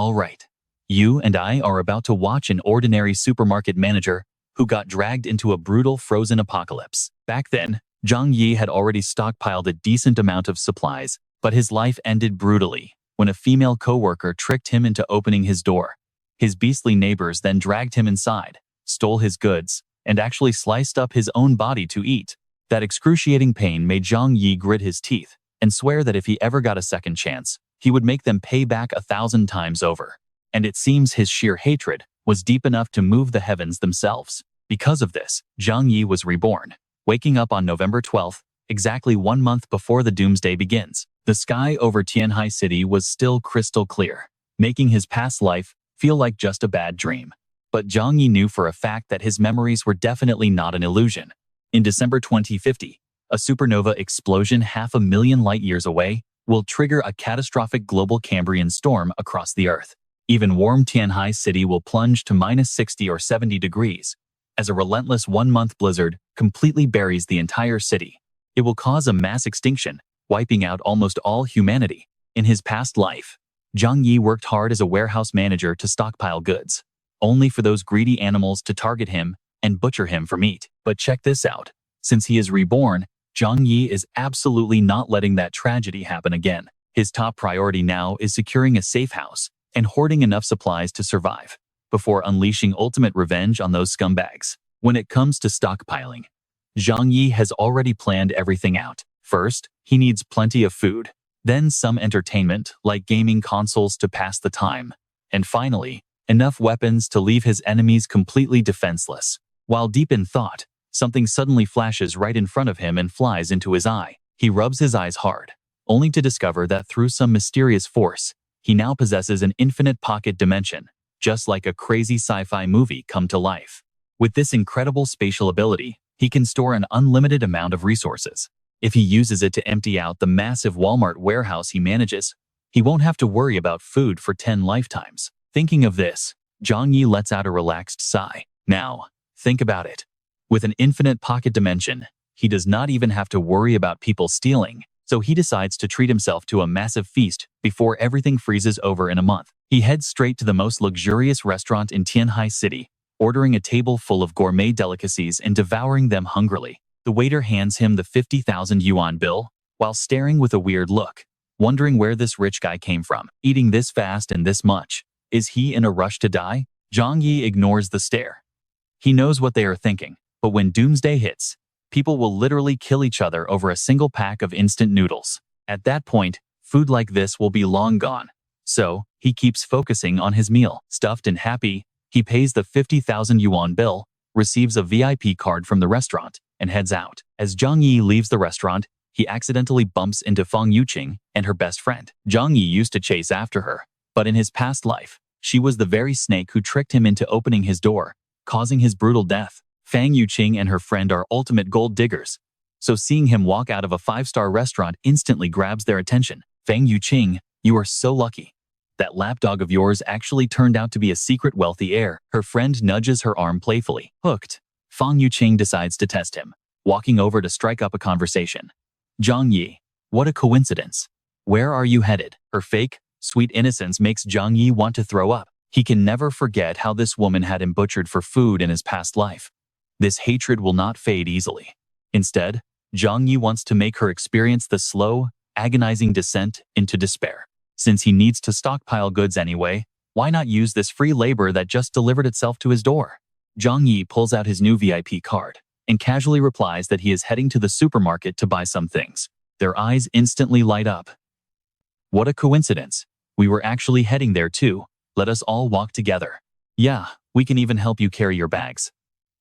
Alright. You and I are about to watch an ordinary supermarket manager who got dragged into a brutal frozen apocalypse. Back then, Zhang Yi had already stockpiled a decent amount of supplies, but his life ended brutally when a female coworker tricked him into opening his door. His beastly neighbors then dragged him inside, stole his goods, and actually sliced up his own body to eat. That excruciating pain made Zhang Yi grit his teeth and swear that if he ever got a second chance, he would make them pay back 1,000 times over. And it seems his sheer hatred was deep enough to move the heavens themselves. Because of this, Zhang Yi was reborn, waking up on November 12th, exactly 1 month before the doomsday begins. The sky over Tianhai City was still crystal clear, making his past life feel like just a bad dream. But Zhang Yi knew for a fact that his memories were definitely not an illusion. In December 2050, a supernova explosion 500,000 light-years away will trigger a catastrophic global Cambrian storm across the Earth. Even warm Tianhai City will plunge to -60 or 70 degrees, as a relentless 1-month blizzard completely buries the entire city. It will cause a mass extinction, wiping out almost all humanity. In his past life, Zhang Yi worked hard as a warehouse manager to stockpile goods, only for those greedy animals to target him and butcher him for meat. But check this out. Since he is reborn, Zhang Yi is absolutely not letting that tragedy happen again. His top priority now is securing a safe house and hoarding enough supplies to survive before unleashing ultimate revenge on those scumbags. When it comes to stockpiling, Zhang Yi has already planned everything out. First, he needs plenty of food, then some entertainment like gaming consoles to pass the time, and finally, enough weapons to leave his enemies completely defenseless. While deep in thought, something suddenly flashes right in front of him and flies into his eye. He rubs his eyes hard, only to discover that through some mysterious force, he now possesses an infinite pocket dimension, just like a crazy sci-fi movie come to life. With this incredible spatial ability, he can store an unlimited amount of resources. If he uses it to empty out the massive Walmart warehouse he manages, he won't have to worry about food for 10 lifetimes. Thinking of this, Zhang Yi lets out a relaxed sigh. Now, think about it. With an infinite pocket dimension, he does not even have to worry about people stealing, so he decides to treat himself to a massive feast before everything freezes over in a month. He heads straight to the most luxurious restaurant in Tianhai City, ordering a table full of gourmet delicacies and devouring them hungrily. The waiter hands him the 50,000 yuan bill, while staring with a weird look, wondering where this rich guy came from. Eating this fast and this much. Is he in a rush to die? Zhang Yi ignores the stare. He knows what they are thinking, but when doomsday hits, people will literally kill each other over a single pack of instant noodles. At that point, food like this will be long gone. So, he keeps focusing on his meal. Stuffed and happy, he pays the 50,000 yuan bill, receives a VIP card from the restaurant, and heads out. As Zhang Yi leaves the restaurant, he accidentally bumps into Fang Yuqing and her best friend. Zhang Yi used to chase after her, but in his past life, she was the very snake who tricked him into opening his door, causing his brutal death. Fang Yuqing and her friend are ultimate gold diggers, so seeing him walk out of a 5-star restaurant instantly grabs their attention. Fang Yuqing, you are so lucky. That lapdog of yours actually turned out to be a secret wealthy heir. Her friend nudges her arm playfully. Hooked, Fang Yuqing decides to test him, walking over to strike up a conversation. Zhang Yi, what a coincidence. Where are you headed? Her fake, sweet innocence makes Zhang Yi want to throw up. He can never forget how this woman had him butchered for food in his past life. This hatred will not fade easily. Instead, Zhang Yi wants to make her experience the slow, agonizing descent into despair. Since he needs to stockpile goods anyway, why not use this free labor that just delivered itself to his door? Zhang Yi pulls out his new VIP card and casually replies that he is heading to the supermarket to buy some things. Their eyes instantly light up. What a coincidence. We were actually heading there too. Let us all walk together. Yeah, we can even help you carry your bags.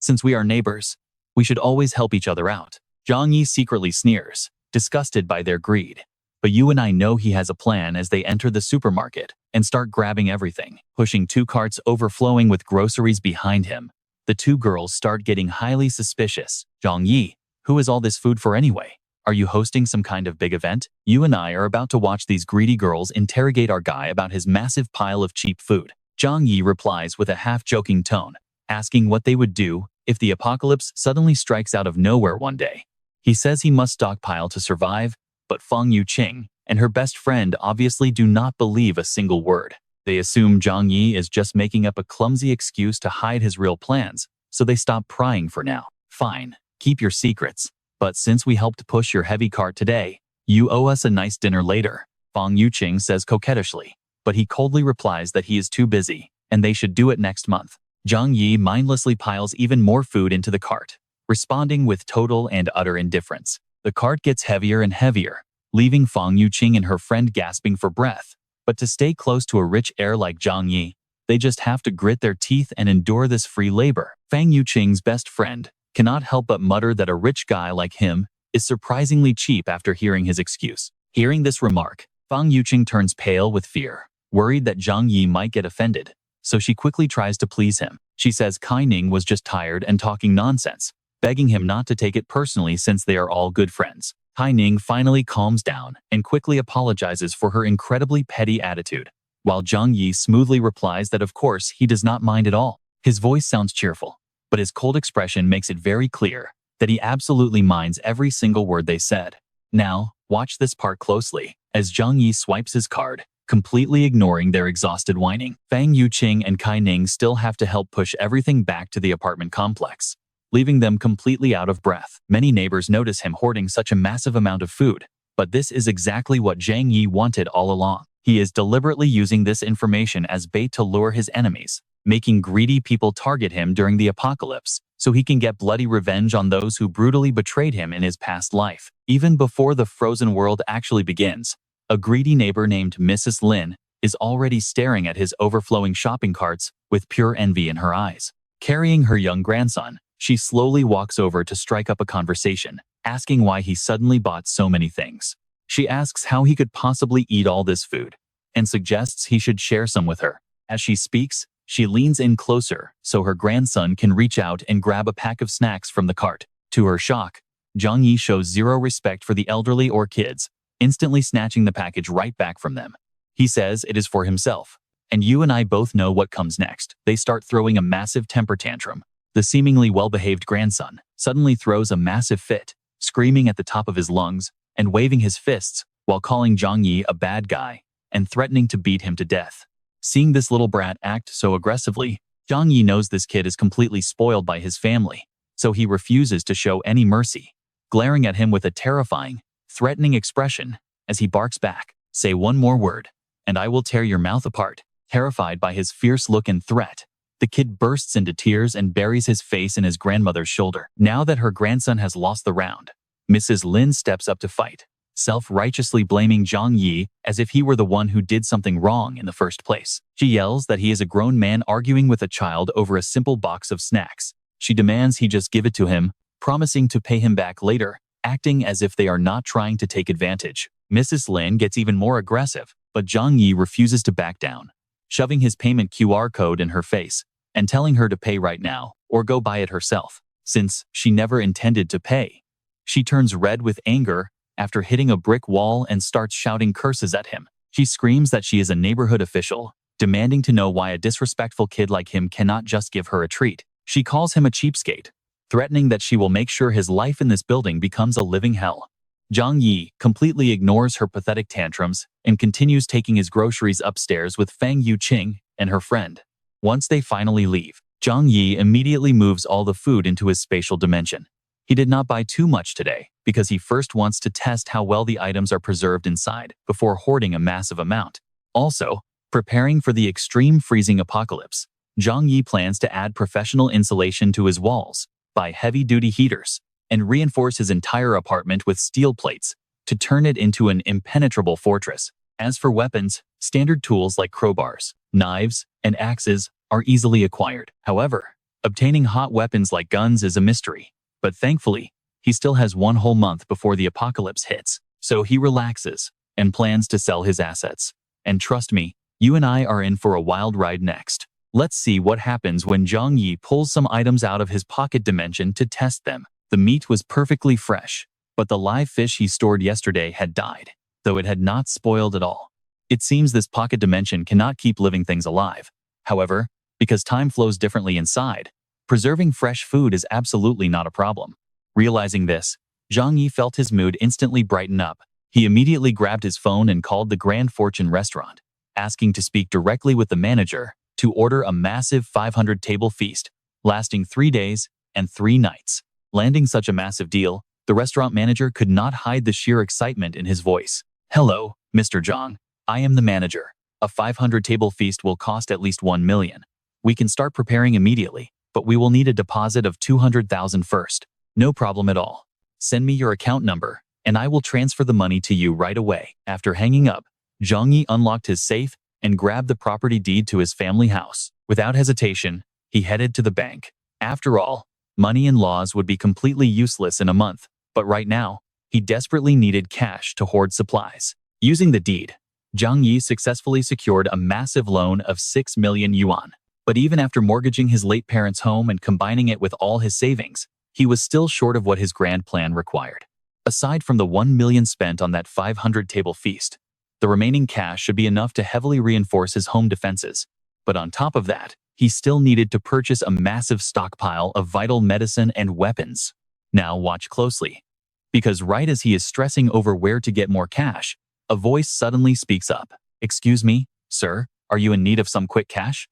Since we are neighbors, we should always help each other out. Zhang Yi secretly sneers, disgusted by their greed. But you and I know he has a plan as they enter the supermarket and start grabbing everything. Pushing 2 carts overflowing with groceries behind him, the 2 girls start getting highly suspicious. Zhang Yi, who is all this food for anyway? Are you hosting some kind of big event? You and I are about to watch these greedy girls interrogate our guy about his massive pile of cheap food. Zhang Yi replies with a half-joking tone, asking what they would do if the apocalypse suddenly strikes out of nowhere one day. He says he must stockpile to survive, but Fang Yuqing and her best friend obviously do not believe a single word. They assume Zhang Yi is just making up a clumsy excuse to hide his real plans, so they stop prying for now. Fine, keep your secrets. But since we helped push your heavy cart today, you owe us a nice dinner later, Fang Yuqing says coquettishly. But he coldly replies that he is too busy, and they should do it next month. Zhang Yi mindlessly piles even more food into the cart, responding with total and utter indifference. The cart gets heavier and heavier, leaving Fang Yuqing and her friend gasping for breath. But to stay close to a rich heir like Zhang Yi, they just have to grit their teeth and endure this free labor. Fang Yuqing's best friend cannot help but mutter that a rich guy like him is surprisingly cheap after hearing his excuse. Hearing this remark, Fang Yuqing turns pale with fear, worried that Zhang Yi might get offended, so she quickly tries to please him. She says Kai Ning was just tired and talking nonsense, begging him not to take it personally since they are all good friends. Kai Ning finally calms down and quickly apologizes for her incredibly petty attitude, while Zhang Yi smoothly replies that of course he does not mind at all. His voice sounds cheerful, but his cold expression makes it very clear that he absolutely minds every single word they said. Now, watch this part closely, as Zhang Yi swipes his card, completely ignoring their exhausted whining. Fang Yuqing and Kai Ning still have to help push everything back to the apartment complex, leaving them completely out of breath. Many neighbors notice him hoarding such a massive amount of food, but this is exactly what Zhang Yi wanted all along. He is deliberately using this information as bait to lure his enemies, making greedy people target him during the apocalypse, so he can get bloody revenge on those who brutally betrayed him in his past life. Even before the frozen world actually begins, a greedy neighbor named Mrs. Lin is already staring at his overflowing shopping carts with pure envy in her eyes. Carrying her young grandson, she slowly walks over to strike up a conversation, asking why he suddenly bought so many things. She asks how he could possibly eat all this food, and suggests he should share some with her. As she speaks, she leans in closer so her grandson can reach out and grab a pack of snacks from the cart. To her shock, Zhang Yi shows zero respect for the elderly or kids, instantly snatching the package right back from them. He says it is for himself, and you and I both know what comes next. They start throwing a massive temper tantrum. The seemingly well-behaved grandson suddenly throws a massive fit, screaming at the top of his lungs and waving his fists while calling Zhang Yi a bad guy and threatening to beat him to death. Seeing this little brat act so aggressively, Zhang Yi knows this kid is completely spoiled by his family, so he refuses to show any mercy, glaring at him with a terrifying, threatening expression as he barks back, "Say one more word, and I will tear your mouth apart." Terrified by his fierce look and threat, the kid bursts into tears and buries his face in his grandmother's shoulder. Now that her grandson has lost the round, Mrs. Lin steps up to fight, self-righteously blaming Zhang Yi as if he were the one who did something wrong in the first place. She yells that he is a grown man arguing with a child over a simple box of snacks. She demands he just give it to him, promising to pay him back later, acting as if they are not trying to take advantage. Mrs. Lin gets even more aggressive, but Zhang Yi refuses to back down, shoving his payment QR code in her face and telling her to pay right now or go buy it herself. Since she never intended to pay, she turns red with anger after hitting a brick wall and starts shouting curses at him. She screams that she is a neighborhood official, demanding to know why a disrespectful kid like him cannot just give her a treat. She calls him a cheapskate, threatening that she will make sure his life in this building becomes a living hell. Zhang Yi completely ignores her pathetic tantrums and continues taking his groceries upstairs with Fang Yuqing and her friend. Once they finally leave, Zhang Yi immediately moves all the food into his spatial dimension. He did not buy too much today because he first wants to test how well the items are preserved inside before hoarding a massive amount. Also, preparing for the extreme freezing apocalypse, Zhang Yi plans to add professional insulation to his walls, buy heavy-duty heaters, and reinforce his entire apartment with steel plates to turn it into an impenetrable fortress. As for weapons, standard tools like crowbars, knives, and axes are easily acquired. However, obtaining hot weapons like guns is a mystery. But thankfully, he still has one whole month before the apocalypse hits, so he relaxes and plans to sell his assets. And trust me, you and I are in for a wild ride next. Let's see what happens when Zhang Yi pulls some items out of his pocket dimension to test them. The meat was perfectly fresh, but the live fish he stored yesterday had died, though it had not spoiled at all. It seems this pocket dimension cannot keep living things alive. However, because time flows differently inside, preserving fresh food is absolutely not a problem. Realizing this, Zhang Yi felt his mood instantly brighten up. He immediately grabbed his phone and called the Grand Fortune restaurant, asking to speak directly with the manager to order a massive 500-table feast, lasting 3 days and 3 nights. Landing such a massive deal, the restaurant manager could not hide the sheer excitement in his voice. "Hello, Mr. Zhang. I am the manager. A 500-table feast will cost at least 1 million. We can start preparing immediately, but we will need a deposit of 200,000 first. No problem at all. Send me your account number, and I will transfer the money to you right away." After hanging up, Zhang Yi unlocked his safe and grabbed the property deed to his family house. Without hesitation, he headed to the bank. After all, money and laws would be completely useless in a month, but right now, he desperately needed cash to hoard supplies. Using the deed, Zhang Yi successfully secured a massive loan of 6 million yuan. But even after mortgaging his late parents' home and combining it with all his savings, he was still short of what his grand plan required. Aside from the 1 million spent on that 500-table feast, the remaining cash should be enough to heavily reinforce his home defenses. But on top of that, he still needed to purchase a massive stockpile of vital medicine and weapons. Now watch closely, because right as he is stressing over where to get more cash, a voice suddenly speaks up. "Excuse me, sir, are you in need of some quick cash?"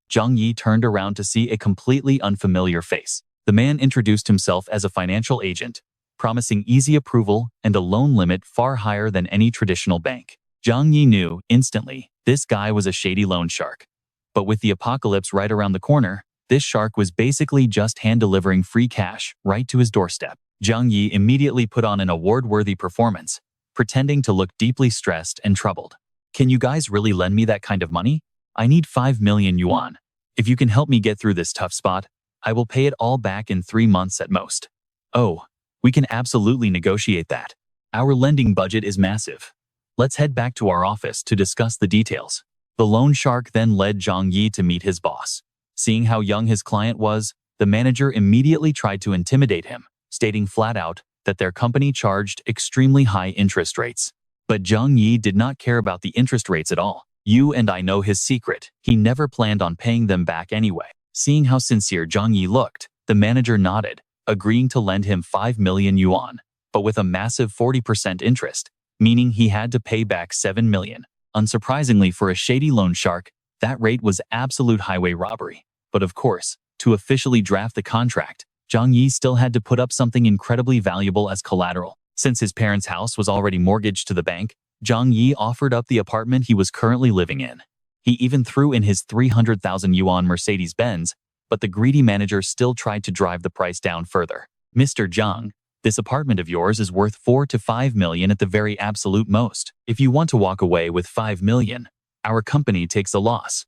Zhang Yi turned around to see a completely unfamiliar face. The man introduced himself as a financial agent, promising easy approval and a loan limit far higher than any traditional bank. Zhang Yi knew instantly this guy was a shady loan shark. But with the apocalypse right around the corner, this shark was basically just hand-delivering free cash right to his doorstep. Zhang Yi immediately put on an award-worthy performance, pretending to look deeply stressed and troubled. "Can you guys really lend me that kind of money? I need 5 million yuan. If you can help me get through this tough spot, I will pay it all back in 3 months at most." "Oh, we can absolutely negotiate that. Our lending budget is massive. Let's head back to our office to discuss the details." The loan shark then led Zhang Yi to meet his boss. Seeing how young his client was, the manager immediately tried to intimidate him, stating flat out that their company charged extremely high interest rates. But Zhang Yi did not care about the interest rates at all. You and I know his secret. He never planned on paying them back anyway. Seeing how sincere Zhang Yi looked, the manager nodded, agreeing to lend him 5 million yuan, but with a massive 40% interest, meaning he had to pay back 7 million. Unsurprisingly for a shady loan shark, that rate was absolute highway robbery. But of course, to officially draft the contract, Zhang Yi still had to put up something incredibly valuable as collateral. Since his parents' house was already mortgaged to the bank, Zhang Yi offered up the apartment he was currently living in. He even threw in his 300,000 yuan Mercedes-Benz, but the greedy manager still tried to drive the price down further. "Mr. Zhang, this apartment of yours is worth 4 to 5 million at the very absolute most. If you want to walk away with 5 million, our company takes a loss.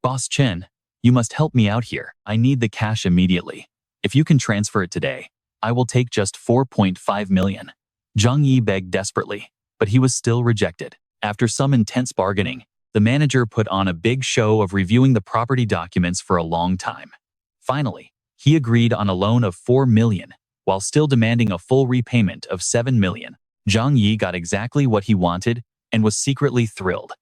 Boss Chen, you must help me out here. I need the cash immediately. If you can transfer it today, I will take just 4.5 million. Zhang Yi begged desperately, but he was still rejected. After some intense bargaining, the manager put on a big show of reviewing the property documents for a long time. Finally, he agreed on a loan of 4 million, while still demanding a full repayment of 7 million. Zhang Yi got exactly what he wanted and was secretly thrilled.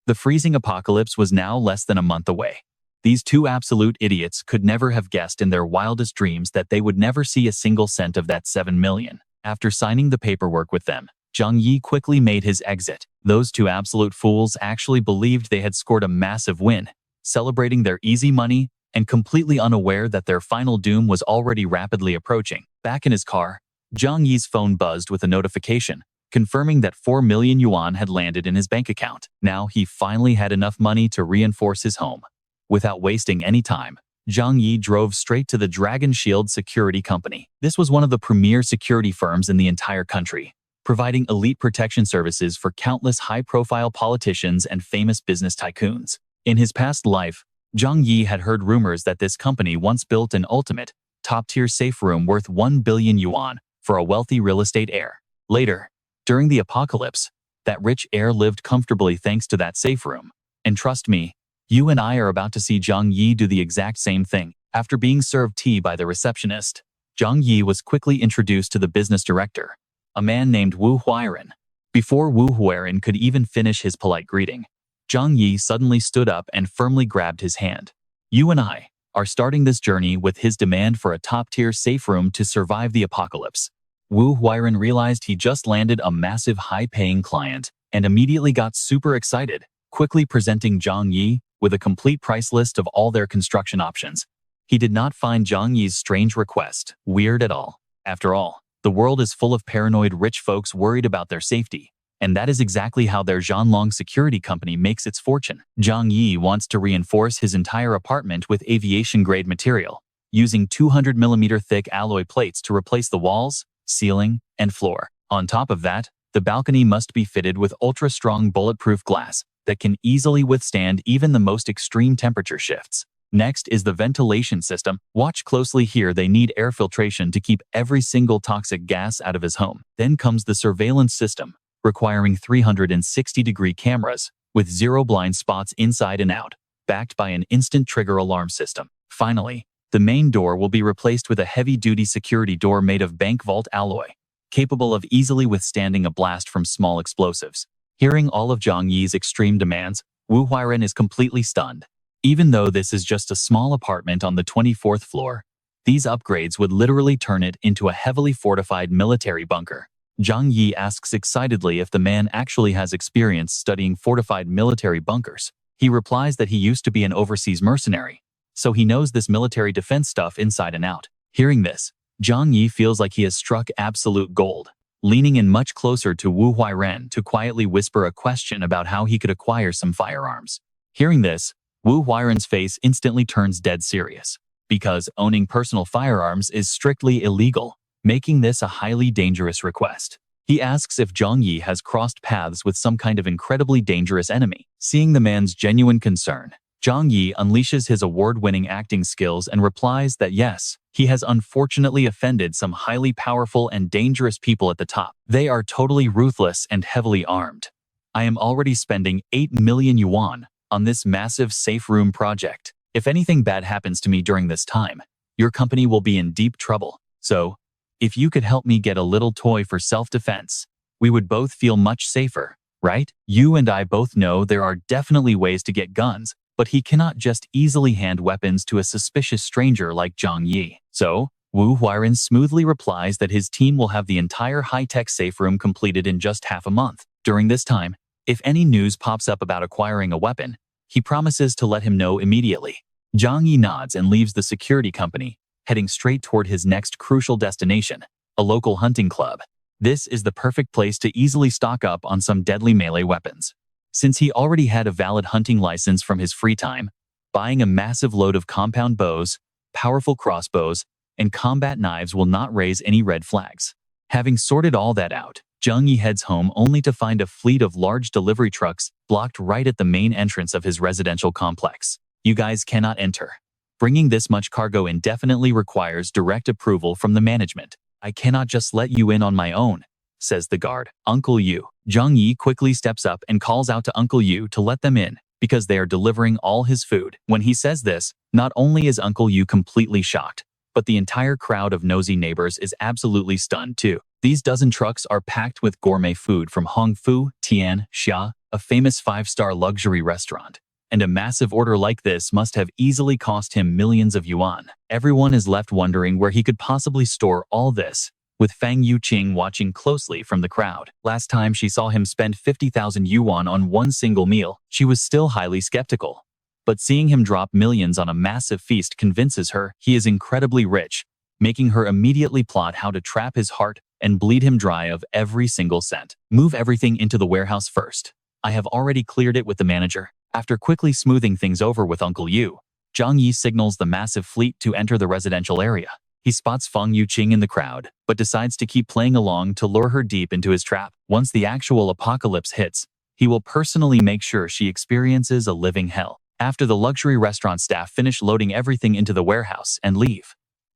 The freezing apocalypse was now less than a month away. These two absolute idiots could never have guessed in their wildest dreams that they would never see a single cent of that 7 million. After signing the paperwork with them, Zhang Yi quickly made his exit. Those two absolute fools actually believed they had scored a massive win, celebrating their easy money and completely unaware that their final doom was already rapidly approaching. Back in his car, Zhang Yi's phone buzzed with a notification, confirming that 4 million yuan had landed in his bank account. Now he finally had enough money to reinforce his home. Without wasting any time, Zhang Yi drove straight to the Dragon Shield Security Company. This was one of the premier security firms in the entire country, providing elite protection services for countless high-profile politicians and famous business tycoons. In his past life, Zhang Yi had heard rumors that this company once built an ultimate, top-tier safe room worth 1 billion yuan for a wealthy real estate heir. Later, during the apocalypse, that rich heir lived comfortably thanks to that safe room. And trust me, you and I are about to see Zhang Yi do the exact same thing. After being served tea by the receptionist, Zhang Yi was quickly introduced to the business director, a man named Wu Huairen. Before Wu Huairen could even finish his polite greeting, Zhang Yi suddenly stood up and firmly grabbed his hand. "You and I are starting this journey with his demand for a top-tier safe room to survive the apocalypse." Wu Huairen realized he just landed a massive high-paying client and immediately got super excited. quickly presenting Zhang Yi with a complete price list of all their construction options. He did not find Zhang Yi's strange request weird at all. After all, the world is full of paranoid rich folks worried about their safety, and that is exactly how their Zhanlong security company makes its fortune. Zhang Yi wants to reinforce his entire apartment with aviation-grade material, using 200mm thick alloy plates to replace the walls, ceiling, and floor. On top of that, the balcony must be fitted with ultra-strong bulletproof glass that can easily withstand even the most extreme temperature shifts. Next is the ventilation system. Watch closely here, they need air filtration to keep every single toxic gas out of his home. Then comes the surveillance system, requiring 360-degree cameras with 0 blind spots inside and out, backed by an instant trigger alarm system. Finally, the main door will be replaced with a heavy-duty security door made of bank vault alloy, capable of easily withstanding a blast from small explosives. Hearing all of Zhang Yi's extreme demands, Wu Huairen is completely stunned. Even though this is just a small apartment on the 24th floor, these upgrades would literally turn it into a heavily fortified military bunker. Zhang Yi asks excitedly if the man actually has experience studying fortified military bunkers. He replies that he used to be an overseas mercenary, so he knows this military defense stuff inside and out. Hearing this, Zhang Yi feels like he has struck absolute gold, leaning in much closer to Wu Huairen to quietly whisper a question about how he could acquire some firearms. Hearing this, Wu Huairen's face instantly turns dead serious, because owning personal firearms is strictly illegal, making this a highly dangerous request. He asks if Zhang Yi has crossed paths with some kind of incredibly dangerous enemy. Seeing the man's genuine concern, Zhang Yi unleashes his award-winning acting skills and replies that yes, he has unfortunately offended some highly powerful and dangerous people at the top. They are totally ruthless and heavily armed. I am already spending 8 million yuan on this massive safe room project. If anything bad happens to me during this time, your company will be in deep trouble. So, if you could help me get a little toy for self-defense, we would both feel much safer, right? You and I both know there are definitely ways to get guns, but he cannot just easily hand weapons to a suspicious stranger like Zhang Yi. So, Wu Huairen smoothly replies that his team will have the entire high-tech safe room completed in just half a month. During this time, if any news pops up about acquiring a weapon, he promises to let him know immediately. Zhang Yi nods and leaves the security company, heading straight toward his next crucial destination, a local hunting club. This is the perfect place to easily stock up on some deadly melee weapons. Since he already had a valid hunting license from his free time, buying a massive load of compound bows, powerful crossbows, and combat knives will not raise any red flags. Having sorted all that out, Zhang Yi heads home only to find a fleet of large delivery trucks blocked right at the main entrance of his residential complex. You guys cannot enter. Bringing this much cargo indefinitely requires direct approval from the management. I cannot just let you in on my own, says the guard. Uncle Yu. Zhang Yi quickly steps up and calls out to Uncle Yu to let them in, because they are delivering all his food. When he says this, not only is Uncle Yu completely shocked, but the entire crowd of nosy neighbors is absolutely stunned too. These dozen trucks are packed with gourmet food from Hongfu Tian Xia, a famous 5-star luxury restaurant. And a massive order like this must have easily cost him millions of yuan. Everyone is left wondering where he could possibly store all this, with Fang Yuqing watching closely from the crowd. Last time she saw him spend 50,000 yuan on one single meal, she was still highly skeptical. But seeing him drop millions on a massive feast convinces her he is incredibly rich, making her immediately plot how to trap his heart and bleed him dry of every single cent. Move everything into the warehouse first. I have already cleared it with the manager. After quickly smoothing things over with Uncle Yu, Zhang Yi signals the massive fleet to enter the residential area. He spots Fang Yuqing in the crowd, but decides to keep playing along to lure her deep into his trap. Once the actual apocalypse hits, he will personally make sure she experiences a living hell. After the luxury restaurant staff finish loading everything into the warehouse and leave,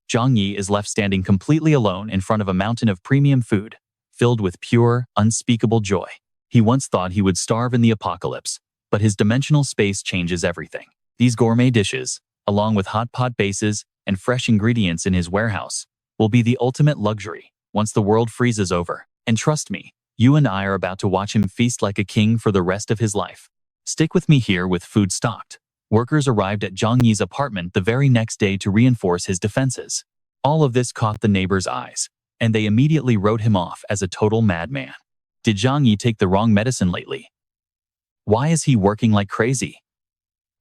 Zhang Yi is left standing completely alone in front of a mountain of premium food, filled with pure, unspeakable joy. He once thought he would starve in the apocalypse, but his dimensional space changes everything. These gourmet dishes, along with hot pot bases and fresh ingredients in his warehouse, will be the ultimate luxury once the world freezes over. And trust me, you and I are about to watch him feast like a king for the rest of his life. Stick with me here with food stocked. Workers arrived at Zhang Yi's apartment the very next day to reinforce his defenses. All of this caught the neighbors' eyes, and they immediately wrote him off as a total madman. Did Zhang Yi take the wrong medicine lately? Why is he working like crazy?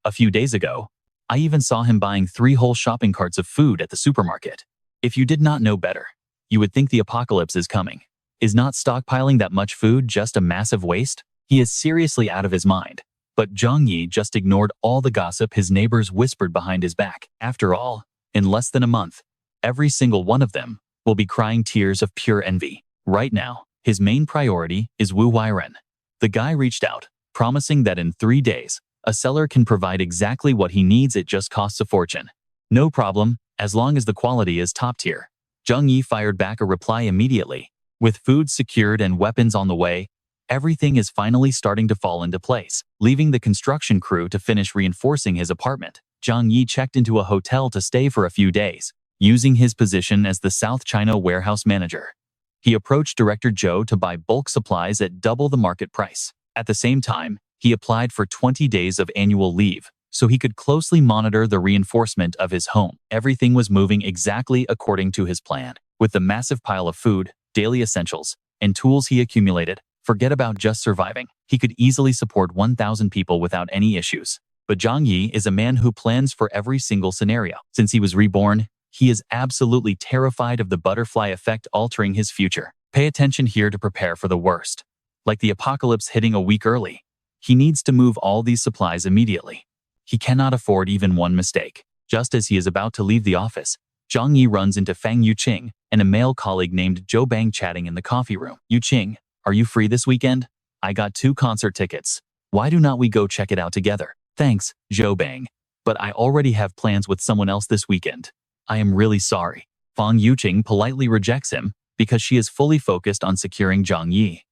A few days ago, I even saw him buying 3 whole shopping carts of food at the supermarket. If you did not know better, you would think the apocalypse is coming. Is not stockpiling that much food just a massive waste? He is seriously out of his mind. But Zhang Yi just ignored all the gossip his neighbors whispered behind his back. After all, in less than a month, every single one of them will be crying tears of pure envy. Right now, his main priority is Wu Weiren. The guy reached out, promising that in 3 days, a seller can provide exactly what he needs. It just costs a fortune. No problem, as long as the quality is top tier. Zhang Yi fired back a reply immediately. With food secured and weapons on the way, everything is finally starting to fall into place. Leaving the construction crew to finish reinforcing his apartment, Zhang Yi checked into a hotel to stay for a few days, using his position as the South China warehouse manager. He approached Director Zhou to buy bulk supplies at double the market price. At the same time, he applied for 20 days of annual leave, so he could closely monitor the reinforcement of his home. Everything was moving exactly according to his plan. With the massive pile of food, daily essentials, and tools he accumulated, forget about just surviving. He could easily support 1,000 people without any issues. But Zhang Yi is a man who plans for every single scenario. Since he was reborn, he is absolutely terrified of the butterfly effect altering his future. Pay attention here to prepare for the worst. Like the apocalypse hitting a week early, he needs to move all these supplies immediately. He cannot afford even one mistake. Just as he is about to leave the office, Zhang Yi runs into Fang Yuqing and a male colleague named Zhou Bang chatting in the coffee room. Yuqing, are you free this weekend? I got 2 concert tickets. Why do not we go check it out together? Thanks, Zhou Bang. But I already have plans with someone else this weekend. I am really sorry. Fang Yuqing politely rejects him because she is fully focused on securing Zhang Yi.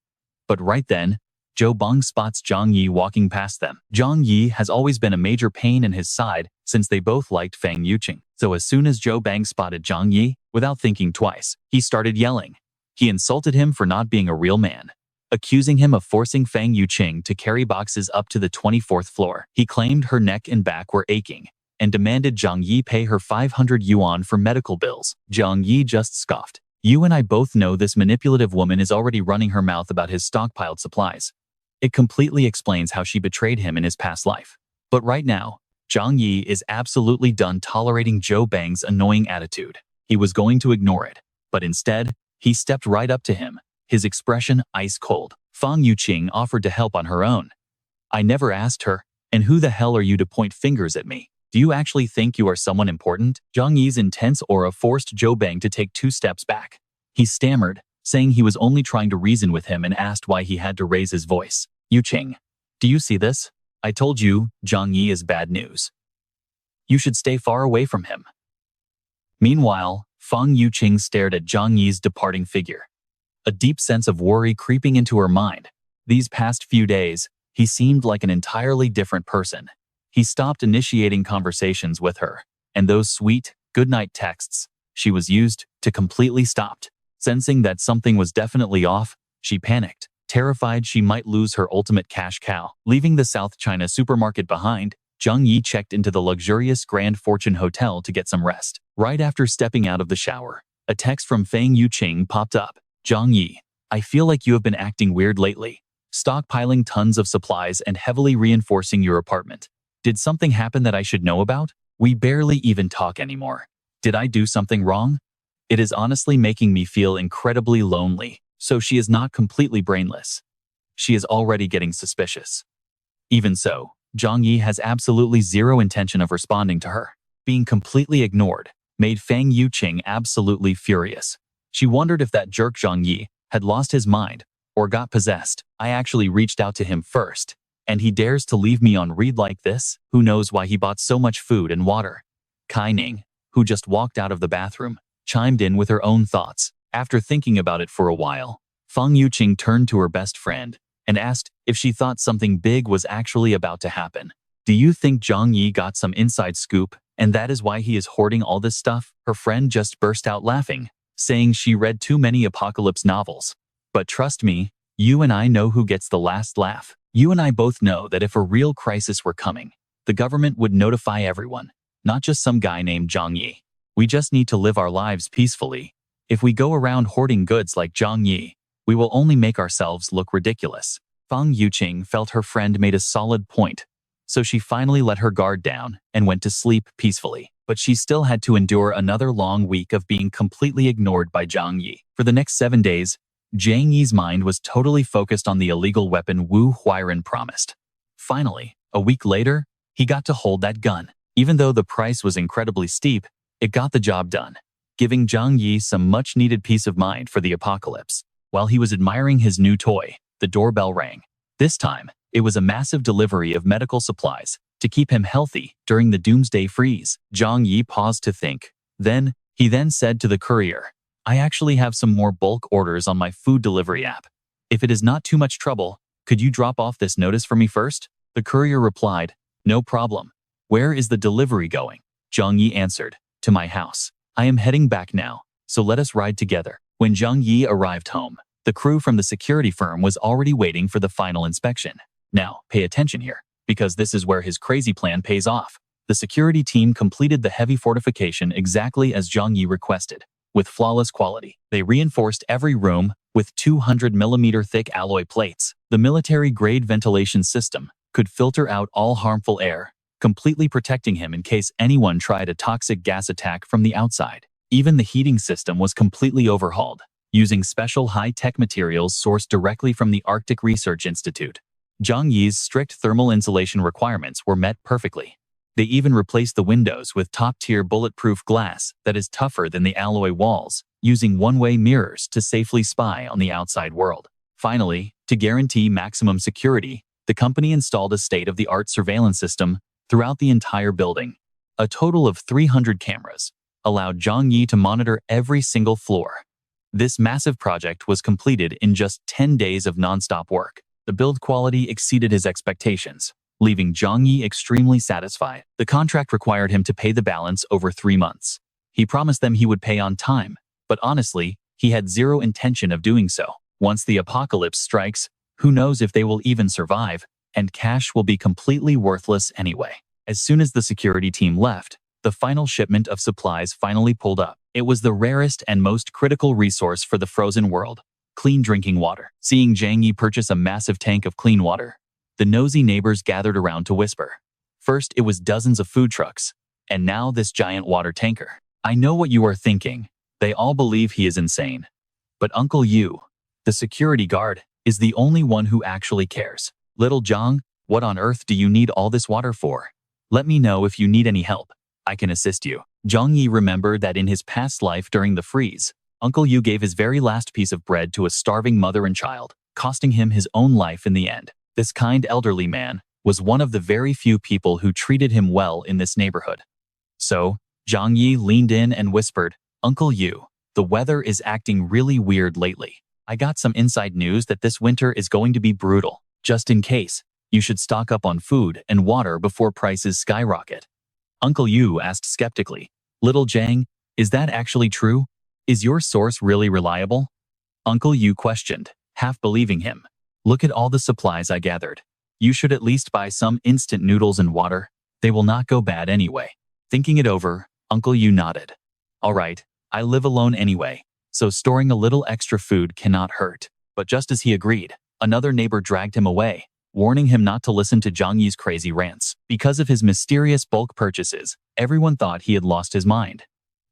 But right then, Zhou Bang spots Zhang Yi walking past them. Zhang Yi has always been a major pain in his side since they both liked Fang Yuqing. So as soon as Zhou Bang spotted Zhang Yi, without thinking twice, he started yelling. He insulted him for not being a real man, accusing him of forcing Fang Yuqing to carry boxes up to the 24th floor. He claimed her neck and back were aching and demanded Zhang Yi pay her 500 yuan for medical bills. Zhang Yi just scoffed. You and I both know this manipulative woman is already running her mouth about his stockpiled supplies. It completely explains how she betrayed him in his past life. But right now, Zhang Yi is absolutely done tolerating Zhou Bang's annoying attitude. He was going to ignore it, but instead, he stepped right up to him, his expression ice cold. Fang Yuqing offered to help on her own. I never asked her, and who the hell are you to point fingers at me? Do you actually think you are someone important? Zhang Yi's intense aura forced Zhou Bang to take 2 steps back. He stammered, saying he was only trying to reason with him and asked why he had to raise his voice. Yuqing, do you see this? I told you, Zhang Yi is bad news. You should stay far away from him. Meanwhile, Fang Yuqing stared at Zhang Yi's departing figure, a deep sense of worry creeping into her mind. These past few days, he seemed like an entirely different person. He stopped initiating conversations with her, and those sweet, goodnight texts she was used to completely stopped. Sensing that something was definitely off, she panicked, terrified she might lose her ultimate cash cow. Leaving the South China supermarket behind, Zhang Yi checked into the luxurious Grand Fortune Hotel to get some rest. Right after stepping out of the shower, a text from Fang Yuqing popped up. Zhang Yi, I feel like you have been acting weird lately, stockpiling tons of supplies and heavily reinforcing your apartment. Did something happen that I should know about? We barely even talk anymore. Did I do something wrong? It is honestly making me feel incredibly lonely. So she is not completely brainless. She is already getting suspicious. Even so, Zhang Yi has absolutely zero intention of responding to her. Being completely ignored made Fang Yuqing absolutely furious. She wondered if that jerk Zhang Yi had lost his mind or got possessed. I actually reached out to him first, and he dares to leave me on read like this? Who knows why he bought so much food and water? Kai Ning, who just walked out of the bathroom, chimed in with her own thoughts. After thinking about it for a while, Fang Yuqing turned to her best friend and asked if she thought something big was actually about to happen. Do you think Zhang Yi got some inside scoop, and that is why he is hoarding all this stuff? Her friend just burst out laughing, saying she read too many apocalypse novels. But trust me, you and I know who gets the last laugh. You and I both know that if a real crisis were coming, the government would notify everyone, not just some guy named Zhang Yi. We just need to live our lives peacefully. If we go around hoarding goods like Zhang Yi, we will only make ourselves look ridiculous. Fang Yuqing felt her friend made a solid point, so she finally let her guard down and went to sleep peacefully. But she still had to endure another long week of being completely ignored by Zhang Yi. For the next 7 days, Zhang Yi's mind was totally focused on the illegal weapon Wu Huiren promised. Finally, a week later, he got to hold that gun. Even though the price was incredibly steep, it got the job done, giving Zhang Yi some much-needed peace of mind for the apocalypse. While he was admiring his new toy, the doorbell rang. This time, it was a massive delivery of medical supplies to keep him healthy during the doomsday freeze. Zhang Yi paused to think. He then said to the courier, "I actually have some more bulk orders on my food delivery app. If it is not too much trouble, could you drop off this notice for me first?" The courier replied, "No problem. Where is the delivery going?" Zhang Yi answered, "To my house. I am heading back now, so let us ride together." When Zhang Yi arrived home, the crew from the security firm was already waiting for the final inspection. Now, pay attention here, because this is where his crazy plan pays off. The security team completed the heavy fortification exactly as Zhang Yi requested, with flawless quality. They reinforced every room with 200mm thick alloy plates. The military-grade ventilation system could filter out all harmful air, completely protecting him in case anyone tried a toxic gas attack from the outside. Even the heating system was completely overhauled, using special high-tech materials sourced directly from the Arctic Research Institute. Zhang Yi's strict thermal insulation requirements were met perfectly. They even replaced the windows with top-tier bulletproof glass that is tougher than the alloy walls, using one-way mirrors to safely spy on the outside world. Finally, to guarantee maximum security, the company installed a state-of-the-art surveillance system throughout the entire building. A total of 300 cameras allowed Zhang Yi to monitor every single floor. This massive project was completed in just 10 days of non-stop work. The build quality exceeded his expectations, leaving Zhang Yi extremely satisfied. The contract required him to pay the balance over 3 months. He promised them he would pay on time, but honestly, he had zero intention of doing so. Once the apocalypse strikes, who knows if they will even survive, and cash will be completely worthless anyway. As soon as the security team left, the final shipment of supplies finally pulled up. It was the rarest and most critical resource for the frozen world: clean drinking water. Seeing Zhang Yi purchase a massive tank of clean water, the nosy neighbors gathered around to whisper. First, it was dozens of food trucks, and now this giant water tanker. I know what you are thinking. They all believe he is insane. But Uncle Yu, the security guard, is the only one who actually cares. Little Zhang, what on earth do you need all this water for? Let me know if you need any help. I can assist you. Zhang Yi remembered that in his past life during the freeze, Uncle Yu gave his very last piece of bread to a starving mother and child, costing him his own life in the end. This kind elderly man was one of the very few people who treated him well in this neighborhood. So, Zhang Yi leaned in and whispered, "Uncle Yu, the weather is acting really weird lately. I got some inside news that this winter is going to be brutal. Just in case, you should stock up on food and water before prices skyrocket." Uncle Yu asked skeptically, "Little Zhang, is that actually true? Is your source really reliable?" Uncle Yu questioned, half believing him. "Look at all the supplies I gathered. You should at least buy some instant noodles and water. They will not go bad anyway." Thinking it over, Uncle Yu nodded. "All right, I live alone anyway, so storing a little extra food cannot hurt." But just as he agreed, another neighbor dragged him away, warning him not to listen to Zhang Yi's crazy rants. Because of his mysterious bulk purchases, everyone thought he had lost his mind.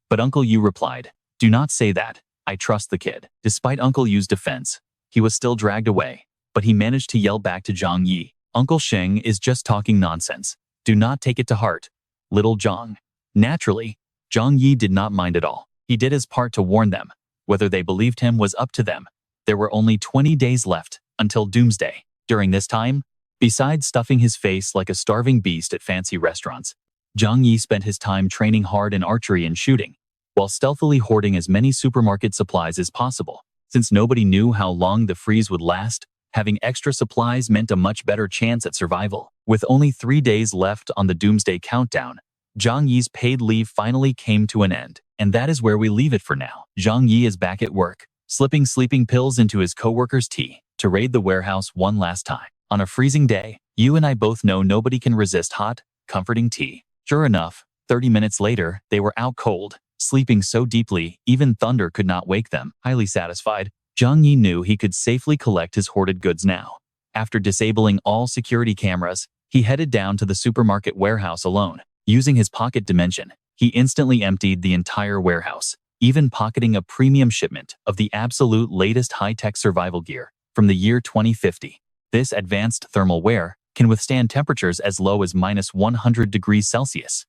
But Uncle Yu replied, "Do not say that. I trust the kid." Despite Uncle Yu's defense, he was still dragged away, but he managed to yell back to Zhang Yi, "Uncle Sheng is just talking nonsense. Do not take it to heart, little Zhang." Naturally, Zhang Yi did not mind at all. He did his part to warn them. Whether they believed him was up to them. There were only 20 days left until doomsday. During this time, besides stuffing his face like a starving beast at fancy restaurants, Zhang Yi spent his time training hard in archery and shooting, while stealthily hoarding as many supermarket supplies as possible. Since nobody knew how long the freeze would last, having extra supplies meant a much better chance at survival. With only 3 days left on the doomsday countdown, Zhang Yi's paid leave finally came to an end, and that is where we leave it for now. Zhang Yi is back at work, slipping sleeping pills into his coworker's tea to raid the warehouse one last time. On a freezing day, you and I both know nobody can resist hot, comforting tea. Sure enough, 30 minutes later, they were out cold, sleeping so deeply even thunder could not wake them. Highly satisfied, Zhang Yi knew he could safely collect his hoarded goods now. After disabling all security cameras, he headed down to the supermarket warehouse alone. Using his pocket dimension, he instantly emptied the entire warehouse, even pocketing a premium shipment of the absolute latest high-tech survival gear from the year 2050. This advanced thermal wear can withstand temperatures as low as -100 degrees Celsius.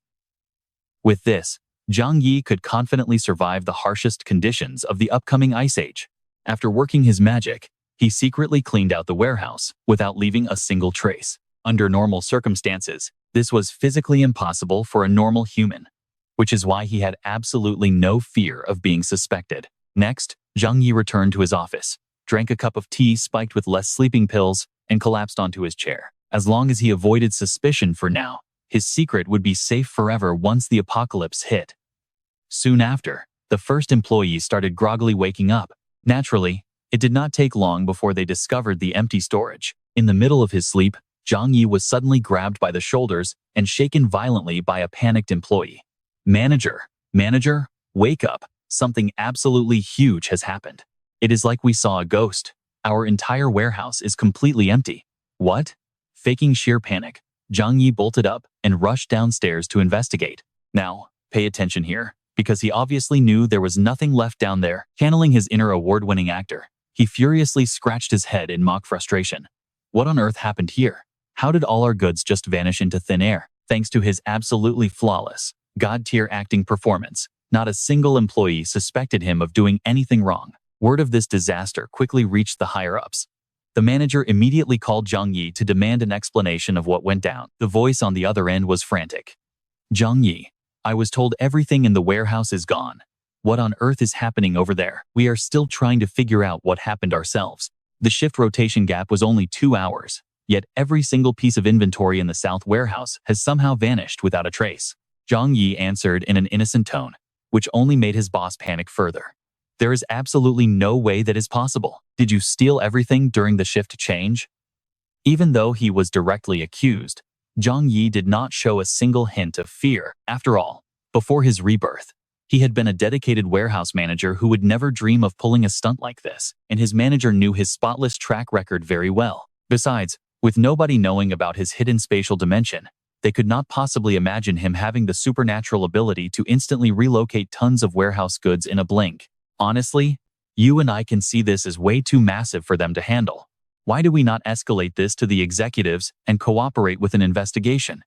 With this, Zhang Yi could confidently survive the harshest conditions of the upcoming ice age. After working his magic, he secretly cleaned out the warehouse without leaving a single trace. Under normal circumstances, this was physically impossible for a normal human, which is why he had absolutely no fear of being suspected. Next, Zhang Yi returned to his office, drank a cup of tea spiked with less sleeping pills, and collapsed onto his chair. As long as he avoided suspicion for now, his secret would be safe forever once the apocalypse hit. Soon after, the first employees started groggily waking up. Naturally, it did not take long before they discovered the empty storage. In the middle of his sleep, Zhang Yi was suddenly grabbed by the shoulders and shaken violently by a panicked employee. Manager, wake up. Something absolutely huge has happened. It is like we saw a ghost. Our entire warehouse is completely empty. What? Faking sheer panic, Zhang Yi bolted up and rushed downstairs to investigate. Now, pay attention here, because he obviously knew there was nothing left down there. Channeling his inner award-winning actor, he furiously scratched his head in mock frustration. What on earth happened here? How did all our goods just vanish into thin air? Thanks to his absolutely flawless, god-tier acting performance, not a single employee suspected him of doing anything wrong. Word of this disaster quickly reached the higher-ups. The manager immediately called Zhang Yi to demand an explanation of what went down. The voice on the other end was frantic. Zhang Yi, I was told everything in the warehouse is gone. What on earth is happening over there? We are still trying to figure out what happened ourselves. The shift rotation gap was only 2 hours, yet every single piece of inventory in the south warehouse has somehow vanished without a trace. Zhang Yi answered in an innocent tone, which only made his boss panic further. There is absolutely no way that is possible. Did you steal everything during the shift change? Even though he was directly accused, Zhang Yi did not show a single hint of fear. After all, before his rebirth, he had been a dedicated warehouse manager who would never dream of pulling a stunt like this, and his manager knew his spotless track record very well. Besides, with nobody knowing about his hidden spatial dimension, they could not possibly imagine him having the supernatural ability to instantly relocate tons of warehouse goods in a blink. Honestly, you and I can see this as way too massive for them to handle. Why do we not escalate this to the executives and cooperate with an investigation?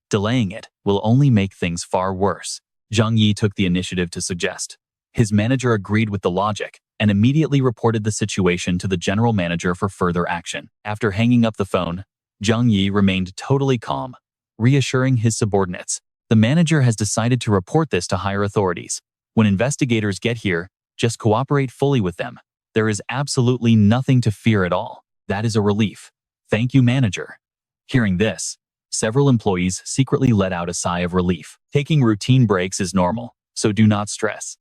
Delaying it will only make things far worse, Zhang Yi took the initiative to suggest. His manager agreed with the logic and immediately reported the situation to the general manager for further action. After hanging up the phone, Zhang Yi remained totally calm, reassuring his subordinates. The manager has decided to report this to higher authorities. When investigators get here, just cooperate fully with them. There is absolutely nothing to fear at all. That is a relief. Thank you, manager. Hearing this, several employees secretly let out a sigh of relief. Taking routine breaks is normal, so do not stress.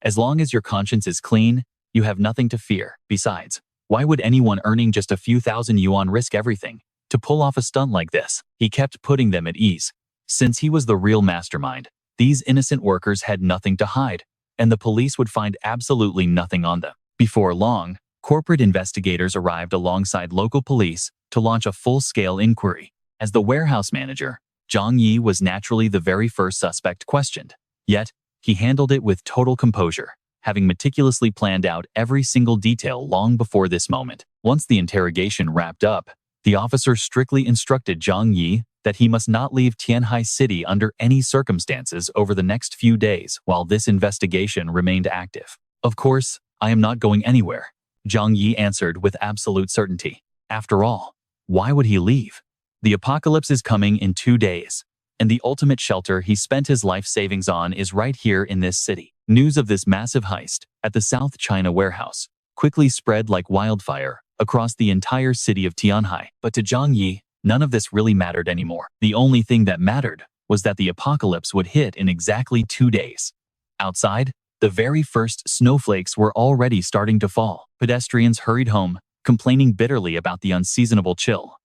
As long as your conscience is clean, you have nothing to fear. Besides, why would anyone earning just a few thousand yuan risk everything to pull off a stunt like this? He kept putting them at ease. Since he was the real mastermind, these innocent workers had nothing to hide, and the police would find absolutely nothing on them. Before long, corporate investigators arrived alongside local police to launch a full-scale inquiry. As the warehouse manager, Zhang Yi was naturally the very first suspect questioned. Yet, he handled it with total composure, having meticulously planned out every single detail long before this moment. Once the interrogation wrapped up, the officer strictly instructed Zhang Yi that he must not leave Tianhai City under any circumstances over the next few days while this investigation remained active. Of course, I am not going anywhere, Zhang Yi answered with absolute certainty. After all, why would he leave? The apocalypse is coming in 2 days, and the ultimate shelter he spent his life savings on is right here in this city. News of this massive heist at the South China warehouse quickly spread like wildfire across the entire city of Tianhai. But to Zhang Yi, none of this really mattered anymore. The only thing that mattered was that the apocalypse would hit in exactly 2 days. Outside, the very first snowflakes were already starting to fall. Pedestrians hurried home, complaining bitterly about the unseasonable chill.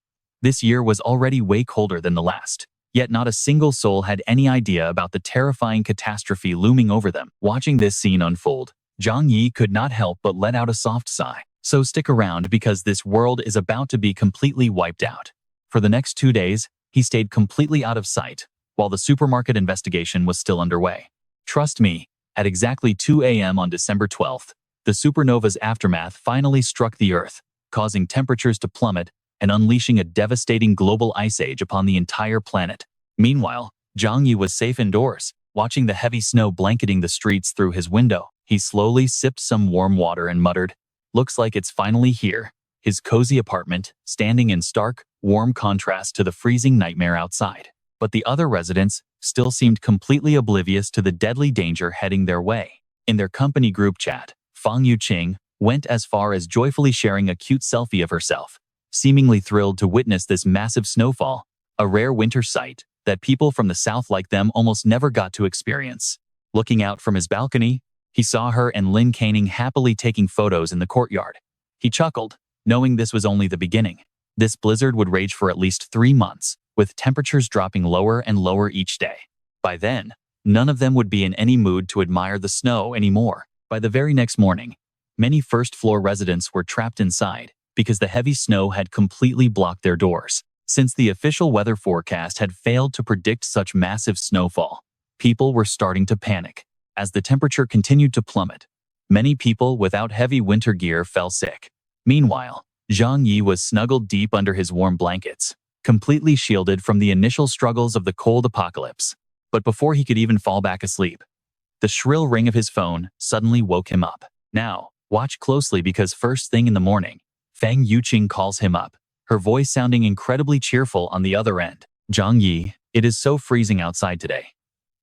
This year was already way colder than the last, yet not a single soul had any idea about the terrifying catastrophe looming over them. Watching this scene unfold, Zhang Yi could not help but let out a soft sigh. So stick around because this world is about to be completely wiped out. For the next 2 days, he stayed completely out of sight, while the supermarket investigation was still underway. Trust me, at exactly 2 a.m. on December 12th, the supernova's aftermath finally struck the Earth, causing temperatures to plummet and unleashing a devastating global ice age upon the entire planet. Meanwhile, Zhang Yi was safe indoors, watching the heavy snow blanketing the streets through his window. He slowly sipped some warm water and muttered, "Looks like it's finally here." His cozy apartment, standing in stark, warm contrast to the freezing nightmare outside. But the other residents still seemed completely oblivious to the deadly danger heading their way. In their company group chat, Fang Yuqing went as far as joyfully sharing a cute selfie of herself, seemingly thrilled to witness this massive snowfall, a rare winter sight that people from the south like them almost never got to experience. Looking out from his balcony, he saw her and Lin Caning happily taking photos in the courtyard. He chuckled, knowing this was only the beginning. This blizzard would rage for at least 3 months, with temperatures dropping lower and lower each day. By then, none of them would be in any mood to admire the snow anymore. By the very next morning, many first-floor residents were trapped inside because the heavy snow had completely blocked their doors. Since the official weather forecast had failed to predict such massive snowfall, people were starting to panic. As the temperature continued to plummet, many people without heavy winter gear fell sick. Meanwhile, Zhang Yi was snuggled deep under his warm blankets, completely shielded from the initial struggles of the cold apocalypse. But before he could even fall back asleep, the shrill ring of his phone suddenly woke him up. Now, watch closely because first thing in the morning, Fang Yuqing calls him up, her voice sounding incredibly cheerful on the other end. "Zhang Yi, it is so freezing outside today.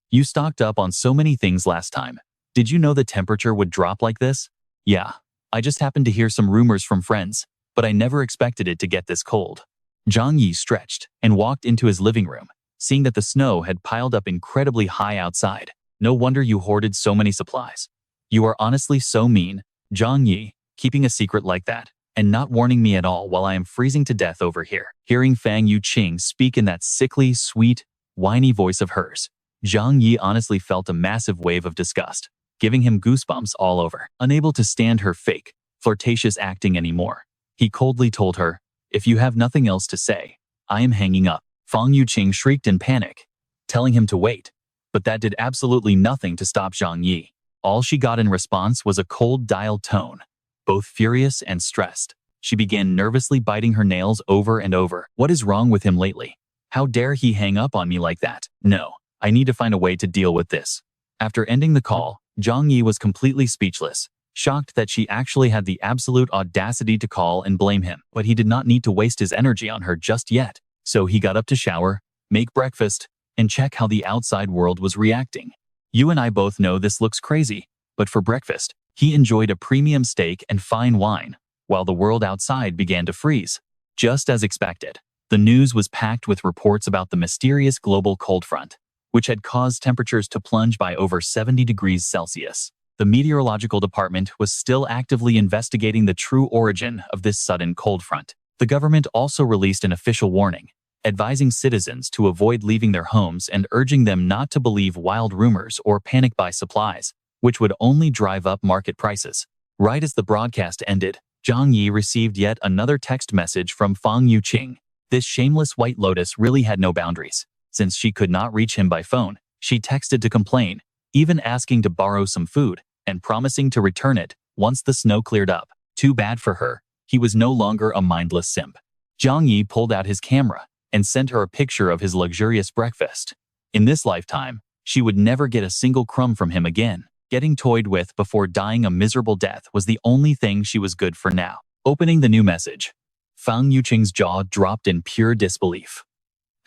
You stocked up on so many things last time. Did you know the temperature would drop like this?" "Yeah, I just happened to hear some rumors from friends, but I never expected it to get this cold." Zhang Yi stretched and walked into his living room, seeing that the snow had piled up incredibly high outside. "No wonder you hoarded so many supplies. You are honestly so mean, Zhang Yi, keeping a secret like that, and not warning me at all while I am freezing to death over here." Hearing Fang Yuqing speak in that sickly, sweet, whiny voice of hers, Zhang Yi honestly felt a massive wave of disgust, giving him goosebumps all over. Unable to stand her fake, flirtatious acting anymore, he coldly told her, "If you have nothing else to say, I am hanging up." Fang Yuqing shrieked in panic, telling him to wait, but that did absolutely nothing to stop Zhang Yi. All she got in response was a cold dial tone. Both furious and stressed, she began nervously biting her nails over and over. "What is wrong with him lately? How dare he hang up on me like that? No, I need to find a way to deal with this." After ending the call, Zhang Yi was completely speechless, shocked that she actually had the absolute audacity to call and blame him. But he did not need to waste his energy on her just yet. So he got up to shower, make breakfast, and check how the outside world was reacting. You and I both know this looks crazy, but for breakfast, he enjoyed a premium steak and fine wine, while the world outside began to freeze. Just as expected, the news was packed with reports about the mysterious global cold front, which had caused temperatures to plunge by over 70 degrees Celsius. The meteorological department was still actively investigating the true origin of this sudden cold front. The government also released an official warning, advising citizens to avoid leaving their homes and urging them not to believe wild rumors or panic buy supplies, which would only drive up market prices. Right as the broadcast ended, Zhang Yi received yet another text message from Fang Yuqing. This shameless white lotus really had no boundaries. Since she could not reach him by phone, she texted to complain, even asking to borrow some food, and promising to return it once the snow cleared up. Too bad for her, he was no longer a mindless simp. Zhang Yi pulled out his camera and sent her a picture of his luxurious breakfast. In this lifetime, she would never get a single crumb from him again. Getting toyed with before dying a miserable death was the only thing she was good for now. Opening the new message, Fang Yuqing's jaw dropped in pure disbelief.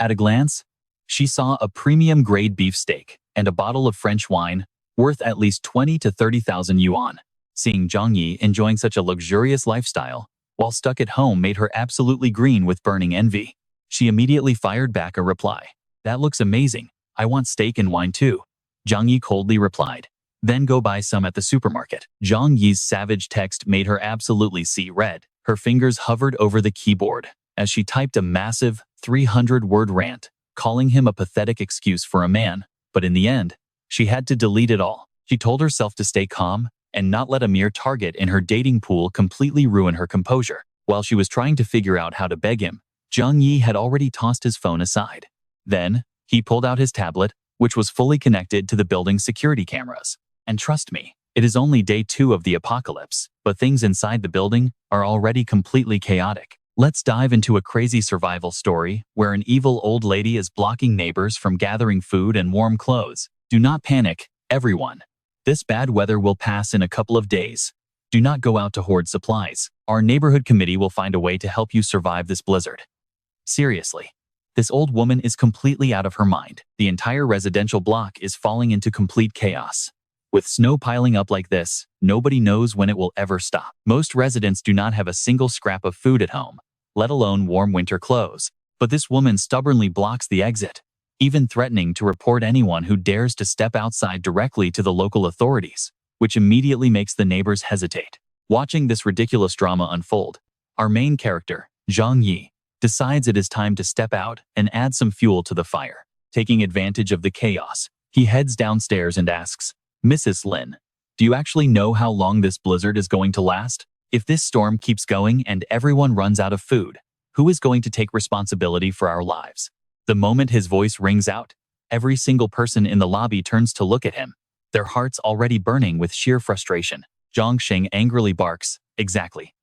At a glance, she saw a premium-grade beefsteak and a bottle of French wine worth at least 20 to 30,000 yuan. Seeing Zhang Yi enjoying such a luxurious lifestyle while stuck at home made her absolutely green with burning envy. She immediately fired back a reply. "That looks amazing. I want steak and wine too." Zhang Yi coldly replied, "Then go buy some at the supermarket." Zhang Yi's savage text made her absolutely see red. Her fingers hovered over the keyboard as she typed a massive 300-word rant, calling him a pathetic excuse for a man. But in the end, she had to delete it all. She told herself to stay calm and not let a mere target in her dating pool completely ruin her composure. While she was trying to figure out how to beg him, Zhang Yi had already tossed his phone aside. Then, he pulled out his tablet, which was fully connected to the building's security cameras. And trust me, it is only day 2 of the apocalypse, but things inside the building are already completely chaotic. Let's dive into a crazy survival story where an evil old lady is blocking neighbors from gathering food and warm clothes. Do not panic, everyone. This bad weather will pass in a couple of days. Do not go out to hoard supplies. Our neighborhood committee will find a way to help you survive this blizzard. Seriously. This old woman is completely out of her mind. The entire residential block is falling into complete chaos. With snow piling up like this, nobody knows when it will ever stop. Most residents do not have a single scrap of food at home, let alone warm winter clothes. But this woman stubbornly blocks the exit, even threatening to report anyone who dares to step outside directly to the local authorities, which immediately makes the neighbors hesitate. Watching this ridiculous drama unfold, our main character, Zhang Yi, decides it is time to step out and add some fuel to the fire. Taking advantage of the chaos, he heads downstairs and asks, "Mrs. Lin, do you actually know how long this blizzard is going to last? If this storm keeps going and everyone runs out of food, who is going to take responsibility for our lives?" The moment his voice rings out, every single person in the lobby turns to look at him, their hearts already burning with sheer frustration. Zhang Xing angrily barks, "Exactly.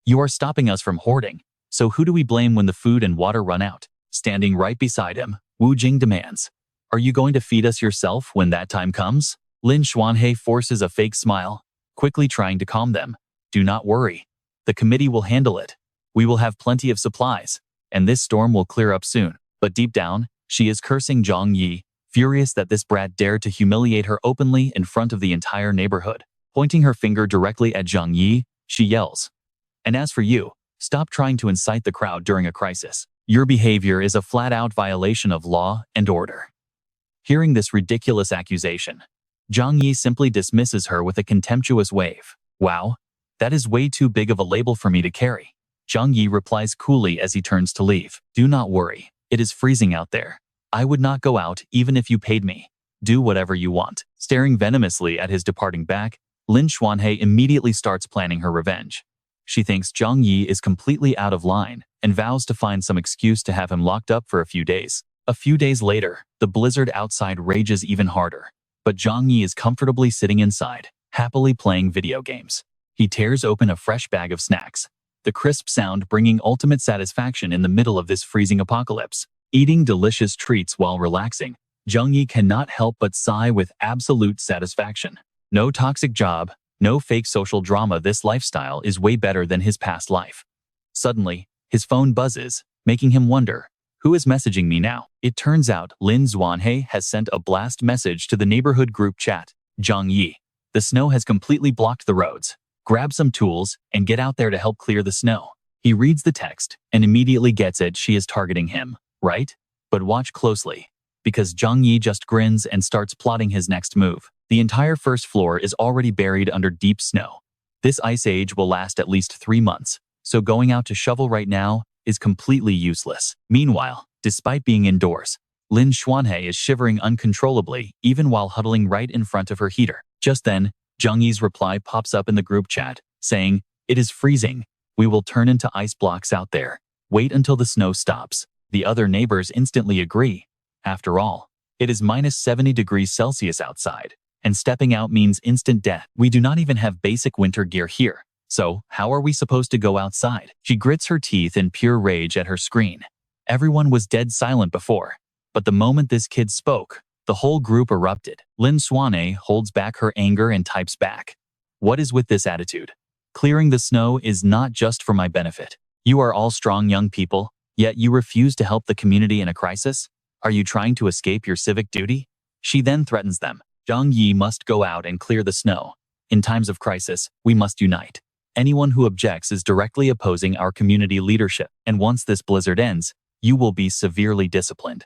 You are stopping us from hoarding, so who do we blame when the food and water run out?" Standing right beside him, Wu Jing demands, "Are you going to feed us yourself when that time comes?" Lin Xuanhe forces a fake smile, quickly trying to calm them. "Do not worry. The committee will handle it. We will have plenty of supplies, and this storm will clear up soon." But deep down, she is cursing Zhang Yi, furious that this brat dared to humiliate her openly in front of the entire neighborhood. Pointing her finger directly at Zhang Yi, she yells, "And as for you, stop trying to incite the crowd during a crisis. Your behavior is a flat-out violation of law and order." Hearing this ridiculous accusation, Zhang Yi simply dismisses her with a contemptuous wave. "Wow, that is way too big of a label for me to carry." Zhang Yi replies coolly as he turns to leave. "Do not worry, it is freezing out there. I would not go out even if you paid me. Do whatever you want." Staring venomously at his departing back, Lin Xuanhe immediately starts planning her revenge. She thinks Zhang Yi is completely out of line and vows to find some excuse to have him locked up for a few days. A few days later, the blizzard outside rages even harder, but Zhang Yi is comfortably sitting inside, happily playing video games. He tears open a fresh bag of snacks, the crisp sound bringing ultimate satisfaction in the middle of this freezing apocalypse. Eating delicious treats while relaxing, Zhang Yi cannot help but sigh with absolute satisfaction. No toxic job, no fake social drama. This lifestyle is way better than his past life. Suddenly, his phone buzzes, making him wonder, who is messaging me now? It turns out Lin Xuanhe has sent a blast message to the neighborhood group chat. "Zhang Yi, the snow has completely blocked the roads. Grab some tools and get out there to help clear the snow." He reads the text and immediately gets it. She is targeting him, right? But watch closely, because Zhang Yi just grins and starts plotting his next move. The entire first floor is already buried under deep snow. This ice age will last at least 3 months, so going out to shovel right now is completely useless. Meanwhile, despite being indoors, Lin Xuanhe is shivering uncontrollably even while huddling right in front of her heater. Just then, Zhang Yi's reply pops up in the group chat, saying, "It is freezing. We will turn into ice blocks out there. Wait until the snow stops." The other neighbors instantly agree. After all, it is minus 70 degrees Celsius outside, and stepping out means instant death. We do not even have basic winter gear here, so how are we supposed to go outside? She grits her teeth in pure rage at her screen. Everyone was dead silent before, but the moment this kid spoke, the whole group erupted. Lin Xuanhe holds back her anger and types back, "What is with this attitude? Clearing the snow is not just for my benefit. You are all strong young people, yet you refuse to help the community in a crisis? Are you trying to escape your civic duty?" She then threatens them. "Zhang Yi must go out and clear the snow. In times of crisis, we must unite. Anyone who objects is directly opposing our community leadership, and once this blizzard ends, you will be severely disciplined."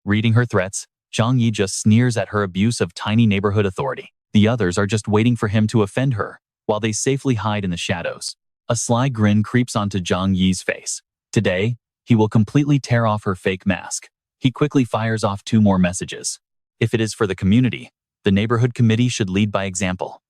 Reading her threats, Zhang Yi just sneers at her abuse of tiny neighborhood authority. The others are just waiting for him to offend her, while they safely hide in the shadows. A sly grin creeps onto Zhang Yi's face. Today, he will completely tear off her fake mask. He quickly fires off 2 more messages. If it is for the community, the neighborhood committee should lead by example.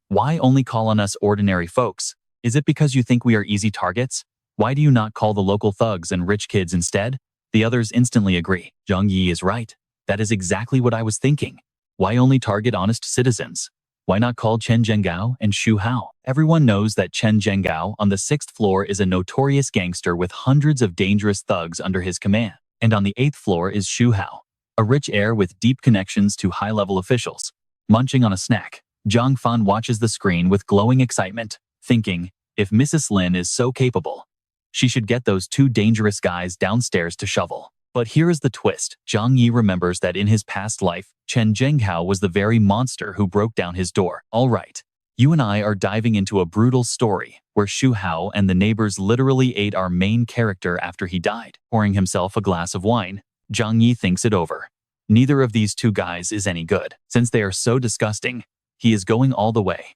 Why only call on us ordinary folks? Is it because you think we are easy targets? Why do you not call the local thugs and rich kids instead? The others instantly agree. Zhang Yi is right. That is exactly what I was thinking. Why only target honest citizens? Why not call Chen Zhenggao and Xu Hao? Everyone knows that Chen Zhenggao on the 6th floor is a notorious gangster with hundreds of dangerous thugs under his command. And on the 8th floor is Xu Hao, a rich heir with deep connections to high-level officials. Munching on a snack, Zhang Fan watches the screen with glowing excitement, thinking, if Mrs. Lin is so capable, she should get those two dangerous guys downstairs to shovel. But here is the twist. Zhang Yi remembers that in his past life, Chen Zhenghao was the very monster who broke down his door. All right, you and I are diving into a brutal story where Xu Hao and the neighbors literally ate our main character after he died. Pouring himself a glass of wine, Zhang Yi thinks it over. Neither of these two guys is any good. Since they are so disgusting, he is going all the way.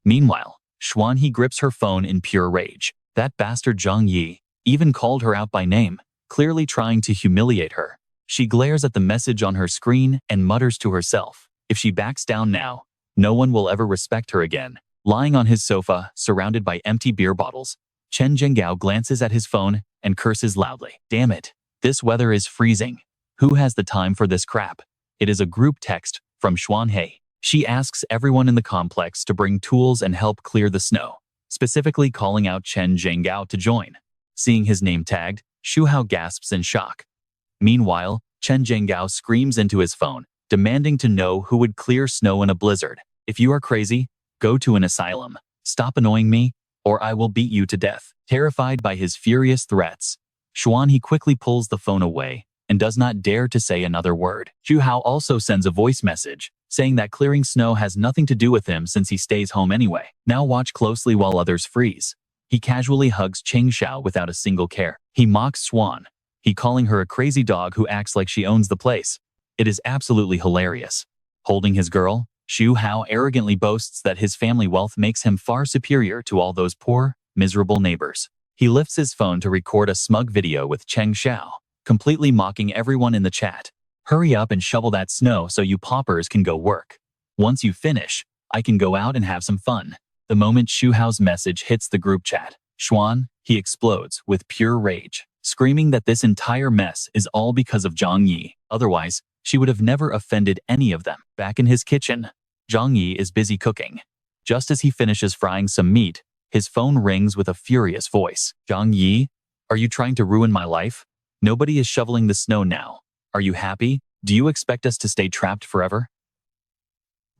Meanwhile, Xuan He grips her phone in pure rage. That bastard Zhang Yi even called her out by name, clearly trying to humiliate her. She glares at the message on her screen and mutters to herself, if she backs down now, no one will ever respect her again. Lying on his sofa, surrounded by empty beer bottles, Chen Zhenggao glances at his phone and curses loudly. Damn it, this weather is freezing. Who has the time for this crap? It is a group text from Xuan He. She asks everyone in the complex to bring tools and help clear the snow, specifically calling out Chen Zhenggao to join. Seeing his name tagged, Xu Hao gasps in shock. Meanwhile, Chen Zhenggao screams into his phone, demanding to know who would clear snow in a blizzard. If you are crazy, go to an asylum. Stop annoying me, or I will beat you to death. Terrified by his furious threats, Xuan He quickly pulls the phone away and does not dare to say another word. Xu Hao also sends a voice message, saying that clearing snow has nothing to do with him since he stays home anyway. Now watch closely while others freeze. He casually hugs Cheng Xiao without a single care. He mocks Xuan He calling her a crazy dog who acts like she owns the place. It is absolutely hilarious. Holding his girl, Xu Hao arrogantly boasts that his family wealth makes him far superior to all those poor, miserable neighbors. He lifts his phone to record a smug video with Cheng Xiao, completely mocking everyone in the chat. Hurry up and shovel that snow so you paupers can go work. Once you finish, I can go out and have some fun. The moment Xu Hao's message hits the group chat, Xuan He explodes with pure rage, screaming that this entire mess is all because of Zhang Yi. Otherwise, she would have never offended any of them. Back in his kitchen, Zhang Yi is busy cooking. Just as he finishes frying some meat, his phone rings with a furious voice. Zhang Yi, are you trying to ruin my life? Nobody is shoveling the snow now. Are you happy? Do you expect us to stay trapped forever?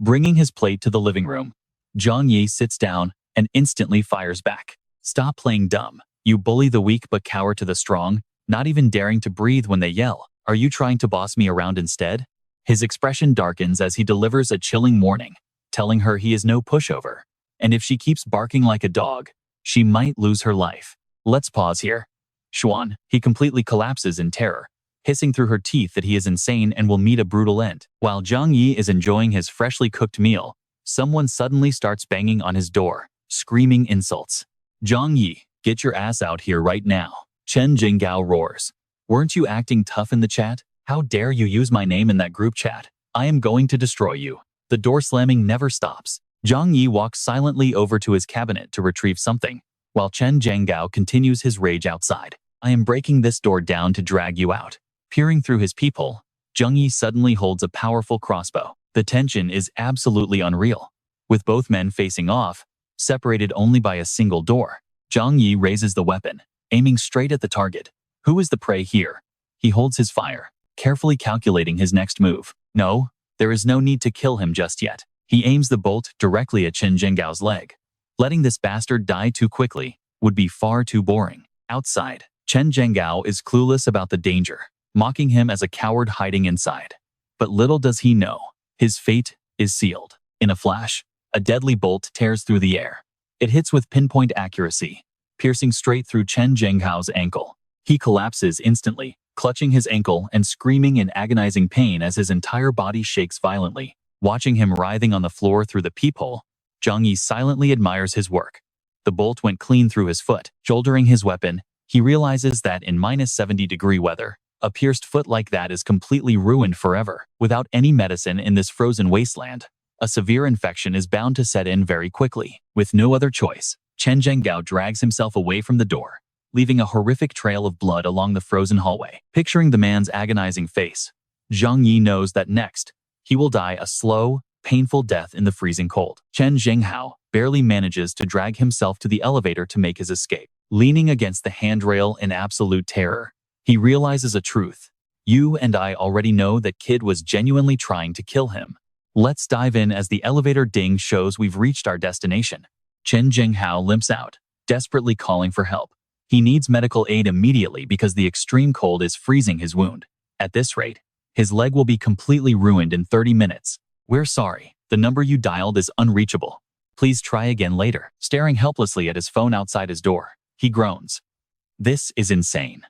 Bringing his plate to the living room, Zhang Yi sits down and instantly fires back. Stop playing dumb. You bully the weak but cower to the strong, not even daring to breathe when they yell. Are you trying to boss me around instead? His expression darkens as he delivers a chilling warning, telling her he is no pushover. And if she keeps barking like a dog, she might lose her life. Let's pause here. Xuan He completely collapses in terror, hissing through her teeth that he is insane and will meet a brutal end. While Zhang Yi is enjoying his freshly cooked meal, someone suddenly starts banging on his door, screaming insults. Zhang Yi, get your ass out here right now. Chen Zhenggao roars. Weren't you acting tough in the chat? How dare you use my name in that group chat? I am going to destroy you. The door slamming never stops. Zhang Yi walks silently over to his cabinet to retrieve something, while Chen Zhenggao continues his rage outside. I am breaking this door down to drag you out. Peering through his peephole, Zhang Yi suddenly holds a powerful crossbow. The tension is absolutely unreal. With both men facing off, separated only by a single door, Zhang Yi raises the weapon, aiming straight at the target. Who is the prey here? He holds his fire, carefully calculating his next move. No, there is no need to kill him just yet. He aims the bolt directly at Chen Zhenggao's leg. Letting this bastard die too quickly would be far too boring. Outside, Chen Zhenggao is clueless about the danger, mocking him as a coward hiding inside. But little does he know, his fate is sealed. In a flash, a deadly bolt tears through the air. It hits with pinpoint accuracy, piercing straight through Chen Zhenggao's ankle. He collapses instantly, clutching his ankle and screaming in agonizing pain as his entire body shakes violently. Watching him writhing on the floor through the peephole, Zhang Yi silently admires his work. The bolt went clean through his foot. Shouldering his weapon, he realizes that in -70-degree weather, a pierced foot like that is completely ruined forever. Without any medicine in this frozen wasteland, A severe infection is bound to set in very quickly. With no other choice, Chen Zhenghao drags himself away from the door, leaving a horrific trail of blood along the frozen hallway. Picturing the man's agonizing face, Zhang Yi knows that next, he will die a slow, painful death in the freezing cold. Chen Zhenghao barely manages to drag himself to the elevator to make his escape. Leaning against the handrail in absolute terror, he realizes a truth. You and I already know that kid was genuinely trying to kill him. Let's dive in as the elevator ding shows we've reached our destination. Chen Zhenghao limps out, desperately calling for help. He needs medical aid immediately because the extreme cold is freezing his wound. At this rate, his leg will be completely ruined in 30 minutes. We're sorry, the number you dialed is unreachable. Please try again later. Staring helplessly at his phone outside his door, he groans. This is insane.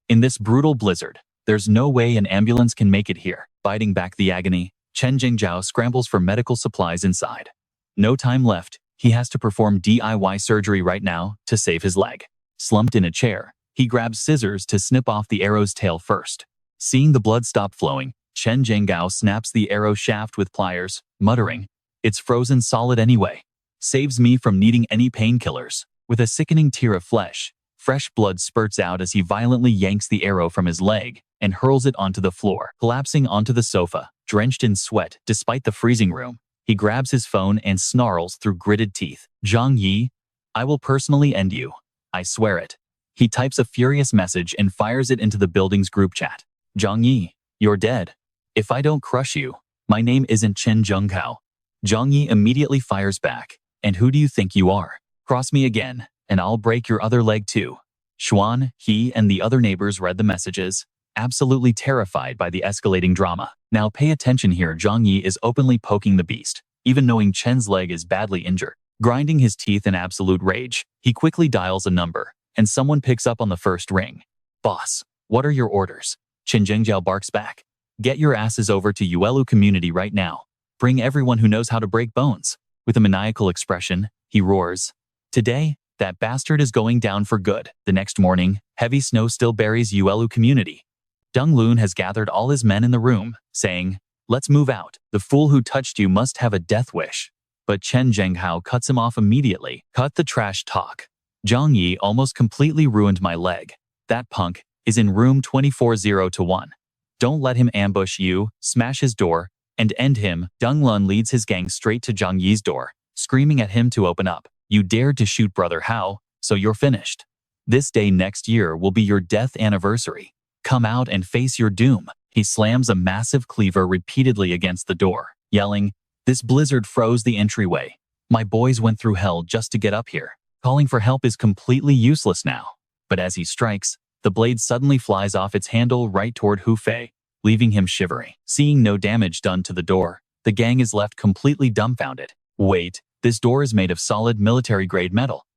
In this brutal blizzard, there's no way an ambulance can make it here. Biting back the agony, Chen Zhenghao scrambles for medical supplies inside. No time left, he has to perform DIY surgery right now to save his leg. Slumped in a chair, he grabs scissors to snip off the arrow's tail first. Seeing the blood stop flowing, Chen Zhenghao snaps the arrow shaft with pliers, muttering, "It's frozen solid anyway. Saves me from needing any painkillers." With a sickening tear of flesh, fresh blood spurts out as he violently yanks the arrow from his leg and hurls it onto the floor. Collapsing onto the sofa, drenched in sweat despite the freezing room, he grabs his phone and snarls through gritted teeth. "Zhang Yi, I will personally end you. I swear it." He types a furious message and fires it into the building's group chat. "Zhang Yi, you're dead. If I don't crush you, my name isn't Chen Zhenghao." Zhang Yi immediately fires back. "And who do you think you are? Cross me again, and I'll break your other leg too." Xuan, he, and the other neighbors read the messages, absolutely terrified by the escalating drama. Now pay attention here. Zhang Yi is openly poking the beast, even knowing Chen's leg is badly injured. Grinding his teeth in absolute rage, he quickly dials a number, and someone picks up on the first ring. "Boss, what are your orders?" Chen Zhenghao barks back. "Get your asses over to Yuelu community right now. Bring everyone who knows how to break bones." With a maniacal expression, he roars, "Today, that bastard is going down for good." The next morning, heavy snow still buries Yuelu community. Deng Lun has gathered all his men in the room, saying, "Let's move out. The fool who touched you must have a death wish." But Chen Zhenghao cuts him off immediately. "Cut the trash talk. Zhang Yi almost completely ruined my leg. That punk is in room 2401. Don't let him ambush you, smash his door, and end him." Deng Lun leads his gang straight to Zhang Yi's door, screaming at him to open up. "You dared to shoot Brother Hao, so you're finished. This day next year will be your death anniversary. Come out and face your doom." He slams a massive cleaver repeatedly against the door, yelling, "This blizzard froze the entryway. My boys went through hell just to get up here. Calling for help is completely useless now." But as he strikes, the blade suddenly flies off its handle right toward Hu Fei, leaving him shivering. Seeing no damage done to the door, the gang is left completely dumbfounded. "Wait, this door is made of solid military-grade metal.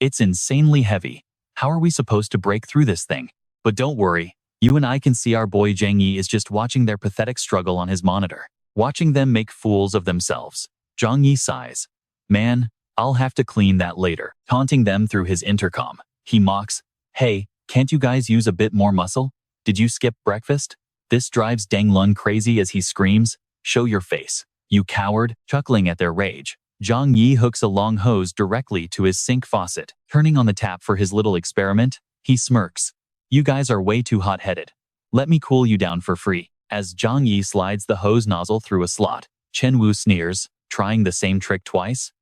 It's insanely heavy. How are we supposed to break through this thing? But don't worry, you and I can see our boy Zhang Yi is just watching their pathetic struggle on his monitor. Watching them make fools of themselves." Zhang Yi sighs. "Man, I'll have to clean that later." Taunting them through his intercom, he mocks, "Hey, can't you guys use a bit more muscle? Did you skip breakfast?" This drives Deng Lun crazy as he screams, "Show your face, you coward." Chuckling at their rage, Zhang Yi hooks a long hose directly to his sink faucet. Turning on the tap for his little experiment, he smirks. "You guys are way too hot-headed. Let me cool you down for free." As Zhang Yi slides the hose nozzle through a slot, Chen Wu sneers, trying the same trick twice.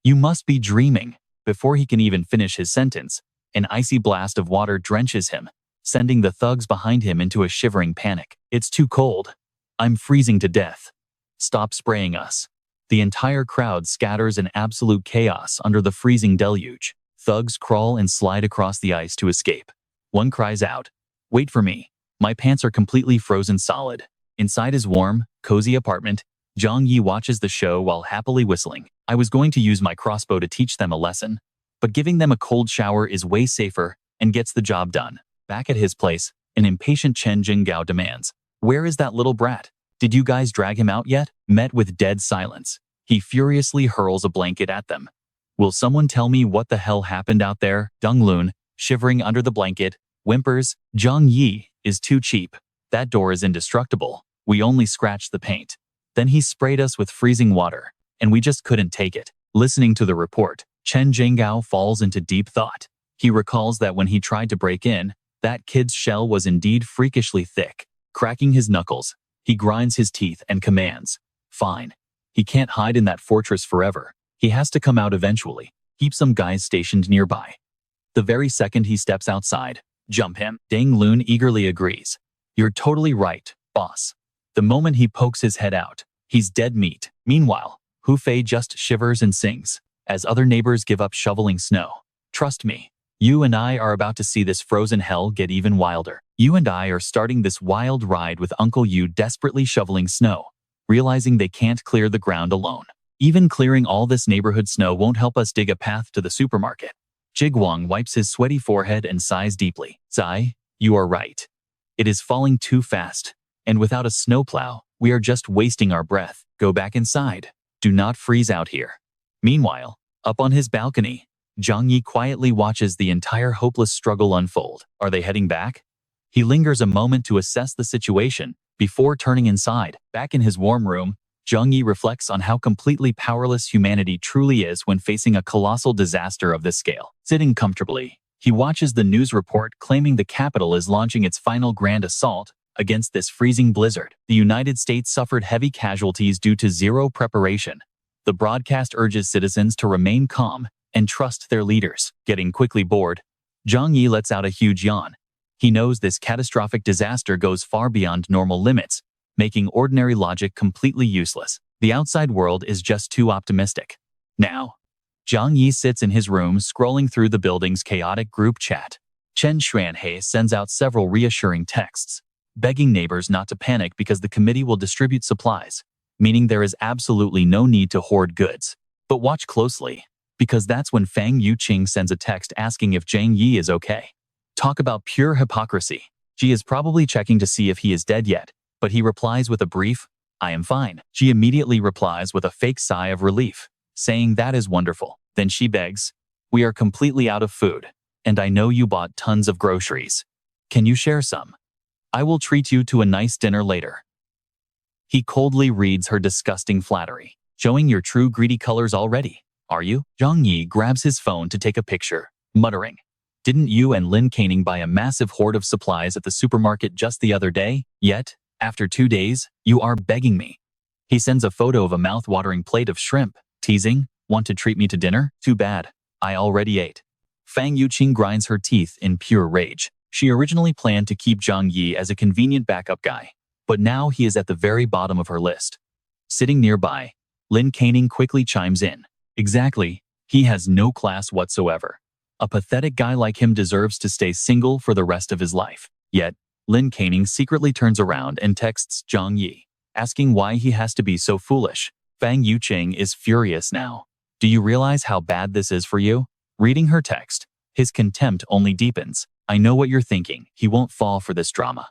"You must be dreaming." Before he can even finish his sentence, an icy blast of water drenches him, sending the thugs behind him into a shivering panic. "It's too cold. I'm freezing to death. Stop spraying us." The entire crowd scatters in absolute chaos under the freezing deluge. Thugs crawl and slide across the ice to escape. One cries out, "Wait for me. My pants are completely frozen solid." Inside his warm, cozy apartment, Zhang Yi watches the show while happily whistling. "I was going to use my crossbow to teach them a lesson, but giving them a cold shower is way safer and gets the job done." Back at his place, an impatient Chen Zhenghao demands, "Where is that little brat? Did you guys drag him out yet?" Met with dead silence, he furiously hurls a blanket at them. "Will someone tell me what the hell happened out there?" Deng Lun, shivering under the blanket, whimpers, "Zhang Yi is too cheap. That door is indestructible. We only scratched the paint." Then he sprayed us with freezing water, and we just couldn't take it. Listening to the report, Chen Zhenggao falls into deep thought. He recalls that when he tried to break in, that kid's shell was indeed freakishly thick. Cracking his knuckles, he grinds his teeth and commands, "Fine." He can't hide in that fortress forever. He has to come out eventually. Keep some guys stationed nearby. The very second he steps outside, jump him. Dang Lun eagerly agrees. "You're totally right, boss." The moment he pokes his head out, he's dead meat. Meanwhile, Hu Fei just shivers and sings, as other neighbors give up shoveling snow. "Trust me, you and I are about to see this frozen hell get even wilder. You and I are starting this wild ride with Uncle Yu desperately shoveling snow, realizing they can't clear the ground alone. Even clearing all this neighborhood snow won't help us dig a path to the supermarket." Jiguang wipes his sweaty forehead and sighs deeply. "Zai, you are right. It is falling too fast, and without a snowplow, we are just wasting our breath. Go back inside. Do not freeze out here." Meanwhile, up on his balcony, Zhang Yi quietly watches the entire hopeless struggle unfold. Are they heading back? He lingers a moment to assess the situation before turning inside. Back in his warm room, Zhang Yi reflects on how completely powerless humanity truly is when facing a colossal disaster of this scale. Sitting comfortably, he watches the news report claiming the capital is launching its final grand assault against this freezing blizzard. The United States suffered heavy casualties due to zero preparation. The broadcast urges citizens to remain calm and trust their leaders. Getting quickly bored, Zhang Yi lets out a huge yawn. He knows this catastrophic disaster goes far beyond normal limits, making ordinary logic completely useless. The outside world is just too optimistic. Now, Zhang Yi sits in his room scrolling through the building's chaotic group chat. Chen Xuanhe sends out several reassuring texts, begging neighbors not to panic because the committee will distribute supplies, meaning there is absolutely no need to hoard goods. But watch closely, because that's when Fang Yuqing sends a text asking if Zhang Yi is okay. Talk about pure hypocrisy. She is probably checking to see if he is dead yet, but he replies with a brief, "I am fine." She immediately replies with a fake sigh of relief, saying that is wonderful. Then she begs, "We are completely out of food, and I know you bought tons of groceries. Can you share some? I will treat you to a nice dinner later." He coldly reads her disgusting flattery. "Showing your true greedy colors already, are you?" Zhang Yi grabs his phone to take a picture, muttering, "Didn't you and Lin Caning buy a massive hoard of supplies at the supermarket just the other day? Yet, after 2 days, you are begging me." He sends a photo of a mouth-watering plate of shrimp, teasing, "Want to treat me to dinner? Too bad. I already ate." Fang Yuqing grinds her teeth in pure rage. She originally planned to keep Zhang Yi as a convenient backup guy, but now he is at the very bottom of her list. Sitting nearby, Lin Caning quickly chimes in. Exactly, he has no class whatsoever. A pathetic guy like him deserves to stay single for the rest of his life. Yet, Lin Caning secretly turns around and texts Zhang Yi, asking why he has to be so foolish. Fang Yuqing is furious now. "Do you realize how bad this is for you?" Reading her text, his contempt only deepens. "I know what you're thinking. He won't fall for this drama."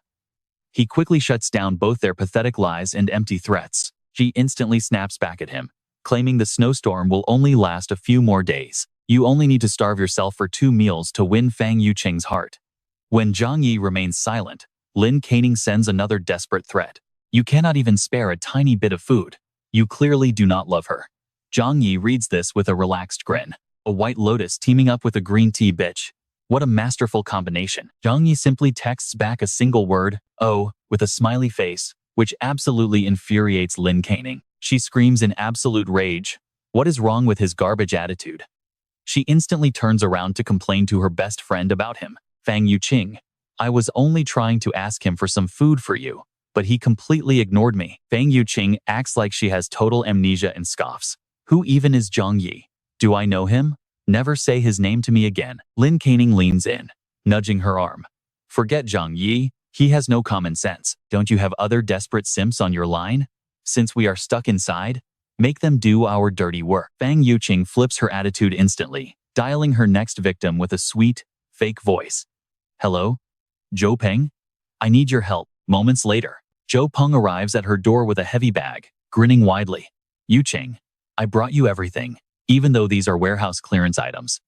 He quickly shuts down both their pathetic lies and empty threats. She instantly snaps back at him, claiming the snowstorm will only last a few more days. You only need to starve yourself for 2 meals to win Fang Yuqing's heart. When Zhang Yi remains silent, Lin Caning sends another desperate threat. "You cannot even spare a tiny bit of food. You clearly do not love her." Zhang Yi reads this with a relaxed grin. A white lotus teaming up with a green tea bitch. What a masterful combination. Zhang Yi simply texts back a single word, "Oh," with a smiley face, which absolutely infuriates Lin Caning. She screams in absolute rage. What is wrong with his garbage attitude? She instantly turns around to complain to her best friend about him. "Fang Yuqing, I was only trying to ask him for some food for you, but he completely ignored me." Fang Yuqing acts like she has total amnesia and scoffs. "Who even is Zhang Yi? Do I know him? Never say his name to me again." Lin Caning leans in, nudging her arm. "Forget Zhang Yi, he has no common sense. Don't you have other desperate simps on your line? Since we are stuck inside, make them do our dirty work." Fang Yuqing flips her attitude instantly, dialing her next victim with a sweet, fake voice. "Hello? Zhou Peng? I need your help." Moments later, Zhou Peng arrives at her door with a heavy bag, grinning widely. "Yuqing, I brought you everything, even though these are warehouse clearance items.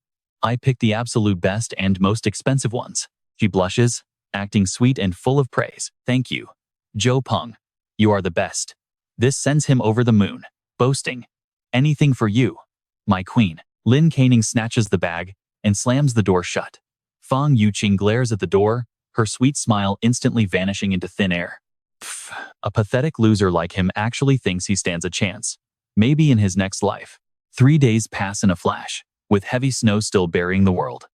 I picked the absolute best and most expensive ones." She blushes, acting sweet and full of praise. "Thank you, Zhou Peng. You are the best." This sends him over the moon, boasting, "Anything for you, my queen." Lin Caning snatches the bag and slams the door shut. Fang Yuqing glares at the door, her sweet smile instantly vanishing into thin air. Pfft, a pathetic loser like him actually thinks he stands a chance. Maybe in his next life. 3 days pass in a flash, with heavy snow still burying the world.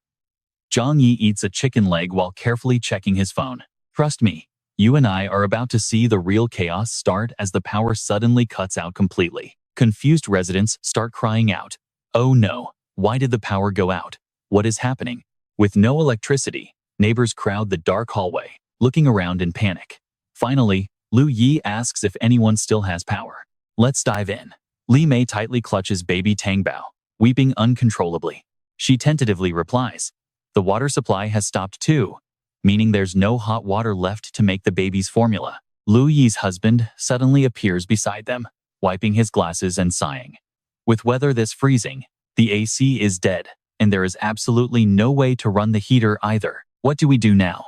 Zhang Yi eats a chicken leg while carefully checking his phone. Trust me, you and I are about to see the real chaos start as the power suddenly cuts out completely. Confused residents start crying out, "Oh no, why did the power go out? What is happening?" With no electricity, neighbors crowd the dark hallway, looking around in panic. Finally, Lu Yi asks if anyone still has power. Let's dive in. Li Mei tightly clutches baby Tangbao, weeping uncontrollably. She tentatively replies, "The water supply has stopped too," meaning there's no hot water left to make the baby's formula. Lu Yi's husband suddenly appears beside them, wiping his glasses and sighing. With weather this freezing, the AC is dead, and there is absolutely no way to run the heater either. What do we do now?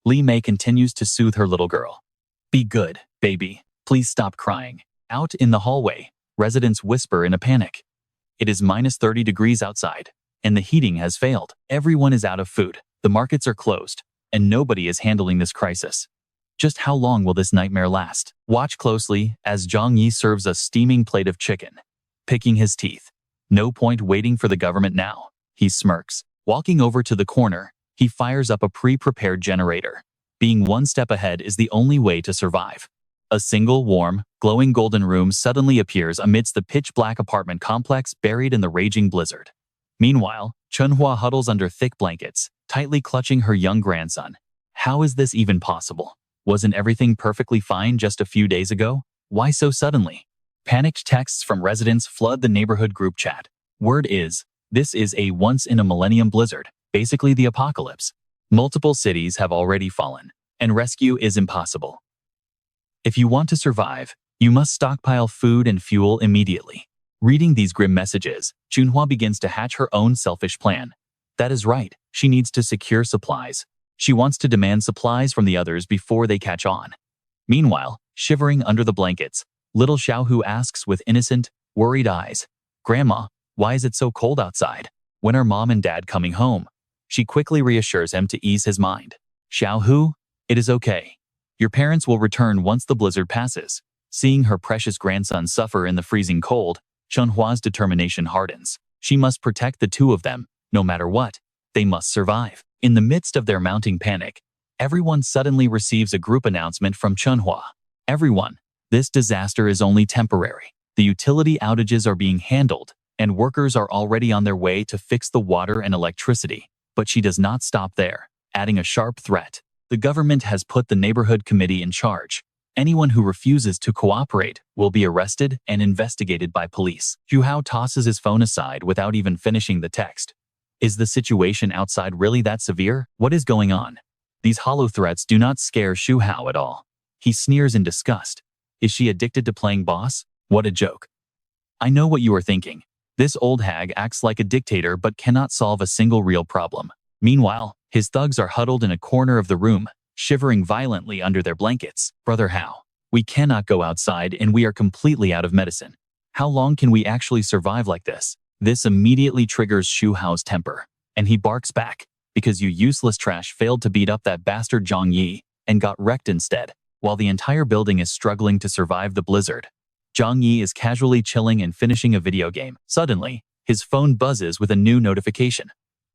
Li Mei continues to soothe her little girl. "Be good, baby. Please stop crying." Out in the hallway, residents whisper in a panic. It is -30 degrees outside, and the heating has failed. Everyone is out of food, the markets are closed, and nobody is handling this crisis. Just how long will this nightmare last? Watch closely as Zhang Yi serves a steaming plate of chicken, picking his teeth. No point waiting for the government now, he smirks. Walking over to the corner, he fires up a pre-prepared generator. Being one step ahead is the only way to survive. A single warm, glowing golden room suddenly appears amidst the pitch-black apartment complex buried in the raging blizzard. Meanwhile, Chunhua huddles under thick blankets, tightly clutching her young grandson. How is this even possible? Wasn't everything perfectly fine just a few days ago? Why so suddenly? Panicked texts from residents flood the neighborhood group chat. Word is, this is a once-in-a-millennium blizzard, basically the apocalypse. Multiple cities have already fallen, and rescue is impossible. If you want to survive, you must stockpile food and fuel immediately. Reading these grim messages, Chunhua begins to hatch her own selfish plan. That is right, she needs to secure supplies. She wants to demand supplies from the others before they catch on. Meanwhile, shivering under the blankets, little Xiaohu asks with innocent, worried eyes, "Grandma, why is it so cold outside? When are Mom and Dad coming home?" She quickly reassures him to ease his mind. "Xiaohu, it is okay. Your parents will return once the blizzard passes." Seeing her precious grandson suffer in the freezing cold, Chunhua's determination hardens. She must protect the two of them, no matter what. They must survive. In the midst of their mounting panic, everyone suddenly receives a group announcement from Chunhua. "Everyone, this disaster is only temporary. The utility outages are being handled, and workers are already on their way to fix the water and electricity." But she does not stop there, adding a sharp threat. "The government has put the neighborhood committee in charge. Anyone who refuses to cooperate will be arrested and investigated by police." Xu Hao tosses his phone aside without even finishing the text. Is the situation outside really that severe? What is going on? These hollow threats do not scare Xu Hao at all. He sneers in disgust. Is she addicted to playing boss? What a joke. I know what you are thinking. This old hag acts like a dictator but cannot solve a single real problem. Meanwhile, his thugs are huddled in a corner of the room, shivering violently under their blankets. "Brother Hao, we cannot go outside and we are completely out of medicine. How long can we actually survive like this?" This immediately triggers Xu Hao's temper, and he barks back, "Because you useless trash failed to beat up that bastard Zhang Yi and got wrecked instead." While the entire building is struggling to survive the blizzard, Zhang Yi is casually chilling and finishing a video game. Suddenly, his phone buzzes with a new notification.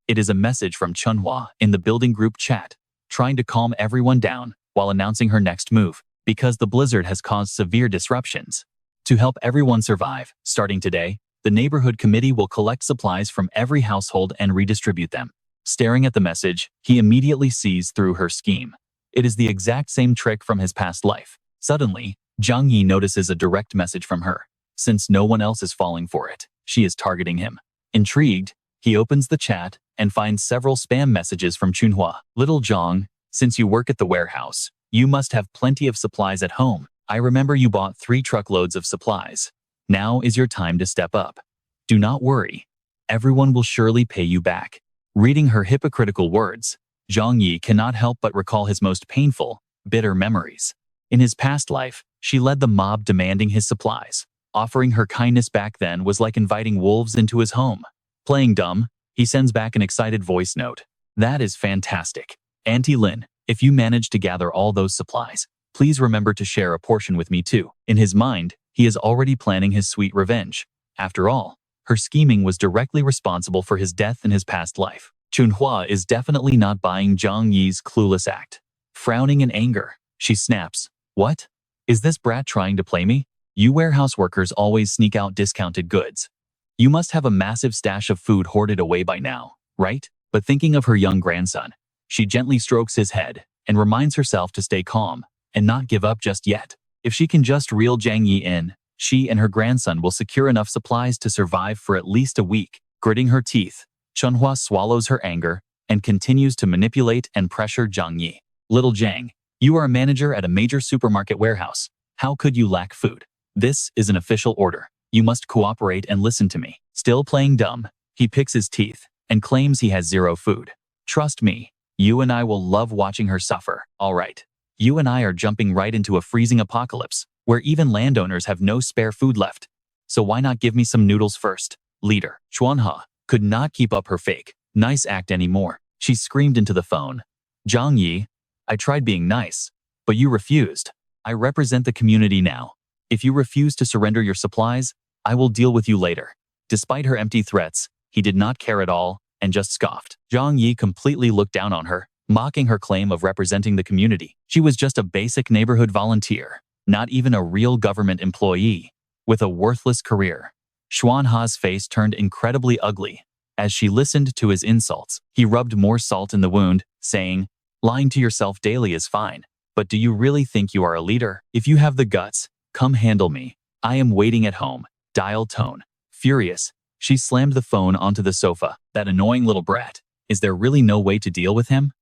It is a message from Chunhua in the building group chat, trying to calm everyone down while announcing her next move, because the blizzard has caused severe disruptions. To help everyone survive, starting today, the neighborhood committee will collect supplies from every household and redistribute them. Staring at the message, he immediately sees through her scheme. It is the exact same trick from his past life. Suddenly, Zhang Yi notices a direct message from her. Since no one else is falling for it, she is targeting him. Intrigued, he opens the chat and finds several spam messages from Chunhua. "Little Zhang, since you work at the warehouse, you must have plenty of supplies at home. I remember you bought 3 truckloads of supplies. Now is your time to step up. Do not worry. Everyone will surely pay you back." Reading her hypocritical words, Zhang Yi cannot help but recall his most painful, bitter memories. In his past life, She led the mob demanding his supplies. Offering her kindness back then was like inviting wolves into his home. Playing dumb, he sends back an excited voice note. That is fantastic. Auntie Lin, if you manage to gather all those supplies, please remember to share a portion with me too. In his mind, he is already planning his sweet revenge. After all, her scheming was directly responsible for his death in his past life. Chunhua is definitely not buying Zhang Yi's clueless act. Frowning in anger, she snaps. What? Is this brat trying to play me? You warehouse workers always sneak out discounted goods. You must have a massive stash of food hoarded away by now, right? But thinking of her young grandson, she gently strokes his head and reminds herself to stay calm and not give up just yet. If she can just reel Zhang Yi in, she and her grandson will secure enough supplies to survive for at least a week. Gritting her teeth, Chunhua swallows her anger and continues to manipulate and pressure Zhang Yi. Little Zhang, you are a manager at a major supermarket warehouse. How could you lack food? This is an official order. You must cooperate and listen to me. Still playing dumb, he picks his teeth and claims he has zero food. Trust me, you and I will love watching her suffer. All right, you and I are jumping right into a freezing apocalypse where even landowners have no spare food left. So why not give me some noodles first? Leader, Xuanha, could not keep up her fake, nice act anymore. She screamed into the phone. Zhang Yi, I tried being nice, but you refused. I represent the community now. If you refuse to surrender your supplies, I will deal with you later. Despite her empty threats, he did not care at all and just scoffed. Zhang Yi completely looked down on her, mocking her claim of representing the community. She was just a basic neighborhood volunteer, not even a real government employee, with a worthless career. Xuanha's face turned incredibly ugly. As she listened to his insults, he rubbed more salt in the wound, saying, lying to yourself daily is fine, but do you really think you are a leader? If you have the guts, come handle me. I am waiting at home. Dial tone. Furious, she slammed the phone onto the sofa. That annoying little brat. Is there really no way to deal with him?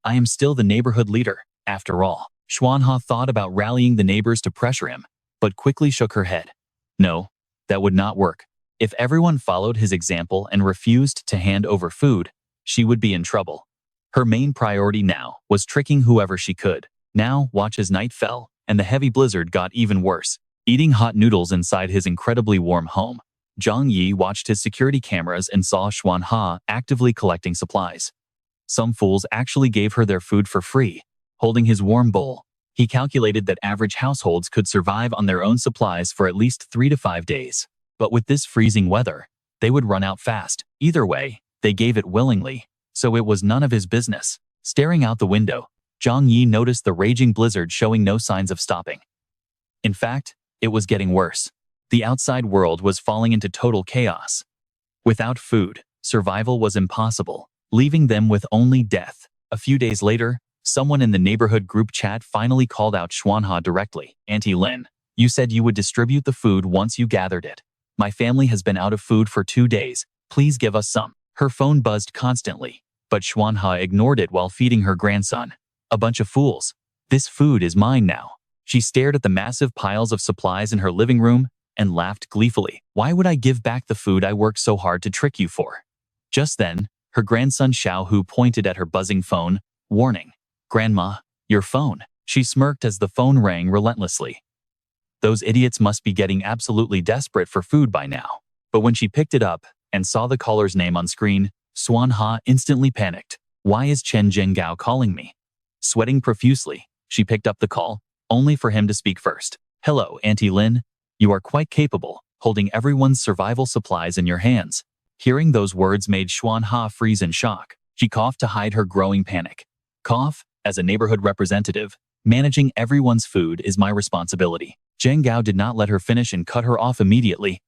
I am still the neighborhood leader, after all. Xuanha thought about rallying the neighbors to pressure him, but quickly shook her head. No, that would not work. If everyone followed his example and refused to hand over food, she would be in trouble. Her main priority now was tricking whoever she could. Now, watch as night fell, and the heavy blizzard got even worse. Eating hot noodles inside his incredibly warm home, Zhang Yi watched his security cameras and saw Xuanha actively collecting supplies. Some fools actually gave her their food for free. Holding his warm bowl, he calculated that average households could survive on their own supplies for at least 3 to 5 days. But with this freezing weather, they would run out fast. Either way, they gave it willingly, so it was none of his business. Staring out the window, Zhang Yi noticed the raging blizzard showing no signs of stopping. In fact, it was getting worse. The outside world was falling into total chaos. Without food, survival was impossible, leaving them with only death. A few days later, someone in the neighborhood group chat finally called out Xuanha directly. Auntie Lin, you said you would distribute the food once you gathered it. My family has been out of food for 2 days. Please give us some. Her phone buzzed constantly, but Xuanha ignored it while feeding her grandson. A bunch of fools. This food is mine now. She stared at the massive piles of supplies in her living room and laughed gleefully. Why would I give back the food I worked so hard to trick you for? Just then, her grandson Xiaohu pointed at her buzzing phone, warning, Grandma, your phone. She smirked as the phone rang relentlessly. Those idiots must be getting absolutely desperate for food by now. But when she picked it up and saw the caller's name on screen, Xuanha instantly panicked. Why is Chen Zhenggao calling me? Sweating profusely, she picked up the call, only for him to speak first. Hello, Auntie Lin. You are quite capable, holding everyone's survival supplies in your hands. Hearing those words made Xuanha freeze in shock. She coughed to hide her growing panic. Cough, as a neighborhood representative, managing everyone's food is my responsibility. Zhenggao did not let her finish and cut her off immediately.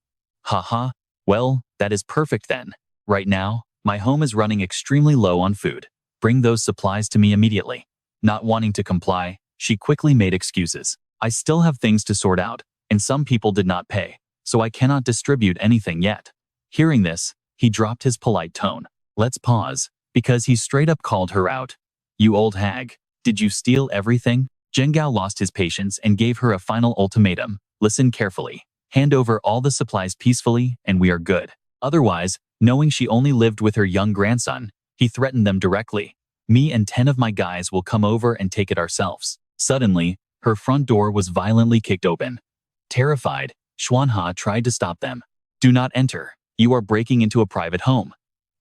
Haha, well, that is perfect then. Right now, my home is running extremely low on food. Bring those supplies to me immediately. Not wanting to comply, she quickly made excuses. I still have things to sort out, and some people did not pay, so I cannot distribute anything yet. Hearing this, he dropped his polite tone. Let's pause, because he straight up called her out. You old hag, did you steal everything? Zhenggao lost his patience and gave her a final ultimatum. Listen carefully. Hand over all the supplies peacefully, and we are good. Otherwise, knowing she only lived with her young grandson, he threatened them directly. Me and 10 of my guys will come over and take it ourselves. Suddenly, Her front door was violently kicked open. Terrified, Xuanha tried to stop them. "Do not enter. You are breaking into a private home."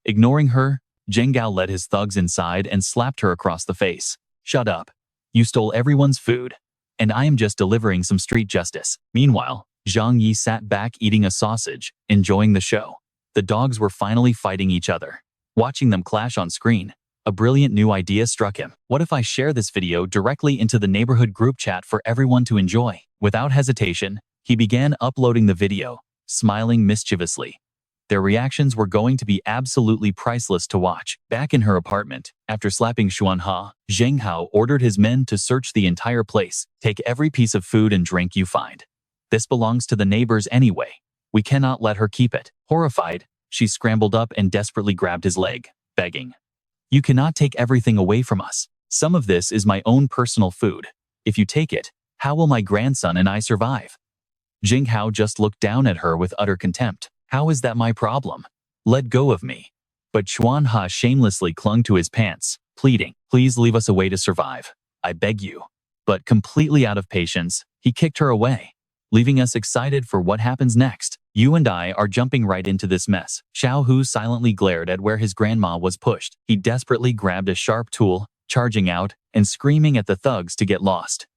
Ignoring her, Zheng Gao led his thugs inside and slapped her across the face. "Shut up. You stole everyone's food, and I am just delivering some street justice." Meanwhile, Zhang Yi sat back eating a sausage, enjoying the show. The dogs were finally fighting each other. Watching them clash on screen, a brilliant new idea struck him. What if I share this video directly into the neighborhood group chat for everyone to enjoy? Without hesitation, he began uploading the video, smiling mischievously. Their reactions were going to be absolutely priceless to watch. Back in her apartment, after slapping Xuanha, Zheng Hao ordered his men to search the entire place. "Take every piece of food and drink you find. This belongs to the neighbors anyway. We cannot let her keep it." Horrified, she scrambled up and desperately grabbed his leg, begging, "You cannot take everything away from us. Some of this is my own personal food. If you take it, how will my grandson and I survive?" Zheng Hao just looked down at her with utter contempt. "How is that my problem? Let go of me." But Xuanha shamelessly clung to his pants, pleading, "Please leave us a way to survive. I beg you." But completely out of patience, he kicked her away, leaving us excited for what happens next. You and I are jumping right into this mess. Xiao Hu silently glared at where his grandma was pushed. He desperately grabbed a sharp tool, charging out and screaming at the thugs to get lost.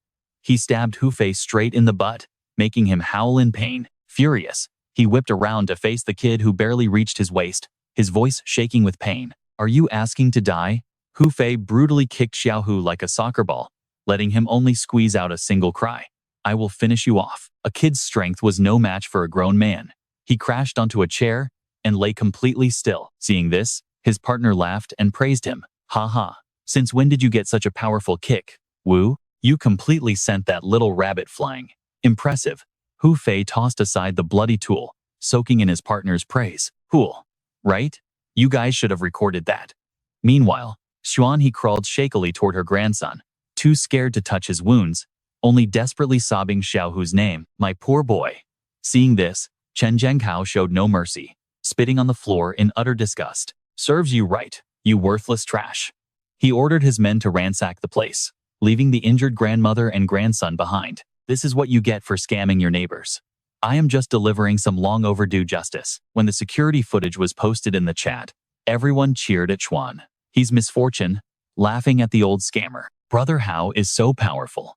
He stabbed Hu Fei straight in the butt, making him howl in pain. Furious, he whipped around to face the kid who barely reached his waist, his voice shaking with pain. "Are you asking to die?" Hu Fei brutally kicked Xiao Hu like a soccer ball, letting him only squeeze out a single cry. "I will finish you off." A kid's strength was no match for a grown man. He crashed onto a chair and lay completely still. Seeing this, his partner laughed and praised him. "Ha ha. Since when did you get such a powerful kick, Wu? You completely sent that little rabbit flying." Impressive. Hu Fei tossed aside the bloody tool, soaking in his partner's praise. "Cool, right? You guys should have recorded that." Meanwhile, Xuan He crawled shakily toward her grandson, too scared to touch his wounds, only desperately sobbing Xiao Hu's name. "My poor boy." Seeing this, Chen Zhenghao showed no mercy, spitting on the floor in utter disgust. "Serves you right, you worthless trash." He ordered his men to ransack the place, leaving the injured grandmother and grandson behind. "This is what you get for scamming your neighbors. I am just delivering some long overdue justice." When the security footage was posted in the chat, everyone cheered at Xuan He's misfortune, laughing at the old scammer. Brother Hao is so powerful.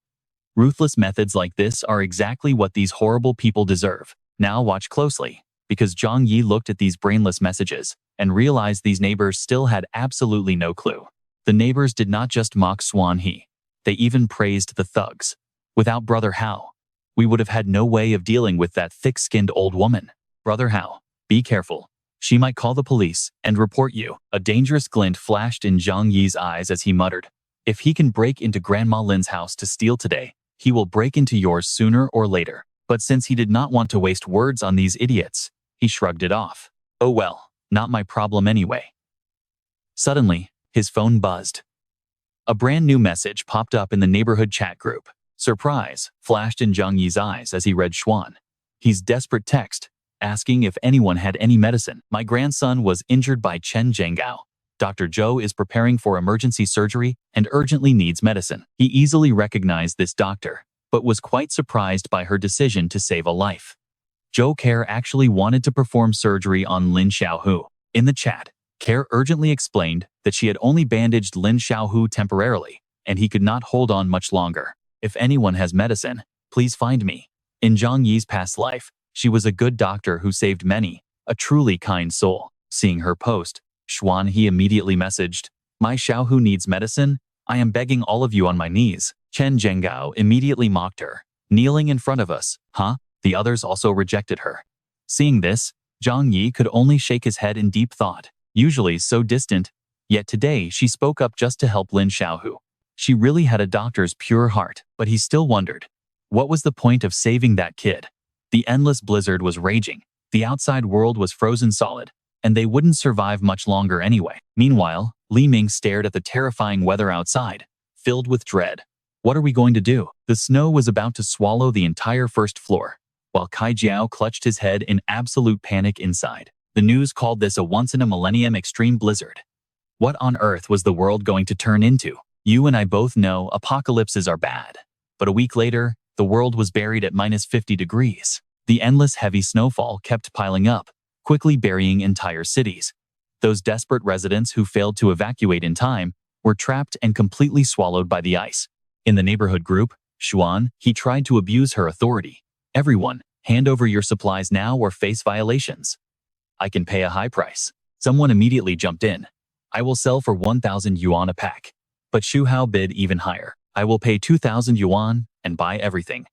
Ruthless methods like this are exactly what these horrible people deserve. Now watch closely, because Zhang Yi looked at these brainless messages and realized these neighbors still had absolutely no clue. The neighbors did not just mock Xuan He, they even praised the thugs. Without Brother Hao, we would have had no way of dealing with that thick-skinned old woman. "Brother Hao, be careful. She might call the police and report you." A dangerous glint flashed in Zhang Yi's eyes as he muttered, "If he can break into Grandma Lin's house to steal today, he will break into yours sooner or later." But since he did not want to waste words on these idiots, he shrugged it off. "Oh well, not my problem anyway." Suddenly, his phone buzzed. A brand new message popped up in the neighborhood chat group. Surprise flashed in Zhang Yi's eyes as he read Xuan He's desperate text, asking if anyone had any medicine. "My grandson was injured by Chen Zhenghao. Dr. Zhou is preparing for emergency surgery and urgently needs medicine." He easily recognized this doctor, but was quite surprised by her decision to save a life. Zhou Care actually wanted to perform surgery on Lin Xiaohu. In the chat, Care urgently explained that she had only bandaged Lin Xiaohu temporarily, and he could not hold on much longer. "If anyone has medicine, please find me." In Zhang Yi's past life, she was a good doctor who saved many, a truly kind soul. Seeing her post, Xuan He immediately messaged, "My Xiaohu needs medicine. I am begging all of you on my knees." Chen Zhenghao immediately mocked her, "Kneeling in front of us, huh?" The others also rejected her. Seeing this, Zhang Yi could only shake his head in deep thought. Usually so distant, yet today she spoke up just to help Lin Xiaohu. She really had a doctor's pure heart, but he still wondered, what was the point of saving that kid? The endless blizzard was raging, the outside world was frozen solid, and they wouldn't survive much longer anyway. Meanwhile, Li Ming stared at the terrifying weather outside, filled with dread. What are we going to do? The snow was about to swallow the entire first floor, while Kai Jiao clutched his head in absolute panic inside. The news called this a once-in-a-millennium extreme blizzard. What on earth was the world going to turn into? You and I both know apocalypses are bad. But a week later, the world was buried at -50 degrees. The endless heavy snowfall kept piling up, quickly burying entire cities. Those desperate residents who failed to evacuate in time were trapped and completely swallowed by the ice. In the neighborhood group, Xuan, he tried to abuse her authority. "Everyone, hand over your supplies now or face violations. I can pay a high price." Someone immediately jumped in. "I will sell for 1,000 yuan a pack." But Xu Hao bid even higher. "I will pay 2,000 yuan and buy everything."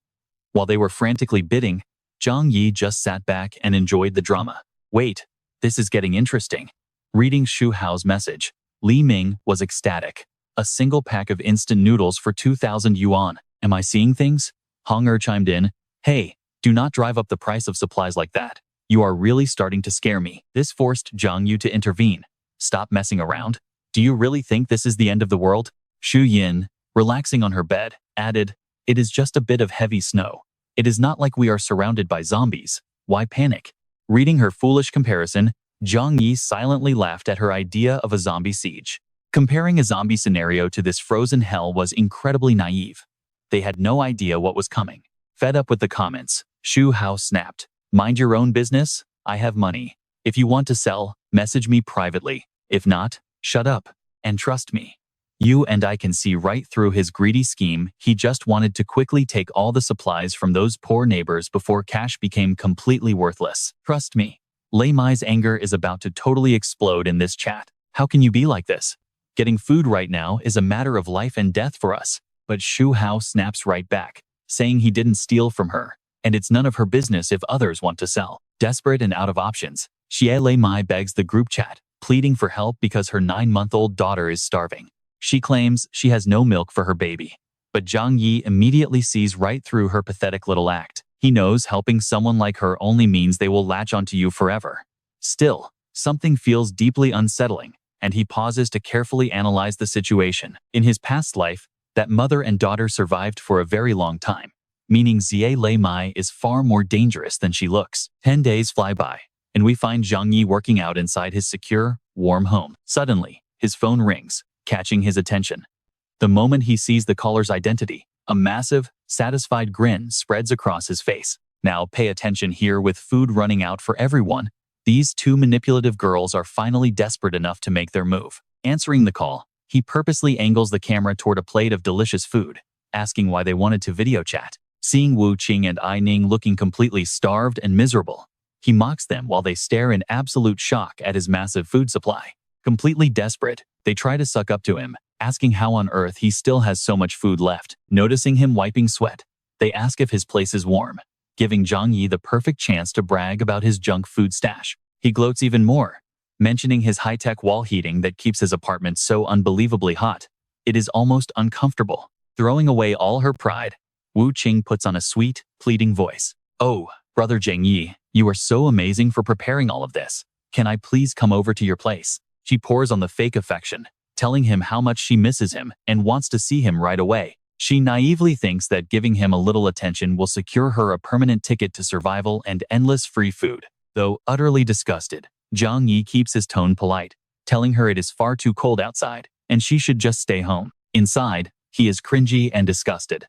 While they were frantically bidding, Zhang Yi just sat back and enjoyed the drama. "Wait, this is getting interesting." Reading Xu Hao's message, Li Ming was ecstatic. "A single pack of instant noodles for 2,000 yuan. Am I seeing things?" Hong Er chimed in. "Hey, do not drive up the price of supplies like that. You are really starting to scare me." This forced Zhang Yi to intervene. "Stop messing around. Do you really think this is the end of the world?" Xu Yin, relaxing on her bed, added, "It is just a bit of heavy snow. It is not like we are surrounded by zombies. Why panic?" Reading her foolish comparison, Zhang Yi silently laughed at her idea of a zombie siege. Comparing a zombie scenario to this frozen hell was incredibly naive. They had no idea what was coming. Fed up with the comments, Xu Hao snapped, "Mind your own business. I have money. If you want to sell, message me privately. If not, shut up. And trust me. You and I can see right through his greedy scheme. He just wanted to quickly take all the supplies from those poor neighbors before cash became completely worthless. Trust me. Lei Mai's anger is about to totally explode in this chat. How can you be like this? Getting food right now is a matter of life and death for us." But Xu Hao snaps right back, saying he didn't steal from her, and it's none of her business if others want to sell. Desperate and out of options, Xie Lei Mai begs the group chat, pleading for help because her 9-month-old daughter is starving. She claims she has no milk for her baby. But Zhang Yi immediately sees right through her pathetic little act. He knows helping someone like her only means they will latch onto you forever. Still, something feels deeply unsettling, and he pauses to carefully analyze the situation. In his past life, that mother and daughter survived for a very long time, meaning Xie Lei Mai is far more dangerous than she looks. 10 days fly by, and we find Zhang Yi working out inside his secure, warm home. Suddenly, his phone rings, catching his attention. The moment he sees the caller's identity, a massive, satisfied grin spreads across his face. Now pay attention here. With food running out for everyone, these two manipulative girls are finally desperate enough to make their move. Answering the call, he purposely angles the camera toward a plate of delicious food, asking why they wanted to video chat. Seeing Wu Qing and Ai Ning looking completely starved and miserable, he mocks them while they stare in absolute shock at his massive food supply. Completely desperate, they try to suck up to him, asking how on earth he still has so much food left. Noticing him wiping sweat, they ask if his place is warm, giving Zhang Yi the perfect chance to brag about his junk food stash. He gloats even more, mentioning his high-tech wall heating that keeps his apartment so unbelievably hot. It is almost uncomfortable. Throwing away all her pride, Wu Qing puts on a sweet, pleading voice. "Oh, brother Zhang Yi, you are so amazing for preparing all of this. Can I please come over to your place?" She pours on the fake affection, telling him how much she misses him and wants to see him right away. She naively thinks that giving him a little attention will secure her a permanent ticket to survival and endless free food. Though utterly disgusted, Zhang Yi keeps his tone polite, telling her it is far too cold outside and she should just stay home. Inside, he is cringy and disgusted,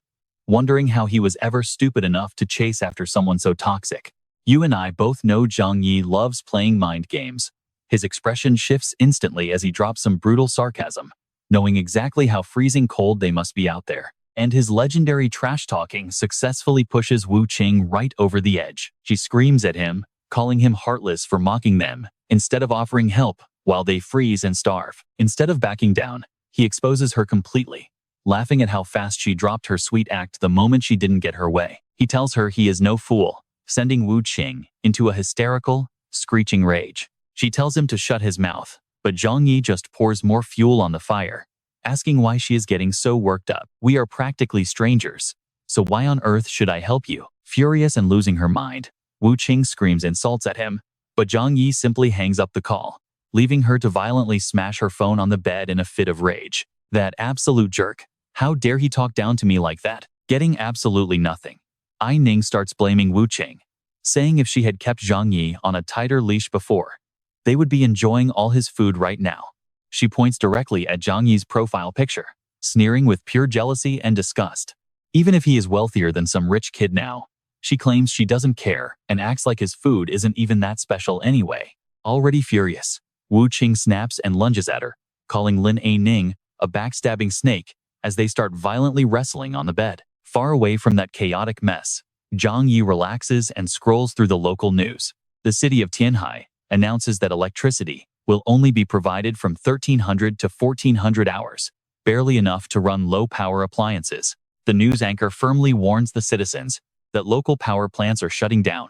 wondering how he was ever stupid enough to chase after someone so toxic. You and I both know Zhang Yi loves playing mind games. His expression shifts instantly as he drops some brutal sarcasm, knowing exactly how freezing cold they must be out there. And his legendary trash-talking successfully pushes Wu Qing right over the edge. She screams at him, calling him heartless for mocking them, instead of offering help while they freeze and starve. Instead of backing down, he exposes her completely, laughing at how fast she dropped her sweet act the moment she didn't get her way. He tells her he is no fool, sending Wu Qing into a hysterical, screeching rage. She tells him to shut his mouth, but Zhang Yi just pours more fuel on the fire, asking why she is getting so worked up. "We are practically strangers, so why on earth should I help you?" Furious and losing her mind, Wu Qing screams insults at him, but Zhang Yi simply hangs up the call, leaving her to violently smash her phone on the bed in a fit of rage. That absolute jerk. How dare he talk down to me like that? Getting absolutely nothing, Ai Ning starts blaming Wu Qing, saying if she had kept Zhang Yi on a tighter leash before, they would be enjoying all his food right now. She points directly at Zhang Yi's profile picture, sneering with pure jealousy and disgust. Even if he is wealthier than some rich kid now, she claims she doesn't care and acts like his food isn't even that special anyway. Already furious, Wu Qing snaps and lunges at her, calling Lin A Ning a backstabbing snake as they start violently wrestling on the bed. Far away from that chaotic mess, Zhang Yi relaxes and scrolls through the local news. The city of Tianhai announces that electricity will only be provided from 1300 to 1400 hours, barely enough to run low-power appliances. The news anchor firmly warns the citizens that local power plants are shutting down,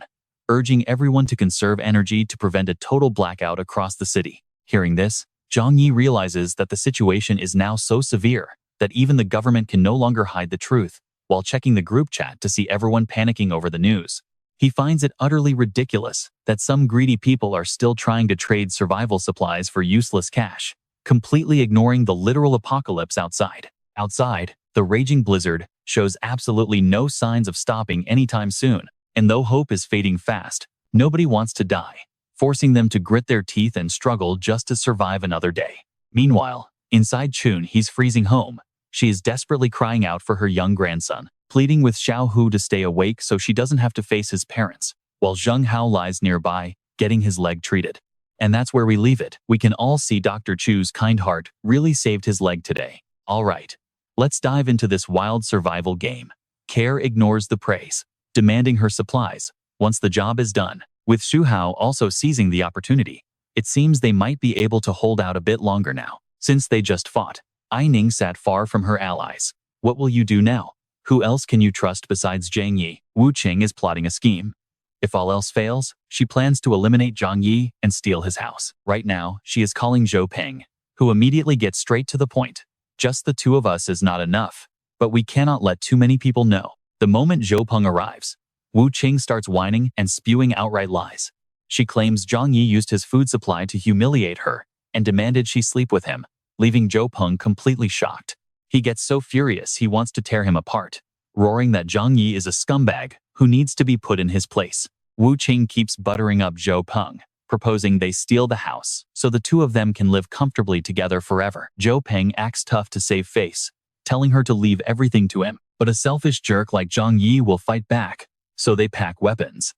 urging everyone to conserve energy to prevent a total blackout across the city. Hearing this, Zhang Yi realizes that the situation is now so severe that even the government can no longer hide the truth. While checking the group chat to see everyone panicking over the news, he finds it utterly ridiculous that some greedy people are still trying to trade survival supplies for useless cash, completely ignoring the literal apocalypse outside. Outside, the raging blizzard shows absolutely no signs of stopping anytime soon, and though hope is fading fast, nobody wants to die, forcing them to grit their teeth and struggle just to survive another day. Meanwhile, inside Chun, he's freezing home. She is desperately crying out for her young grandson, pleading with Xiao Hu to stay awake so she doesn't have to face his parents, while Zheng Hao lies nearby, getting his leg treated. And that's where we leave it. We can all see Dr. Chu's kind heart really saved his leg today. All right, let's dive into this wild survival game. Care ignores the praise, demanding her supplies once the job is done. With Xu Hao also seizing the opportunity, it seems they might be able to hold out a bit longer now, since they just fought. Ai Ning sat far from her allies. What will you do now? Who else can you trust besides Zhang Yi? Wu Qing is plotting a scheme. If all else fails, she plans to eliminate Zhang Yi and steal his house. Right now, she is calling Zhou Peng, who immediately gets straight to the point. Just the two of us is not enough, but we cannot let too many people know. The moment Zhou Peng arrives, Wu Qing starts whining and spewing outright lies. She claims Zhang Yi used his food supply to humiliate her and demanded she sleep with him, leaving Zhou Peng completely shocked. He gets so furious he wants to tear him apart, roaring that Zhang Yi is a scumbag who needs to be put in his place. Wu Qing keeps buttering up Zhou Peng, proposing they steal the house so the two of them can live comfortably together forever. Zhou Peng acts tough to save face, telling her to leave everything to him, but a selfish jerk like Zhang Yi will fight back, so they pack weapons.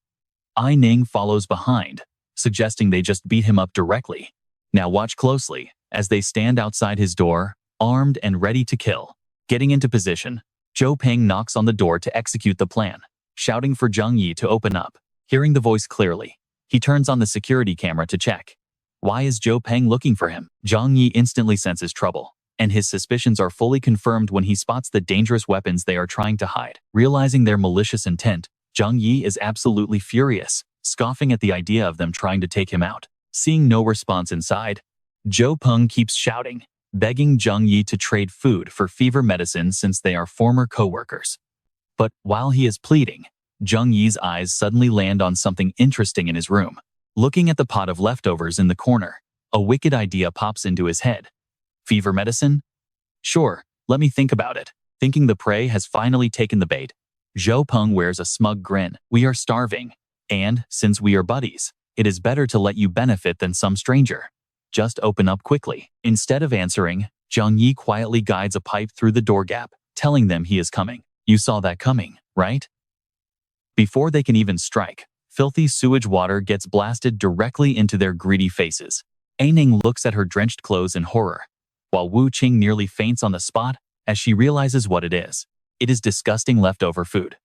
Ai Ning follows behind, suggesting they just beat him up directly. Now watch closely as they stand outside his door, armed and ready to kill. Getting into position, Zhou Peng knocks on the door to execute the plan, shouting for Zhang Yi to open up. Hearing the voice clearly, he turns on the security camera to check. Why is Zhou Peng looking for him? Zhang Yi instantly senses trouble, and his suspicions are fully confirmed when he spots the dangerous weapons they are trying to hide. Realizing their malicious intent, Zhang Yi is absolutely furious, scoffing at the idea of them trying to take him out. Seeing no response inside, Zhou Peng keeps shouting, begging Zhang Yi to trade food for fever medicine since they are former co-workers. But while he is pleading, Zhang Yi's eyes suddenly land on something interesting in his room. Looking at the pot of leftovers in the corner, a wicked idea pops into his head. Fever medicine? Sure, let me think about it. Thinking the prey has finally taken the bait, Zhou Peng wears a smug grin. We are starving, and, since we are buddies, it is better to let you benefit than some stranger. Just open up quickly. Instead of answering, Zhang Yi quietly guides a pipe through the door gap, telling them he is coming. You saw that coming, right? Before they can even strike, filthy sewage water gets blasted directly into their greedy faces. Ai Ning looks at her drenched clothes in horror, while Wu Qing nearly faints on the spot as she realizes what it is. It is disgusting leftover food.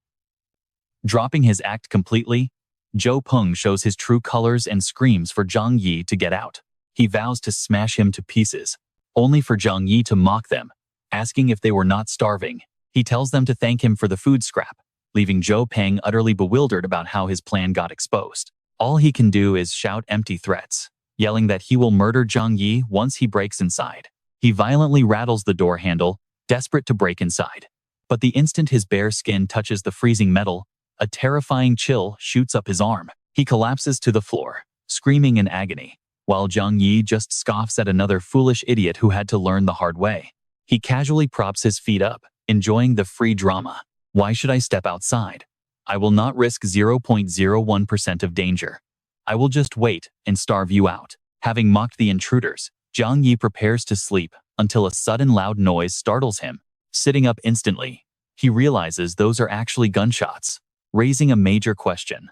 Dropping his act completely, Zhou Peng shows his true colors and screams for Zhang Yi to get out. He vows to smash him to pieces, only for Zhang Yi to mock them, asking if they were not starving. He tells them to thank him for the food scrap, leaving Zhou Peng utterly bewildered about how his plan got exposed. All he can do is shout empty threats, yelling that he will murder Zhang Yi once he breaks inside. He violently rattles the door handle, desperate to break inside. But the instant his bare skin touches the freezing metal, a terrifying chill shoots up his arm. He collapses to the floor, screaming in agony, while Zhang Yi just scoffs at another foolish idiot who had to learn the hard way. He casually props his feet up, enjoying the free drama. Why should I step outside? I will not risk 0.01% of danger. I will just wait and starve you out. Having mocked the intruders, Zhang Yi prepares to sleep until a sudden loud noise startles him. Sitting up instantly, He realizes those are actually gunshots, raising a major question.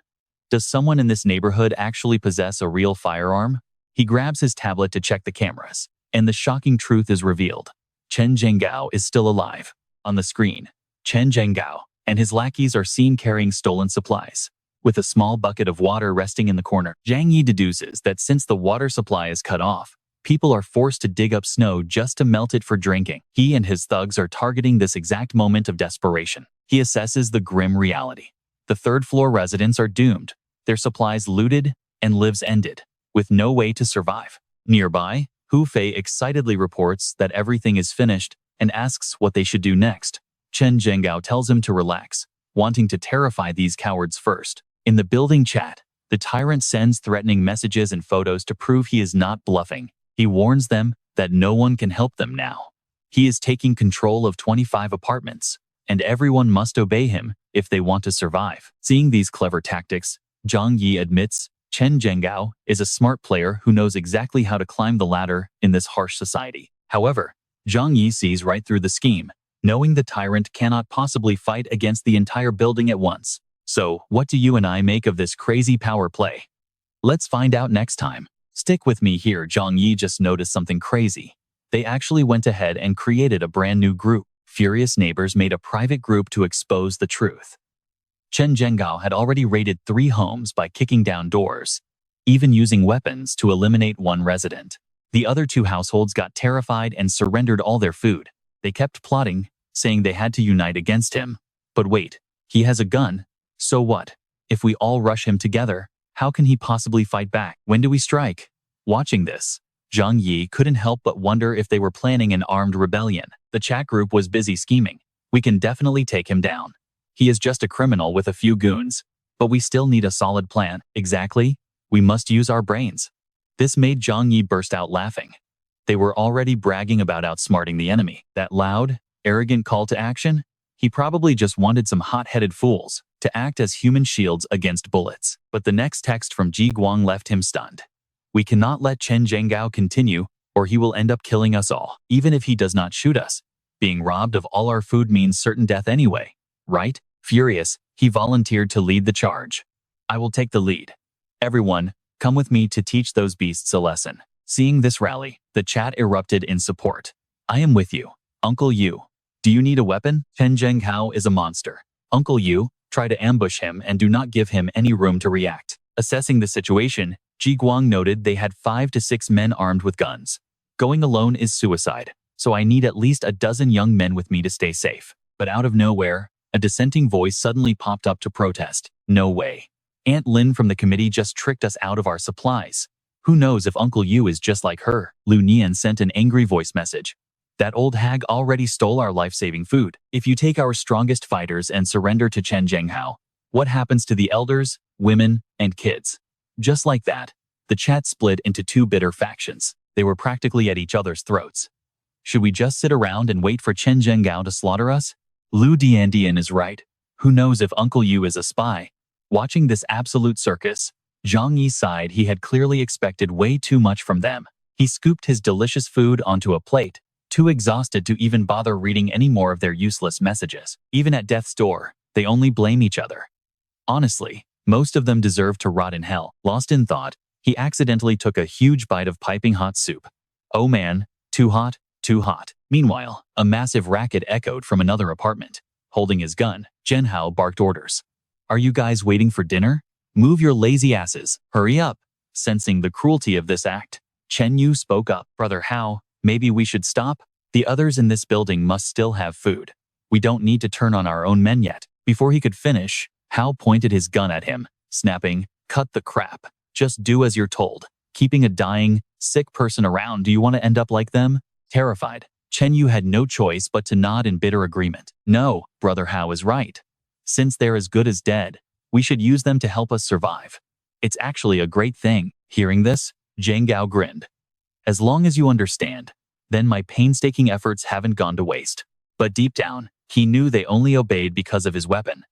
Does someone in this neighborhood actually possess a real firearm? He grabs his tablet to check the cameras, and the shocking truth is revealed. Chen Zhenggao is still alive. On the screen, Chen Zhenggao and his lackeys are seen carrying stolen supplies. With a small bucket of water resting in the corner, Zhang Yi deduces that since the water supply is cut off, people are forced to dig up snow just to melt it for drinking. He and his thugs are targeting this exact moment of desperation. He assesses the grim reality. The third-floor residents are doomed, their supplies looted, and lives ended, with no way to survive. Nearby, Hu Fei excitedly reports that everything is finished and asks what they should do next. Chen Zhenggao tells him to relax, wanting to terrify these cowards first. In the building chat, the tyrant sends threatening messages and photos to prove he is not bluffing. He warns them that no one can help them now. He is taking control of 25 apartments, and everyone must obey him if they want to survive. Seeing these clever tactics, Zhang Yi admits Chen Zhenggao is a smart player who knows exactly how to climb the ladder in this harsh society. However, Zhang Yi sees right through the scheme, knowing the tyrant cannot possibly fight against the entire building at once. So, what do you and I make of this crazy power play? Let's find out next time. Stick with me here. Zhang Yi just noticed something crazy. They actually went ahead and created a brand new group. Furious neighbors made a private group to expose the truth. Chen Zhenggao had already raided 3 homes by kicking down doors, even using weapons to eliminate one resident. The other 2 households got terrified and surrendered all their food. They kept plotting, saying they had to unite against him. But wait, he has a gun. So what? If we all rush him together, how can he possibly fight back? When do we strike? Watching this, Zhang Yi couldn't help but wonder if they were planning an armed rebellion. The chat group was busy scheming. We can definitely take him down. He is just a criminal with a few goons. But we still need a solid plan. Exactly. We must use our brains. This made Zhang Yi burst out laughing. They were already bragging about outsmarting the enemy. That loud, arrogant call to action? He probably just wanted some hot-headed fools to act as human shields against bullets. But the next text from Ji Guang left him stunned. We cannot let Chen Zhenggao continue, or he will end up killing us all. Even if he does not shoot us, being robbed of all our food means certain death anyway, right? Furious, he volunteered to lead the charge. I will take the lead. Everyone, come with me to teach those beasts a lesson. Seeing this rally, the chat erupted in support. I am with you. Uncle Yu. Do you need a weapon? Chen Zhenggao is a monster. Uncle Yu, try to ambush him and do not give him any room to react. Assessing the situation, Ji Guang noted they had 5 to 6 men armed with guns. Going alone is suicide, so I need at least a dozen young men with me to stay safe. But out of nowhere, a dissenting voice suddenly popped up to protest. No way. Aunt Lin from the committee just tricked us out of our supplies. Who knows if Uncle Yu is just like her? Lu Nian sent an angry voice message. That old hag already stole our life-saving food. If you take our strongest fighters and surrender to Chen Zhenggao, what happens to the elders, women, and kids? Just like that, the chat split into 2 bitter factions. They were practically at each other's throats. Should we just sit around and wait for Chen Zhenggao to slaughter us? Lu Diandian is right. Who knows if Uncle Yu is a spy? Watching this absolute circus, Zhang Yi sighed. He had clearly expected way too much from them. He scooped his delicious food onto a plate, too exhausted to even bother reading any more of their useless messages. Even at death's door, they only blame each other. Honestly, most of them deserve to rot in hell. Lost in thought, he accidentally took a huge bite of piping hot soup. Oh man, too hot, too hot. Meanwhile, a massive racket echoed from another apartment. Holding his gun, Zhen Hao barked orders. Are you guys waiting for dinner? Move your lazy asses. Hurry up. Sensing the cruelty of this act, Chen Yu spoke up. Brother Hao, maybe we should stop? The others in this building must still have food. We don't need to turn on our own men yet. Before he could finish, Hao pointed his gun at him, snapping, cut the crap. Just do as you're told. Keeping a dying, sick person around, do you want to end up like them? Terrified, Chen Yu had no choice but to nod in bitter agreement. No, Brother Hao is right. Since they're as good as dead, we should use them to help us survive. It's actually a great thing. Hearing this, Zhang Gao grinned. As long as you understand, then my painstaking efforts haven't gone to waste. But deep down, he knew they only obeyed because of his weapon.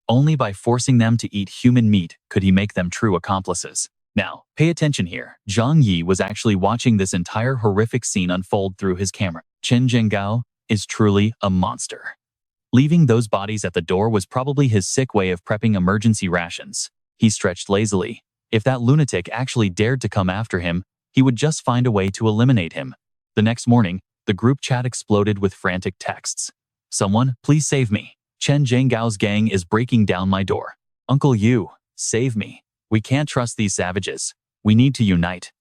Only by forcing them to eat human meat could he make them true accomplices. Now, pay attention here. Zhang Yi was actually watching this entire horrific scene unfold through his camera. Chen Zhenggao is truly a monster. Leaving those bodies at the door was probably his sick way of prepping emergency rations. He stretched lazily. If that lunatic actually dared to come after him, he would just find a way to eliminate him. The next morning, the group chat exploded with frantic texts. "Someone, please save me. Chen Zhanggao's gang is breaking down my door. Uncle Yu, save me. We can't trust these savages. We need to unite."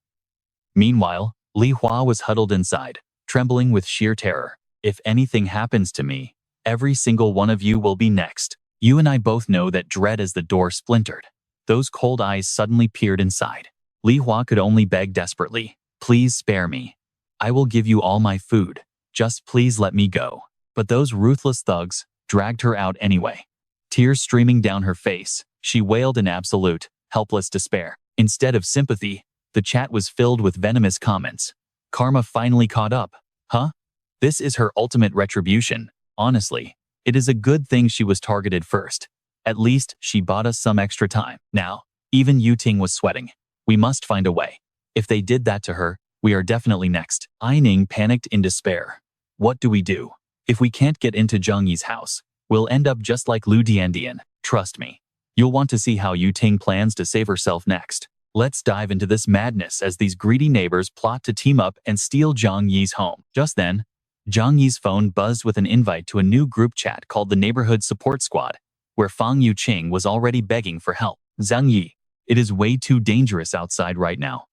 Meanwhile, Li Hua was huddled inside, trembling with sheer terror. "If anything happens to me, every single one of you will be next." You and I both know that dread as the door splintered. Those cold eyes suddenly peered inside. Li Hua could only beg desperately, "Please spare me. I will give you all my food. Just please let me go." But those ruthless thugs dragged her out anyway. Tears streaming down her face, she wailed in absolute, helpless despair. Instead of sympathy, the chat was filled with venomous comments. Karma finally caught up. Huh? This is her ultimate retribution. Honestly, it is a good thing she was targeted first. At least, she bought us some extra time. Now, even Yu Ting was sweating. We must find a way. If they did that to her, we are definitely next. Ai Ning panicked in despair. What do we do? If we can't get into Zhang Yi's house, we'll end up just like Lu Diandian. Trust me. You'll want to see how Yu Ting plans to save herself next. Let's dive into this madness as these greedy neighbors plot to team up and steal Zhang Yi's home. Just then, Zhang Yi's phone buzzed with an invite to a new group chat called the Neighborhood Support Squad, where Fang Yuqing was already begging for help. "Zhang Yi, it is way too dangerous outside right now.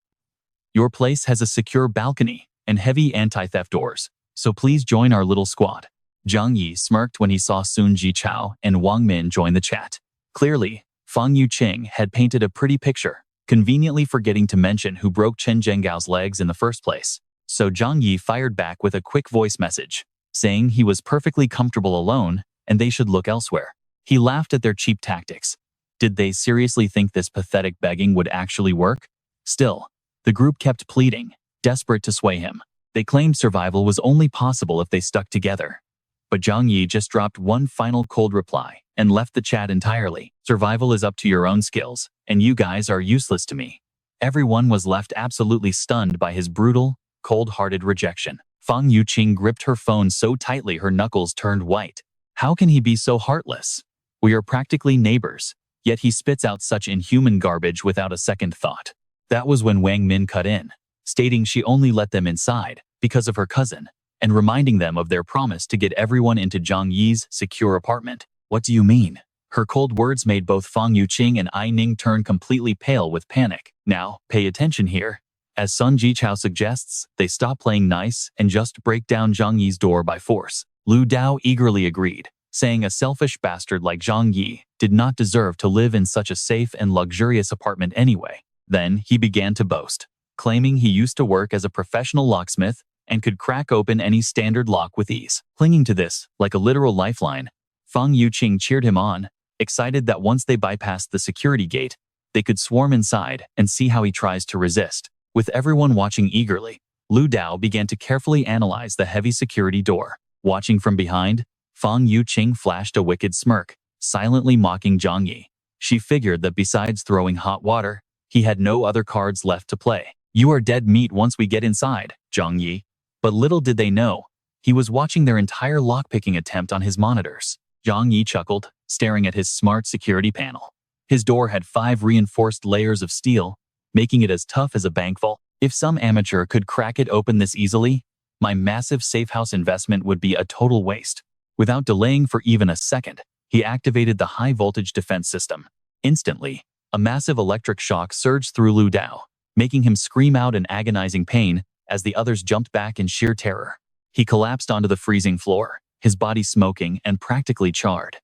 Your place has a secure balcony and heavy anti-theft doors, so please join our little squad." Zhang Yi smirked when he saw Sun Jichao and Wang Min join the chat. Clearly, Fang Yuqing had painted a pretty picture, conveniently forgetting to mention who broke Chen Zhanggao's legs in the first place. So Zhang Yi fired back with a quick voice message, saying he was perfectly comfortable alone and they should look elsewhere. He laughed at their cheap tactics. Did they seriously think this pathetic begging would actually work? Still, the group kept pleading, desperate to sway him. They claimed survival was only possible if they stuck together. But Zhang Yi just dropped one final cold reply and left the chat entirely. "Survival is up to your own skills, and you guys are useless to me." Everyone was left absolutely stunned by his brutal, cold-hearted rejection. Fang Yuqing gripped her phone so tightly her knuckles turned white. How can he be so heartless? We are practically neighbors, yet he spits out such inhuman garbage without a second thought. That was when Wang Min cut in, stating she only let them inside because of her cousin, and reminding them of their promise to get everyone into Zhang Yi's secure apartment. "What do you mean?" Her cold words made both Fang Yuqing and Ai Ning turn completely pale with panic. Now, pay attention here. As Sun Jichao suggests, they stop playing nice and just break down Zhang Yi's door by force. Lu Dao eagerly agreed, saying a selfish bastard like Zhang Yi did not deserve to live in such a safe and luxurious apartment anyway. Then he began to boast, claiming he used to work as a professional locksmith and could crack open any standard lock with ease. Clinging to this, like a literal lifeline, Fang Yuqing cheered him on, excited that once they bypassed the security gate, they could swarm inside and see how he tries to resist. With everyone watching eagerly, Lu Dao began to carefully analyze the heavy security door. Watching from behind, Fang Yuqing flashed a wicked smirk, silently mocking Zhang Yi. She figured that besides throwing hot water, he had no other cards left to play. "You are dead meat once we get inside, Zhang Yi." But little did they know, he was watching their entire lockpicking attempt on his monitors. Zhang Yi chuckled, staring at his smart security panel. His door had 5 reinforced layers of steel, making it as tough as a bank vault. If some amateur could crack it open this easily, my massive safe house investment would be a total waste. Without delaying for even a second, he activated the high-voltage defense system. Instantly, a massive electric shock surged through Lu Dao, making him scream out in agonizing pain as the others jumped back in sheer terror. He collapsed onto the freezing floor, his body smoking and practically charred.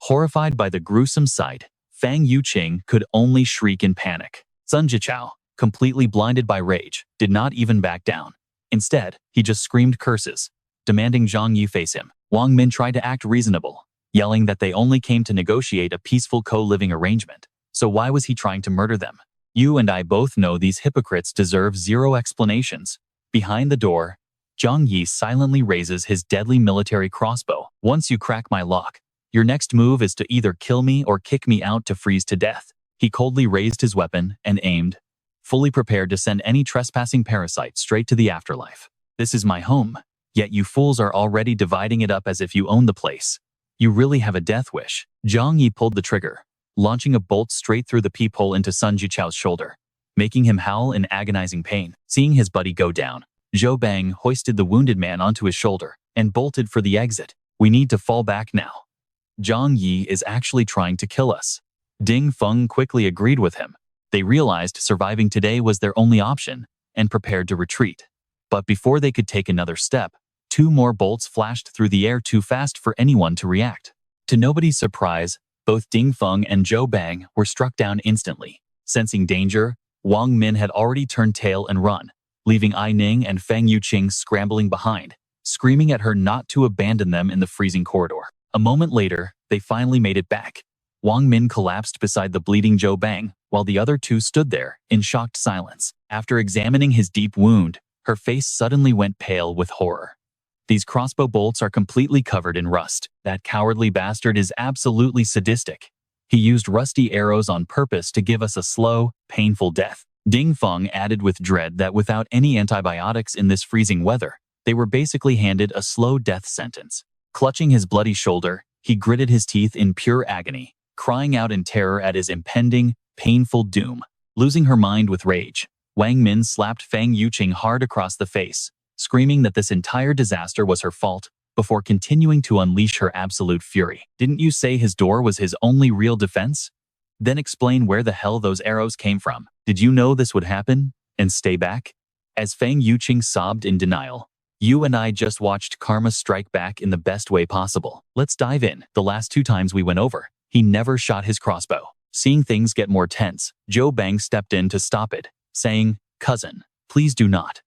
Horrified by the gruesome sight, Fang Yuqing could only shriek in panic. Sun Jichao, completely blinded by rage, did not even back down. Instead, he just screamed curses, demanding Zhang Yi face him. Wang Min tried to act reasonable, yelling that they only came to negotiate a peaceful co-living arrangement. So why was he trying to murder them? You and I both know these hypocrites deserve zero explanations. Behind the door, Zhang Yi silently raises his deadly military crossbow. "Once you crack my lock, your next move is to either kill me or kick me out to freeze to death." He coldly raised his weapon and aimed, fully prepared to send any trespassing parasite straight to the afterlife. "This is my home, yet you fools are already dividing it up as if you own the place. You really have a death wish. Zhang Yi pulled the trigger, launching a bolt straight through the peephole into Sun Jichao's shoulder, making him howl in agonizing pain. Seeing his buddy go down, Zhou Bang hoisted the wounded man onto his shoulder and bolted for the exit. We need to fall back now. Zhang Yi is actually trying to kill us. Ding Feng quickly agreed with him. They realized surviving today was their only option and prepared to retreat. But before they could take another step, 2 more bolts flashed through the air too fast for anyone to react. To nobody's surprise, both Ding Feng and Zhou Bang were struck down instantly. Sensing danger, Wang Min had already turned tail and run, leaving Ai Ning and Feng Yuqing scrambling behind, screaming at her not to abandon them in the freezing corridor. A moment later, they finally made it back. Wang Min collapsed beside the bleeding Zhou Bang, while the other 2 stood there in shocked silence. After examining his deep wound, her face suddenly went pale with horror. These crossbow bolts are completely covered in rust. That cowardly bastard is absolutely sadistic. He used rusty arrows on purpose to give us a slow, painful death. Ding Feng added with dread that without any antibiotics in this freezing weather, they were basically handed a slow death sentence. Clutching his bloody shoulder, he gritted his teeth in pure agony, crying out in terror at his impending, painful doom. Losing her mind with rage, Wang Min slapped Feng Yuqing hard across the face, screaming that this entire disaster was her fault, before continuing to unleash her absolute fury. Didn't you say his door was his only real defense? Then explain where the hell those arrows came from. Did you know this would happen? And stay back? As Feng Yuqing sobbed in denial, you and I just watched karma strike back in the best way possible. Let's dive in. The last 2 times we went over, he never shot his crossbow. Seeing things get more tense, Zhou Bang stepped in to stop it, saying, "Cousin, please do not."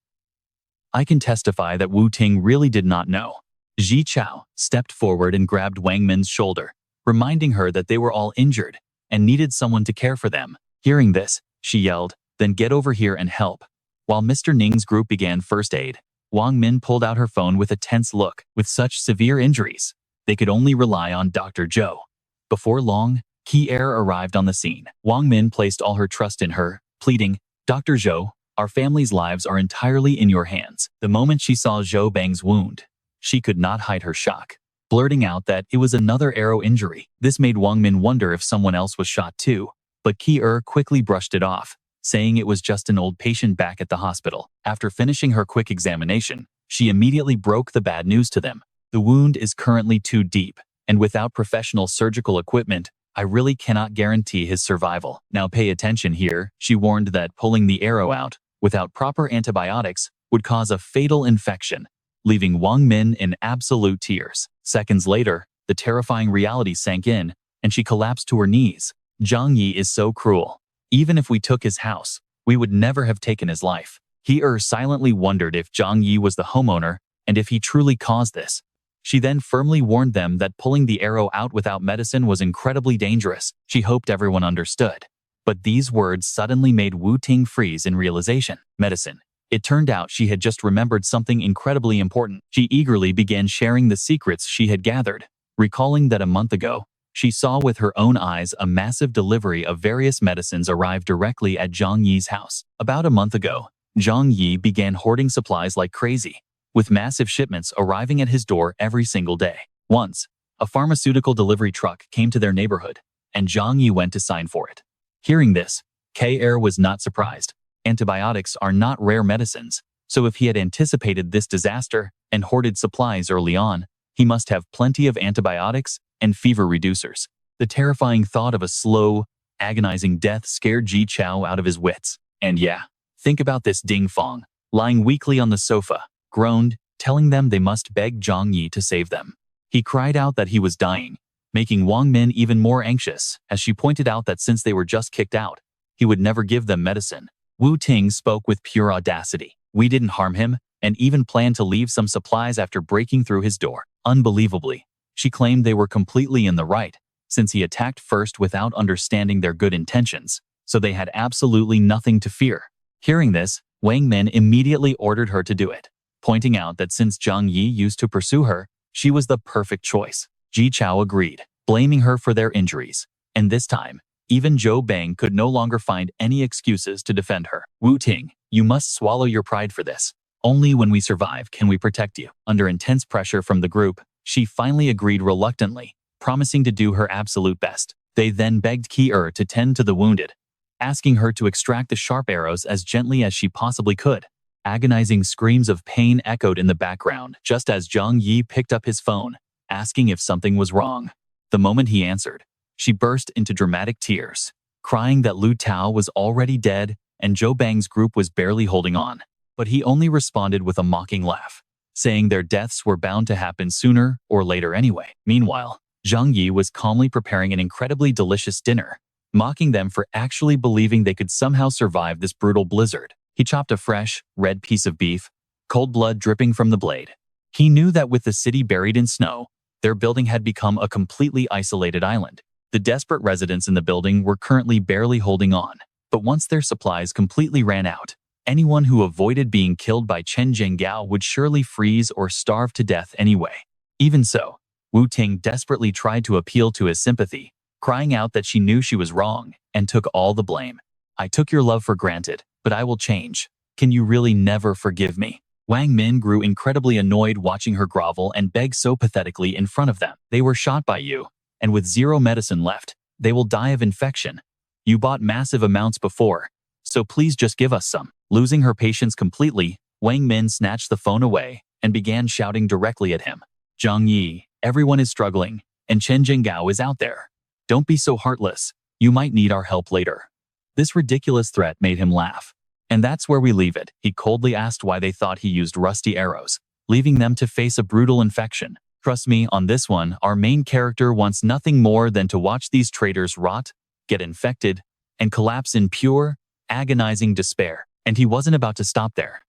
I can testify that Wu Ting really did not know. Ji Chao stepped forward and grabbed Wang Min's shoulder, reminding her that they were all injured and needed someone to care for them. Hearing this, she yelled, "Then get over here and help." While Mr. Ning's group began first aid, Wang Min pulled out her phone with a tense look. With such severe injuries, they could only rely on Dr. Zhou. Before long, Ki Er arrived on the scene. Wang Min placed all her trust in her, pleading, "Dr. Zhou, our family's lives are entirely in your hands." The moment she saw Zhou Bang's wound, she could not hide her shock, blurting out that it was another arrow injury. This made Wang Min wonder if someone else was shot too, but Ki Er quickly brushed it off, saying it was just an old patient back at the hospital. After finishing her quick examination, she immediately broke the bad news to them. The wound is currently too deep, and without professional surgical equipment, I really cannot guarantee his survival. Now pay attention here, she warned that pulling the arrow out without proper antibiotics would cause a fatal infection, leaving Wang Min in absolute tears. Seconds later, the terrifying reality sank in, and she collapsed to her knees. Zhang Yi is so cruel. Even if we took his house, we would never have taken his life. Ki Er silently wondered if Zhang Yi was the homeowner and if he truly caused this. She then firmly warned them that pulling the arrow out without medicine was incredibly dangerous. She hoped everyone understood. But these words suddenly made Wu Ting freeze in realization. Medicine. It turned out she had just remembered something incredibly important. She eagerly began sharing the secrets she had gathered, recalling that a month ago, she saw with her own eyes a massive delivery of various medicines arrive directly at Zhang Yi's house. About a month ago, Zhang Yi began hoarding supplies like crazy, with massive shipments arriving at his door every single day. Once, a pharmaceutical delivery truck came to their neighborhood, and Zhang Yi went to sign for it. Hearing this, K-Er was not surprised. Antibiotics are not rare medicines, so if he had anticipated this disaster and hoarded supplies early on, he must have plenty of antibiotics and fever reducers. The terrifying thought of a slow, agonizing death scared Ji Chao out of his wits. And yeah, think about this Ding Feng, lying weakly on the sofa, groaned, telling them they must beg Zhang Yi to save them. He cried out that he was dying, making Wang Min even more anxious, as she pointed out that since they were just kicked out, he would never give them medicine. Wu Ting spoke with pure audacity. "We didn't harm him, and even planned to leave some supplies after breaking through his door." Unbelievably, she claimed they were completely in the right, since he attacked first without understanding their good intentions, so they had absolutely nothing to fear. Hearing this, Wang Min immediately ordered her to do it, pointing out that since Zhang Yi used to pursue her, she was the perfect choice. Ji Chao agreed, blaming her for their injuries, and this time, even Zhou Bang could no longer find any excuses to defend her. "Wu Ting, you must swallow your pride for this. Only when we survive can we protect you." Under intense pressure from the group, she finally agreed reluctantly, promising to do her absolute best. They then begged Ki-er to tend to the wounded, asking her to extract the sharp arrows as gently as she possibly could. Agonizing screams of pain echoed in the background just as Zhang Yi picked up his phone, asking if something was wrong. The moment he answered, she burst into dramatic tears, crying that Lu Tao was already dead and Zhou Bang's group was barely holding on. But he only responded with a mocking laugh, saying their deaths were bound to happen sooner or later anyway. Meanwhile, Zhang Yi was calmly preparing an incredibly delicious dinner, mocking them for actually believing they could somehow survive this brutal blizzard. He chopped a fresh, red piece of beef, cold blood dripping from the blade. He knew that with the city buried in snow, their building had become a completely isolated island. The desperate residents in the building were currently barely holding on, but once their supplies completely ran out, anyone who avoided being killed by Chen Zhenggao would surely freeze or starve to death anyway. Even so, Wu Ting desperately tried to appeal to his sympathy, crying out that she knew she was wrong and took all the blame. I took your love for granted, but I will change. Can you really never forgive me? Wang Min grew incredibly annoyed watching her grovel and beg so pathetically in front of them. They were shot by you, and with zero medicine left, they will die of infection. You bought massive amounts before, so please just give us some. Losing her patience completely, Wang Min snatched the phone away and began shouting directly at him. Zhang Yi, everyone is struggling, and Chen Zhenggao is out there. Don't be so heartless. You might need our help later. This ridiculous threat made him laugh. And that's where we leave it. He coldly asked why they thought he used rusty arrows, leaving them to face a brutal infection. Trust me, on this one, our main character wants nothing more than to watch these traitors rot, get infected, and collapse in pure, agonizing despair. And he wasn't about to stop there.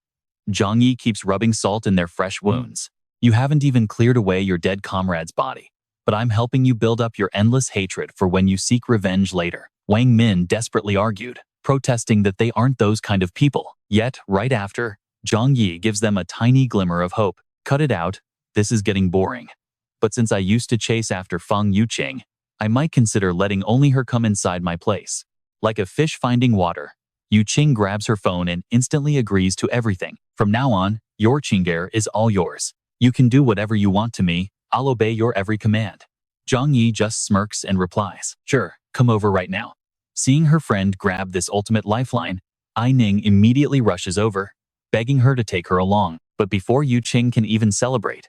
Zhang Yi keeps rubbing salt in their fresh wounds. You haven't even cleared away your dead comrade's body, but I'm helping you build up your endless hatred for when you seek revenge later. Wang Min desperately argued, protesting that they aren't those kind of people. Yet, right after, Zhang Yi gives them a tiny glimmer of hope. Cut it out, this is getting boring. But since I used to chase after Feng Yuqing, I might consider letting only her come inside my place. Like a fish finding water, Yuqing grabs her phone and instantly agrees to everything. From now on, your Qing'er is all yours. You can do whatever you want to me, I'll obey your every command. Zhang Yi just smirks and replies, sure, come over right now. Seeing her friend grab this ultimate lifeline, Ai Ning immediately rushes over, begging her to take her along. But before Yuqing can even celebrate,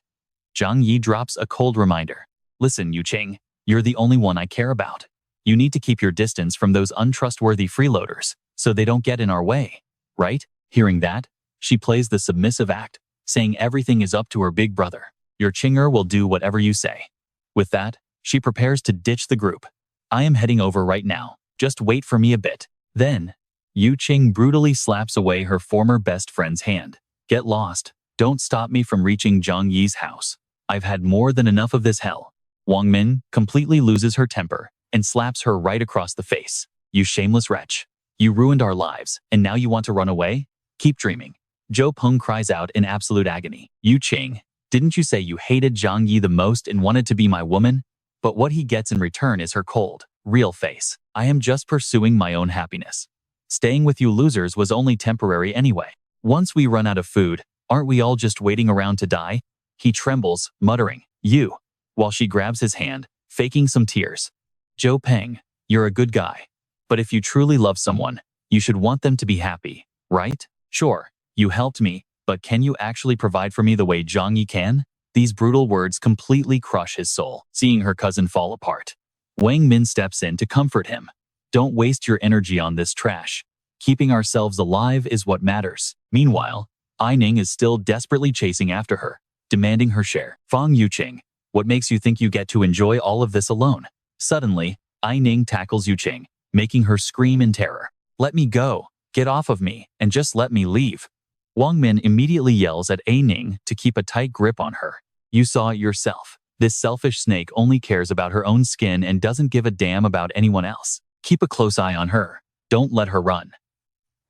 Zhang Yi drops a cold reminder. Listen, Yuqing, you're the only one I care about. You need to keep your distance from those untrustworthy freeloaders, so they don't get in our way, right? Hearing that, she plays the submissive act, saying everything is up to her big brother. Your Qing'er will do whatever you say. With that, she prepares to ditch the group. I am heading over right now. Just wait for me a bit. Then, Yuqing brutally slaps away her former best friend's hand. Get lost. Don't stop me from reaching Zhang Yi's house. I've had more than enough of this hell. Wang Min completely loses her temper and slaps her right across the face. You shameless wretch. You ruined our lives, and now you want to run away? Keep dreaming. Zhou Peng cries out in absolute agony. Yuqing, didn't you say you hated Zhang Yi the most and wanted to be my woman? But what he gets in return is her cold, real face. I am just pursuing my own happiness. Staying with you losers was only temporary anyway. Once we run out of food, aren't we all just waiting around to die? He trembles, muttering, you, while she grabs his hand, faking some tears. Zhou Peng, you're a good guy. But if you truly love someone, you should want them to be happy, right? Sure, you helped me, but can you actually provide for me the way Zhang Yi can? These brutal words completely crush his soul. Seeing her cousin fall apart, Wang Min steps in to comfort him. Don't waste your energy on this trash. Keeping ourselves alive is what matters. Meanwhile, Ai Ning is still desperately chasing after her, demanding her share. Feng Yuqing, what makes you think you get to enjoy all of this alone? Suddenly, Ai Ning tackles Yuqing, making her scream in terror. Let me go. Get off of me, and just let me leave. Wang Min immediately yells at Ai Ning to keep a tight grip on her. You saw it yourself. This selfish snake only cares about her own skin and doesn't give a damn about anyone else. Keep a close eye on her. Don't let her run.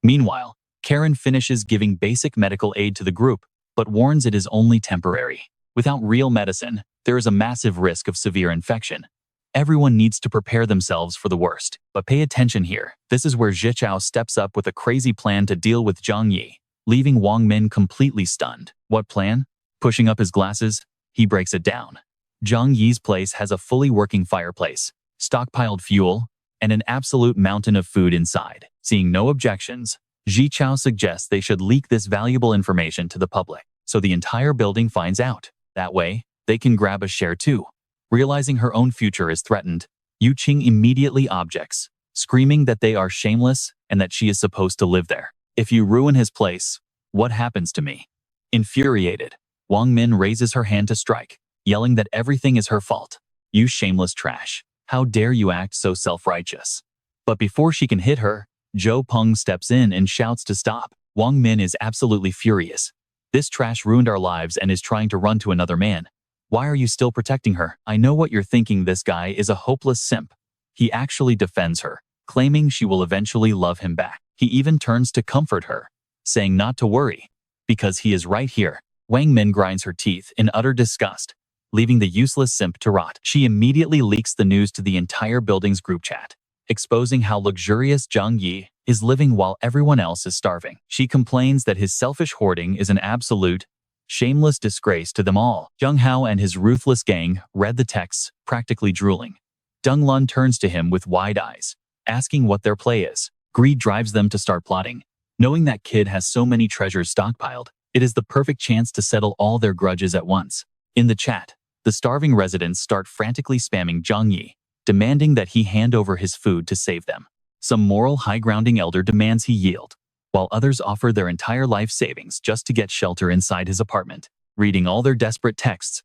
Meanwhile, Karen finishes giving basic medical aid to the group, but warns it is only temporary. Without real medicine, there is a massive risk of severe infection. Everyone needs to prepare themselves for the worst. But pay attention here. This is where Zhichao steps up with a crazy plan to deal with Zhang Yi, leaving Wang Min completely stunned. What plan? Pushing up his glasses, he breaks it down. Zhang Yi's place has a fully working fireplace, stockpiled fuel, and an absolute mountain of food inside. Seeing no objections, Ji Chao suggests they should leak this valuable information to the public, so the entire building finds out. That way, they can grab a share too. Realizing her own future is threatened, Yu Qing immediately objects, screaming that they are shameless and that she is supposed to live there. If you ruin his place, what happens to me? Infuriated, Wang Min raises her hand to strike, yelling that everything is her fault. You shameless trash. How dare you act so self-righteous? But before she can hit her, Zhou Peng steps in and shouts to stop. Wang Min is absolutely furious. This trash ruined our lives and is trying to run to another man. Why are you still protecting her? I know what you're thinking, this guy is a hopeless simp. He actually defends her, claiming she will eventually love him back. He even turns to comfort her, saying not to worry, because he is right here. Wang Min grinds her teeth in utter disgust, leaving the useless simp to rot. She immediately leaks the news to the entire building's group chat, exposing how luxurious Zhang Yi is living while everyone else is starving. She complains that his selfish hoarding is an absolute, shameless disgrace to them all. Zheng Hao and his ruthless gang read the texts, practically drooling. Deng Lun turns to him with wide eyes, asking what their play is. Greed drives them to start plotting. Knowing that kid has so many treasures stockpiled, it is the perfect chance to settle all their grudges at once. In the chat, the starving residents start frantically spamming Zhang Yi, demanding that he hand over his food to save them. Some moral high-grounding elder demands he yield, while others offer their entire life savings just to get shelter inside his apartment. Reading all their desperate texts,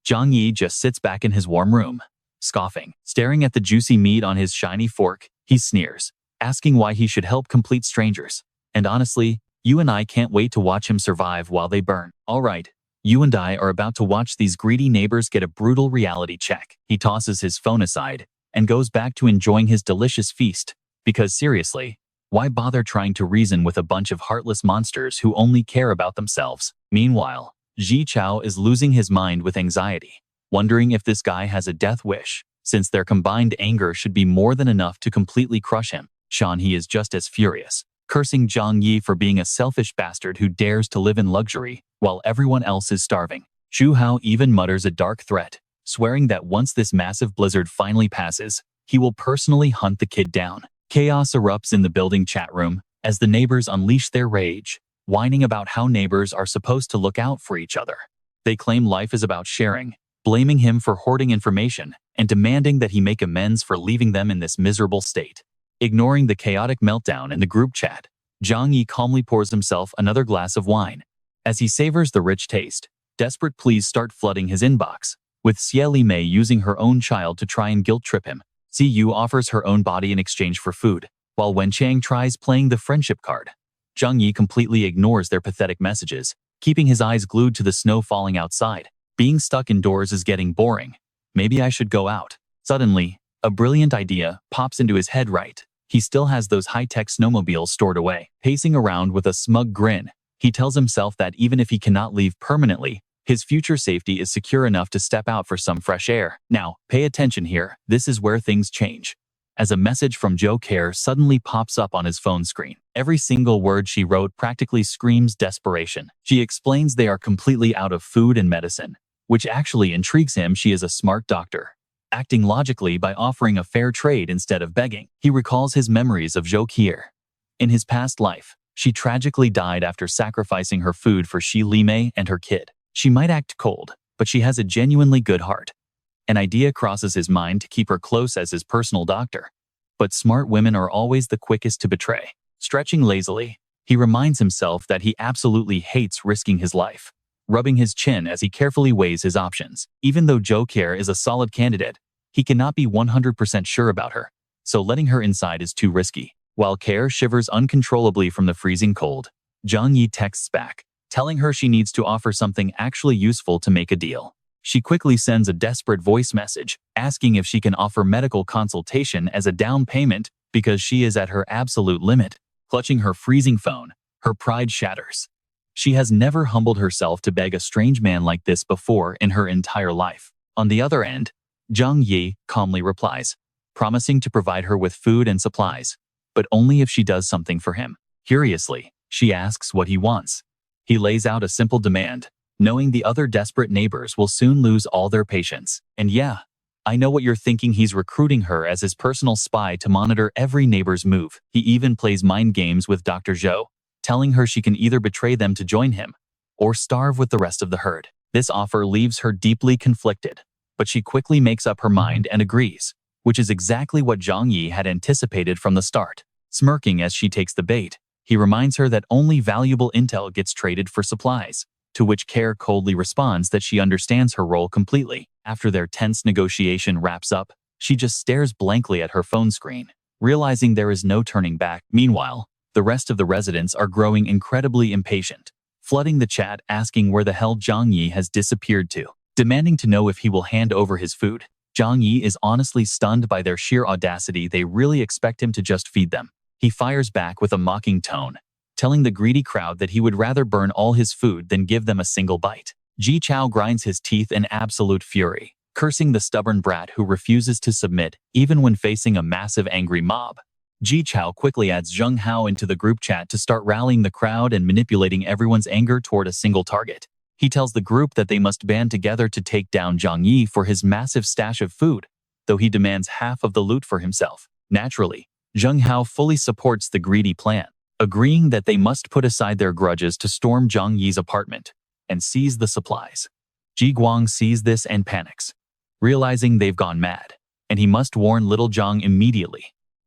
Zhang Yi just sits back in his warm room, scoffing. Staring at the juicy meat on his shiny fork, he sneers, asking why he should help complete strangers. And honestly, you and I can't wait to watch him survive while they burn. All right, you and I are about to watch these greedy neighbors get a brutal reality check. He tosses his phone aside and goes back to enjoying his delicious feast, because seriously, why bother trying to reason with a bunch of heartless monsters who only care about themselves? Meanwhile, Ji Chao is losing his mind with anxiety, wondering if this guy has a death wish, since their combined anger should be more than enough to completely crush him. Shan He is just as furious, cursing Zhang Yi for being a selfish bastard who dares to live in luxury while everyone else is starving. Zhu Hao even mutters a dark threat, swearing that once this massive blizzard finally passes, he will personally hunt the kid down. Chaos erupts in the building chat room as the neighbors unleash their rage, whining about how neighbors are supposed to look out for each other. They claim life is about sharing, blaming him for hoarding information, and demanding that he make amends for leaving them in this miserable state. Ignoring the chaotic meltdown in the group chat, Zhang Yi calmly pours himself another glass of wine. As he savors the rich taste, desperate pleas start flooding his inbox, with Xie Li Mei using her own child to try and guilt-trip him. Ziyu offers her own body in exchange for food, while Wen Chang tries playing the friendship card. Zhang Yi completely ignores their pathetic messages, keeping his eyes glued to the snow falling outside. Being stuck indoors is getting boring. Maybe I should go out. Suddenly, a brilliant idea pops into his head. Right, he still has those high-tech snowmobiles stored away. Pacing around with a smug grin, he tells himself that even if he cannot leave permanently, his future safety is secure enough to step out for some fresh air. Now, pay attention here, this is where things change. As a message from Zhou Care suddenly pops up on his phone screen. Every single word she wrote practically screams desperation. She explains they are completely out of food and medicine, which actually intrigues him. She is a smart doctor, acting logically by offering a fair trade instead of begging. He recalls his memories of Zhou Care. In his past life, she tragically died after sacrificing her food for Xie Li Mei and her kid. She might act cold, but she has a genuinely good heart. An idea crosses his mind to keep her close as his personal doctor. But smart women are always the quickest to betray. Stretching lazily, he reminds himself that he absolutely hates risking his life, rubbing his chin as he carefully weighs his options. Even though Zhou Care is a solid candidate, he cannot be 100% sure about her, so letting her inside is too risky. While Care shivers uncontrollably from the freezing cold, Zhang Yi texts back, telling her she needs to offer something actually useful to make a deal. She quickly sends a desperate voice message, asking if she can offer medical consultation as a down payment because she is at her absolute limit. Clutching her freezing phone, her pride shatters. She has never humbled herself to beg a strange man like this before in her entire life. On the other end, Zhang Yi calmly replies, promising to provide her with food and supplies, but only if she does something for him. Curiously, she asks what he wants. He lays out a simple demand, knowing the other desperate neighbors will soon lose all their patience. And yeah, I know what you're thinking, he's recruiting her as his personal spy to monitor every neighbor's move. He even plays mind games with Dr. Zhou, telling her she can either betray them to join him or starve with the rest of the herd. This offer leaves her deeply conflicted, but she quickly makes up her mind and agrees, which is exactly what Zhang Yi had anticipated from the start. Smirking as she takes the bait, he reminds her that only valuable intel gets traded for supplies, to which Care coldly responds that she understands her role completely. After their tense negotiation wraps up, she just stares blankly at her phone screen, realizing there is no turning back. Meanwhile, the rest of the residents are growing incredibly impatient, flooding the chat asking where the hell Zhang Yi has disappeared to. Demanding to know if he will hand over his food, Zhang Yi is honestly stunned by their sheer audacity. They really expect him to just feed them. He fires back with a mocking tone, telling the greedy crowd that he would rather burn all his food than give them a single bite. Ji Chao grinds his teeth in absolute fury, cursing the stubborn brat who refuses to submit even when facing a massive angry mob. Ji Chao quickly adds Zheng Hao into the group chat to start rallying the crowd and manipulating everyone's anger toward a single target. He tells the group that they must band together to take down Zhang Yi for his massive stash of food, though he demands half of the loot for himself. Naturally, Zheng Hao fully supports the greedy plan, agreeing that they must put aside their grudges to storm Zhang Yi's apartment and seize the supplies. Ji Guang sees this and panics, realizing they've gone mad, and he must warn little Zhang immediately.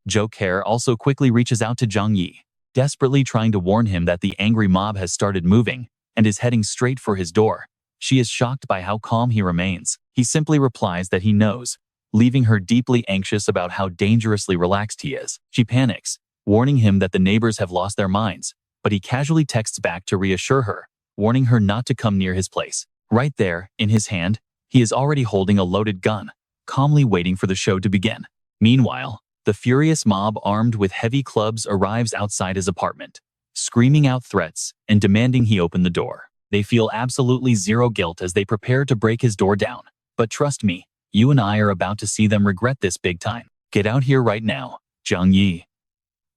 Zhou Care also quickly reaches out to Zhang Yi, desperately trying to warn him that the angry mob has started moving and is heading straight for his door. She is shocked by how calm he remains. He simply replies that he knows, leaving her deeply anxious about how dangerously relaxed he is. She panics, warning him that the neighbors have lost their minds, but he casually texts back to reassure her, warning her not to come near his place. Right there, in his hand, he is already holding a loaded gun, calmly waiting for the show to begin. Meanwhile, the furious mob armed with heavy clubs arrives outside his apartment, screaming out threats and demanding he open the door. They feel absolutely zero guilt as they prepare to break his door down. But trust me, you and I are about to see them regret this big time. Get out here right now, Zhang Yi.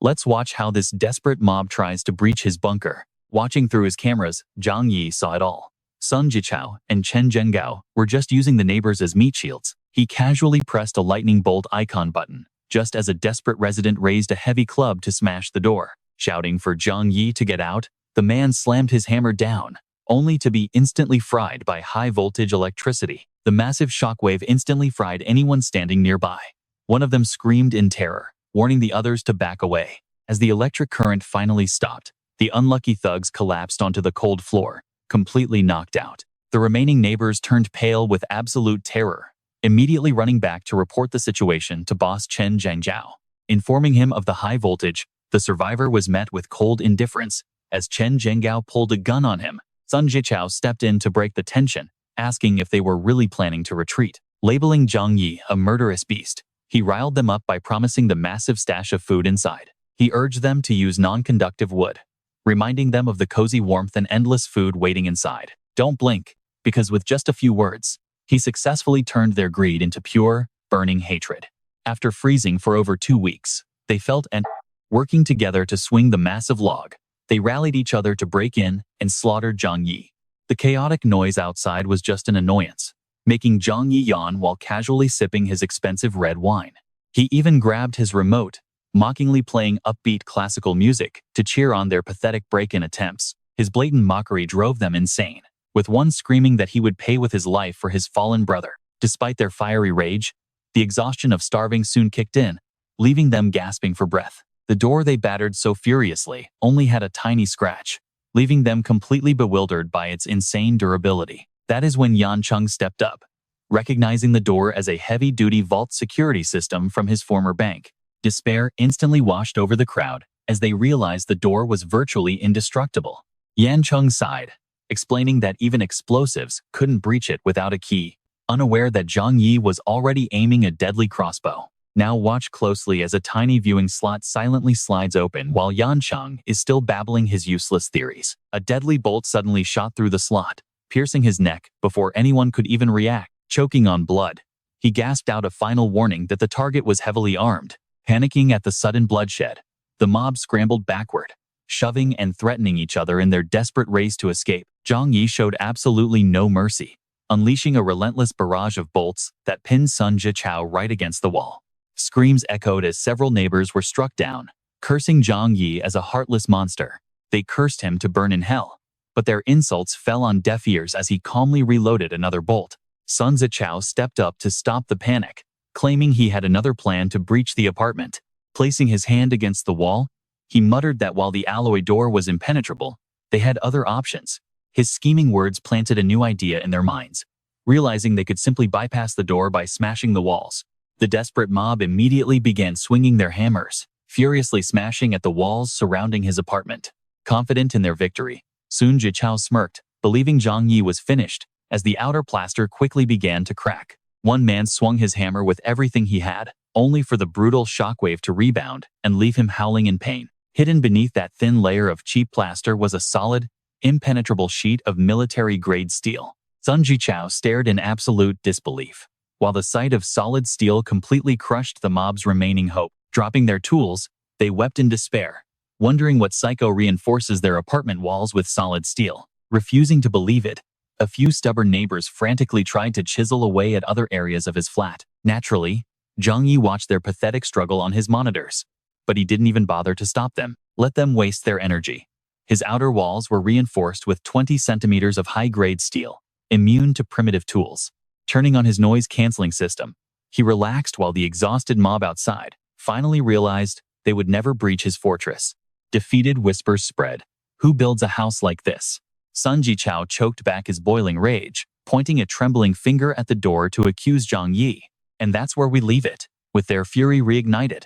Let's watch how this desperate mob tries to breach his bunker. Watching through his cameras, Zhang Yi saw it all. Sun Jichao and Chen Zhenggao were just using the neighbors as meat shields. He casually pressed a lightning bolt icon button, just as a desperate resident raised a heavy club to smash the door. Shouting for Zhang Yi to get out, the man slammed his hammer down, only to be instantly fried by high-voltage electricity. The massive shockwave instantly fried anyone standing nearby. One of them screamed in terror, warning the others to back away. As the electric current finally stopped, the unlucky thugs collapsed onto the cold floor, completely knocked out. The remaining neighbors turned pale with absolute terror, immediately running back to report the situation to boss Chen Zhangjiao. Informing him of the high voltage, the survivor was met with cold indifference as Chen Zhenggao pulled a gun on him. Sun Jichao stepped in to break the tension, asking if they were really planning to retreat. Labeling Zhang Yi a murderous beast, he riled them up by promising the massive stash of food inside. He urged them to use non-conductive wood, reminding them of the cozy warmth and endless food waiting inside. Don't blink, because with just a few words, he successfully turned their greed into pure, burning hatred. After freezing for over 2 weeks, they felt and working together to swing the massive log. They rallied each other to break in and slaughter Zhang Yi. The chaotic noise outside was just an annoyance, making Zhang Yi yawn while casually sipping his expensive red wine. He even grabbed his remote, mockingly playing upbeat classical music to cheer on their pathetic break-in attempts. His blatant mockery drove them insane, with one screaming that he would pay with his life for his fallen brother. Despite their fiery rage, the exhaustion of starving soon kicked in, leaving them gasping for breath. The door they battered so furiously only had a tiny scratch, leaving them completely bewildered by its insane durability. That is when Yan Cheng stepped up, recognizing the door as a heavy-duty vault security system from his former bank. Despair instantly washed over the crowd as they realized the door was virtually indestructible. Yan Cheng sighed, explaining that even explosives couldn't breach it without a key, unaware that Zhang Yi was already aiming a deadly crossbow. Now watch closely as a tiny viewing slot silently slides open while Yan Cheng is still babbling his useless theories. A deadly bolt suddenly shot through the slot, piercing his neck before anyone could even react. Choking on blood, he gasped out a final warning that the target was heavily armed. Panicking at the sudden bloodshed, the mob scrambled backward, shoving and threatening each other in their desperate race to escape. Zhang Yi showed absolutely no mercy, unleashing a relentless barrage of bolts that pinned Sun Jichao right against the wall. Screams echoed as several neighbors were struck down, cursing Zhang Yi as a heartless monster. They cursed him to burn in hell, but their insults fell on deaf ears as he calmly reloaded another bolt. Sun Zichao stepped up to stop the panic, claiming he had another plan to breach the apartment. Placing his hand against the wall, he muttered that while the alloy door was impenetrable, they had other options. His scheming words planted a new idea in their minds. Realizing they could simply bypass the door by smashing the walls, the desperate mob immediately began swinging their hammers, furiously smashing at the walls surrounding his apartment. Confident in their victory, Sun Jichao smirked, believing Zhang Yi was finished, as the outer plaster quickly began to crack. One man swung his hammer with everything he had, only for the brutal shockwave to rebound and leave him howling in pain. Hidden beneath that thin layer of cheap plaster was a solid, impenetrable sheet of military-grade steel. Sun Jichao stared in absolute disbelief, while the sight of solid steel completely crushed the mob's remaining hope. Dropping their tools, they wept in despair, wondering what psycho reinforces their apartment walls with solid steel. Refusing to believe it, a few stubborn neighbors frantically tried to chisel away at other areas of his flat. Naturally, Zhang Yi watched their pathetic struggle on his monitors, but he didn't even bother to stop them. Let them waste their energy. His outer walls were reinforced with 20 centimeters of high-grade steel, immune to primitive tools. Turning on his noise-canceling system, he relaxed while the exhausted mob outside finally realized they would never breach his fortress. Defeated whispers spread. Who builds a house like this? Sun Jichao choked back his boiling rage, pointing a trembling finger at the door to accuse Zhang Yi. And that's where we leave it, with their fury reignited.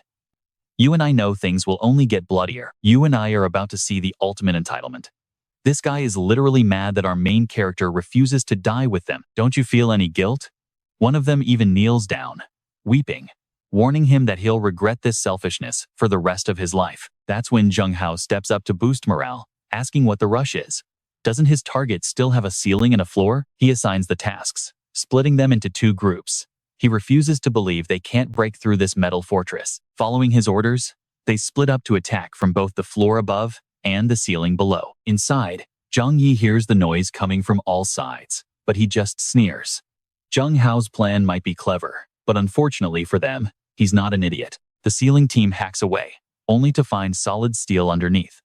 You and I know things will only get bloodier. You and I are about to see the ultimate entitlement. This guy is literally mad that our main character refuses to die with them. Don't you feel any guilt? One of them even kneels down, weeping, warning him that he'll regret this selfishness for the rest of his life. That's when Zheng Hao steps up to boost morale, asking what the rush is. Doesn't his target still have a ceiling and a floor? He assigns the tasks, splitting them into two groups. He refuses to believe they can't break through this metal fortress. Following his orders, they split up to attack from both the floor above and the ceiling below. Inside, Zhang Yi hears the noise coming from all sides, but he just sneers. Zheng Hao's plan might be clever, but unfortunately for them, he's not an idiot. The ceiling team hacks away, only to find solid steel underneath.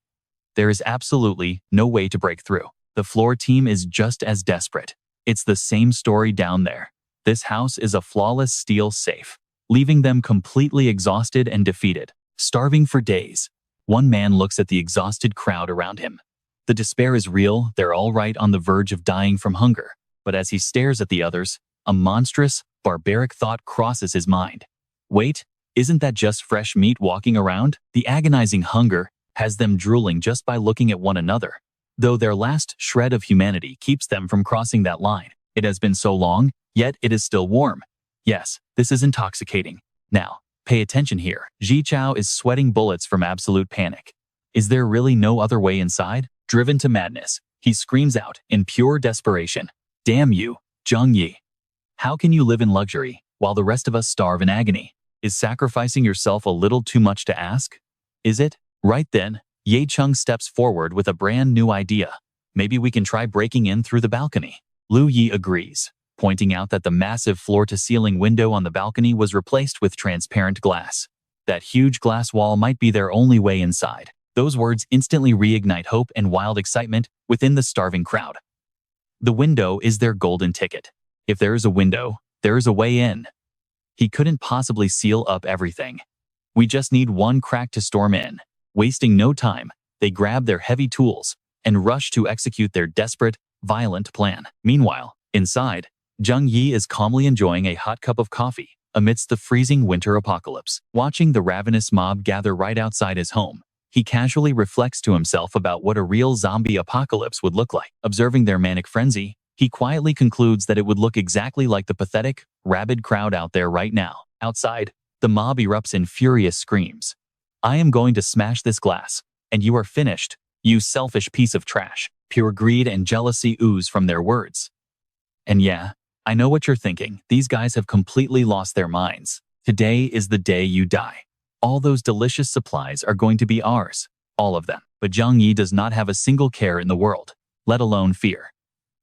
There is absolutely no way to break through. The floor team is just as desperate. It's the same story down there. This house is a flawless steel safe, leaving them completely exhausted and defeated, starving for days. One man looks at the exhausted crowd around him. The despair is real, they're all right on the verge of dying from hunger. But as he stares at the others, a monstrous, barbaric thought crosses his mind. Wait, isn't that just fresh meat walking around? The agonizing hunger has them drooling just by looking at one another, though their last shred of humanity keeps them from crossing that line. It has been so long, yet it is still warm. Yes, this is intoxicating. Now, pay attention here. Ji Chao is sweating bullets from absolute panic. Is there really no other way inside? Driven to madness, he screams out in pure desperation. Damn you, Zhang Yi. How can you live in luxury while the rest of us starve in agony? Is sacrificing yourself a little too much to ask? Is it? Right then, Ye Cheng steps forward with a brand new idea. Maybe we can try breaking in through the balcony. Lu Yi agrees, pointing out that the massive floor-to-ceiling window on the balcony was replaced with transparent glass. That huge glass wall might be their only way inside. Those words instantly reignite hope and wild excitement within the starving crowd. The window is their golden ticket. If there is a window, there is a way in. He couldn't possibly seal up everything. We just need one crack to storm in. Wasting no time, they grab their heavy tools and rush to execute their desperate, violent plan. Meanwhile, inside, Zhang Yi is calmly enjoying a hot cup of coffee amidst the freezing winter apocalypse. Watching the ravenous mob gather right outside his home, he casually reflects to himself about what a real zombie apocalypse would look like. Observing their manic frenzy, he quietly concludes that it would look exactly like the pathetic, rabid crowd out there right now. Outside, the mob erupts in furious screams. I am going to smash this glass, and you are finished, you selfish piece of trash. Pure greed and jealousy ooze from their words. And yeah, I know what you're thinking. These guys have completely lost their minds. Today is the day you die. All those delicious supplies are going to be ours. All of them. But Zhang Yi does not have a single care in the world. let alone fear.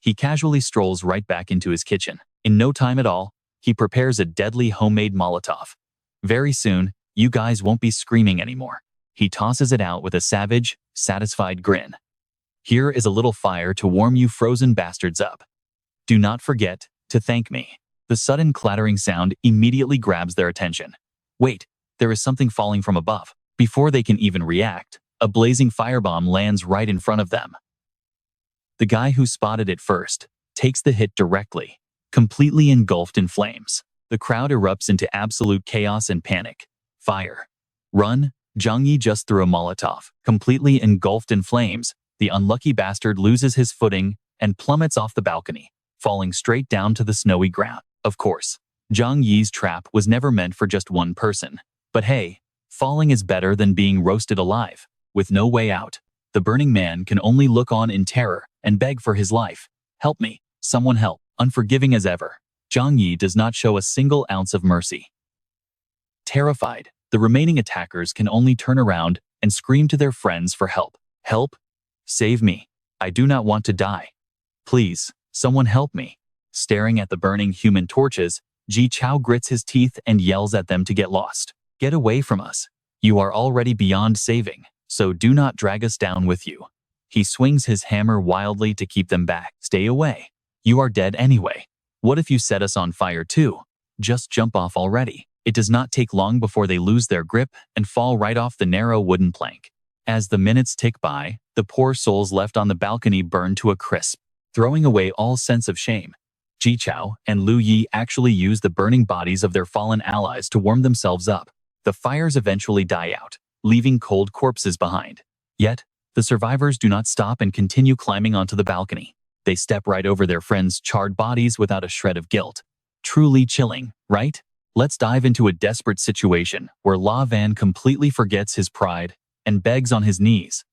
He casually strolls right back into his kitchen. In no time at all, he prepares a deadly homemade Molotov. Very soon, you guys won't be screaming anymore. He tosses it out with a savage, satisfied grin. Here is a little fire to warm you frozen bastards up. Do not forget to thank me. The sudden clattering sound immediately grabs their attention. Wait, there is something falling from above. Before they can even react, a blazing firebomb lands right in front of them. The guy who spotted it first takes the hit directly, completely engulfed in flames. The crowd erupts into absolute chaos and panic. Fire. Run! Zhang Yi just threw a Molotov. Completely engulfed in flames, the unlucky bastard loses his footing and plummets off the balcony, falling straight down to the snowy ground. Of course, Zhang Yi's trap was never meant for just one person. But hey, falling is better than being roasted alive. With no way out, the burning man can only look on in terror and beg for his life. Help me, someone help. Unforgiving as ever, Zhang Yi does not show a single ounce of mercy. Terrified, the remaining attackers can only turn around and scream to their friends for help. Help? Save me. I do not want to die. Please, someone help me. Staring at the burning human torches, Ji Chao grits his teeth and yells at them to get lost. Get away from us. You are already beyond saving, so do not drag us down with you. He swings his hammer wildly to keep them back. Stay away. You are dead anyway. What if you set us on fire too? Just jump off already. It does not take long before they lose their grip and fall right off the narrow wooden plank. As the minutes tick by, the poor souls left on the balcony burn to a crisp. Throwing away all sense of shame, Ji Chao and Lu Yi actually use the burning bodies of their fallen allies to warm themselves up. The fires eventually die out, leaving cold corpses behind. Yet, the survivors do not stop and continue climbing onto the balcony. They step right over their friends' charred bodies without a shred of guilt. Truly chilling, right? Let's dive into a desperate situation where La Van completely forgets his pride and begs on his knees.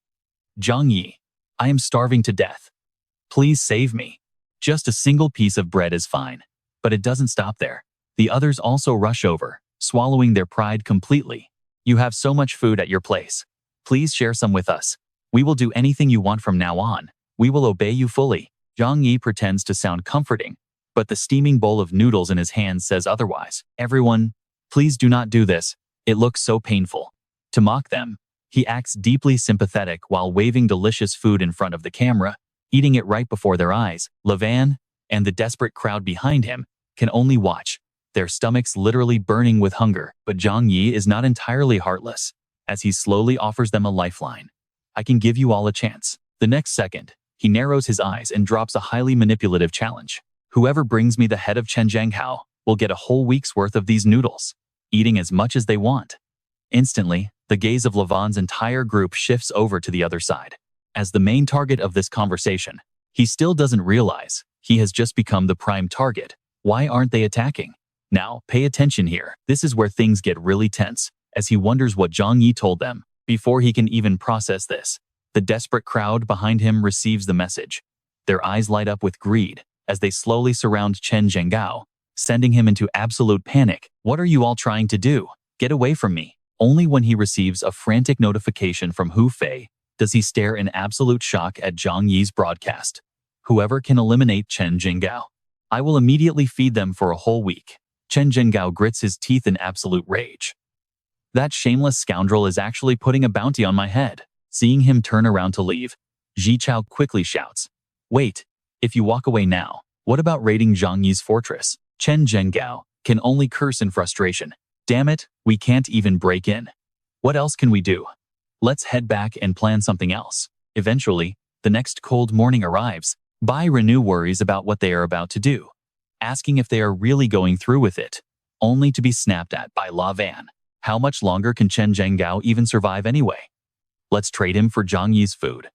Zhang Yi, I am starving to death. Please save me. Just a single piece of bread is fine. But it doesn't stop there. The others also rush over, swallowing their pride completely. You have so much food at your place. Please share some with us. We will do anything you want from now on. We will obey you fully. Zhang Yi pretends to sound comforting, but the steaming bowl of noodles in his hand says otherwise. Everyone, please do not do this. It looks so painful. To mock them, he acts deeply sympathetic while waving delicious food in front of the camera, eating it right before their eyes. Levan and the desperate crowd behind him can only watch, their stomachs literally burning with hunger. But Zhang Yi is not entirely heartless, as he slowly offers them a lifeline. I can give you all a chance. The next second, he narrows his eyes and drops a highly manipulative challenge. Whoever brings me the head of Chen Zhenghao will get a whole week's worth of these noodles, eating as much as they want. Instantly, the gaze of Levan's entire group shifts over to the other side. As the main target of this conversation, he still doesn't realize he has just become the prime target. Why aren't they attacking? Now, pay attention here. This is where things get really tense, as he wonders what Zhang Yi told them. Before he can even process this, the desperate crowd behind him receives the message. Their eyes light up with greed as they slowly surround Chen Zhenghao, sending him into absolute panic. What are you all trying to do? Get away from me. Only when he receives a frantic notification from Hu Fei does he stare in absolute shock at Zhang Yi's broadcast. Whoever can eliminate Chen Zhenghao, I will immediately feed them for a whole week. Chen Zhenghao grits his teeth in absolute rage. That shameless scoundrel is actually putting a bounty on my head. Seeing him turn around to leave, Ji Chao quickly shouts, wait, if you walk away now, what about raiding Zhang Yi's fortress? Chen Zhenghao can only curse in frustration. Damn it, we can't even break in. What else can we do? Let's head back and plan something else. Eventually, the next cold morning arrives. Bai renew worries about what they are about to do, asking if they are really going through with it, only to be snapped at by La Van. How much longer can Chen Zhenghao even survive anyway? Let's trade him for Zhang Yi's food.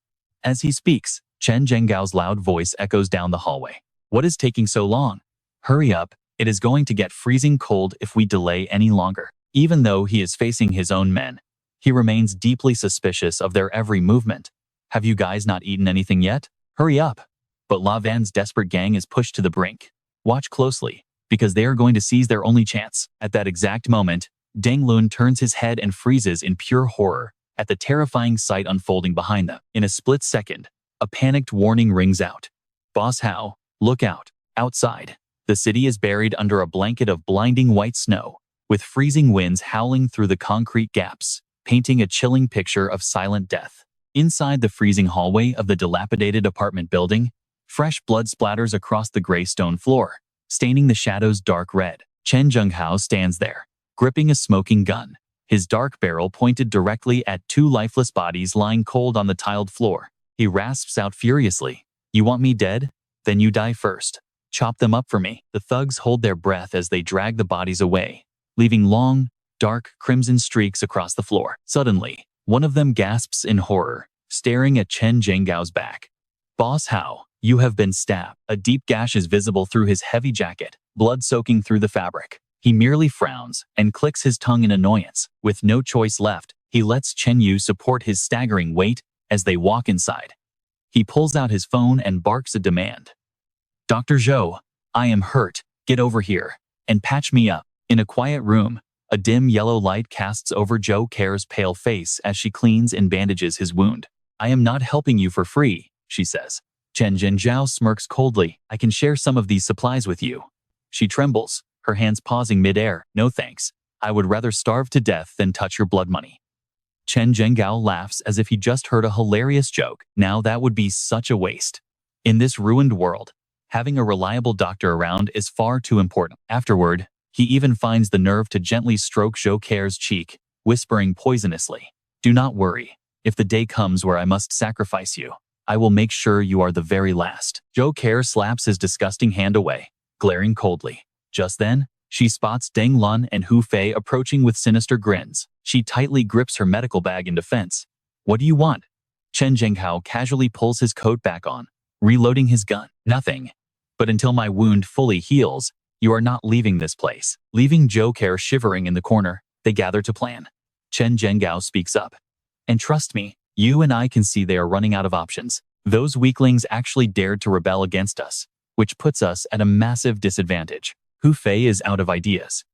As he speaks, Chen Zhenghao's loud voice echoes down the hallway. What is taking so long? Hurry up, it is going to get freezing cold if we delay any longer. Even though he is facing his own men, he remains deeply suspicious of their every movement. Have you guys not eaten anything yet? Hurry up. But La Van's desperate gang is pushed to the brink. Watch closely, because they are going to seize their only chance. At that exact moment, Deng Lun turns his head and freezes in pure horror at the terrifying sight unfolding behind them. In a split second, A panicked warning rings out. Boss Hao, look out. Outside, the city is buried under a blanket of blinding white snow, with freezing winds howling through the concrete gaps, painting a chilling picture of silent death. Inside the freezing hallway of the dilapidated apartment building, fresh blood splatters across the gray stone floor, staining the shadows dark red. Chen Zhenghao stands there, gripping a smoking gun, his dark barrel pointed directly at two lifeless bodies lying cold on the tiled floor. He rasps out furiously, "You want me dead? Then you die first. Chop them up for me." The thugs hold their breath as they drag the bodies away, leaving long, dark, crimson streaks across the floor. Suddenly, one of them gasps in horror, staring at Chen Zhenghao's back. "Boss Hao, you have been stabbed." A deep gash is visible through his heavy jacket, blood soaking through the fabric. He merely frowns and clicks his tongue in annoyance. With no choice left, he lets Chen Yu support his staggering weight as they walk inside. He pulls out his phone and barks a demand. "Dr. Zhou, I am hurt. Get over here and patch me up." In a quiet room, a dim yellow light casts over Zhou Care's pale face as she cleans and bandages his wound. "I am not helping you for free," she says. Chen Zhenjiao smirks coldly. "I can share some of these supplies with you." She trembles, her hands pausing mid-air. "No thanks. I would rather starve to death than touch your blood money." Chen Zhenghao laughs as if he just heard a hilarious joke. Now that would be such a waste. In this ruined world, having a reliable doctor around is far too important. Afterward, he even finds the nerve to gently stroke Zhou Care's cheek, whispering poisonously, "Do not worry. If the day comes where I must sacrifice you, I will make sure you are the very last." Zhou Care slaps his disgusting hand away, glaring coldly. Just then, she spots Deng Lun and Hu Fei approaching with sinister grins. She tightly grips her medical bag in defense. "What do you want?" Chen Zhenghao casually pulls his coat back on, reloading his gun. "Nothing. But until my wound fully heals, you are not leaving this place." Leaving Zhou Care shivering in the corner, they gather to plan. Chen Zhenghao speaks up. "And trust me, you and I can see they are running out of options. Those weaklings actually dared to rebel against us, which puts us at a massive disadvantage." Hu Fei is out of ideas.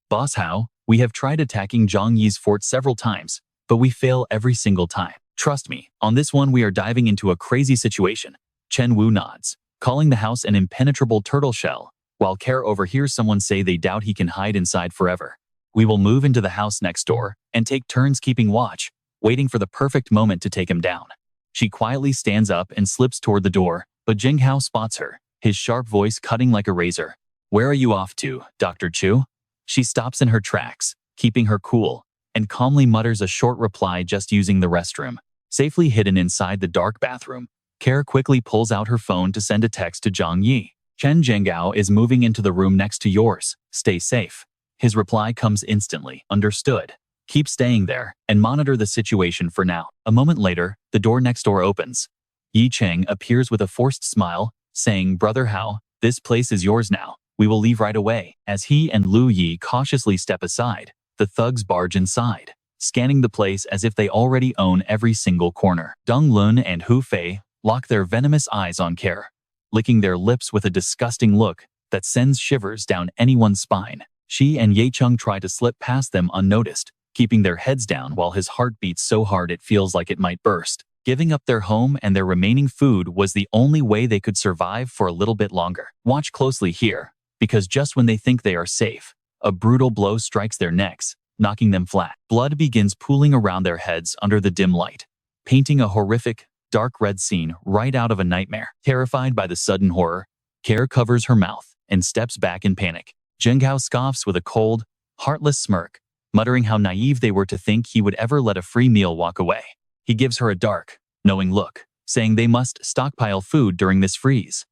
"Boss Hao, we have tried attacking Zhang Yi's fort several times, but we fail every single time. Trust me, on this one we are diving into a crazy situation." Chen Wu nods, calling the house an impenetrable turtle shell, while Care overhears someone say they doubt he can hide inside forever. "We will move into the house next door and take turns keeping watch, waiting for the perfect moment to take him down." She quietly stands up and slips toward the door, but Zhenghao spots her, his sharp voice cutting like a razor. "Where are you off to, Dr. Chu?" She stops in her tracks, keeping her cool, and calmly mutters a short reply, "Just using the restroom." Safely hidden inside the dark bathroom, Care quickly pulls out her phone to send a text to Zhang Yi. "Chen Zhenghao is moving into the room next to yours. Stay safe." His reply comes instantly. "Understood. Keep staying there and monitor the situation for now." A moment later, the door next door opens. Yi Cheng appears with a forced smile, saying, "Brother Hao, this place is yours now. We will leave right away." As he and Lu Yi cautiously step aside, the thugs barge inside, scanning the place as if they already own every single corner. Deng Lun and Hu Fei lock their venomous eyes on Care, licking their lips with a disgusting look that sends shivers down anyone's spine. She and Ye Chung try to slip past them unnoticed, keeping their heads down while his heart beats so hard it feels like it might burst. Giving up their home and their remaining food was the only way they could survive for a little bit longer. Watch closely here, because just when they think they are safe, a brutal blow strikes their necks, knocking them flat. Blood begins pooling around their heads under the dim light, painting a horrific, dark red scene right out of a nightmare. Terrified by the sudden horror, Care covers her mouth and steps back in panic. Zhenghao scoffs with a cold, heartless smirk, muttering how naive they were to think he would ever let a free meal walk away. He gives her a dark, knowing look, saying they must stockpile food during this freeze.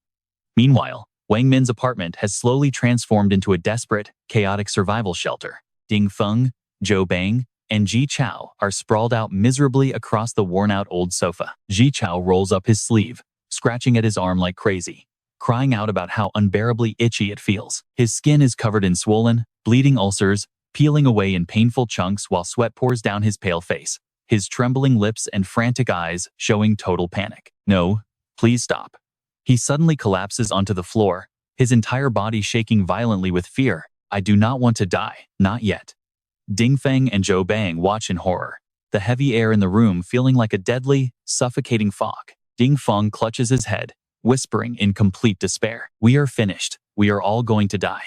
Meanwhile, Wang Min's apartment has slowly transformed into a desperate, chaotic survival shelter. Ding Feng, Zhou Bang, and Ji Chao are sprawled out miserably across the worn-out old sofa. Ji Chao rolls up his sleeve, scratching at his arm like crazy, crying out about how unbearably itchy it feels. His skin is covered in swollen, bleeding ulcers, peeling away in painful chunks while sweat pours down his pale face, his trembling lips and frantic eyes showing total panic. "No, please stop." He suddenly collapses onto the floor, his entire body shaking violently with fear. "I do not want to die, not yet." Ding Feng and Zhou Bang watch in horror, the heavy air in the room feeling like a deadly, suffocating fog. Ding Feng clutches his head, whispering in complete despair. We are finished. We are all going to die.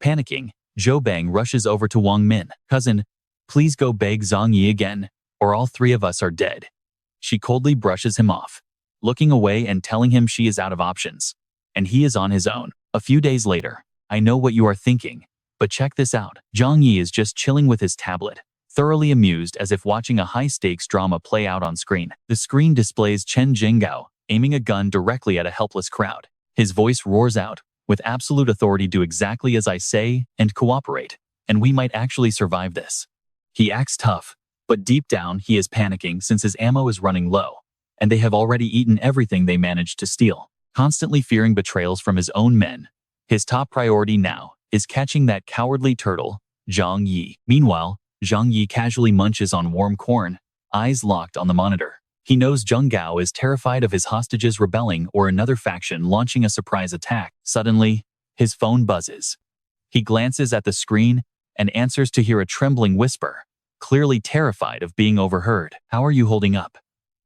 Panicking, Zhou Bang rushes over to Wang Min. Cousin, please go beg Zhang Yi again, or all three of us are dead. She coldly brushes him off, looking away and telling him she is out of options, and he is on his own. A few days later, I know what you are thinking, but check this out. Zhang Yi is just chilling with his tablet, thoroughly amused as if watching a high-stakes drama play out on screen. The screen displays Chen Jinggao aiming a gun directly at a helpless crowd. His voice roars out, with absolute authority, do exactly as I say and cooperate, and we might actually survive this. He acts tough, but deep down he is panicking since his ammo is running low, and they have already eaten everything they managed to steal. Constantly fearing betrayals from his own men, his top priority now is catching that cowardly turtle, Zhang Yi. Meanwhile, Zhang Yi casually munches on warm corn, eyes locked on the monitor. He knows Zheng Gao is terrified of his hostages rebelling or another faction launching a surprise attack. Suddenly, his phone buzzes. He glances at the screen and answers to hear a trembling whisper, clearly terrified of being overheard. How are you holding up?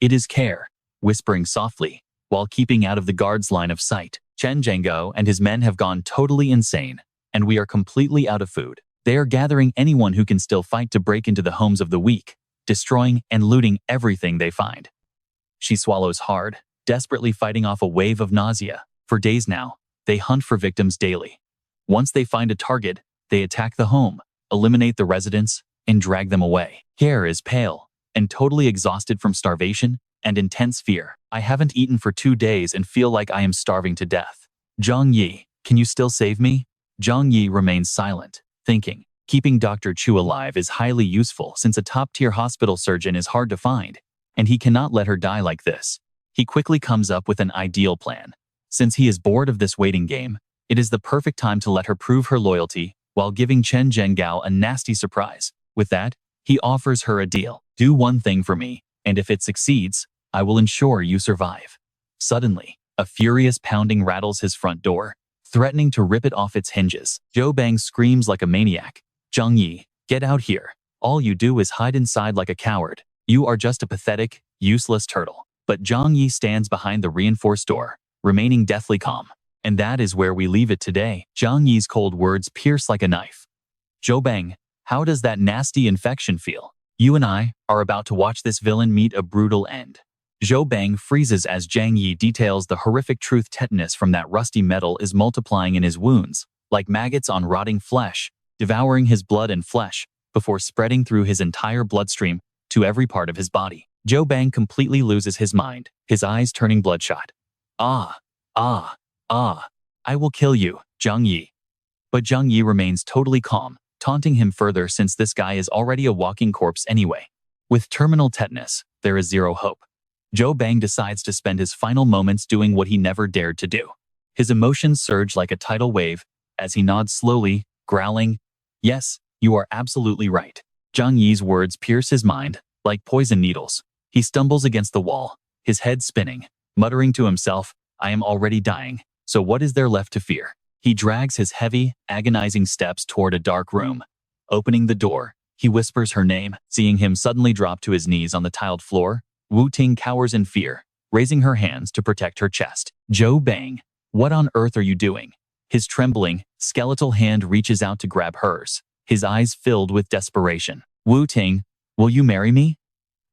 It is Care, whispering softly, while keeping out of the guard's line of sight. Chen Zhengao and his men have gone totally insane, and we are completely out of food. They are gathering anyone who can still fight to break into the homes of the weak, destroying and looting everything they find. She swallows hard, desperately fighting off a wave of nausea. For days now, they hunt for victims daily. Once they find a target, they attack the home, eliminate the residents, and drag them away. Care is pale and totally exhausted from starvation and intense fear. I haven't eaten for 2 days and feel like I am starving to death. Zhang Yi, can you still save me? Zhang Yi remains silent, thinking. Keeping Dr. Chu alive is highly useful since a top-tier hospital surgeon is hard to find, and he cannot let her die like this. He quickly comes up with an ideal plan. Since he is bored of this waiting game, it is the perfect time to let her prove her loyalty while giving Chen Zhengao a nasty surprise. With that, he offers her a deal. Do one thing for me, and if it succeeds, I will ensure you survive. Suddenly, a furious pounding rattles his front door, threatening to rip it off its hinges. Zhou Bang screams like a maniac. Zhang Yi, get out here. All you do is hide inside like a coward. You are just a pathetic, useless turtle. But Zhang Yi stands behind the reinforced door, remaining deathly calm. And that is where we leave it today. Zhang Yi's cold words pierce like a knife. Zhou Bang, how does that nasty infection feel? You and I are about to watch this villain meet a brutal end. Zhou Bang freezes as Zhang Yi details the horrific truth. Tetanus from that rusty metal is multiplying in his wounds, like maggots on rotting flesh, devouring his blood and flesh, before spreading through his entire bloodstream to every part of his body. Zhou Bang completely loses his mind, his eyes turning bloodshot. Ah, I will kill you, Zhang Yi. But Zhang Yi remains totally calm, taunting him further since this guy is already a walking corpse anyway. With terminal tetanus, there is zero hope. Zhou Bang decides to spend his final moments doing what he never dared to do. His emotions surge like a tidal wave as he nods slowly, growling, "Yes, you are absolutely right." Zhang Yi's words pierce his mind like poison needles. He stumbles against the wall, his head spinning, muttering to himself, I am already dying, so what is there left to fear? He drags his heavy, agonizing steps toward a dark room. Opening the door, he whispers her name. Seeing him suddenly drop to his knees on the tiled floor, Wu Ting cowers in fear, raising her hands to protect her chest. Zhou Bang, what on earth are you doing? His trembling, skeletal hand reaches out to grab hers, his eyes filled with desperation. Wu Ting, will you marry me?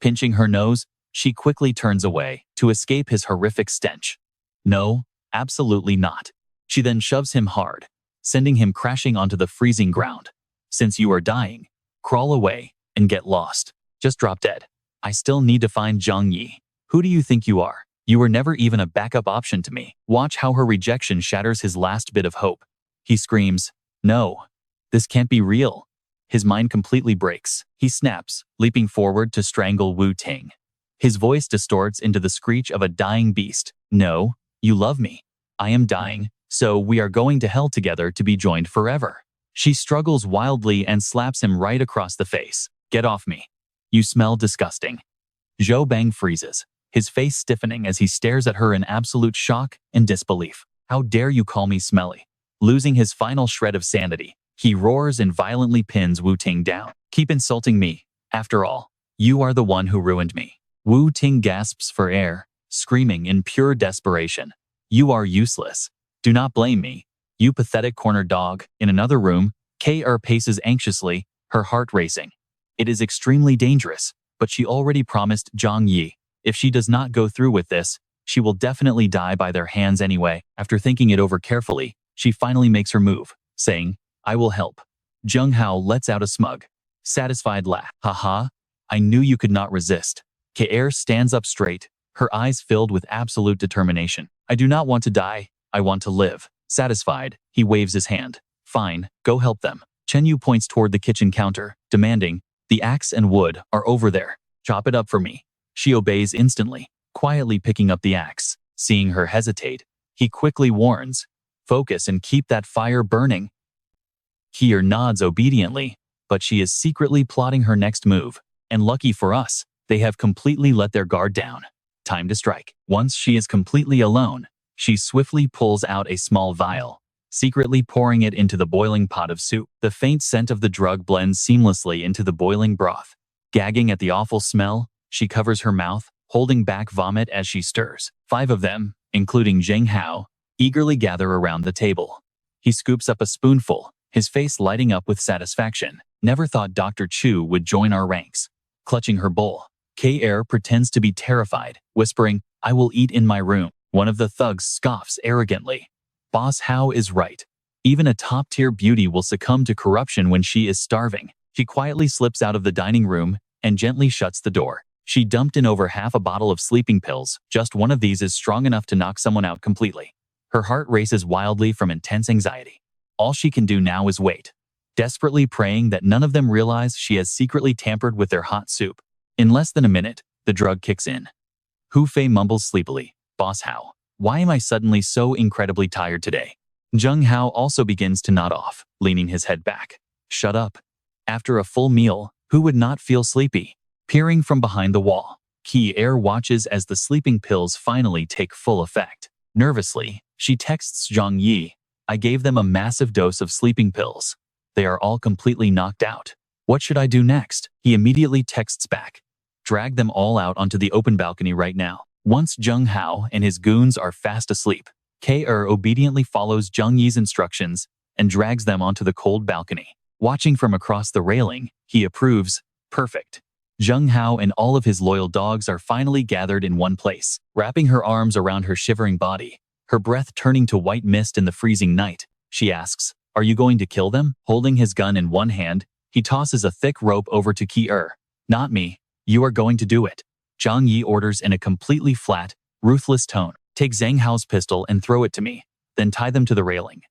Pinching her nose, she quickly turns away to escape his horrific stench. No, absolutely not. She then shoves him hard, sending him crashing onto the freezing ground. Since you are dying, crawl away and get lost. Just drop dead. I still need to find Zhang Yi. Who do you think you are? You were never even a backup option to me. Watch how her rejection shatters his last bit of hope. He screams, no, this can't be real. His mind completely breaks. He snaps, leaping forward to strangle Wu Ting. His voice distorts into the screech of a dying beast. No, you love me. I am dying, so we are going to hell together to be joined forever. She struggles wildly and slaps him right across the face. Get off me. You smell disgusting. Zhou Bang freezes, his face stiffening as he stares at her in absolute shock and disbelief. How dare you call me smelly? Losing his final shred of sanity, he roars and violently pins Wu Ting down. Keep insulting me. After all, you are the one who ruined me. Wu Ting gasps for air, screaming in pure desperation. You are useless. Do not blame me. You pathetic corner dog. In another room, K.R. paces anxiously, her heart racing. It is extremely dangerous, but she already promised Zhang Yi. If she does not go through with this, she will definitely die by their hands anyway. After thinking it over carefully, she finally makes her move, saying, I will help. Zheng Hao lets out a smug, satisfied laugh. Haha, I knew you could not resist. K.R. stands up straight, her eyes filled with absolute determination. I do not want to die, I want to live. Satisfied, he waves his hand. Fine, go help them. Chen Yu points toward the kitchen counter, demanding, the axe and wood are over there. Chop it up for me. She obeys instantly, quietly picking up the axe. Seeing her hesitate, he quickly warns, focus and keep that fire burning. Kier nods obediently, but she is secretly plotting her next move. And lucky for us, they have completely let their guard down. Time to strike. Once she is completely alone, she swiftly pulls out a small vial, secretly pouring it into the boiling pot of soup. The faint scent of the drug blends seamlessly into the boiling broth. Gagging at the awful smell, she covers her mouth, holding back vomit as she stirs. 5 of them, including Zheng Hao, eagerly gather around the table. He scoops up a spoonful, his face lighting up with satisfaction. Never thought Dr. Chu would join our ranks. Clutching her bowl, K.R. pretends to be terrified, whispering, I will eat in my room. One of the thugs scoffs arrogantly. Boss Hao is right. Even a top-tier beauty will succumb to corruption when she is starving. She quietly slips out of the dining room and gently shuts the door. She dumped in over half a bottle of sleeping pills. Just one of these is strong enough to knock someone out completely. Her heart races wildly from intense anxiety. All she can do now is wait, desperately praying that none of them realize she has secretly tampered with their hot soup. In less than a minute, the drug kicks in. Hu Fei mumbles sleepily, Boss Hao, why am I suddenly so incredibly tired today? Zheng Hao also begins to nod off, leaning his head back. Shut up. After a full meal, who would not feel sleepy? Peering from behind the wall, Ki-Er watches as the sleeping pills finally take full effect. Nervously, she texts Zhang Yi, I gave them a massive dose of sleeping pills. They are all completely knocked out. What should I do next? He immediately texts back. Drag them all out onto the open balcony right now. Once Zheng Hao and his goons are fast asleep, K.R. obediently follows Zhang Yi's instructions and drags them onto the cold balcony. Watching from across the railing, he approves, perfect. Zheng Hao and all of his loyal dogs are finally gathered in one place. Wrapping her arms around her shivering body, her breath turning to white mist in the freezing night, she asks, are you going to kill them? Holding his gun in one hand, he tosses a thick rope over to Ki-Er. Not me. You are going to do it. Zhang Yi orders in a completely flat, ruthless tone. Take Zhang Hao's pistol and throw it to me, then tie them to the railing.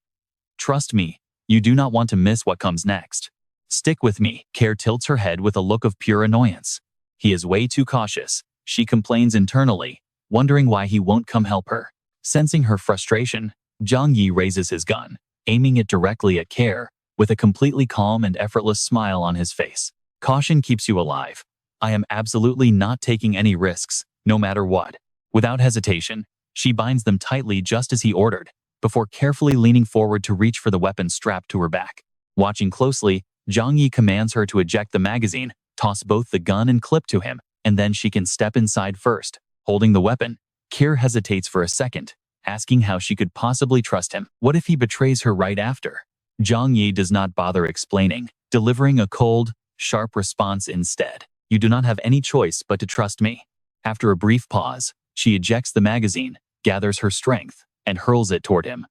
Trust me, you do not want to miss what comes next. Stick with me. Care tilts her head with a look of pure annoyance. He is way too cautious, she complains internally, wondering why he won't come help her. Sensing her frustration, Zhang Yi raises his gun, aiming it directly at Care, with a completely calm and effortless smile on his face. Caution keeps you alive. I am absolutely not taking any risks, no matter what. Without hesitation, she binds them tightly just as he ordered, before carefully leaning forward to reach for the weapon strapped to her back. Watching closely, Zhang Yi commands her to eject the magazine, toss both the gun and clip to him, and then she can step inside first. Holding the weapon, Kier hesitates for a second, asking how she could possibly trust him. What if he betrays her right after? Zhang Yi does not bother explaining, delivering a cold, sharp response instead. You do not have any choice but to trust me. After a brief pause, she ejects the magazine, gathers her strength, and hurls it toward him.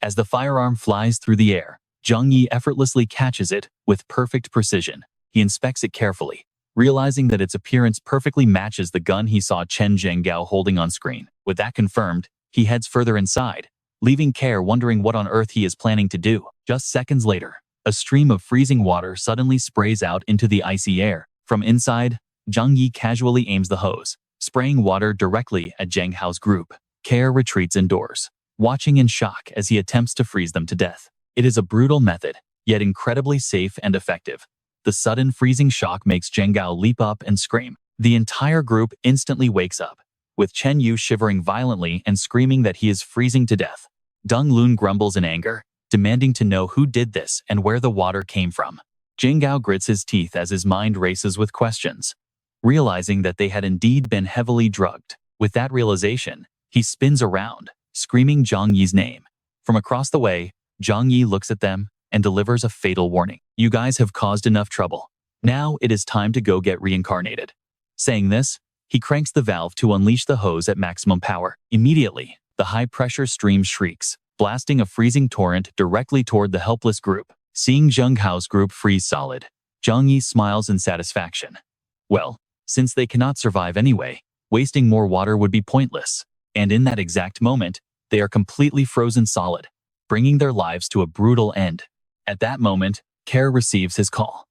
As the firearm flies through the air, Zhang Yi effortlessly catches it with perfect precision. He inspects it carefully, realizing that its appearance perfectly matches the gun he saw Chen Zhenggao holding on screen. With that confirmed, he heads further inside, leaving Care wondering what on earth he is planning to do. Just seconds later, a stream of freezing water suddenly sprays out into the icy air. From inside, Zhang Yi casually aims the hose, spraying water directly at Zheng Hao's group. Care retreats indoors, watching in shock as he attempts to freeze them to death. It is a brutal method, yet incredibly safe and effective. The sudden freezing shock makes Zheng Gao leap up and scream. The entire group instantly wakes up, with Chen Yu shivering violently and screaming that he is freezing to death. Deng Lun grumbles in anger, demanding to know who did this and where the water came from. Zheng Gao grits his teeth as his mind races with questions, realizing that they had indeed been heavily drugged. With that realization, he spins around, screaming Zhang Yi's name. From across the way, Zhang Yi looks at them and delivers a fatal warning. You guys have caused enough trouble. Now it is time to go get reincarnated. Saying this, he cranks the valve to unleash the hose at maximum power. Immediately, the high-pressure stream shrieks, blasting a freezing torrent directly toward the helpless group. Seeing Zheng Hao's group freeze solid, Zhang Yi smiles in satisfaction. Well, since they cannot survive anyway, wasting more water would be pointless. And in that exact moment, they are completely frozen solid, bringing their lives to a brutal end. At that moment, Care receives his call.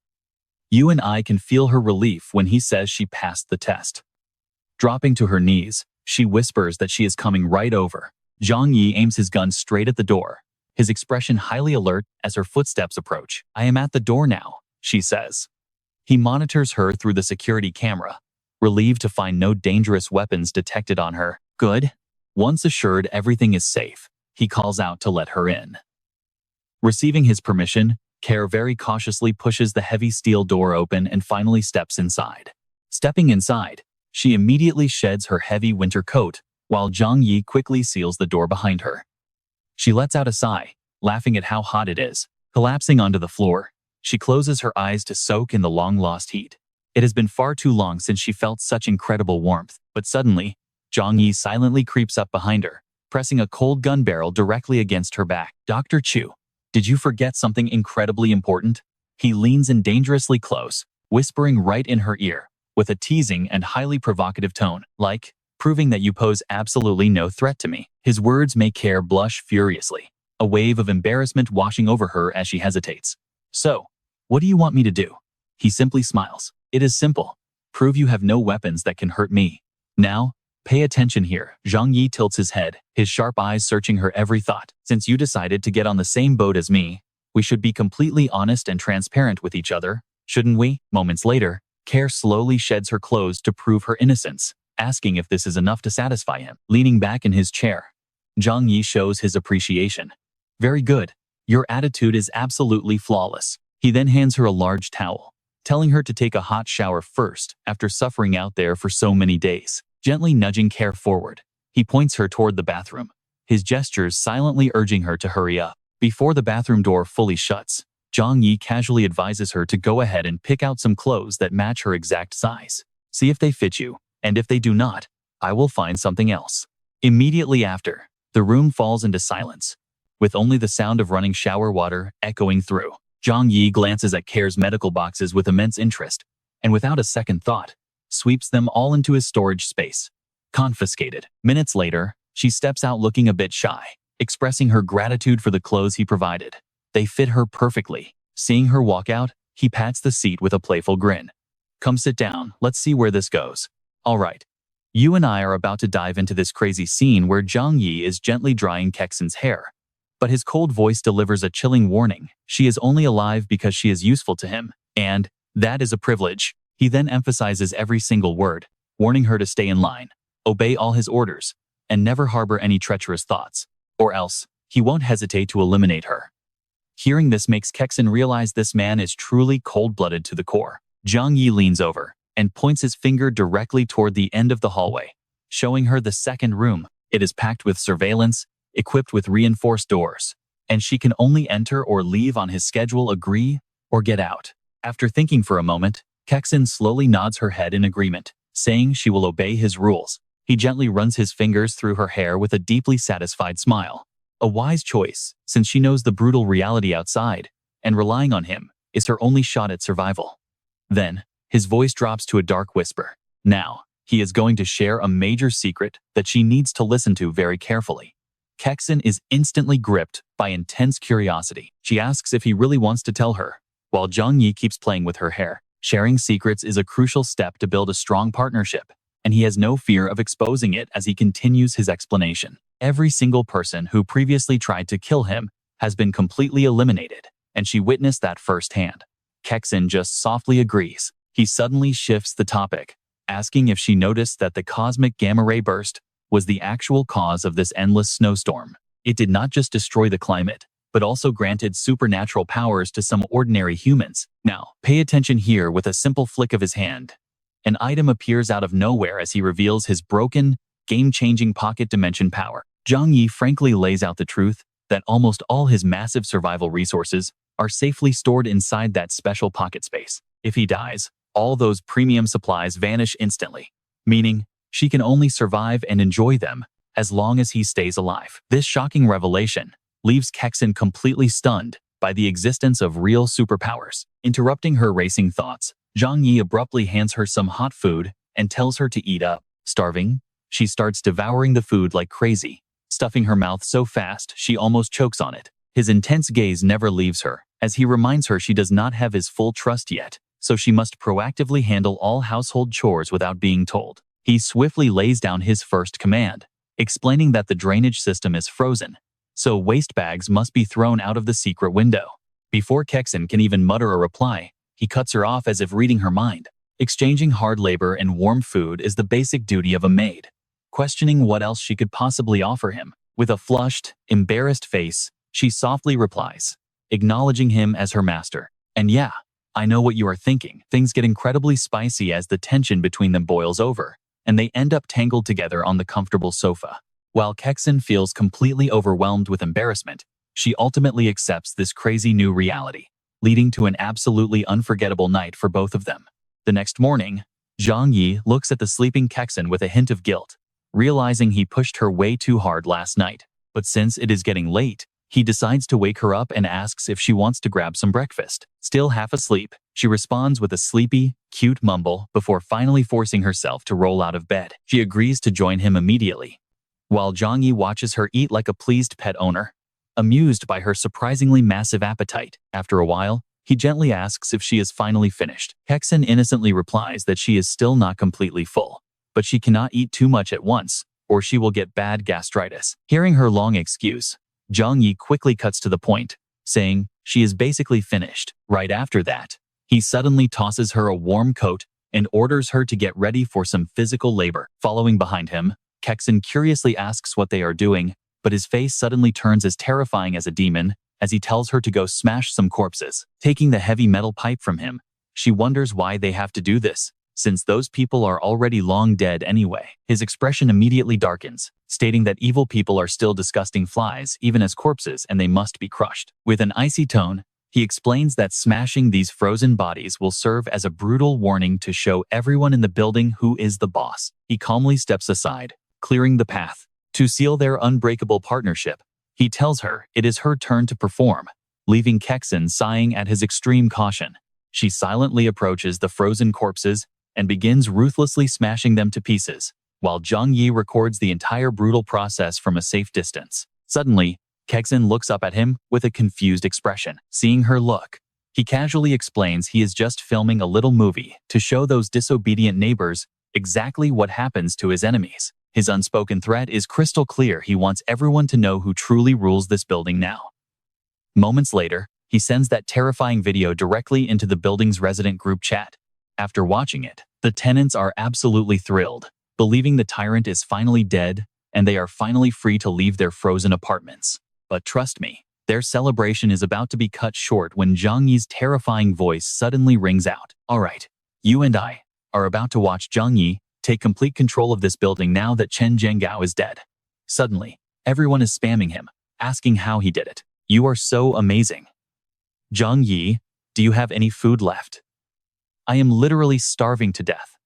You and I can feel her relief when he says she passed the test. Dropping to her knees, she whispers that she is coming right over. Zhang Yi aims his gun straight at the door, his expression highly alert as her footsteps approach. I am at the door now, she says. He monitors her through the security camera, relieved to find no dangerous weapons detected on her. Good. Once assured everything is safe, he calls out to let her in. Receiving his permission, Care very cautiously pushes the heavy steel door open and finally steps inside. Stepping inside, she immediately sheds her heavy winter coat, while Zhang Yi quickly seals the door behind her. She lets out a sigh, laughing at how hot it is. Collapsing onto the floor, she closes her eyes to soak in the long-lost heat. It has been far too long since she felt such incredible warmth, but suddenly, Zhang Yi silently creeps up behind her, pressing a cold gun barrel directly against her back. Dr. Chu, did you forget something incredibly important? He leans in dangerously close, whispering right in her ear, with a teasing and highly provocative tone, like, proving that you pose absolutely no threat to me. His words make Care blush furiously, a wave of embarrassment washing over her as she hesitates. So, what do you want me to do? He simply smiles. It is simple. Prove you have no weapons that can hurt me. Now, pay attention here. Zhang Yi tilts his head, his sharp eyes searching her every thought. Since you decided to get on the same boat as me, we should be completely honest and transparent with each other, shouldn't we? Moments later, Care slowly sheds her clothes to prove her innocence, asking if this is enough to satisfy him. Leaning back in his chair, Zhang Yi shows his appreciation. Very good. Your attitude is absolutely flawless. He then hands her a large towel, telling her to take a hot shower first after suffering out there for so many days. Gently nudging Care forward, he points her toward the bathroom, his gestures silently urging her to hurry up. Before the bathroom door fully shuts, Zhang Yi casually advises her to go ahead and pick out some clothes that match her exact size. See if they fit you, and if they do not, I will find something else. Immediately after, the room falls into silence, with only the sound of running shower water echoing through. Zhang Yi glances at Care's medical boxes with immense interest, and without a second thought, sweeps them all into his storage space. Confiscated. Minutes later, she steps out looking a bit shy, expressing her gratitude for the clothes he provided. They fit her perfectly. Seeing her walk out, he pats the seat with a playful grin. Come sit down, let's see where this goes. All right. You and I are about to dive into this crazy scene where Zhang Yi is gently drying Kexin's hair. But his cold voice delivers a chilling warning. She is only alive because she is useful to him, and that is a privilege. He then emphasizes every single word, warning her to stay in line, obey all his orders, and never harbor any treacherous thoughts, or else he won't hesitate to eliminate her. Hearing this makes Kexin realize this man is truly cold-blooded to the core. Zhang Yi leans over and points his finger directly toward the end of the hallway, showing her the second room. It is packed with surveillance, equipped with reinforced doors, and she can only enter or leave on his schedule, agree, or get out. After thinking for a moment, Kexin slowly nods her head in agreement, saying she will obey his rules. He gently runs his fingers through her hair with a deeply satisfied smile. A wise choice, since she knows the brutal reality outside, and relying on him is her only shot at survival. Then, his voice drops to a dark whisper. Now, he is going to share a major secret that she needs to listen to very carefully. Kexin is instantly gripped by intense curiosity. She asks if he really wants to tell her, while Zhang Yi keeps playing with her hair. Sharing secrets is a crucial step to build a strong partnership, and he has no fear of exposing it as he continues his explanation. Every single person who previously tried to kill him has been completely eliminated, and she witnessed that firsthand. Kexin just softly agrees. He suddenly shifts the topic, asking if she noticed that the cosmic gamma ray burst was the actual cause of this endless snowstorm. It did not just destroy the climate, but also granted supernatural powers to some ordinary humans. Now, pay attention here. With a simple flick of his hand, an item appears out of nowhere as he reveals his broken, game-changing pocket dimension power. Zhang Yi frankly lays out the truth that almost all his massive survival resources are safely stored inside that special pocket space. If he dies, all those premium supplies vanish instantly, meaning she can only survive and enjoy them as long as he stays alive. This shocking revelation leaves Kexin completely stunned by the existence of real superpowers. Interrupting her racing thoughts, Zhang Yi abruptly hands her some hot food and tells her to eat up. Starving, she starts devouring the food like crazy, stuffing her mouth so fast she almost chokes on it. His intense gaze never leaves her, as he reminds her she does not have his full trust yet, so she must proactively handle all household chores without being told. He swiftly lays down his first command, explaining that the drainage system is frozen, so waste bags must be thrown out of the secret window. Before Kexin can even mutter a reply, he cuts her off as if reading her mind. Exchanging hard labor and warm food is the basic duty of a maid. Questioning what else she could possibly offer him, with a flushed, embarrassed face, she softly replies, acknowledging him as her master. And yeah, I know what you are thinking. Things get incredibly spicy as the tension between them boils over, and they end up tangled together on the comfortable sofa. While Kexin feels completely overwhelmed with embarrassment, she ultimately accepts this crazy new reality, leading to an absolutely unforgettable night for both of them. The next morning, Zhang Yi looks at the sleeping Kexin with a hint of guilt, realizing he pushed her way too hard last night. But since it is getting late, he decides to wake her up and asks if she wants to grab some breakfast. Still half asleep, she responds with a sleepy, cute mumble before finally forcing herself to roll out of bed. She agrees to join him immediately, while Zhang Yi watches her eat like a pleased pet owner, amused by her surprisingly massive appetite. After a while, he gently asks if she is finally finished. Kexin innocently replies that she is still not completely full, but she cannot eat too much at once, or she will get bad gastritis. Hearing her long excuse, Zhang Yi quickly cuts to the point, saying she is basically finished. Right after that, he suddenly tosses her a warm coat and orders her to get ready for some physical labor. Following behind him, Kexin curiously asks what they are doing, but his face suddenly turns as terrifying as a demon as he tells her to go smash some corpses. Taking the heavy metal pipe from him, she wonders why they have to do this, since those people are already long dead anyway. His expression immediately darkens, stating that evil people are still disgusting flies even as corpses and they must be crushed. With an icy tone, he explains that smashing these frozen bodies will serve as a brutal warning to show everyone in the building who is the boss. He calmly steps aside, clearing the path. To seal their unbreakable partnership, he tells her it is her turn to perform, leaving Kexin sighing at his extreme caution. She silently approaches the frozen corpses and begins ruthlessly smashing them to pieces, while Zhang Yi records the entire brutal process from a safe distance. Suddenly, Kexin looks up at him with a confused expression. Seeing her look, he casually explains he is just filming a little movie to show those disobedient neighbors exactly what happens to his enemies. His unspoken threat is crystal clear. He wants everyone to know who truly rules this building now. Moments later, he sends that terrifying video directly into the building's resident group chat. After watching it, the tenants are absolutely thrilled, believing the tyrant is finally dead and they are finally free to leave their frozen apartments. But trust me, their celebration is about to be cut short when Zhang Yi's terrifying voice suddenly rings out. Alright, you and I are about to watch Zhang Yi take complete control of this building now that Chen Zhenggao is dead. Suddenly, everyone is spamming him, asking how he did it. You are so amazing. Zhang Yi, do you have any food left? I am literally starving to death.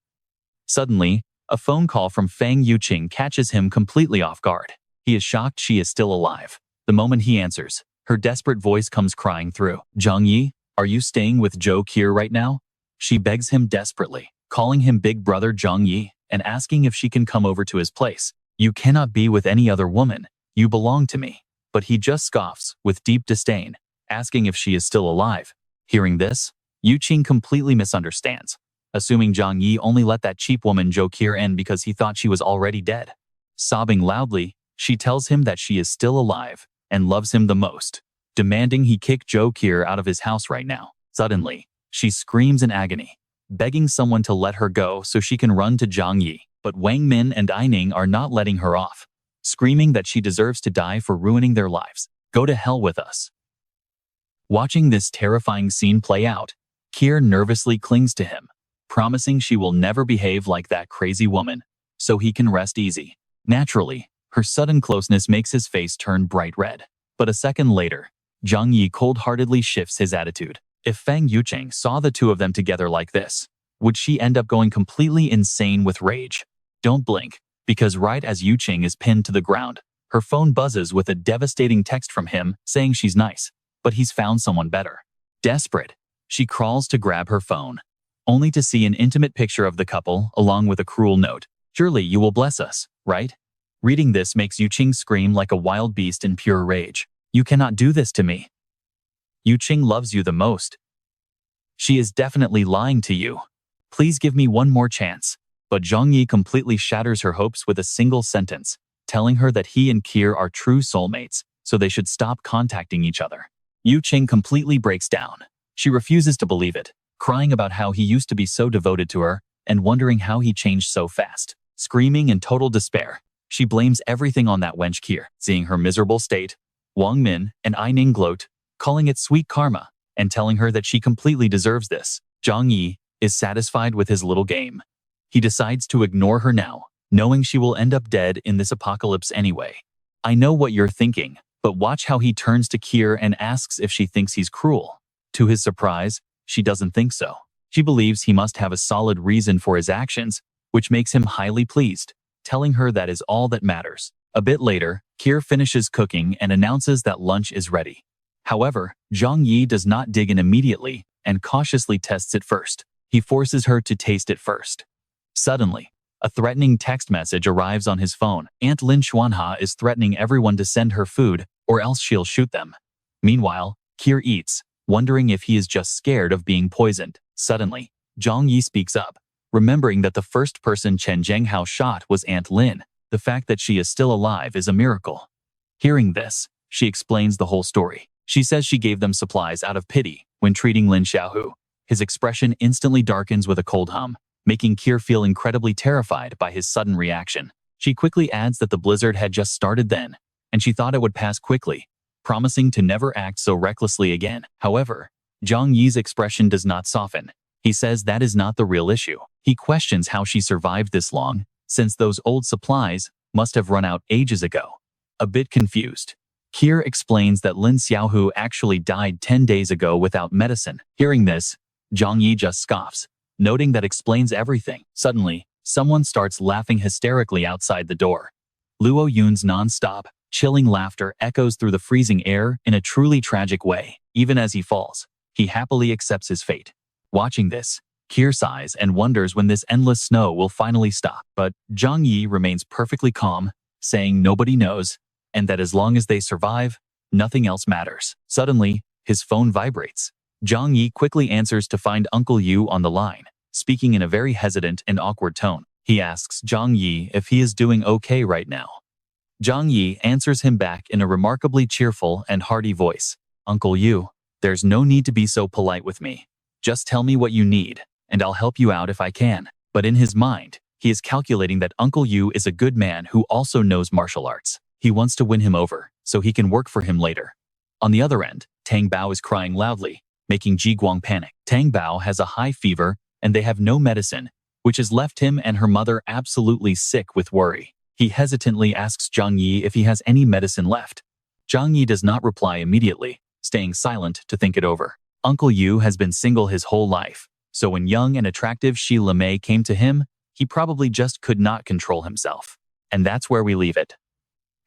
Suddenly, a phone call from Fang Yuqing catches him completely off guard. He is shocked she is still alive. The moment he answers, her desperate voice comes crying through. Zhang Yi, are you staying with Zhou Qier right now? She begs him desperately, calling him Big Brother Zhang Yi and asking if she can come over to his place. You cannot be with any other woman. You belong to me. But he just scoffs with deep disdain, asking if she is still alive. Hearing this, Yuqing completely misunderstands, assuming Zhang Yi only let that cheap woman Zhou Qier in because he thought she was already dead. Sobbing loudly, she tells him that she is still alive and loves him the most, demanding he kick Zhou Qier out of his house right now. Suddenly, she screams in agony, begging someone to let her go so she can run to Zhang Yi. But Wang Min and Aining are not letting her off, screaming that she deserves to die for ruining their lives. Go to hell with us. Watching this terrifying scene play out, Qier nervously clings to him, promising she will never behave like that crazy woman, so he can rest easy. Naturally, her sudden closeness makes his face turn bright red. But a second later, Zhang Yi cold-heartedly shifts his attitude. If Fang Yucheng saw the two of them together like this, would she end up going completely insane with rage? Don't blink, because right as Yucheng is pinned to the ground, her phone buzzes with a devastating text from him saying she's nice, but he's found someone better. Desperate, she crawls to grab her phone, only to see an intimate picture of the couple along with a cruel note. Surely you will bless us, right? Reading this makes Yucheng scream like a wild beast in pure rage. You cannot do this to me. Yucheng loves you the most. She is definitely lying to you. Please give me one more chance. But Zhang Yi completely shatters her hopes with a single sentence, telling her that he and Kier are true soulmates, so they should stop contacting each other. Yucheng completely breaks down. She refuses to believe it, crying about how he used to be so devoted to her and wondering how he changed so fast. Screaming in total despair, she blames everything on that wench Kier. Seeing her miserable state, Wang Min and I Ning gloat, calling it sweet karma and telling her that she completely deserves this. Zhang Yi is satisfied with his little game. He decides to ignore her now, knowing she will end up dead in this apocalypse anyway. I know what you're thinking, but watch how he turns to Kier and asks if she thinks he's cruel. To his surprise, she doesn't think so. She believes he must have a solid reason for his actions, which makes him highly pleased, telling her that is all that matters. A bit later, Kier finishes cooking and announces that lunch is ready. However, Zhang Yi does not dig in immediately and cautiously tests it first. He forces her to taste it first. Suddenly, a threatening text message arrives on his phone. Aunt Lin Xuanha is threatening everyone to send her food, or else she'll shoot them. Meanwhile, Kier eats, wondering if he is just scared of being poisoned. Suddenly, Zhang Yi speaks up, remembering that the first person Chen Zhenghao shot was Aunt Lin. The fact that she is still alive is a miracle. Hearing this, she explains the whole story. She says she gave them supplies out of pity when treating Lin Xiaohu. His expression instantly darkens with a cold hum, making Kier feel incredibly terrified by his sudden reaction. She quickly adds that the blizzard had just started then, and she thought it would pass quickly, promising to never act so recklessly again. However, Zhang Yi's expression does not soften. He says that is not the real issue. He questions how she survived this long, since those old supplies must have run out ages ago. A bit confused, Kier explains that Lin Xiaohu actually died 10 days ago without medicine. Hearing this, Zhang Yi just scoffs, noting that explains everything. Suddenly, someone starts laughing hysterically outside the door. Luo Yun's non-stop, chilling laughter echoes through the freezing air in a truly tragic way. Even as he falls, he happily accepts his fate. Watching this, Kier sighs and wonders when this endless snow will finally stop. But Zhang Yi remains perfectly calm, saying nobody knows, and that as long as they survive, nothing else matters. Suddenly, his phone vibrates. Zhang Yi quickly answers to find Uncle Yu on the line, speaking in a very hesitant and awkward tone. He asks Zhang Yi if he is doing okay right now. Zhang Yi answers him back in a remarkably cheerful and hearty voice. Uncle Yu, there's no need to be so polite with me. Just tell me what you need, and I'll help you out if I can. But in his mind, he is calculating that Uncle Yu is a good man who also knows martial arts. He wants to win him over, so he can work for him later. On the other end, Tang Bao is crying loudly, making Ji Guang panic. Tang Bao has a high fever, and they have no medicine, which has left him and her mother absolutely sick with worry. He hesitantly asks Zhang Yi if he has any medicine left. Zhang Yi does not reply immediately, staying silent to think it over. Uncle Yu has been single his whole life, so when young and attractive Shi Lemei came to him, he probably just could not control himself. And that's where we leave it.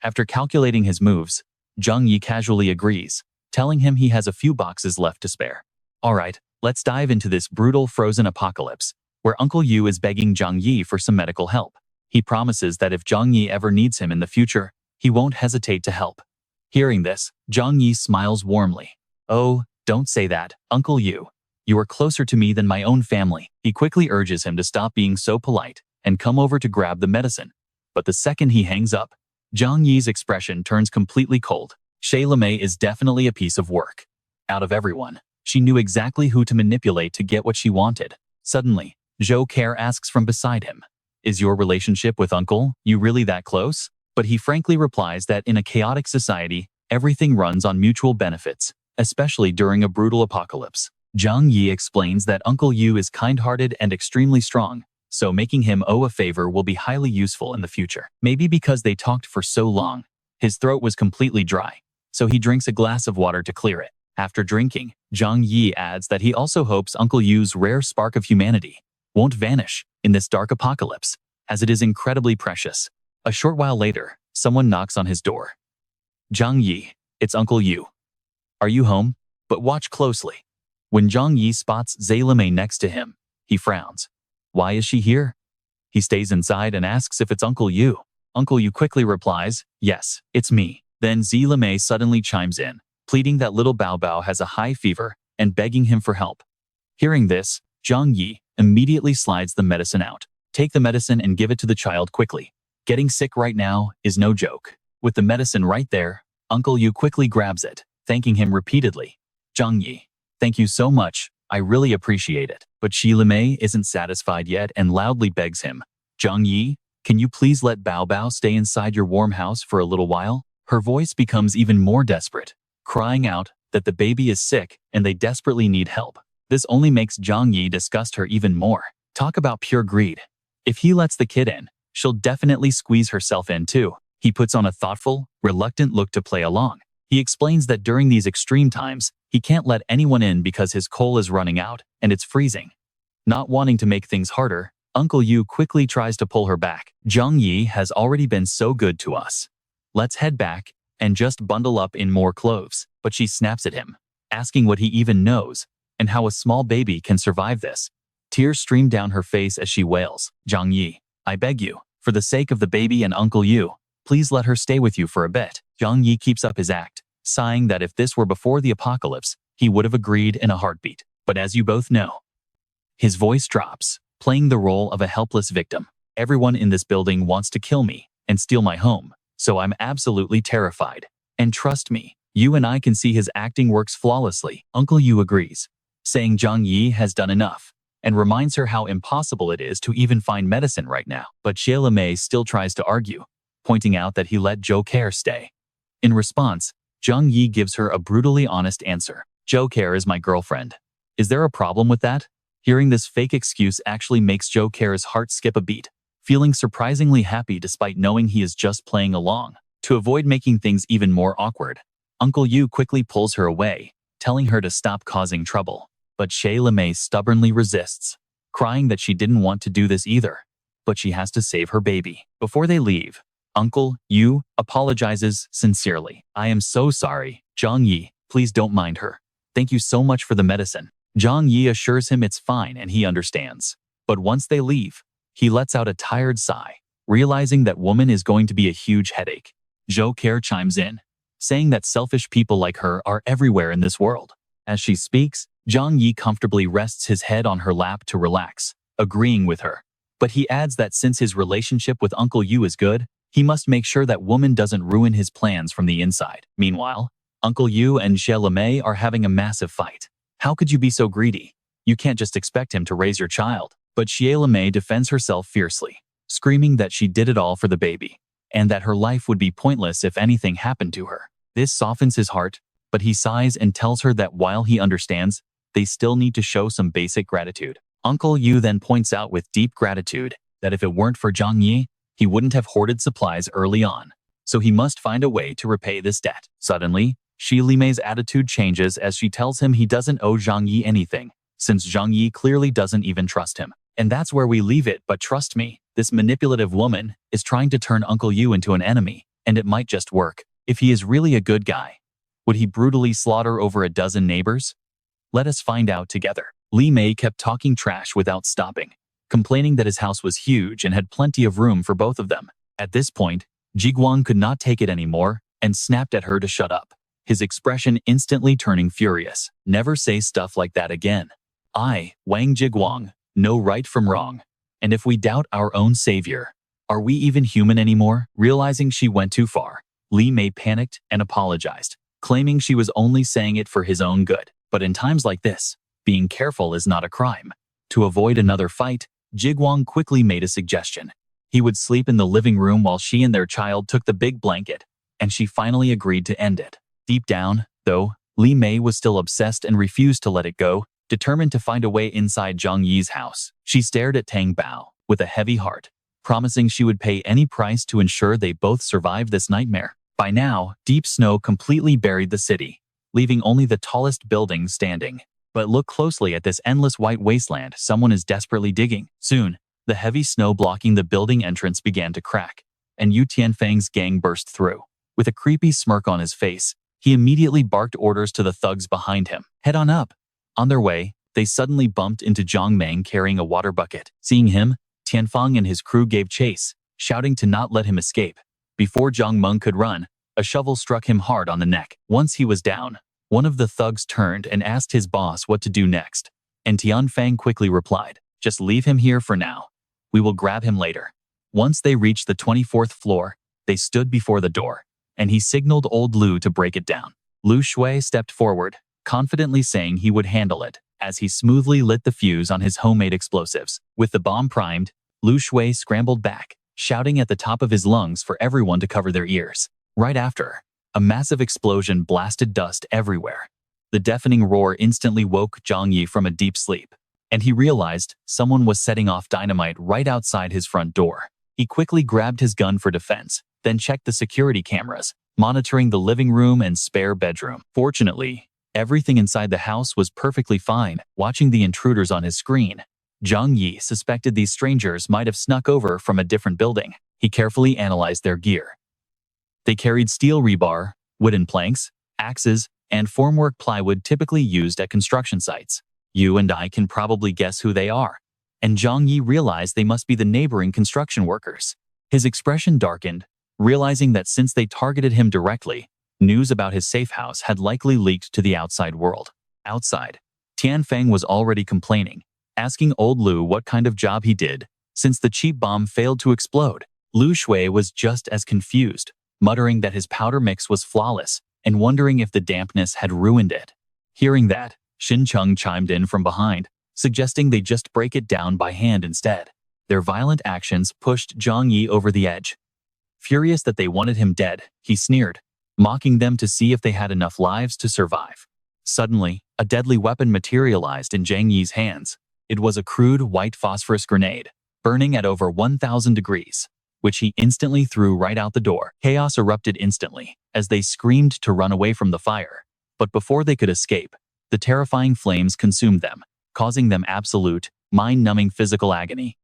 After calculating his moves, Zhang Yi casually agrees, telling him he has a few boxes left to spare. Alright, let's dive into this brutal frozen apocalypse, where Uncle Yu is begging Zhang Yi for some medical help. He promises that if Zhang Yi ever needs him in the future, he won't hesitate to help. Hearing this, Zhang Yi smiles warmly. Oh, don't say that, Uncle Yu. You are closer to me than my own family. He quickly urges him to stop being so polite and come over to grab the medicine. But the second he hangs up, Zhang Yi's expression turns completely cold. Shi Lemei is definitely a piece of work. Out of everyone, she knew exactly who to manipulate to get what she wanted. Suddenly, Zhou Care asks from beside him, "Is your relationship with Uncle Yu really that close?" But he frankly replies that in a chaotic society, everything runs on mutual benefits, especially during a brutal apocalypse. Zhang Yi explains that Uncle Yu is kind-hearted and extremely strong, so making him owe a favor will be highly useful in the future. Maybe because they talked for so long, his throat was completely dry, so he drinks a glass of water to clear it. After drinking, Zhang Yi adds that he also hopes Uncle Yu's rare spark of humanity won't vanish in this dark apocalypse, as it is incredibly precious. A short while later, someone knocks on his door. Zhang Yi, it's Uncle Yu. Are you home? But watch closely. When Zhang Yi spots Zhe next to him, he frowns. Why is she here? He stays inside and asks if it's Uncle Yu. Uncle Yu quickly replies, yes, it's me. Then Zhe suddenly chimes in, pleading that little Bao Bao has a high fever and begging him for help. Hearing this, Zhang Yi immediately slides the medicine out. Take the medicine and give it to the child quickly. Getting sick right now is no joke. With the medicine right there, Uncle Yu quickly grabs it, thanking him repeatedly. Zhang Yi, thank you so much, I really appreciate it. But Zhe isn't satisfied yet and loudly begs him. Zhang Yi, can you please let Bao Bao stay inside your warm house for a little while? Her voice becomes even more desperate, crying out that the baby is sick and they desperately need help. This only makes Zhang Yi disgust her even more. Talk about pure greed. If he lets the kid in, she'll definitely squeeze herself in too. He puts on a thoughtful, reluctant look to play along. He explains that during these extreme times, he can't let anyone in because his coal is running out and it's freezing. Not wanting to make things harder, Uncle Yu quickly tries to pull her back. Zhang Yi has already been so good to us. Let's head back and just bundle up in more clothes. But she snaps at him, asking what he even knows and how a small baby can survive this. Tears stream down her face as she wails. Zhang Yi, I beg you, for the sake of the baby and Uncle Yu, please let her stay with you for a bit. Zhang Yi keeps up his act, sighing that if this were before the apocalypse, he would have agreed in a heartbeat. But as you both know, his voice drops, playing the role of a helpless victim. Everyone in this building wants to kill me and steal my home, so I'm absolutely terrified. And trust me, you and I can see his acting works flawlessly. Uncle Yu agrees, saying Zhang Yi has done enough, and reminds her how impossible it is to even find medicine right now. But Zhe still tries to argue, pointing out that he let Zhou Care stay. In response, Zhang Yi gives her a brutally honest answer. Zhou Care is my girlfriend. Is there a problem with that? Hearing this fake excuse actually makes Zhou Care's heart skip a beat, feeling surprisingly happy despite knowing he is just playing along. To avoid making things even more awkward, Uncle Yu quickly pulls her away, telling her to stop causing trouble. But Zhe stubbornly resists, crying that she didn't want to do this either, but she has to save her baby. Before they leave, Uncle Yu apologizes sincerely. I am so sorry, Zhang Yi, please don't mind her. Thank you so much for the medicine. Zhang Yi assures him it's fine and he understands. But once they leave, he lets out a tired sigh, realizing that woman is going to be a huge headache. Zhou Care chimes in, saying that selfish people like her are everywhere in this world. As she speaks, Zhang Yi comfortably rests his head on her lap to relax, agreeing with her. But he adds that since his relationship with Uncle Yu is good, he must make sure that woman doesn't ruin his plans from the inside. Meanwhile, Uncle Yu and Zhe are having a massive fight. How could you be so greedy? You can't just expect him to raise your child. But Zhe defends herself fiercely, screaming that she did it all for the baby, and that her life would be pointless if anything happened to her. This softens his heart, but he sighs and tells her that while he understands, they still need to show some basic gratitude. Uncle Yu then points out with deep gratitude that if it weren't for Zhang Yi, he wouldn't have hoarded supplies early on, so he must find a way to repay this debt. Suddenly, Zhe attitude changes as she tells him he doesn't owe Zhang Yi anything, since Zhang Yi clearly doesn't even trust him. And that's where we leave it. But trust me, this manipulative woman is trying to turn Uncle Yu into an enemy, and it might just work. If he is really a good guy, would he brutally slaughter over a dozen neighbors? Let us find out together. Li Mei kept talking trash without stopping, complaining that his house was huge and had plenty of room for both of them. At this point, Jiguang could not take it anymore and snapped at her to shut up, his expression instantly turning furious. Never say stuff like that again. I, Wang Jiguang, know right from wrong. And if we doubt our own savior, are we even human anymore? Realizing she went too far, Li Mei panicked and apologized, claiming she was only saying it for his own good. But in times like this, being careful is not a crime. To avoid another fight, Jiguang quickly made a suggestion. He would sleep in the living room while she and their child took the big blanket, and she finally agreed to end it. Deep down, though, Li Mei was still obsessed and refused to let it go, determined to find a way inside Zhang Yi's house. She stared at Tang Bao, with a heavy heart, promising she would pay any price to ensure they both survive this nightmare. By now, deep snow completely buried the city, leaving only the tallest buildings standing. But look closely at this endless white wasteland someone is desperately digging. Soon, the heavy snow blocking the building entrance began to crack, and Yu Tianfeng's gang burst through. With a creepy smirk on his face, he immediately barked orders to the thugs behind him. Head on up. On their way, they suddenly bumped into Zhang Meng carrying a water bucket. Seeing him, Tianfeng and his crew gave chase, shouting to not let him escape. Before Zhang Meng could run, a shovel struck him hard on the neck. Once he was down, one of the thugs turned and asked his boss what to do next, and Tianfeng quickly replied, "Just leave him here for now. We will grab him later." Once they reached the 24th floor, they stood before the door, and he signaled old Lu to break it down. Lu Shui stepped forward, confidently saying he would handle it, as he smoothly lit the fuse on his homemade explosives. With the bomb primed, Lu Shui scrambled back, shouting at the top of his lungs for everyone to cover their ears. Right after, a massive explosion blasted dust everywhere. The deafening roar instantly woke Zhang Yi from a deep sleep, and he realized someone was setting off dynamite right outside his front door. He quickly grabbed his gun for defense, then checked the security cameras, monitoring the living room and spare bedroom. Fortunately, everything inside the house was perfectly fine. Watching the intruders on his screen, Zhang Yi suspected these strangers might have snuck over from a different building. He carefully analyzed their gear. They carried steel rebar, wooden planks, axes, and formwork plywood typically used at construction sites. You and I can probably guess who they are. And Zhang Yi realized they must be the neighboring construction workers. His expression darkened, realizing that since they targeted him directly, news about his safe house had likely leaked to the outside world. Outside, Tianfeng was already complaining, asking old Lu what kind of job he did, since the cheap bomb failed to explode. Lu Shui was just as confused, muttering that his powder mix was flawless and wondering if the dampness had ruined it. Hearing that, Xin Cheng chimed in from behind, suggesting they just break it down by hand instead. Their violent actions pushed Zhang Yi over the edge. Furious that they wanted him dead, he sneered, mocking them to see if they had enough lives to survive. Suddenly, a deadly weapon materialized in Zhang Yi's hands. It was a crude white phosphorus grenade, burning at over 1,000 degrees, which he instantly threw right out the door. Chaos erupted instantly, as they screamed to run away from the fire. But before they could escape, the terrifying flames consumed them, causing them absolute, mind-numbing physical agony.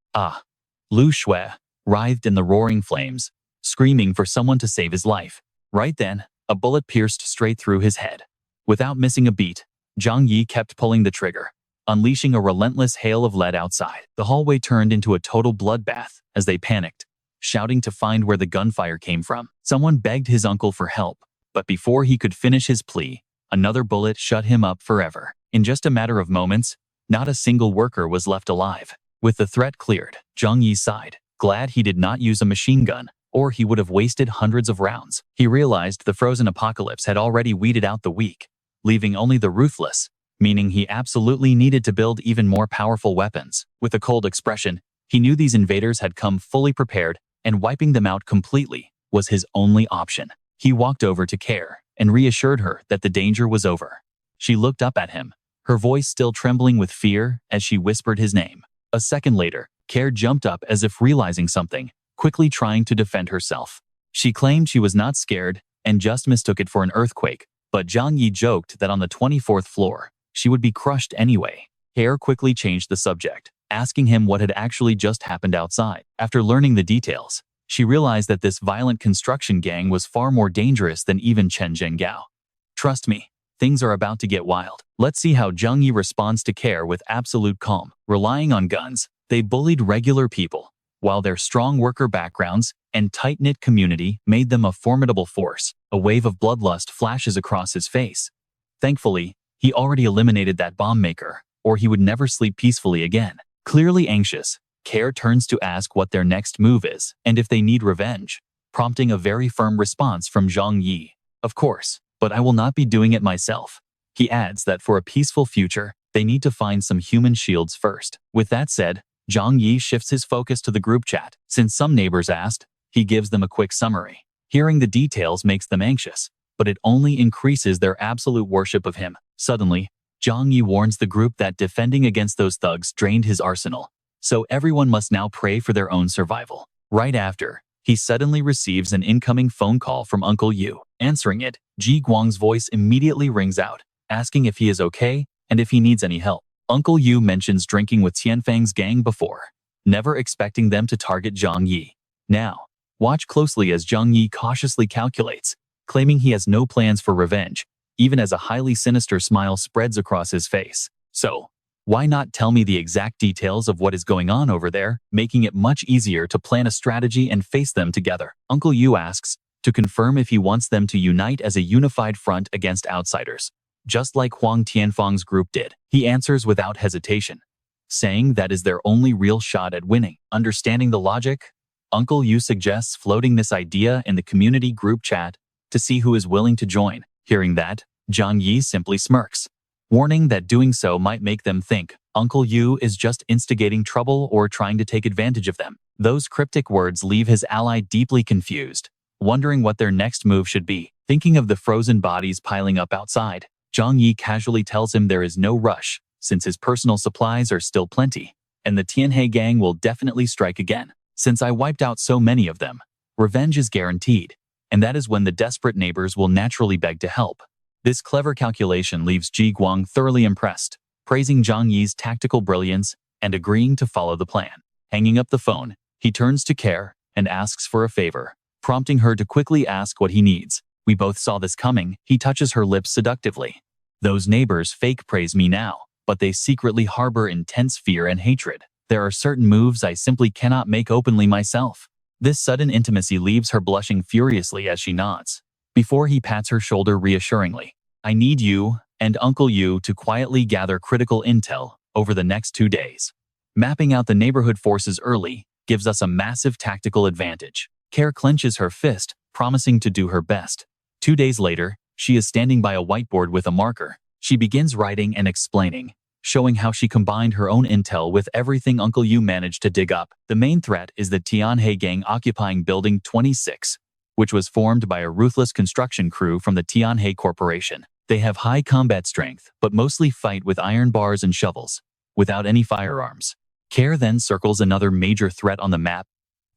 Lu Shui writhed in the roaring flames, screaming for someone to save his life. Right then, a bullet pierced straight through his head. Without missing a beat, Zhang Yi kept pulling the trigger, unleashing a relentless hail of lead outside. The hallway turned into a total bloodbath as they panicked, shouting to find where the gunfire came from. Someone begged his uncle for help, but before he could finish his plea, another bullet shut him up forever. In just a matter of moments, not a single worker was left alive. With the threat cleared, Zhang Yi sighed, glad he did not use a machine gun, or he would have wasted hundreds of rounds. He realized the frozen apocalypse had already weeded out the weak, leaving only the ruthless, meaning he absolutely needed to build even more powerful weapons. With a cold expression, he knew these invaders had come fully prepared, and wiping them out completely was his only option. He walked over to Care and reassured her that the danger was over. She looked up at him, her voice still trembling with fear as she whispered his name. A second later, Care jumped up as if realizing something, quickly trying to defend herself. She claimed she was not scared and just mistook it for an earthquake, but Zhang Yi joked that on the 24th floor, she would be crushed anyway. Care quickly changed the subject, asking him what had actually just happened outside. After learning the details, she realized that this violent construction gang was far more dangerous than even Chen Zhenggao. Trust me, things are about to get wild. Let's see how Zhang Yi responds to Care with absolute calm. Relying on guns, they bullied regular people, while their strong worker backgrounds and tight-knit community made them a formidable force. A wave of bloodlust flashes across his face. Thankfully, he already eliminated that bomb maker, or he would never sleep peacefully again. Clearly anxious, Care turns to ask what their next move is and if they need revenge, prompting a very firm response from Zhang Yi. Of course, but I will not be doing it myself. He adds that for a peaceful future, they need to find some human shields first. With that said, Zhang Yi shifts his focus to the group chat. Since some neighbors asked, he gives them a quick summary. Hearing the details makes them anxious, but it only increases their absolute worship of him. Suddenly, Zhang Yi warns the group that defending against those thugs drained his arsenal, so everyone must now pray for their own survival. Right after, he suddenly receives an incoming phone call from Uncle Yu. Answering it, Ji Guang's voice immediately rings out, asking if he is okay and if he needs any help. Uncle Yu mentions drinking with Tianfang's gang before, never expecting them to target Zhang Yi. Now, watch closely as Zhang Yi cautiously calculates, claiming he has no plans for revenge, even as a highly sinister smile spreads across his face. So, why not tell me the exact details of what is going on over there, making it much easier to plan a strategy and face them together? Uncle Yu asks, to confirm if he wants them to unite as a unified front against outsiders, just like Huang Tianfang's group did. He answers without hesitation, saying that is their only real shot at winning. Understanding the logic, Uncle Yu suggests floating this idea in the community group chat to see who is willing to join. Hearing that, Zhang Yi simply smirks, warning that doing so might make them think Uncle Yu is just instigating trouble or trying to take advantage of them. Those cryptic words leave his ally deeply confused, wondering what their next move should be. Thinking of the frozen bodies piling up outside, Zhang Yi casually tells him there is no rush, since his personal supplies are still plenty, and the Tianhe gang will definitely strike again. Since I wiped out so many of them, revenge is guaranteed, and that is when the desperate neighbors will naturally beg to help. This clever calculation leaves Ji Guang thoroughly impressed, praising Zhang Yi's tactical brilliance and agreeing to follow the plan. Hanging up the phone, he turns to Care and asks for a favor, prompting her to quickly ask what he needs. We both saw this coming. He touches her lips seductively. Those neighbors fake praise me now, but they secretly harbor intense fear and hatred. There are certain moves I simply cannot make openly myself. This sudden intimacy leaves her blushing furiously as she nods, before he pats her shoulder reassuringly. I need you and Uncle Yu to quietly gather critical intel over the next 2 days. Mapping out the neighborhood forces early gives us a massive tactical advantage. Care clenches her fist, promising to do her best. 2 days later, she is standing by a whiteboard with a marker. She begins writing and explaining, showing how she combined her own intel with everything Uncle Yu managed to dig up. The main threat is the Tianhe gang occupying Building 26, which was formed by a ruthless construction crew from the Tianhe Corporation. They have high combat strength, but mostly fight with iron bars and shovels, without any firearms. Care then circles another major threat on the map,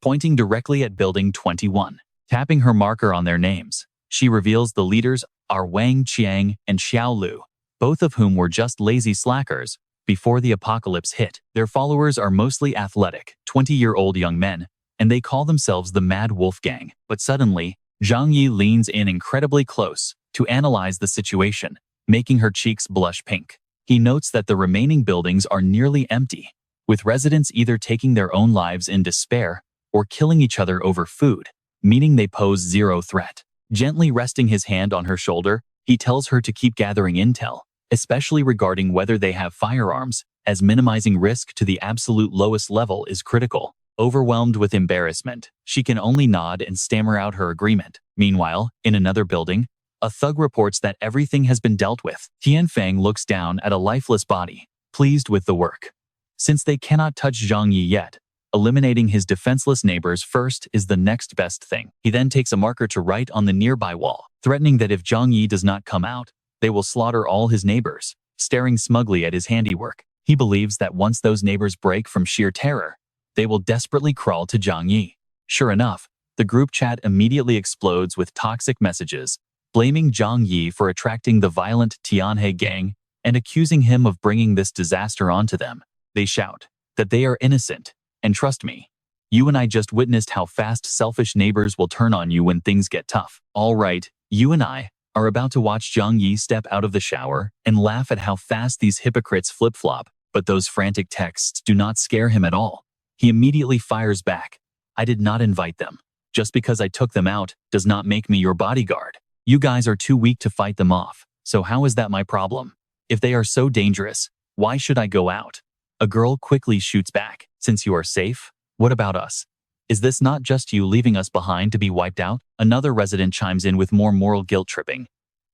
pointing directly at Building 21. Tapping her marker on their names, she reveals the leaders are Wang Qiang and Xiao Lu, both of whom were just lazy slackers before the apocalypse hit. Their followers are mostly athletic, 20-year-old young men, and they call themselves the Mad Wolf Gang. But suddenly, Zhang Yi leans in incredibly close to analyze the situation, making her cheeks blush pink. He notes that the remaining buildings are nearly empty, with residents either taking their own lives in despair or killing each other over food, meaning they pose zero threat. Gently resting his hand on her shoulder, he tells her to keep gathering intel, especially regarding whether they have firearms, as minimizing risk to the absolute lowest level is critical. Overwhelmed with embarrassment, she can only nod and stammer out her agreement. Meanwhile, in another building, a thug reports that everything has been dealt with. Tianfang looks down at a lifeless body, pleased with the work. Since they cannot touch Zhang Yi yet, eliminating his defenseless neighbors first is the next best thing. He then takes a marker to write on the nearby wall, threatening that if Zhang Yi does not come out, they will slaughter all his neighbors. Staring smugly at his handiwork, he believes that once those neighbors break from sheer terror, they will desperately crawl to Zhang Yi. Sure enough, the group chat immediately explodes with toxic messages, blaming Zhang Yi for attracting the violent Tianhe gang and accusing him of bringing this disaster onto them. They shout that they are innocent, and trust me, you and I just witnessed how fast selfish neighbors will turn on you when things get tough. All right, you and I are about to watch Zhang Yi step out of the shower and laugh at how fast these hypocrites flip-flop, but those frantic texts do not scare him at all. He immediately fires back. I did not invite them. Just because I took them out does not make me your bodyguard. You guys are too weak to fight them off, so how is that my problem? If they are so dangerous, why should I go out? A girl quickly shoots back. Since you are safe, what about us? Is this not just you leaving us behind to be wiped out? Another resident chimes in with more moral guilt tripping.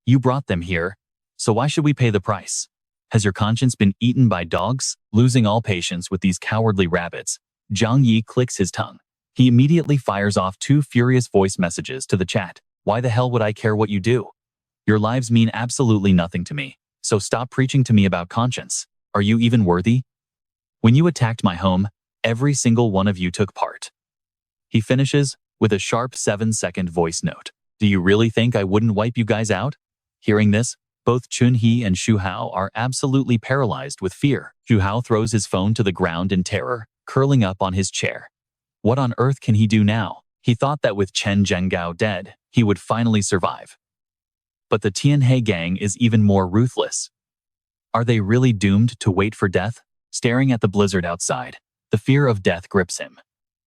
You brought them here, so why should we pay the price? Has your conscience been eaten by dogs? Losing all patience with these cowardly rabbits, Zhang Yi clicks his tongue. He immediately fires off 2 furious voice messages to the chat. Why the hell would I care what you do? Your lives mean absolutely nothing to me, so stop preaching to me about conscience. Are you even worthy? When you attacked my home, Every single one of you took part. He finishes with a sharp 7-second voice note. Do you really think I wouldn't wipe you guys out? Hearing this, both Chun-hee and Shu-hao are absolutely paralyzed with fear. Shu-hao throws his phone to the ground in terror, curling up on his chair. What on earth can he do now? He thought that with Chen Zhenggao dead, he would finally survive. But the Tianhe gang is even more ruthless. Are they really doomed to wait for death? Staring at the blizzard outside, the fear of death grips him.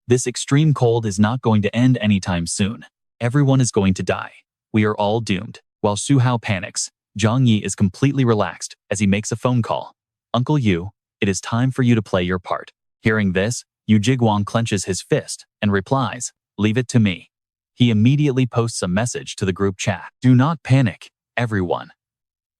This extreme cold is not going to end anytime soon. Everyone is going to die. We are all doomed. While Shu-hao panics, Zhang Yi is completely relaxed as he makes a phone call. Uncle Yu, it is time for you to play your part. Hearing this, Yu Jiguang clenches his fist and replies, leave it to me. He immediately posts a message to the group chat. Do not panic, everyone.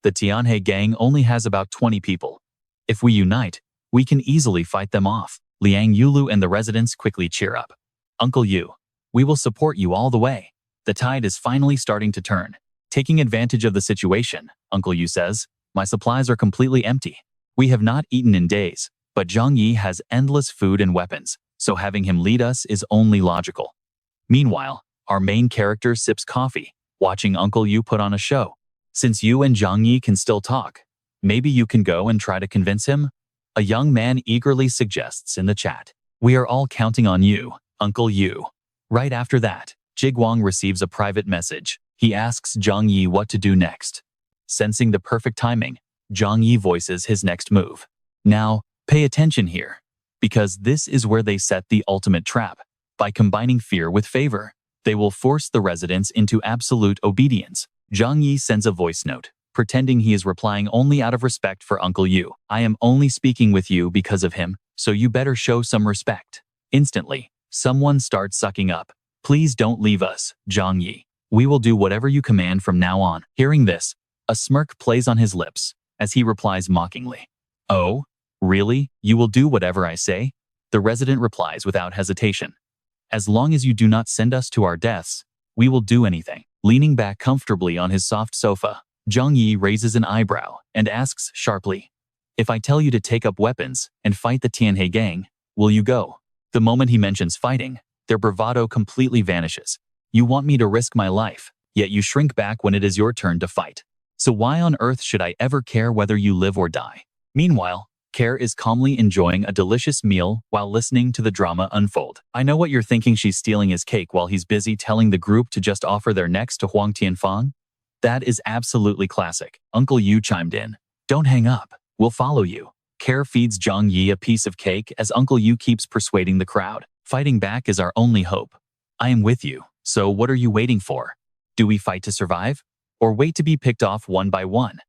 The Tianhe gang only has about 20 people. If we unite, we can easily fight them off. Liang Yulu and the residents quickly cheer up. Uncle Yu, we will support you all the way. The tide is finally starting to turn. Taking advantage of the situation, Uncle Yu says, my supplies are completely empty. We have not eaten in days, but Zhang Yi has endless food and weapons, so having him lead us is only logical. Meanwhile, our main character sips coffee, watching Uncle Yu put on a show. Since you and Zhang Yi can still talk, maybe you can go and try to convince him? A young man eagerly suggests in the chat. We are all counting on you, Uncle Yu. Right after that, Jiguang receives a private message. He asks Zhang Yi what to do next. Sensing the perfect timing, Zhang Yi voices his next move. Now, pay attention here, because this is where they set the ultimate trap. By combining fear with favor, they will force the residents into absolute obedience. Zhang Yi sends a voice note, pretending he is replying only out of respect for Uncle Yu. I am only speaking with you because of him, so you better show some respect. Instantly, someone starts sucking up. Please don't leave us, Zhang Yi. We will do whatever you command from now on. Hearing this, a smirk plays on his lips as he replies mockingly. Oh, really? You will do whatever I say? The resident replies without hesitation. As long as you do not send us to our deaths, we will do anything. Leaning back comfortably on his soft sofa, Zhang Yi raises an eyebrow and asks sharply, if I tell you to take up weapons and fight the Tianhe gang, will you go? The moment he mentions fighting, their bravado completely vanishes. You want me to risk my life, yet you shrink back when it is your turn to fight. So why on earth should I ever care whether you live or die? Meanwhile, Care is calmly enjoying a delicious meal while listening to the drama unfold. I know what you're thinking, she's stealing his cake while he's busy telling the group to just offer their necks to Huang Tianfang. That is absolutely classic. Uncle Yu chimed in. Don't hang up. We'll follow you. Care feeds Zhang Yi a piece of cake as Uncle Yu keeps persuading the crowd. Fighting back is our only hope. I am with you, so what are you waiting for? Do we fight to survive? Or wait to be picked off one by one?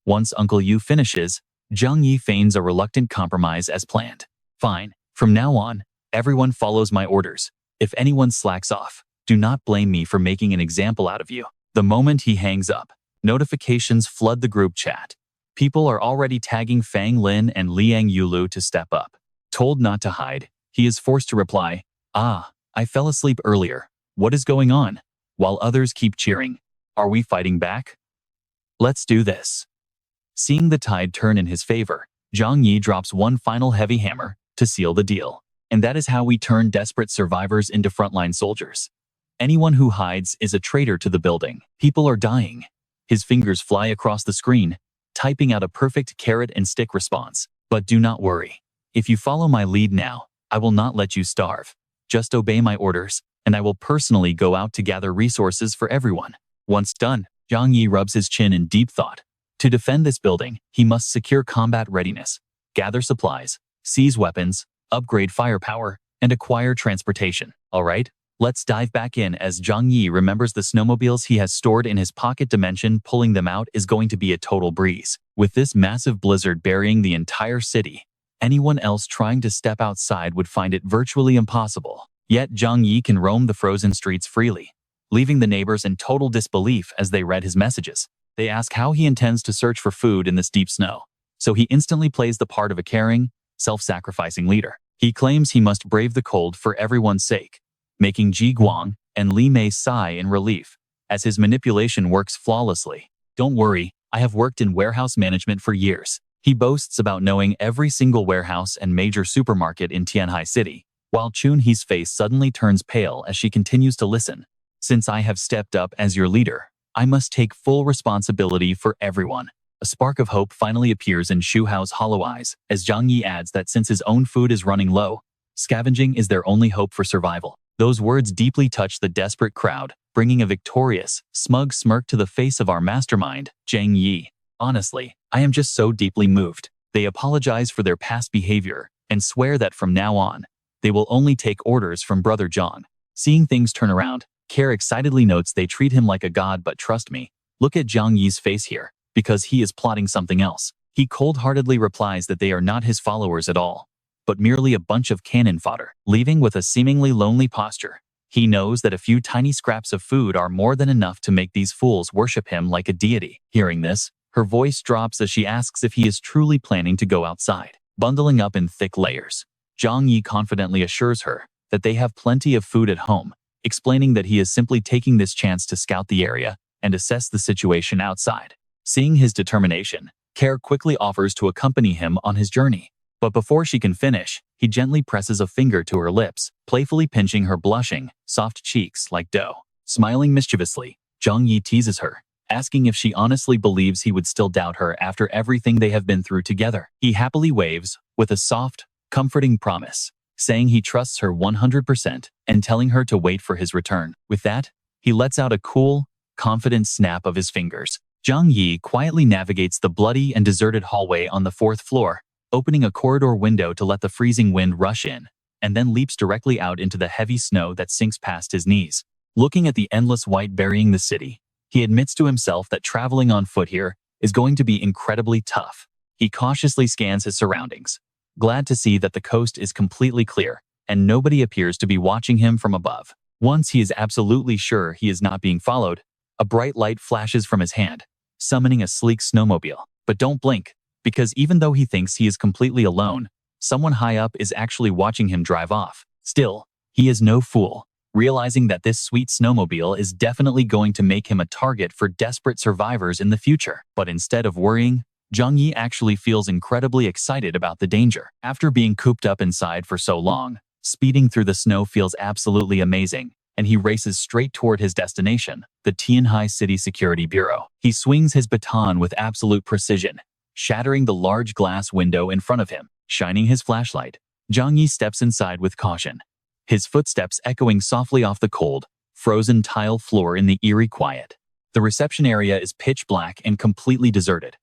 Once Uncle Yu finishes, Zhang Yi feigns a reluctant compromise as planned. Fine, from now on, everyone follows my orders. If anyone slacks off, do not blame me for making an example out of you. The moment he hangs up, notifications flood the group chat. People are already tagging Fang Lin and Liang Yulu to step up. Told not to hide, he is forced to reply, I fell asleep earlier. What is going on? While others keep cheering. Are we fighting back? Let's do this. Seeing the tide turn in his favor, Zhang Yi drops one final heavy hammer to seal the deal. And that is how we turn desperate survivors into frontline soldiers. Anyone who hides is a traitor to the building. People are dying. His fingers fly across the screen, typing out a perfect carrot and stick response. But do not worry. If you follow my lead now, I will not let you starve. Just obey my orders, and I will personally go out to gather resources for everyone. Once done, Zhang Yi rubs his chin in deep thought. To defend this building, he must secure combat readiness, gather supplies, seize weapons, upgrade firepower, and acquire transportation. Alright, let's dive back in as Zhang Yi remembers the snowmobiles he has stored in his pocket dimension. Pulling them out is going to be a total breeze. With this massive blizzard burying the entire city, anyone else trying to step outside would find it virtually impossible. Yet Zhang Yi can roam the frozen streets freely, leaving the neighbors in total disbelief as they read his messages. They ask how he intends to search for food in this deep snow, so he instantly plays the part of a caring, self-sacrificing leader. He claims he must brave the cold for everyone's sake, making Ji Guang and Li Mei sigh in relief, as his manipulation works flawlessly. Don't worry, I have worked in warehouse management for years. He boasts about knowing every single warehouse and major supermarket in Tianhai City, while Chun-hee's face suddenly turns pale as she continues to listen. Since I have stepped up as your leader, I must take full responsibility for everyone. A spark of hope finally appears in Shu Hao's hollow eyes as Zhang Yi adds that since his own food is running low, scavenging is their only hope for survival. Those words deeply touch the desperate crowd, bringing a victorious, smug smirk to the face of our mastermind, Zhang Yi. Honestly, I am just so deeply moved. They apologize for their past behavior and swear that from now on, they will only take orders from Brother Zhang. Seeing things turn around, Care excitedly notes they treat him like a god, but trust me, look at Zhang Yi's face here, because he is plotting something else. He cold-heartedly replies that they are not his followers at all, but merely a bunch of cannon fodder, leaving with a seemingly lonely posture. He knows that a few tiny scraps of food are more than enough to make these fools worship him like a deity. Hearing this, her voice drops as she asks if he is truly planning to go outside. Bundling up in thick layers, Zhang Yi confidently assures her that they have plenty of food at home, explaining that he is simply taking this chance to scout the area and assess the situation outside. Seeing his determination, Care quickly offers to accompany him on his journey. But before she can finish, he gently presses a finger to her lips, playfully pinching her blushing, soft cheeks like dough. Smiling mischievously, Zhang Yi teases her, asking if she honestly believes he would still doubt her after everything they have been through together. He happily waves, with a soft, comforting promise, saying he trusts her 100% and telling her to wait for his return. With that, he lets out a cool, confident snap of his fingers. Zhang Yi quietly navigates the bloody and deserted hallway on the 4th floor, opening a corridor window to let the freezing wind rush in, and then leaps directly out into the heavy snow that sinks past his knees. Looking at the endless white burying the city, he admits to himself that traveling on foot here is going to be incredibly tough. He cautiously scans his surroundings, glad to see that the coast is completely clear, and nobody appears to be watching him from above. Once he is absolutely sure he is not being followed, a bright light flashes from his hand, summoning a sleek snowmobile. But don't blink, because even though he thinks he is completely alone, someone high up is actually watching him drive off. Still, he is no fool, realizing that this sweet snowmobile is definitely going to make him a target for desperate survivors in the future. But instead of worrying, Zhang Yi actually feels incredibly excited about the danger. After being cooped up inside for so long, speeding through the snow feels absolutely amazing, and he races straight toward his destination, the Tianhai City Security Bureau. He swings his baton with absolute precision, shattering the large glass window in front of him. Shining his flashlight, Zhang Yi steps inside with caution, his footsteps echoing softly off the cold, frozen tile floor in the eerie quiet. The reception area is pitch black and completely deserted,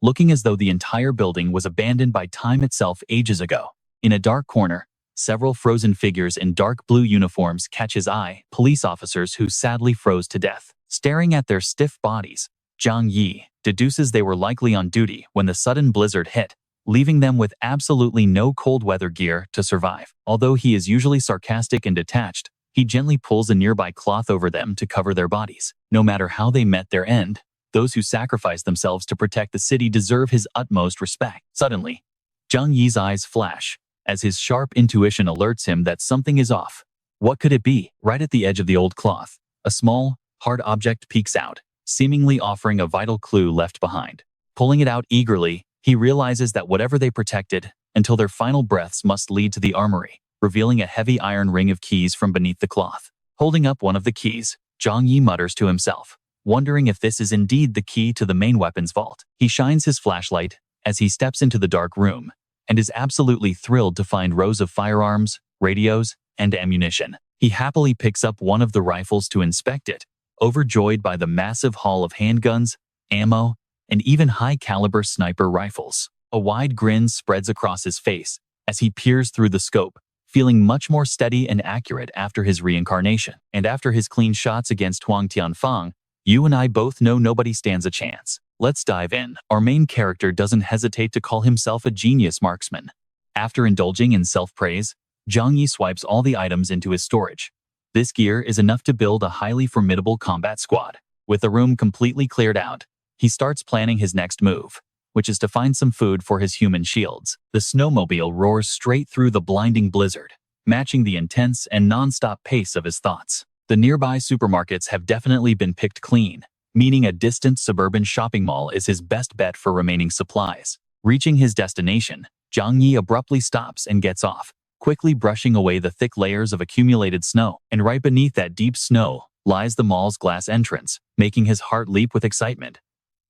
looking as though the entire building was abandoned by time itself ages ago. In a dark corner, several frozen figures in dark blue uniforms catch his eye, police officers who sadly froze to death. Staring at their stiff bodies, Zhang Yi deduces they were likely on duty when the sudden blizzard hit, leaving them with absolutely no cold weather gear to survive. Although he is usually sarcastic and detached, he gently pulls a nearby cloth over them to cover their bodies. No matter how they met their end, those who sacrifice themselves to protect the city deserve his utmost respect. Suddenly, Zhang Yi's eyes flash, as his sharp intuition alerts him that something is off. What could it be? Right at the edge of the old cloth, a small, hard object peeks out, seemingly offering a vital clue left behind. Pulling it out eagerly, he realizes that whatever they protected, until their final breaths must lead to the armory, revealing a heavy iron ring of keys from beneath the cloth. Holding up one of the keys, Zhang Yi mutters to himself, wondering if this is indeed the key to the main weapons vault. He shines his flashlight as he steps into the dark room, and is absolutely thrilled to find rows of firearms, radios, and ammunition. He happily picks up one of the rifles to inspect it, overjoyed by the massive haul of handguns, ammo, and even high-caliber sniper rifles. A wide grin spreads across his face as he peers through the scope, feeling much more steady and accurate after his reincarnation. And after his clean shots against Huang Tianfang, you and I both know nobody stands a chance. Let's dive in. Our main character doesn't hesitate to call himself a genius marksman. After indulging in self-praise, Zhang Yi swipes all the items into his storage. This gear is enough to build a highly formidable combat squad. With the room completely cleared out, he starts planning his next move, which is to find some food for his human shields. The snowmobile roars straight through the blinding blizzard, matching the intense and non-stop pace of his thoughts. The nearby supermarkets have definitely been picked clean, meaning a distant suburban shopping mall is his best bet for remaining supplies. Reaching his destination, Zhang Yi abruptly stops and gets off, quickly brushing away the thick layers of accumulated snow. And right beneath that deep snow lies the mall's glass entrance, making his heart leap with excitement.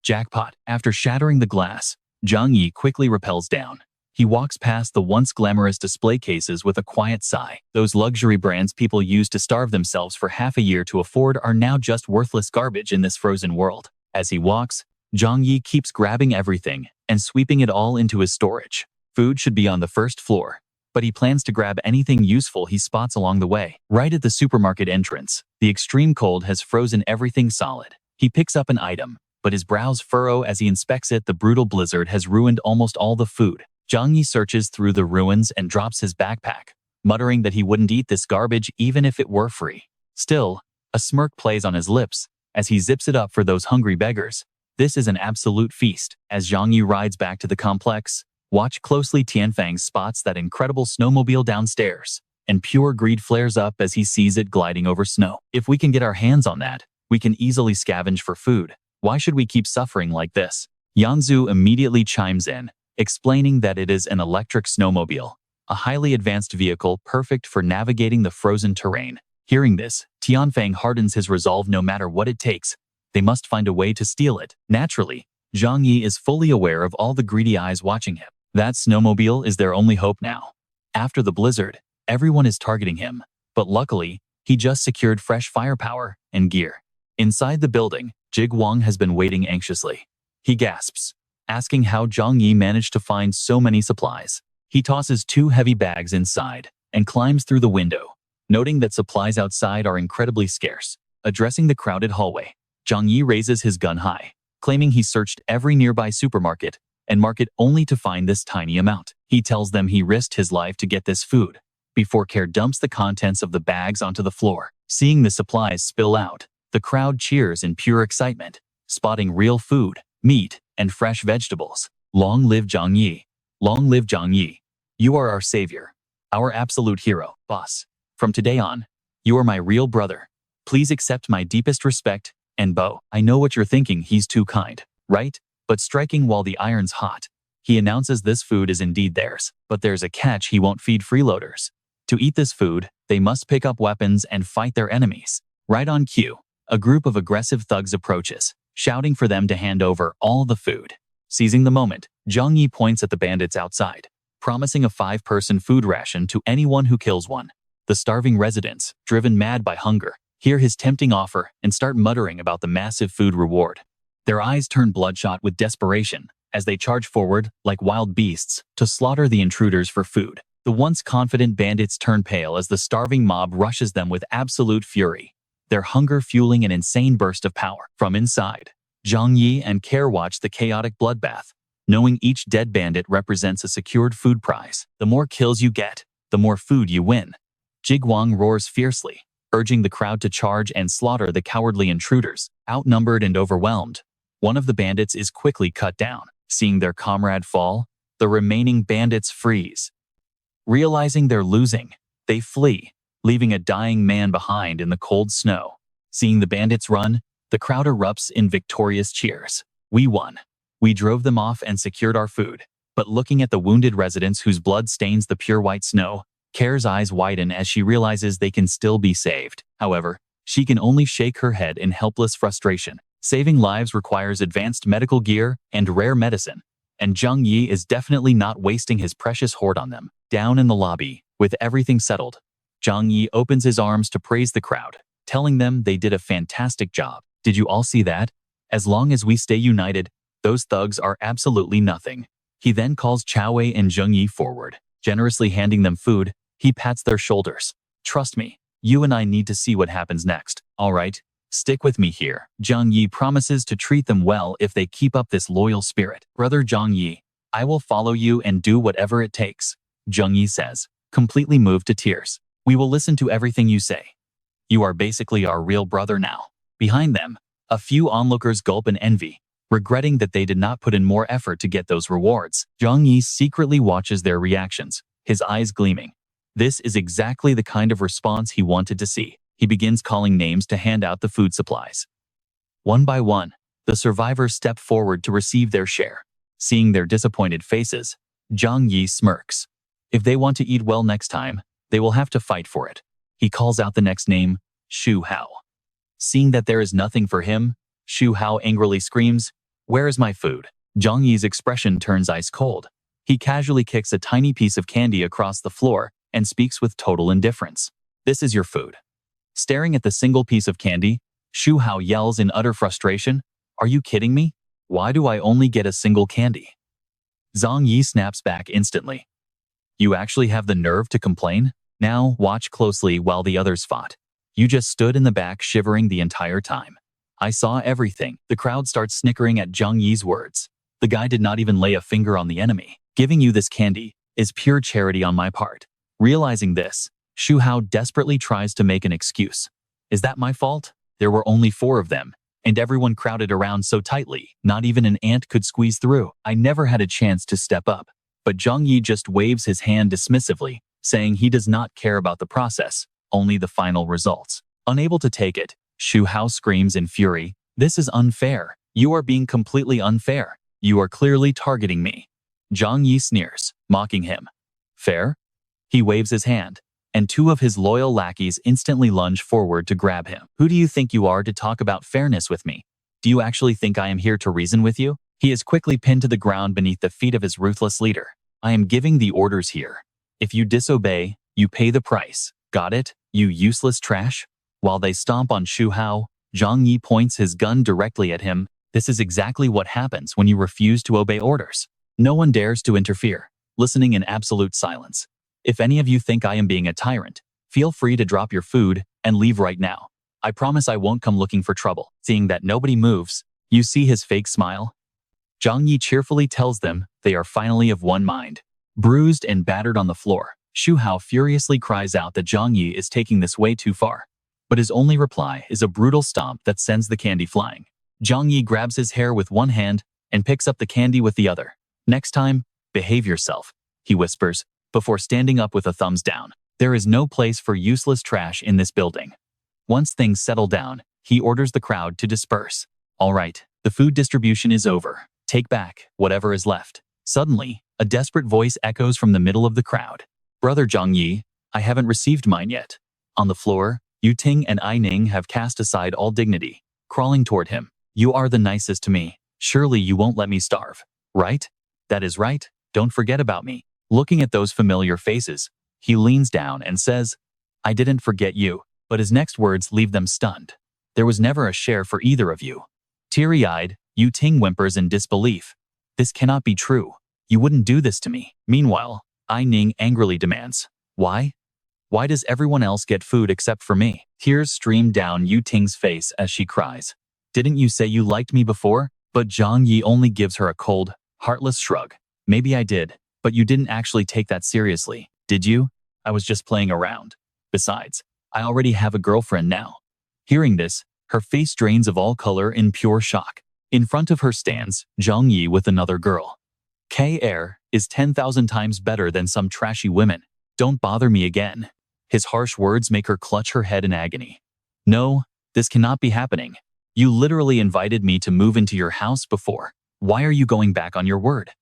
Jackpot! After shattering the glass, Zhang Yi quickly rappels down. He walks past the once glamorous display cases with a quiet sigh. Those luxury brands people used to starve themselves for half a year to afford are now just worthless garbage in this frozen world. As he walks, Zhang Yi keeps grabbing everything and sweeping it all into his storage. Food should be on the first floor, but he plans to grab anything useful he spots along the way. Right at the supermarket entrance, the extreme cold has frozen everything solid. He picks up an item, but his brows furrow as he inspects it. The brutal blizzard has ruined almost all the food. Zhang Yi searches through the ruins and drops his backpack, muttering that he wouldn't eat this garbage even if it were free. Still, a smirk plays on his lips as he zips it up for those hungry beggars. This is an absolute feast. As Zhang Yi rides back to the complex, watch closely. Tianfang spots that incredible snowmobile downstairs, and pure greed flares up as he sees it gliding over snow. If we can get our hands on that, we can easily scavenge for food. Why should we keep suffering like this? Yanzu immediately chimes in, explaining that it is an electric snowmobile, a highly advanced vehicle perfect for navigating the frozen terrain. Hearing this, Tianfang hardens his resolve. No matter what it takes, they must find a way to steal it. Naturally, Zhang Yi is fully aware of all the greedy eyes watching him. That snowmobile is their only hope now. After the blizzard, everyone is targeting him, but luckily, he just secured fresh firepower and gear. Inside the building, Jig Wang has been waiting anxiously. He gasps, asking how Zhang Yi managed to find so many supplies. He tosses 2 heavy bags inside and climbs through the window, noting that supplies outside are incredibly scarce. Addressing the crowded hallway, Zhang Yi raises his gun high, claiming he searched every nearby supermarket and market only to find this tiny amount. He tells them he risked his life to get this food, before Care dumps the contents of the bags onto the floor. Seeing the supplies spill out, the crowd cheers in pure excitement, spotting real food, meat, and fresh vegetables. Long live Zhang Yi! Long live Zhang Yi! You are our savior, our absolute hero, boss. From today on, you are my real brother. Please accept my deepest respect and bow. I know what you're thinking, he's too kind, right? But striking while the iron's hot, he announces this food is indeed theirs. But there's a catch: he won't feed freeloaders. To eat this food, they must pick up weapons and fight their enemies. Right on cue, a group of aggressive thugs approaches, shouting for them to hand over all the food. Seizing the moment, Zhang Yi points at the bandits outside, promising a 5-person food ration to anyone who kills one. The starving residents, driven mad by hunger, hear his tempting offer and start muttering about the massive food reward. Their eyes turn bloodshot with desperation as they charge forward like wild beasts to slaughter the intruders for food. The once confident bandits turn pale as the starving mob rushes them with absolute fury, their hunger fueling an insane burst of power. From inside, Zhang Yi and Care watch the chaotic bloodbath, knowing each dead bandit represents a secured food prize. The more kills you get, the more food you win. Jig Wang roars fiercely, urging the crowd to charge and slaughter the cowardly intruders. Outnumbered and overwhelmed, one of the bandits is quickly cut down. Seeing their comrade fall, the remaining bandits freeze. Realizing they're losing, they flee, leaving a dying man behind in the cold snow. Seeing the bandits run, the crowd erupts in victorious cheers. We won. We drove them off and secured our food. But looking at the wounded residents whose blood stains the pure white snow, Care's eyes widen as she realizes they can still be saved. However, she can only shake her head in helpless frustration. Saving lives requires advanced medical gear and rare medicine, and Zhang Yi is definitely not wasting his precious hoard on them. Down in the lobby, with everything settled, Zhang Yi opens his arms to praise the crowd, telling them they did a fantastic job. Did you all see that? As long as we stay united, those thugs are absolutely nothing. He then calls Chao Wei and Zhang Yi forward, generously handing them food. He pats their shoulders. Trust me, you and I need to see what happens next. All right, stick with me here. Zhang Yi promises to treat them well if they keep up this loyal spirit. Brother Zhang Yi, I will follow you and do whatever it takes, Zhang Yi says, completely moved to tears. We will listen to everything you say. You are basically our real brother now. Behind them, a few onlookers gulp in envy, regretting that they did not put in more effort to get those rewards. Zhang Yi secretly watches their reactions, his eyes gleaming. This is exactly the kind of response he wanted to see. He begins calling names to hand out the food supplies. One by one, the survivors step forward to receive their share. Seeing their disappointed faces, Zhang Yi smirks. If they want to eat well next time, they will have to fight for it. He calls out the next name, Shu Hao. Seeing that there is nothing for him, Shu Hao angrily screams, "Where is my food?" Zhang Yi's expression turns ice cold. He casually kicks a tiny piece of candy across the floor and speaks with total indifference. "This is your food." Staring at the single piece of candy, Shu Hao yells in utter frustration, "Are you kidding me? Why do I only get a single candy?" Zhang Yi snaps back instantly. "You actually have the nerve to complain? Now watch closely while the others fought. You just stood in the back shivering the entire time. I saw everything." The crowd starts snickering at Zhang Yi's words. The guy did not even lay a finger on the enemy. Giving you this candy is pure charity on my part. Realizing this, Shu Hao desperately tries to make an excuse. "Is that my fault? There were only 4 of them, and everyone crowded around so tightly, not even an ant could squeeze through. I never had a chance to step up." But Zhang Yi just waves his hand dismissively, saying he does not care about the process, only the final results. Unable to take it, Shu Hao screams in fury, "This is unfair. You are being completely unfair. You are clearly targeting me." Zhang Yi sneers, mocking him. "Fair?" He waves his hand, and 2 of his loyal lackeys instantly lunge forward to grab him. "Who do you think you are to talk about fairness with me? Do you actually think I am here to reason with you?" He is quickly pinned to the ground beneath the feet of his ruthless leader. "I am giving the orders here. If you disobey, you pay the price. Got it, you useless trash?" While they stomp on Shu Hao, Zhang Yi points his gun directly at him. "This is exactly what happens when you refuse to obey orders. No one dares to interfere, listening in absolute silence. If any of you think I am being a tyrant, feel free to drop your food and leave right now. I promise I won't come looking for trouble." Seeing that nobody moves, you see his fake smile. Zhang Yi cheerfully tells them they are finally of one mind. Bruised and battered on the floor, Shu Hao furiously cries out that Zhang Yi is taking this way too far. But his only reply is a brutal stomp that sends the candy flying. Zhang Yi grabs his hair with one hand and picks up the candy with the other. "Next time, behave yourself," he whispers, before standing up with a thumbs down. There is no place for useless trash in this building. Once things settle down, he orders the crowd to disperse. "All right, the food distribution is over. Take back whatever is left." Suddenly, a desperate voice echoes from the middle of the crowd. "Brother Zhang Yi, I haven't received mine yet." On the floor, Yu Ting and I Ning have cast aside all dignity, crawling toward him. "You are the nicest to me. Surely you won't let me starve, right?" "That is right. Don't forget about me." Looking at those familiar faces, he leans down and says, "I didn't forget you." But his next words leave them stunned. "There was never a share for either of you." Teary-eyed, Yu Ting whimpers in disbelief. "This cannot be true. You wouldn't do this to me." Meanwhile, I Ning angrily demands, "Why? Why does everyone else get food except for me?" Tears stream down Yu Ting's face as she cries. "Didn't you say you liked me before?" But Zhang Yi only gives her a cold, heartless shrug. "Maybe I did, but you didn't actually take that seriously, did you? I was just playing around. Besides, I already have a girlfriend now." Hearing this, her face drains of all color in pure shock. In front of her stands Zhang Yi with another girl. "K-Air is 10,000 times better than some trashy women. Don't bother me again." His harsh words make her clutch her head in agony. "No, this cannot be happening. You literally invited me to move into your house before. Why are you going back on your word?"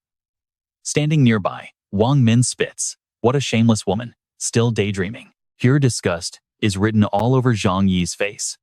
Standing nearby, Wang Min spits. "What a shameless woman, still daydreaming." Pure disgust is written all over Zhang Yi's face.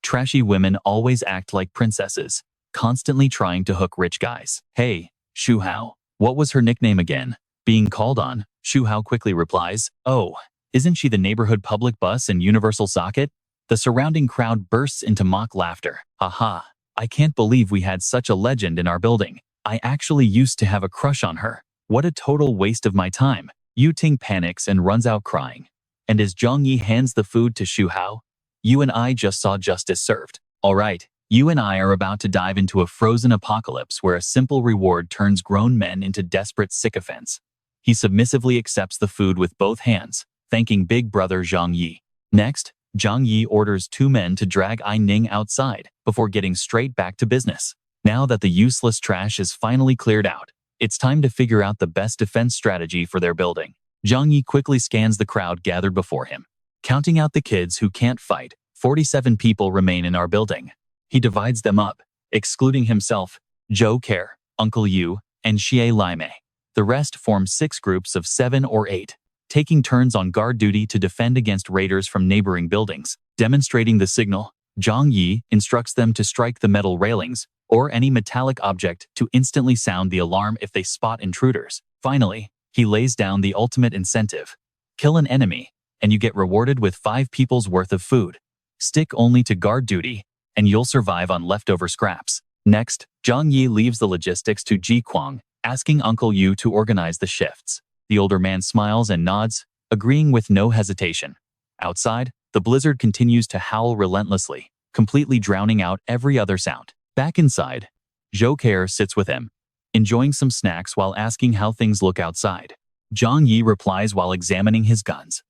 Trashy women always act like princesses, constantly trying to hook rich guys. "Hey, Shu Hao, what was her nickname again?" Being called on, Shu Hao quickly replies, "Oh, isn't she the neighborhood public bus and universal socket?" The surrounding crowd bursts into mock laughter. "Haha, I can't believe we had such a legend in our building. I actually used to have a crush on her. What a total waste of my time." Yu Ting panics and runs out crying. And as Zhang Yi hands the food to Shu Hao, "You and I just saw justice served. All right, you and I are about to dive into a frozen apocalypse where a simple reward turns grown men into desperate sycophants." He submissively accepts the food with both hands, thanking big brother Zhang Yi. Next, Zhang Yi orders 2 men to drag I Ning outside before getting straight back to business. Now that the useless trash is finally cleared out, it's time to figure out the best defense strategy for their building. Zhang Yi quickly scans the crowd gathered before him. Counting out the kids who can't fight, 47 people remain in our building. He divides them up, excluding himself, Joe Care, Uncle Yu, and Xie Lime. The rest form 6 groups of 7 or 8, taking turns on guard duty to defend against raiders from neighboring buildings. Demonstrating the signal, Zhang Yi instructs them to strike the metal railings or any metallic object to instantly sound the alarm if they spot intruders. Finally, he lays down the ultimate incentive. Kill an enemy, and you get rewarded with 5 people's worth of food. Stick only to guard duty, and you'll survive on leftover scraps. Next, Zhang Yi leaves the logistics to Ji Kuang, asking Uncle Yu to organize the shifts. The older man smiles and nods, agreeing with no hesitation. Outside, the blizzard continues to howl relentlessly, completely drowning out every other sound. Back inside, Zhou Care sits with him, enjoying some snacks while asking how things look outside. Zhang Yi replies while examining his guns.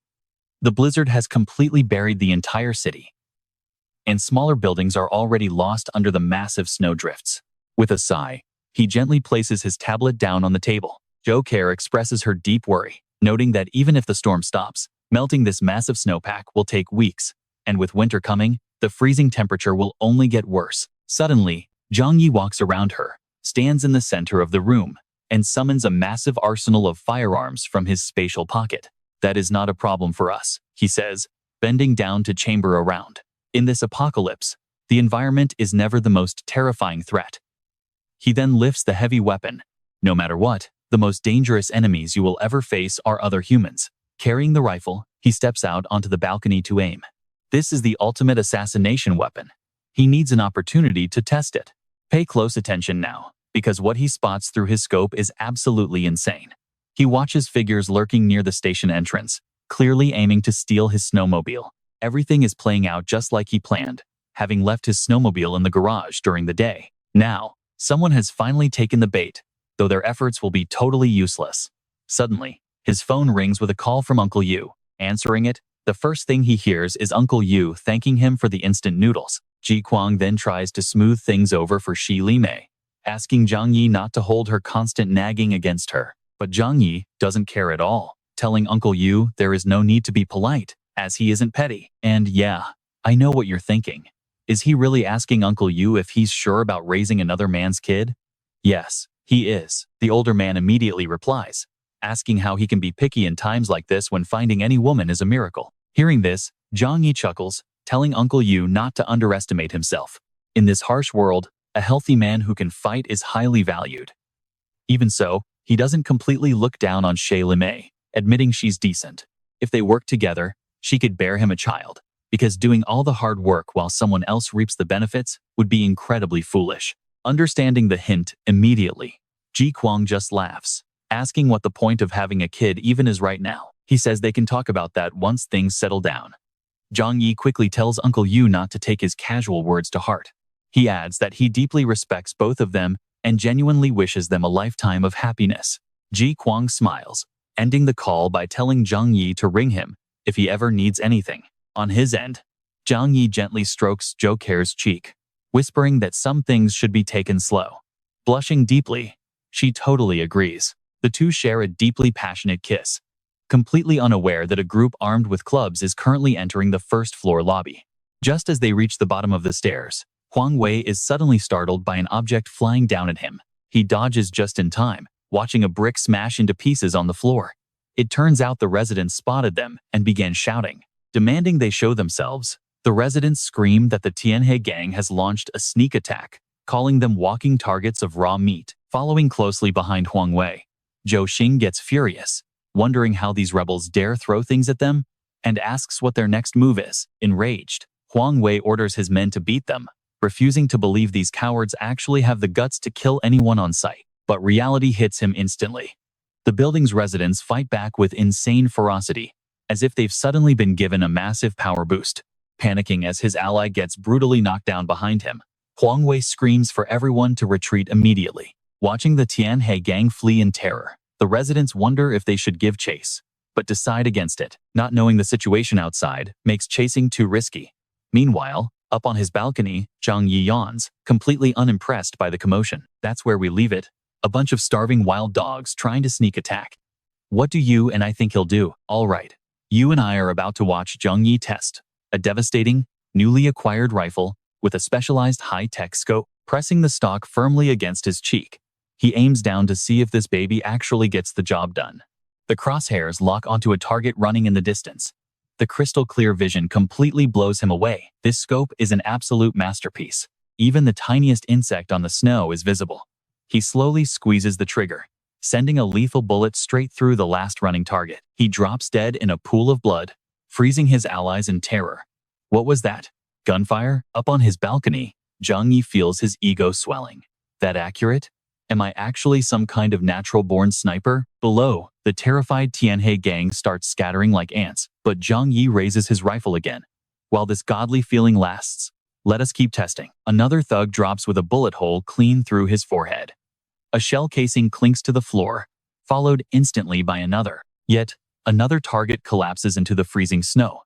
The blizzard has completely buried the entire city, and smaller buildings are already lost under the massive snowdrifts. With a sigh, he gently places his tablet down on the table. Zhou Care expresses her deep worry, noting that even if the storm stops, melting this massive snowpack will take weeks, and with winter coming, the freezing temperature will only get worse. Suddenly, Zhang Yi walks around her, stands in the center of the room, and summons a massive arsenal of firearms from his spatial pocket. That is not a problem for us, he says, bending down to chamber a round. In this apocalypse, the environment is never the most terrifying threat. He then lifts the heavy weapon. No matter what, the most dangerous enemies you will ever face are other humans. Carrying the rifle, he steps out onto the balcony to aim. This is the ultimate assassination weapon. He needs an opportunity to test it. Pay close attention now, because what he spots through his scope is absolutely insane. He watches figures lurking near the station entrance, clearly aiming to steal his snowmobile. Everything is playing out just like he planned, having left his snowmobile in the garage during the day. Now, someone has finally taken the bait, though their efforts will be totally useless. Suddenly, his phone rings with a call from Uncle Yu. Answering it, the first thing he hears is Uncle Yu thanking him for the instant noodles. Ji Kuang then tries to smooth things over for Xi Lime, asking Zhang Yi not to hold her constant nagging against her. But Zhang Yi doesn't care at all, telling Uncle Yu there is no need to be polite, as he isn't petty. And yeah, I know what you're thinking. Is he really asking Uncle Yu if he's sure about raising another man's kid? Yes, he is, the older man immediately replies, asking how he can be picky in times like this when finding any woman is a miracle. Hearing this, Zhang Yi chuckles, telling Uncle Yu not to underestimate himself. In this harsh world, a healthy man who can fight is highly valued. Even so, he doesn't completely look down on Xie Lime, admitting she's decent. If they work together, she could bear him a child, because doing all the hard work while someone else reaps the benefits would be incredibly foolish. Understanding the hint immediately, Ji Kuang just laughs, asking what the point of having a kid even is right now. He says they can talk about that once things settle down. Zhang Yi quickly tells Uncle Yu not to take his casual words to heart. He adds that he deeply respects both of them and genuinely wishes them a lifetime of happiness. Ji Kuang smiles, ending the call by telling Zhang Yi to ring him if he ever needs anything. On his end, Zhang Yi gently strokes Zhou Care's cheek, whispering that some things should be taken slow. Blushing deeply, she totally agrees. The two share a deeply passionate kiss, completely unaware that a group armed with clubs is currently entering the first-floor lobby. Just as they reach the bottom of the stairs, Huang Wei is suddenly startled by an object flying down at him. He dodges just in time, watching a brick smash into pieces on the floor. It turns out the residents spotted them and began shouting, demanding they show themselves. The residents scream that the Tianhe gang has launched a sneak attack, calling them walking targets of raw meat. Following closely behind Huang Wei, Zhou Xing gets furious, wondering how these rebels dare throw things at them, and asks what their next move is. Enraged, Huang Wei orders his men to beat them, refusing to believe these cowards actually have the guts to kill anyone on sight. But reality hits him instantly. The building's residents fight back with insane ferocity, as if they've suddenly been given a massive power boost. Panicking as his ally gets brutally knocked down behind him, Huang Wei screams for everyone to retreat immediately. Watching the Tianhe gang flee in terror, the residents wonder if they should give chase, but decide against it. Not knowing the situation outside makes chasing too risky. Meanwhile, up on his balcony, Zhang Yi yawns, completely unimpressed by the commotion. That's where we leave it. A bunch of starving wild dogs trying to sneak attack. What do you and I think he'll do? All right. You and I are about to watch Zhang Yi test a devastating, newly acquired rifle with a specialized high-tech scope. Pressing the stock firmly against his cheek, He aims down to see if this baby actually gets the job done. The crosshairs lock onto a target running in the distance. The crystal-clear vision completely blows him away. This scope is an absolute masterpiece. Even the tiniest insect on the snow is visible. He slowly squeezes the trigger, sending a lethal bullet straight through the last running target. He drops dead in a pool of blood, freezing his allies in terror. What was that? Gunfire? Up on his balcony, Zhang Yi feels his ego swelling. That accurate? Am I actually some kind of natural-born sniper? Below, the terrified Tianhe gang starts scattering like ants, but Zhang Yi raises his rifle again. While this godly feeling lasts, let us keep testing. Another thug drops with a bullet hole clean through his forehead. A shell casing clinks to the floor, followed instantly by another. Yet, another target collapses into the freezing snow.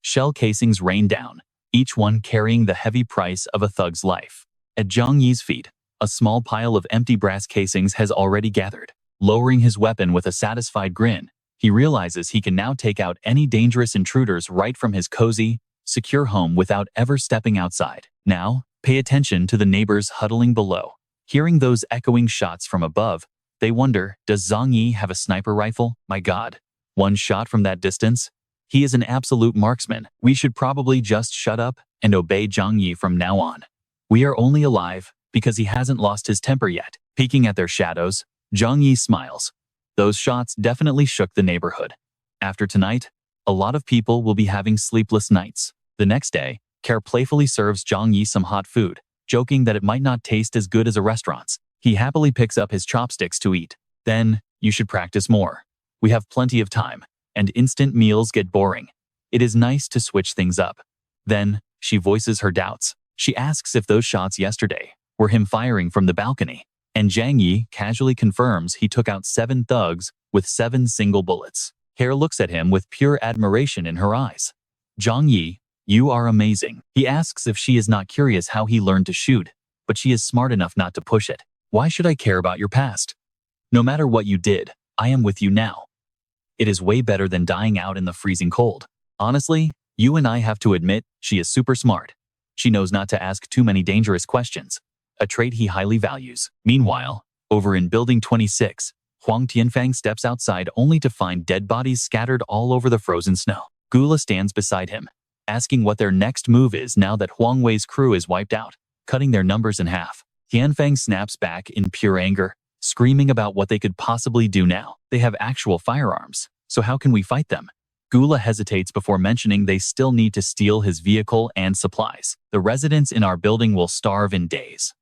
Shell casings rain down, each one carrying the heavy price of a thug's life. At Zhang Yi's feet, a small pile of empty brass casings has already gathered. Lowering his weapon with a satisfied grin, he realizes he can now take out any dangerous intruders right from his cozy, secure home without ever stepping outside. Now, pay attention to the neighbors huddling below. Hearing those echoing shots from above, they wonder, does Zhang Yi have a sniper rifle? My God, one shot from that distance? He is an absolute marksman. We should probably just shut up and obey Zhang Yi from now on. We are only alive because he hasn't lost his temper yet. Peeking at their shadows, Zhang Yi smiles. Those shots definitely shook the neighborhood. After tonight, a lot of people will be having sleepless nights. The next day, Care playfully serves Zhang Yi some hot food, joking that it might not taste as good as a restaurant's. He happily picks up his chopsticks to eat. Then, you should practice more. We have plenty of time, and instant meals get boring. It is nice to switch things up. Then, she voices her doubts. She asks if those shots yesterday were him firing from the balcony, and Zhang Yi casually confirms he took out 7 thugs with 7 single bullets. Care looks at him with pure admiration in her eyes. Zhang Yi, you are amazing. He asks if she is not curious how he learned to shoot, but she is smart enough not to push it. Why should I care about your past? No matter what you did, I am with you now. It is way better than dying out in the freezing cold. Honestly, you and I have to admit, she is super smart. She knows not to ask too many dangerous questions, a trait he highly values. Meanwhile, over in Building 26, Huang Tianfang steps outside only to find dead bodies scattered all over the frozen snow. Gula stands beside him, asking what their next move is now that Huang Wei's crew is wiped out, cutting their numbers in half. Tianfang snaps back in pure anger, screaming about what they could possibly do now. They have actual firearms, so how can we fight them? Gula hesitates before mentioning they still need to steal his vehicle and supplies. The residents in our building will starve in days.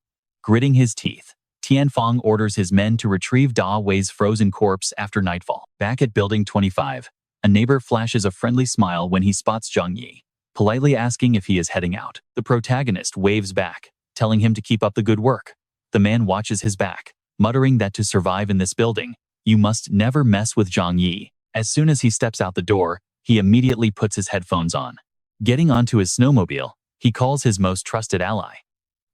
Gritting his teeth, Tianfang orders his men to retrieve Da Wei's frozen corpse after nightfall. Back at Building 25, a neighbor flashes a friendly smile when he spots Zhang Yi, politely asking if he is heading out. The protagonist waves back, telling him to keep up the good work. The man watches his back, muttering that to survive in this building, you must never mess with Zhang Yi. As soon as he steps out the door, he immediately puts his headphones on. Getting onto his snowmobile, he calls his most trusted ally.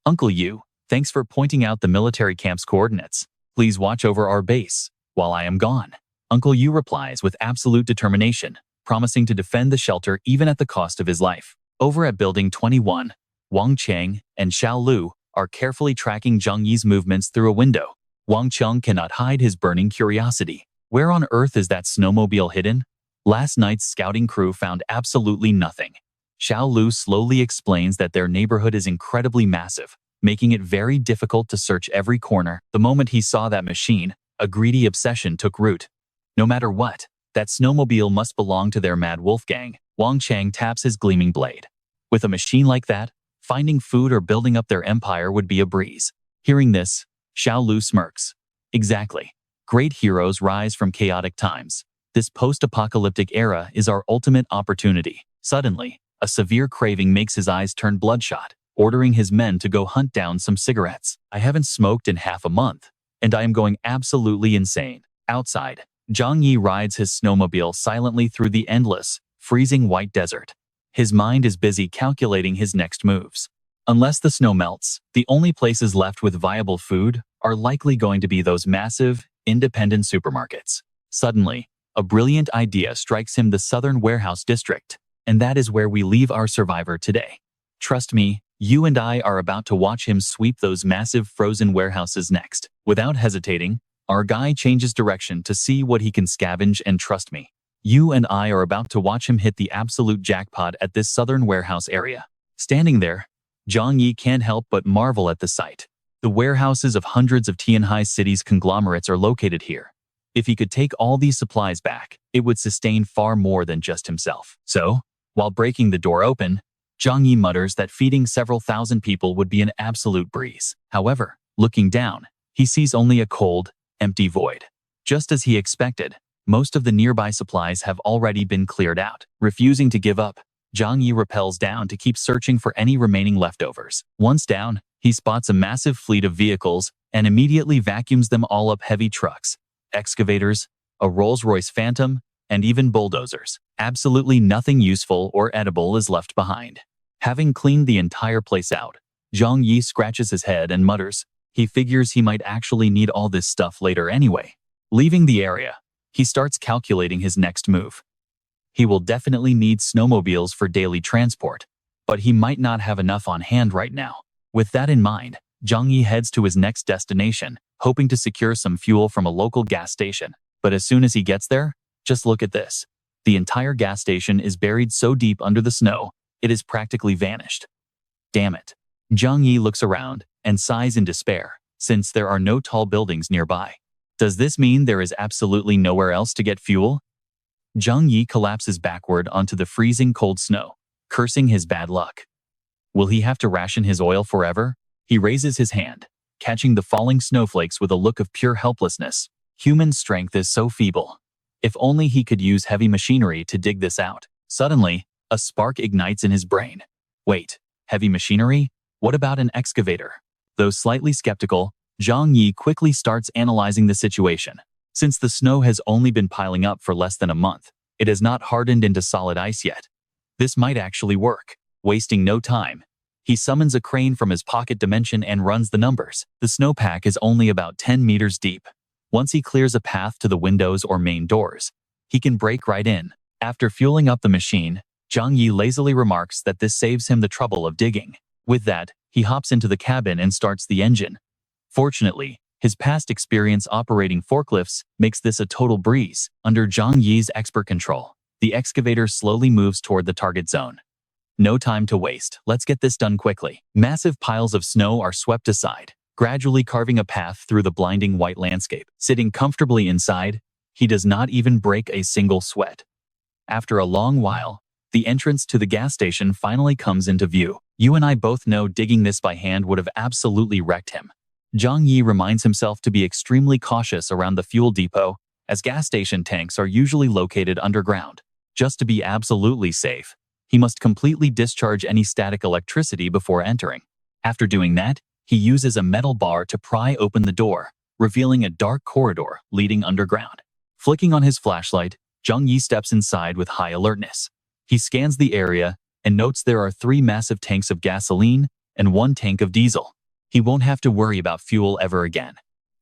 Uncle Yu, thanks for pointing out the military camp's coordinates. Please watch over our base while I am gone. Uncle Yu replies with absolute determination, promising to defend the shelter even at the cost of his life. Over at Building 21, Wang Cheng and Xiao Lu are carefully tracking Zhang Yi's movements through a window. Wang Cheng cannot hide his burning curiosity. Where on earth is that snowmobile hidden? Last night's scouting crew found absolutely nothing. Xiao Lu slowly explains that their neighborhood is incredibly massive, making it very difficult to search every corner. The moment he saw that machine, a greedy obsession took root. No matter what, that snowmobile must belong to their mad wolf gang. Wang Cheng taps his gleaming blade. With a machine like that, finding food or building up their empire would be a breeze. Hearing this, Xiao Lu smirks. Exactly. Great heroes rise from chaotic times. This post-apocalyptic era is our ultimate opportunity. Suddenly, a severe craving makes his eyes turn bloodshot, ordering his men to go hunt down some cigarettes. I haven't smoked in half a month, and I am going absolutely insane. Outside, Zhang Yi rides his snowmobile silently through the endless, freezing white desert. His mind is busy calculating his next moves. Unless the snow melts, the only places left with viable food are likely going to be those massive, independent supermarkets. Suddenly, a brilliant idea strikes him: the Southern Warehouse District, and that is where we leave our survivor today. Trust me, You and I are about to watch him sweep those massive frozen warehouses next. Without hesitating, our guy changes direction to see what he can scavenge, and trust me, you and I are about to watch him hit the absolute jackpot at this southern warehouse area. Standing there, Zhang Yi can't help but marvel at the sight. The warehouses of hundreds of Tianhai cities conglomerates are located here. If he could take all these supplies back, it would sustain far more than just himself. So, while breaking the door open, Zhang Yi mutters that feeding several thousand people would be an absolute breeze. However, looking down, he sees only a cold, empty void. Just as he expected, most of the nearby supplies have already been cleared out. Refusing to give up, Zhang Yi rappels down to keep searching for any remaining leftovers. Once down, he spots a massive fleet of vehicles and immediately vacuums them all up: heavy trucks, excavators, a Rolls-Royce Phantom, and even bulldozers. Absolutely nothing useful or edible is left behind. Having cleaned the entire place out, Zhang Yi scratches his head and mutters. He figures he might actually need all this stuff later anyway. Leaving the area, he starts calculating his next move. He will definitely need snowmobiles for daily transport, but he might not have enough on hand right now. With that in mind, Zhang Yi heads to his next destination, hoping to secure some fuel from a local gas station. But as soon as he gets there, just look at this. The entire gas station is buried so deep under the snow, it is practically vanished. Damn it. Zhang Yi looks around and sighs in despair, since there are no tall buildings nearby. Does this mean there is absolutely nowhere else to get fuel? Zhang Yi collapses backward onto the freezing cold snow, cursing his bad luck. Will he have to ration his oil forever? He raises his hand, catching the falling snowflakes with a look of pure helplessness. Human strength is so feeble. If only he could use heavy machinery to dig this out. Suddenly, a spark ignites in his brain. Wait, heavy machinery? What about an excavator? Though slightly skeptical, Zhang Yi quickly starts analyzing the situation. Since the snow has only been piling up for less than a month, it has not hardened into solid ice yet. This might actually work. Wasting no time, he summons a crane from his pocket dimension and runs the numbers. The snowpack is only about 10 meters deep. Once he clears a path to the windows or main doors, he can break right in. After fueling up the machine, Zhang Yi lazily remarks that this saves him the trouble of digging. With that, he hops into the cabin and starts the engine. Fortunately, his past experience operating forklifts makes this a total breeze. Under Zhang Yi's expert control, the excavator slowly moves toward the target zone. No time to waste, let's get this done quickly. Massive piles of snow are swept aside, gradually carving a path through the blinding white landscape. Sitting comfortably inside, he does not even break a single sweat. After a long while, the entrance to the gas station finally comes into view. You and I both know digging this by hand would have absolutely wrecked him. Zhang Yi reminds himself to be extremely cautious around the fuel depot, as gas station tanks are usually located underground. Just to be absolutely safe, he must completely discharge any static electricity before entering. After doing that, he uses a metal bar to pry open the door, revealing a dark corridor leading underground. Flicking on his flashlight, Zhang Yi steps inside with high alertness. He scans the area and notes there are 3 massive tanks of gasoline and 1 tank of diesel. He won't have to worry about fuel ever again.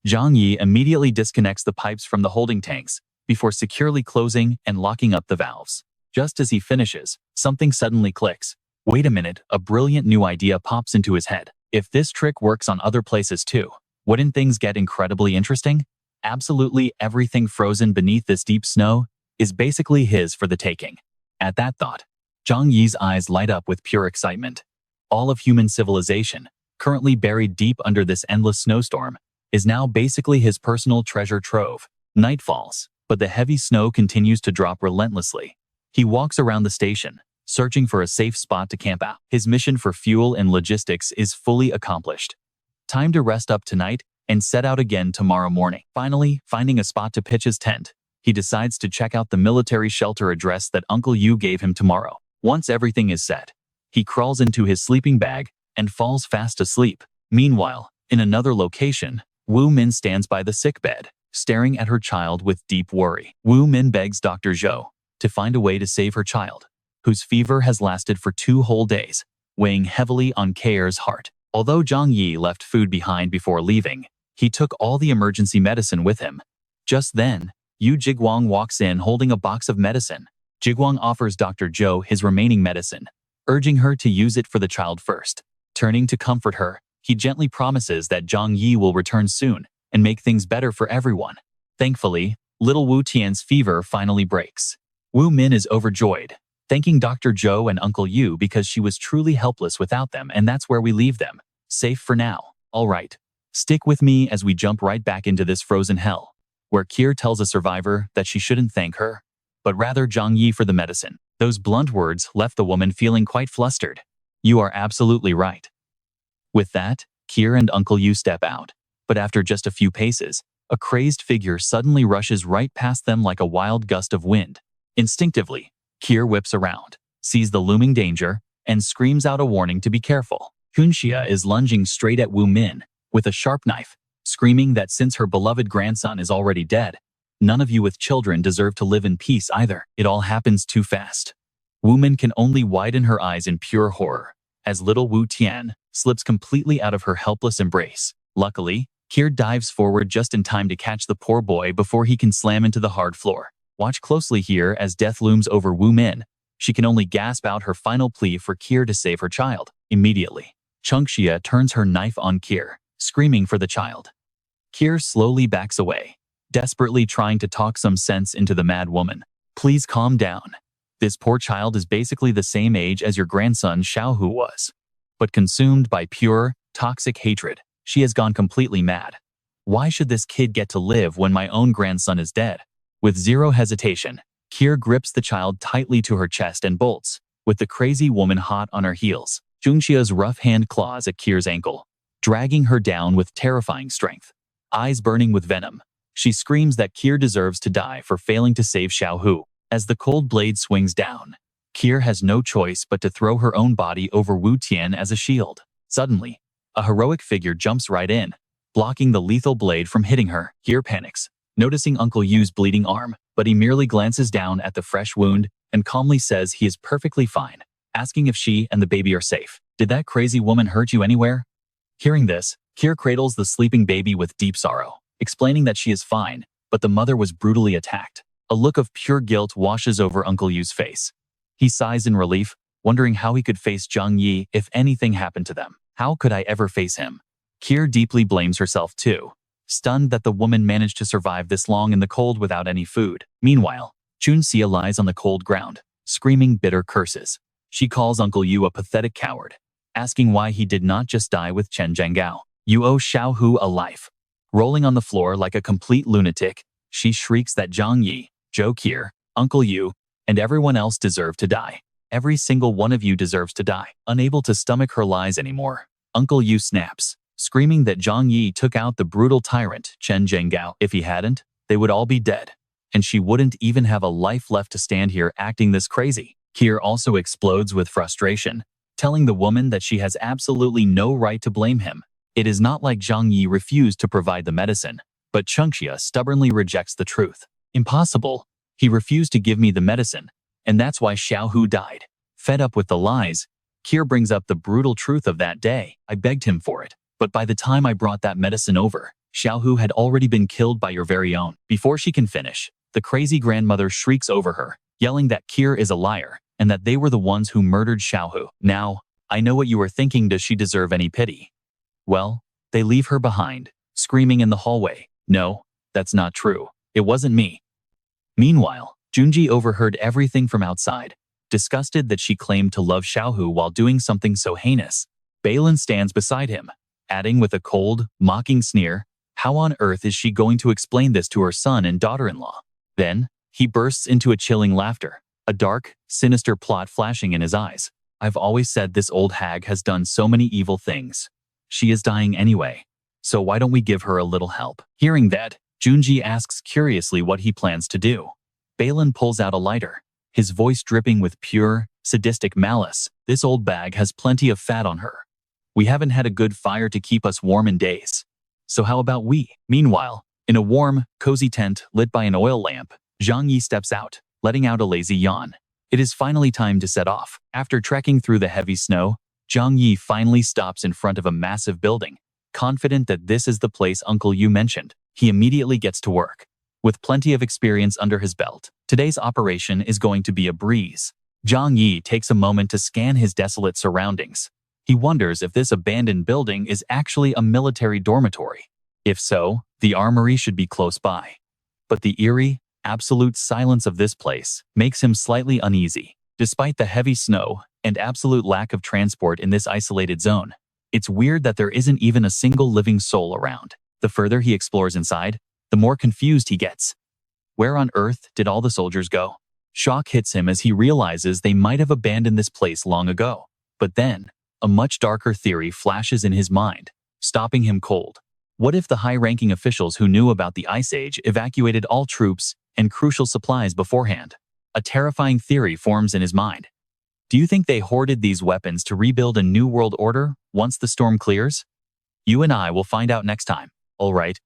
Zhang Yi immediately disconnects the pipes from the holding tanks before securely closing and locking up the valves. Just as he finishes, something suddenly clicks. Wait a minute, a brilliant new idea pops into his head. If this trick works on other places too, wouldn't things get incredibly interesting? Absolutely everything frozen beneath this deep snow is basically his for the taking. At that thought, Zhang Yi's eyes light up with pure excitement. All of human civilization, currently buried deep under this endless snowstorm, is now basically his personal treasure trove. Night falls, but the heavy snow continues to drop relentlessly. He walks around the station, searching for a safe spot to camp out. His mission for fuel and logistics is fully accomplished. Time to rest up tonight and set out again tomorrow morning. Finally, finding a spot to pitch his tent, he decides to check out the military shelter address that Uncle Yu gave him tomorrow. Once everything is set, he crawls into his sleeping bag and falls fast asleep. Meanwhile, in another location, Wu Min stands by the sickbed, staring at her child with deep worry. Wu Min begs Dr. Zhou to find a way to save her child, whose fever has lasted for 2 whole days, weighing heavily on Kair's heart. Although Zhang Yi left food behind before leaving, he took all the emergency medicine with him. Just then, Yu Jiguang walks in holding a box of medicine. Jiguang offers Dr. Zhou his remaining medicine, urging her to use it for the child first. Turning to comfort her, he gently promises that Zhang Yi will return soon and make things better for everyone. Thankfully, little Wu Tian's fever finally breaks. Wu Min is overjoyed, thanking Dr. Zhou and Uncle Yu because she was truly helpless without them, and that's where we leave them. Safe for now. Alright, stick with me as we jump right back into this frozen hell, where Kier tells a survivor that she shouldn't thank her, but rather Zhang Yi for the medicine. Those blunt words left the woman feeling quite flustered. You are absolutely right. With that, Kier and Uncle Yu step out, but after just a few paces, a crazed figure suddenly rushes right past them like a wild gust of wind. Instinctively, Kier whips around, sees the looming danger, and screams out a warning to be careful. Kunxia is lunging straight at Wu Min with a sharp knife, screaming that since her beloved grandson is already dead, none of you with children deserve to live in peace either. It all happens too fast. Wu Min can only widen her eyes in pure horror as little Wu Tian slips completely out of her helpless embrace. Luckily, Kier dives forward just in time to catch the poor boy before he can slam into the hard floor. Watch closely here as death looms over Wu Min. She can only gasp out her final plea for Kier to save her child. Immediately, Chengxia turns her knife on Kier, screaming for the child. Kier slowly backs away, desperately trying to talk some sense into the mad woman. Please calm down. This poor child is basically the same age as your grandson Xiaohu was. But consumed by pure, toxic hatred, she has gone completely mad. Why should this kid get to live when my own grandson is dead? With zero hesitation, Kier grips the child tightly to her chest and bolts, with the crazy woman hot on her heels. Chengxia's rough hand claws at Kier's ankle, dragging her down with terrifying strength. Eyes burning with venom, she screams that Kier deserves to die for failing to save Xiaohu. As the cold blade swings down, Kier has no choice but to throw her own body over Wu Tian as a shield. Suddenly, a heroic figure jumps right in, blocking the lethal blade from hitting her. Kier panics, noticing Uncle Yu's bleeding arm, but he merely glances down at the fresh wound and calmly says he is perfectly fine, asking if she and the baby are safe. Did that crazy woman hurt you anywhere? Hearing this, Kier cradles the sleeping baby with deep sorrow, explaining that she is fine, but the mother was brutally attacked. A look of pure guilt washes over Uncle Yu's face. He sighs in relief, wondering how he could face Zhang Yi if anything happened to them. How could I ever face him? Kier deeply blames herself too, stunned that the woman managed to survive this long in the cold without any food. Meanwhile, Chunxia lies on the cold ground, screaming bitter curses. She calls Uncle Yu a pathetic coward, asking why he did not just die with Chen Zhanggao. You owe Xiaohu a life. Rolling on the floor like a complete lunatic, she shrieks that Zhang Yi, Zhou Kier, Uncle Yu, and everyone else deserve to die. Every single one of you deserves to die. Unable to stomach her lies anymore, Uncle Yu snaps, screaming that Zhang Yi took out the brutal tyrant Chen Zhanggao. If he hadn't, they would all be dead, and she wouldn't even have a life left to stand here acting this crazy. Kier also explodes with frustration, telling the woman that she has absolutely no right to blame him. It is not like Zhang Yi refused to provide the medicine, but Chengxia stubbornly rejects the truth. Impossible. He refused to give me the medicine, and that's why Xiaohu died. Fed up with the lies, Kier brings up the brutal truth of that day. I begged him for it, but by the time I brought that medicine over, Xiaohu had already been killed by your very own. Before she can finish, the crazy grandmother shrieks over her, yelling that Kier is a liar and that they were the ones who murdered Xiaohu. Now, I know what you are thinking. Does she deserve any pity? Well, they leave her behind, screaming in the hallway. No, that's not true. It wasn't me. Meanwhile, Junji overheard everything from outside, disgusted that she claimed to love Xiaohu while doing something so heinous. Balin stands beside him, adding with a cold, mocking sneer, how on earth is she going to explain this to her son and daughter-in-law? Then, he bursts into a chilling laughter, a dark, sinister plot flashing in his eyes. I've always said this old hag has done so many evil things. She is dying anyway, so why don't we give her a little help? Hearing that, Junji asks curiously what he plans to do. Balin pulls out a lighter, his voice dripping with pure, sadistic malice. This old bag has plenty of fat on her. We haven't had a good fire to keep us warm in days. So how about we? Meanwhile, in a warm, cozy tent lit by an oil lamp, Zhang Yi steps out, letting out a lazy yawn. It is finally time to set off. After trekking through the heavy snow, Zhang Yi finally stops in front of a massive building, confident that this is the place Uncle Yu mentioned. He immediately gets to work. With plenty of experience under his belt, today's operation is going to be a breeze. Zhang Yi takes a moment to scan his desolate surroundings. He wonders if this abandoned building is actually a military dormitory. If so, the armory should be close by. But the eerie, absolute silence of this place makes him slightly uneasy. Despite the heavy snow and absolute lack of transport in this isolated zone, it's weird that there isn't even a single living soul around. The further he explores inside, the more confused he gets. Where on earth did all the soldiers go? Shock hits him as he realizes they might have abandoned this place long ago. But then, a much darker theory flashes in his mind, stopping him cold. What if the high-ranking officials who knew about the Ice Age evacuated all troops and crucial supplies beforehand? A terrifying theory forms in his mind. Do you think they hoarded these weapons to rebuild a new world order once the storm clears? You and I will find out next time. Alright,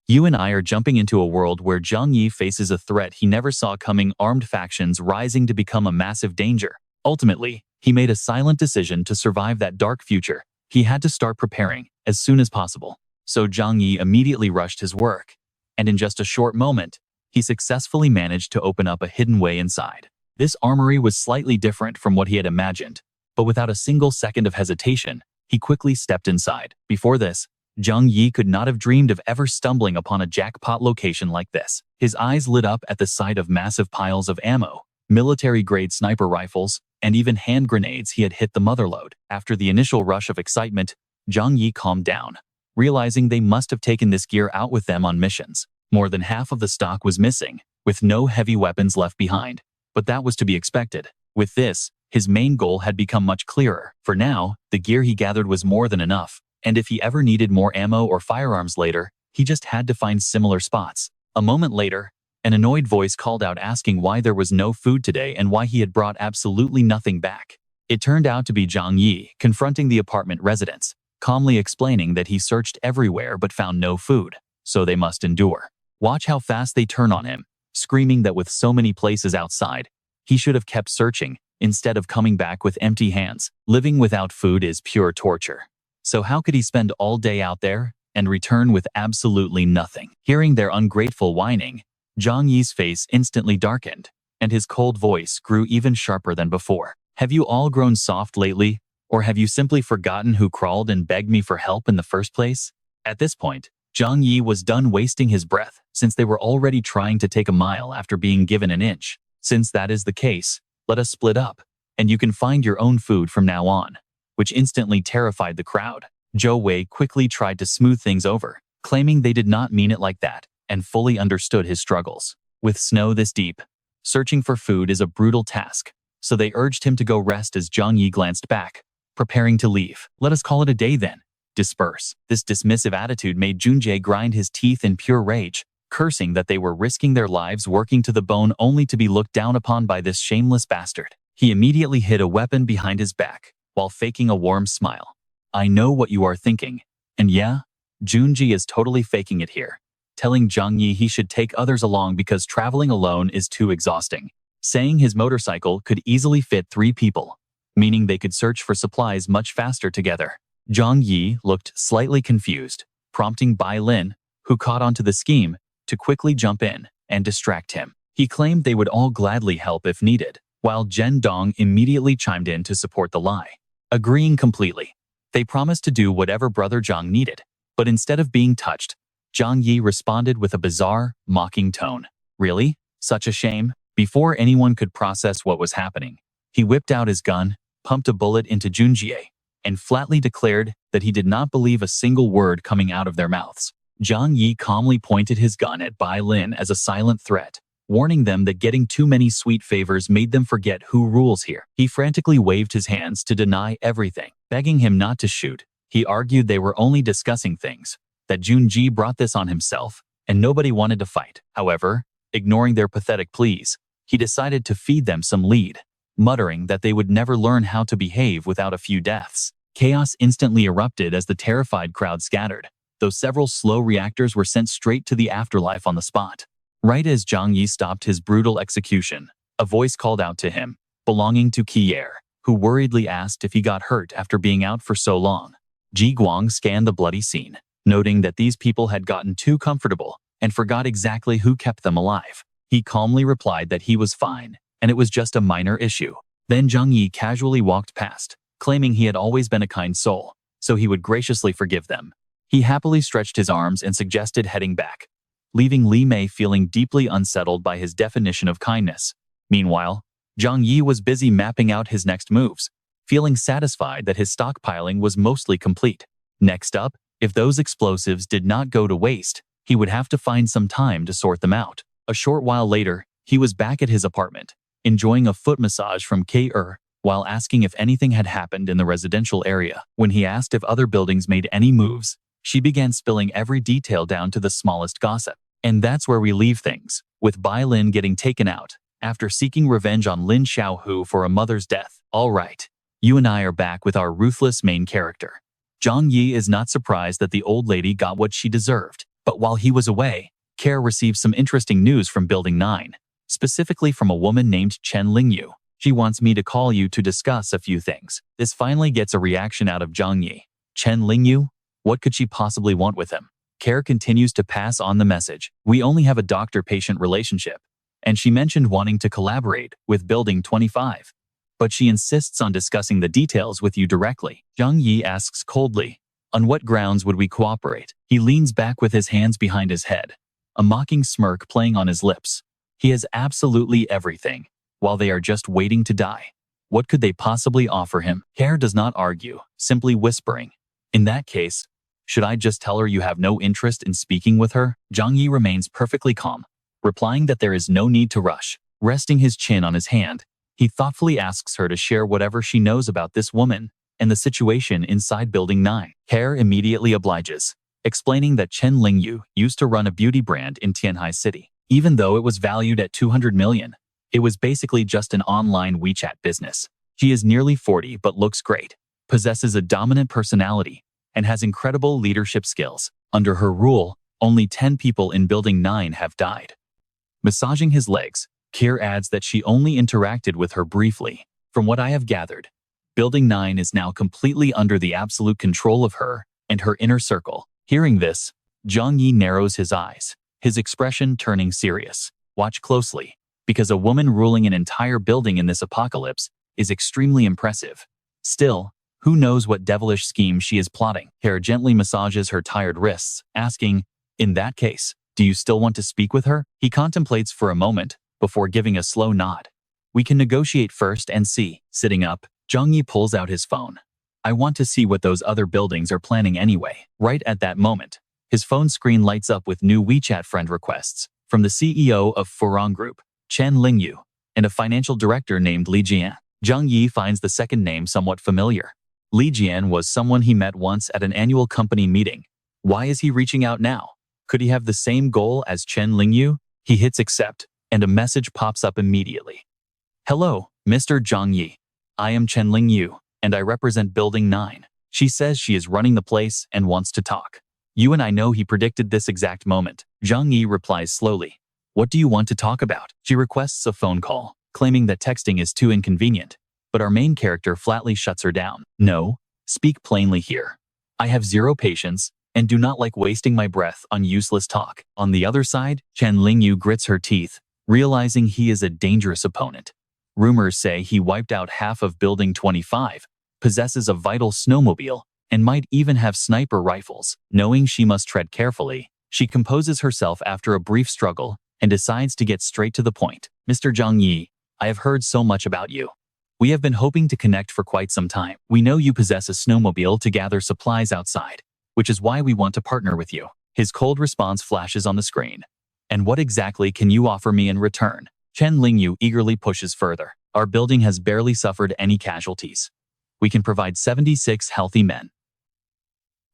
you and I are jumping into a world where Zhang Yi faces a threat he never saw coming, armed factions rising to become a massive danger. Ultimately, he made a silent decision to survive that dark future. He had to start preparing as soon as possible. So Zhang Yi immediately rushed his work, and in just a short moment, he successfully managed to open up a hidden way inside. This armory was slightly different from what he had imagined, but without a single second of hesitation, he quickly stepped inside. Before this, Zhang Yi could not have dreamed of ever stumbling upon a jackpot location like this. His eyes lit up at the sight of massive piles of ammo, military-grade sniper rifles, and even hand grenades. He had hit the motherlode. After the initial rush of excitement, Zhang Yi calmed down, realizing they must have taken this gear out with them on missions. More than half of the stock was missing, with no heavy weapons left behind. But that was to be expected. With this, his main goal had become much clearer. For now, the gear he gathered was more than enough, and if he ever needed more ammo or firearms later, he just had to find similar spots. A moment later, an annoyed voice called out asking why there was no food today and why he had brought absolutely nothing back. It turned out to be Zhang Yi confronting the apartment residents, calmly explaining that he searched everywhere but found no food, so they must endure. Watch how fast they turn on him, screaming that with so many places outside, he should have kept searching instead of coming back with empty hands. Living without food is pure torture. So how could he spend all day out there and return with absolutely nothing? Hearing their ungrateful whining, Zhang Yi's face instantly darkened, and his cold voice grew even sharper than before. Have you all grown soft lately, or have you simply forgotten who crawled and begged me for help in the first place? At this point, Zhang Yi was done wasting his breath, since they were already trying to take a mile after being given an inch. Since that is the case, let us split up, and you can find your own food from now on, which instantly terrified the crowd. Zhou Wei quickly tried to smooth things over, claiming they did not mean it like that, and fully understood his struggles. With snow this deep, searching for food is a brutal task, so they urged him to go rest as Zhang Yi glanced back, preparing to leave. Let us call it a day then. Disperse. This dismissive attitude made Junjie grind his teeth in pure rage, cursing that they were risking their lives working to the bone only to be looked down upon by this shameless bastard. He immediately hid a weapon behind his back, while faking a warm smile. I know what you are thinking. And yeah, Junji is totally faking it here, telling Zhang Yi he should take others along because traveling alone is too exhausting, saying his motorcycle could easily fit 3 people, meaning they could search for supplies much faster together. Zhang Yi looked slightly confused, prompting Bai Lin, who caught onto the scheme, to quickly jump in and distract him. He claimed they would all gladly help if needed, while Zhen Dong immediately chimed in to support the lie. Agreeing completely, they promised to do whatever Brother Zhang needed, but instead of being touched, Zhang Yi responded with a bizarre, mocking tone. Really? Such a shame? Before anyone could process what was happening, he whipped out his gun, pumped a bullet into Junjie, and flatly declared that he did not believe a single word coming out of their mouths. Zhang Yi calmly pointed his gun at Bai Lin as a silent threat, warning them that getting too many sweet favors made them forget who rules here. He frantically waved his hands to deny everything, begging him not to shoot. He argued they were only discussing things, that Junji brought this on himself, and nobody wanted to fight. However, ignoring their pathetic pleas, he decided to feed them some lead, muttering that they would never learn how to behave without a few deaths. Chaos instantly erupted as the terrified crowd scattered, though several slow reactors were sent straight to the afterlife on the spot. Right as Zhang Yi stopped his brutal execution, a voice called out to him, belonging to Kier, who worriedly asked if he got hurt after being out for so long. Ji Guang scanned the bloody scene, noting that these people had gotten too comfortable and forgot exactly who kept them alive. He calmly replied that he was fine, and it was just a minor issue. Then Zhang Yi casually walked past, claiming he had always been a kind soul, so he would graciously forgive them. He happily stretched his arms and suggested heading back, leaving Li Mei feeling deeply unsettled by his definition of kindness. Meanwhile, Zhang Yi was busy mapping out his next moves, feeling satisfied that his stockpiling was mostly complete. Next up, if those explosives did not go to waste, he would have to find some time to sort them out. A short while later, he was back at his apartment, enjoying a foot massage from K.Er, while asking if anything had happened in the residential area. When he asked if other buildings made any moves, she began spilling every detail down to the smallest gossip. And that's where we leave things, with Bai Lin getting taken out, after seeking revenge on Lin Xiaohu for a mother's death. Alright, you and I are back with our ruthless main character. Zhang Yi is not surprised that the old lady got what she deserved, but while he was away, Care received some interesting news from Building 9, specifically from a woman named Chen Lingyu. She wants me to call you to discuss a few things. This finally gets a reaction out of Zhang Yi. Chen Lingyu? What could she possibly want with him? Care continues to pass on the message. We only have a doctor-patient relationship, and she mentioned wanting to collaborate with Building 25. But she insists on discussing the details with you directly. Zhang Yi asks coldly, on what grounds would we cooperate? He leans back with his hands behind his head, a mocking smirk playing on his lips. He has absolutely everything, while they are just waiting to die. What could they possibly offer him? Care does not argue, simply whispering, in that case, should I just tell her you have no interest in speaking with her? Zhang Yi remains perfectly calm, replying that there is no need to rush. Resting his chin on his hand, he thoughtfully asks her to share whatever she knows about this woman and the situation inside Building 9. Care immediately obliges, explaining that Chen Lingyu used to run a beauty brand in Tianhai City. Even though it was valued at 200 million, it was basically just an online WeChat business. She is nearly 40 but looks great, possesses a dominant personality, and has incredible leadership skills. Under her rule, only 10 people in Building 9 have died. Massaging his legs, Kier adds that she only interacted with her briefly. From what I have gathered, Building 9 is now completely under the absolute control of her and her inner circle. Hearing this, Zhang Yi narrows his eyes, his expression turning serious. Watch closely, because a woman ruling an entire building in this apocalypse is extremely impressive. Still, who knows what devilish scheme she is plotting? Care gently massages her tired wrists, asking, in that case, do you still want to speak with her? He contemplates for a moment, before giving a slow nod. We can negotiate first and see. Sitting up, Zhang Yi pulls out his phone. I want to see what those other buildings are planning anyway. Right at that moment, his phone screen lights up with new WeChat friend requests from the CEO of Furong Group, Chen Lingyu, and a financial director named Li Jian. Zhang Yi finds the second name somewhat familiar. Li Jian was someone he met once at an annual company meeting. Why is he reaching out now? Could he have the same goal as Chen Lingyu? He hits accept, and a message pops up immediately. Hello, Mr. Zhang Yi. I am Chen Lingyu, and I represent Building 9. She says she is running the place and wants to talk. You and I know he predicted this exact moment. Zhang Yi replies slowly. What do you want to talk about? She requests a phone call, claiming that texting is too inconvenient, but our main character flatly shuts her down. No, speak plainly here. I have zero patience and do not like wasting my breath on useless talk. On the other side, Chen Lingyu grits her teeth, realizing he is a dangerous opponent. Rumors say he wiped out half of Building 25, possesses a vital snowmobile, and might even have sniper rifles. Knowing she must tread carefully, she composes herself after a brief struggle and decides to get straight to the point. Mr. Zhang Yi, I have heard so much about you. We have been hoping to connect for quite some time. We know you possess a snowmobile to gather supplies outside, which is why we want to partner with you. His cold response flashes on the screen. And what exactly can you offer me in return? Chen Lingyu eagerly pushes further. Our building has barely suffered any casualties. We can provide 76 healthy men.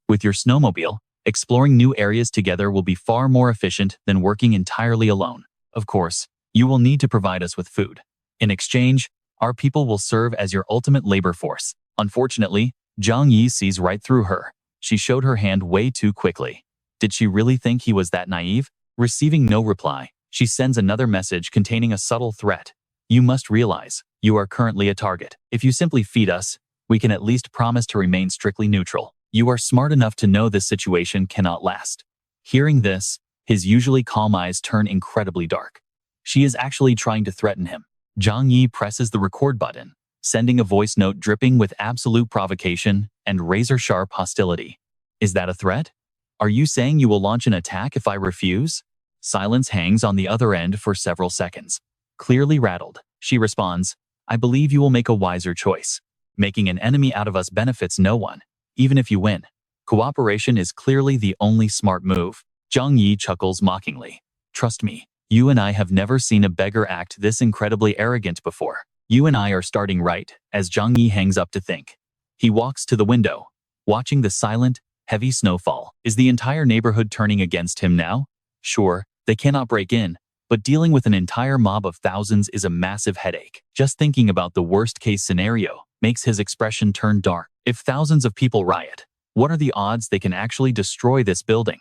With your snowmobile, exploring new areas together will be far more efficient than working entirely alone. Of course, you will need to provide us with food. In exchange, our people will serve as your ultimate labor force. Unfortunately, Zhang Yi sees right through her. She showed her hand way too quickly. Did she really think he was that naive? Receiving no reply, she sends another message containing a subtle threat. You must realize, you are currently a target. If you simply feed us, we can at least promise to remain strictly neutral. You are smart enough to know this situation cannot last. Hearing this, his usually calm eyes turn incredibly dark. She is actually trying to threaten him. Zhang Yi presses the record button, sending a voice note dripping with absolute provocation and razor-sharp hostility. Is that a threat? Are you saying you will launch an attack if I refuse? Silence hangs on the other end for several seconds. Clearly rattled, she responds, I believe you will make a wiser choice. Making an enemy out of us benefits no one, even if you win. Cooperation is clearly the only smart move. Zhang Yi chuckles mockingly. Trust me, you and I have never seen a beggar act this incredibly arrogant before. You and I are starting right, as Zhang Yi hangs up to think. He walks to the window, watching the silent, heavy snowfall. Is the entire neighborhood turning against him now? Sure, they cannot break in, but dealing with an entire mob of thousands is a massive headache. Just thinking about the worst-case scenario makes his expression turn dark. If thousands of people riot, what are the odds they can actually destroy this building?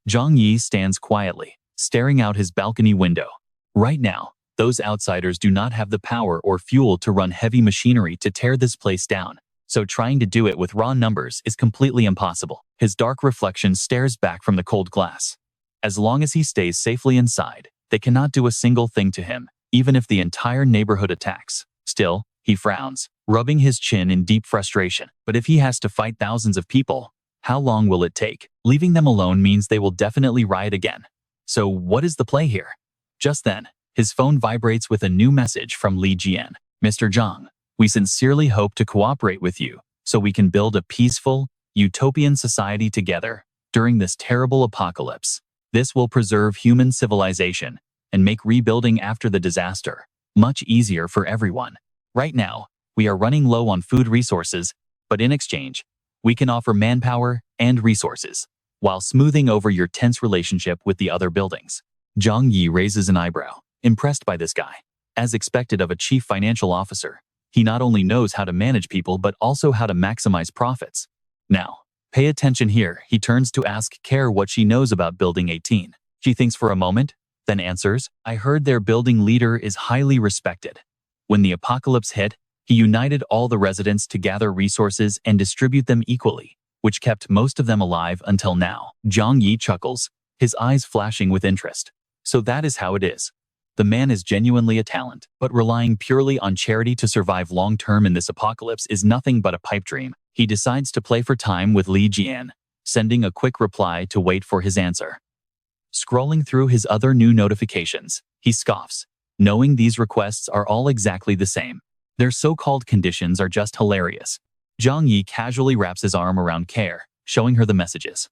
Zhang Yi stands quietly, staring out his balcony window. Right now, those outsiders do not have the power or fuel to run heavy machinery to tear this place down, so trying to do it with raw numbers is completely impossible. His dark reflection stares back from the cold glass. As long as he stays safely inside, they cannot do a single thing to him, even if the entire neighborhood attacks. Still, he frowns, rubbing his chin in deep frustration. But if he has to fight thousands of people, how long will it take? Leaving them alone means they will definitely riot again. So what is the play here? Just then, his phone vibrates with a new message from Li Jian. Mr. Zhang, we sincerely hope to cooperate with you so we can build a peaceful, utopian society together during this terrible apocalypse. This will preserve human civilization and make rebuilding after the disaster much easier for everyone. Right now, we are running low on food resources, but in exchange, we can offer manpower and resources while smoothing over your tense relationship with the other buildings. Zhang Yi raises an eyebrow, impressed by this guy. As expected of a chief financial officer, he not only knows how to manage people but also how to maximize profits. Now, pay attention here. He turns to ask Care what she knows about Building 18. She thinks for a moment, then answers, I heard their building leader is highly respected. When the apocalypse hit, he united all the residents to gather resources and distribute them equally, which kept most of them alive until now. Zhang Yi chuckles, his eyes flashing with interest. So that is how it is. The man is genuinely a talent, but relying purely on charity to survive long-term in this apocalypse is nothing but a pipe dream. He decides to play for time with Li Jian, sending a quick reply to wait for his answer. Scrolling through his other new notifications, he scoffs, knowing these requests are all exactly the same. Their so-called conditions are just hilarious. Zhang Yi casually wraps his arm around Care, showing her the messages.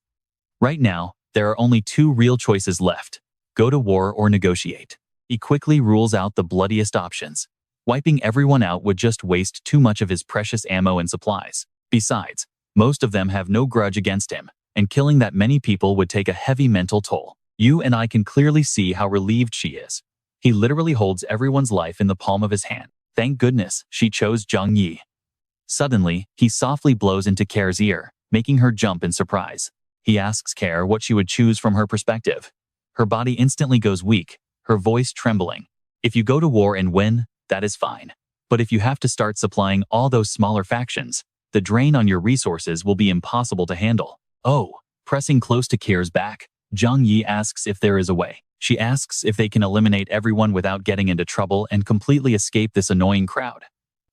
Right now, there are only two real choices left: go to war or negotiate. He quickly rules out the bloodiest options. Wiping everyone out would just waste too much of his precious ammo and supplies. Besides, most of them have no grudge against him, and killing that many people would take a heavy mental toll. You and I can clearly see how relieved she is. He literally holds everyone's life in the palm of his hand. Thank goodness she chose Zhang Yi. Suddenly, he softly blows into Care's ear, making her jump in surprise. He asks Care what she would choose from her perspective. Her body instantly goes weak, her voice trembling. If you go to war and win, that is fine. But if you have to start supplying all those smaller factions, the drain on your resources will be impossible to handle. Oh, pressing close to Care's back, Zhang Yi asks if there is a way. She asks if they can eliminate everyone without getting into trouble and completely escape this annoying crowd.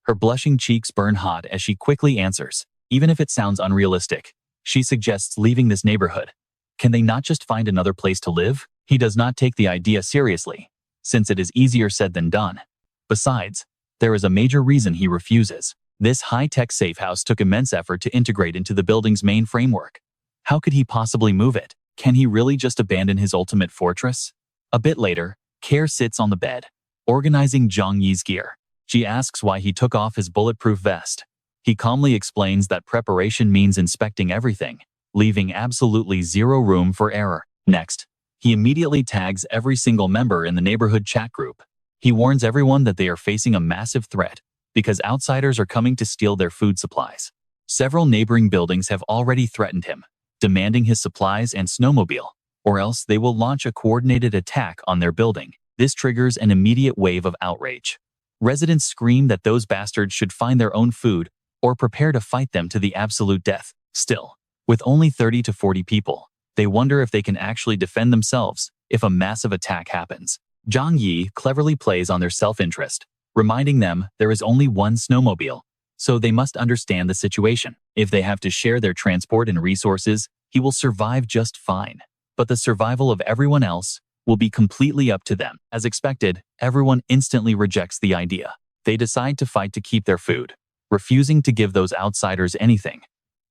Her blushing cheeks burn hot as she quickly answers, even if it sounds unrealistic. She suggests leaving this neighborhood. Can they not just find another place to live? He does not take the idea seriously, since it is easier said than done. Besides, there is a major reason he refuses. This high-tech safe house took immense effort to integrate into the building's main framework. How could he possibly move it? Can he really just abandon his ultimate fortress? A bit later, Care sits on the bed, organizing Zhang Yi's gear. She asks why he took off his bulletproof vest. He calmly explains that preparation means inspecting everything, leaving absolutely zero room for error. Next, he immediately tags every single member in the neighborhood chat group. He warns everyone that they are facing a massive threat because outsiders are coming to steal their food supplies. Several neighboring buildings have already threatened him, demanding his supplies and snowmobile, or else they will launch a coordinated attack on their building. This triggers an immediate wave of outrage. Residents scream that those bastards should find their own food or prepare to fight them to the absolute death. Still, with only 30 to 40 people, they wonder if they can actually defend themselves if a massive attack happens. Zhang Yi cleverly plays on their self-interest, reminding them there is only one snowmobile, so they must understand the situation. If they have to share their transport and resources, he will survive just fine. But the survival of everyone else will be completely up to them. As expected, everyone instantly rejects the idea. They decide to fight to keep their food, refusing to give those outsiders anything.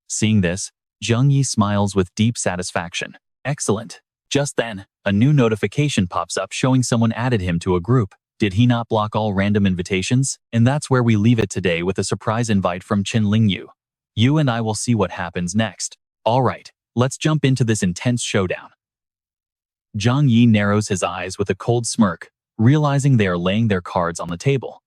Seeing this, Zhang Yi smiles with deep satisfaction. Excellent. Just then, a new notification pops up showing someone added him to a group. Did he not block all random invitations? And that's where we leave it today with a surprise invite from Chen Lingyu. You and I will see what happens next. Alright, let's jump into this intense showdown. Zhang Yi narrows his eyes with a cold smirk, realizing they are laying their cards on the table.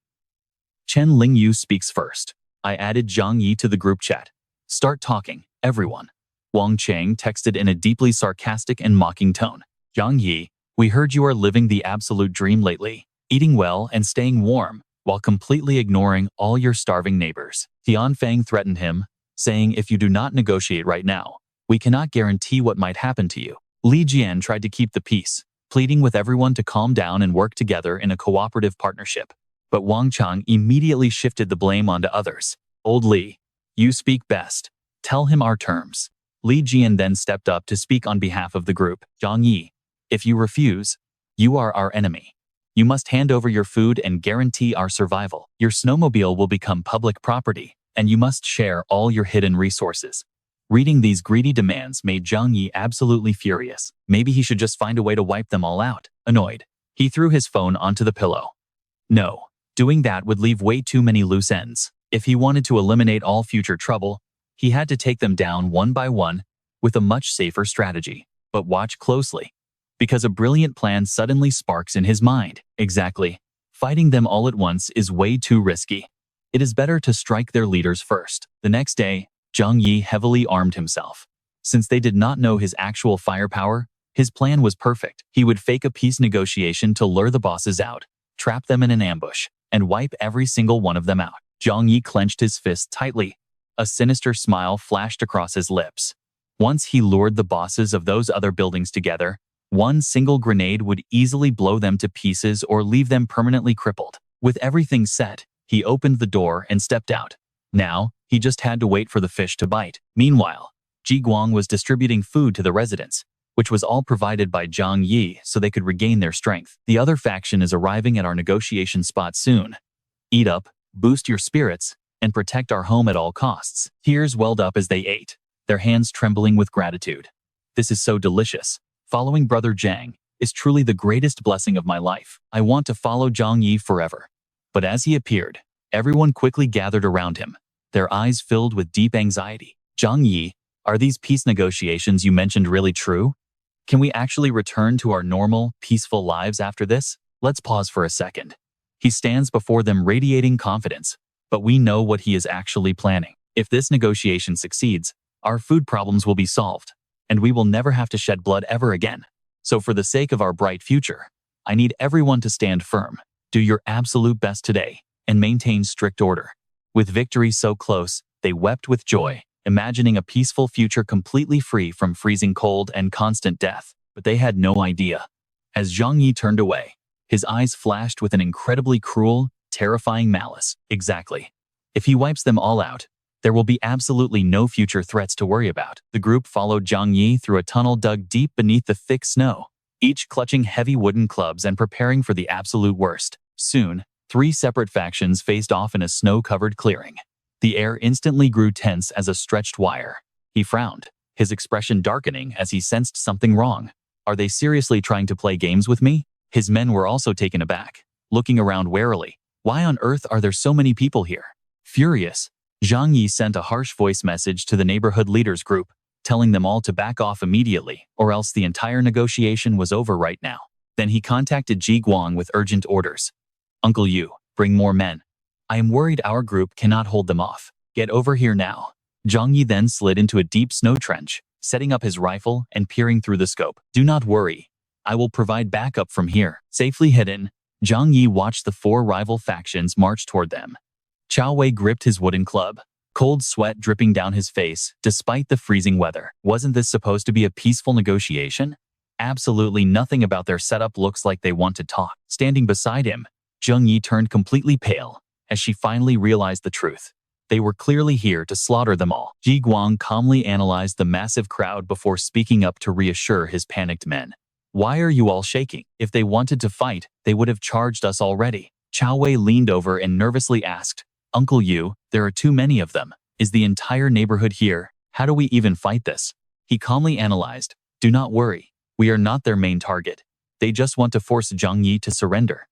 Chen Lingyu speaks first. I added Zhang Yi to the group chat. Start talking, everyone. Wang Cheng texted in a deeply sarcastic and mocking tone. Zhang Yi, we heard you are living the absolute dream lately, eating well and staying warm, while completely ignoring all your starving neighbors. Tianfang threatened him, saying if you do not negotiate right now, we cannot guarantee what might happen to you. Li Jian tried to keep the peace, pleading with everyone to calm down and work together in a cooperative partnership. But Wang Chang immediately shifted the blame onto others. Old Li, you speak best. Tell him our terms. Li Jian then stepped up to speak on behalf of the group. Zhang Yi, if you refuse, you are our enemy. You must hand over your food and guarantee our survival. Your snowmobile will become public property, and you must share all your hidden resources. Reading these greedy demands made Zhang Yi absolutely furious. Maybe he should just find a way to wipe them all out. Annoyed, he threw his phone onto the pillow. No, doing that would leave way too many loose ends. If he wanted to eliminate all future trouble, he had to take them down one by one with a much safer strategy. But watch closely, because a brilliant plan suddenly sparks in his mind. Exactly. Fighting them all at once is way too risky. It is better to strike their leaders first. The next day, Zhang Yi heavily armed himself. Since they did not know his actual firepower, his plan was perfect. He would fake a peace negotiation to lure the bosses out, trap them in an ambush, and wipe every single one of them out. Zhang Yi clenched his fists tightly. A sinister smile flashed across his lips. Once he lured the bosses of those other buildings together, one single grenade would easily blow them to pieces or leave them permanently crippled. With everything set, he opened the door and stepped out. Now, he just had to wait for the fish to bite. Meanwhile, Ji Guang was distributing food to the residents, which was all provided by Zhang Yi so they could regain their strength. The other faction is arriving at our negotiation spot soon. Eat up, boost your spirits, and protect our home at all costs. Tears welled up as they ate, their hands trembling with gratitude. This is so delicious. Following Brother Zhang is truly the greatest blessing of my life. I want to follow Zhang Yi forever. But as he appeared, everyone quickly gathered around him, their eyes filled with deep anxiety. Zhang Yi, are these peace negotiations you mentioned really true? Can we actually return to our normal, peaceful lives after this? Let's pause for a second. He stands before them radiating confidence, but we know what he is actually planning. If this negotiation succeeds, our food problems will be solved, and we will never have to shed blood ever again. So for the sake of our bright future, I need everyone to stand firm, do your absolute best today, and maintain strict order. With victory so close, they wept with joy, imagining a peaceful future completely free from freezing cold and constant death. But they had no idea. As Zhang Yi turned away, his eyes flashed with an incredibly cruel, terrifying malice. Exactly. If he wipes them all out, there will be absolutely no future threats to worry about. The group followed Zhang Yi through a tunnel dug deep beneath the thick snow, each clutching heavy wooden clubs and preparing for the absolute worst. Soon, 3 separate factions faced off in a snow-covered clearing. The air instantly grew tense as a stretched wire. He frowned, his expression darkening as he sensed something wrong. Are they seriously trying to play games with me? His men were also taken aback, looking around warily. Why on earth are there so many people here? Furious, Zhang Yi sent a harsh voice message to the neighborhood leaders group, telling them all to back off immediately, or else the entire negotiation was over right now. Then he contacted Ji Guang with urgent orders. Uncle Yu, bring more men. I am worried our group cannot hold them off. Get over here now. Zhang Yi then slid into a deep snow trench, setting up his rifle and peering through the scope. Do not worry. I will provide backup from here. Safely hidden, Zhang Yi watched the 4 rival factions march toward them. Chao Wei gripped his wooden club, cold sweat dripping down his face despite the freezing weather. Wasn't this supposed to be a peaceful negotiation? Absolutely nothing about their setup looks like they want to talk. Standing beside him, Zhang Yi turned completely pale as she finally realized the truth. They were clearly here to slaughter them all. Ji Guang calmly analyzed the massive crowd before speaking up to reassure his panicked men. Why are you all shaking? If they wanted to fight, they would have charged us already. Chao Wei leaned over and nervously asked, Uncle Yu, there are too many of them. Is the entire neighborhood here? How do we even fight this? He calmly analyzed, do not worry. We are not their main target. They just want to force Zhang Yi to surrender.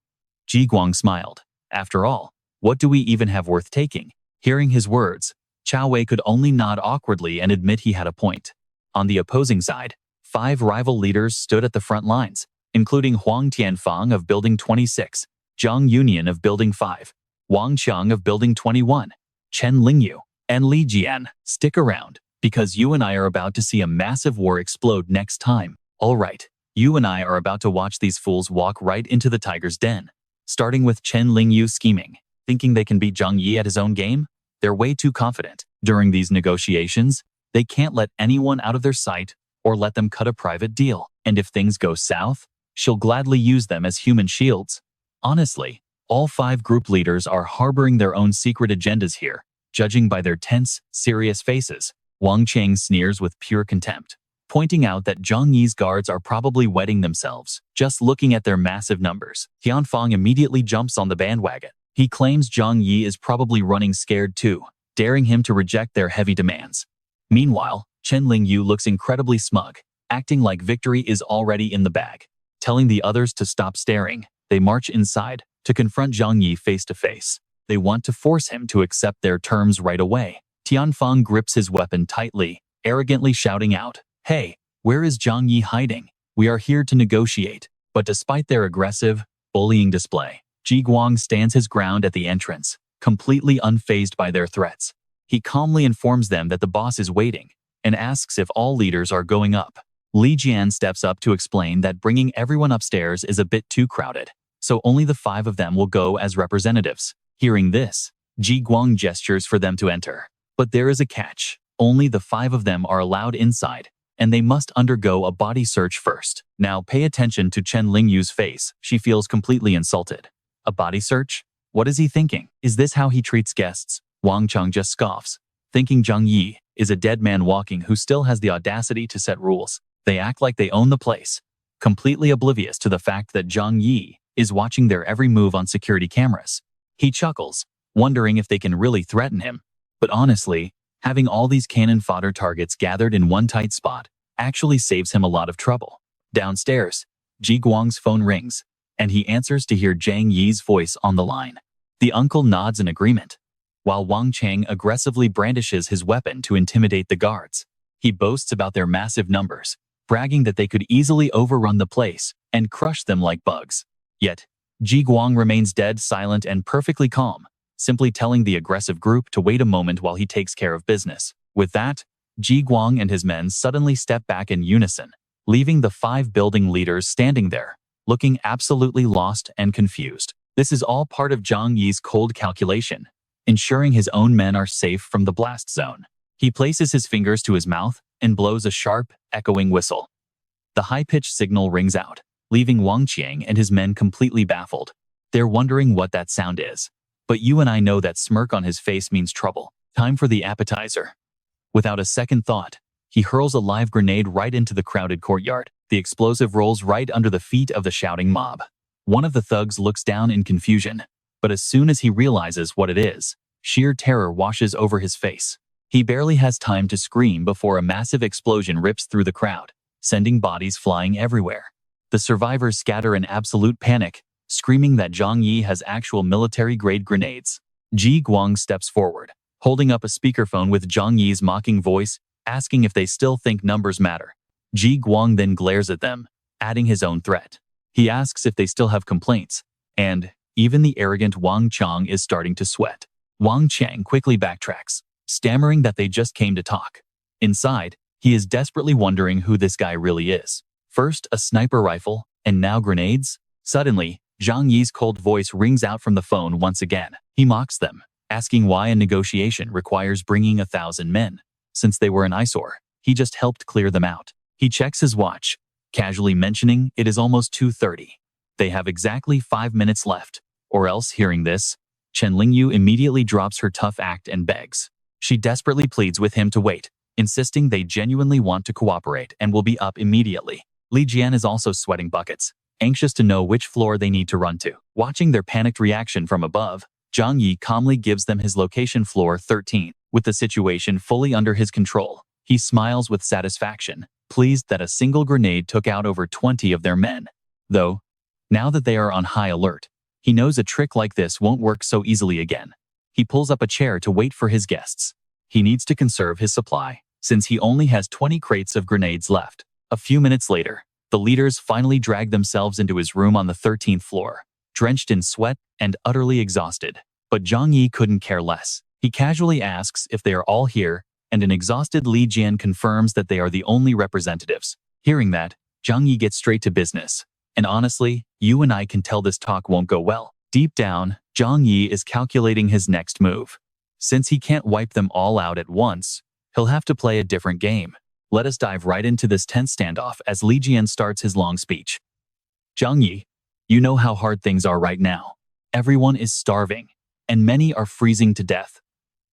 Ji Guang smiled. After all, what do we even have worth taking? Hearing his words, Chao Wei could only nod awkwardly and admit he had a point. On the opposing side, 5 rival leaders stood at the front lines, including Huang Tianfang of Building 26, Zhang Yunian of Building 5, Wang Qiang of Building 21, Chen Lingyu, and Li Jian. Stick around, because you and I are about to see a massive war explode next time. All right, you and I are about to watch these fools walk right into the tiger's den. Starting with Chen Lingyu scheming, thinking they can beat Zhang Yi at his own game? They're way too confident. During these negotiations, they can't let anyone out of their sight or let them cut a private deal. And if things go south, she'll gladly use them as human shields. Honestly, all 5 group leaders are harboring their own secret agendas here, judging by their tense, serious faces. Wang Qiang sneers with pure contempt, pointing out that Zhang Yi's guards are probably wetting themselves, just looking at their massive numbers. Tianfang immediately jumps on the bandwagon. He claims Zhang Yi is probably running scared too, daring him to reject their heavy demands. Meanwhile, Chen Lingyu looks incredibly smug, acting like victory is already in the bag. Telling the others to stop staring, they march inside to confront Zhang Yi face to face. They want to force him to accept their terms right away. Tianfang grips his weapon tightly, arrogantly shouting out, Hey, where is Zhang Yi hiding? We are here to negotiate. But despite their aggressive, bullying display, Ji Guang stands his ground at the entrance, completely unfazed by their threats. He calmly informs them that the boss is waiting and asks if all leaders are going up. Li Jian steps up to explain that bringing everyone upstairs is a bit too crowded, so only the 5 of them will go as representatives. Hearing this, Ji Guang gestures for them to enter. But there is a catch. Only the 5 of them are allowed inside, and they must undergo a body search first. Now pay attention to Chen Lingyu's face. She feels completely insulted. A body search? What is he thinking? Is this how he treats guests? Wang Qiang just scoffs, thinking Zhang Yi is a dead man walking who still has the audacity to set rules. They act like they own the place, completely oblivious to the fact that Zhang Yi is watching their every move on security cameras. He chuckles, wondering if they can really threaten him. But honestly, having all these cannon fodder targets gathered in one tight spot actually saves him a lot of trouble. Downstairs, Ji Guang's phone rings, and he answers to hear Zhang Yi's voice on the line. The uncle nods in agreement, while Wang Qiang aggressively brandishes his weapon to intimidate the guards. He boasts about their massive numbers, bragging that they could easily overrun the place and crush them like bugs. Yet, Ji Guang remains dead silent and perfectly calm, simply telling the aggressive group to wait a moment while he takes care of business. With that, Ji Guang and his men suddenly step back in unison, leaving the 5 building leaders standing there, looking absolutely lost and confused. This is all part of Zhang Yi's cold calculation, ensuring his own men are safe from the blast zone. He places his fingers to his mouth and blows a sharp, echoing whistle. The high-pitched signal rings out, leaving Wang Qiang and his men completely baffled. They're wondering what that sound is. But you and I know that smirk on his face means trouble. Time for the appetizer. Without a second thought, he hurls a live grenade right into the crowded courtyard. The explosive rolls right under the feet of the shouting mob. One of the thugs looks down in confusion, but as soon as he realizes what it is, sheer terror washes over his face. He barely has time to scream before a massive explosion rips through the crowd, sending bodies flying everywhere. The survivors scatter in absolute panic, screaming that Zhang Yi has actual military-grade grenades. Ji Guang steps forward, holding up a speakerphone with Zhang Yi's mocking voice, asking if they still think numbers matter. Ji Guang then glares at them, adding his own threat. He asks if they still have complaints, and even the arrogant Wang Qiang is starting to sweat. Wang Qiang quickly backtracks, stammering that they just came to talk. Inside, he is desperately wondering who this guy really is. First a sniper rifle, and now grenades? Suddenly, Zhang Yi's cold voice rings out from the phone once again. He mocks them, asking why a negotiation requires bringing 1,000 men. Since they were an eyesore, he just helped clear them out. He checks his watch, casually mentioning it is almost 2:30. They have exactly 5 minutes left, Or else, hearing this, Chen Lingyu immediately drops her tough act and begs. She desperately pleads with him to wait, insisting they genuinely want to cooperate and will be up immediately. Li Jian is also sweating buckets, anxious to know which floor they need to run to. Watching their panicked reaction from above, Zhang Yi calmly gives them his location, floor 13. With the situation fully under his control, he smiles with satisfaction, pleased that a single grenade took out over 20 of their men. Though, now that they are on high alert, he knows a trick like this won't work so easily again. He pulls up a chair to wait for his guests. He needs to conserve his supply, since he only has 20 crates of grenades left. A few minutes later, the leaders finally drag themselves into his room on the 13th floor, drenched in sweat and utterly exhausted. But Zhang Yi couldn't care less. He casually asks if they are all here, and an exhausted Li Jian confirms that they are the only representatives. Hearing that, Zhang Yi gets straight to business. And honestly, you and I can tell this talk won't go well. Deep down, Zhang Yi is calculating his next move. Since he can't wipe them all out at once, he'll have to play a different game. Let us dive right into this tense standoff as Li Jian starts his long speech. Zhang Yi, you know how hard things are right now. Everyone is starving, and many are freezing to death.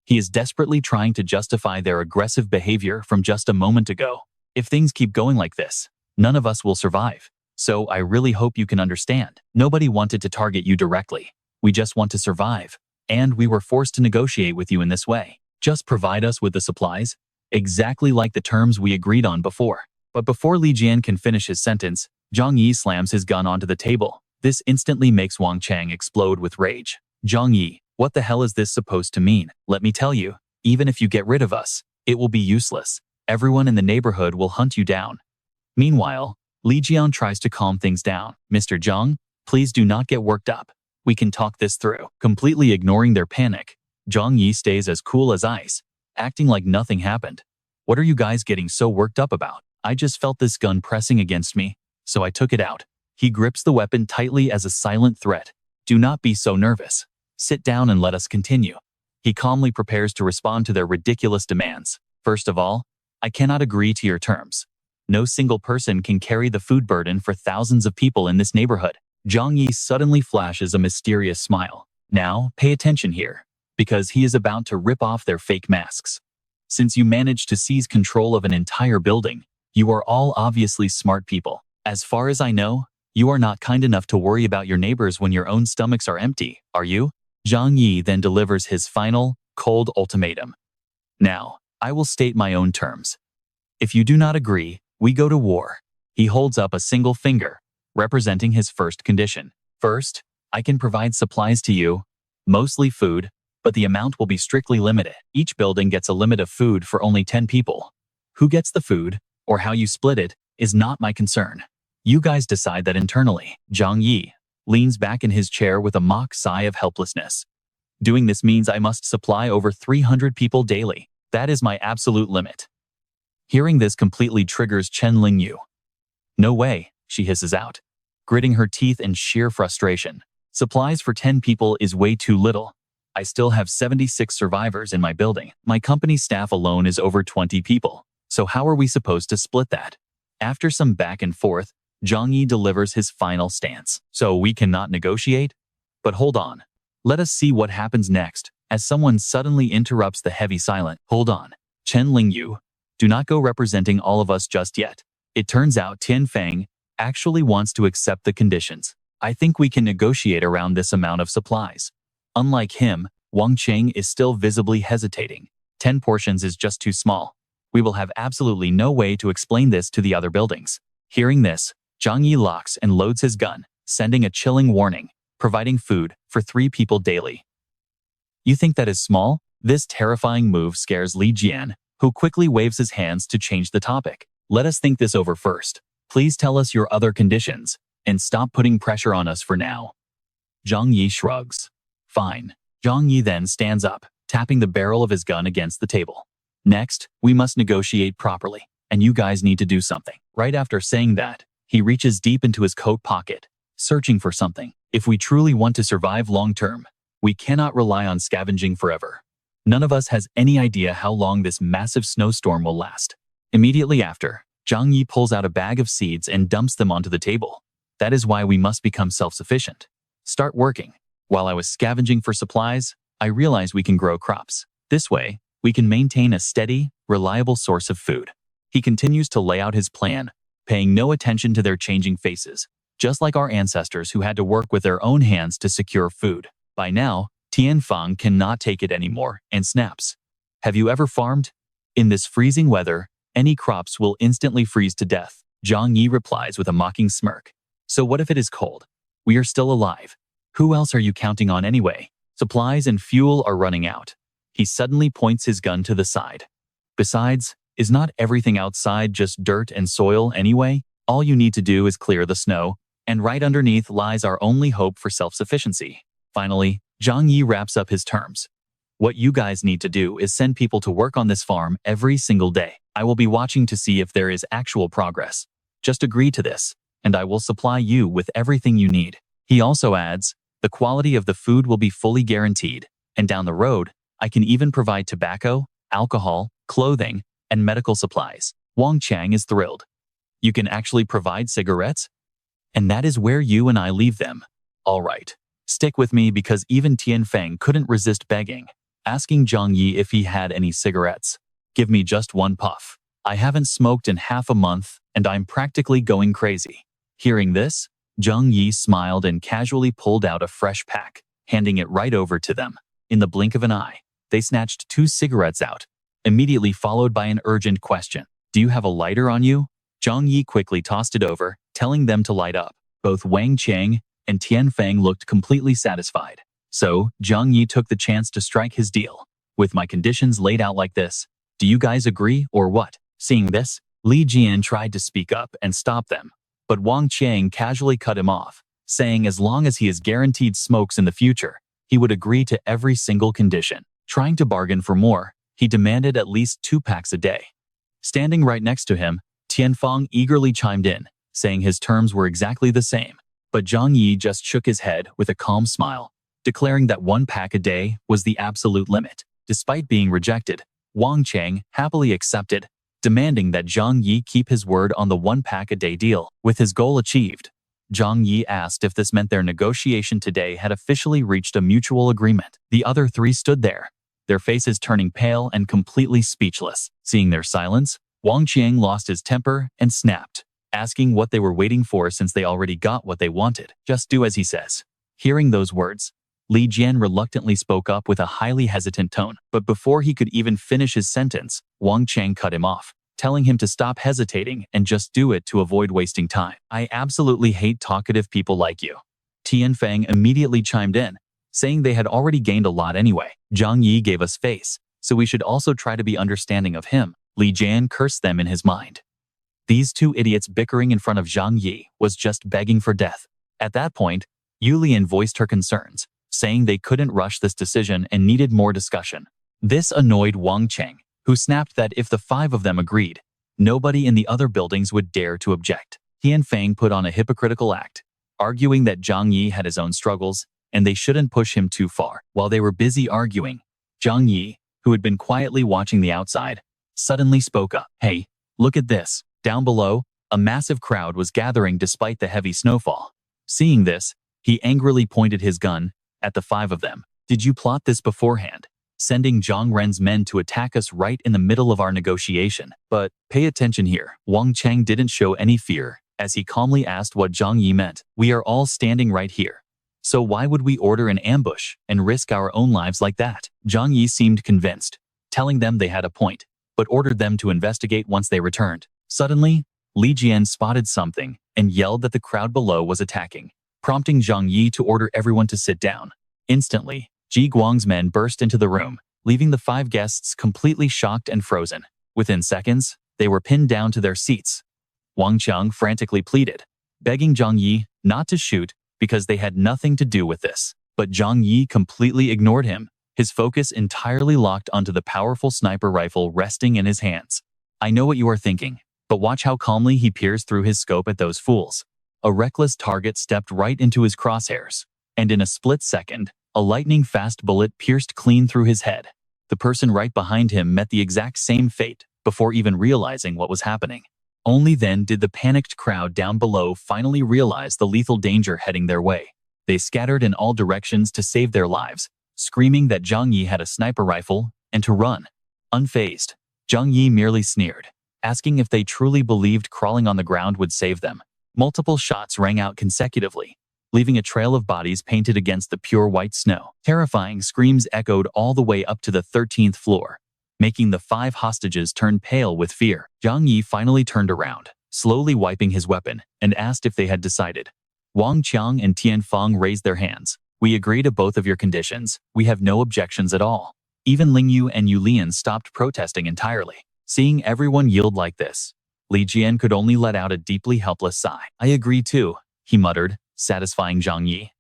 He is desperately trying to justify their aggressive behavior from just a moment ago. If things keep going like this, none of us will survive. So I really hope you can understand. Nobody wanted to target you directly. We just want to survive. And we were forced to negotiate with you in this way. Just provide us with the supplies, exactly like the terms we agreed on before. But before Li Jian can finish his sentence, Zhang Yi slams his gun onto the table. This instantly makes Wang Chang explode with rage. Zhang Yi, what the hell is this supposed to mean? Let me tell you, even if you get rid of us, it will be useless. Everyone in the neighborhood will hunt you down. Meanwhile, Li Jian tries to calm things down. Mr. Zhang, please do not get worked up. We can talk this through. Completely ignoring their panic, Zhang Yi stays as cool as ice, acting like nothing happened. What are you guys getting so worked up about? I just felt this gun pressing against me, so I took it out. He grips the weapon tightly as a silent threat. Do not be so nervous. Sit down and let us continue. He calmly prepares to respond to their ridiculous demands. First of all, I cannot agree to your terms. No single person can carry the food burden for thousands of people in this neighborhood. Zhang Yi suddenly flashes a mysterious smile. Now, pay attention here, because he is about to rip off their fake masks. Since you managed to seize control of an entire building, you are all obviously smart people. As far as I know, you are not kind enough to worry about your neighbors when your own stomachs are empty, are you? Zhang Yi then delivers his final, cold ultimatum. Now, I will state my own terms. If you do not agree, we go to war. He holds up a single finger, representing his first condition. First, I can provide supplies to you, mostly food, but the amount will be strictly limited. Each building gets a limit of food for only 10 people. Who gets the food, or how you split it, is not my concern. You guys decide that internally. Zhang Yi leans back in his chair with a mock sigh of helplessness. Doing this means I must supply over 300 people daily. That is my absolute limit. Hearing this completely triggers Chen Lingyu. No way, she hisses out, gritting her teeth in sheer frustration. Supplies for 10 people is way too little. I still have 76 survivors in my building. My company's staff alone is over 20 people. So how are we supposed to split that? After some back and forth, Zhang Yi delivers his final stance. So we cannot negotiate? But hold on. Let us see what happens next, as someone suddenly interrupts the heavy silence. Hold on. Chen Lingyu, do not go representing all of us just yet. It turns out Tian Feng actually wants to accept the conditions. I think we can negotiate around this amount of supplies. Unlike him, Wang Cheng is still visibly hesitating. 10 portions is just too small. We will have absolutely no way to explain this to the other buildings. Hearing this, Zhang Yi locks and loads his gun, sending a chilling warning, providing food for 3 people daily. You think that is small? This terrifying move scares Li Jian, who quickly waves his hands to change the topic. Let us think this over first. Please tell us your other conditions, and stop putting pressure on us for now. Zhang Yi shrugs. Fine. Zhang Yi then stands up, tapping the barrel of his gun against the table. Next, we must negotiate properly, and you guys need to do something. Right after saying that, he reaches deep into his coat pocket, searching for something. If we truly want to survive long-term, we cannot rely on scavenging forever. None of us has any idea how long this massive snowstorm will last. Immediately after, Zhang Yi pulls out a bag of seeds and dumps them onto the table. That is why we must become self-sufficient. Start working. While I was scavenging for supplies, I realized we can grow crops. This way, we can maintain a steady, reliable source of food. He continues to lay out his plan, paying no attention to their changing faces, just like our ancestors who had to work with their own hands to secure food. By now, Tianfang cannot take it anymore and snaps. Have you ever farmed? In this freezing weather, any crops will instantly freeze to death. Zhang Yi replies with a mocking smirk. So what if it is cold? We are still alive. Who else are you counting on anyway? Supplies and fuel are running out. He suddenly points his gun to the side. Besides, is not everything outside just dirt and soil anyway? All you need to do is clear the snow, and right underneath lies our only hope for self-sufficiency. Finally, Zhang Yi wraps up his terms. What you guys need to do is send people to work on this farm every single day. I will be watching to see if there is actual progress. Just agree to this, and I will supply you with everything you need. He also adds, the quality of the food will be fully guaranteed, and down the road, I can even provide tobacco, alcohol, clothing, and medical supplies. Wang Chang is thrilled. You can actually provide cigarettes? And that is where you and I leave them. All right. Stick with me because even Tianfang couldn't resist begging, asking Zhang Yi if he had any cigarettes. Give me just one puff. I haven't smoked in half a month, and I'm practically going crazy. Hearing this, Zhang Yi smiled and casually pulled out a fresh pack, handing it right over to them. In the blink of an eye, they snatched 2 cigarettes out, immediately followed by an urgent question. Do you have a lighter on you? Zhang Yi quickly tossed it over, telling them to light up. Both Wang Chang and Tianfang looked completely satisfied. So, Zhang Yi took the chance to strike his deal. With my conditions laid out like this, do you guys agree or what? Seeing this, Li Jian tried to speak up and stop them, but Wang Chang casually cut him off, saying as long as he is guaranteed smokes in the future, he would agree to every single condition. Trying to bargain for more, he demanded at least 2 packs a day. Standing right next to him, Tianfang eagerly chimed in, saying his terms were exactly the same. But Zhang Yi just shook his head with a calm smile, declaring that 1 pack a day was the absolute limit. Despite being rejected, Wang Chang happily accepted, demanding that Zhang Yi keep his word on the 1 pack a day deal. With his goal achieved, Zhang Yi asked if this meant their negotiation today had officially reached a mutual agreement. The other 3 stood there, their faces turning pale and completely speechless. Seeing their silence, Wang Chang lost his temper and snapped, asking what they were waiting for since they already got what they wanted. Just do as he says. Hearing those words, Li Jian reluctantly spoke up with a highly hesitant tone. But before he could even finish his sentence, Wang Chang cut him off, telling him to stop hesitating and just do it to avoid wasting time. I absolutely hate talkative people like you. Tianfang immediately chimed in, saying they had already gained a lot anyway. Zhang Yi gave us face, so we should also try to be understanding of him. Li Jian cursed them in his mind. These 2 idiots bickering in front of Zhang Yi was just begging for death. At that point, Yu Lian voiced her concerns, saying they couldn't rush this decision and needed more discussion. This annoyed Wang Chang, who snapped that if the 5 of them agreed, nobody in the other buildings would dare to object. Tianfang put on a hypocritical act, arguing that Zhang Yi had his own struggles and they shouldn't push him too far. While they were busy arguing, Zhang Yi, who had been quietly watching the outside, suddenly spoke up. Hey, look at this. Down below, a massive crowd was gathering despite the heavy snowfall. Seeing this, he angrily pointed his gun at the 5 of them. Did you plot this beforehand, sending Zhang Ren's men to attack us right in the middle of our negotiation? But pay attention here. Wang Chang didn't show any fear as he calmly asked what Zhang Yi meant. We are all standing right here. So why would we order an ambush and risk our own lives like that? Zhang Yi seemed convinced, telling them they had a point, but ordered them to investigate once they returned. Suddenly, Li Jian spotted something and yelled that the crowd below was attacking, prompting Zhang Yi to order everyone to sit down. Instantly, Ji Guang's men burst into the room, leaving the 5 guests completely shocked and frozen. Within seconds, they were pinned down to their seats. Wang Chang frantically pleaded, begging Zhang Yi not to shoot because they had nothing to do with this. But Zhang Yi completely ignored him, his focus entirely locked onto the powerful sniper rifle resting in his hands. I know what you are thinking, but watch how calmly he peers through his scope at those fools. A reckless target stepped right into his crosshairs, and in a split second, a lightning-fast bullet pierced clean through his head. The person right behind him met the exact same fate before even realizing what was happening. Only then did the panicked crowd down below finally realize the lethal danger heading their way. They scattered in all directions to save their lives, screaming that Zhang Yi had a sniper rifle and to run. Unfazed, Zhang Yi merely sneered, asking if they truly believed crawling on the ground would save them. Multiple shots rang out consecutively, leaving a trail of bodies painted against the pure white snow. Terrifying screams echoed all the way up to the 13th floor, making the 5 hostages turn pale with fear. Zhang Yi finally turned around, slowly wiping his weapon, and asked if they had decided. Wang Qiang and Tian Feng raised their hands. We agree to both of your conditions. We have no objections at all. Even Ling Yu and Yu Lian stopped protesting entirely. Seeing everyone yield like this, Li Jian could only let out a deeply helpless sigh. I agree too, he muttered, satisfying Zhang Yi.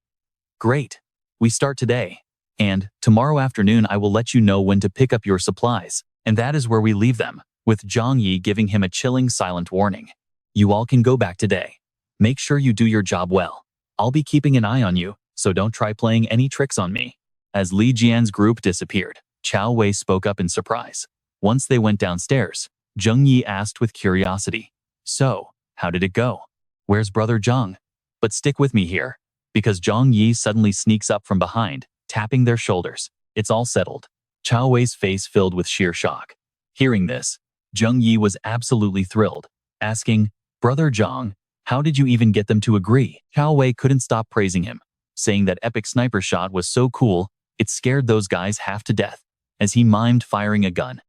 Great. We start today. And tomorrow afternoon I will let you know when to pick up your supplies. And that is where we leave them, with Zhang Yi giving him a chilling silent warning. You all can go back today. Make sure you do your job well. I'll be keeping an eye on you, so don't try playing any tricks on me. As Li Jian's group disappeared, Chao Wei spoke up in surprise. Once they went downstairs, Zhang Yi asked with curiosity, So, how did it go? Where's Brother Zhang? But stick with me here, because Zhang Yi suddenly sneaks up from behind, tapping their shoulders. It's all settled. Chao Wei's face filled with sheer shock. Hearing this, Zhang Yi was absolutely thrilled, asking, Brother Zhang, how did you even get them to agree? Chao Wei couldn't stop praising him, saying that epic sniper shot was so cool, it scared those guys half to death, as he mimed firing a gun.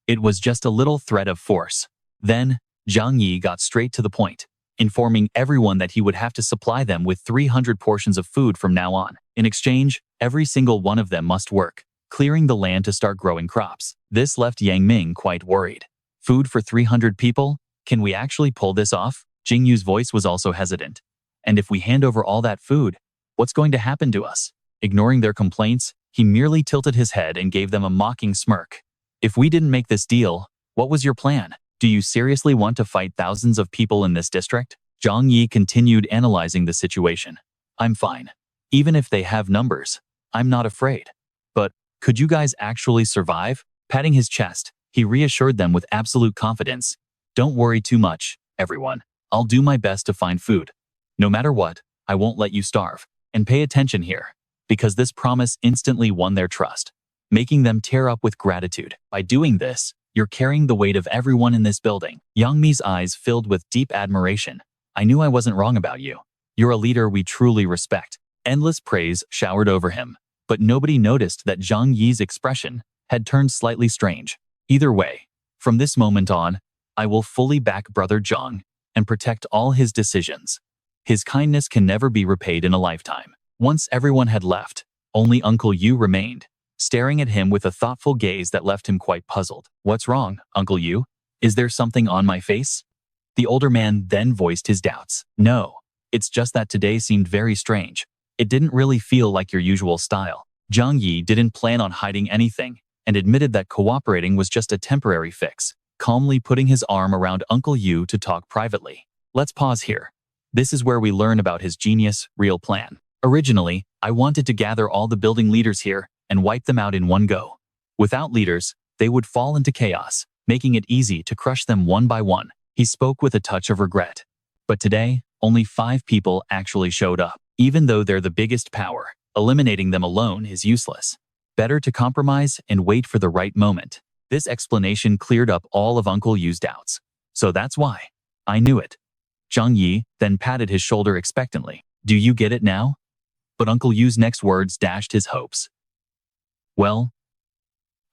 It was just a little threat of force. Then, Zhang Yi got straight to the point, informing everyone that he would have to supply them with 300 portions of food from now on. In exchange, every single one of them must work, clearing the land to start growing crops. This left Yang Ming quite worried. Food for 300 people? Can we actually pull this off? Jing Yu's voice was also hesitant. And if we hand over all that food, what's going to happen to us? Ignoring their complaints, he merely tilted his head and gave them a mocking smirk. If we didn't make this deal, what was your plan? Do you seriously want to fight thousands of people in this district? Zhang Yi continued analyzing the situation. I'm fine. Even if they have numbers, I'm not afraid. But, could you guys actually survive? Patting his chest, he reassured them with absolute confidence. Don't worry too much, everyone. I'll do my best to find food. No matter what, I won't let you starve. And pay attention here, because this promise instantly won their trust, making them tear up with gratitude. By doing this, you're carrying the weight of everyone in this building. Yang Mi's eyes filled with deep admiration. I knew I wasn't wrong about you. You're a leader we truly respect. Endless praise showered over him, but nobody noticed that Zhang Yi's expression had turned slightly strange. Either way, from this moment on, I will fully back Brother Zhang and protect all his decisions. His kindness can never be repaid in a lifetime. Once everyone had left, only Uncle Yu remained, staring at him with a thoughtful gaze that left him quite puzzled. What's wrong, Uncle Yu? Is there something on my face? The older man then voiced his doubts. No, it's just that today seemed very strange. It didn't really feel like your usual style. Zhang Yi didn't plan on hiding anything and admitted that cooperating was just a temporary fix, calmly putting his arm around Uncle Yu to talk privately. Let's pause here. This is where we learn about his genius, real plan. Originally, I wanted to gather all the building leaders here and wipe them out in one go. Without leaders, they would fall into chaos, making it easy to crush them one by one. He spoke with a touch of regret. But today, only 5 people actually showed up. Even though they're the biggest power, eliminating them alone is useless. Better to compromise and wait for the right moment. This explanation cleared up all of Uncle Yu's doubts. So that's why. I knew it. Zhang Yi then patted his shoulder expectantly. Do you get it now? But Uncle Yu's next words dashed his hopes. Well,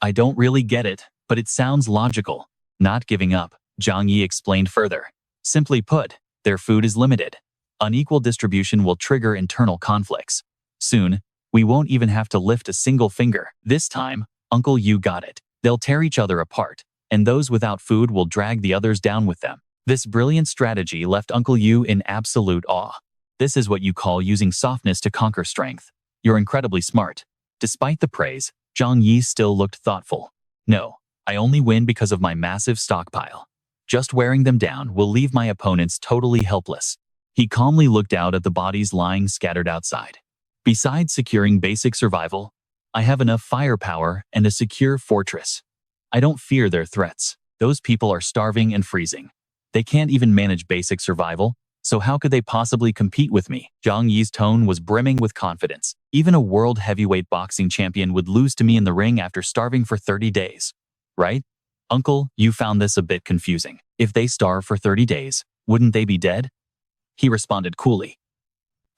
I don't really get it, but it sounds logical. Not giving up, Zhang Yi explained further. Simply put, their food is limited. Unequal distribution will trigger internal conflicts. Soon, we won't even have to lift a single finger. This time, Uncle Yu got it. They'll tear each other apart, and those without food will drag the others down with them. This brilliant strategy left Uncle Yu in absolute awe. This is what you call using softness to conquer strength. You're incredibly smart. Despite the praise, Zhang Yi still looked thoughtful. No, I only win because of my massive stockpile. Just wearing them down will leave my opponents totally helpless. He calmly looked out at the bodies lying scattered outside. Besides securing basic survival, I have enough firepower and a secure fortress. I don't fear their threats. Those people are starving and freezing. They can't even manage basic survival. So how could they possibly compete with me? Zhang Yi's tone was brimming with confidence. Even a world heavyweight boxing champion would lose to me in the ring after starving for 30 days. Right? Uncle, you found this a bit confusing. If they starve for 30 days, wouldn't they be dead? He responded coolly.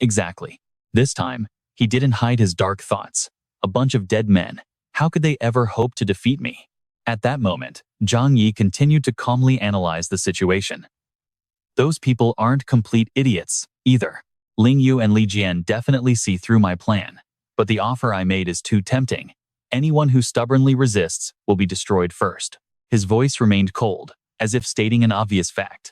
Exactly. This time, he didn't hide his dark thoughts. A bunch of dead men. How could they ever hope to defeat me? At that moment, Zhang Yi continued to calmly analyze the situation. Those people aren't complete idiots, either. Ling Yu and Li Jian definitely see through my plan. But the offer I made is too tempting. Anyone who stubbornly resists will be destroyed first. His voice remained cold, as if stating an obvious fact.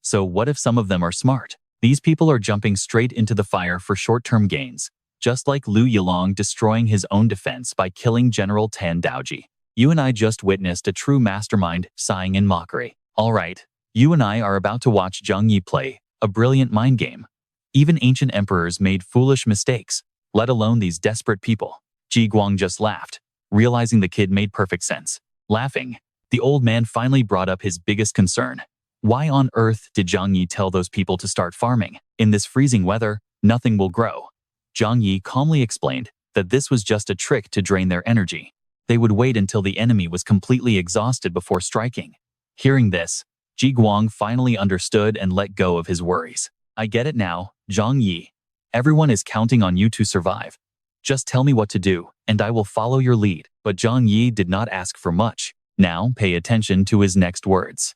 So what if some of them are smart? These people are jumping straight into the fire for short-term gains, just like Lu Yilong destroying his own defense by killing General Tan Daoji. You and I just witnessed a true mastermind sighing in mockery. All right, you and I are about to watch Zhang Yi play a brilliant mind game. Even ancient emperors made foolish mistakes, let alone these desperate people. Ji Guang just laughed, realizing the kid made perfect sense. Laughing, the old man finally brought up his biggest concern. Why on earth did Zhang Yi tell those people to start farming? In this freezing weather, nothing will grow. Zhang Yi calmly explained that this was just a trick to drain their energy. They would wait until the enemy was completely exhausted before striking. Hearing this, Ji Guang finally understood and let go of his worries. I get it now, Zhang Yi. Everyone is counting on you to survive. Just tell me what to do, and I will follow your lead. But Zhang Yi did not ask for much. Now pay attention to his next words.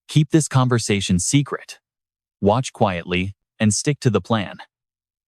Keep this conversation secret. Watch quietly and stick to the plan.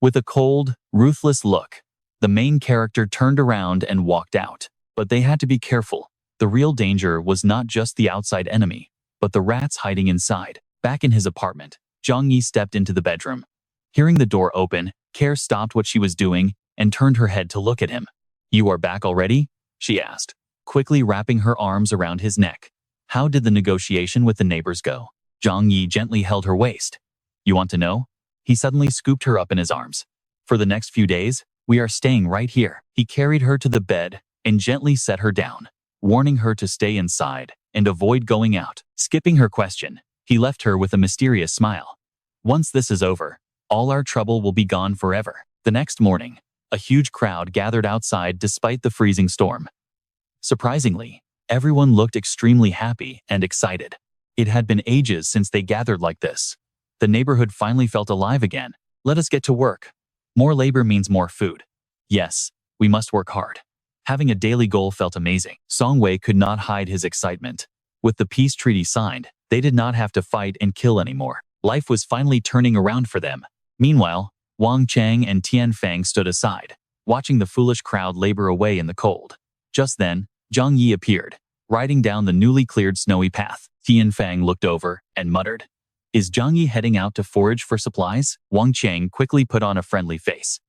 With a cold, ruthless look, the main character turned around and walked out. But they had to be careful. The real danger was not just the outside enemy, but the rats hiding inside. Back in his apartment, Zhang Yi stepped into the bedroom. Hearing the door open, Care stopped what she was doing and turned her head to look at him. You are back already? She asked, quickly wrapping her arms around his neck. How did the negotiation with the neighbors go? Zhang Yi gently held her waist. You want to know? He suddenly scooped her up in his arms. For the next few days, we are staying right here. He carried her to the bed and gently set her down, warning her to stay inside and avoid going out. Skipping her question, he left her with a mysterious smile. Once this is over, all our trouble will be gone forever. The next morning, a huge crowd gathered outside despite the freezing storm. Surprisingly, everyone looked extremely happy and excited. It had been ages since they gathered like this. The neighborhood finally felt alive again. Let us get to work. More labor means more food. Yes, we must work hard. Having a daily goal felt amazing. Song Wei could not hide his excitement. With the peace treaty signed, they did not have to fight and kill anymore. Life was finally turning around for them. Meanwhile, Wang Chang and Tian Fang stood aside, watching the foolish crowd labor away in the cold. Just then, Zhang Yi appeared, riding down the newly cleared snowy path. Tian Fang looked over and muttered, Is Zhang Yi heading out to forage for supplies? Wang Chang quickly put on a friendly face.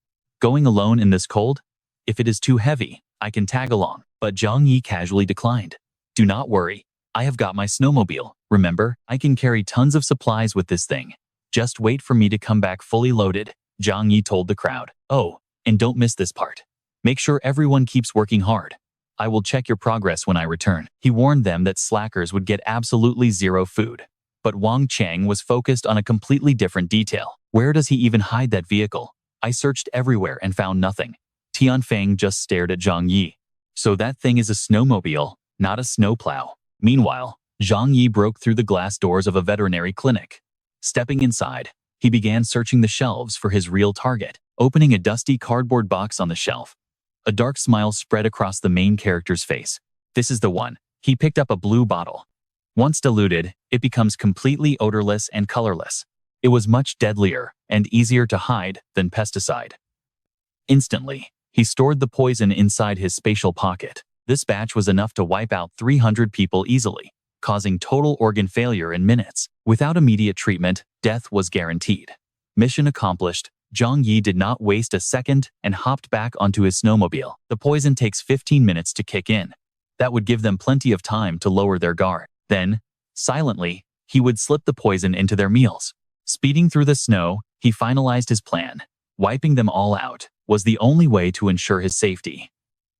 Going alone in this cold? If it is too heavy, I can tag along. But Zhang Yi casually declined. Do not worry, I have got my snowmobile. Remember, I can carry tons of supplies with this thing. Just wait for me to come back fully loaded, Zhang Yi told the crowd. Oh, and don't miss this part. Make sure everyone keeps working hard. I will check your progress when I return. He warned them that slackers would get absolutely zero food. But Wang Chang was focused on a completely different detail. Where does he even hide that vehicle? I searched everywhere and found nothing. Tian Fang just stared at Zhang Yi. So that thing is a snowmobile, not a snowplow. Meanwhile, Zhang Yi broke through the glass doors of a veterinary clinic. Stepping inside, he began searching the shelves for his real target. Opening a dusty cardboard box on the shelf, a dark smile spread across the main character's face. This is the one. He picked up a blue bottle. Once diluted, it becomes completely odorless and colorless. It was much deadlier and easier to hide than pesticide. Instantly, he stored the poison inside his spatial pocket. This batch was enough to wipe out 300 people easily, causing total organ failure in minutes. Without immediate treatment, death was guaranteed. Mission accomplished. Zhang Yi did not waste a second and hopped back onto his snowmobile. The poison takes 15 minutes to kick in. That would give them plenty of time to lower their guard. Then, silently, he would slip the poison into their meals. Speeding through the snow, he finalized his plan. Wiping them all out was the only way to ensure his safety.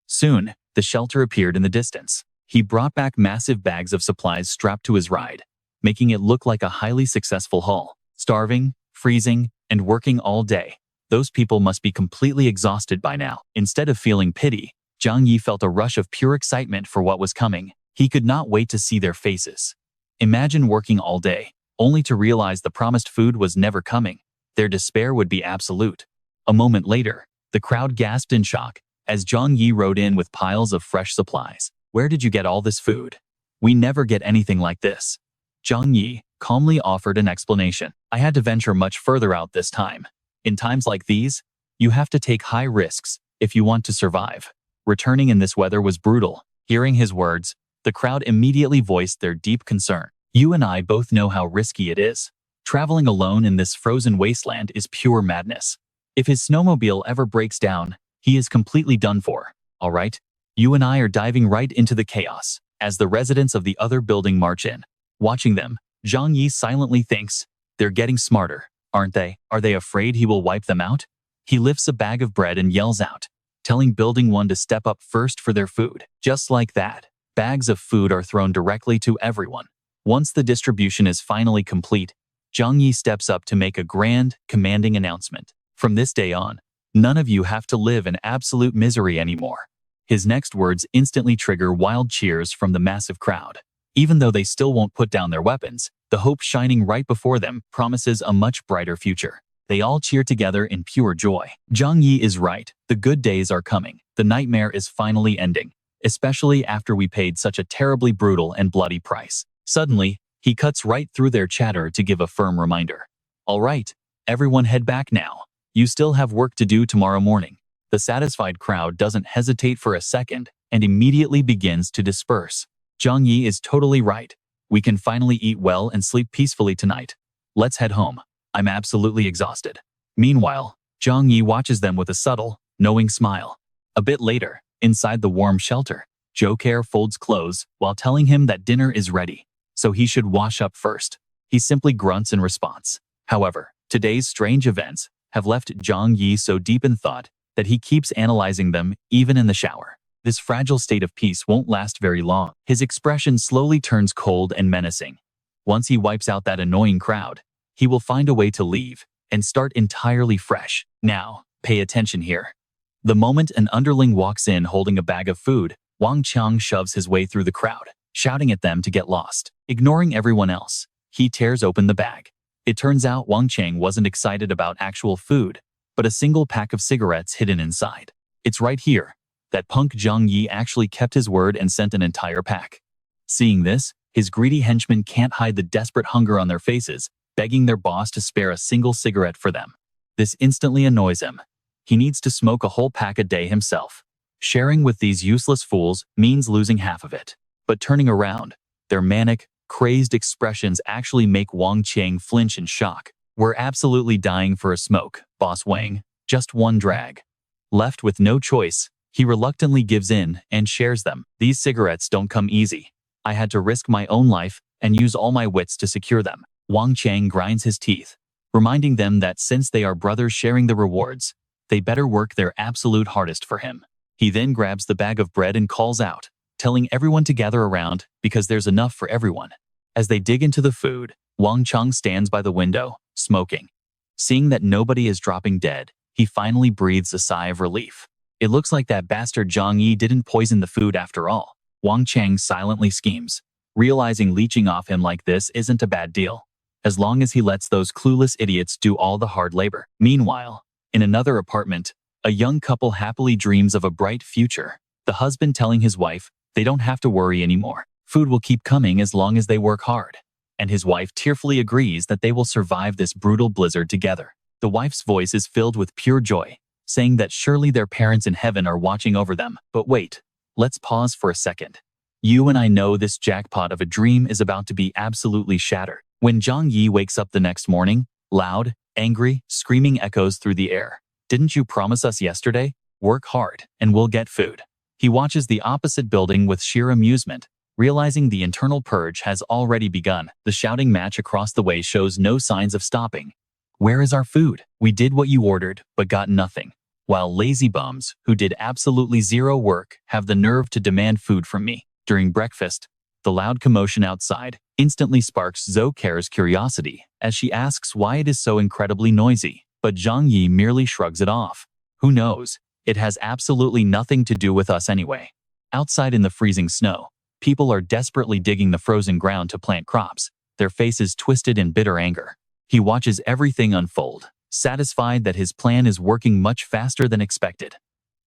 Soon, the shelter appeared in the distance. He brought back massive bags of supplies strapped to his ride, making it look like a highly successful haul. Starving, freezing, and working all day. Those people must be completely exhausted by now. Instead of feeling pity, Zhang Yi felt a rush of pure excitement for what was coming. He could not wait to see their faces. Imagine working all day, only to realize the promised food was never coming. Their despair would be absolute. A moment later, the crowd gasped in shock as Zhang Yi rode in with piles of fresh supplies. "Where did you get all this food? We never get anything like this." Zhang Yi calmly offered an explanation. "I had to venture much further out this time. In times like these, you have to take high risks if you want to survive. Returning in this weather was brutal." Hearing his words, the crowd immediately voiced their deep concern. "You and I both know how risky it is. Traveling alone in this frozen wasteland is pure madness. If his snowmobile ever breaks down, he is completely done for. All right, you and I are diving right into the chaos." As the residents of the other building march in, watching them, Zhang Yi silently thinks, "They're getting smarter, aren't they? Are they afraid he will wipe them out?" He lifts a bag of bread and yells out, telling Building 1 to step up first for their food. Just like that, bags of food are thrown directly to everyone. Once the distribution is finally complete, Zhang Yi steps up to make a grand, commanding announcement. "From this day on, none of you have to live in absolute misery anymore." His next words instantly trigger wild cheers from the massive crowd. Even though they still won't put down their weapons, the hope shining right before them promises a much brighter future. They all cheer together in pure joy. Zhang Yi is right. The good days are coming. The nightmare is finally ending, especially after we paid such a terribly brutal and bloody price. Suddenly, he cuts right through their chatter to give a firm reminder. "All right, everyone head back now. You still have work to do tomorrow morning." The satisfied crowd doesn't hesitate for a second and immediately begins to disperse. Zhang Yi is totally right. We can finally eat well and sleep peacefully tonight. Let's head home. I'm absolutely exhausted. Meanwhile, Zhang Yi watches them with a subtle, knowing smile. A bit later, inside the warm shelter, Joker folds clothes while telling him that dinner is ready, so he should wash up first. He simply grunts in response. However, today's strange events have left Zhang Yi so deep in thought that he keeps analyzing them even in the shower. This fragile state of peace won't last very long. His expression slowly turns cold and menacing. Once he wipes out that annoying crowd, he will find a way to leave and start entirely fresh. Now, pay attention here. The moment an underling walks in holding a bag of food, Wang Qiang shoves his way through the crowd, shouting at them to get lost. Ignoring everyone else, he tears open the bag. It turns out Wang Qiang wasn't excited about actual food, but a single pack of cigarettes hidden inside. "It's right here." That punk Zhang Yi actually kept his word and sent an entire pack. Seeing this, his greedy henchmen can't hide the desperate hunger on their faces, begging their boss to spare a single cigarette for them. This instantly annoys him. He needs to smoke a whole pack a day himself. Sharing with these useless fools means losing half of it. But turning around, their manic, crazed expressions actually make Wang Qiang flinch in shock. "We're absolutely dying for a smoke, Boss Wang. Just one drag." Left with no choice, he reluctantly gives in and shares them. "These cigarettes don't come easy. I had to risk my own life and use all my wits to secure them." Wang Qiang grinds his teeth, reminding them that since they are brothers sharing the rewards, they better work their absolute hardest for him. He then grabs the bag of bread and calls out, telling everyone to gather around because there's enough for everyone. As they dig into the food, Wang Qiang stands by the window, smoking. Seeing that nobody is dropping dead, he finally breathes a sigh of relief. It looks like that bastard Zhang Yi didn't poison the food after all. Wang Qiang silently schemes, realizing leeching off him like this isn't a bad deal, as long as he lets those clueless idiots do all the hard labor. Meanwhile, in another apartment, a young couple happily dreams of a bright future. The husband telling his wife they don't have to worry anymore. Food will keep coming as long as they work hard. And his wife tearfully agrees that they will survive this brutal blizzard together. The wife's voice is filled with pure joy, saying that surely their parents in heaven are watching over them. But wait, let's pause for a second. You and I know this jackpot of a dream is about to be absolutely shattered. When Zhang Yi wakes up the next morning, loud, angry, screaming echoes through the air. "Didn't you promise us yesterday? Work hard, and we'll get food." He watches the opposite building with sheer amusement, realizing the internal purge has already begun. The shouting match across the way shows no signs of stopping. "Where is our food? We did what you ordered, but got nothing. While lazy bums, who did absolutely zero work, have the nerve to demand food from me." During breakfast, the loud commotion outside instantly sparks Zouker's curiosity as she asks why it is so incredibly noisy, but Zhang Yi merely shrugs it off. Who knows? It has absolutely nothing to do with us anyway. Outside in the freezing snow, people are desperately digging the frozen ground to plant crops, their faces twisted in bitter anger. He watches everything unfold, satisfied that his plan is working much faster than expected.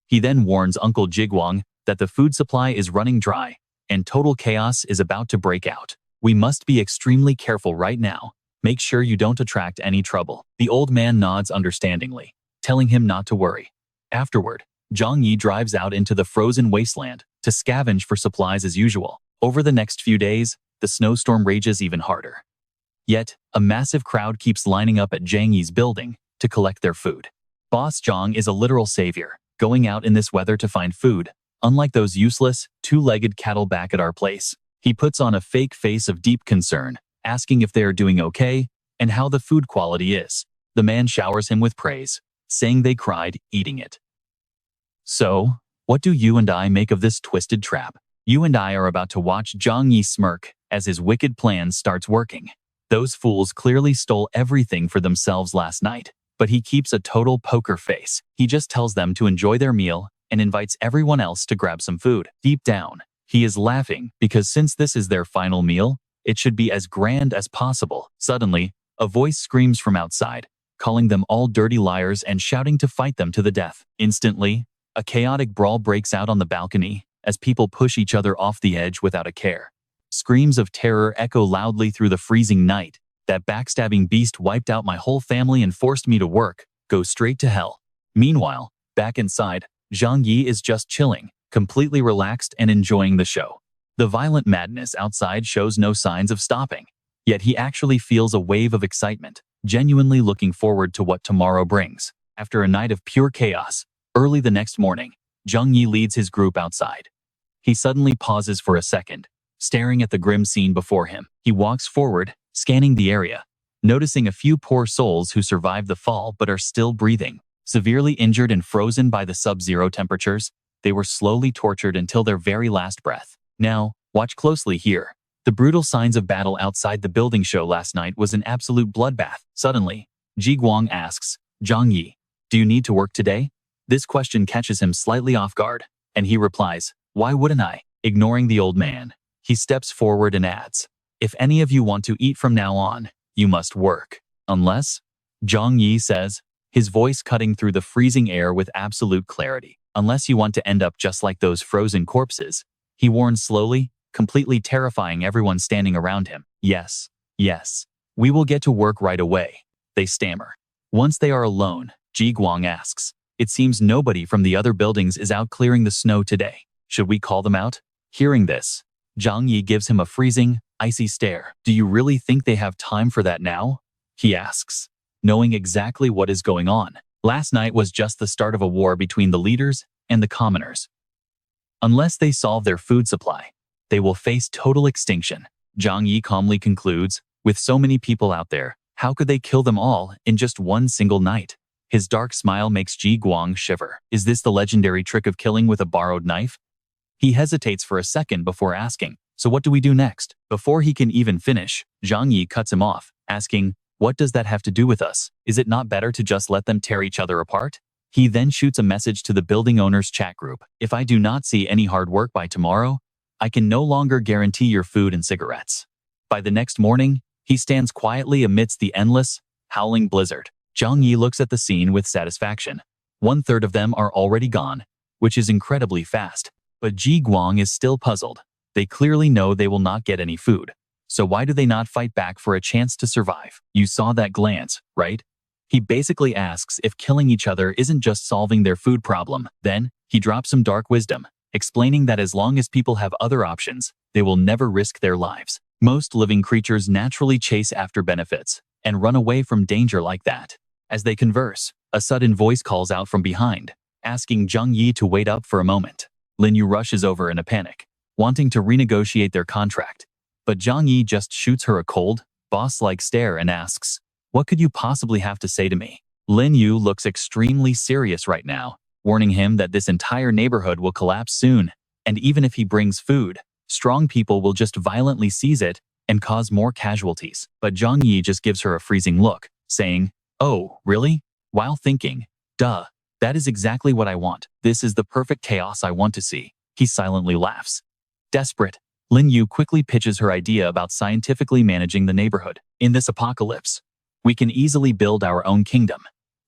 He then warns Uncle Jiguang that the food supply is running dry, and total chaos is about to break out. We must be extremely careful right now. Make sure you don't attract any trouble. The old man nods understandingly, telling him not to worry. Afterward, Zhang Yi drives out into the frozen wasteland to scavenge for supplies as usual. Over the next few days, the snowstorm rages even harder. Yet, a massive crowd keeps lining up at Zhang Yi's building to collect their food. Boss Zhang is a literal savior, going out in this weather to find food, unlike those useless, two-legged cattle back at our place. He puts on a fake face of deep concern, asking if they are doing okay and how the food quality is. The man showers him with praise, saying they cried eating it. So, what do you and I make of this twisted trap? You and I are about to watch Zhang Yi smirk as his wicked plan starts working. Those fools clearly stole everything for themselves last night, but he keeps a total poker face. He just tells them to enjoy their meal and invites everyone else to grab some food. Deep down, he is laughing because since this is their final meal, it should be as grand as possible. Suddenly, a voice screams from outside, calling them all dirty liars and shouting to fight them to the death. Instantly, a chaotic brawl breaks out on the balcony as people push each other off the edge without a care. Screams of terror echo loudly through the freezing night. That backstabbing beast wiped out my whole family and forced me to work. Go straight to hell. Meanwhile, back inside, Zhang Yi is just chilling, completely relaxed and enjoying the show. The violent madness outside shows no signs of stopping, yet he actually feels a wave of excitement, genuinely looking forward to what tomorrow brings. After a night of pure chaos, early the next morning, Zhang Yi leads his group outside. He suddenly pauses for a second, staring at the grim scene before him. He walks forward, scanning the area, noticing a few poor souls who survived the fall but are still breathing. Severely injured and frozen by the sub-zero temperatures, they were slowly tortured until their very last breath. Now, watch closely here. The brutal signs of battle outside the building show last night was an absolute bloodbath. Suddenly, Jiguang asks, Zhang Yi, do you need to work today? This question catches him slightly off guard, and he replies, why wouldn't I? Ignoring the old man, he steps forward and adds, if any of you want to eat from now on, you must work. Unless, Zhang Yi says, his voice cutting through the freezing air with absolute clarity. Unless you want to end up just like those frozen corpses, he warns slowly, completely terrifying everyone standing around him. Yes, yes, we will get to work right away, they stammer. Once they are alone, Jiguang asks, it seems nobody from the other buildings is out clearing the snow today. Should we call them out? Hearing this, Zhang Yi gives him a freezing, icy stare. Do you really think they have time for that now? He asks, knowing exactly what is going on. Last night was just the start of a war between the leaders and the commoners. Unless they solve their food supply, they will face total extinction. Zhang Yi calmly concludes, with so many people out there, how could they kill them all in just one single night? His dark smile makes Ji Guang shiver. Is this the legendary trick of killing with a borrowed knife? He hesitates for a second before asking, so what do we do next? Before he can even finish, Zhang Yi cuts him off, asking, what does that have to do with us? Is it not better to just let them tear each other apart? He then shoots a message to the building owner's chat group. If I do not see any hard work by tomorrow, I can no longer guarantee your food and cigarettes. By the next morning, he stands quietly amidst the endless, howling blizzard. Zhang Yi looks at the scene with satisfaction. 1/3 of them are already gone, which is incredibly fast. But Ji Guang is still puzzled. They clearly know they will not get any food. So why do they not fight back for a chance to survive? You saw that glance, right? He basically asks if killing each other isn't just solving their food problem. Then, he drops some dark wisdom, explaining that as long as people have other options, they will never risk their lives. Most living creatures naturally chase after benefits and run away from danger like that. As they converse, a sudden voice calls out from behind, asking Zhang Yi to wait up for a moment. Lin Yu rushes over in a panic, wanting to renegotiate their contract. But Zhang Yi just shoots her a cold, boss-like stare and asks, what could you possibly have to say to me? Lin Yu looks extremely serious right now, warning him that this entire neighborhood will collapse soon, and even if he brings food, strong people will just violently seize it and cause more casualties. But Zhang Yi just gives her a freezing look, saying, "Oh, really?" While thinking, "Duh, that is exactly what I want. This is the perfect chaos I want to see." He silently laughs. Desperate, Lin Yu quickly pitches her idea about scientifically managing the neighborhood. "In this apocalypse, we can easily build our own kingdom.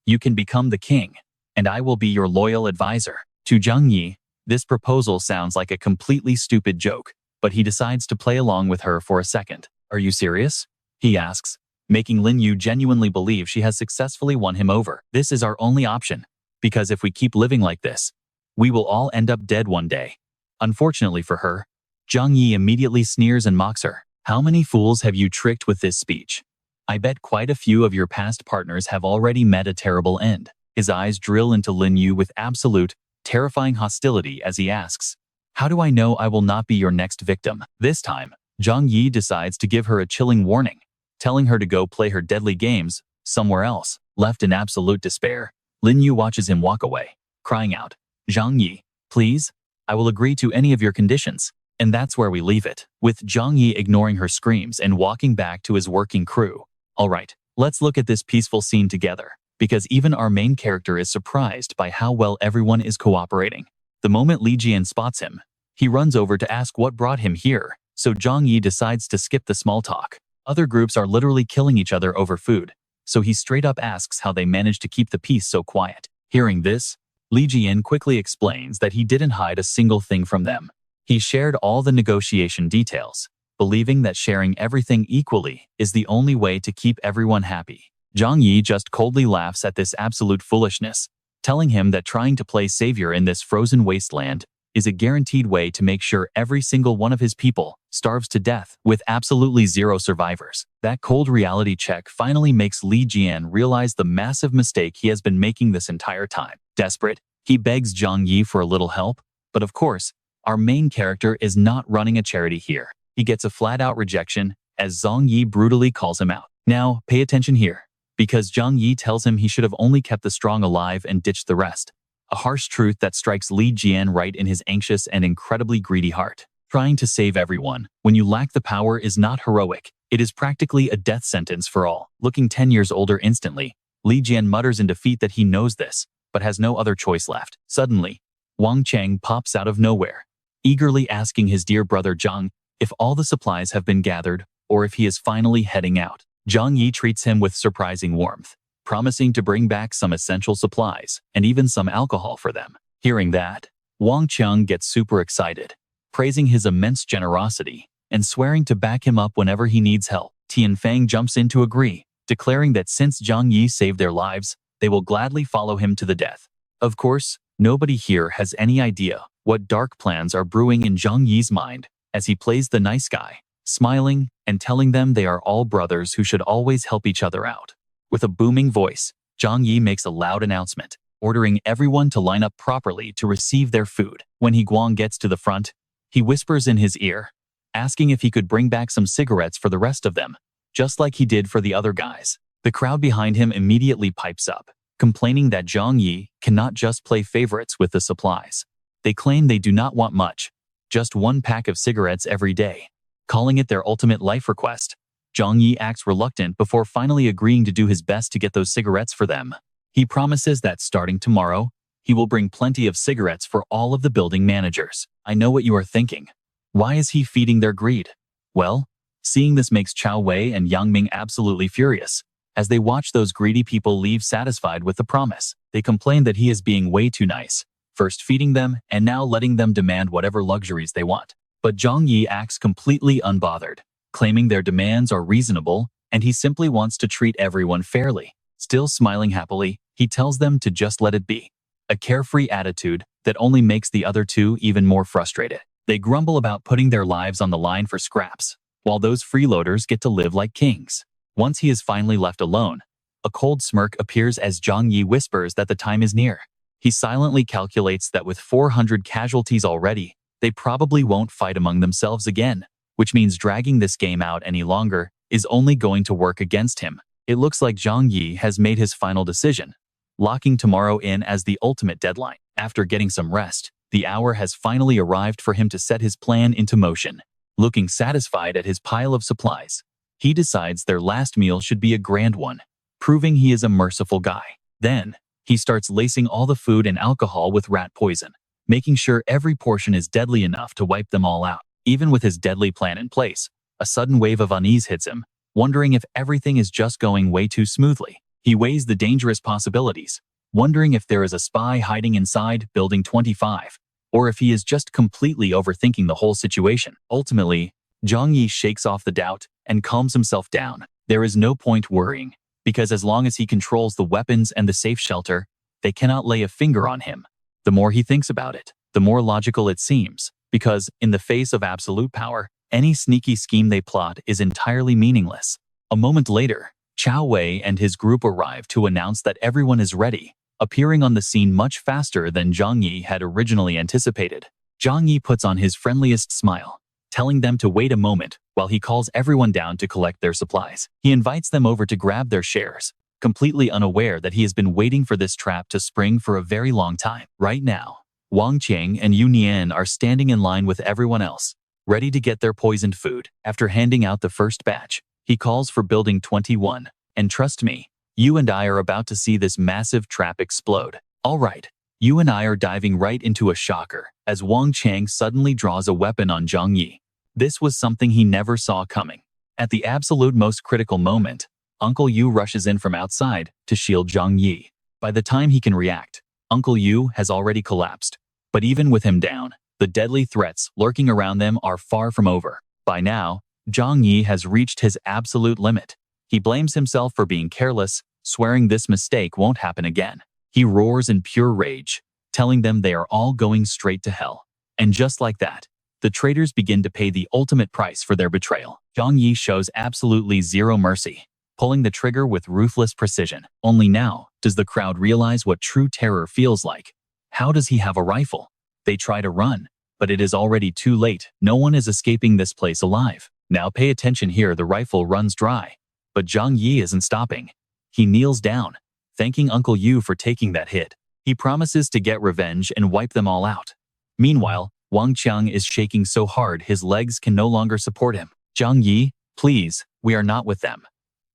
You can become the king, and I will be your loyal advisor." To Zhang Yi, this proposal sounds like a completely stupid joke, but he decides to play along with her for a second. "Are you serious?" he asks, making Lin Yu genuinely believe she has successfully won him over. "This is our only option, because if we keep living like this, we will all end up dead one day." Unfortunately for her, Zhang Yi immediately sneers and mocks her. "How many fools have you tricked with this speech? I bet quite a few of your past partners have already met a terrible end." His eyes drill into Lin Yu with absolute, terrifying hostility as he asks, "How do I know I will not be your next victim?" This time, Zhang Yi decides to give her a chilling warning, telling her to go play her deadly games somewhere else. Left in absolute despair, Lin Yu watches him walk away, crying out, "Zhang Yi, please, I will agree to any of your conditions." And that's where we leave it, with Zhang Yi ignoring her screams and walking back to his working crew. Alright, let's look at this peaceful scene together, because even our main character is surprised by how well everyone is cooperating. The moment Li Jian spots him, he runs over to ask what brought him here, so Zhang Yi decides to skip the small talk. Other groups are literally killing each other over food, so he straight up asks how they managed to keep the peace so quiet. Hearing this, Li Jian quickly explains that he didn't hide a single thing from them. He shared all the negotiation details, believing that sharing everything equally is the only way to keep everyone happy. Zhang Yi just coldly laughs at this absolute foolishness, telling him that trying to play savior in this frozen wasteland is a guaranteed way to make sure every single one of his people starves to death with absolutely zero survivors. That cold reality check finally makes Li Jian realize the massive mistake he has been making this entire time. Desperate, he begs Zhang Yi for a little help, but of course, our main character is not running a charity here. He gets a flat-out rejection as Zhang Yi brutally calls him out. Now, pay attention here, because Zhang Yi tells him he should have only kept the strong alive and ditched the rest. A harsh truth that strikes Li Jian right in his anxious and incredibly greedy heart. Trying to save everyone when you lack the power is not heroic. It is practically a death sentence for all. Looking 10 years older instantly, Li Jian mutters in defeat that he knows this, but has no other choice left. Suddenly, Wang Cheng pops out of nowhere, eagerly asking his dear brother Zhang if all the supplies have been gathered or if he is finally heading out. Zhang Yi treats him with surprising warmth, promising to bring back some essential supplies and even some alcohol for them. Hearing that, Wang Cheng gets super excited, praising his immense generosity and swearing to back him up whenever he needs help. Tian Fang jumps in to agree, declaring that since Zhang Yi saved their lives, they will gladly follow him to the death. Of course, nobody here has any idea what dark plans are brewing in Zhang Yi's mind as he plays the nice guy, smiling and telling them they are all brothers who should always help each other out. With a booming voice, Zhang Yi makes a loud announcement, ordering everyone to line up properly to receive their food. When He Guang gets to the front, he whispers in his ear, asking if he could bring back some cigarettes for the rest of them, just like he did for the other guys. The crowd behind him immediately pipes up, complaining that Zhang Yi cannot just play favorites with the supplies. They claim they do not want much, just one pack of cigarettes every day. Calling it their ultimate life request, Zhang Yi acts reluctant before finally agreeing to do his best to get those cigarettes for them. He promises that starting tomorrow, he will bring plenty of cigarettes for all of the building managers. I know what you are thinking. Why is he feeding their greed? Well, seeing this makes Chao Wei and Yang Ming absolutely furious. As they watch those greedy people leave satisfied with the promise, they complain that he is being way too nice, first feeding them and now letting them demand whatever luxuries they want. But Zhang Yi acts completely unbothered, claiming their demands are reasonable and he simply wants to treat everyone fairly. Still smiling happily, he tells them to just let it be. A carefree attitude that only makes the other two even more frustrated. They grumble about putting their lives on the line for scraps, while those freeloaders get to live like kings. Once he is finally left alone, a cold smirk appears as Zhang Yi whispers that the time is near. He silently calculates that with 400 casualties already, they probably won't fight among themselves again, which means dragging this game out any longer is only going to work against him. It looks like Zhang Yi has made his final decision, locking tomorrow in as the ultimate deadline. After getting some rest, the hour has finally arrived for him to set his plan into motion. looking satisfied at his pile of supplies. He decides their last meal should be a grand one, proving he is a merciful guy. Then, he starts lacing all the food and alcohol with rat poison, making sure every portion is deadly enough to wipe them all out. Even with his deadly plan in place, a sudden wave of unease hits him, wondering if everything is just going way too smoothly. He weighs the dangerous possibilities, wondering if there is a spy hiding inside Building 25, or if he is just completely overthinking the whole situation. Ultimately, Zhang Yi shakes off the doubt and calms himself down. There is no point worrying, because as long as he controls the weapons and the safe shelter, they cannot lay a finger on him. The more he thinks about it, the more logical it seems, because in the face of absolute power, any sneaky scheme they plot is entirely meaningless. A moment later, Chao Wei and his group arrive to announce that everyone is ready, appearing on the scene much faster than Zhang Yi had originally anticipated. Zhang Yi puts on his friendliest smile, telling them to wait a moment while he calls everyone down to collect their supplies. He invites them over to grab their shares, completely unaware that he has been waiting for this trap to spring for a very long time. Right now, Wang Qiang and Yu Nian are standing in line with everyone else, ready to get their poisoned food. After handing out the first batch, he calls for Building 21, and trust me, you and I are about to see this massive trap explode. All right, you and I are diving right into a shocker, as Wang Qiang suddenly draws a weapon on Zhang Yi. This was something he never saw coming. At the absolute most critical moment, Uncle Yu rushes in from outside to shield Zhang Yi. By the time he can react, Uncle Yu has already collapsed. But even with him down, the deadly threats lurking around them are far from over. By now, Zhang Yi has reached his absolute limit. He blames himself for being careless, swearing this mistake won't happen again. He roars in pure rage, telling them they are all going straight to hell. And just like that, the traitors begin to pay the ultimate price for their betrayal. Zhang Yi shows absolutely zero mercy, pulling the trigger with ruthless precision. Only now does the crowd realize what true terror feels like. How does he have a rifle? They try to run, but it is already too late. No one is escaping this place alive. Now pay attention here, the rifle runs dry. But Zhang Yi isn't stopping. He kneels down, thanking Uncle Yu for taking that hit. He promises to get revenge and wipe them all out. Meanwhile, Wang Qiang is shaking so hard his legs can no longer support him. Zhang Yi, please, we are not with them.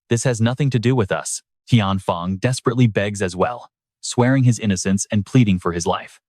This has nothing to do with us. Tian Feng desperately begs as well, swearing his innocence and pleading for his life.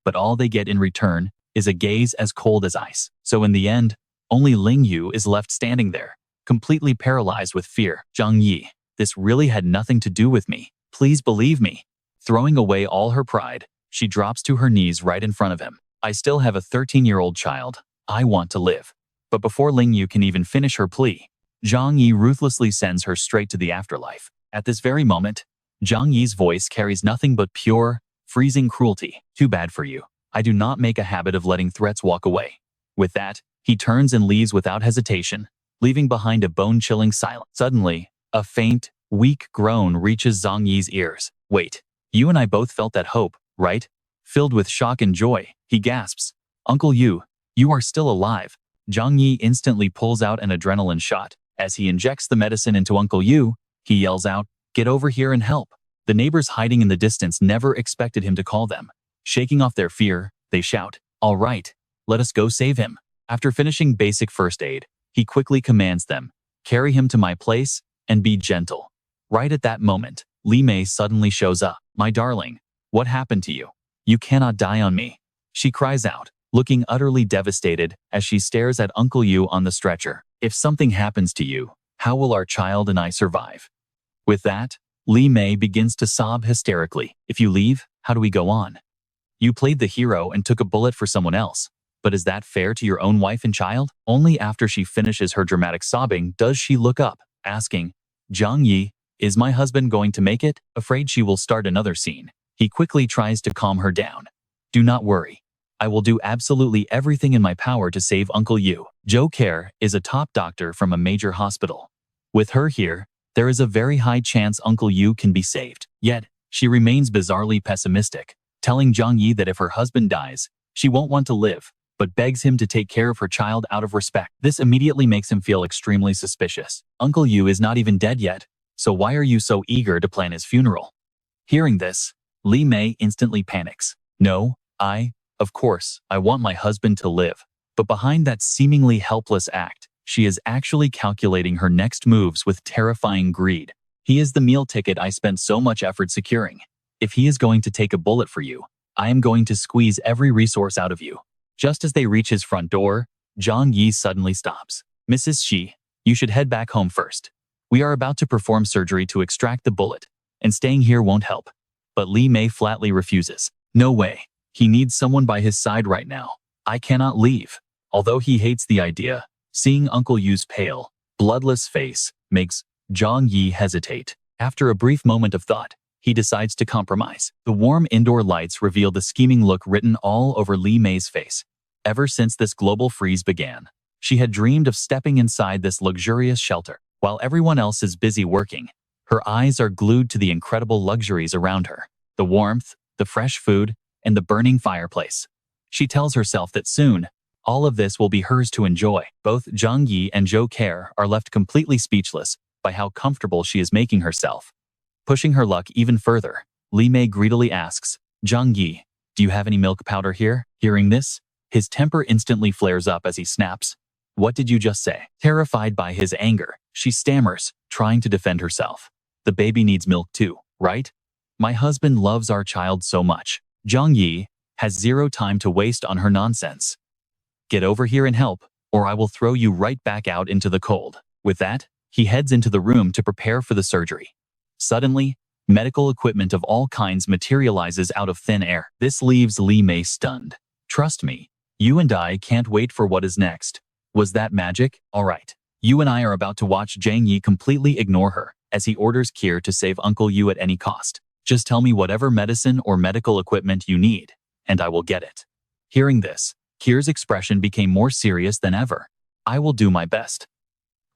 But all they get in return is a gaze as cold as ice. So in the end, only Ling Yu is left standing there, completely paralyzed with fear. Zhang Yi, this really had nothing to do with me. Please believe me. Throwing away all her pride, she drops to her knees right in front of him. I still have a 13-year-old child. I want to live. But before Ling Yu can even finish her plea, Zhang Yi ruthlessly sends her straight to the afterlife. At this very moment, Zhang Yi's voice carries nothing but pure, freezing cruelty. Too bad for you. I do not make a habit of letting threats walk away. With that, he turns and leaves without hesitation, leaving behind a bone-chilling silence. Suddenly, a faint, weak groan reaches Zhang Yi's ears. Wait, you and I both felt that hope, right? Filled with shock and joy, he gasps, Uncle Yu, you are still alive. Zhang Yi instantly pulls out an adrenaline shot. As he injects the medicine into Uncle Yu, he yells out, get over here and help. The neighbors hiding in the distance never expected him to call them. Shaking off their fear, they shout, all right, let us go save him. After finishing basic first aid, he quickly commands them, carry him to my place and be gentle. Right at that moment, Li Mei suddenly shows up. My darling, what happened to you? You cannot die on me. She cries out, looking utterly devastated as she stares at Uncle Yu on the stretcher. If something happens to you, how will our child and I survive? With that, Li Mei begins to sob hysterically. If you leave, how do we go on? You played the hero and took a bullet for someone else. But is that fair to your own wife and child? Only after she finishes her dramatic sobbing does she look up, asking, Zhang Yi, is my husband going to make it? Afraid she will start another scene, he quickly tries to calm her down. Do not worry. I will do absolutely everything in my power to save Uncle Yu. Zhou Care is a top doctor from a major hospital. With her here, there is a very high chance Uncle Yu can be saved. Yet, she remains bizarrely pessimistic, telling Zhang Yi that if her husband dies, she won't want to live, but begs him to take care of her child out of respect. This immediately makes him feel extremely suspicious. Uncle Yu is not even dead yet, so why are you so eager to plan his funeral? Hearing this, Li Mei instantly panics. No, of course, I want my husband to live. But behind that seemingly helpless act, she is actually calculating her next moves with terrifying greed. He is the meal ticket I spent so much effort securing. If he is going to take a bullet for you, I am going to squeeze every resource out of you. Just as they reach his front door, Zhang Yi suddenly stops. Mrs. Shi, you should head back home first. We are about to perform surgery to extract the bullet, and staying here won't help. But Li Mei flatly refuses. No way. He needs someone by his side right now. I cannot leave. Although he hates the idea, seeing Uncle Yu's pale, bloodless face makes Zhang Yi hesitate. After a brief moment of thought, he decides to compromise. The warm indoor lights reveal the scheming look written all over Li Mei's face. Ever since this global freeze began, she had dreamed of stepping inside this luxurious shelter. While everyone else is busy working, her eyes are glued to the incredible luxuries around her. The warmth, the fresh food, and the burning fireplace. She tells herself that soon, all of this will be hers to enjoy. Both Zhang Yi and Zhou Care are left completely speechless by how comfortable she is making herself. Pushing her luck even further, Li Mei greedily asks, Zhang Yi, do you have any milk powder here? Hearing this, his temper instantly flares up as he snaps. What did you just say? Terrified by his anger, she stammers, trying to defend herself. The baby needs milk too, right? My husband loves our child so much. Zhang Yi has zero time to waste on her nonsense. Get over here and help, or I will throw you right back out into the cold. With that, he heads into the room to prepare for the surgery. Suddenly, medical equipment of all kinds materializes out of thin air. This leaves Li Mei stunned. Trust me, you and I can't wait for what is next. Was that magic? All right. You and I are about to watch Zhang Yi completely ignore her as he orders Kier to save Uncle Yu at any cost. Just tell me whatever medicine or medical equipment you need, and I will get it. Hearing this, Kier's expression became more serious than ever. I will do my best.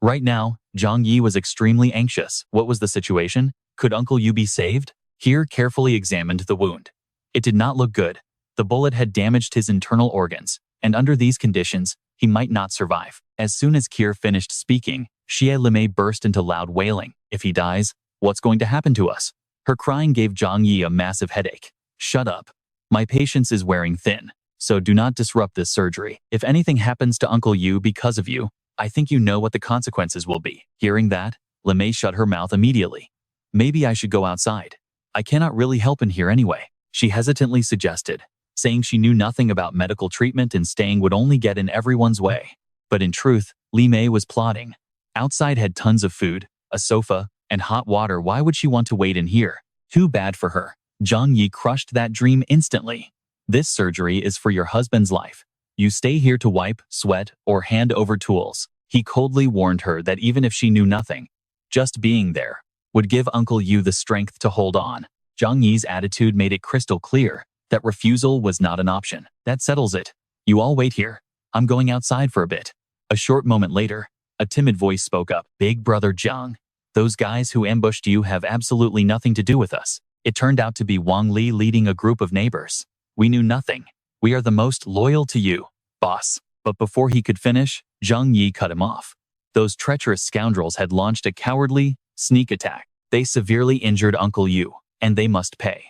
Right now, Zhang Yi was extremely anxious. What was the situation? Could Uncle Yu be saved? Kier carefully examined the wound. It did not look good. The bullet had damaged his internal organs, and under these conditions, he might not survive. As soon as Kier finished speaking, Xie Limei burst into loud wailing. If he dies, what's going to happen to us? Her crying gave Zhang Yi a massive headache. Shut up. My patience is wearing thin, so do not disrupt this surgery. If anything happens to Uncle Yu because of you, I think you know what the consequences will be. Hearing that, Limei shut her mouth immediately. Maybe I should go outside. I cannot really help in here anyway, she hesitantly suggested, saying she knew nothing about medical treatment and staying would only get in everyone's way. But in truth, Li Mei was plotting. Outside had tons of food, a sofa, and hot water. Why would she want to wait in here? Too bad for her. Zhang Yi crushed that dream instantly. This surgery is for your husband's life. You stay here to wipe, sweat, or hand over tools. He coldly warned her that even if she knew nothing, just being there would give Uncle Yu the strength to hold on. Zhang Yi's attitude made it crystal clear that refusal was not an option. That settles it. You all wait here. I'm going outside for a bit. A short moment later, a timid voice spoke up. Big brother Zhang, those guys who ambushed you have absolutely nothing to do with us. It turned out to be Wang Li leading a group of neighbors. We knew nothing. We are the most loyal to you, boss. But before he could finish, Zhang Yi cut him off. Those treacherous scoundrels had launched a cowardly, sneak attack. They severely injured Uncle Yu, and they must pay.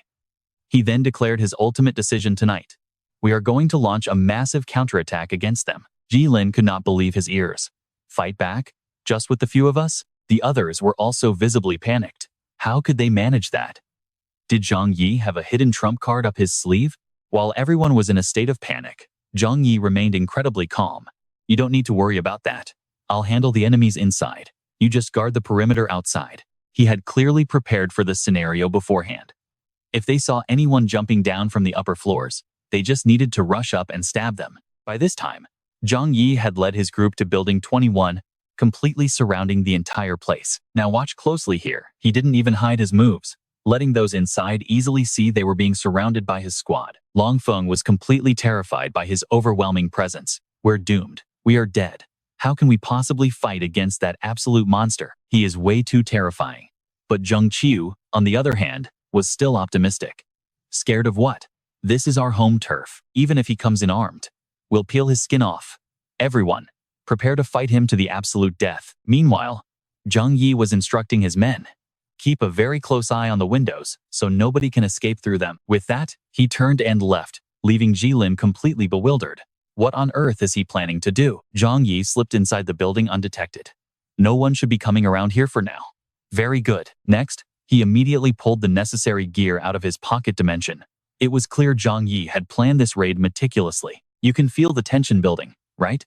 He then declared his ultimate decision tonight. We are going to launch a massive counterattack against them. Jilin could not believe his ears. Fight back? Just with the few of us? The others were also visibly panicked. How could they manage that? Did Zhang Yi have a hidden trump card up his sleeve? While everyone was in a state of panic, Zhang Yi remained incredibly calm. You don't need to worry about that. I'll handle the enemies inside. You just guard the perimeter outside. He had clearly prepared for this scenario beforehand. If they saw anyone jumping down from the upper floors, they just needed to rush up and stab them. By this time, Zhang Yi had led his group to Building 21, completely surrounding the entire place. Now watch closely here. He didn't even hide his moves, letting those inside easily see they were being surrounded by his squad. Long Feng was completely terrified by his overwhelming presence. We're doomed. We are dead. How can we possibly fight against that absolute monster? He is way too terrifying. But Zheng Qiu, on the other hand, was still optimistic. Scared of what? This is our home turf. Even if he comes in armed, we'll peel his skin off. Everyone, prepare to fight him to the absolute death. Meanwhile, Zhang Yi was instructing his men. Keep a very close eye on the windows, so nobody can escape through them. With that, he turned and left, leaving Jilin completely bewildered. What on earth is he planning to do? Zhang Yi slipped inside the building undetected. No one should be coming around here for now. Very good. Next, he immediately pulled the necessary gear out of his pocket dimension. It was clear Zhang Yi had planned this raid meticulously. You can feel the tension building, right?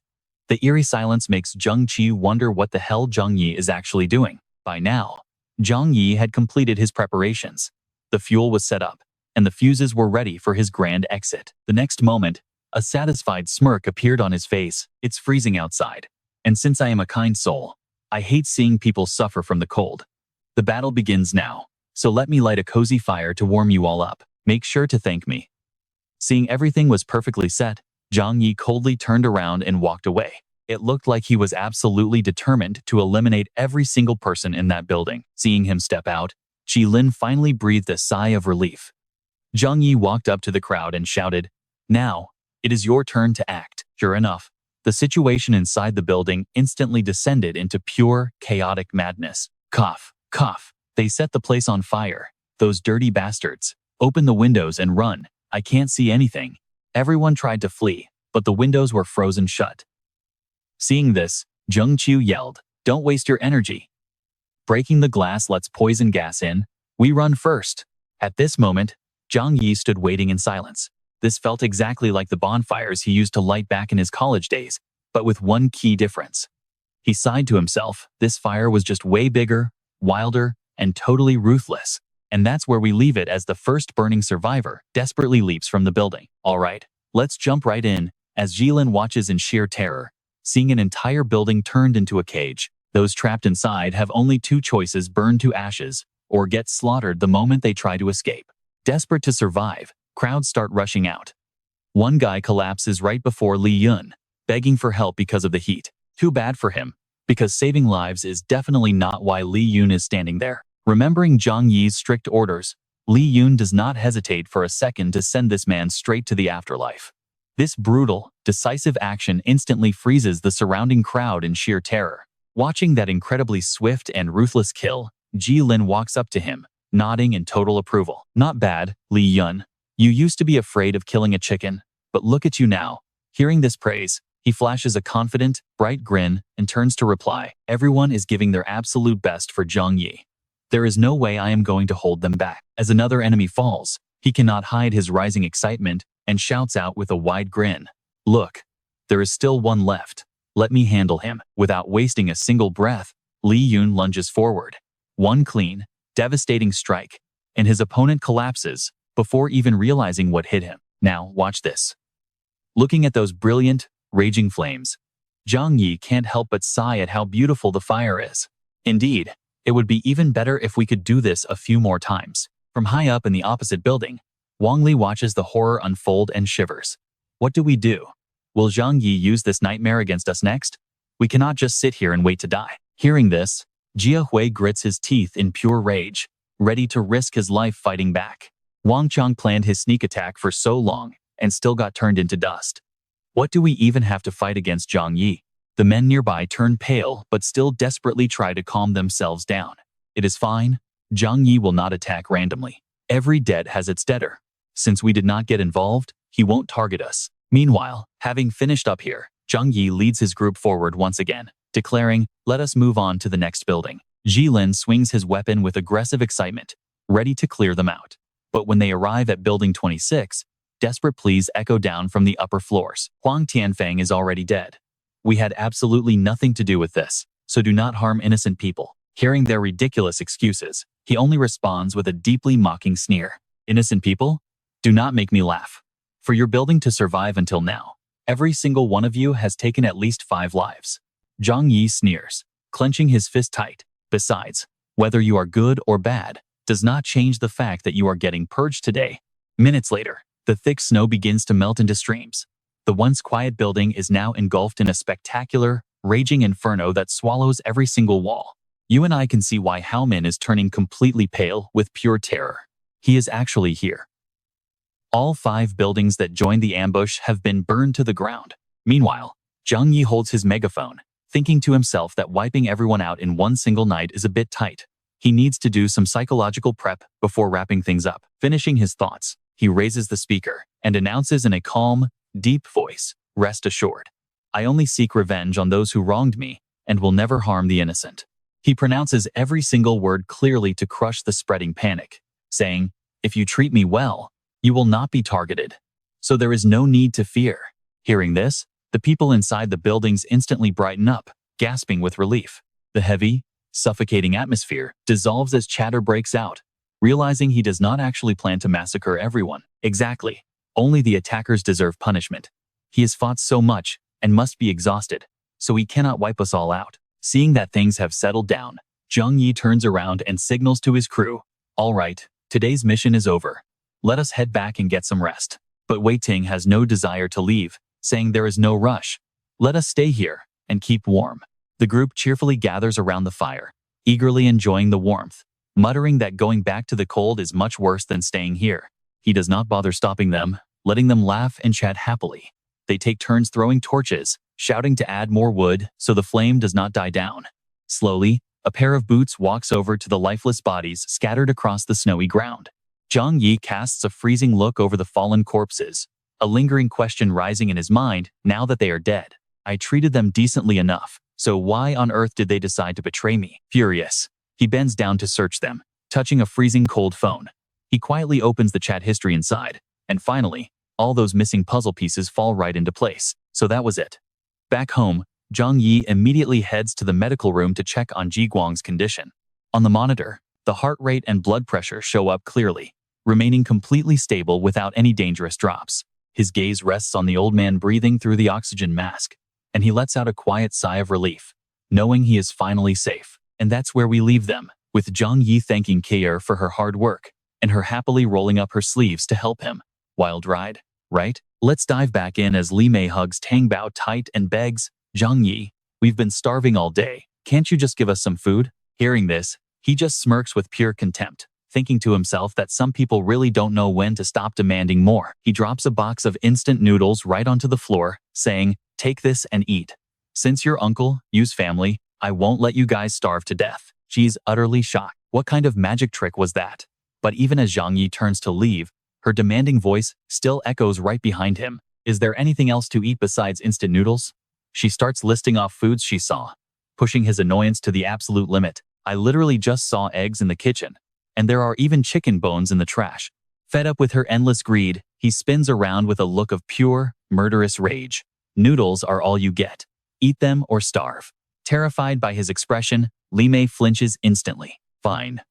The eerie silence makes Zhang Qi wonder what the hell Zhang Yi is actually doing. By now, Zhang Yi had completed his preparations. The fuel was set up, and the fuses were ready for his grand exit. The next moment, a satisfied smirk appeared on his face. It's freezing outside, and since I am a kind soul, I hate seeing people suffer from the cold. The battle begins now, so let me light a cozy fire to warm you all up. Make sure to thank me. Seeing everything was perfectly set, Zhang Yi coldly turned around and walked away. It looked like he was absolutely determined to eliminate every single person in that building. Seeing him step out, Jilin finally breathed a sigh of relief. Zhang Yi walked up to the crowd and shouted, "Now, it is your turn to act." Sure enough, the situation inside the building instantly descended into pure, chaotic madness. Cough, cough. They set the place on fire. Those dirty bastards. Open the windows and run. I can't see anything. Everyone tried to flee, but the windows were frozen shut. Seeing this, Zheng Qiu yelled, "Don't waste your energy. Breaking the glass lets poison gas in. We run first." At this moment, Zhang Yi stood waiting in silence. This felt exactly like the bonfires he used to light back in his college days, but with one key difference. He sighed to himself. This fire was just way bigger, wilder, and totally ruthless. And that's where we leave it as the first burning survivor desperately leaps from the building. All right, let's jump right in, as Jilin watches in sheer terror, seeing an entire building turned into a cage. Those trapped inside have only two choices: burn to ashes, or get slaughtered the moment they try to escape. Desperate to survive, crowds start rushing out. One guy collapses right before Li Yun, begging for help because of the heat. Too bad for him, because saving lives is definitely not why Li Yun is standing there. Remembering Zhang Yi's strict orders, Li Yun does not hesitate for a second to send this man straight to the afterlife. This brutal, decisive action instantly freezes the surrounding crowd in sheer terror. Watching that incredibly swift and ruthless kill, Jilin walks up to him, nodding in total approval. "Not bad, Li Yun. You used to be afraid of killing a chicken, but look at you now." Hearing this praise, he flashes a confident, bright grin and turns to reply, "Everyone is giving their absolute best for Zhang Yi. There is no way I am going to hold them back." As another enemy falls, he cannot hide his rising excitement and shouts out with a wide grin, "Look, there is still one left. Let me handle him." Without wasting a single breath, Li Yun lunges forward. One clean, devastating strike, and his opponent collapses before even realizing what hit him. Now, watch this. Looking at those brilliant, raging flames, Zhang Yi can't help but sigh at how beautiful the fire is. Indeed, it would be even better if we could do this a few more times. From high up in the opposite building, Wang Li watches the horror unfold and shivers. What do we do? Will Zhang Yi use this nightmare against us next? We cannot just sit here and wait to die. Hearing this, Jia Hui grits his teeth in pure rage, ready to risk his life fighting back. Wang Chang planned his sneak attack for so long and still got turned into dust. What do we even have to fight against Zhang Yi? The men nearby turn pale but still desperately try to calm themselves down. It is fine. Zhang Yi will not attack randomly. Every debt has its debtor. Since we did not get involved, he won't target us. Meanwhile, having finished up here, Zhang Yi leads his group forward once again, declaring, "Let us move on to the next building." Jilin swings his weapon with aggressive excitement, ready to clear them out. But when they arrive at building 26, desperate pleas echo down from the upper floors. Huang Tianfang is already dead. We had absolutely nothing to do with this, so do not harm innocent people. Hearing their ridiculous excuses, he only responds with a deeply mocking sneer. "Innocent people? Do not make me laugh. For your building to survive until now, every single one of you has taken at least 5 lives. Zhang Yi sneers, clenching his fist tight. "Besides, whether you are good or bad does not change the fact that you are getting purged today." Minutes later, the thick snow begins to melt into streams. The once quiet building is now engulfed in a spectacular, raging inferno that swallows every single wall. You and I can see why Hao Min is turning completely pale with pure terror. He is actually here. All 5 buildings that joined the ambush have been burned to the ground. Meanwhile, Zhang Yi holds his megaphone, thinking to himself that wiping everyone out in one single night is a bit tight. He needs to do some psychological prep before wrapping things up. Finishing his thoughts, he raises the speaker and announces in a calm, deep voice, Rest assured. I only seek revenge on those who wronged me and will never harm the innocent. He pronounces every single word clearly to crush the spreading panic, saying, if you treat me well, you will not be targeted. So there is no need to fear. Hearing this, the people inside the buildings instantly brighten up, gasping with relief. The heavy, suffocating atmosphere dissolves as chatter breaks out, realizing he does not actually plan to massacre everyone. Exactly. Only the attackers deserve punishment. He has fought so much and must be exhausted, so he cannot wipe us all out. Seeing that things have settled down, Zhang Yi turns around and signals to his crew. All right, today's mission is over. Let us head back and get some rest. But Wei Ting has no desire to leave, saying there is no rush. Let us stay here and keep warm. The group cheerfully gathers around the fire, eagerly enjoying the warmth, muttering that going back to the cold is much worse than staying here. He does not bother stopping them, letting them laugh and chat happily. They take turns throwing torches, shouting to add more wood so the flame does not die down. Slowly, a pair of boots walks over to the lifeless bodies scattered across the snowy ground. Zhang Yi casts a freezing look over the fallen corpses, a lingering question rising in his mind now that they are dead. I treated them decently enough, so why on earth did they decide to betray me? Furious, he bends down to search them, touching a freezing cold phone. He quietly opens the chat history inside, and finally, all those missing puzzle pieces fall right into place. So that was it. Back home, Zhang Yi immediately heads to the medical room to check on Ji Guang's condition. On the monitor, the heart rate and blood pressure show up clearly, remaining completely stable without any dangerous drops. His gaze rests on the old man breathing through the oxygen mask, and he lets out a quiet sigh of relief, knowing he is finally safe. And that's where we leave them, with Zhang Yi thanking Kair for her hard work, and her happily rolling up her sleeves to help him. Wild ride, right? Let's dive back in as Li Mei hugs Tang Bao tight and begs, Zhang Yi, we've been starving all day. Can't you just give us some food? Hearing this, he just smirks with pure contempt, thinking to himself that some people really don't know when to stop demanding more. He drops a box of instant noodles right onto the floor, saying, take this and eat. Since your uncle, Yu's family, I won't let you guys starve to death. She's utterly shocked. What kind of magic trick was that? But even as Zhang Yi turns to leave, her demanding voice still echoes right behind him. Is there anything else to eat besides instant noodles? She starts listing off foods she saw, pushing his annoyance to the absolute limit. I literally just saw eggs in the kitchen, and there are even chicken bones in the trash. Fed up with her endless greed, he spins around with a look of pure, murderous rage. Noodles are all you get. Eat them or starve. Terrified by his expression, Li Mei flinches instantly. Fine,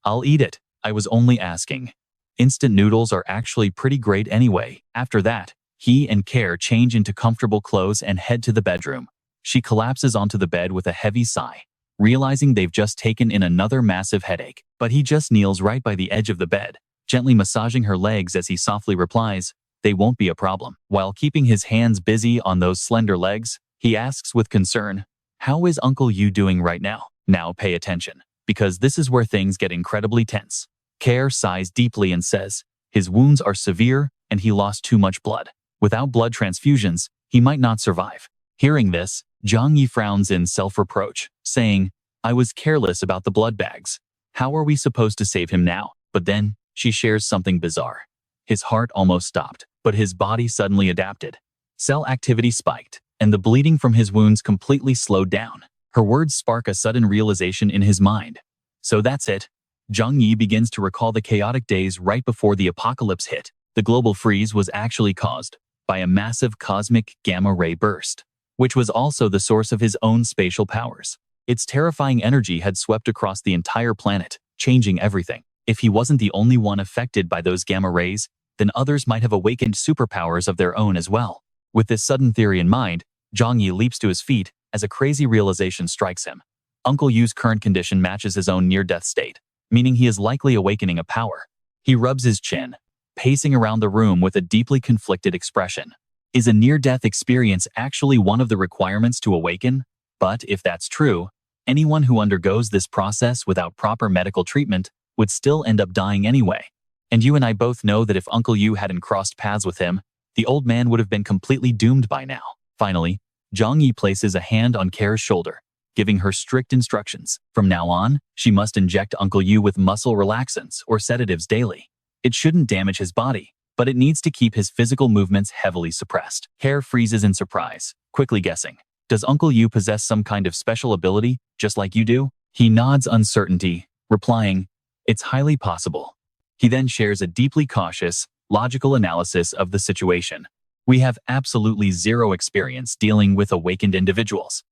I'll eat it. I was only asking. Instant noodles are actually pretty great anyway. After that, he and Kair change into comfortable clothes and head to the bedroom. She collapses onto the bed with a heavy sigh, realizing they've just taken in another massive headache. But he just kneels right by the edge of the bed, gently massaging her legs as he softly replies, they won't be a problem. While keeping his hands busy on those slender legs, he asks with concern, how is Uncle Yu doing right now? Now pay attention, because this is where things get incredibly tense. Kair sighs deeply and says, his wounds are severe and he lost too much blood. Without blood transfusions, he might not survive. Hearing this, Zhang Yi frowns in self-reproach, saying, I was careless about the blood bags. How are we supposed to save him now? But then, she shares something bizarre. His heart almost stopped, but his body suddenly adapted. Cell activity spiked, and the bleeding from his wounds completely slowed down. Her words spark a sudden realization in his mind. So that's it. Zhang Yi begins to recall the chaotic days right before the apocalypse hit. The global freeze was actually caused by a massive cosmic gamma-ray burst, which was also the source of his own spatial powers. Its terrifying energy had swept across the entire planet, changing everything. If he wasn't the only one affected by those gamma rays, then others might have awakened superpowers of their own as well. With this sudden theory in mind, Zhang Yi leaps to his feet as a crazy realization strikes him. Uncle Yu's current condition matches his own near-death state, meaning he is likely awakening a power. He rubs his chin, pacing around the room with a deeply conflicted expression. Is a near-death experience actually one of the requirements to awaken? But if that's true, anyone who undergoes this process without proper medical treatment would still end up dying anyway. And you and I both know that if Uncle Yu hadn't crossed paths with him, the old man would have been completely doomed by now. Finally, Zhang Yi places a hand on Kair's shoulder, giving her strict instructions. From now on, she must inject Uncle Yu with muscle relaxants or sedatives daily. It shouldn't damage his body, but it needs to keep his physical movements heavily suppressed. Care freezes in surprise, quickly guessing. Does Uncle Yu possess some kind of special ability, just like you do? He nods uncertainty, replying, "It's highly possible." He then shares a deeply cautious, logical analysis of the situation. "We have absolutely zero experience dealing with awakened individuals.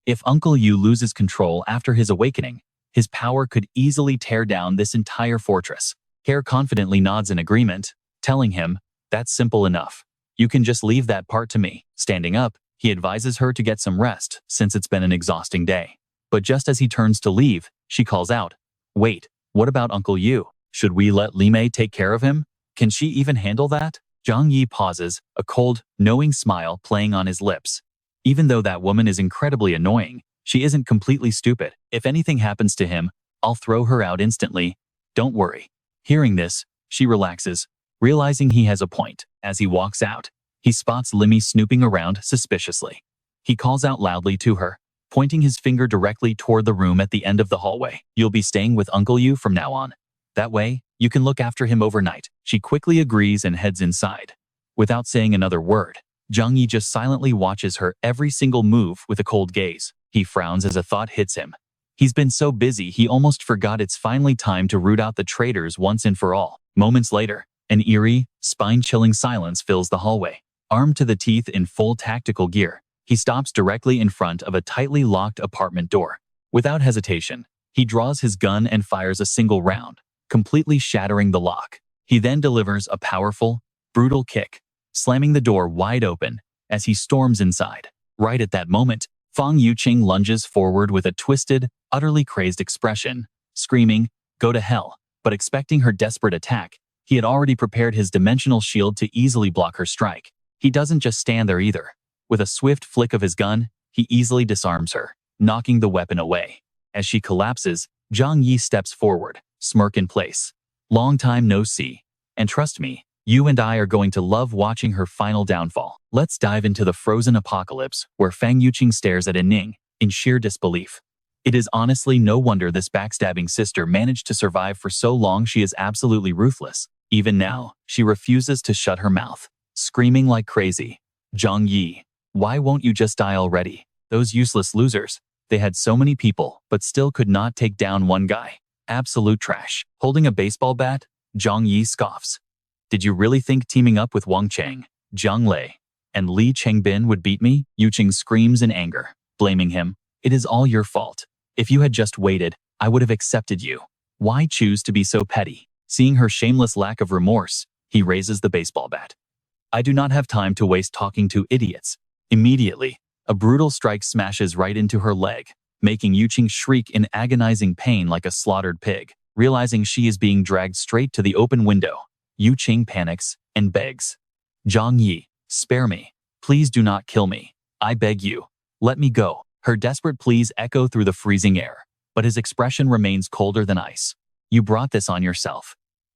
If Uncle Yu loses control after his awakening, his power could easily tear down this entire fortress." Care confidently nods in agreement, telling him, "That's simple enough. You can just leave that part to me." Standing up, he advises her to get some rest since it's been an exhausting day. But just as he turns to leave, she calls out, "Wait, what about Uncle Yu? Should we let Li Mei take care of him? Can she even handle that?" Zhang Yi pauses, a cold, knowing smile playing on his lips. Even though that woman is incredibly annoying, she isn't completely stupid. "If anything happens to him, I'll throw her out instantly. Don't worry." Hearing this, she relaxes, realizing he has a point. As he walks out, he spots Limmy snooping around suspiciously. He calls out loudly to her, pointing his finger directly toward the room at the end of the hallway. "You'll be staying with Uncle Yu from now on. That way, you can look after him overnight." She quickly agrees and heads inside. Without saying another word, Zhang Yi just silently watches her every single move with a cold gaze. He frowns as a thought hits him. He's been so busy he almost forgot it's finally time to root out the traitors once and for all. Moments later, an eerie, spine-chilling silence fills the hallway. Armed to the teeth in full tactical gear, he stops directly in front of a tightly locked apartment door. Without hesitation, he draws his gun and fires a single round, completely shattering the lock. He then delivers a powerful, brutal kick, slamming the door wide open as he storms inside. Right at that moment, Fang Yuqing lunges forward with a twisted, utterly crazed expression, screaming, "Go to hell!" But expecting her desperate attack, he had already prepared his dimensional shield to easily block her strike. He doesn't just stand there either. With a swift flick of his gun, he easily disarms her, knocking the weapon away. As she collapses, Zhang Yi steps forward, smirk in place. "Long time no see. And trust me, you and I are going to love watching her final downfall." Let's dive into the frozen apocalypse, where Fang Yuqing stares at Ning in sheer disbelief. It is honestly no wonder this backstabbing sister managed to survive for so long. She is absolutely ruthless. Even now, she refuses to shut her mouth, screaming like crazy. "Zhang Yi, why won't you just die already? Those useless losers. They had so many people, but still could not take down one guy. Absolute trash." Holding a baseball bat, Zhang Yi scoffs. "Did you really think teaming up with Wang Cheng, Zhang Lei, and Li Chengbin would beat me?" Yuqing screams in anger, blaming him. "It is all your fault. If you had just waited, I would have accepted you. Why choose to be so petty?" Seeing her shameless lack of remorse, he raises the baseball bat. "I do not have time to waste talking to idiots." Immediately, a brutal strike smashes right into her leg, making Yuqing shriek in agonizing pain like a slaughtered pig. Realizing she is being dragged straight to the open window, Yuqing panics and begs, "Zhang Yi, spare me. Please do not kill me. I beg you. Let me go." Her desperate pleas echo through the freezing air, but his expression remains colder than ice. "You brought this on yourself."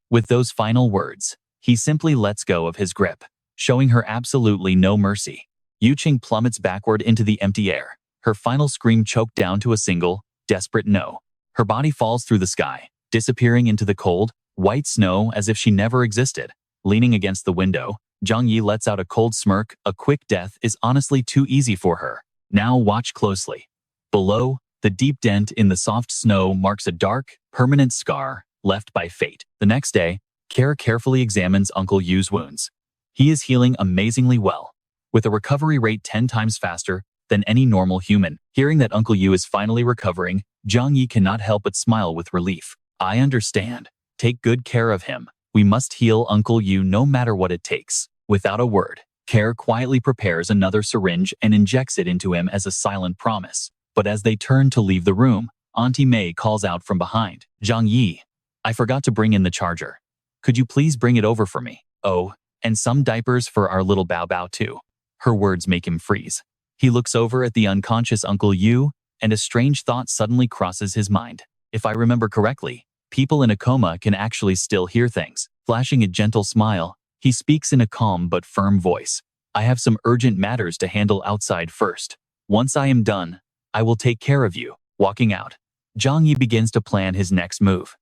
With those final words, he simply lets go of his grip, showing her absolutely no mercy. Yuqing plummets backward into the empty air, her final scream choked down to a single, desperate no. Her body falls through the sky, disappearing into the cold, white snow as if she never existed. Leaning against the window, Zhang Yi lets out a cold smirk. A quick death is honestly too easy for her. Now watch closely. Below, the deep dent in the soft snow marks a dark, permanent scar left by fate. The next day, Care carefully examines Uncle Yu's wounds. He is healing amazingly well, with a recovery rate 10 times faster than any normal human. Hearing that Uncle Yu is finally recovering, Zhang Yi cannot help but smile with relief. "I understand. Take good care of him. We must heal Uncle Yu no matter what it takes." Without a word, Care quietly prepares another syringe and injects it into him as a silent promise. But as they turn to leave the room, Auntie Mei calls out from behind, "Zhang Yi, I forgot to bring in the charger. Could you please bring it over for me? Oh, and some diapers for our little Bao Bao too." Her words make him freeze. He looks over at the unconscious Uncle Yu, and a strange thought suddenly crosses his mind. If I remember correctly, people in a coma can actually still hear things. Flashing a gentle smile, he speaks in a calm but firm voice. "I have some urgent matters to handle outside first. Once I am done, I will take care of you." Walking out, Zhang Yi begins to plan his next move.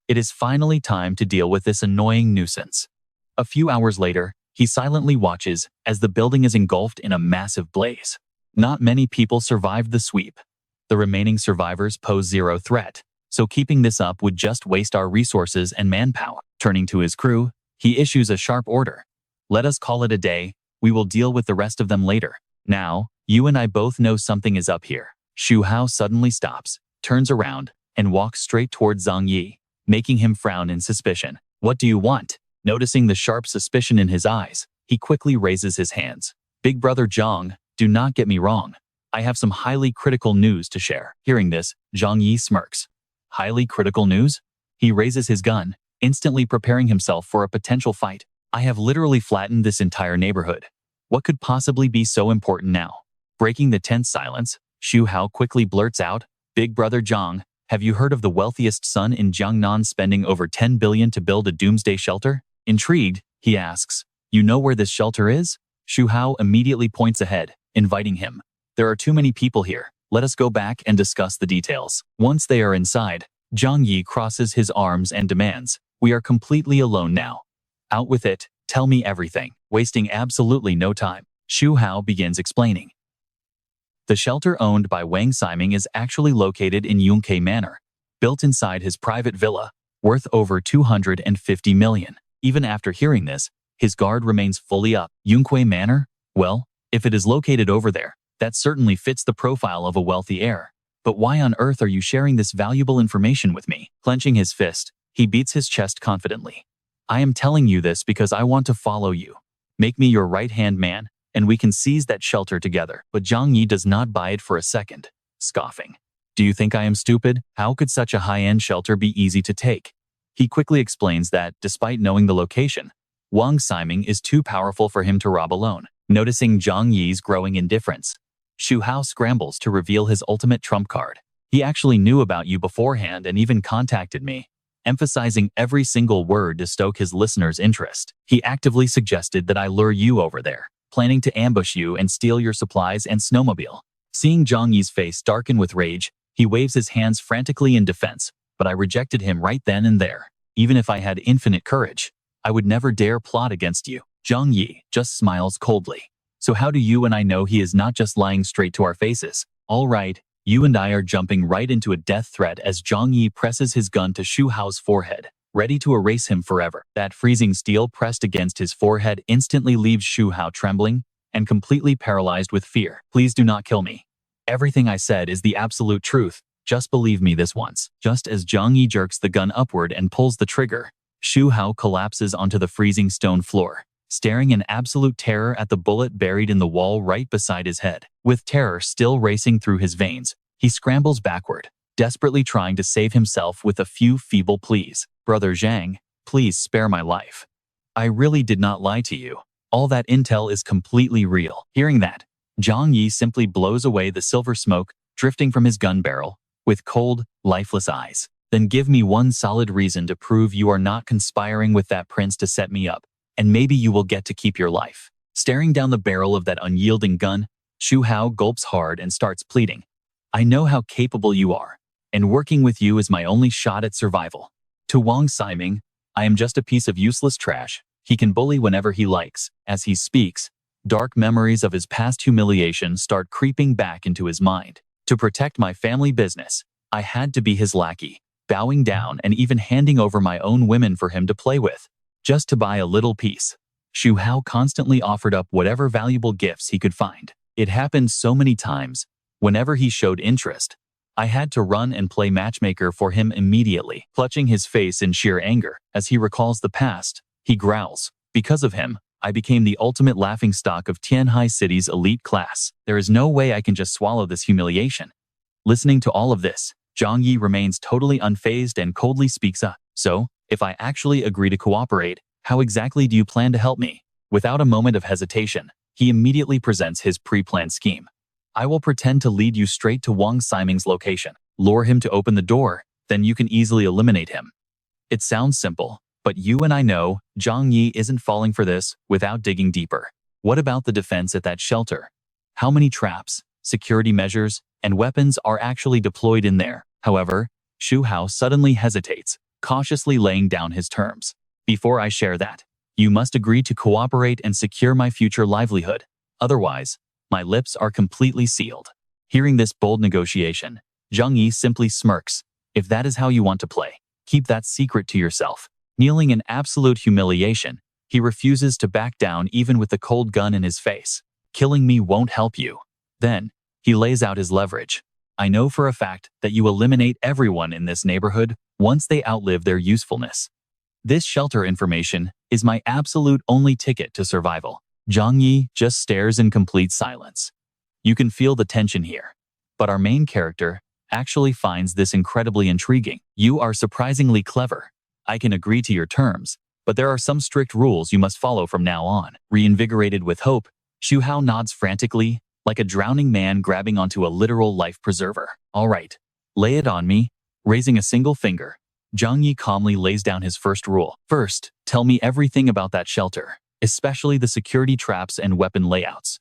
It is finally time to deal with this annoying nuisance. A few hours later, he silently watches as the building is engulfed in a massive blaze. Not many people survived the sweep. The remaining survivors pose zero threat, so keeping this up would just waste our resources and manpower. Turning to his crew, he issues a sharp order. Let us call it a day. We will deal with the rest of them later. Now, you and I both know something is up here. Xu Hao suddenly stops, turns around, and walks straight toward Zhang Yi, making him frown in suspicion. What do you want? Noticing the sharp suspicion in his eyes, he quickly raises his hands. Big brother Zhang, do not get me wrong. I have some highly critical news to share. Hearing this, Zhang Yi smirks. Highly critical news? He raises his gun, instantly preparing himself for a potential fight. I have literally flattened this entire neighborhood. What could possibly be so important now? Breaking the tense silence, Xu Hao quickly blurts out, Big brother Zhang, have you heard of the wealthiest son in Jiangnan spending over 10 billion to build a doomsday shelter? Intrigued, he asks, you know where this shelter is? Xu Hao immediately points ahead, inviting him. There are too many people here. Let us go back and discuss the details. Once they are inside, Zhang Yi crosses his arms and demands, we are completely alone now. Out with it, tell me everything. Wasting absolutely no time, Xu Hao begins explaining. The shelter owned by Wang Ximing is actually located in Yunke Manor, built inside his private villa, worth over 250 million. Even after hearing this, his guard remains fully up. Yunque Manor? Well, if it is located over there, that certainly fits the profile of a wealthy heir. But why on earth are you sharing this valuable information with me? Clenching his fist, he beats his chest confidently. I am telling you this because I want to follow you. Make me your right-hand man, and we can seize that shelter together. But Zhang Yi does not buy it for a second, scoffing. Do you think I am stupid? How could such a high-end shelter be easy to take? He quickly explains that, despite knowing the location, Wang Ximing is too powerful for him to rob alone. Noticing Zhang Yi's growing indifference, Xu Hao scrambles to reveal his ultimate trump card. He actually knew about you beforehand and even contacted me, emphasizing every single word to stoke his listeners' interest. He actively suggested that I lure you over there, planning to ambush you and steal your supplies and snowmobile. Seeing Zhang Yi's face darken with rage, he waves his hands frantically in defense, but I rejected him right then and there. Even if I had infinite courage, I would never dare plot against you. Zhang Yi just smiles coldly. So how do you and I know he is not just lying straight to our faces? All right, you and I are jumping right into a death threat as Zhang Yi presses his gun to Xu Hao's forehead, ready to erase him forever. That freezing steel pressed against his forehead instantly leaves Xu Hao trembling and completely paralyzed with fear. Please do not kill me. Everything I said is the absolute truth. Just believe me this once. Just as Zhang Yi jerks the gun upward and pulls the trigger, Xu Hao collapses onto the freezing stone floor, staring in absolute terror at the bullet buried in the wall right beside his head. With terror still racing through his veins, he scrambles backward, desperately trying to save himself with a few feeble pleas. Brother Zhang, please spare my life. I really did not lie to you. All that intel is completely real. Hearing that, Zhang Yi simply blows away the silver smoke drifting from his gun barrel, with cold, lifeless eyes. Then give me one solid reason to prove you are not conspiring with that prince to set me up, and maybe you will get to keep your life. Staring down the barrel of that unyielding gun, Xu Hao gulps hard and starts pleading. I know how capable you are, and working with you is my only shot at survival. To Wang Ximing, I am just a piece of useless trash. He can bully whenever he likes. As he speaks, dark memories of his past humiliation start creeping back into his mind. To protect my family business, I had to be his lackey, bowing down and even handing over my own women for him to play with, just to buy a little peace. Xu Hao constantly offered up whatever valuable gifts he could find. It happened so many times. Whenever he showed interest, I had to run and play matchmaker for him immediately. Clutching his face in sheer anger, as he recalls the past, he growls, because of him, I became the ultimate laughingstock of Tianhai City's elite class. There is no way I can just swallow this humiliation. Listening to all of this, Zhang Yi remains totally unfazed and coldly speaks up. So, if I actually agree to cooperate, how exactly do you plan to help me? Without a moment of hesitation, he immediately presents his pre-planned scheme. I will pretend to lead you straight to Wang Ximing's location. Lure him to open the door, then you can easily eliminate him. It sounds simple, but you and I know Zhang Yi isn't falling for this without digging deeper. What about the defense at that shelter? How many traps, security measures, and weapons are actually deployed in there? However, Xu Hao suddenly hesitates, cautiously laying down his terms. Before I share that, You must agree to cooperate and secure my future livelihood. Otherwise, my lips are completely sealed. Hearing this bold negotiation, Zhang Yi simply smirks. If that is how you want to play, keep that secret to yourself. Kneeling in absolute humiliation, he refuses to back down even with the cold gun in his face. Killing me won't help you. Then, he lays out his leverage. I know for a fact that you eliminate everyone in this neighborhood once they outlive their usefulness. This shelter information is my absolute only ticket to survival. Zhang Yi just stares in complete silence. You can feel the tension here. But our main character actually finds this incredibly intriguing. You are surprisingly clever. I can agree to your terms, but there are some strict rules you must follow from now on. Reinvigorated with hope, Xu Hao nods frantically, like a drowning man grabbing onto a literal life preserver. All right, lay it on me. Raising a single finger, Zhang Yi calmly lays down his first rule. First, tell me everything about that shelter, especially the security traps and weapon layouts.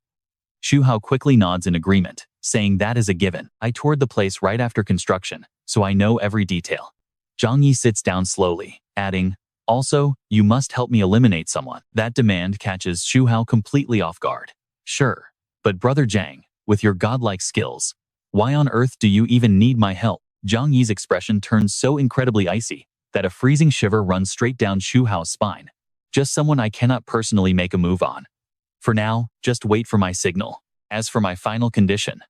Xu Hao quickly nods in agreement, saying that is a given. I toured the place right after construction, so I know every detail. Zhang Yi sits down slowly, adding, also, you must help me eliminate someone. That demand catches Xu Hao completely off guard. Sure, but Brother Zhang, with your godlike skills, why on earth do you even need my help? Zhang Yi's expression turns so incredibly icy that a freezing shiver runs straight down Xu Hao's spine. Just someone I cannot personally make a move on. For now, just wait for my signal. As for my final condition,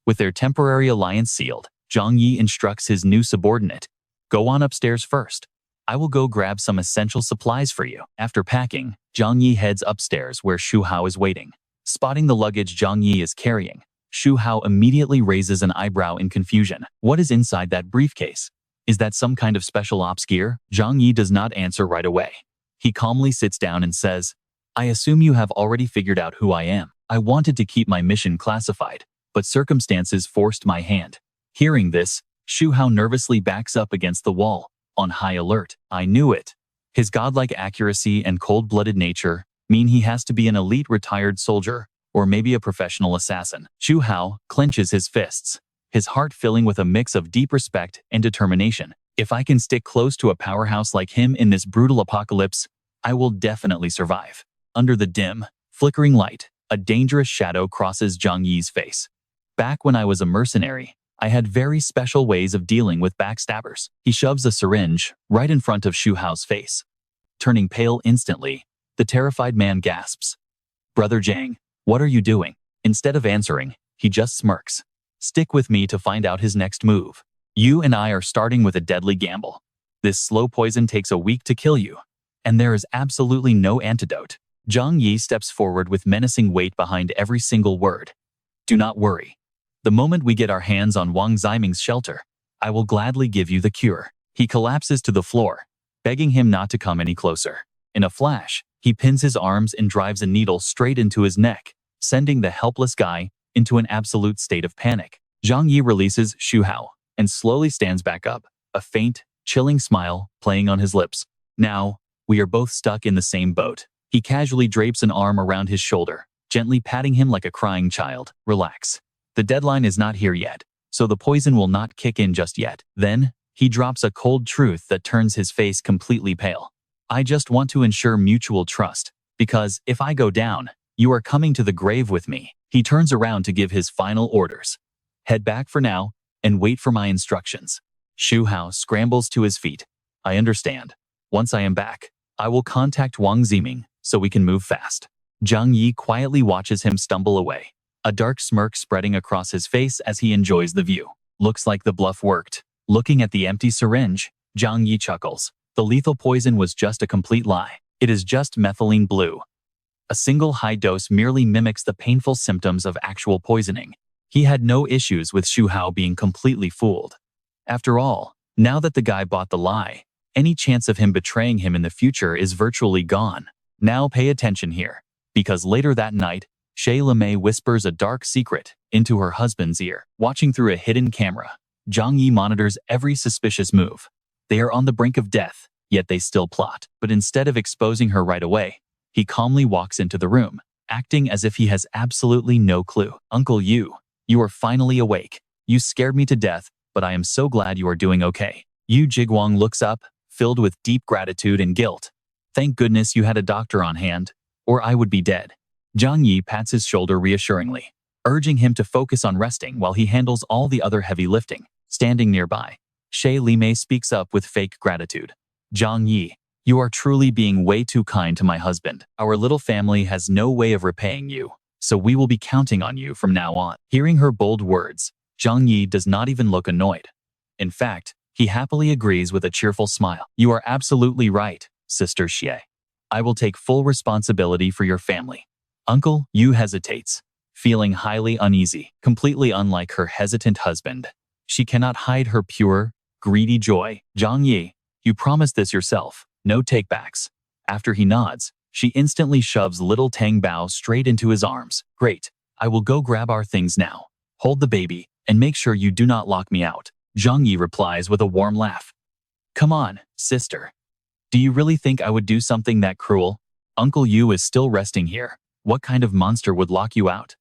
with their temporary alliance sealed, Zhang Yi instructs his new subordinate, go on upstairs first. I will go grab some essential supplies for you. After packing, Zhang Yi heads upstairs where Xu Hao is waiting. Spotting the luggage Zhang Yi is carrying, Xu Hao immediately raises an eyebrow in confusion. What is inside that briefcase? Is that some kind of special ops gear? Zhang Yi does not answer right away. He calmly sits down and says, I assume you have already figured out who I am. I wanted to keep my mission classified, but circumstances forced my hand. Hearing this, Xu Hao nervously backs up against the wall, on high alert. I knew it. His godlike accuracy and cold-blooded nature mean he has to be an elite retired soldier, or maybe a professional assassin. Xu Hao clenches his fists, his heart filling with a mix of deep respect and determination. If I can stick close to a powerhouse like him in this brutal apocalypse, I will definitely survive. Under the dim, flickering light, a dangerous shadow crosses Zhang Yi's face. Back when I was a mercenary, I had very special ways of dealing with backstabbers. He shoves a syringe right in front of Xu Hao's face. Turning pale instantly, the terrified man gasps. Brother Zhang, what are you doing? Instead of answering, he just smirks. Stick with me to find out his next move. You and I are starting with a deadly gamble. This slow poison takes a week to kill you, and there is absolutely no antidote. Zhang Yi steps forward with menacing weight behind every single word. Do not worry. The moment we get our hands on Wang Ziming's shelter, I will gladly give you the cure. He collapses to the floor, begging him not to come any closer. In a flash, he pins his arms and drives a needle straight into his neck, sending the helpless guy into an absolute state of panic. Zhang Yi releases Xu Hao and slowly stands back up, a faint, chilling smile playing on his lips. Now, we are both stuck in the same boat. He casually drapes an arm around his shoulder, gently patting him like a crying child. Relax. The deadline is not here yet, so the poison will not kick in just yet. Then, he drops a cold truth that turns his face completely pale. I just want to ensure mutual trust, because if I go down, you are coming to the grave with me. He turns around to give his final orders. Head back for now, and wait for my instructions. Xu Hao scrambles to his feet. I understand. Once I am back, I will contact Wang Ziming so we can move fast. Zhang Yi quietly watches him stumble away, a dark smirk spreading across his face as he enjoys the view. Looks like the bluff worked. Looking at the empty syringe, Zhang Yi chuckles. The lethal poison was just a complete lie. It is just methylene blue. A single high dose merely mimics the painful symptoms of actual poisoning. He had no issues with Xu Hao being completely fooled. After all, now that the guy bought the lie, any chance of him betraying him in the future is virtually gone. Now pay attention here, because later that night, Shay Lemay whispers a dark secret into her husband's ear. Watching through a hidden camera, Zhang Yi monitors every suspicious move. They are on the brink of death, yet they still plot. But instead of exposing her right away, he calmly walks into the room, acting as if he has absolutely no clue. Uncle Yu, you are finally awake. You scared me to death, but I am so glad you are doing okay. Yu Jiguang looks up, filled with deep gratitude and guilt. Thank goodness you had a doctor on hand, or I would be dead. Zhang Yi pats his shoulder reassuringly, urging him to focus on resting while he handles all the other heavy lifting. Standing nearby, Xie Limei speaks up with fake gratitude. Zhang Yi, you are truly being way too kind to my husband. Our little family has no way of repaying you, so we will be counting on you from now on. Hearing her bold words, Zhang Yi does not even look annoyed. In fact, he happily agrees with a cheerful smile. You are absolutely right, Sister Xie. I will take full responsibility for your family. Uncle Yu hesitates, feeling highly uneasy. Completely unlike her hesitant husband, she cannot hide her pure, greedy joy. Zhang Yi, you promised this yourself. No takebacks. After he nods, she instantly shoves little Tang Bao straight into his arms. Great. I will go grab our things now. Hold the baby, and make sure you do not lock me out. Zhang Yi replies with a warm laugh. Come on, sister. Do you really think I would do something that cruel? Uncle Yu is still resting here. What kind of monster would lock you out?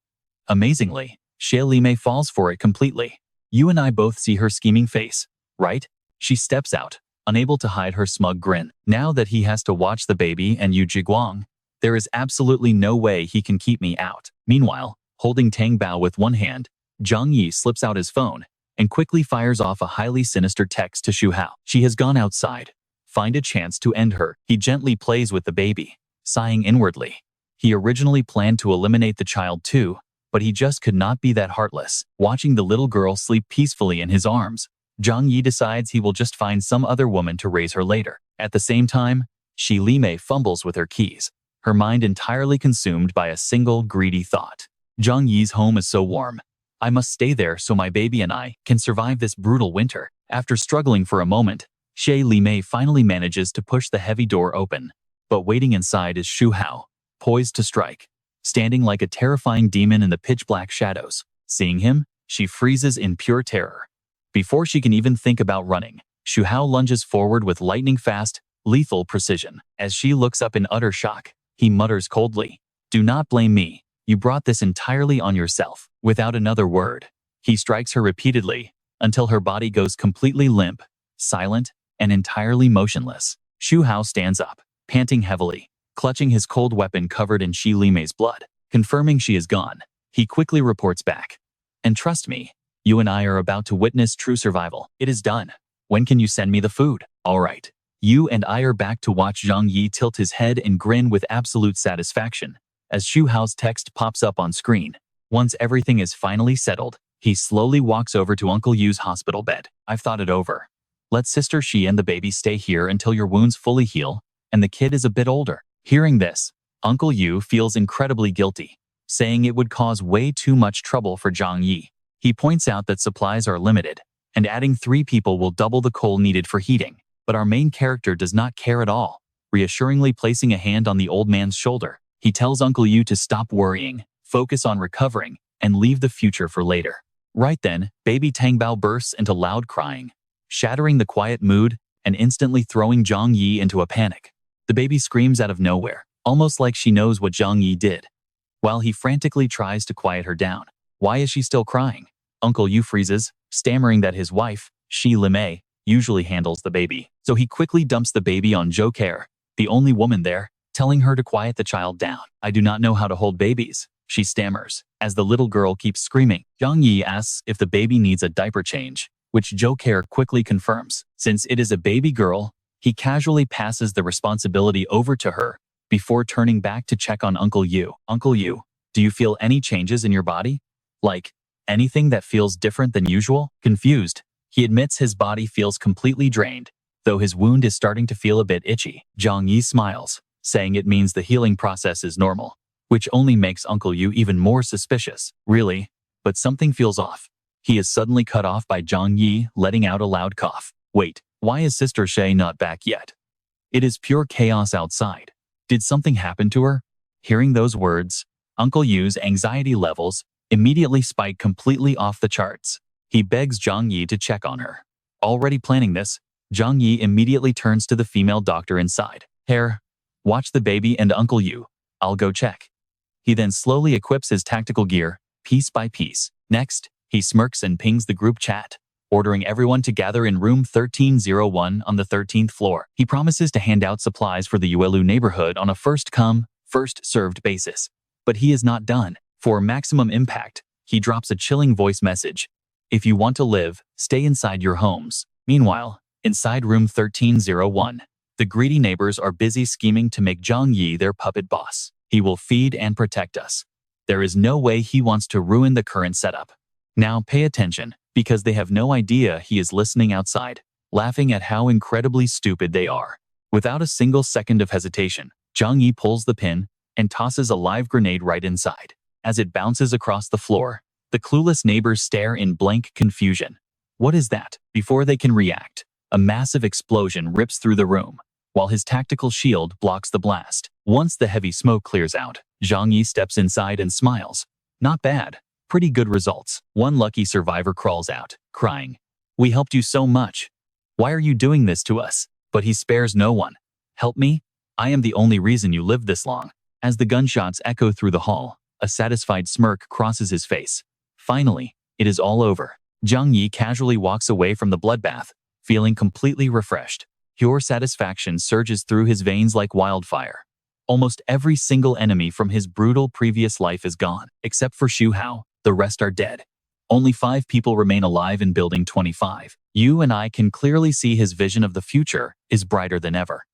Amazingly, Xie Limei falls for it completely. You and I both see her scheming face, right? She steps out, unable to hide her smug grin. Now that he has to watch the baby and Yu Jiguang, there is absolutely no way he can keep me out. Meanwhile, holding Tang Bao with one hand, Zhang Yi slips out his phone and quickly fires off a highly sinister text to Xu Hao. She has gone outside. Find a chance to end her. He gently plays with the baby, sighing inwardly. He originally planned to eliminate the child too, but he just could not be that heartless. Watching the little girl sleep peacefully in his arms, Zhang Yi decides he will just find some other woman to raise her later. At the same time, Xie Limei fumbles with her keys, her mind entirely consumed by a single greedy thought. Zhang Yi's home is so warm. I must stay there so my baby and I can survive this brutal winter. After struggling for a moment, Xie Limei finally manages to push the heavy door open. But waiting inside is Xu Hao, poised to strike, standing like a terrifying demon in the pitch-black shadows. Seeing him, she freezes in pure terror. Before she can even think about running, Xu Hao lunges forward with lightning-fast, lethal precision. As she looks up in utter shock, he mutters coldly, "Do not blame me. You brought this entirely on yourself." Without another word, he strikes her repeatedly until her body goes completely limp, silent, and entirely motionless. Xu Hao stands up, panting heavily, clutching his cold weapon covered in Xie Limei's blood. Confirming she is gone, he quickly reports back. And trust me, you and I are about to witness true survival. It is done. When can you send me the food? All right. You and I are back to watch Zhang Yi tilt his head and grin with absolute satisfaction as Xu Hao's text pops up on screen. Once everything is finally settled, he slowly walks over to Uncle Yu's hospital bed. I've thought it over. Let Sister Xi and the baby stay here until your wounds fully heal and the kid is a bit older. Hearing this, Uncle Yu feels incredibly guilty, saying it would cause way too much trouble for Zhang Yi. He points out that supplies are limited, and adding 3 people will double the coal needed for heating. But our main character does not care at all. Reassuringly placing a hand on the old man's shoulder, he tells Uncle Yu to stop worrying, focus on recovering, and leave the future for later. Right then, baby Tang Bao bursts into loud crying, shattering the quiet mood and instantly throwing Zhang Yi into a panic. The baby screams out of nowhere, almost like she knows what Zhang Yi did. While he frantically tries to quiet her down, why is she still crying? Uncle Yu freezes, stammering that his wife, Xie Limei, usually handles the baby. So he quickly dumps the baby on Zhou Care, the only woman there, telling her to quiet the child down. I do not know how to hold babies, she stammers, as the little girl keeps screaming. Zhang Yi asks if the baby needs a diaper change, which Zhou Care quickly confirms. Since it is a baby girl, he casually passes the responsibility over to her before turning back to check on Uncle Yu. Uncle Yu, do you feel any changes in your body? Like, anything that feels different than usual? Confused, he admits his body feels completely drained, though his wound is starting to feel a bit itchy. Zhang Yi smiles, saying it means the healing process is normal, which only makes Uncle Yu even more suspicious. Really? But something feels off. He is suddenly cut off by Zhang Yi letting out a loud cough. Wait, why is Sister Xie not back yet? It is pure chaos outside. Did something happen to her? Hearing those words, Uncle Yu's anxiety levels immediately spike completely off the charts. He begs Zhang Yi to check on her. Already planning this, Zhang Yi immediately turns to the female doctor inside. Here, watch the baby and Uncle Yu. I'll go check. He then slowly equips his tactical gear, piece by piece. Next, he smirks and pings the group chat. ordering everyone to gather in room 1301 on the 13th floor. He promises to hand out supplies for the Uelu neighborhood on a first-come, first-served basis. But he is not done. For maximum impact, he drops a chilling voice message. If you want to live, stay inside your homes. Meanwhile, inside room 1301, the greedy neighbors are busy scheming to make Zhang Yi their puppet boss. He will feed and protect us. There is no way he wants to ruin the current setup. Now pay attention, because they have no idea he is listening outside, laughing at how incredibly stupid they are. Without a single second of hesitation, Zhang Yi pulls the pin and tosses a live grenade right inside. As it bounces across the floor, the clueless neighbors stare in blank confusion. What is that? Before they can react, a massive explosion rips through the room, while his tactical shield blocks the blast. Once the heavy smoke clears out, Zhang Yi steps inside and smiles. Not bad. Pretty good results. One lucky survivor crawls out, crying, "We helped you so much. Why are you doing this to us?" But he spares no one. "Help me? I am the only reason you lived this long." As the gunshots echo through the hall, a satisfied smirk crosses his face. Finally, it is all over. Zhang Yi casually walks away from the bloodbath, feeling completely refreshed. Pure satisfaction surges through his veins like wildfire. Almost every single enemy from his brutal previous life is gone, except for Xu Hao. The rest are dead. Only 5 people remain alive in Building 25. You and I can clearly see his vision of the future is brighter than ever.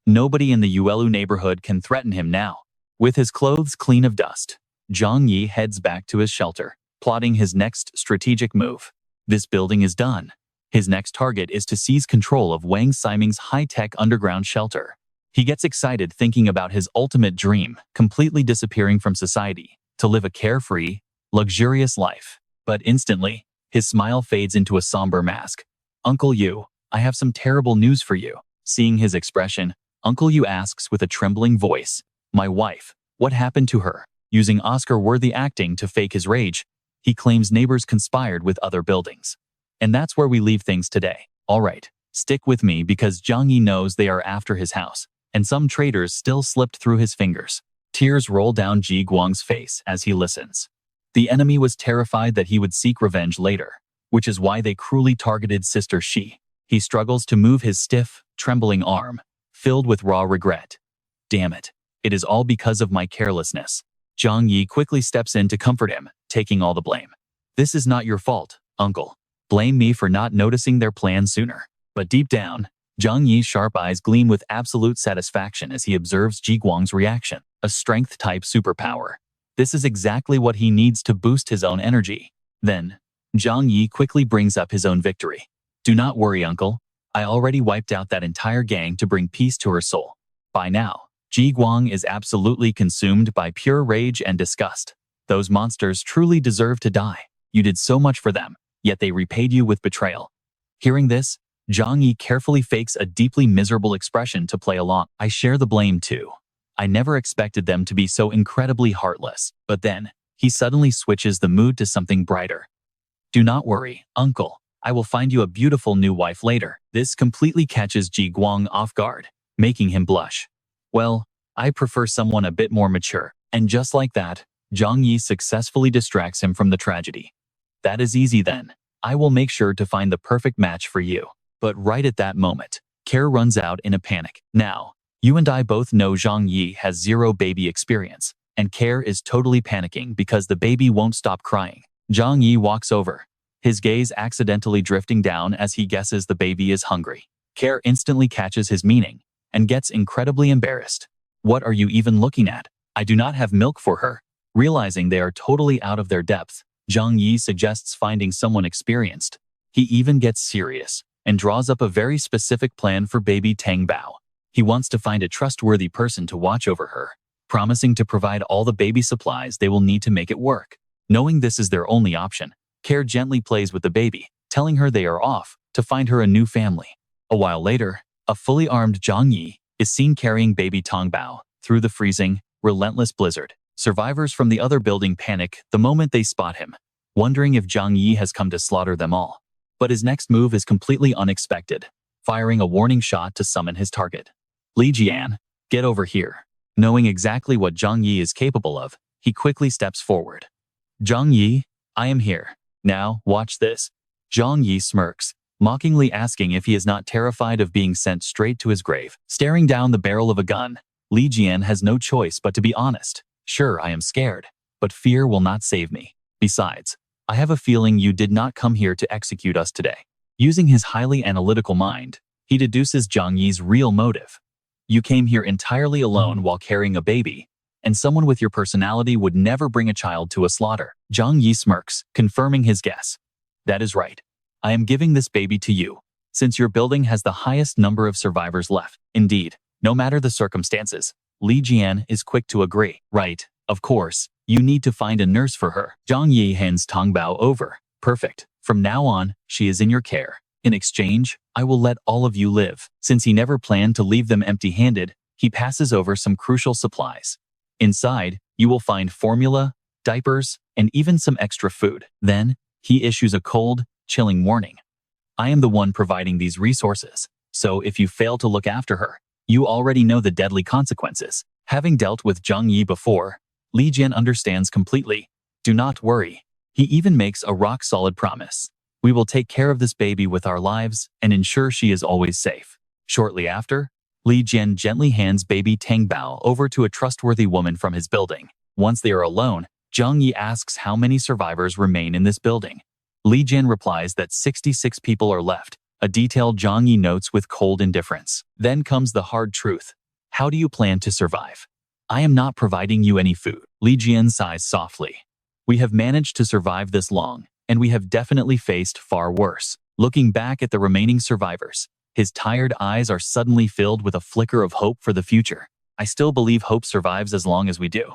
Nobody in the Uelu neighborhood can threaten him now. With his clothes clean of dust, Zhang Yi heads back to his shelter, plotting his next strategic move. This building is done. His next target is to seize control of Wang Ximing's high-tech underground shelter. He gets excited thinking about his ultimate dream, completely disappearing from society, to live a carefree, luxurious life. But instantly, his smile fades into a somber mask. "Uncle Yu, I have some terrible news for you." Seeing his expression, Uncle Yu asks with a trembling voice, "My wife, what happened to her?" Using Oscar-worthy acting to fake his rage, he claims neighbors conspired with other buildings. And that's where we leave things today. All right, stick with me because Zhang Yi knows they are after his house, and some traitors still slipped through his fingers. Tears roll down Ji Guang's face as he listens. The enemy was terrified that he would seek revenge later, which is why they cruelly targeted Sister Shi. He struggles to move his stiff, trembling arm, filled with raw regret. "Damn it. It is all because of my carelessness." Zhang Yi quickly steps in to comfort him, taking all the blame. "This is not your fault, uncle. Blame me for not noticing their plan sooner." But deep down, Zhang Yi's sharp eyes gleam with absolute satisfaction as he observes Ji Guang's reaction. A strength-type superpower. This is exactly what he needs to boost his own energy. Then, Zhang Yi quickly brings up his own victory. "Do not worry, uncle. I already wiped out that entire gang to bring peace to her soul." By now, Ji Guang is absolutely consumed by pure rage and disgust. "Those monsters truly deserve to die. You did so much for them, yet they repaid you with betrayal." Hearing this, Zhang Yi carefully fakes a deeply miserable expression to play along. "I share the blame too. I never expected them to be so incredibly heartless." But then, he suddenly switches the mood to something brighter. "Do not worry, uncle. I will find you a beautiful new wife later." This completely catches Ji Guang off guard, making him blush. "Well, I prefer someone a bit more mature." And just like that, Zhang Yi successfully distracts him from the tragedy. "That is easy then. I will make sure to find the perfect match for you." But right at that moment, Care runs out in a panic. Now, you and I both know Zhang Yi has zero baby experience, and Care is totally panicking because the baby won't stop crying. Zhang Yi walks over, his gaze accidentally drifting down as he guesses the baby is hungry. Care instantly catches his meaning and gets incredibly embarrassed. "What are you even looking at? I do not have milk for her." Realizing they are totally out of their depth, Zhang Yi suggests finding someone experienced. He even gets serious and draws up a very specific plan for baby Tang Bao. He wants to find a trustworthy person to watch over her, promising to provide all the baby supplies they will need to make it work. Knowing this is their only option, Care gently plays with the baby, telling her they are off to find her a new family. A while later, a fully armed Zhang Yi is seen carrying baby Tang Bao through the freezing, relentless blizzard. Survivors from the other building panic the moment they spot him, wondering if Zhang Yi has come to slaughter them all. But his next move is completely unexpected, firing a warning shot to summon his target. "Li Jian, get over here." Knowing exactly what Zhang Yi is capable of, he quickly steps forward. "Zhang Yi, I am here. Now, watch this." Zhang Yi smirks, mockingly asking if he is not terrified of being sent straight to his grave. Staring down the barrel of a gun, Li Jian has no choice but to be honest. Sure, I am scared, but fear will not save me. Besides, I have a feeling you did not come here to execute us today. Using his highly analytical mind, he deduces Zhang Yi's real motive. You came here entirely alone while carrying a baby, and someone with your personality would never bring a child to a slaughter. Zhang Yi smirks, confirming his guess. That is right. I am giving this baby to you, since your building has the highest number of survivors left. Indeed, no matter the circumstances, Li Jian is quick to agree. Right, of course, you need to find a nurse for her. Zhang Yi hands Tongbao over. Perfect. From now on, she is in your care. In exchange, I will let all of you live. Since he never planned to leave them empty-handed, he passes over some crucial supplies. Inside, you will find formula, diapers, and even some extra food. Then, he issues a cold, chilling warning. I am the one providing these resources, so if you fail to look after her, you already know the deadly consequences. Having dealt with Zhang Yi before, Li Jian understands completely. Do not worry. He even makes a rock-solid promise. We will take care of this baby with our lives and ensure she is always safe. Shortly after, Li Jian gently hands baby Tangbao over to a trustworthy woman from his building. Once they are alone, Zhang Yi asks how many survivors remain in this building. Li Jian replies that 66 people are left, a detail Zhang Yi notes with cold indifference. Then comes the hard truth. How do you plan to survive? I am not providing you any food. Li Jian sighs softly. We have managed to survive this long, and we have definitely faced far worse. Looking back at the remaining survivors, his tired eyes are suddenly filled with a flicker of hope for the future. I still believe hope survives as long as we do.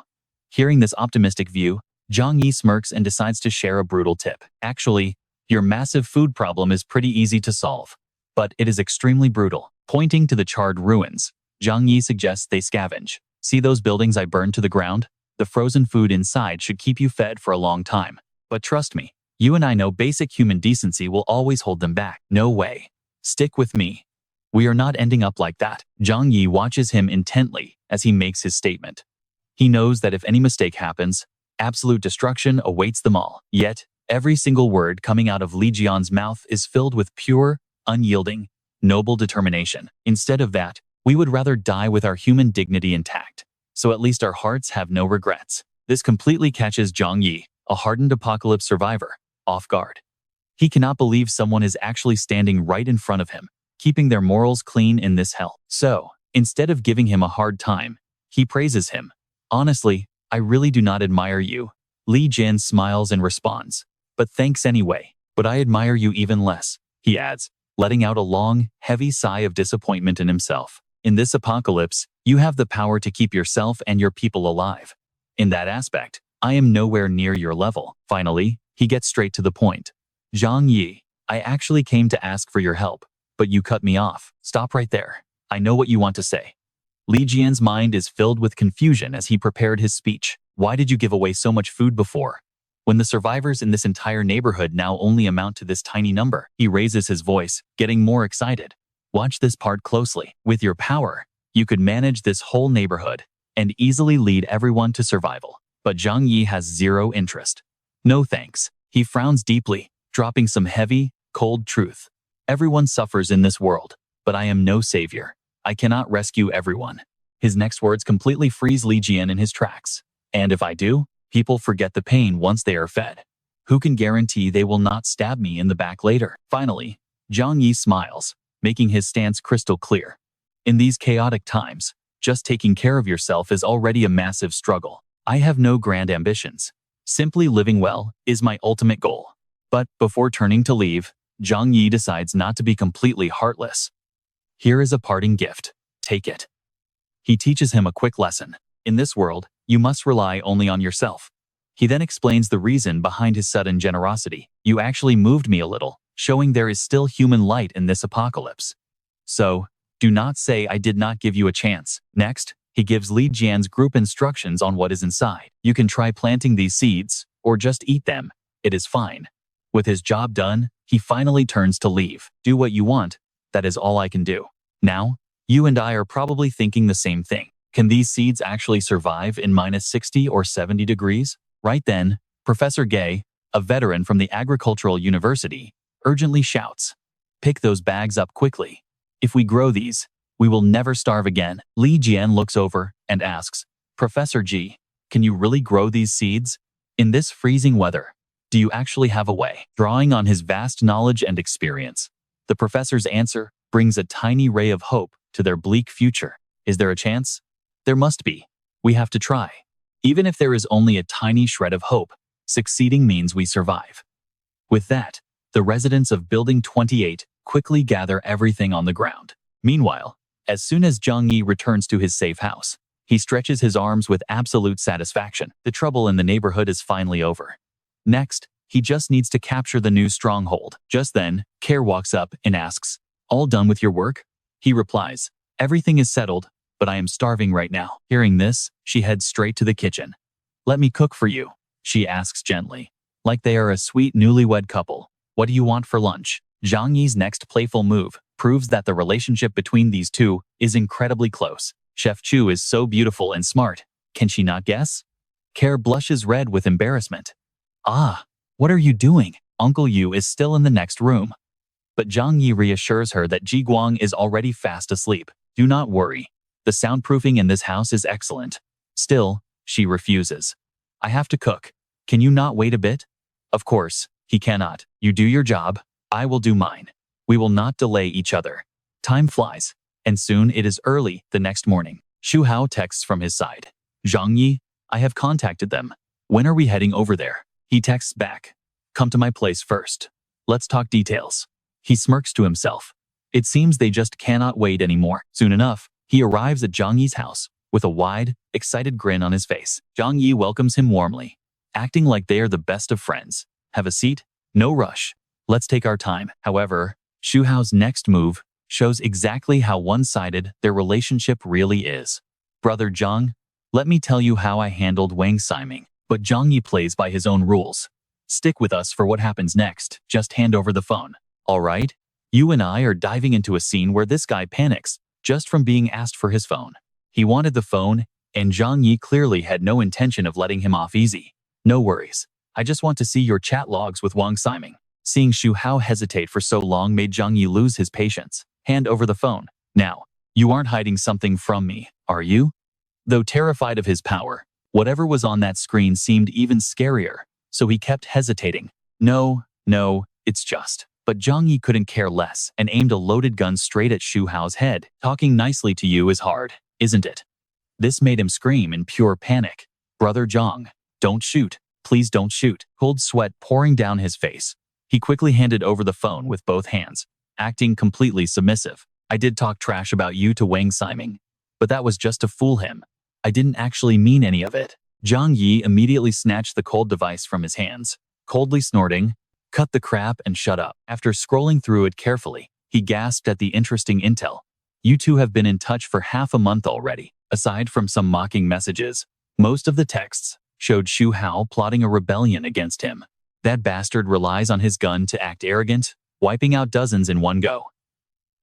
Hearing this optimistic view, Zhang Yi smirks and decides to share a brutal tip. Actually, your massive food problem is pretty easy to solve, but it is extremely brutal. Pointing to the charred ruins, Zhang Yi suggests they scavenge. See those buildings I burned to the ground? The frozen food inside should keep you fed for a long time. But trust me, you and I know basic human decency will always hold them back. No way. Stick with me. We are not ending up like that. Zhang Yi watches him intently as he makes his statement. He knows that if any mistake happens, absolute destruction awaits them all. Yet, every single word coming out of Li Jian's mouth is filled with pure, unyielding, noble determination. Instead of that, we would rather die with our human dignity intact, so at least our hearts have no regrets. This completely catches Zhang Yi, a hardened apocalypse survivor, off guard. He cannot believe someone is actually standing right in front of him, keeping their morals clean in this hell. So, instead of giving him a hard time, he praises him. Honestly, I really do not admire you. Li Jian smiles and responds. But thanks anyway. But I admire you even less, he adds, letting out a long, heavy sigh of disappointment in himself. In this apocalypse, you have the power to keep yourself and your people alive. In that aspect, I am nowhere near your level. Finally, he gets straight to the point. Zhang Yi, I actually came to ask for your help, but you cut me off. Stop right there. I know what you want to say. Li Jian's mind is filled with confusion as he prepared his speech. Why did you give away so much food before, when the survivors in this entire neighborhood now only amount to this tiny number? He raises his voice, getting more excited. Watch this part closely. With your power, you could manage this whole neighborhood and easily lead everyone to survival. But Zhang Yi has zero interest. No thanks. He frowns deeply, dropping some heavy, cold truth. Everyone suffers in this world, but I am no savior. I cannot rescue everyone. His next words completely freeze Li Jian in his tracks. And if I do, people forget the pain once they are fed. Who can guarantee they will not stab me in the back later? Finally, Zhang Yi smiles, making his stance crystal clear. In these chaotic times, just taking care of yourself is already a massive struggle. I have no grand ambitions. Simply living well is my ultimate goal. But before turning to leave, Zhang Yi decides not to be completely heartless. Here is a parting gift. Take it. He teaches him a quick lesson. In this world, you must rely only on yourself. He then explains the reason behind his sudden generosity. You actually moved me a little, showing there is still human light in this apocalypse. So, do not say I did not give you a chance. Next, he gives Li Jian's group instructions on what is inside. You can try planting these seeds, or just eat them. It is fine. With his job done, he finally turns to leave. Do what you want. That is all I can do. Now, you and I are probably thinking the same thing. Can these seeds actually survive in -60 or 70 degrees? Right then, Professor Gay, a veteran from the Agricultural University, urgently shouts, "Pick those bags up quickly. If we grow these, we will never starve again." Li Jian looks over and asks, "Professor Ji, can you really grow these seeds? In this freezing weather, do you actually have a way?" Drawing on his vast knowledge and experience, the professor's answer brings a tiny ray of hope to their bleak future. Is there a chance? There must be. We have to try. Even if there is only a tiny shred of hope, succeeding means we survive. With that, the residents of Building 28 quickly gather everything on the ground. Meanwhile, as soon as Zhang Yi returns to his safe house, he stretches his arms with absolute satisfaction. The trouble in the neighborhood is finally over. Next, he just needs to capture the new stronghold. Just then, Care walks up and asks, "All done with your work?" He replies, "Everything is settled, but I am starving right now." Hearing this, she heads straight to the kitchen. "Let me cook for you," she asks gently, like they are a sweet newlywed couple. "What do you want for lunch?" Zhang Yi's next playful move proves that the relationship between these two is incredibly close. Chef Chu is so beautiful and smart. Can she not guess? Care blushes red with embarrassment. "Ah, what are you doing? Uncle Yu is still in the next room." But Zhang Yi reassures her that Ji Guang is already fast asleep. "Do not worry. The soundproofing in this house is excellent." Still, she refuses. "I have to cook. Can you not wait a bit?" Of course, he cannot. "You do your job, I will do mine. We will not delay each other." Time flies, and soon it is early the next morning. Xu Hao texts from his side. "Zhang Yi, I have contacted them. When are we heading over there?" He texts back, "Come to my place first. Let's talk details." He smirks to himself. It seems they just cannot wait anymore. Soon enough, he arrives at Zhang Yi's house with a wide, excited grin on his face. Zhang Yi welcomes him warmly, acting like they are the best of friends. "Have a seat? No rush. Let's take our time." However, Xu Hao's next move shows exactly how one-sided their relationship really is. "Brother Zhang, let me tell you how I handled Wang Ximing." But Zhang Yi plays by his own rules. "Stick with us for what happens next. Just hand over the phone." "All right." You and I are diving into a scene where this guy panics just from being asked for his phone. He wanted the phone, and Zhang Yi clearly had no intention of letting him off easy. "No worries. I just want to see your chat logs with Wang Ximing." Seeing Xu Hao hesitate for so long made Zhang Yi lose his patience. "Hand over the phone. Now, you aren't hiding something from me, are you?" Though terrified of his power, whatever was on that screen seemed even scarier, so he kept hesitating. No, it's just." But Zhang Yi couldn't care less and aimed a loaded gun straight at Xu Hao's head. "Talking nicely to you is hard, isn't it?" This made him scream in pure panic. "Brother Zhang, don't shoot. Please don't shoot." Cold sweat pouring down his face, he quickly handed over the phone with both hands, acting completely submissive. "I did talk trash about you to Wang Ximing, but that was just to fool him. I didn't actually mean any of it." Zhang Yi immediately snatched the cold device from his hands, coldly snorting, "Cut the crap and shut up." After scrolling through it carefully, he gasped at the interesting intel. "You two have been in touch for half a month already." Aside from some mocking messages, most of the texts showed Xu Hao plotting a rebellion against him. That bastard relies on his gun to act arrogant, wiping out dozens in one go.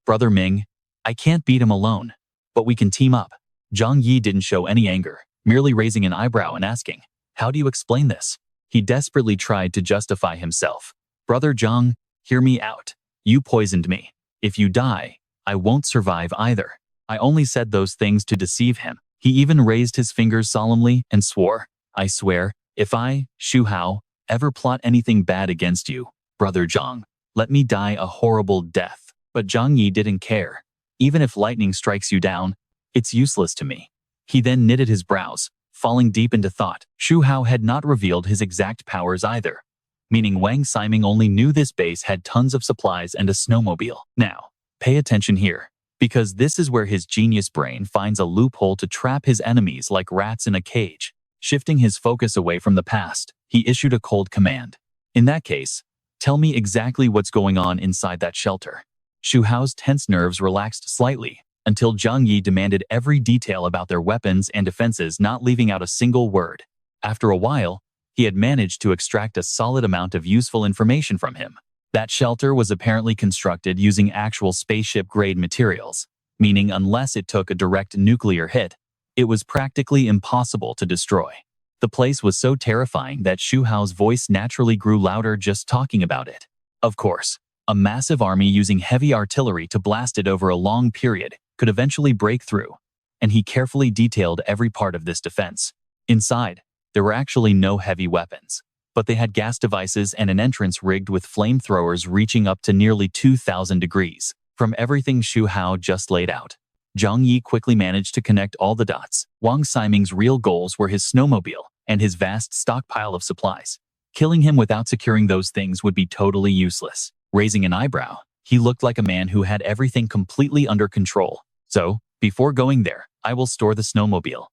"Brother Ming, I can't beat him alone, but we can team up." Zhang Yi didn't show any anger, merely raising an eyebrow and asking, "How do you explain this?" He desperately tried to justify himself. "Brother Zhang, hear me out. You poisoned me. If you die, I won't survive either." I only said those things to deceive him. He even raised his fingers solemnly and swore, "I swear, if I, Xu Hao, ever plot anything bad against you, Brother Zhang, let me die a horrible death." But Zhang Yi didn't care. "Even if lightning strikes you down, it's useless to me." He then knitted his brows, falling deep into thought. Xu Hao had not revealed his exact powers either, meaning Wang Ximing only knew this base had tons of supplies and a snowmobile. Now, pay attention here, because this is where his genius brain finds a loophole to trap his enemies like rats in a cage. Shifting his focus away from the past, he issued a cold command. "In that case, tell me exactly what's going on inside that shelter." Xu Hao's tense nerves relaxed slightly, until Zhang Yi demanded every detail about their weapons and defenses, not leaving out a single word. After a while, he had managed to extract a solid amount of useful information from him. That shelter was apparently constructed using actual spaceship-grade materials, meaning unless it took a direct nuclear hit, it was practically impossible to destroy. The place was so terrifying that Xu Hao's voice naturally grew louder just talking about it. Of course, A massive army using heavy artillery to blast it over a long period could eventually break through, and he carefully detailed every part of this defense. Inside, there were actually no heavy weapons, but they had gas devices and an entrance rigged with flamethrowers reaching up to nearly 2,000 degrees. From everything Xu Hao just laid out, Zhang Yi quickly managed to connect all the dots. Wang Ximing's real goals were his snowmobile and his vast stockpile of supplies. Killing him without securing those things would be totally useless. Raising an eyebrow, he looked like a man who had everything completely under control. So, before going there, I will store the snowmobile.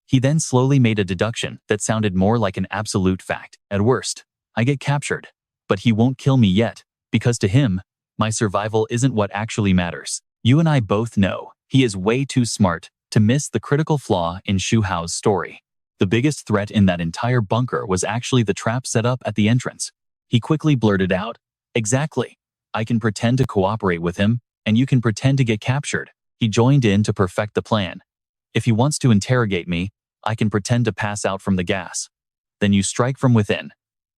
He then slowly made a deduction that sounded more like an absolute fact. At worst, I get captured, but he won't kill me yet, because to him, my survival isn't what actually matters. You and I both know he is way too smart to miss the critical flaw in Xu Hao's story. The biggest threat in that entire bunker was actually the trap set up at the entrance. He quickly blurted out, "Exactly. I can pretend to cooperate with him, and you can pretend to get captured." He joined in to perfect the plan. If he wants to interrogate me, I can pretend to pass out from the gas. Then you strike from within.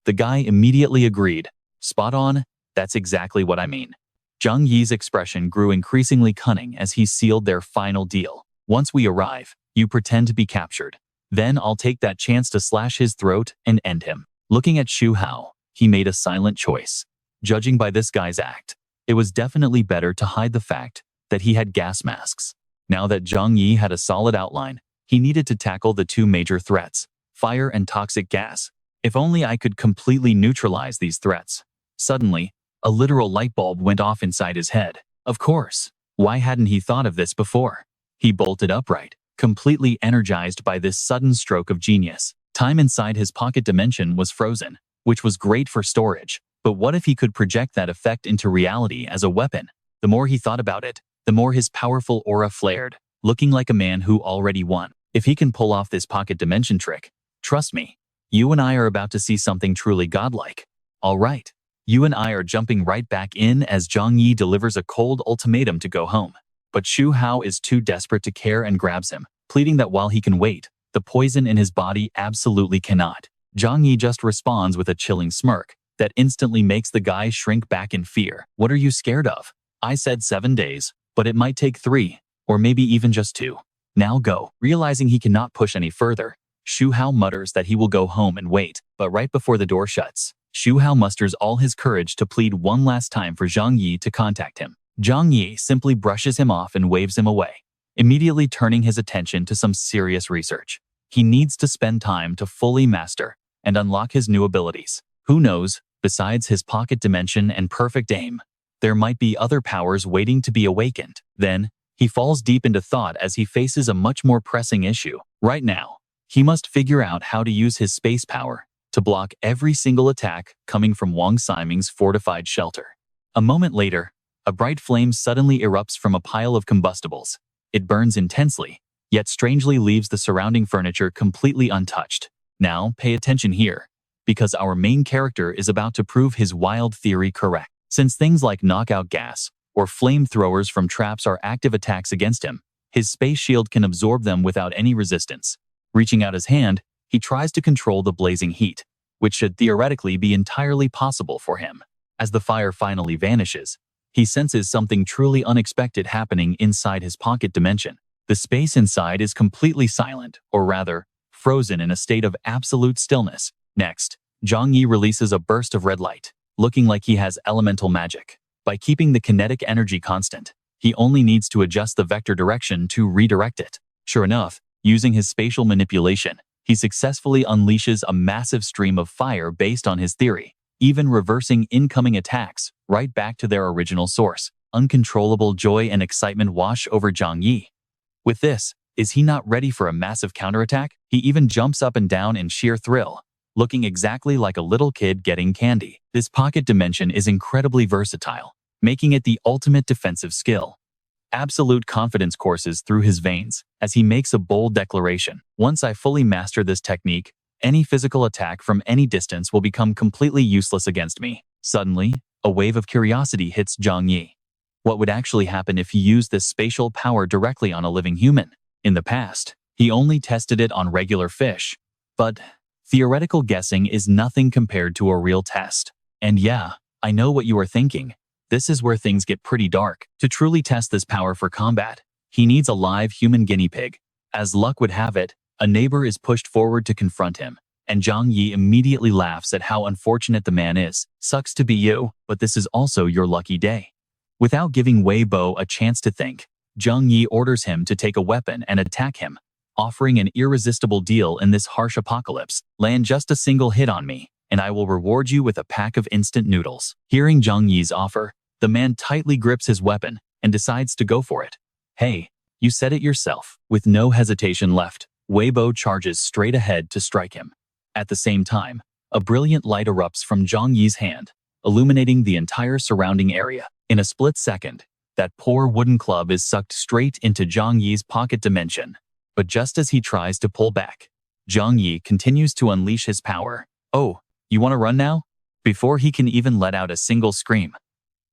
The guy immediately agreed. Spot on, that's exactly what I mean. Zhang Yi's expression grew increasingly cunning as he sealed their final deal. Once we arrive, you pretend to be captured. Then I'll take that chance to slash his throat and end him. Looking at Xu Hao, he made a silent choice. Judging by this guy's act, it was definitely better to hide the fact that he had gas masks. Now that Zhang Yi had a solid outline, he needed to tackle the two major threats, fire and toxic gas. If only I could completely neutralize these threats. Suddenly, a literal light bulb went off inside his head. Of course, why hadn't he thought of this before? He bolted upright, completely energized by this sudden stroke of genius. Time inside his pocket dimension was frozen, which was great for storage. But what if he could project that effect into reality as a weapon? The more he thought about it, the more his powerful aura flared, looking like a man who already won. If he can pull off this pocket dimension trick, trust me, you and I are about to see something truly godlike. All right, you and I are jumping right back in as Zhang Yi delivers a cold ultimatum to go home. But Xu Hao is too desperate to care and grabs him, pleading that while he can wait, the poison in his body absolutely cannot. Zhang Yi just responds with a chilling smirk that instantly makes the guy shrink back in fear. What are you scared of? I said 7 days, but it might take 3, or maybe even just 2. Now go. Realizing he cannot push any further, Xu Hao mutters that he will go home and wait. But right before the door shuts, Xu Hao musters all his courage to plead one last time for Zhang Yi to contact him. Zhang Yi simply brushes him off and waves him away, immediately turning his attention to some serious research. He needs to spend time to fully master and unlock his new abilities. Who knows, besides his pocket dimension and perfect aim, there might be other powers waiting to be awakened. Then, he falls deep into thought as he faces a much more pressing issue. Right now, he must figure out how to use his space power to block every single attack coming from Wang Ximing's fortified shelter. A moment later, a bright flame suddenly erupts from a pile of combustibles. It burns intensely, yet strangely leaves the surrounding furniture completely untouched. Now, pay attention here, because our main character is about to prove his wild theory correct. Since things like knockout gas or flamethrowers from traps are active attacks against him, his space shield can absorb them without any resistance. Reaching out his hand, he tries to control the blazing heat, which should theoretically be entirely possible for him. As the fire finally vanishes, he senses something truly unexpected happening inside his pocket dimension. The space inside is completely silent, or rather, frozen in a state of absolute stillness. Next, Zhang Yi releases a burst of red light, looking like he has elemental magic. By keeping the kinetic energy constant, he only needs to adjust the vector direction to redirect it. Sure enough, using his spatial manipulation, he successfully unleashes a massive stream of fire based on his theory, even reversing incoming attacks right back to their original source. Uncontrollable joy and excitement wash over Zhang Yi. With this, is he not ready for a massive counterattack? He even jumps up and down in sheer thrill, looking exactly like a little kid getting candy. This pocket dimension is incredibly versatile, making it the ultimate defensive skill. Absolute confidence courses through his veins as he makes a bold declaration. Once I fully master this technique, any physical attack from any distance will become completely useless against me. Suddenly, a wave of curiosity hits Zhang Yi. What would actually happen if he used this spatial power directly on a living human? In the past, he only tested it on regular fish. But theoretical guessing is nothing compared to a real test. And yeah, I know what you are thinking. This is where things get pretty dark. To truly test this power for combat, he needs a live human guinea pig. As luck would have it, a neighbor is pushed forward to confront him, and Zhang Yi immediately laughs at how unfortunate the man is. Sucks to be you, but this is also your lucky day. Without giving Wei Bo a chance to think, Zhang Yi orders him to take a weapon and attack him, offering an irresistible deal in this harsh apocalypse. Land just a single hit on me, and I will reward you with a pack of instant noodles. Hearing Zhang Yi's offer, the man tightly grips his weapon and decides to go for it. Hey, you said it yourself. With no hesitation left, Wei Bo charges straight ahead to strike him. At the same time, a brilliant light erupts from Zhang Yi's hand, illuminating the entire surrounding area. In a split second, that poor wooden club is sucked straight into Zhang Yi's pocket dimension. But just as he tries to pull back, Zhang Yi continues to unleash his power. Oh, you want to run now? Before he can even let out a single scream,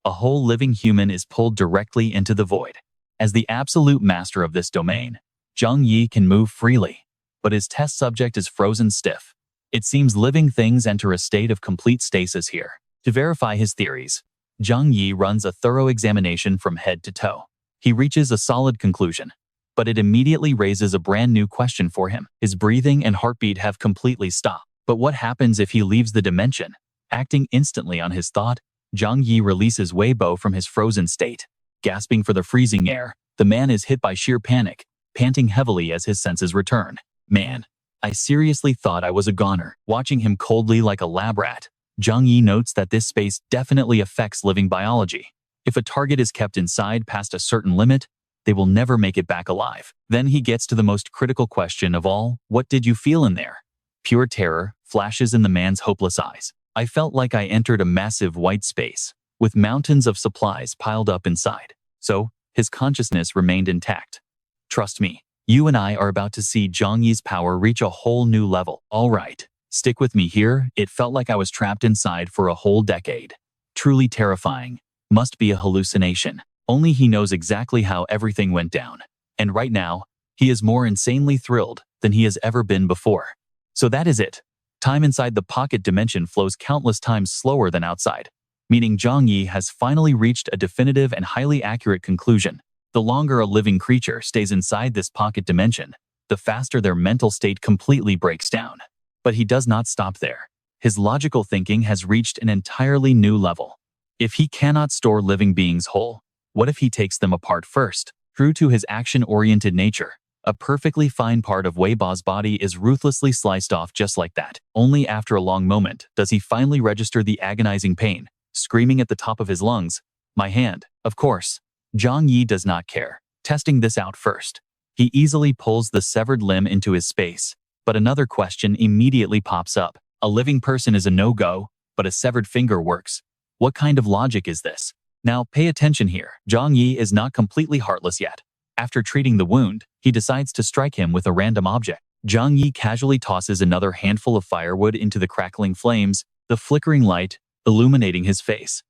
a whole living human is pulled directly into the void. As the absolute master of this domain, Zhang Yi can move freely, but his test subject is frozen stiff. It seems living things enter a state of complete stasis here. To verify his theories, Zhang Yi runs a thorough examination from head to toe. He reaches a solid conclusion, but it immediately raises a brand new question for him. His breathing and heartbeat have completely stopped. But what happens if he leaves the dimension? Acting instantly on his thought, Zhang Yi releases Wei Bo from his frozen state. Gasping for the freezing air, the man is hit by sheer panic, panting heavily as his senses return. Man, I seriously thought I was a goner. Watching him coldly like a lab rat, Zhang Yi notes that this space definitely affects living biology. If a target is kept inside past a certain limit, they will never make it back alive. Then he gets to the most critical question of all: what did you feel in there? Pure terror flashes in the man's hopeless eyes. I felt like I entered a massive white space, with mountains of supplies piled up inside. So, his consciousness remained intact. Trust me, you and I are about to see Zhang Yi's power reach a whole new level. All right, stick with me here. It felt like I was trapped inside for a whole decade. Truly terrifying. Must be a hallucination. Only he knows exactly how everything went down. And right now, he is more insanely thrilled than he has ever been before. So that is it. Time inside the pocket dimension flows countless times slower than outside, meaning Zhang Yi has finally reached a definitive and highly accurate conclusion. The longer a living creature stays inside this pocket dimension, the faster their mental state completely breaks down. But he does not stop there. His logical thinking has reached an entirely new level. If he cannot store living beings whole, what if he takes them apart first? True to his action-oriented nature, a perfectly fine part of Wei Bo's body is ruthlessly sliced off just like that. Only after a long moment does he finally register the agonizing pain, screaming at the top of his lungs, "My hand!" Of course, Zhang Yi does not care, testing this out first. He easily pulls the severed limb into his space, but another question immediately pops up. A living person is a no-go, but a severed finger works. What kind of logic is this? Now pay attention here. Zhang Yi is not completely heartless yet. After treating the wound, he decides to strike him with a random object. Zhang Yi casually tosses another handful of firewood into the crackling flames, the flickering light illuminating his face.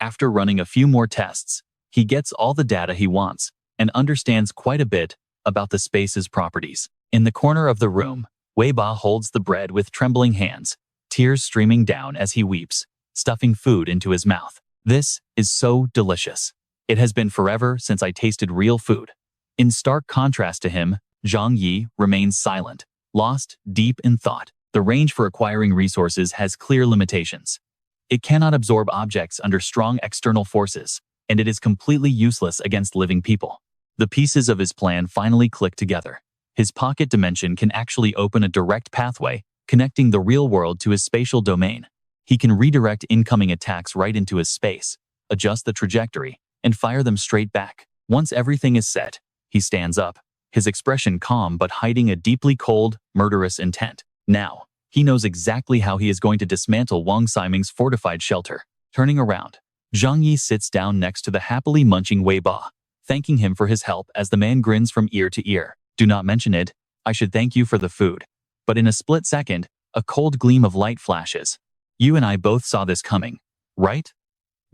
After running a few more tests, he gets all the data he wants and understands quite a bit about the space's properties. In the corner of the room, Wei Bo holds the bread with trembling hands, tears streaming down as he weeps, stuffing food into his mouth. This is so delicious. It has been forever since I tasted real food. In stark contrast to him, Zhang Yi remains silent, lost deep in thought. The range for acquiring resources has clear limitations. It cannot absorb objects under strong external forces, and it is completely useless against living people. The pieces of his plan finally click together. His pocket dimension can actually open a direct pathway, connecting the real world to his spatial domain. He can redirect incoming attacks right into his space, adjust the trajectory, and fire them straight back. Once everything is set, he stands up, his expression calm but hiding a deeply cold, murderous intent. Now, he knows exactly how he is going to dismantle Wang Siming's fortified shelter. Turning around, Zhang Yi sits down next to the happily munching Wei Bo, thanking him for his help as the man grins from ear to ear. Do not mention it, I should thank you for the food. But in a split second, a cold gleam of light flashes. You and I both saw this coming, right?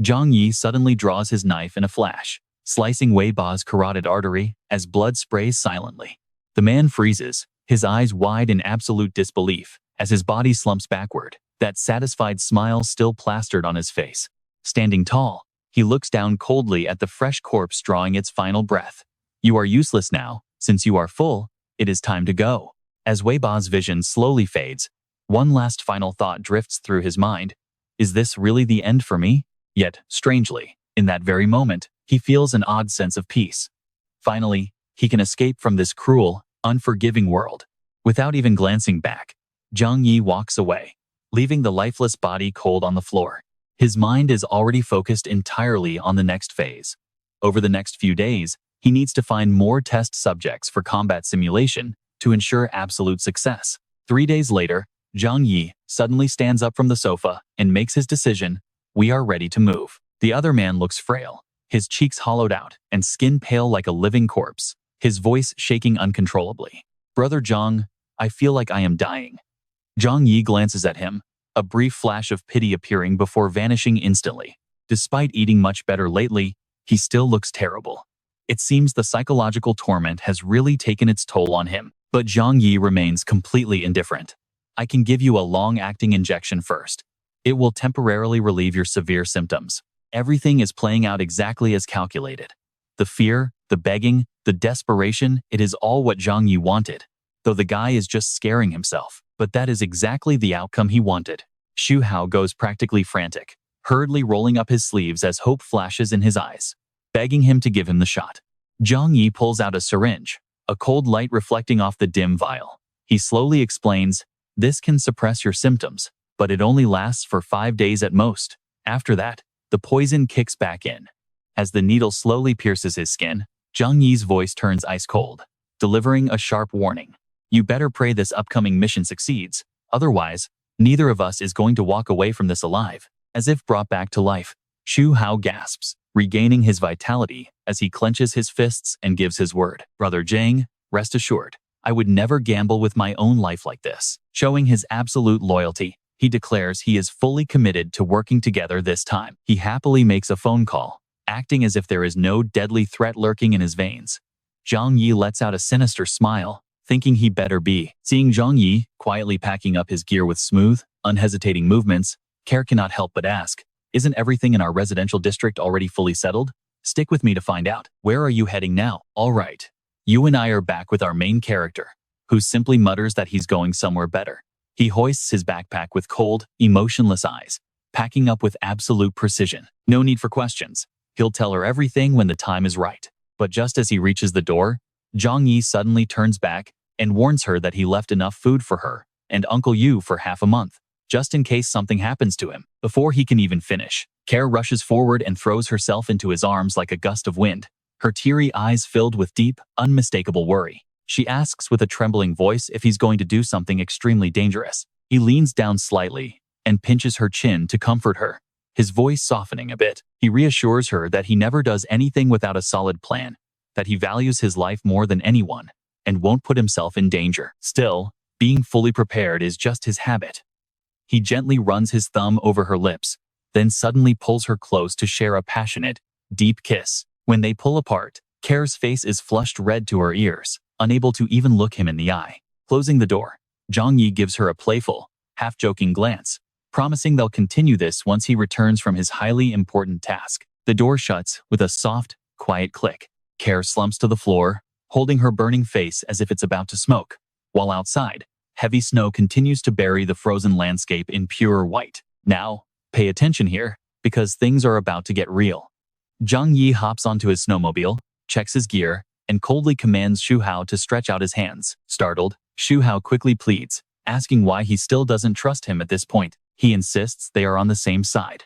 Zhang Yi suddenly draws his knife in a flash, slicing Wei Bo's carotid artery as blood sprays silently. The man freezes, his eyes wide in absolute disbelief, as his body slumps backward, that satisfied smile still plastered on his face. Standing tall, He looks down coldly at the fresh corpse drawing its final breath. You are useless now. Since you are full, it is time to go. As Weiba's vision slowly fades, one last final thought drifts through his mind. Is this really the end for me? Yet, strangely, in that very moment, he feels an odd sense of peace. Finally, he can escape from this cruel, unforgiving world. Without even glancing back, Zhang Yi walks away, leaving the lifeless body cold on the floor. His mind is already focused entirely on the next phase. Over the next few days, he needs to find more test subjects for combat simulation to ensure absolute success. 3 days later, Zhang Yi suddenly stands up from the sofa and makes his decision. We are ready to move. The other man looks frail, his cheeks hollowed out and skin pale like a living corpse, his voice shaking uncontrollably. Brother Zhang, I feel like I am dying. Zhang Yi glances at him, a brief flash of pity appearing before vanishing instantly. Despite eating much better lately, he still looks terrible. It seems the psychological torment has really taken its toll on him, but Zhang Yi remains completely indifferent. I can give you a long-acting injection first. It will temporarily relieve your severe symptoms. Everything is playing out exactly as calculated. The fear, the begging, the desperation, it is all what Zhang Yi wanted, though the guy is just scaring himself. But that is exactly the outcome he wanted. Xu Hao goes practically frantic, hurriedly rolling up his sleeves as hope flashes in his eyes, begging him to give him the shot. Zhang Yi pulls out a syringe, a cold light reflecting off the dim vial. He slowly explains, this can suppress your symptoms, but it only lasts for 5 days at most. After that, the poison kicks back in. As the needle slowly pierces his skin, Zhang Yi's voice turns ice cold, delivering a sharp warning. You better pray this upcoming mission succeeds, otherwise, neither of us is going to walk away from this alive. As if brought back to life, Xu Hao gasps, regaining his vitality as he clenches his fists and gives his word. Brother Zhang, rest assured, I would never gamble with my own life like this. Showing his absolute loyalty, he declares he is fully committed to working together this time. He happily makes a phone call, acting as if there is no deadly threat lurking in his veins. Zhang Yi lets out a sinister smile, thinking he better be. Seeing Zhang Yi quietly packing up his gear with smooth, unhesitating movements, Care cannot help but ask, isn't everything in our residential district already fully settled? Stick with me to find out. Where are you heading now? All right. You and I are back with our main character, who simply mutters that he's going somewhere better. He hoists his backpack with cold, emotionless eyes, packing up with absolute precision. No need for questions. He'll tell her everything when the time is right. But just as he reaches the door, Zhang Yi suddenly turns back and warns her that he left enough food for her and Uncle Yu for half a month, just in case something happens to him. Before he can even finish, Care rushes forward and throws herself into his arms like a gust of wind, her teary eyes filled with deep, unmistakable worry. She asks with a trembling voice if he's going to do something extremely dangerous. He leans down slightly and pinches her chin to comfort her, his voice softening a bit. He reassures her that he never does anything without a solid plan, that he values his life more than anyone, and won't put himself in danger. Still, being fully prepared is just his habit. He gently runs his thumb over her lips, then suddenly pulls her close to share a passionate, deep kiss. When they pull apart, Care's face is flushed red to her ears, unable to even look him in the eye. Closing the door, Zhang Yi gives her a playful, half-joking glance, promising they'll continue this once he returns from his highly important task. The door shuts with a soft, quiet click. Care slumps to the floor, holding her burning face as if it's about to smoke, while outside, heavy snow continues to bury the frozen landscape in pure white. Now, pay attention here, because things are about to get real. Zhang Yi hops onto his snowmobile, checks his gear, and coldly commands Xu Hao to stretch out his hands. Startled, Xu Hao quickly pleads, asking why he still doesn't trust him at this point. He insists they are on the same side,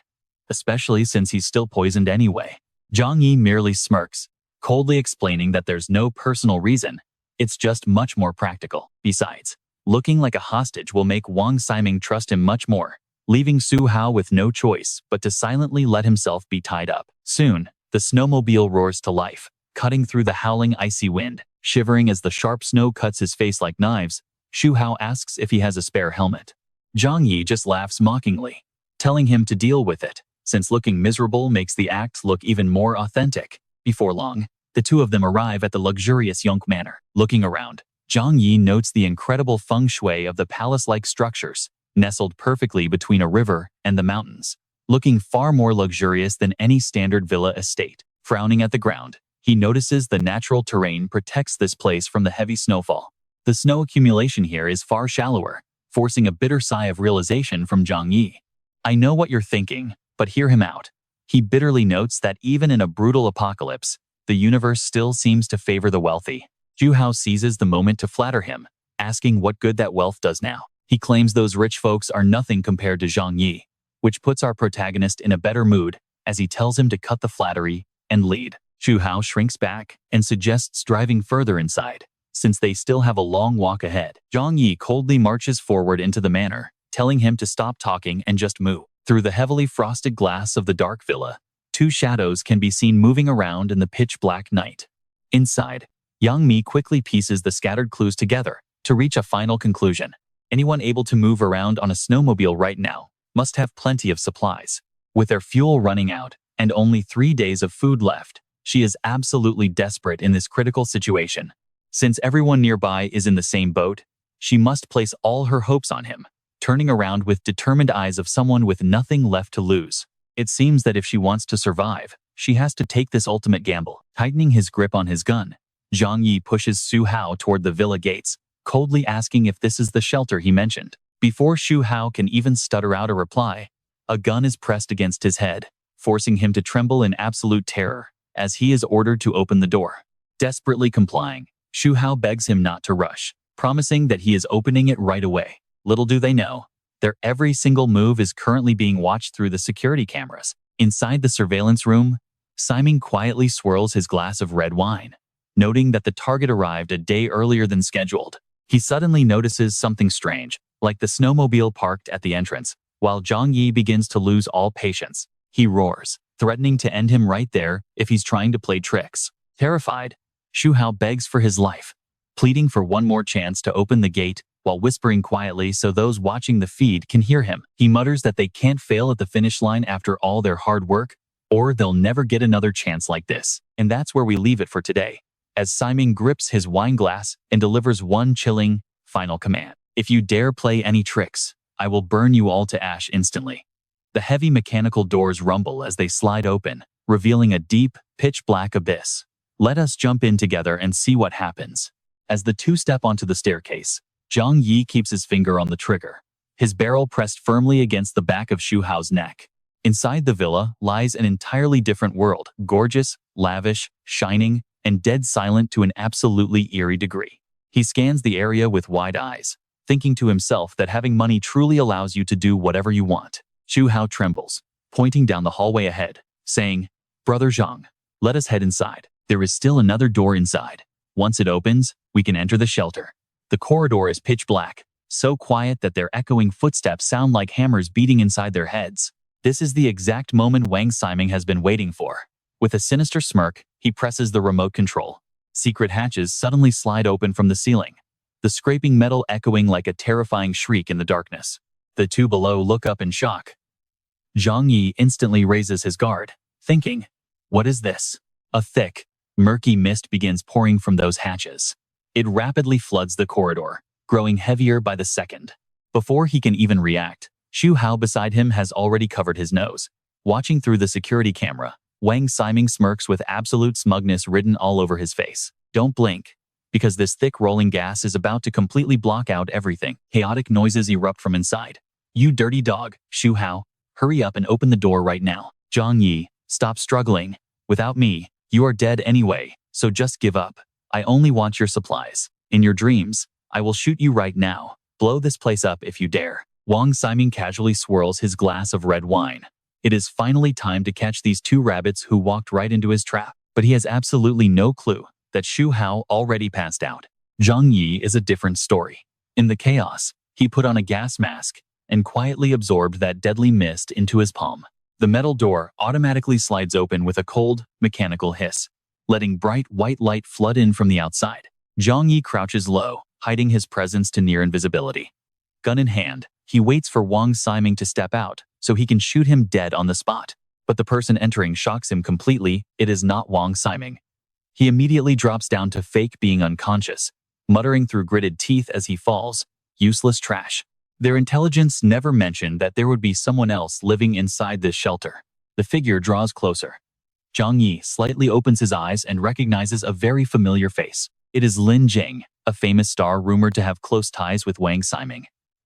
especially since he's still poisoned anyway. Zhang Yi merely smirks, coldly explaining that there's no personal reason, it's just much more practical. Besides, looking like a hostage will make Wang Ximing trust him much more, leaving Xu Hao with no choice but to silently let himself be tied up. Soon, the snowmobile roars to life, cutting through the howling icy wind. Shivering as the sharp snow cuts his face like knives, Xu Hao asks if he has a spare helmet. Zhang Yi just laughs mockingly, telling him to deal with it, since looking miserable makes the act look even more authentic. Before long, the two of them arrive at the luxurious Yonk Manor. Looking around, Zhang Yi notes the incredible feng shui of the palace-like structures, nestled perfectly between a river and the mountains. looking far more luxurious than any standard villa estate. Frowning at the ground, he notices the natural terrain protects this place from the heavy snowfall. The snow accumulation here is far shallower, forcing a bitter sigh of realization from Zhang Yi. I know what you're thinking, but hear him out. He bitterly notes that even in a brutal apocalypse, the universe still seems to favor the wealthy. Zhu Hao seizes the moment to flatter him, asking what good that wealth does now. He claims those rich folks are nothing compared to Zhang Yi, which puts our protagonist in a better mood as he tells him to cut the flattery and lead. Zhu Hao shrinks back and suggests driving further inside, since they still have a long walk ahead. Zhang Yi coldly marches forward into the manor, telling him to stop talking and just move. Through the heavily frosted glass of the dark villa, two shadows can be seen moving around in the pitch-black night. Inside, Yang Mi quickly pieces the scattered clues together to reach a final conclusion. Anyone able to move around on a snowmobile right now must have plenty of supplies. With their fuel running out and only 3 days of food left, she is absolutely desperate in this critical situation. Since everyone nearby is in the same boat, she must place all her hopes on him, turning around with determined eyes of someone with nothing left to lose. It seems that if she wants to survive, she has to take this ultimate gamble. Tightening his grip on his gun, Zhang Yi pushes Xu Hao toward the villa gates, coldly asking if this is the shelter he mentioned. Before Xu Hao can even stutter out a reply, a gun is pressed against his head, forcing him to tremble in absolute terror as he is ordered to open the door. Desperately complying, Xu Hao begs him not to rush, promising that he is opening it right away. Little do they know, their every single move is currently being watched through the security cameras. Inside the surveillance room, Simon quietly swirls his glass of red wine, noting that the target arrived a day earlier than scheduled. He suddenly notices something strange, like the snowmobile parked at the entrance. While Zhang Yi begins to lose all patience, he roars, threatening to end him right there if he's trying to play tricks. Terrified, Xu Hao begs for his life, pleading for one more chance to open the gate while whispering quietly so those watching the feed can hear him. He mutters that they can't fail at the finish line after all their hard work, or they'll never get another chance like this. And that's where we leave it for today, as Simon grips his wine glass and delivers one chilling, final command. If you dare play any tricks, I will burn you all to ash instantly. The heavy mechanical doors rumble as they slide open, revealing a deep, pitch-black abyss. Let us jump in together and see what happens. As the two step onto the staircase, Zhang Yi keeps his finger on the trigger, his barrel pressed firmly against the back of Xu Hao's neck. Inside the villa lies an entirely different world, gorgeous, lavish, shining, and dead silent to an absolutely eerie degree. He scans the area with wide eyes, thinking to himself that having money truly allows you to do whatever you want. Xu Hao trembles, pointing down the hallway ahead, saying, "Brother Zhang, let us head inside. There is still another door inside. Once it opens, we can enter the shelter." The corridor is pitch black, so quiet that their echoing footsteps sound like hammers beating inside their heads. This is the exact moment Wang Siming has been waiting for. With a sinister smirk, he presses the remote control. Secret hatches suddenly slide open from the ceiling, the scraping metal echoing like a terrifying shriek in the darkness. The two below look up in shock. Zhang Yi instantly raises his guard, thinking, "What is this?" A thick, murky mist begins pouring from those hatches. It rapidly floods the corridor, growing heavier by the second. Before he can even react, Xu Hao beside him has already covered his nose. Watching through the security camera, Wang Siming smirks with absolute smugness written all over his face. Don't blink, because this thick rolling gas is about to completely block out everything. Chaotic noises erupt from inside. "You dirty dog, Xu Hao, hurry up and open the door right now." Zhang Yi, stop struggling. "Without me, you are dead anyway, so just give up. I only want your supplies. In your dreams, I will shoot you right now. Blow this place up if you dare." Wang Siming casually swirls his glass of red wine. It is finally time to catch these two rabbits who walked right into his trap. But he has absolutely no clue that Xu Hao already passed out. Zhang Yi is a different story. In the chaos, he put on a gas mask and quietly absorbed that deadly mist into his palm. The metal door automatically slides open with a cold, mechanical hiss, letting bright white light flood in from the outside. Zhang Yi crouches low, hiding his presence to near invisibility. Gun in hand, he waits for Wang Siming to step out so he can shoot him dead on the spot. But the person entering shocks him completely. It is not Wang Siming. He immediately drops down to fake being unconscious, muttering through gritted teeth as he falls, "Useless trash." Their intelligence never mentioned that there would be someone else living inside this shelter. The figure draws closer. Zhang Yi slightly opens his eyes and recognizes a very familiar face. It is Lin Jing, a famous star rumored to have close ties with Wang Ximing.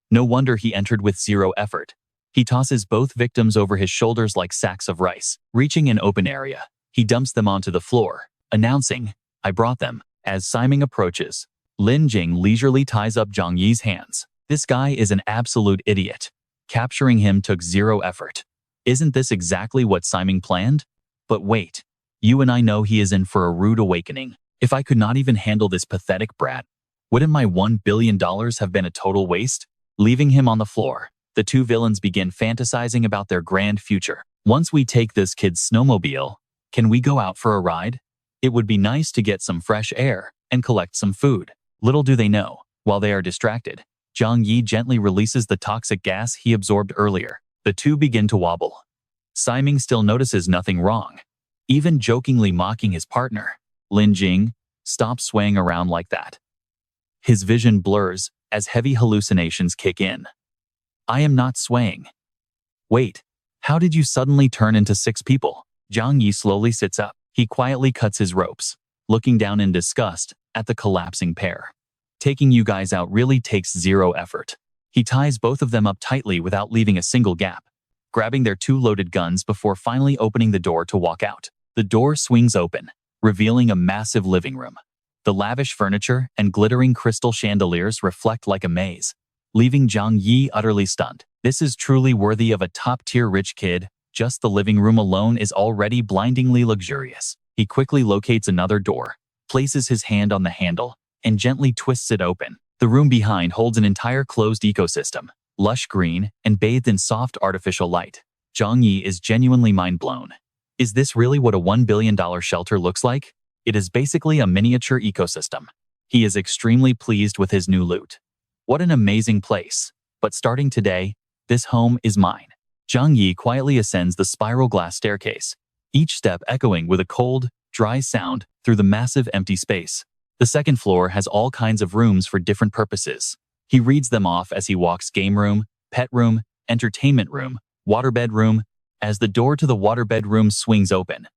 No wonder he entered with zero effort. He tosses both victims over his shoulders like sacks of rice. Reaching an open area, he dumps them onto the floor, announcing, "I brought them." As Ximing approaches, Lin Jing leisurely ties up Zhang Yi's hands. This guy is an absolute idiot. Capturing him took zero effort. Isn't this exactly what Ximing planned? But wait, you and I know he is in for a rude awakening. If I could not even handle this pathetic brat, wouldn't my $1 billion have been a total waste? Leaving him on the floor, the two villains begin fantasizing about their grand future. Once we take this kid's snowmobile, can we go out for a ride? It would be nice to get some fresh air and collect some food. Little do they know, while they are distracted, Zhang Yi gently releases the toxic gas he absorbed earlier. The two begin to wobble. Ximing still notices nothing wrong, even jokingly mocking his partner. Lin Jing, stop swaying around like that. His vision blurs as heavy hallucinations kick in. I am not swaying. Wait, how did you suddenly turn into 6 people? Zhang Yi slowly sits up. He quietly cuts his ropes, looking down in disgust at the collapsing pair. Taking you guys out really takes zero effort. He ties both of them up tightly without leaving a single gap, grabbing their 2 loaded guns before finally opening the door to walk out. The door swings open, revealing a massive living room. The lavish furniture and glittering crystal chandeliers reflect like a maze, leaving Zhang Yi utterly stunned. This is truly worthy of a top-tier rich kid. Just the living room alone is already blindingly luxurious. He quickly locates another door, places his hand on the handle, and gently twists it open. The room behind holds an entire closed ecosystem, lush green and bathed in soft artificial light. Zhang Yi is genuinely mind-blown. Is this really what a $1 billion shelter looks like? It is basically a miniature ecosystem. He is extremely pleased with his new loot. What an amazing place. But starting today, this home is mine. Zhang Yi quietly ascends the spiral glass staircase, each step echoing with a cold, dry sound through the massive empty space. The second floor has all kinds of rooms for different purposes. He reads them off as he walks: game room, pet room, entertainment room, waterbed room. As the door to the waterbed room swings open,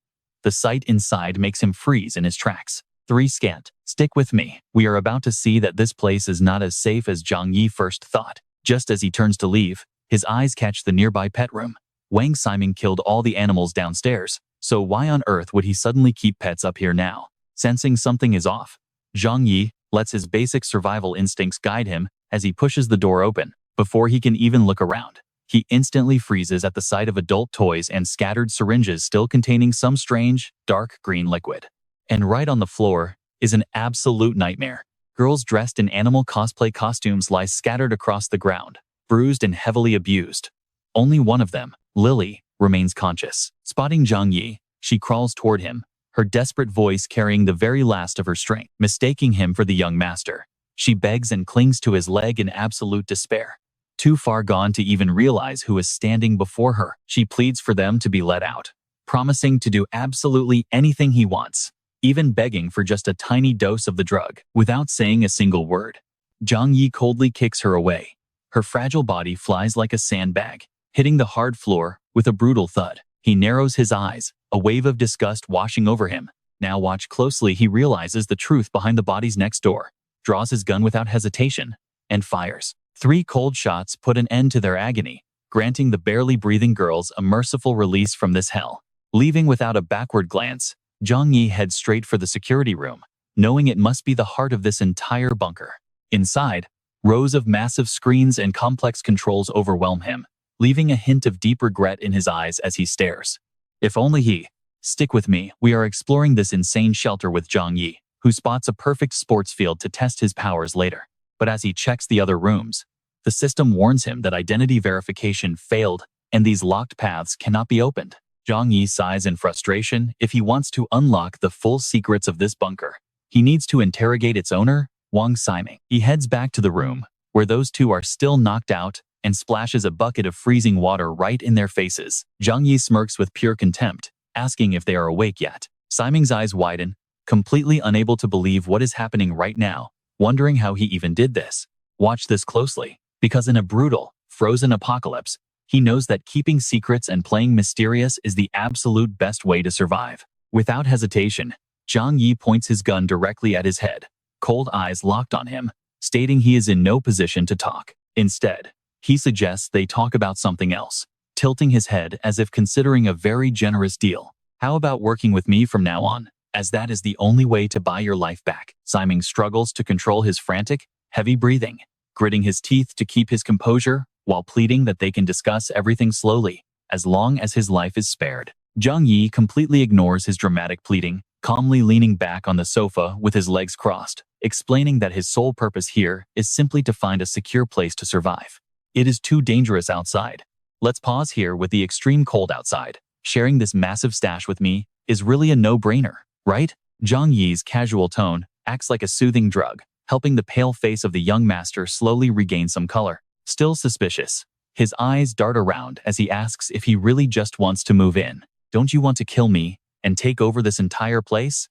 the sight inside makes him freeze in his tracks. 3 scant. Stick with me. We are about to see that this place is not as safe as Zhang Yi first thought. Just as he turns to leave, his eyes catch the nearby pet room. Wang Ximing killed all the animals downstairs, so why on earth would he suddenly keep pets up here now? Sensing something is off, Zhang Yi lets his basic survival instincts guide him as he pushes the door open. Before he can even look around, he instantly freezes at the sight of adult toys and scattered syringes still containing some strange, dark green liquid. And right on the floor is an absolute nightmare. Girls dressed in animal cosplay costumes lie scattered across the ground, bruised and heavily abused. Only one of them, Lily, remains conscious. Spotting Zhang Yi, she crawls toward him, her desperate voice carrying the very last of her strength. Mistaking him for the young master, she begs and clings to his leg in absolute despair. Too far gone to even realize who is standing before her, she pleads for them to be let out, promising to do absolutely anything he wants, even begging for just a tiny dose of the drug. Without saying a single word, Zhang Yi coldly kicks her away. Her fragile body flies like a sandbag, hitting the hard floor with a brutal thud. He narrows his eyes, a wave of disgust washing over him. Now watch closely. He realizes the truth behind the bodies next door, draws his gun without hesitation, and fires. 3 cold shots put an end to their agony, granting the barely breathing girls a merciful release from this hell. Leaving without a backward glance, Zhang Yi heads straight for the security room, knowing it must be the heart of this entire bunker. Inside, rows of massive screens and complex controls overwhelm him, leaving a hint of deep regret in his eyes as he stares. If only he. Stick with me. We are exploring this insane shelter with Zhang Yi, who spots a perfect sports field to test his powers later. But as he checks the other rooms, the system warns him that identity verification failed and these locked paths cannot be opened. Zhang Yi sighs in frustration. If he wants to unlock the full secrets of this bunker, he needs to interrogate its owner, Wang Ximing. He heads back to the room, where those two are still knocked out, and splashes a bucket of freezing water right in their faces. Zhang Yi smirks with pure contempt, asking if they are awake yet. Ximing's eyes widen, completely unable to believe what is happening right now, wondering how he even did this. Watch this closely. Because in a brutal, frozen apocalypse, he knows that keeping secrets and playing mysterious is the absolute best way to survive. Without hesitation, Zhang Yi points his gun directly at his head, cold eyes locked on him, stating he is in no position to talk. Instead, he suggests they talk about something else, tilting his head as if considering a very generous deal. How about working with me from now on, as that is the only way to buy your life back? Simon struggles to control his frantic, heavy breathing, gritting his teeth to keep his composure while pleading that they can discuss everything slowly, as long as his life is spared. Zhang Yi completely ignores his dramatic pleading, calmly leaning back on the sofa with his legs crossed, explaining that his sole purpose here is simply to find a secure place to survive. It is too dangerous outside. Let's pause here with the extreme cold outside. Sharing this massive stash with me is really a no-brainer, right? Zhang Yi's casual tone acts like a soothing drug, helping the pale face of the young master slowly regain some color. Still suspicious, his eyes dart around as he asks if he really just wants to move in. Don't you want to kill me and take over this entire place?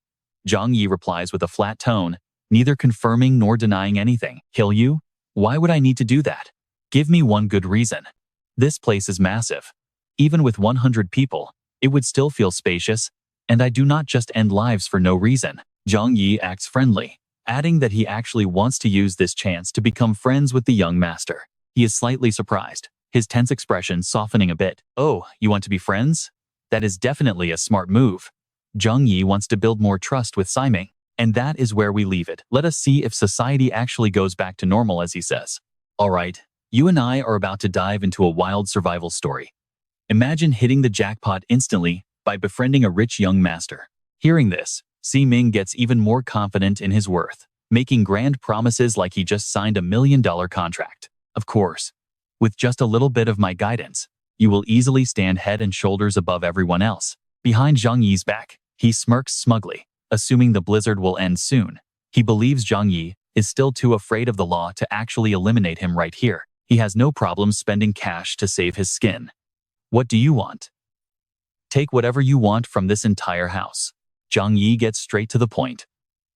Zhang Yi replies with a flat tone, neither confirming nor denying anything. Kill you? Why would I need to do that? Give me one good reason. This place is massive. Even with 100 people, it would still feel spacious, and I do not just end lives for no reason. Zhang Yi acts friendly, adding that he actually wants to use this chance to become friends with the young master. He is slightly surprised, his tense expression softening a bit. Oh, you want to be friends? That is definitely a smart move. Zhang Yi wants to build more trust with Simon, and that is where we leave it. Let us see if society actually goes back to normal, as he says. All right, you and I are about to dive into a wild survival story. Imagine hitting the jackpot instantly by befriending a rich young master. Hearing this, Siming gets even more confident in his worth, making grand promises like he just signed a $1 million contract. Of course, with just a little bit of my guidance, you will easily stand head and shoulders above everyone else. Behind Zhang Yi's back, he smirks smugly, assuming the blizzard will end soon. He believes Zhang Yi is still too afraid of the law to actually eliminate him right here. He has no problem spending cash to save his skin. What do you want? Take whatever you want from this entire house. Zhang Yi gets straight to the point.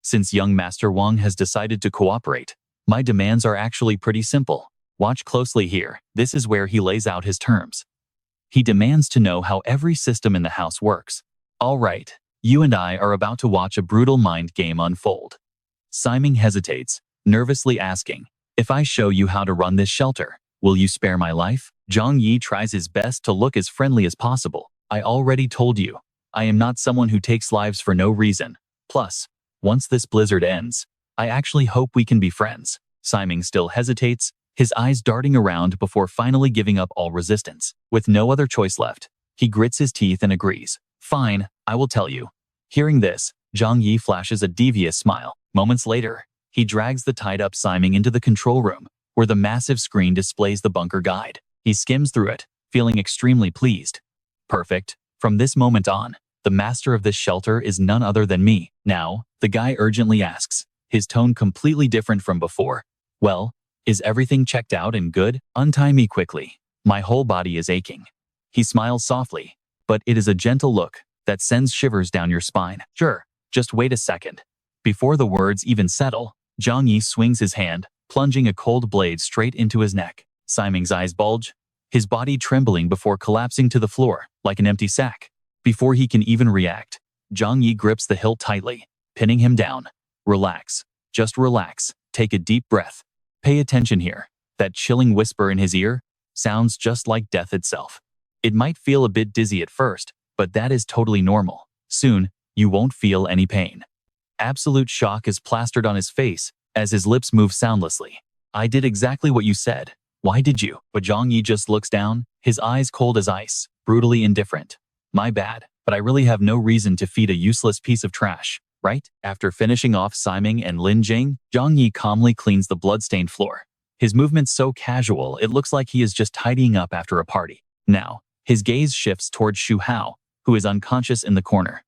Since young Master Wang has decided to cooperate, my demands are actually pretty simple. Watch closely here. This is where he lays out his terms. He demands to know how every system in the house works. All right, you and I are about to watch a brutal mind game unfold. Simon hesitates, nervously asking, if I show you how to run this shelter, will you spare my life? Zhang Yi tries his best to look as friendly as possible. I already told you, I am not someone who takes lives for no reason. Plus, once this blizzard ends, I actually hope we can be friends. Simon still hesitates, his eyes darting around before finally giving up all resistance. With no other choice left, he grits his teeth and agrees. Fine, I will tell you. Hearing this, Zhang Yi flashes a devious smile. Moments later, he drags the tied-up Simon into the control room, where the massive screen displays the bunker guide. He skims through it, feeling extremely pleased. Perfect. From this moment on, the master of this shelter is none other than me. Now, the guy urgently asks, his tone completely different from before. Well, is everything checked out and good? Untie me quickly. My whole body is aching. He smiles softly, but it is a gentle look that sends shivers down your spine. Sure, just wait a second. Before the words even settle, Zhang Yi swings his hand, plunging a cold blade straight into his neck. Simon's eyes bulge, his body trembling before collapsing to the floor like an empty sack. Before he can even react, Zhang Yi grips the hilt tightly, pinning him down. Relax. Just relax. Take a deep breath. Pay attention here. That chilling whisper in his ear sounds just like death itself. It might feel a bit dizzy at first, but that is totally normal. Soon, you won't feel any pain. Absolute shock is plastered on his face as his lips move soundlessly. I did exactly what you said. Why did you? But Zhang Yi just looks down, his eyes cold as ice, brutally indifferent. My bad, but I really have no reason to feed a useless piece of trash, right? After finishing off Simon and Lin Jing, Zhang Yi calmly cleans the bloodstained floor. His movements so casual it looks like he is just tidying up after a party. Now, his gaze shifts towards Xu Hao, who is unconscious in the corner.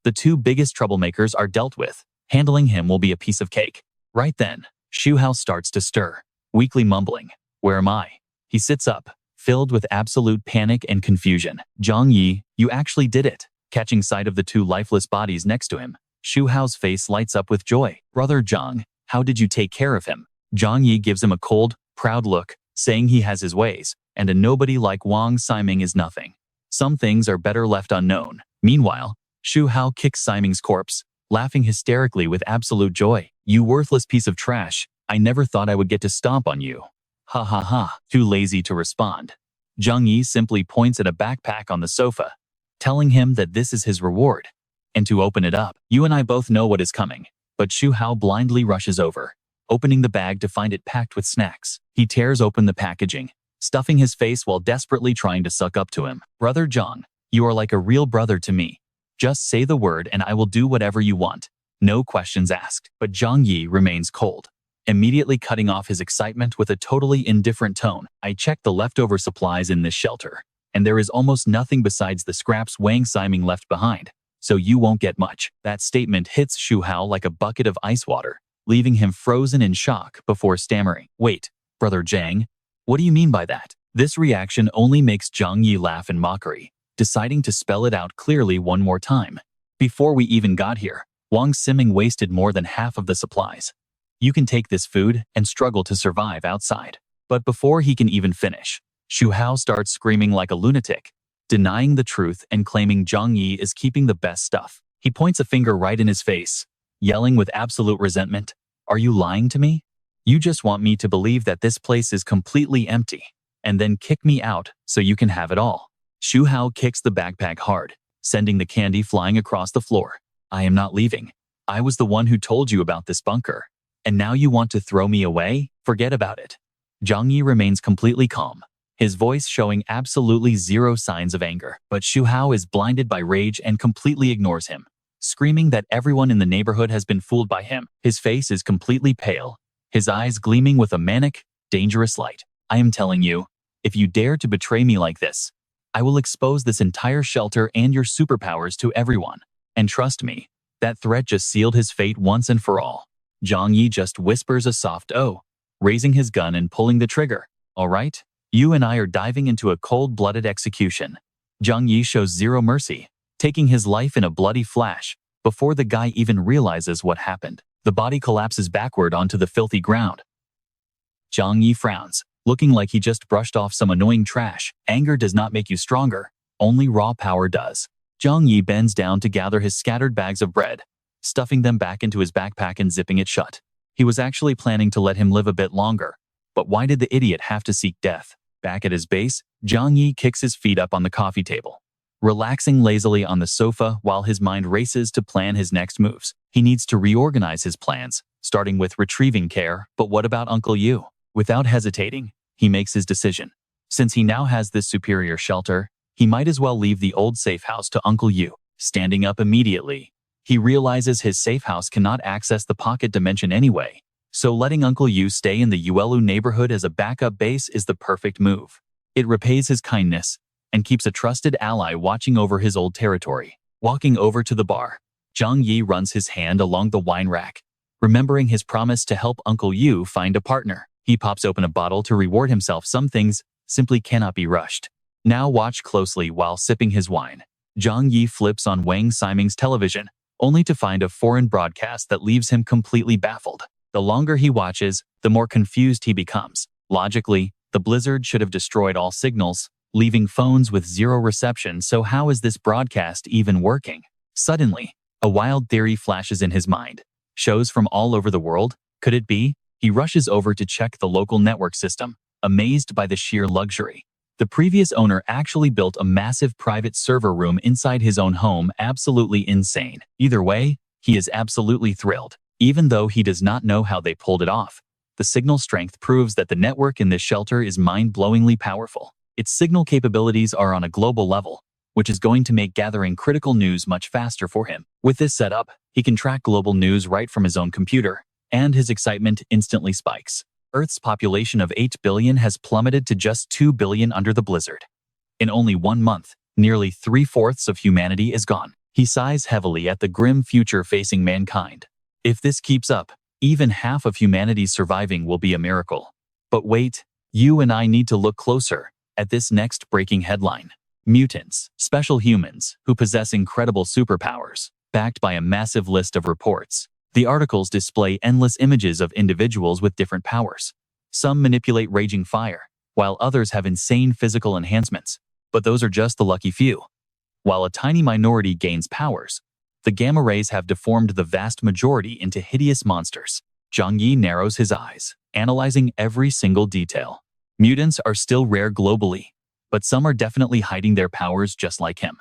The two biggest troublemakers are dealt with. Handling him will be a piece of cake. Right then, Xu Hao starts to stir, weakly mumbling, "Where am I?" He sits up, filled with absolute panic and confusion. Zhang Yi, you actually did it. Catching sight of the two lifeless bodies next to him, Xu Hao's face lights up with joy. Brother Zhang, how did you take care of him? Zhang Yi gives him a cold, proud look, saying he has his ways, and a nobody like Wang Siming is nothing. Some things are better left unknown. Meanwhile, Xu Hao kicks Siming's corpse, laughing hysterically with absolute joy. You worthless piece of trash, I never thought I would get to stomp on you. Ha ha ha, too lazy to respond. Zhang Yi simply points at a backpack on the sofa, telling him that this is his reward. And to open it up, you and I both know what is coming. But Xu Hao blindly rushes over, opening the bag to find it packed with snacks. He tears open the packaging, stuffing his face while desperately trying to suck up to him. Brother Zhang, you are like a real brother to me. Just say the word and I will do whatever you want. No questions asked. But Zhang Yi remains cold, immediately cutting off his excitement with a totally indifferent tone. I checked the leftover supplies in this shelter, and there is almost nothing besides the scraps Wang Siming left behind, so you won't get much. That statement hits Xu Hao like a bucket of ice water, leaving him frozen in shock before stammering. Wait, Brother Zhang, what do you mean by that? This reaction only makes Zhang Yi laugh in mockery, deciding to spell it out clearly one more time. Before we even got here, Wang Siming wasted more than half of the supplies. You can take this food and struggle to survive outside. But before he can even finish, Xu Hao starts screaming like a lunatic, denying the truth and claiming Zhang Yi is keeping the best stuff. He points a finger right in his face, yelling with absolute resentment, "Are you lying to me? You just want me to believe that this place is completely empty, and then kick me out so you can have it all." Xu Hao kicks the backpack hard, sending the candy flying across the floor. I am not leaving. I was the one who told you about this bunker. And now you want to throw me away? Forget about it. Zhang Yi remains completely calm, his voice showing absolutely zero signs of anger. But Xu Hao is blinded by rage and completely ignores him, screaming that everyone in the neighborhood has been fooled by him. His face is completely pale, his eyes gleaming with a manic, dangerous light. I am telling you, if you dare to betray me like this, I will expose this entire shelter and your superpowers to everyone. And trust me, that threat just sealed his fate once and for all. Zhang Yi just whispers a soft "oh," raising his gun and pulling the trigger. All right, you and I are diving into a cold-blooded execution. Zhang Yi shows zero mercy, taking his life in a bloody flash. Before the guy even realizes what happened, the body collapses backward onto the filthy ground. Zhang Yi frowns, looking like he just brushed off some annoying trash. Anger does not make you stronger, only raw power does. Zhang Yi bends down to gather his scattered bags of bread, stuffing them back into his backpack and zipping it shut. He was actually planning to let him live a bit longer, but why did the idiot have to seek death? Back at his base, Zhang Yi kicks his feet up on the coffee table, relaxing lazily on the sofa while his mind races to plan his next moves. He needs to reorganize his plans, starting with retrieving care. But what about Uncle Yu? Without hesitating, he makes his decision. Since he now has this superior shelter, he might as well leave the old safe house to Uncle Yu. Standing up immediately, he realizes his safe house cannot access the pocket dimension anyway, so letting Uncle Yu stay in the Yuelu neighborhood as a backup base is the perfect move. It repays his kindness and keeps a trusted ally watching over his old territory. Walking over to the bar, Zhang Yi runs his hand along the wine rack, remembering his promise to help Uncle Yu find a partner. He pops open a bottle to reward himself. Some things simply cannot be rushed. Now watch closely while sipping his wine. Zhang Yi flips on Wang Siming's television, only to find a foreign broadcast that leaves him completely baffled. The longer he watches, the more confused he becomes. Logically, the blizzard should have destroyed all signals, leaving phones with zero reception, so how is this broadcast even working? Suddenly, a wild theory flashes in his mind. Shows from all over the world? Could it be? He rushes over to check the local network system, amazed by the sheer luxury. The previous owner actually built a massive private server room inside his own home. Absolutely insane. Either way, he is absolutely thrilled. Even though he does not know how they pulled it off, the signal strength proves that the network in this shelter is mind-blowingly powerful. Its signal capabilities are on a global level, which is going to make gathering critical news much faster for him. With this setup, he can track global news right from his own computer, and his excitement instantly spikes. Earth's population of 8 billion has plummeted to just 2 billion under the blizzard. In only 1 month, nearly 3/4 of humanity is gone. He sighs heavily at the grim future facing mankind. If this keeps up, even half of humanity's surviving will be a miracle. But wait, you and I need to look closer at this next breaking headline. Mutants, special humans who possess incredible superpowers, backed by a massive list of reports. The articles display endless images of individuals with different powers, Some manipulate raging fire, while others have insane physical enhancements. But those are just the lucky few. While a tiny minority gains powers, the gamma rays have deformed the vast majority into hideous monsters. Zhang Yi narrows his eyes, analyzing every single detail. Mutants are still rare globally, but some are definitely hiding their powers just like him.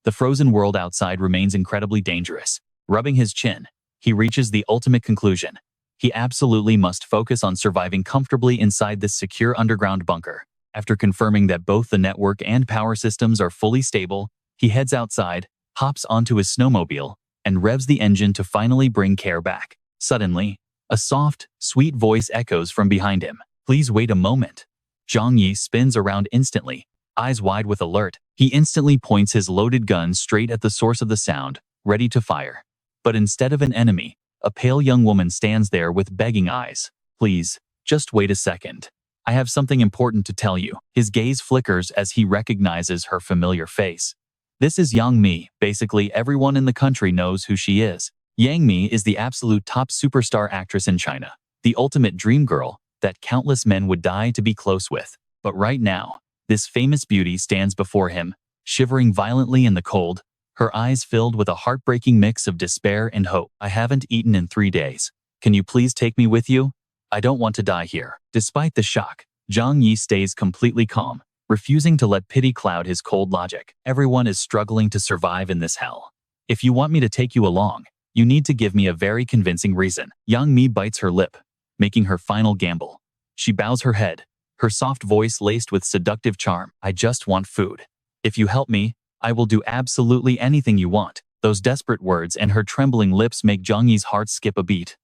The frozen world outside remains incredibly dangerous. Rubbing his chin, he reaches the ultimate conclusion. He absolutely must focus on surviving comfortably inside this secure underground bunker. After confirming that both the network and power systems are fully stable, he heads outside, hops onto his snowmobile, and revs the engine to finally bring care back. Suddenly, a soft, sweet voice echoes from behind him. "Please wait a moment." Zhang Yi spins around instantly, eyes wide with alert. He instantly points his loaded gun straight at the source of the sound, ready to fire. But instead of an enemy, a pale young woman stands there with begging eyes. "Please, just wait a second. I have something important to tell you." His gaze flickers as he recognizes her familiar face. This is Yang Mi. Basically, everyone in the country knows who she is. Yang Mi is the absolute top superstar actress in China, the ultimate dream girl that countless men would die to be close with. But right now, this famous beauty stands before him, shivering violently in the cold, her eyes filled with a heartbreaking mix of despair and hope. "I haven't eaten in 3 days. Can you please take me with you? I don't want to die here." Despite the shock, Zhang Yi stays completely calm, refusing to let pity cloud his cold logic. "Everyone is struggling to survive in this hell. If you want me to take you along, you need to give me a very convincing reason." Yang Mi bites her lip, making her final gamble. She bows her head, her soft voice laced with seductive charm. "I just want food. If you help me, I will do absolutely anything you want." Those desperate words and her trembling lips make Zhang Yi's heart skip a beat.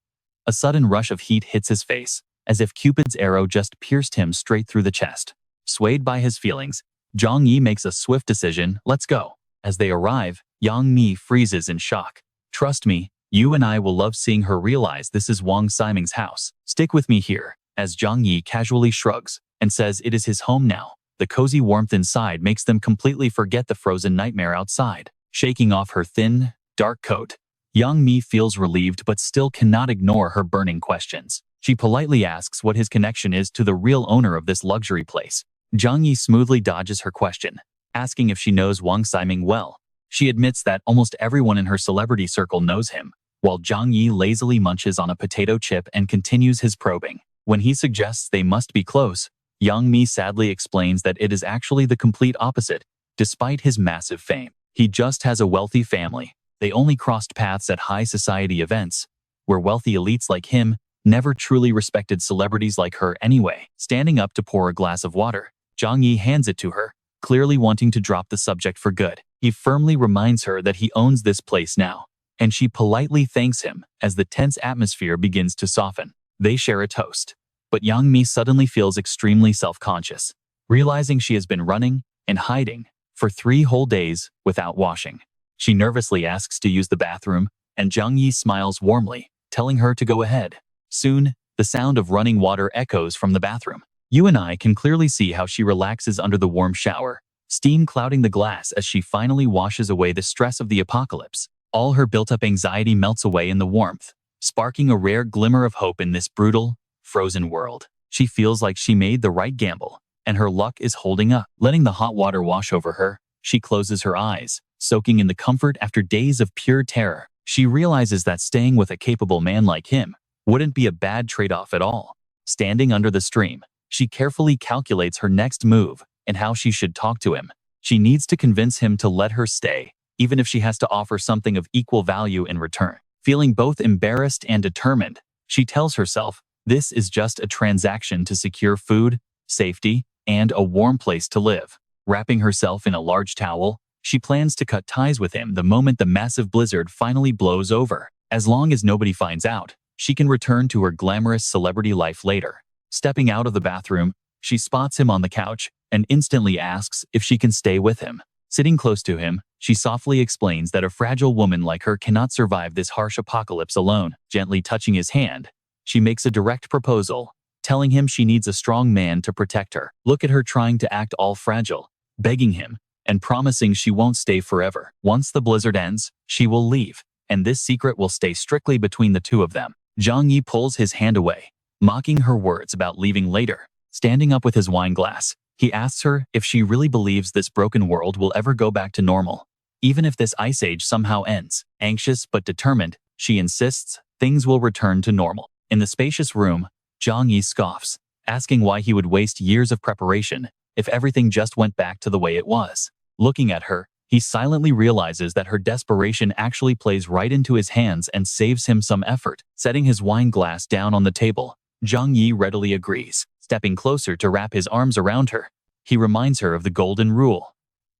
A sudden rush of heat hits his face, as if Cupid's arrow just pierced him straight through the chest. Swayed by his feelings, Zhang Yi makes a swift decision. "Let's go." As they arrive, Yang Mi freezes in shock. "Trust me, you and I will love seeing her realize this is Wang Siming's house. Stick with me here." As Zhang Yi casually shrugs and says it is his home now, the cozy warmth inside makes them completely forget the frozen nightmare outside. Shaking off her thin, dark coat, Yang Mi feels relieved but still cannot ignore her burning questions. She politely asks what his connection is to the real owner of this luxury place. Zhang Yi smoothly dodges her question, asking if she knows Wang Siming well. She admits that almost everyone in her celebrity circle knows him, while Zhang Yi lazily munches on a potato chip and continues his probing. When he suggests they must be close, Yang Mi sadly explains that it is actually the complete opposite. Despite his massive fame, he just has a wealthy family. They only crossed paths at high society events, where wealthy elites like him never truly respected celebrities like her anyway. Standing up to pour a glass of water, Zhang Yi hands it to her, clearly wanting to drop the subject for good. He firmly reminds her that he owns this place now, and she politely thanks him as the tense atmosphere begins to soften. They share a toast, but Yang Mi suddenly feels extremely self-conscious, realizing she has been running and hiding for 3 whole days without washing. She nervously asks to use the bathroom, and Zhang Yi smiles warmly, telling her to go ahead. Soon, the sound of running water echoes from the bathroom. You and I can clearly see how she relaxes under the warm shower, steam clouding the glass as she finally washes away the stress of the apocalypse. All her built-up anxiety melts away in the warmth, sparking a rare glimmer of hope in this brutal, frozen world. She feels like she made the right gamble, and her luck is holding up. Letting the hot water wash over her, she closes her eyes, soaking in the comfort after days of pure terror. She realizes that staying with a capable man like him wouldn't be a bad trade-off at all. Standing under the stream, she carefully calculates her next move and how she should talk to him. She needs to convince him to let her stay, even if she has to offer something of equal value in return. Feeling both embarrassed and determined, she tells herself this is just a transaction to secure food, safety, and a warm place to live. Wrapping herself in a large towel, she plans to cut ties with him the moment the massive blizzard finally blows over. As long as nobody finds out, she can return to her glamorous celebrity life later. Stepping out of the bathroom, she spots him on the couch and instantly asks if she can stay with him. Sitting close to him, she softly explains that a fragile woman like her cannot survive this harsh apocalypse alone. Gently touching his hand, she makes a direct proposal, telling him she needs a strong man to protect her. Look at her trying to act all fragile, begging him, and promising she won't stay forever. Once the blizzard ends, she will leave, and this secret will stay strictly between the two of them. Zhang Yi pulls his hand away, mocking her words about leaving later. Standing up with his wine glass, he asks her if she really believes this broken world will ever go back to normal. Even if this ice age somehow ends, anxious but determined, she insists things will return to normal. In the spacious room, Zhang Yi scoffs, asking why he would waste years of preparation if everything just went back to the way it was. Looking at her, he silently realizes that her desperation actually plays right into his hands and saves him some effort. Setting his wine glass down on the table, Zhang Yi readily agrees. Stepping closer to wrap his arms around her, he reminds her of the golden rule.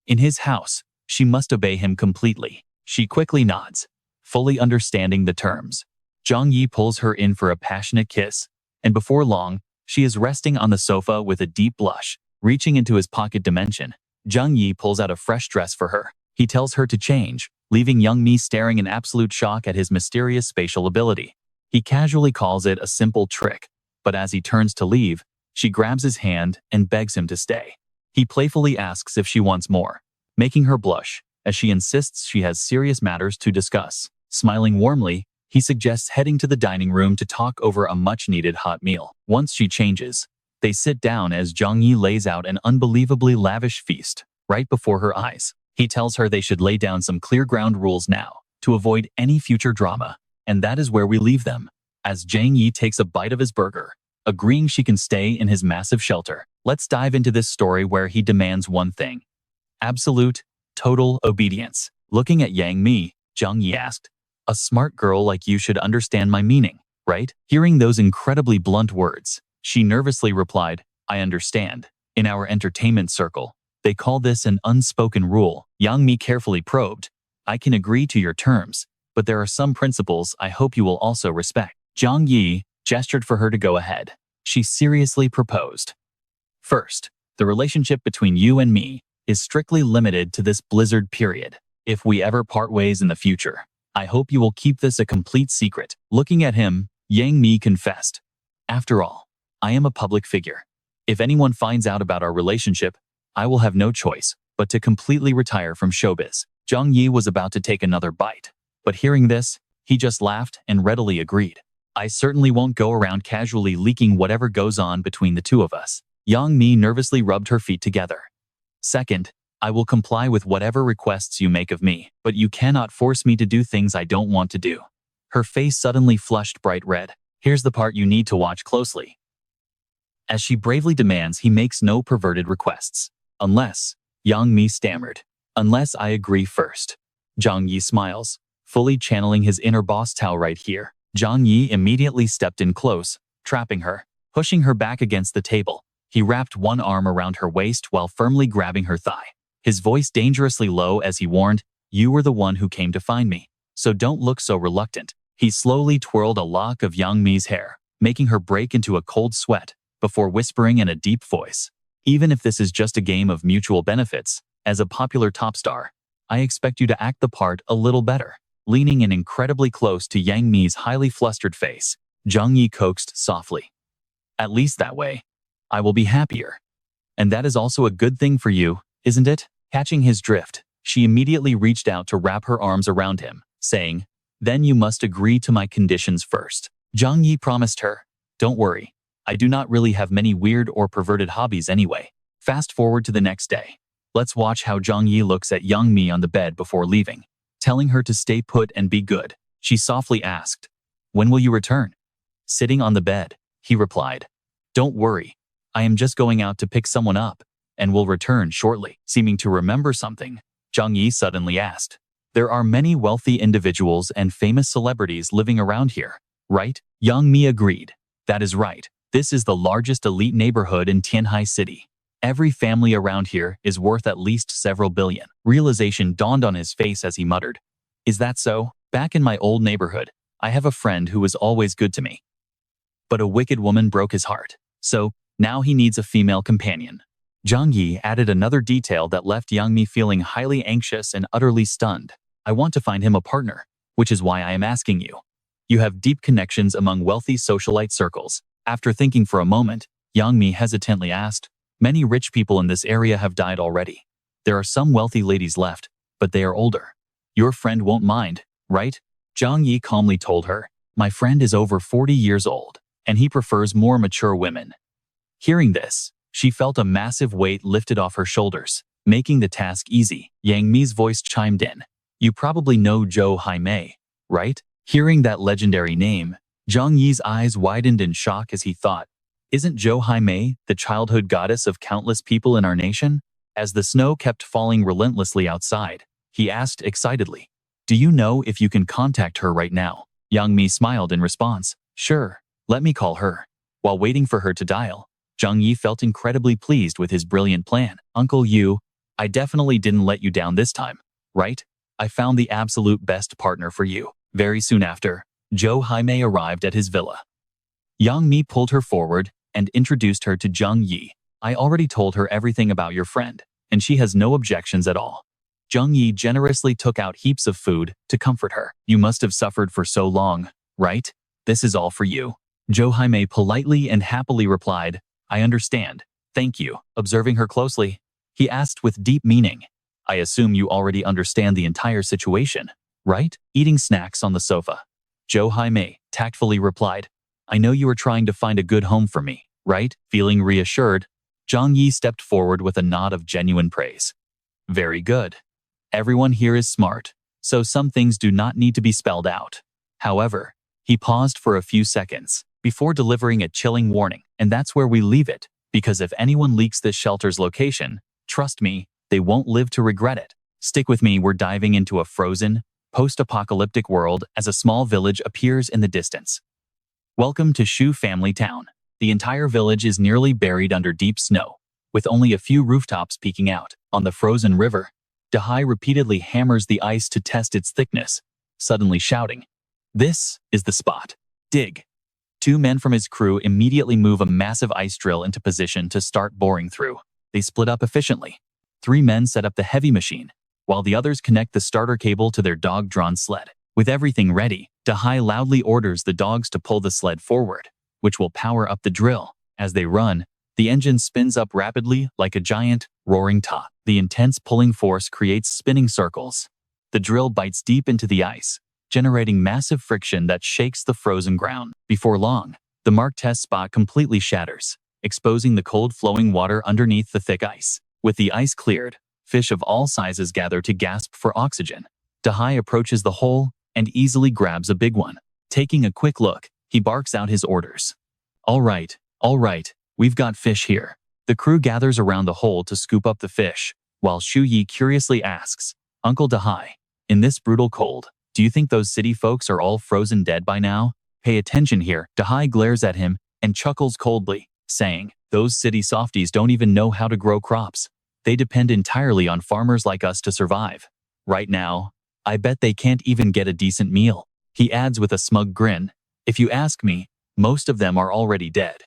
In his house, she must obey him completely. She quickly nods, fully understanding the terms. Zhang Yi pulls her in for a passionate kiss, and before long, she is resting on the sofa with a deep blush. Reaching into his pocket dimension, Zhang Yi pulls out a fresh dress for her. He tells her to change, leaving young Mi staring in absolute shock at his mysterious spatial ability. He casually calls it a simple trick, but as he turns to leave, she grabs his hand and begs him to stay. He playfully asks if she wants more, making her blush as she insists she has serious matters to discuss. Smiling warmly, he suggests heading to the dining room to talk over a much-needed hot meal. Once she changes, they sit down as Zhang Yi lays out an unbelievably lavish feast right before her eyes. He tells her they should lay down some clear ground rules now to avoid any future drama, and that is where we leave them, as Zhang Yi takes a bite of his burger, agreeing she can stay in his massive shelter. Let's dive into this story where he demands one thing: absolute, total obedience. Looking at Yang Mi, Zhang Yi asked, "A smart girl like you should understand my meaning, right?" Hearing those incredibly blunt words, she nervously replied, "I understand. In our entertainment circle, they call this an unspoken rule." Yang Mi carefully probed, "I can agree to your terms, but there are some principles I hope you will also respect." Zhang Yi gestured for her to go ahead. She seriously proposed. "First, the relationship between you and me is strictly limited to this blizzard period. If we ever part ways in the future, I hope you will keep this a complete secret." Looking at him, Yang Mi confessed, "After all, I am a public figure. If anyone finds out about our relationship, I will have no choice but to completely retire from showbiz." Zhang Yi was about to take another bite, but hearing this, he just laughed and readily agreed. "I certainly won't go around casually leaking whatever goes on between the two of us." Yang Mi nervously rubbed her feet together. "Second, I will comply with whatever requests you make of me, but you cannot force me to do things I don't want to do." Her face suddenly flushed bright red. Here's the part you need to watch closely. As she bravely demands he makes no perverted requests. "Unless," Yang Mi stammered, "unless I agree first." Zhang Yi smiles, fully channeling his inner boss Tao right here. Zhang Yi immediately stepped in close, trapping her. Pushing her back against the table, he wrapped one arm around her waist while firmly grabbing her thigh. His voice dangerously low as he warned, "You were the one who came to find me, so don't look so reluctant." He slowly twirled a lock of Yang Mi's hair, making her break into a cold sweat, before whispering in a deep voice, "Even if this is just a game of mutual benefits, as a popular top star, I expect you to act the part a little better." Leaning in incredibly close to Yang Mi's highly flustered face, Zhang Yi coaxed softly, "At least that way, I will be happier. And that is also a good thing for you, isn't it?" Catching his drift, she immediately reached out to wrap her arms around him, saying, "Then you must agree to my conditions first." Zhang Yi promised her, "Don't worry, I do not really have many weird or perverted hobbies anyway." Fast forward to the next day. Let's watch how Zhang Yi looks at Yang Mi on the bed before leaving. Telling her to stay put and be good, she softly asked, "When will you return?" Sitting on the bed, he replied, "Don't worry, I am just going out to pick someone up, and will return shortly." Seeming to remember something, Zhang Yi suddenly asked, "There are many wealthy individuals and famous celebrities living around here, right?" Yang Mi agreed. "That is right. This is the largest elite neighborhood in Tianhai City. Every family around here is worth at least several billion." Realization dawned on his face as he muttered, "Is that so? Back in my old neighborhood, I have a friend who was always good to me. But a wicked woman broke his heart, so now he needs a female companion." Zhang Yi added another detail that left Yang Mi feeling highly anxious and utterly stunned. "I want to find him a partner, which is why I am asking you. You have deep connections among wealthy socialite circles." After thinking for a moment, Yang Mi hesitantly asked, "Many rich people in this area have died already. There are some wealthy ladies left, but they are older. Your friend won't mind, right?" Zhang Yi calmly told her, "My friend is over 40 years old, and he prefers more mature women. Hearing this, she felt a massive weight lifted off her shoulders, making the task easy. Yang Mi's voice chimed in. You probably know Zhou Haimei, right? Hearing that legendary name, Zhang Yi's eyes widened in shock as he thought, isn't Zhou Haimei the childhood goddess of countless people in our nation? As the snow kept falling relentlessly outside, he asked excitedly, do you know if you can contact her right now? Yang Mi smiled in response. Sure, let me call her. While waiting for her to dial, Zhang Yi felt incredibly pleased with his brilliant plan. Uncle Yu, I definitely didn't let you down this time, right? I found the absolute best partner for you. Very soon after, Zhou Haimei arrived at his villa. Yang Mi pulled her forward and introduced her to Zhang Yi. I already told her everything about your friend, and she has no objections at all. Zhang Yi generously took out heaps of food to comfort her. You must have suffered for so long, right? This is all for you. Zhou Haimei politely and happily replied, I understand. Thank you. Observing her closely, he asked with deep meaning, I assume you already understand the entire situation, right? Eating snacks on the sofa, Zhou Haimei tactfully replied, I know you are trying to find a good home for me, right? Feeling reassured, Zhang Yi stepped forward with a nod of genuine praise. Very good. Everyone here is smart, so some things do not need to be spelled out. However, he paused for a few seconds before delivering a chilling warning, and that's where we leave it, because if anyone leaks this shelter's location, trust me, they won't live to regret it. Stick with me, we're diving into a frozen, post-apocalyptic world as a small village appears in the distance. Welcome to Shu Family Town. The entire village is nearly buried under deep snow, with only a few rooftops peeking out. On the frozen river, Dahai repeatedly hammers the ice to test its thickness, suddenly shouting, This is the spot. Dig. Two men from his crew immediately move a massive ice drill into position to start boring through. They split up efficiently. 3 men set up the heavy machine, while the others connect the starter cable to their dog-drawn sled. With everything ready, Dahai loudly orders the dogs to pull the sled forward, which will power up the drill. As they run, the engine spins up rapidly like a giant, roaring top. The intense pulling force creates spinning circles. The drill bites deep into the ice, generating massive friction that shakes the frozen ground. Before long, the marked test spot completely shatters, exposing the cold flowing water underneath the thick ice. With the ice cleared, fish of all sizes gather to gasp for oxygen. Dahai approaches the hole and easily grabs a big one. Taking a quick look, he barks out his orders. All right, we've got fish here. The crew gathers around the hole to scoop up the fish, while Shu Yi curiously asks, Uncle Dahai, in this brutal cold, do you think those city folks are all frozen dead by now? Pay attention here. Dahai glares at him and chuckles coldly, saying, those city softies don't even know how to grow crops. They depend entirely on farmers like us to survive. Right now, I bet they can't even get a decent meal. He adds with a smug grin, if you ask me, most of them are already dead.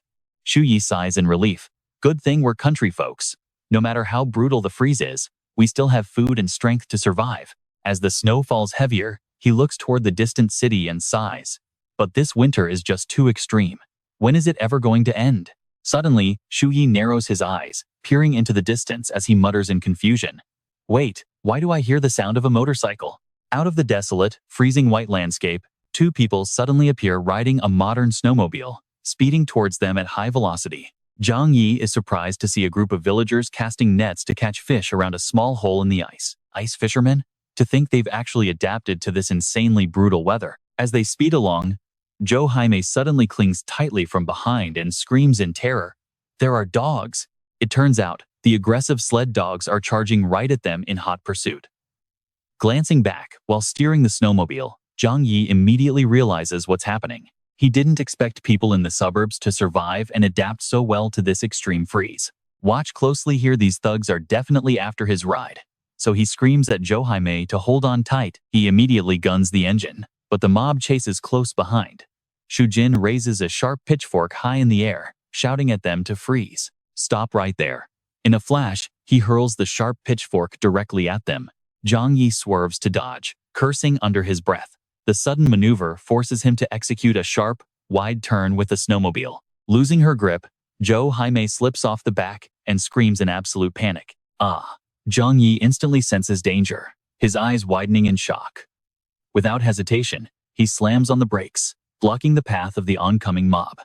Shu Yi sighs in relief. Good thing we're country folks. No matter how brutal the freeze is, we still have food and strength to survive. As the snow falls heavier, he looks toward the distant city and sighs. But this winter is just too extreme. When is it ever going to end? Suddenly, Shu Yi narrows his eyes, peering into the distance as he mutters in confusion. Wait, why do I hear the sound of a motorcycle? Out of the desolate, freezing white landscape, 2 people suddenly appear riding a modern snowmobile, speeding towards them at high velocity. Zhang Yi is surprised to see a group of villagers casting nets to catch fish around a small hole in the ice. Ice fishermen? To think they've actually adapted to this insanely brutal weather. As they speed along, Zhou Haimei suddenly clings tightly from behind and screams in terror. There are dogs. It turns out, the aggressive sled dogs are charging right at them in hot pursuit. Glancing back while steering the snowmobile, Zhang Yi immediately realizes what's happening. He didn't expect people in the suburbs to survive and adapt so well to this extreme freeze. Watch closely here, these thugs are definitely after his ride. So he screams at Zhou Haimei to hold on tight. He immediately guns the engine, but the mob chases close behind. Shu Jin raises a sharp pitchfork high in the air, shouting at them to freeze. Stop right there. In a flash, he hurls the sharp pitchfork directly at them. Zhang Yi swerves to dodge, cursing under his breath. The sudden maneuver forces him to execute a sharp, wide turn with the snowmobile. Losing her grip, Zhou Haimei slips off the back and screams in absolute panic. Ah! Zhang Yi instantly senses danger, his eyes widening in shock. Without hesitation, he slams on the brakes, blocking the path of the oncoming mob.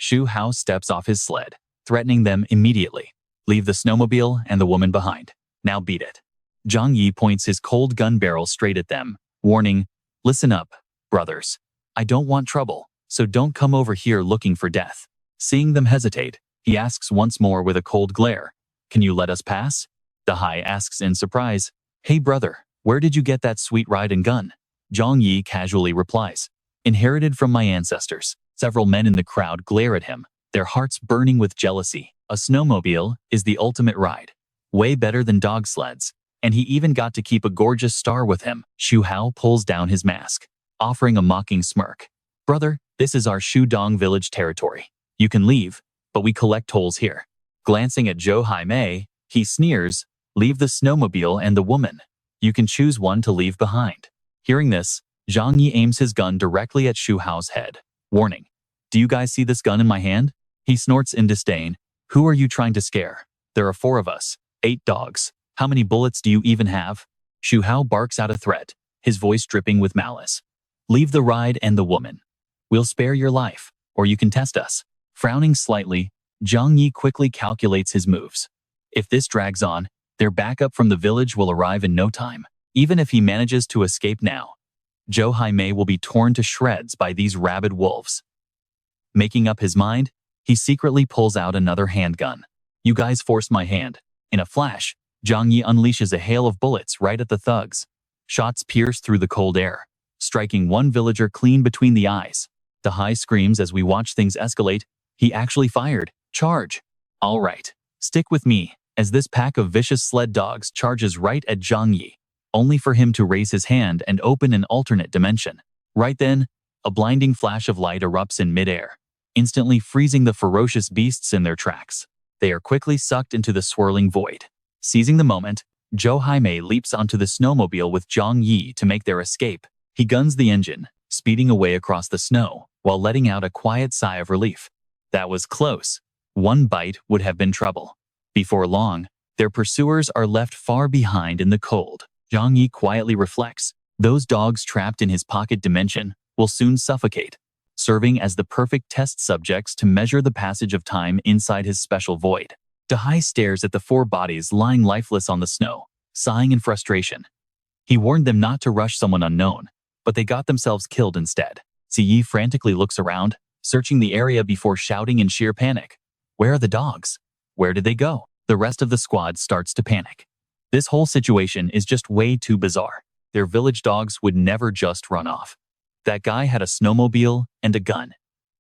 Shu Hao steps off his sled, threatening them immediately. Leave the snowmobile and the woman behind. Now beat it. Zhang Yi points his cold gun barrel straight at them, warning, listen up, brothers. I don't want trouble, so don't come over here looking for death. Seeing them hesitate, he asks once more with a cold glare, can you let us pass? Dahai asks in surprise, hey brother, where did you get that sweet ride and gun? Zhang Yi casually replies, inherited from my ancestors. Several men in the crowd glare at him, their hearts burning with jealousy. A snowmobile is the ultimate ride. Way better than dog sleds. And he even got to keep a gorgeous star with him. Shu Hao pulls down his mask, offering a mocking smirk. Brother, this is our Shudong village territory. You can leave, but we collect tolls here. Glancing at Zhou Haimei, he sneers, leave the snowmobile and the woman. You can choose one to leave behind. Hearing this, Zhang Yi aims his gun directly at Shu Hao's head, warning, do you guys see this gun in my hand? He snorts in disdain, who are you trying to scare? There are 4 of us, 8 dogs. How many bullets do you even have? Shu Hao barks out a threat, his voice dripping with malice. Leave the ride and the woman. We'll spare your life, or you can test us. Frowning slightly, Zhang Yi quickly calculates his moves. If this drags on, their backup from the village will arrive in no time. Even if he manages to escape now, Zhou Haimei will be torn to shreds by these rabid wolves. Making up his mind, he secretly pulls out another handgun. You guys forced my hand. In a flash, Zhang Yi unleashes a hail of bullets right at the thugs. Shots pierce through the cold air, striking one villager clean between the eyes. Dahai screams as we watch things escalate. He actually fired. Charge! All right, stick with me, as this pack of vicious sled dogs charges right at Zhang Yi, only for him to raise his hand and open an alternate dimension. Right then, a blinding flash of light erupts in midair, instantly freezing the ferocious beasts in their tracks. They are quickly sucked into the swirling void. Seizing the moment, Zhou Haimei leaps onto the snowmobile with Zhang Yi to make their escape. He guns the engine, speeding away across the snow, while letting out a quiet sigh of relief. That was close. One bite would have been trouble. Before long, their pursuers are left far behind in the cold. Zhang Yi quietly reflects, those dogs trapped in his pocket dimension will soon suffocate, serving as the perfect test subjects to measure the passage of time inside his special void. Dahai stares at the 4 bodies lying lifeless on the snow, sighing in frustration. He warned them not to rush someone unknown, but they got themselves killed instead. Ziyi frantically looks around, searching the area before shouting in sheer panic. Where are the dogs? Where did they go? The rest of the squad starts to panic. This whole situation is just way too bizarre. Their village dogs would never just run off. That guy had a snowmobile and a gun.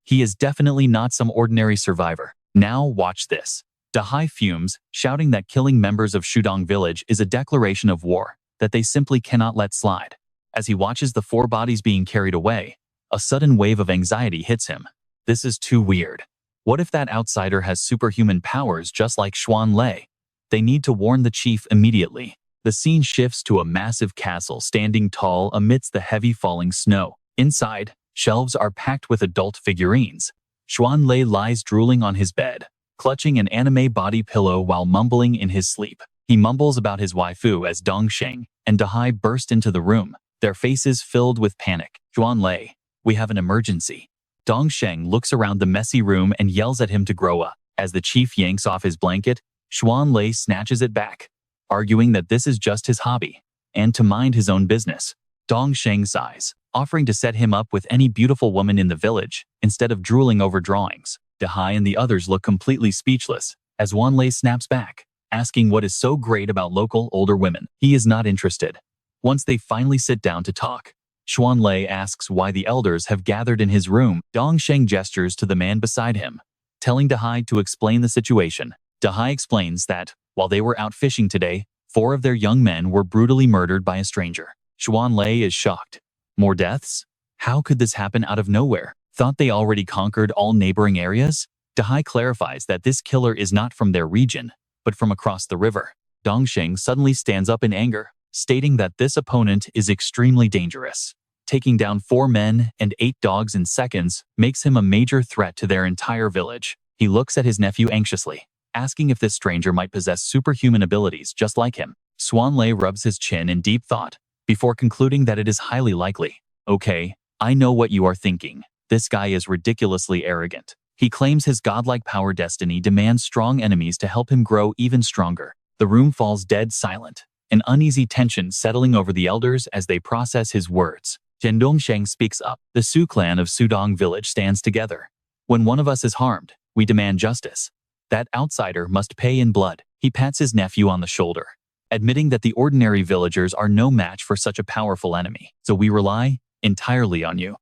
He is definitely not some ordinary survivor. Now watch this. Dahai fumes, shouting that killing members of Shudong village is a declaration of war that they simply cannot let slide. As he watches the 4 bodies being carried away, a sudden wave of anxiety hits him. This is too weird. What if that outsider has superhuman powers just like Xuan Lei? They need to warn the chief immediately. The scene shifts to a massive castle standing tall amidst the heavy falling snow. Inside, shelves are packed with adult figurines. Xuan Lei lies drooling on his bed, clutching an anime body pillow while mumbling in his sleep. He mumbles about his waifu as Dongsheng and Dahai burst into the room, their faces filled with panic. Xuan Lei, we have an emergency. Dongsheng looks around the messy room and yells at him to grow up. As the chief yanks off his blanket, Xuan Lei snatches it back, arguing that this is just his hobby, and to mind his own business. Dongsheng sighs, offering to set him up with any beautiful woman in the village, instead of drooling over drawings. Dahai and the others look completely speechless, as Xuan Lei snaps back, asking what is so great about local older women. He is not interested. Once they finally sit down to talk, Xuan Lei asks why the elders have gathered in his room. Dongsheng gestures to the man beside him, telling Dahai to explain the situation. Dahai explains that, while they were out fishing today, 4 of their young men were brutally murdered by a stranger. Xuan Lei is shocked. More deaths? How could this happen out of nowhere? Thought they already conquered all neighboring areas? Dahai clarifies that this killer is not from their region, but from across the river. Dongsheng suddenly stands up in anger, stating that this opponent is extremely dangerous. Taking down 4 men and 8 dogs in seconds makes him a major threat to their entire village. He looks at his nephew anxiously, asking if this stranger might possess superhuman abilities just like him. Xuan Lei rubs his chin in deep thought, before concluding that it is highly likely. Okay, I know what you are thinking. This guy is ridiculously arrogant. He claims his godlike power destiny demands strong enemies to help him grow even stronger. The room falls dead silent, an uneasy tension settling over the elders as they process his words. Zhen Dongsheng speaks up. The Su clan of Sudong village stands together. When one of us is harmed, we demand justice. That outsider must pay in blood. He pats his nephew on the shoulder, admitting that the ordinary villagers are no match for such a powerful enemy. So we rely entirely on you.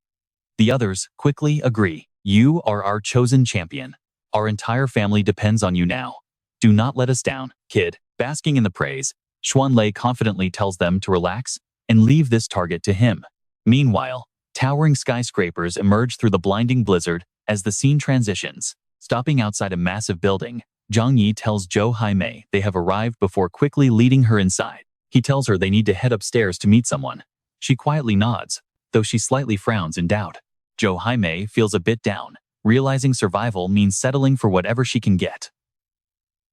The others quickly agree. You are our chosen champion. Our entire family depends on you now. Do not let us down, kid. Basking in the praise, Xuanlei confidently tells them to relax and leave this target to him. Meanwhile, towering skyscrapers emerge through the blinding blizzard as the scene transitions. Stopping outside a massive building, Zhang Yi tells Zhou Haimei they have arrived before quickly leading her inside. He tells her they need to head upstairs to meet someone. She quietly nods, though she slightly frowns in doubt. Zhou Haimei feels a bit down, realizing survival means settling for whatever she can get.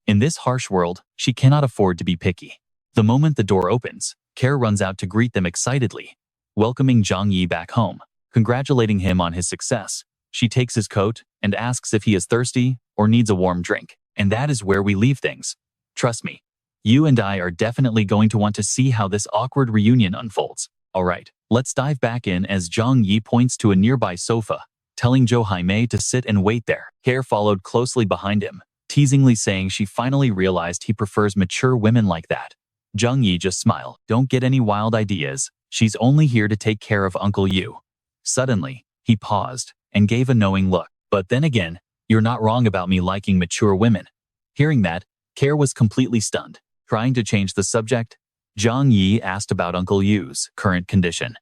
In this harsh world, she cannot afford to be picky. The moment the door opens, Care runs out to greet them excitedly, welcoming Zhang Yi back home. Congratulating him on his success, she takes his coat and asks if he is thirsty or needs a warm drink. And that is where we leave things. Trust me, you and I are definitely going to want to see how this awkward reunion unfolds. Alright, let's dive back in as Zhang Yi points to a nearby sofa, telling Zhou Haimei to sit and wait there. Care followed closely behind him, teasingly saying she finally realized he prefers mature women like that. Zhang Yi just smiled. Don't get any wild ideas. She's only here to take care of Uncle Yu. Suddenly, he paused and gave a knowing look. But then again, you're not wrong about me liking mature women. Hearing that, Care was completely stunned. Trying to change the subject, Zhang Yi asked about Uncle Yu's current condition.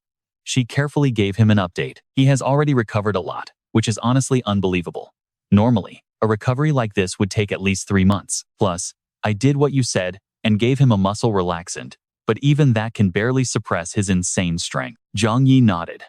She carefully gave him an update. He has already recovered a lot, which is honestly unbelievable. Normally, a recovery like this would take at least 3 months. Plus, I did what you said and gave him a muscle relaxant, but even that can barely suppress his insane strength. Zhang Yi nodded.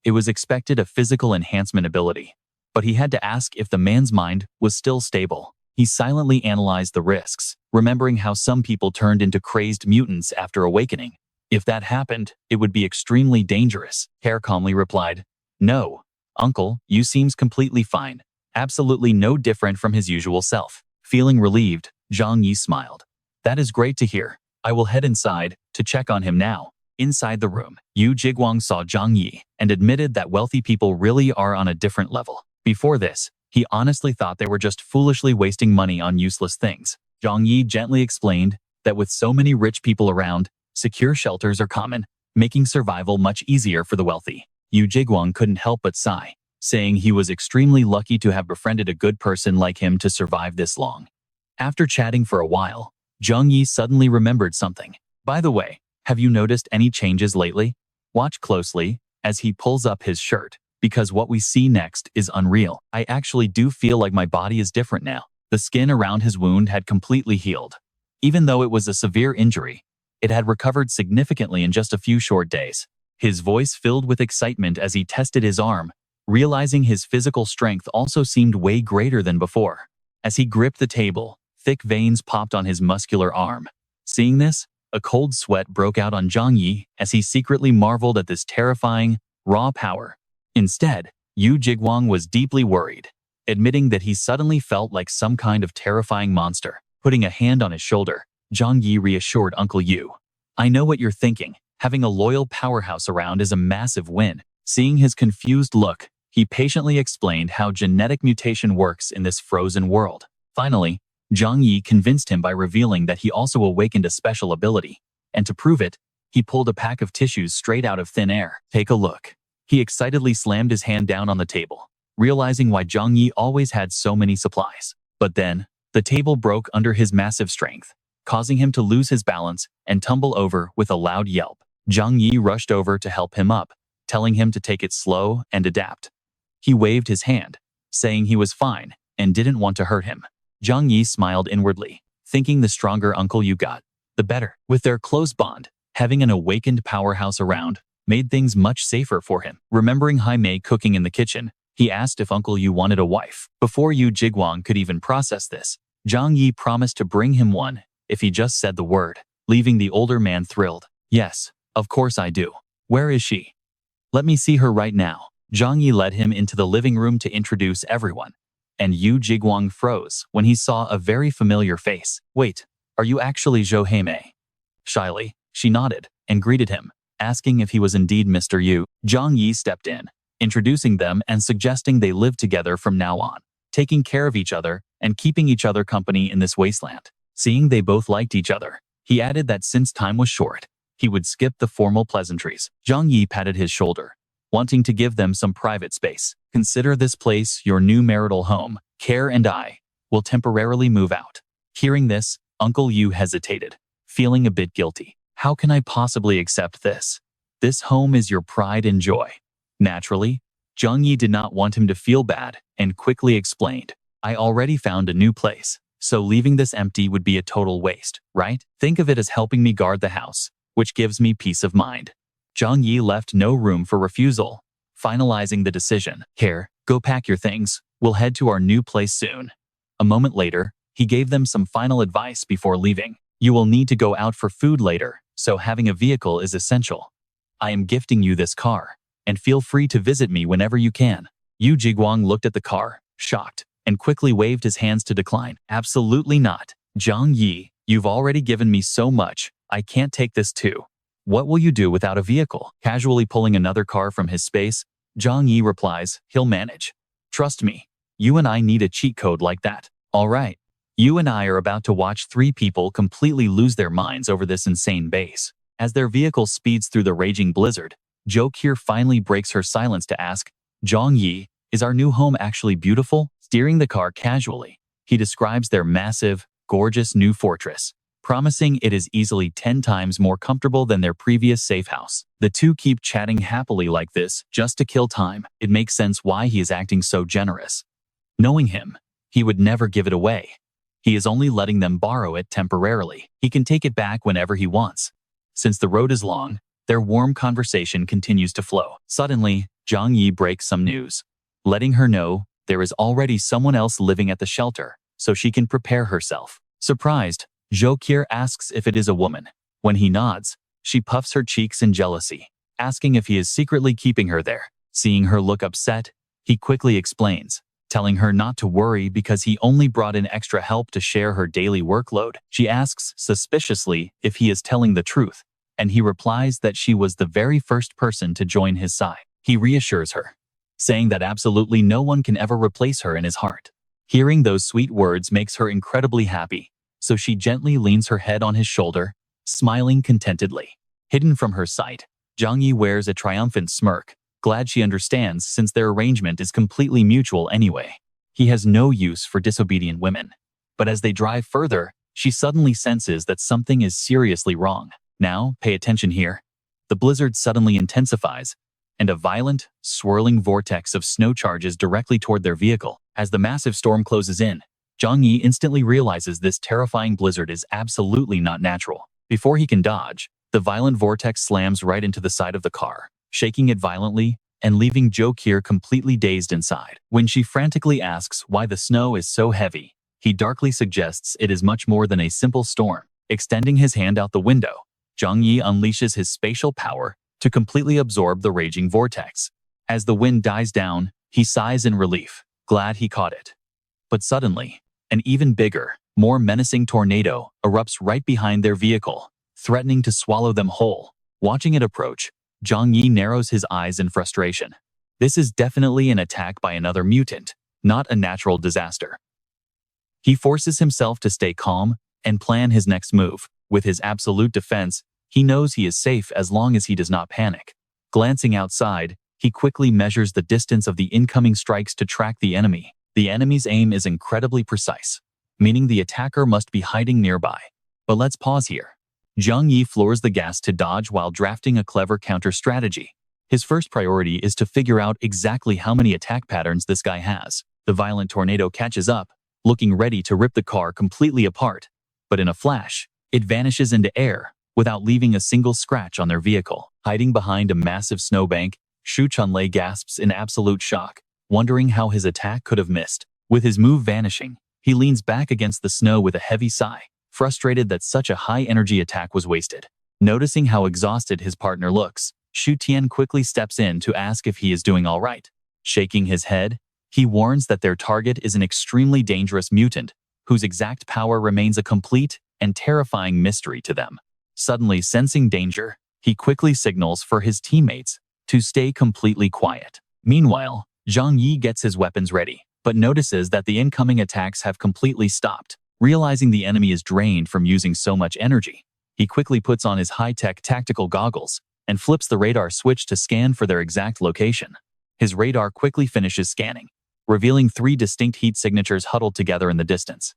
It was expected a physical enhancement ability, but he had to ask if the man's mind was still stable. He silently analyzed the risks, remembering how some people turned into crazed mutants after awakening. If that happened, it would be extremely dangerous. Care calmly replied, "No, Uncle, you seems completely fine. Absolutely no different from his usual self." Feeling relieved, Zhang Yi smiled. "That is great to hear. I will head inside to check on him now." Inside the room, Yu Jiguang saw Zhang Yi and admitted that wealthy people really are on a different level. Before this, he honestly thought they were just foolishly wasting money on useless things. Zhang Yi gently explained that with so many rich people around, secure shelters are common, making survival much easier for the wealthy. Yu Jiguang couldn't help but sigh, saying he was extremely lucky to have befriended a good person like him to survive this long. After chatting for a while, Zhang Yi suddenly remembered something. "By the way, have you noticed any changes lately? Watch closely as he pulls up his shirt, because what we see next is unreal. I actually do feel like my body is different now." The skin around his wound had completely healed. Even though it was a severe injury, it had recovered significantly in just a few short days. His voice filled with excitement as he tested his arm, realizing his physical strength also seemed way greater than before. As he gripped the table, thick veins popped on his muscular arm. Seeing this, a cold sweat broke out on Zhang Yi as he secretly marveled at this terrifying, raw power. Instead, Yu Jiguang was deeply worried, admitting that he suddenly felt like some kind of terrifying monster. Putting a hand on his shoulder, Zhang Yi reassured Uncle Yu. "I know what you're thinking. Having a loyal powerhouse around is a massive win." Seeing his confused look, he patiently explained how genetic mutation works in this frozen world. Finally, Zhang Yi convinced him by revealing that he also awakened a special ability, and to prove it, he pulled a pack of tissues straight out of thin air. "Take a look." He excitedly slammed his hand down on the table, realizing why Zhang Yi always had so many supplies. But then, the table broke under his massive strength, causing him to lose his balance and tumble over with a loud yelp. Zhang Yi rushed over to help him up, telling him to take it slow and adapt. He waved his hand, saying he was fine and didn't want to hurt him. Zhang Yi smiled inwardly, thinking the stronger Uncle Yu got, the better. With their close bond, having an awakened powerhouse around made things much safer for him. Remembering Haimei cooking in the kitchen, he asked if Uncle Yu wanted a wife. Before Yu Jiguang could even process this, Zhang Yi promised to bring him one if he just said the word, leaving the older man thrilled. "Yes, of course I do. Where is she? Let me see her right now." Zhang Yi led him into the living room to introduce everyone. and Yu Jiguang froze when he saw a very familiar face. Wait, are you actually Zhou Heimei? Shyly, she nodded and greeted him, asking if he was indeed Mr. Yu. Zhang Yi stepped in, introducing them and suggesting they live together from now on, taking care of each other and keeping each other company in this wasteland. Seeing they both liked each other, he added that since time was short, he would skip the formal pleasantries. Zhang Yi patted his shoulder, wanting to give them some private space. Consider this place your new marital home. Care and I will temporarily move out. Hearing this, Uncle Yu hesitated, feeling a bit guilty. How can I possibly accept this? This home is your pride and joy. Naturally, Zhang Yi did not want him to feel bad and quickly explained, I already found a new place, so leaving this empty would be a total waste, right? Think of it as helping me guard the house, which gives me peace of mind. Zhang Yi left no room for refusal, finalizing the decision. Here, go pack your things. We'll head to our new place soon. A moment later, he gave them some final advice before leaving. You will need to go out for food later, so having a vehicle is essential. I am gifting you this car, and feel free to visit me whenever you can. Yu Jiguang looked at the car, shocked, and quickly waved his hands to decline. Absolutely not. Zhang Yi, you've already given me so much, I can't take this too. What will you do without a vehicle? Casually pulling another car from his space, Zhang Yi replies, he'll manage. Trust me, you and I need a cheat code like that. All right. You and I are about to watch three people completely lose their minds over this insane base. As their vehicle speeds through the raging blizzard, Jo Kier finally breaks her silence to ask, Zhang Yi, is our new home actually beautiful? Steering the car casually, he describes their massive, gorgeous new fortress, promising it is easily 10 times more comfortable than their previous safe house. The two keep chatting happily like this just to kill time. It makes sense why he is acting so generous. Knowing him, he would never give it away. He is only letting them borrow it temporarily. He can take it back whenever he wants. Since the road is long, their warm conversation continues to flow. Suddenly, Zhang Yi breaks some news, letting her know there is already someone else living at the shelter, so she can prepare herself. Surprised, Jo Kier asks if it is a woman. When he nods, she puffs her cheeks in jealousy, asking if he is secretly keeping her there. Seeing her look upset, he quickly explains, telling her not to worry because he only brought in extra help to share her daily workload. She asks suspiciously if he is telling the truth, and he replies that she was the very first person to join his side. He reassures her, saying that absolutely no one can ever replace her in his heart. Hearing those sweet words makes her incredibly happy, so she gently leans her head on his shoulder, smiling contentedly. Hidden from her sight, Zhang Yi wears a triumphant smirk, glad she understands since their arrangement is completely mutual anyway. He has no use for disobedient women. But as they drive further, she suddenly senses that something is seriously wrong. Now, pay attention here. The blizzard suddenly intensifies, and a violent, swirling vortex of snow charges directly toward their vehicle. As the massive storm closes in, Zhang Yi instantly realizes this terrifying blizzard is absolutely not natural. Before he can dodge, the violent vortex slams right into the side of the car, shaking it violently and leaving Jo Kier completely dazed inside. When she frantically asks why the snow is so heavy, he darkly suggests it is much more than a simple storm. Extending his hand out the window, Zhang Yi unleashes his spatial power to completely absorb the raging vortex. As the wind dies down, he sighs in relief, glad he caught it. But suddenly, an even bigger, more menacing tornado erupts right behind their vehicle, threatening to swallow them whole. Watching it approach, Zhang Yi narrows his eyes in frustration. This is definitely an attack by another mutant, not a natural disaster. He forces himself to stay calm and plan his next move. With his absolute defense, he knows he is safe as long as he does not panic. Glancing outside, he quickly measures the distance of the incoming strikes to track the enemy. The enemy's aim is incredibly precise, meaning the attacker must be hiding nearby. But let's pause here. Zhang Yi floors the gas to dodge while drafting a clever counter-strategy. His first priority is to figure out exactly how many attack patterns this guy has. The violent tornado catches up, looking ready to rip the car completely apart. But in a flash, it vanishes into air, without leaving a single scratch on their vehicle. Hiding behind a massive snowbank, Shu Chunlei gasps in absolute shock, wondering how his attack could have missed. With his move vanishing, he leans back against the snow with a heavy sigh, frustrated that such a high-energy attack was wasted. Noticing how exhausted his partner looks, Shu Tian quickly steps in to ask if he is doing all right. Shaking his head, He warns that their target is an extremely dangerous mutant, whose exact power remains a complete and terrifying mystery to them. Suddenly sensing danger, he quickly signals for his teammates to stay completely quiet. Meanwhile, Zhang Yi gets his weapons ready, but notices that the incoming attacks have completely stopped. Realizing the enemy is drained from using so much energy, he quickly puts on his high-tech tactical goggles and flips the radar switch to scan for their exact location. His radar quickly finishes scanning, revealing 3 distinct heat signatures huddled together in the distance.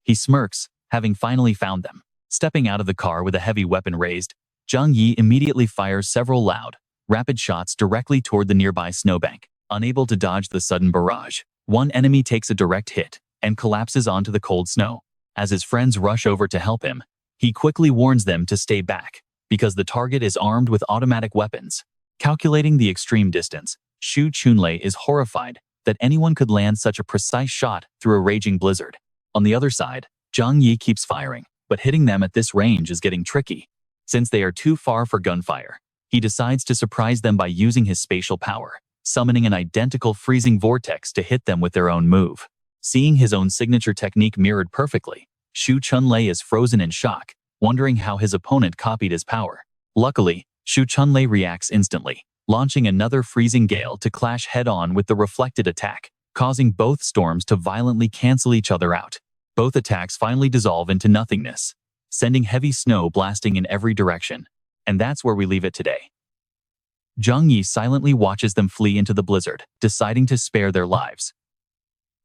He smirks, having finally found them. Stepping out of the car with a heavy weapon raised, Zhang Yi immediately fires several loud, rapid shots directly toward the nearby snowbank. Unable to dodge the sudden barrage, one enemy takes a direct hit and collapses onto the cold snow. As his friends rush over to help him, he quickly warns them to stay back, because the target is armed with automatic weapons. Calculating the extreme distance, Xu Chunlei is horrified that anyone could land such a precise shot through a raging blizzard. On the other side, Zhang Yi keeps firing, but hitting them at this range is getting tricky. Since they are too far for gunfire, he decides to surprise them by using his spatial power, summoning an identical freezing vortex to hit them with their own move. Seeing his own signature technique mirrored perfectly, Xu Chunlei is frozen in shock, wondering how his opponent copied his power. Luckily, Xu Chunlei reacts instantly, launching another freezing gale to clash head-on with the reflected attack, causing both storms to violently cancel each other out. Both attacks finally dissolve into nothingness, sending heavy snow blasting in every direction. And that's where we leave it today. Zhang Yi silently watches them flee into the blizzard, deciding to spare their lives.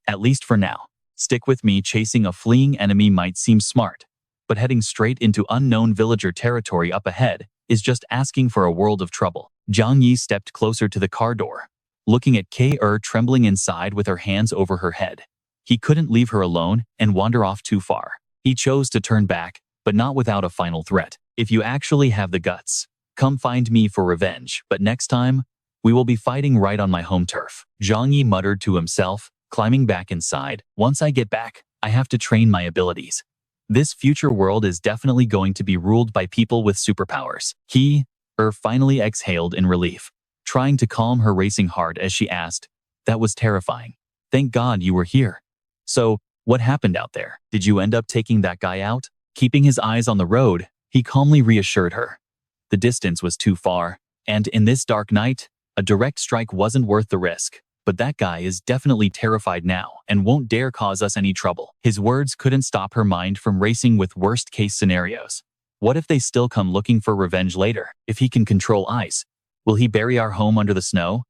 At least for now. Stick with me. Chasing a fleeing enemy might seem smart, but heading straight into unknown villager territory up ahead is just asking for a world of trouble. Zhang Yi stepped closer to the car door, looking at K.Er trembling inside with her hands over her head. He couldn't leave her alone and wander off too far. He chose to turn back, but not without a final threat. If you actually have the guts, come find me for revenge, but next time, we will be fighting right on my home turf. Zhang Yi muttered to himself, climbing back inside. Once I get back, I have to train my abilities. This future world is definitely going to be ruled by people with superpowers. K.Er finally exhaled in relief, trying to calm her racing heart as she asked, "That was terrifying. Thank God you were here. So, what happened out there? Did you end up taking that guy out?" Keeping his eyes on the road, he calmly reassured her. The distance was too far, and in this dark night, a direct strike wasn't worth the risk. But that guy is definitely terrified now and won't dare cause us any trouble. His words couldn't stop her mind from racing with worst-case scenarios. What if they still come looking for revenge later? If he can control ice, will he bury our home under the snow?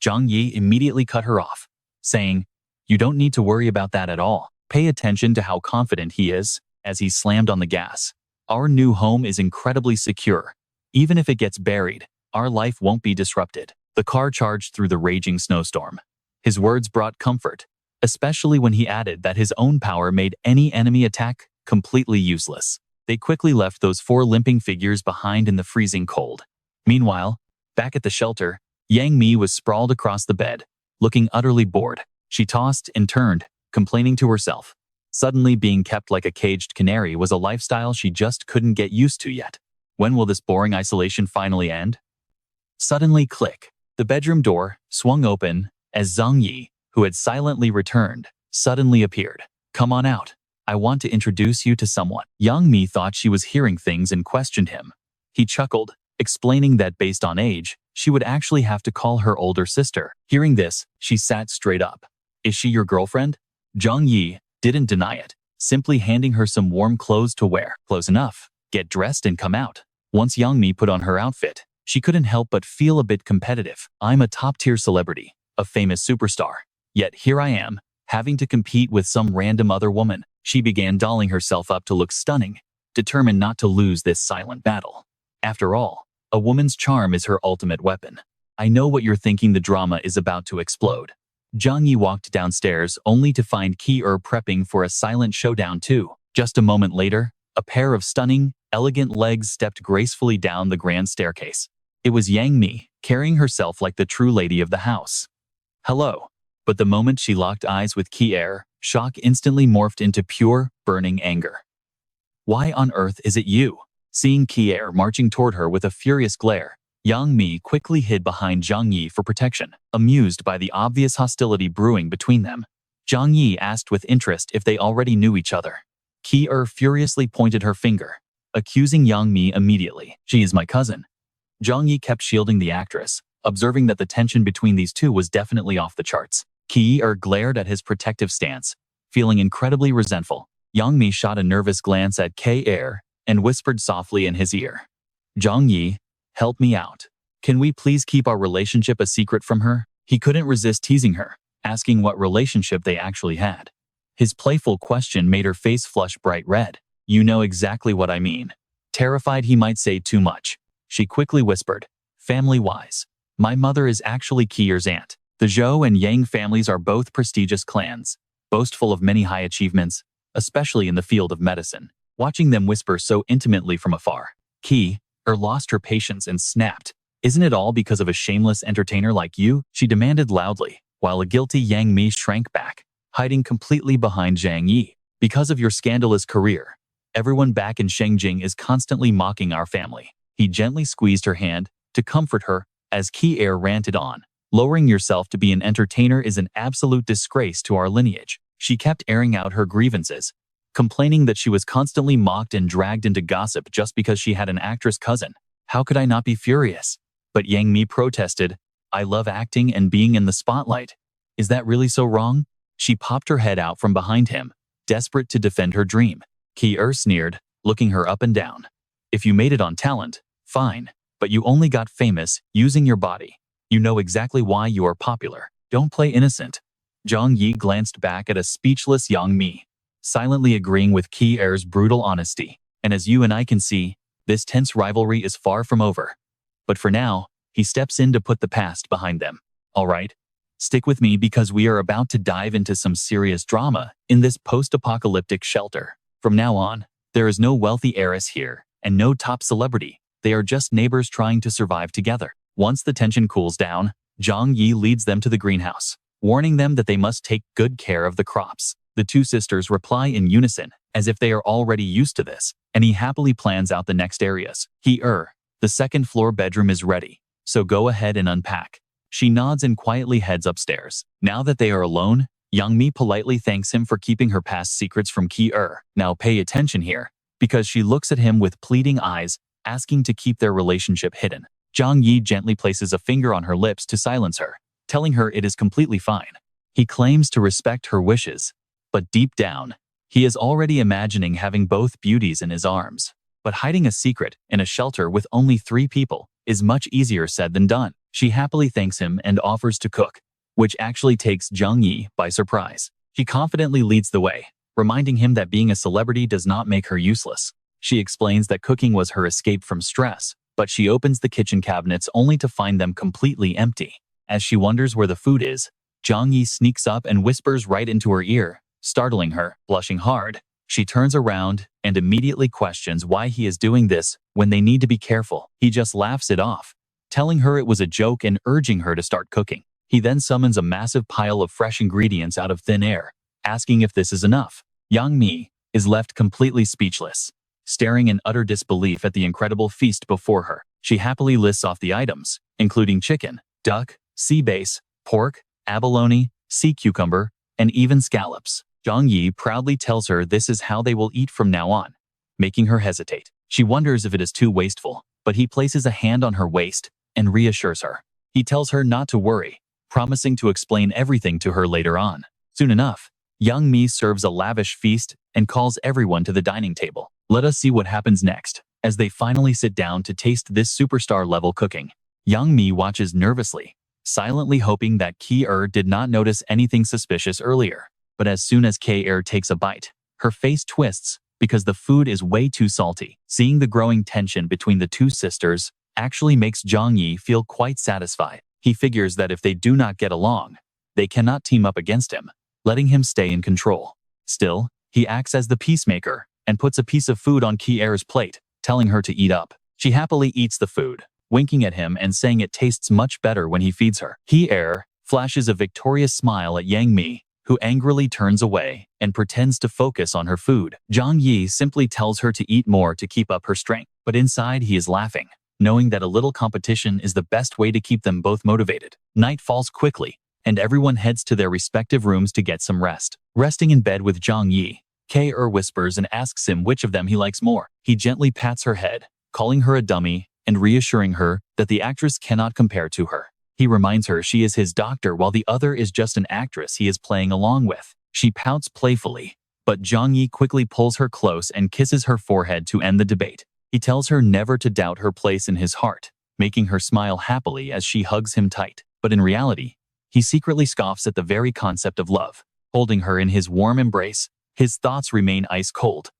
Zhang Yi immediately cut her off, saying, "You don't need to worry about that at all. Pay attention to how confident he is," as he slammed on the gas. "Our new home is incredibly secure. Even if it gets buried, our life won't be disrupted." The car charged through the raging snowstorm. His words brought comfort, especially when he added that his own power made any enemy attack completely useless. They quickly left those 4 limping figures behind in the freezing cold. Meanwhile, back at the shelter, Yang Mi was sprawled across the bed, looking utterly bored. She tossed and turned, complaining to herself. Suddenly being kept like a caged canary was a lifestyle she just couldn't get used to yet. When will this boring isolation finally end? Suddenly, click. The bedroom door swung open as Zhang Yi, who had silently returned, suddenly appeared. "Come on out. I want to introduce you to someone." Yang Mi thought she was hearing things and questioned him. He chuckled, explaining that based on age, she would actually have to call her older sister. Hearing this, she sat straight up. "Is she your girlfriend?" Zhang Yi didn't deny it, simply handing her some warm clothes to wear. "Close enough. Get dressed and come out." Once Yang Mi put on her outfit, she couldn't help but feel a bit competitive. "I'm a top-tier celebrity, a famous superstar. Yet here I am, having to compete with some random other woman." She began dolling herself up to look stunning, determined not to lose this silent battle. After all, a woman's charm is her ultimate weapon. "I know what you're thinking. The drama is about to explode." Zhang Yi walked downstairs only to find K.Er prepping for a silent showdown too. Just a moment later, a pair of stunning, elegant legs stepped gracefully down the grand staircase. It was Yang Mi, carrying herself like the true lady of the house. "Hello." But the moment she locked eyes with K.Er, shock instantly morphed into pure, burning anger. "Why on earth is it you?" Seeing K.Er marching toward her with a furious glare, Yang Mi quickly hid behind Zhang Yi for protection, amused by the obvious hostility brewing between them. Zhang Yi asked with interest if they already knew each other. Ki-er furiously pointed her finger, accusing Yang Mi immediately. She is my cousin. Zhang Yi kept shielding the actress, observing that the tension between these two was definitely off the charts. Ki-er glared at his protective stance, feeling incredibly resentful. Yang Mi shot a nervous glance at Ki-er and whispered softly in his ear. Zhang Yi, help me out. Can we please keep our relationship a secret from her? He couldn't resist teasing her, asking what relationship they actually had. His playful question made her face flush bright red. You know exactly what I mean. Terrified he might say too much, she quickly whispered, family-wise, my mother is actually Ki-er's aunt. The Zhou and Yang families are both prestigious clans, boastful of many high achievements, especially in the field of medicine. Watching them whisper so intimately from afar, Ki-er lost her patience and snapped. Isn't it all because of a shameless entertainer like you? She demanded loudly, while a guilty Yang Mi shrank back, hiding completely behind Zhang Yi. Because of your scandalous career, everyone back in Shengjing is constantly mocking our family. He gently squeezed her hand to comfort her as Ki-er ranted on. Lowering yourself to be an entertainer is an absolute disgrace to our lineage. She kept airing out her grievances, complaining that she was constantly mocked and dragged into gossip just because she had an actress cousin. How could I not be furious? But Yang Mi protested, I love acting and being in the spotlight. Is that really so wrong? She popped her head out from behind him, desperate to defend her dream. Ki-er sneered, looking her up and down. If you made it on talent, fine, but you only got famous using your body. You know exactly why you are popular. Don't play innocent. Zhang Yi glanced back at a speechless Yang Mi, silently agreeing with Ki-er's brutal honesty. And as you and I can see, this tense rivalry is far from over. But for now, he steps in to put the past behind them. All right? Stick with me because we are about to dive into some serious drama in this post-apocalyptic shelter. From now on, there is no wealthy heiress here and no top celebrity. They are just neighbors trying to survive together. Once the tension cools down, Zhang Yi leads them to the greenhouse, warning them that they must take good care of the crops. The two sisters reply in unison, as if they are already used to this, and he happily plans out the next areas. The second floor bedroom is ready, so go ahead and unpack. She nods and quietly heads upstairs. Now that they are alone, Yang Mi politely thanks him for keeping her past secrets from Ki-er. Now pay attention here, because she looks at him with pleading eyes, asking to keep their relationship hidden. Zhang Yi gently places a finger on her lips to silence her, telling her it is completely fine. He claims to respect her wishes, but deep down, he is already imagining having both beauties in his arms. But hiding a secret in a shelter with only 3 people is much easier said than done. She happily thanks him and offers to cook, which actually takes Zhang Yi by surprise. She confidently leads the way, reminding him that being a celebrity does not make her useless. She explains that cooking was her escape from stress, but she opens the kitchen cabinets only to find them completely empty. As she wonders where the food is, Zhang Yi sneaks up and whispers right into her ear, startling her. Blushing hard, she turns around and immediately questions why he is doing this when they need to be careful. He just laughs it off, telling her it was a joke and urging her to start cooking. He then summons a massive pile of fresh ingredients out of thin air, asking if this is enough. Yang Mi is left completely speechless, staring in utter disbelief at the incredible feast before her. She happily lists off the items, including chicken, duck, sea bass, pork, abalone, sea cucumber, and even scallops. Zhang Yi proudly tells her this is how they will eat from now on, making her hesitate. She wonders if it is too wasteful, but he places a hand on her waist and reassures her. He tells her not to worry, promising to explain everything to her later on. Soon enough, Yang Mi serves a lavish feast and calls everyone to the dining table. Let us see what happens next. As they finally sit down to taste this superstar-level cooking, Yang Mi watches nervously, silently hoping that Ki-er did not notice anything suspicious earlier. But as soon as Ki-er takes a bite, her face twists because the food is way too salty. Seeing the growing tension between the two sisters actually makes Zhang Yi feel quite satisfied. He figures that if they do not get along, they cannot team up against him, letting him stay in control. Still, he acts as the peacemaker and puts a piece of food on Ki-er's plate, telling her to eat up. She happily eats the food, winking at him and saying it tastes much better when he feeds her. Ki-er flashes a victorious smile at Yang Mi, who angrily turns away and pretends to focus on her food. Zhang Yi simply tells her to eat more to keep up her strength, but inside he is laughing, knowing that a little competition is the best way to keep them both motivated. Night falls quickly, and everyone heads to their respective rooms to get some rest. Resting in bed with Zhang Yi, K.Er whispers and asks him which of them he likes more. He gently pats her head, calling her a dummy and reassuring her that the actress cannot compare to her. He reminds her she is his doctor while the other is just an actress he is playing along with. She pouts playfully, but Zhang Yi quickly pulls her close and kisses her forehead to end the debate. He tells her never to doubt her place in his heart, making her smile happily as she hugs him tight. But in reality, he secretly scoffs at the very concept of love. Holding her in his warm embrace, his thoughts remain ice cold,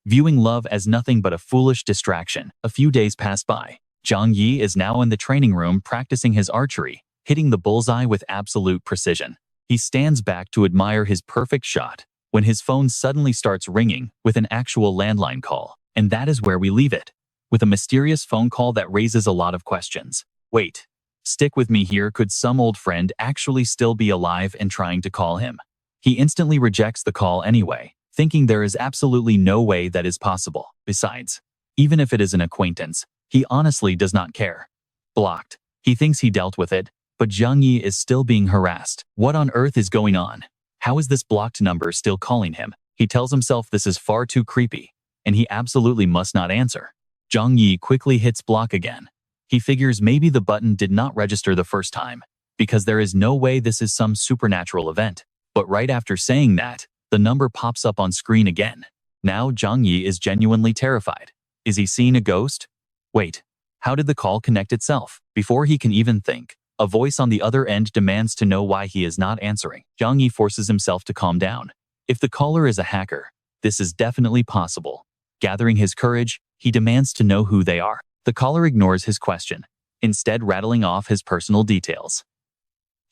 viewing love as nothing but a foolish distraction. A few days pass by. Zhang Yi is now in the training room practicing his archery, hitting the bullseye with absolute precision. He stands back to admire his perfect shot when his phone suddenly starts ringing with an actual landline call. And that is where we leave it, with a mysterious phone call that raises a lot of questions. Wait, stick with me here. Could some old friend actually still be alive and trying to call him? He instantly rejects the call anyway, thinking there is absolutely no way that is possible. Besides, even if it is an acquaintance, he honestly does not care. Blocked. He thinks he dealt with it, but Zhang Yi is still being harassed. What on earth is going on? How is this blocked number still calling him? He tells himself this is far too creepy, and he absolutely must not answer. Zhang Yi quickly hits block again. He figures maybe the button did not register the first time, because there is no way this is some supernatural event. But right after saying that, the number pops up on screen again. Now Zhang Yi is genuinely terrified. Is he seeing a ghost? Wait, how did the call connect itself? Before he can even think, a voice on the other end demands to know why he is not answering. Zhang Yi forces himself to calm down. If the caller is a hacker, this is definitely possible. Gathering his courage, he demands to know who they are. The caller ignores his question, instead rattling off his personal details.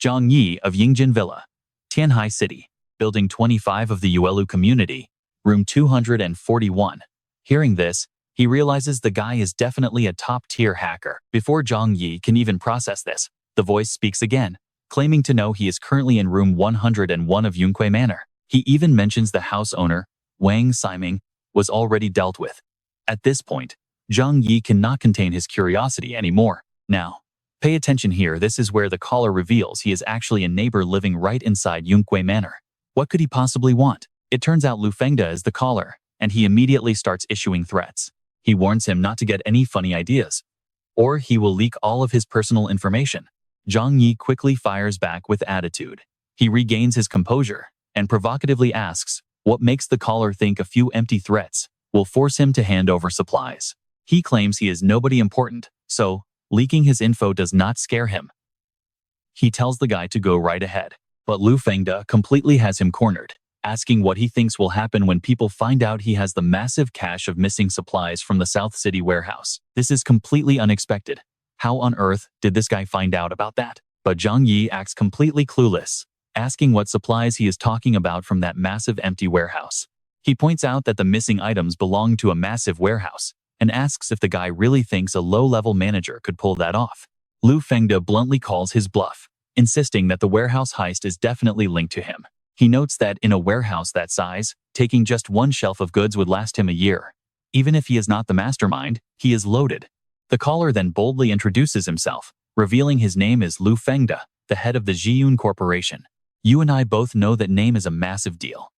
Zhang Yi of Yingjin Villa, Tianhai City, Building 25 of the Yuelu Community, Room 241. Hearing this, he realizes the guy is definitely a top-tier hacker. Before Zhang Yi can even process this, the voice speaks again, claiming to know he is currently in room 101 of Yunque Manor. He even mentions the house owner, Wang Siming, was already dealt with. At this point, Zhang Yi cannot contain his curiosity anymore. Now, pay attention here. This is where the caller reveals he is actually a neighbor living right inside Yunque Manor. What could he possibly want? It turns out Lu Fengda is the caller, and he immediately starts issuing threats. He warns him not to get any funny ideas, or he will leak all of his personal information. Zhang Yi quickly fires back with attitude. He regains his composure and provocatively asks what makes the caller think a few empty threats will force him to hand over supplies. He claims he is nobody important, so leaking his info does not scare him. He tells the guy to go right ahead, but Lu Fengda completely has him cornered, asking what he thinks will happen when people find out he has the massive cache of missing supplies from the South City warehouse. This is completely unexpected. How on earth did this guy find out about that? But Zhang Yi acts completely clueless, asking what supplies he is talking about from that massive empty warehouse. He points out that the missing items belong to a massive warehouse, and asks if the guy really thinks a low-level manager could pull that off. Lu Fengda bluntly calls his bluff, insisting that the warehouse heist is definitely linked to him. He notes that in a warehouse that size, taking just one shelf of goods would last him a year. Even if he is not the mastermind, he is loaded. The caller then boldly introduces himself, revealing his name is Lu Fengda, the head of the Zhiyun Corporation. You and I both know that name is a massive deal.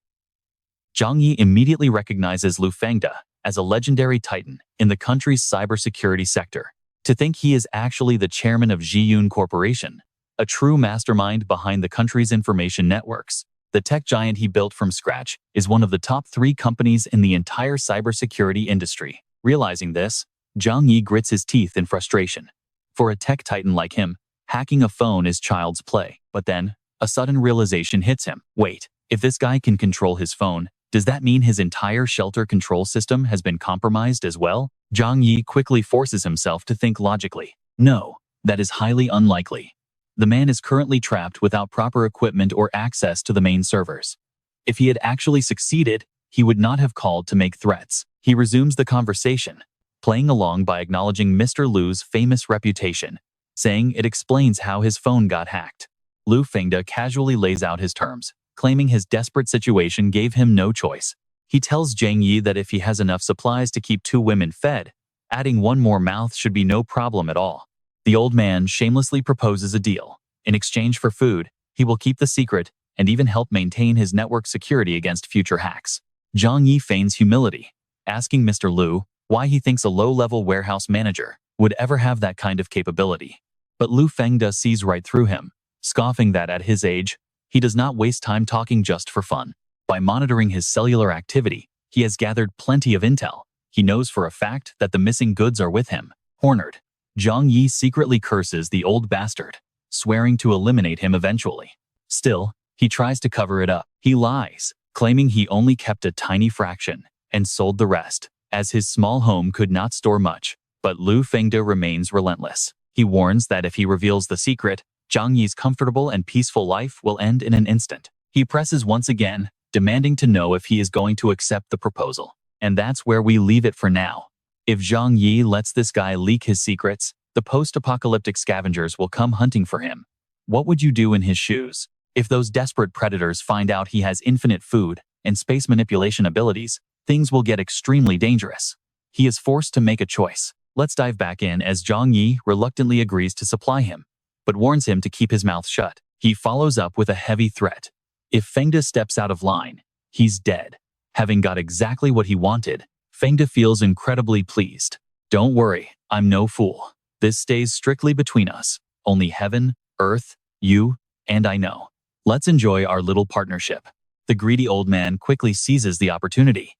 Zhang Yi immediately recognizes Lu Fengda as a legendary titan in the country's cybersecurity sector. To think he is actually the chairman of Zhiyun Corporation, a true mastermind behind the country's information networks. The tech giant he built from scratch is one of the top 3 companies in the entire cybersecurity industry. Realizing this, Zhang Yi grits his teeth in frustration. For a tech titan like him, hacking a phone is child's play. But then, a sudden realization hits him. Wait, if this guy can control his phone, does that mean his entire shelter control system has been compromised as well? Zhang Yi quickly forces himself to think logically. No, that is highly unlikely. The man is currently trapped without proper equipment or access to the main servers. If he had actually succeeded, he would not have called to make threats. He resumes the conversation, playing along by acknowledging Mr. Lu's famous reputation, saying it explains how his phone got hacked. Lu Fengda casually lays out his terms, claiming his desperate situation gave him no choice. He tells Zhang Yi that if he has enough supplies to keep 2 women fed, Adding one more mouth should be no problem at all. The old man shamelessly proposes a deal. In exchange for food, he will keep the secret and even help maintain his network security against future hacks. Zhang Yi feigns humility, asking Mr. Lu why he thinks a low-level warehouse manager would ever have that kind of capability. But Lu Fengde sees right through him, scoffing that at his age, he does not waste time talking just for fun. By monitoring his cellular activity, he has gathered plenty of intel. He knows for a fact that the missing goods are with him. Cornered, Zhang Yi secretly curses the old bastard, swearing to eliminate him eventually. Still, he tries to cover it up. He lies, claiming he only kept a tiny fraction and sold the rest, as his small home could not store much. But Lu Fengde remains relentless. He warns that if he reveals the secret, Zhang Yi's comfortable and peaceful life will end in an instant. He presses once again, demanding to know if he is going to accept the proposal. And that's where we leave it for now. If Zhang Yi lets this guy leak his secrets, the post-apocalyptic scavengers will come hunting for him. What would you do in his shoes? If those desperate predators find out he has infinite food and space manipulation abilities, things will get extremely dangerous. He is forced to make a choice. Let's dive back in as Zhang Yi reluctantly agrees to supply him, but warns him to keep his mouth shut. He follows up with a heavy threat. If Fengde steps out of line, he's dead. Having got exactly what he wanted, Fengde feels incredibly pleased. Don't worry, I'm no fool. This stays strictly between us. Only heaven, earth, you, and I know. Let's enjoy our little partnership. The greedy old man quickly seizes the opportunity.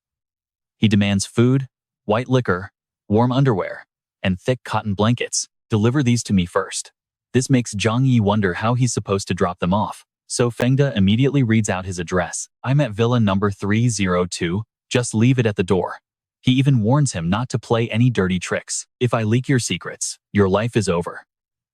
He demands food, white liquor, warm underwear, and thick cotton blankets. Deliver these to me first. This makes Zhang Yi wonder how he's supposed to drop them off. So Fengde immediately reads out his address. I'm at Villa number 302, just leave it at the door. He even warns him not to play any dirty tricks. If I leak your secrets, your life is over.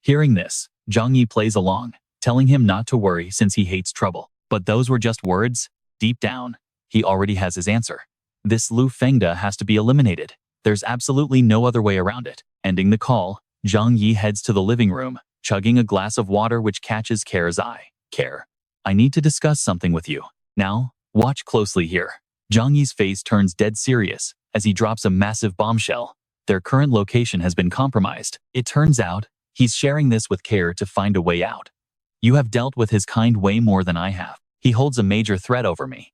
Hearing this, Zhang Yi plays along, telling him not to worry since he hates trouble. But those were just words. Deep down, he already has his answer. This Lu Fengde has to be eliminated. There's absolutely no other way around it. Ending the call, Zhang Yi heads to the living room, chugging a glass of water which catches Care's eye. Care, I need to discuss something with you. Now, watch closely here. Zhang Yi's face turns dead serious as he drops a massive bombshell. Their current location has been compromised. It turns out, he's sharing this with Care to find a way out. You have dealt with his kind way more than I have. He holds a major threat over me.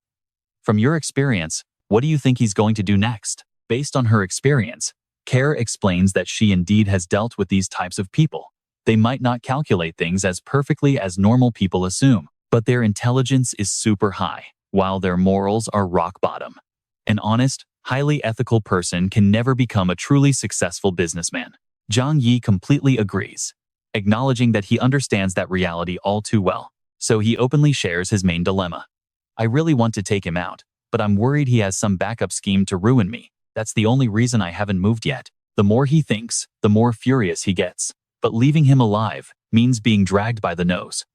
From your experience, what do you think he's going to do next? Based on her experience, Care explains that she indeed has dealt with these types of people. They might not calculate things as perfectly as normal people assume, but their intelligence is super high, while their morals are rock bottom. An honest, highly ethical person can never become a truly successful businessman. Zhang Yi completely agrees, acknowledging that he understands that reality all too well. So he openly shares his main dilemma. I really want to take him out, but I'm worried he has some backup scheme to ruin me. That's the only reason I haven't moved yet. The more he thinks, the more furious he gets. But leaving him alive means being dragged by the nose.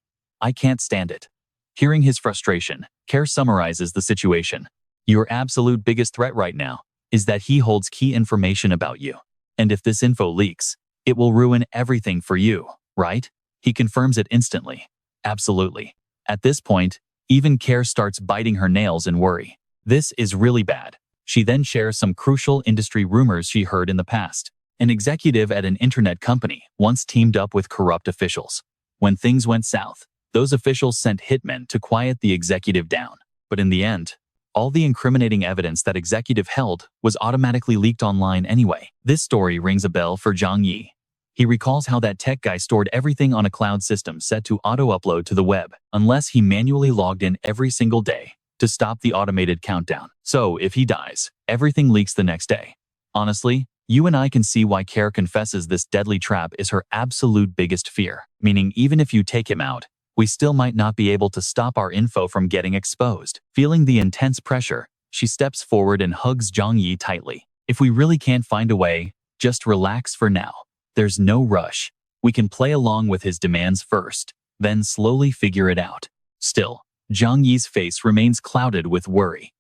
I can't stand it. Hearing his frustration, Care summarizes the situation. Your absolute biggest threat right now is that he holds key information about you. And if this info leaks, it will ruin everything for you, right? He confirms it instantly. Absolutely. At this point, even Care starts biting her nails in worry. This is really bad. She then shares some crucial industry rumors she heard in the past. An executive at an internet company once teamed up with corrupt officials. When things went south, those officials sent hitmen to quiet the executive down. But in the end, all the incriminating evidence that executive held was automatically leaked online anyway. This story rings a bell for Zhang Yi. He recalls how that tech guy stored everything on a cloud system set to auto-upload to the web, unless he manually logged in every single day to stop the automated countdown. So if he dies, everything leaks the next day. Honestly, you and I can see why Care confesses this deadly trap is her absolute biggest fear. Meaning even if you take him out, we still might not be able to stop our info from getting exposed. Feeling the intense pressure, she steps forward and hugs Zhang Yi tightly. If we really can't find a way, just relax for now. There's no rush. We can play along with his demands first, then slowly figure it out. Still, Zhang Yi's face remains clouded with worry.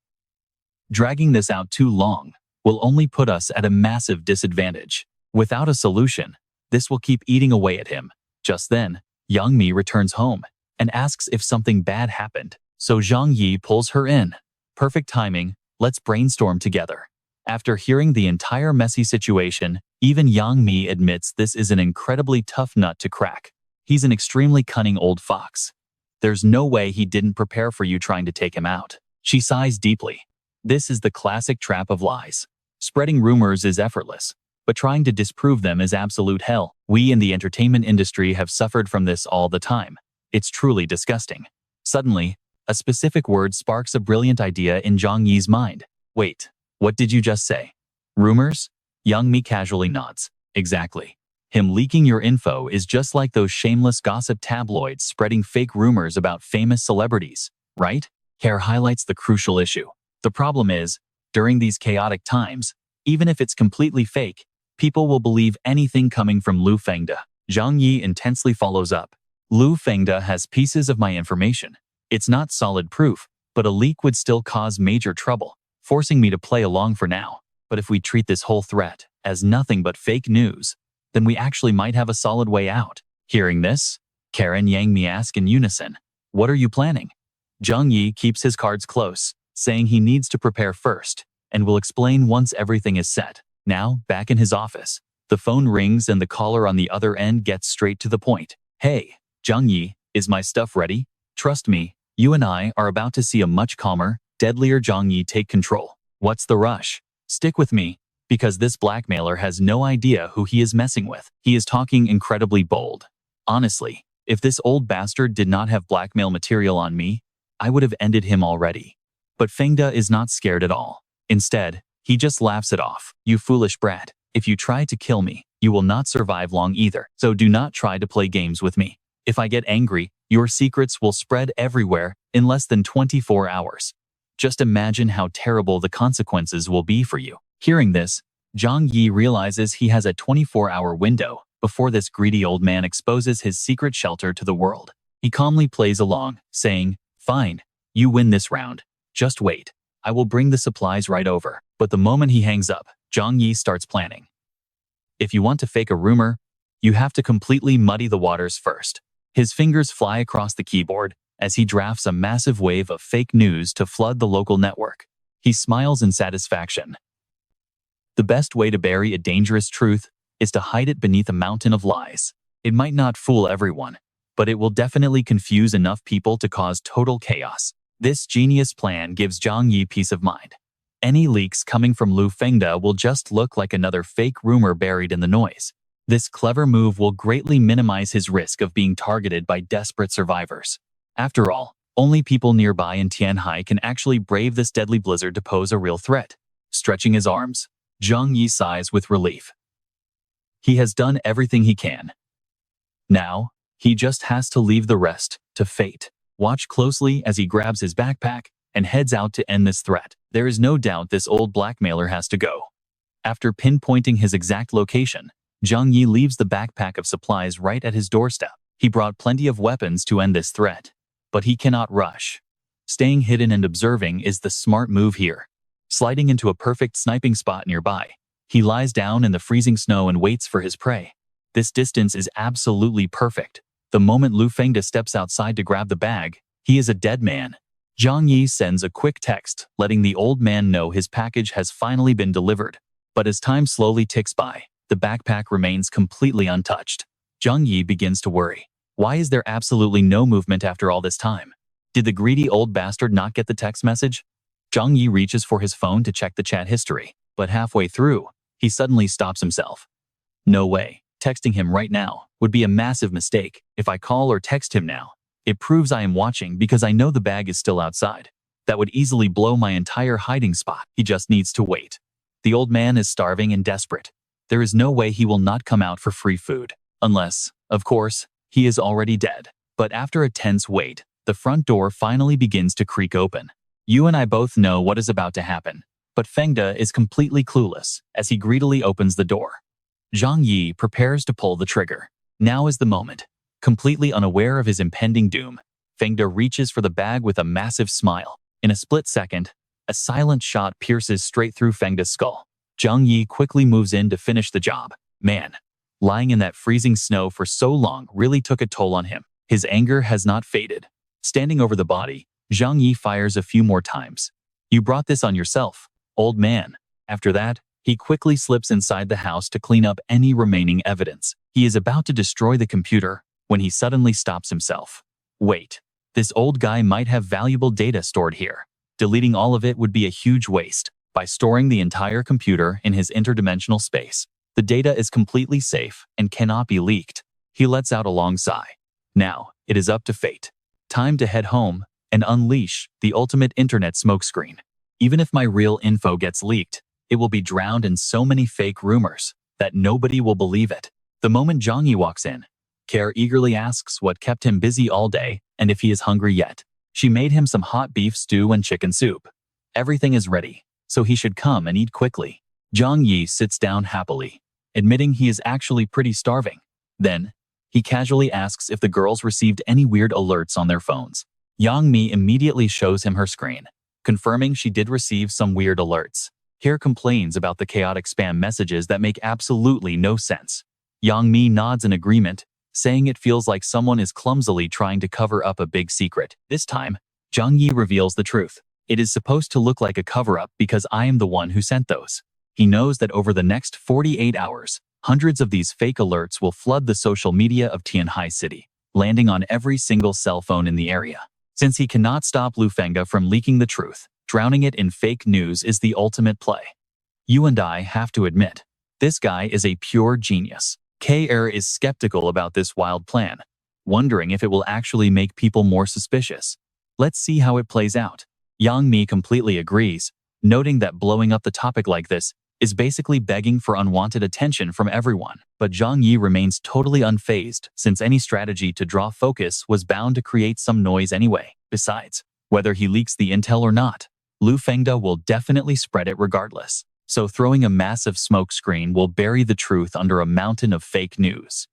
Dragging this out too long will only put us at a massive disadvantage. Without a solution, this will keep eating away at him. Just then, Yang Mi returns home and asks if something bad happened. So Zhang Yi pulls her in. Perfect timing, let's brainstorm together. After hearing the entire messy situation, even Yang Mi admits this is an incredibly tough nut to crack. He's an extremely cunning old fox. There's no way he didn't prepare for you trying to take him out. She sighs deeply. This is the classic trap of lies. Spreading rumors is effortless, but trying to disprove them is absolute hell. We in the entertainment industry have suffered from this all the time. It's truly disgusting. Suddenly, a specific word sparks a brilliant idea in Zhang Yi's mind. Wait, what did you just say? Rumors? Yang Mi casually nods. Exactly. Him leaking your info is just like those shameless gossip tabloids spreading fake rumors about famous celebrities, right? Care highlights the crucial issue. The problem is, during these chaotic times, even if it's completely fake, people will believe anything coming from Lu Fengde. Zhang Yi intensely follows up. Lu Fengde has pieces of my information. It's not solid proof, but a leak would still cause major trouble, forcing me to play along for now. But if we treat this whole threat as nothing but fake news, then we actually might have a solid way out. Hearing this, Karen Yang Mi ask in unison, what are you planning? Zhang Yi keeps his cards close, saying he needs to prepare first, and will explain once everything is set. Now, back in his office, the phone rings and the caller on the other end gets straight to the point. Hey, Zhang Yi, is my stuff ready? Trust me, you and I are about to see a much calmer, deadlier Zhang Yi take control. What's the rush? Stick with me, because this blackmailer has no idea who he is messing with. He is talking incredibly bold. Honestly, if this old bastard did not have blackmail material on me, I would have ended him already. But Fengde is not scared at all. Instead, he just laughs it off. You foolish brat. If you try to kill me, you will not survive long either. So do not try to play games with me. If I get angry, your secrets will spread everywhere in less than 24 hours. Just imagine how terrible the consequences will be for you. Hearing this, Zhang Yi realizes he has a 24-hour window before this greedy old man exposes his secret shelter to the world. He calmly plays along, saying, fine, you win this round. Just wait. I will bring the supplies right over. But the moment he hangs up, Zhang Yi starts planning. If you want to fake a rumor, you have to completely muddy the waters first. His fingers fly across the keyboard as he drafts a massive wave of fake news to flood the local network. He smiles in satisfaction. The best way to bury a dangerous truth is to hide it beneath a mountain of lies. It might not fool everyone, but it will definitely confuse enough people to cause total chaos. This genius plan gives Zhang Yi peace of mind. Any leaks coming from Lu Fengde will just look like another fake rumor buried in the noise. This clever move will greatly minimize his risk of being targeted by desperate survivors. After all, only people nearby in Tianhai can actually brave this deadly blizzard to pose a real threat. Stretching his arms, Zhang Yi sighs with relief. He has done everything he can. Now, he just has to leave the rest to fate. Watch closely as he grabs his backpack and heads out to end this threat. There is no doubt this old blackmailer has to go. After pinpointing his exact location, Zhang Yi leaves the backpack of supplies right at his doorstep. He brought plenty of weapons to end this threat, but he cannot rush. Staying hidden and observing is the smart move here. Sliding into a perfect sniping spot nearby, he lies down in the freezing snow and waits for his prey. This distance is absolutely perfect. The moment Lu Fengde steps outside to grab the bag, he is a dead man. Zhang Yi sends a quick text, letting the old man know his package has finally been delivered. But as time slowly ticks by, the backpack remains completely untouched. Zhang Yi begins to worry. Why is there absolutely no movement after all this time? Did the greedy old bastard not get the text message? Zhang Yi reaches for his phone to check the chat history, but halfway through, he suddenly stops himself. No way. Texting him right now would be a massive mistake. If I call or text him now, it proves I am watching because I know the bag is still outside. That would easily blow my entire hiding spot. He just needs to wait. The old man is starving and desperate. There is no way he will not come out for free food. Unless, of course, he is already dead. But after a tense wait, the front door finally begins to creak open. You and I both know what is about to happen, but Fengde is completely clueless as he greedily opens the door. Zhang Yi prepares to pull the trigger. Now is the moment. Completely unaware of his impending doom, Fengde reaches for the bag with a massive smile. In a split second, a silent shot pierces straight through Fengde's skull. Zhang Yi quickly moves in to finish the job. Man, lying in that freezing snow for so long really took a toll on him. His anger has not faded. Standing over the body, Zhang Yi fires a few more times. You brought this on yourself, old man. After that, he quickly slips inside the house to clean up any remaining evidence. He is about to destroy the computer when he suddenly stops himself. Wait, this old guy might have valuable data stored here. Deleting all of it would be a huge waste. By storing the entire computer in his interdimensional space, the data is completely safe and cannot be leaked. He lets out a long sigh. Now, it is up to fate. Time to head home and unleash the ultimate internet smokescreen. Even if my real info gets leaked, it will be drowned in so many fake rumors that nobody will believe it. The moment Zhang Yi walks in, Care eagerly asks what kept him busy all day and if he is hungry yet. She made him some hot beef stew and chicken soup. Everything is ready, so he should come and eat quickly. Zhang Yi sits down happily, admitting he is actually pretty starving. Then, he casually asks if the girls received any weird alerts on their phones. Yang Mi immediately shows him her screen, confirming she did receive some weird alerts. Care complains about the chaotic spam messages that make absolutely no sense. Yang Mi nods in agreement, saying it feels like someone is clumsily trying to cover up a big secret. This time, Zhang Yi reveals the truth. It is supposed to look like a cover-up because I am the one who sent those. He knows that over the next 48 hours, hundreds of these fake alerts will flood the social media of Tianhai City, landing on every single cell phone in the area. Since he cannot stop Lu Fengda from leaking the truth, drowning it in fake news is the ultimate play. You and I have to admit, this guy is a pure genius. KR is skeptical about this wild plan, wondering if it will actually make people more suspicious. Let's see how it plays out. Yang Mi completely agrees, noting that blowing up the topic like this is basically begging for unwanted attention from everyone. But Zhang Yi remains totally unfazed, since any strategy to draw focus was bound to create some noise anyway. Besides, whether he leaks the intel or not, Lu Fengda will definitely spread it regardless. So throwing a massive smoke screen will bury the truth under a mountain of fake news.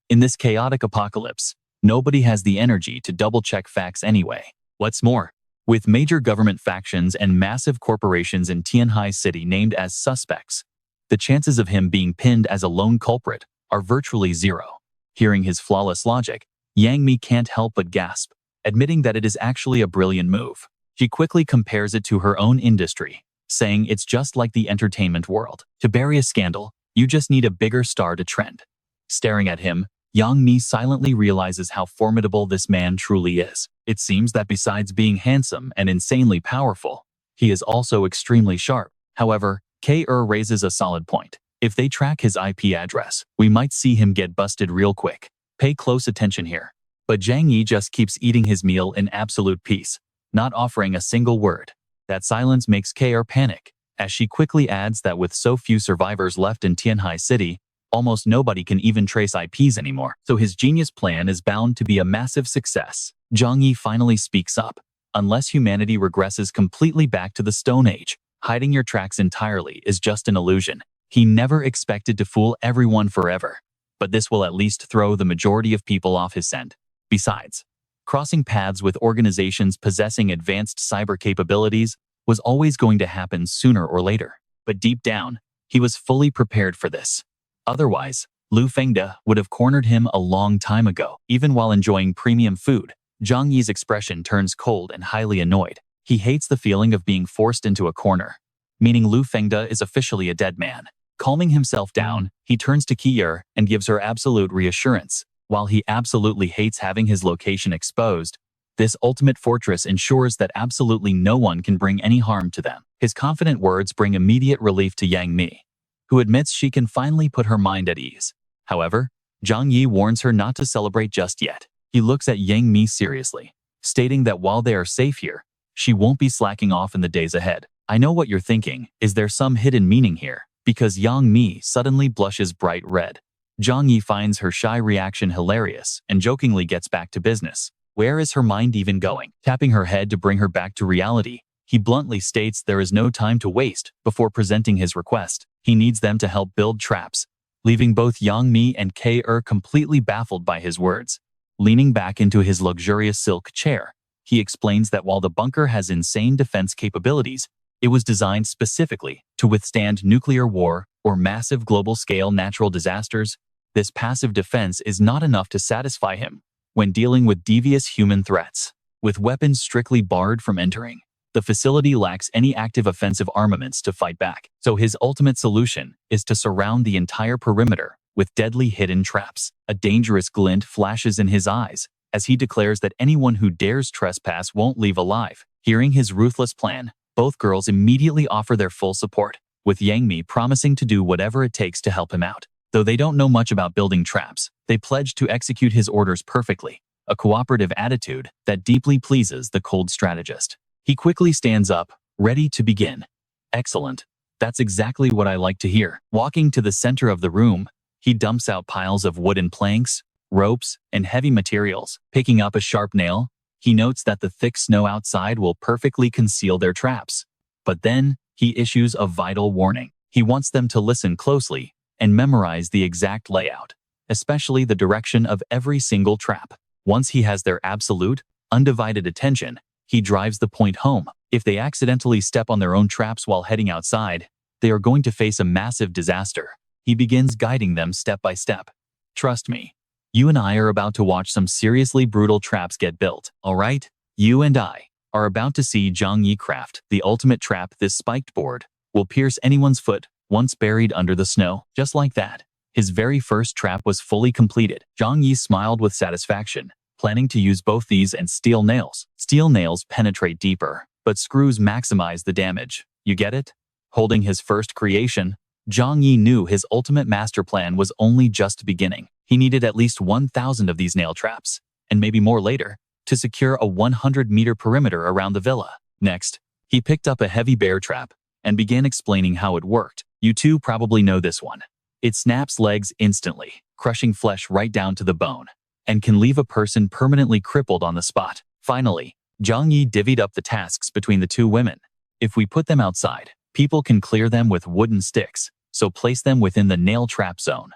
In this chaotic apocalypse, nobody has the energy to double-check facts anyway. What's more, with major government factions and massive corporations in Tianhai City named as suspects, the chances of him being pinned as a lone culprit are virtually zero. Hearing his flawless logic, Yang Mi can't help but gasp, admitting that it is actually a brilliant move. She quickly compares it to her own industry, saying it's just like the entertainment world. To bury a scandal, you just need a bigger star to trend. Staring at him, Yang Mi silently realizes how formidable this man truly is. It seems that besides being handsome and insanely powerful, he is also extremely sharp. However, KR raises a solid point. If they track his IP address, we might see him get busted real quick. Pay close attention here. But Zhang Yi just keeps eating his meal in absolute peace, not offering a single word. That silence makes KR panic, as she quickly adds that with so few survivors left in Tianhai City, almost nobody can even trace IPs anymore. So his genius plan is bound to be a massive success. Zhang Yi finally speaks up. Unless humanity regresses completely back to the Stone Age, hiding your tracks entirely is just an illusion. He never expected to fool everyone forever, but this will at least throw the majority of people off his scent. Besides, crossing paths with organizations possessing advanced cyber capabilities was always going to happen sooner or later. But deep down, he was fully prepared for this. Otherwise, Lu Fengda would have cornered him a long time ago. Even while enjoying premium food, Zhang Yi's expression turns cold and highly annoyed. He hates the feeling of being forced into a corner, meaning Lu Fengda is officially a dead man. Calming himself down, he turns to Kier and gives her absolute reassurance. While he absolutely hates having his location exposed, this ultimate fortress ensures that absolutely no one can bring any harm to them. His confident words bring immediate relief to Yang Mi, who admits she can finally put her mind at ease. However, Zhang Yi warns her not to celebrate just yet. He looks at Yang Mi seriously, stating that while they are safe here, she won't be slacking off in the days ahead. I know what you're thinking. Is there some hidden meaning here? Because Yang Mi suddenly blushes bright red. Zhang Yi finds her shy reaction hilarious and jokingly gets back to business. Where is her mind even going? Tapping her head to bring her back to reality, he bluntly states there is no time to waste before presenting his request. He needs them to help build traps, leaving both Yang Mi and KR completely baffled by his words. Leaning back into his luxurious silk chair, he explains that while the bunker has insane defense capabilities, it was designed specifically to withstand nuclear war or massive global-scale natural disasters. This passive defense is not enough to satisfy him when dealing with devious human threats. With weapons strictly barred from entering, The facility lacks any active offensive armaments to fight back, so his ultimate solution is to surround the entire perimeter with deadly hidden traps. A dangerous glint flashes in his eyes as he declares that anyone who dares trespass won't leave alive. Hearing his ruthless plan, both girls immediately offer their full support, with Zhang Yi promising to do whatever it takes to help him out. Though they don't know much about building traps, they pledge to execute his orders perfectly, a cooperative attitude that deeply pleases the cold strategist. He quickly stands up, ready to begin. Excellent. That's exactly what I like to hear. Walking to the center of the room, he dumps out piles of wooden planks, ropes, and heavy materials. Picking up a sharp nail, he notes that the thick snow outside will perfectly conceal their traps. But then, he issues a vital warning. He wants them to listen closely and memorize the exact layout, especially the direction of every single trap. Once he has their absolute, undivided attention, he drives the point home. If they accidentally step on their own traps while heading outside, they are going to face a massive disaster. He begins guiding them step by step. Trust me, you and I are about to watch some seriously brutal traps get built, alright? You and I are about to see Zhang Yi craft the ultimate trap. This spiked board will pierce anyone's foot once buried under the snow. Just like that, his very first trap was fully completed. Zhang Yi smiled with satisfaction, planning to use both these and steel nails. Steel nails penetrate deeper, but screws maximize the damage. You get it? Holding his first creation, Zhang Yi knew his ultimate master plan was only just beginning. He needed at least 1,000 of these nail traps, and maybe more later, to secure a 100-meter perimeter around the villa. Next, he picked up a heavy bear trap and began explaining how it worked. You two probably know this one. It snaps legs instantly, crushing flesh right down to the bone, and can leave a person permanently crippled on the spot. Finally, Zhang Yi divvied up the tasks between the two women. If we put them outside, people can clear them with wooden sticks, so place them within the nail trap zone.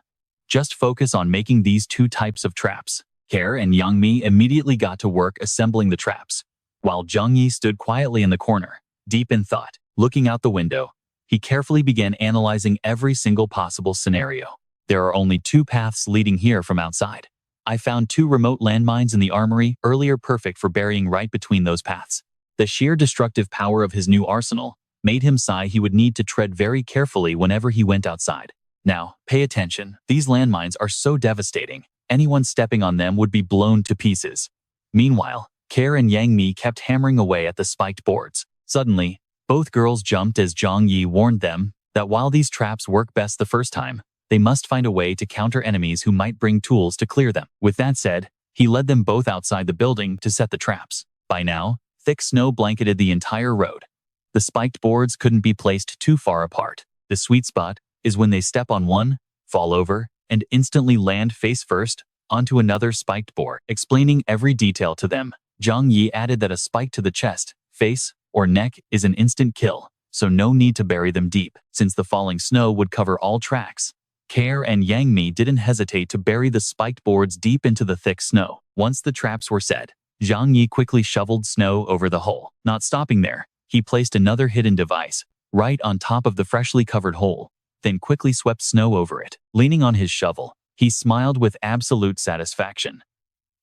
Just focus on making these two types of traps. Care and Yang Mi immediately got to work assembling the traps, while Zhang Yi stood quietly in the corner, deep in thought. Looking out the window, he carefully began analyzing every single possible scenario. There are only two paths leading here from outside. I found 2 remote landmines in the armory earlier, perfect for burying right between those paths. The sheer destructive power of his new arsenal made him sigh. He would need to tread very carefully whenever he went outside. Now, pay attention. These landmines are so devastating, anyone stepping on them would be blown to pieces. Meanwhile, Care and Yang Mi kept hammering away at the spiked boards. Suddenly, both girls jumped as Zhang Yi warned them that while these traps work best the first time, they must find a way to counter enemies who might bring tools to clear them. With that said, he led them both outside the building to set the traps. By now, thick snow blanketed the entire road. The spiked boards couldn't be placed too far apart. The sweet spot is when they step on one, fall over, and instantly land face first onto another spiked board. Explaining every detail to them, Zhang Yi added that a spike to the chest, face, or neck is an instant kill, so no need to bury them deep, since the falling snow would cover all tracks. Care and Yang Mi didn't hesitate to bury the spiked boards deep into the thick snow. Once the traps were set, Zhang Yi quickly shoveled snow over the hole. Not stopping there, he placed another hidden device right on top of the freshly covered hole, then quickly swept snow over it. Leaning on his shovel, he smiled with absolute satisfaction.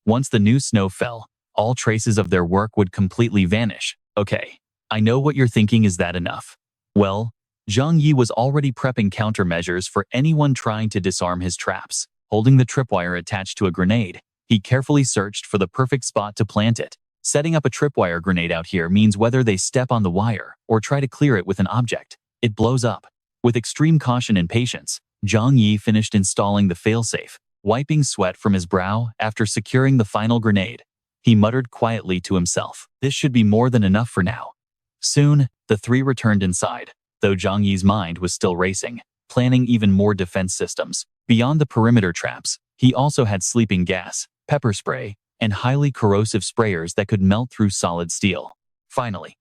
Once the new snow fell, all traces of their work would completely vanish. Okay, I know what you're thinking, is that enough? Well, Zhang Yi was already prepping countermeasures for anyone trying to disarm his traps. Holding the tripwire attached to a grenade, he carefully searched for the perfect spot to plant it. Setting up a tripwire grenade out here means whether they step on the wire or try to clear it with an object, it blows up. With extreme caution and patience, Zhang Yi finished installing the failsafe. Wiping sweat from his brow after securing the final grenade, he muttered quietly to himself, "This should be more than enough for now." Soon, the three returned inside, though Zhang Yi's mind was still racing, planning even more defense systems. Beyond the perimeter traps, he also had sleeping gas, pepper spray, and highly corrosive sprayers that could melt through solid steel. Finally,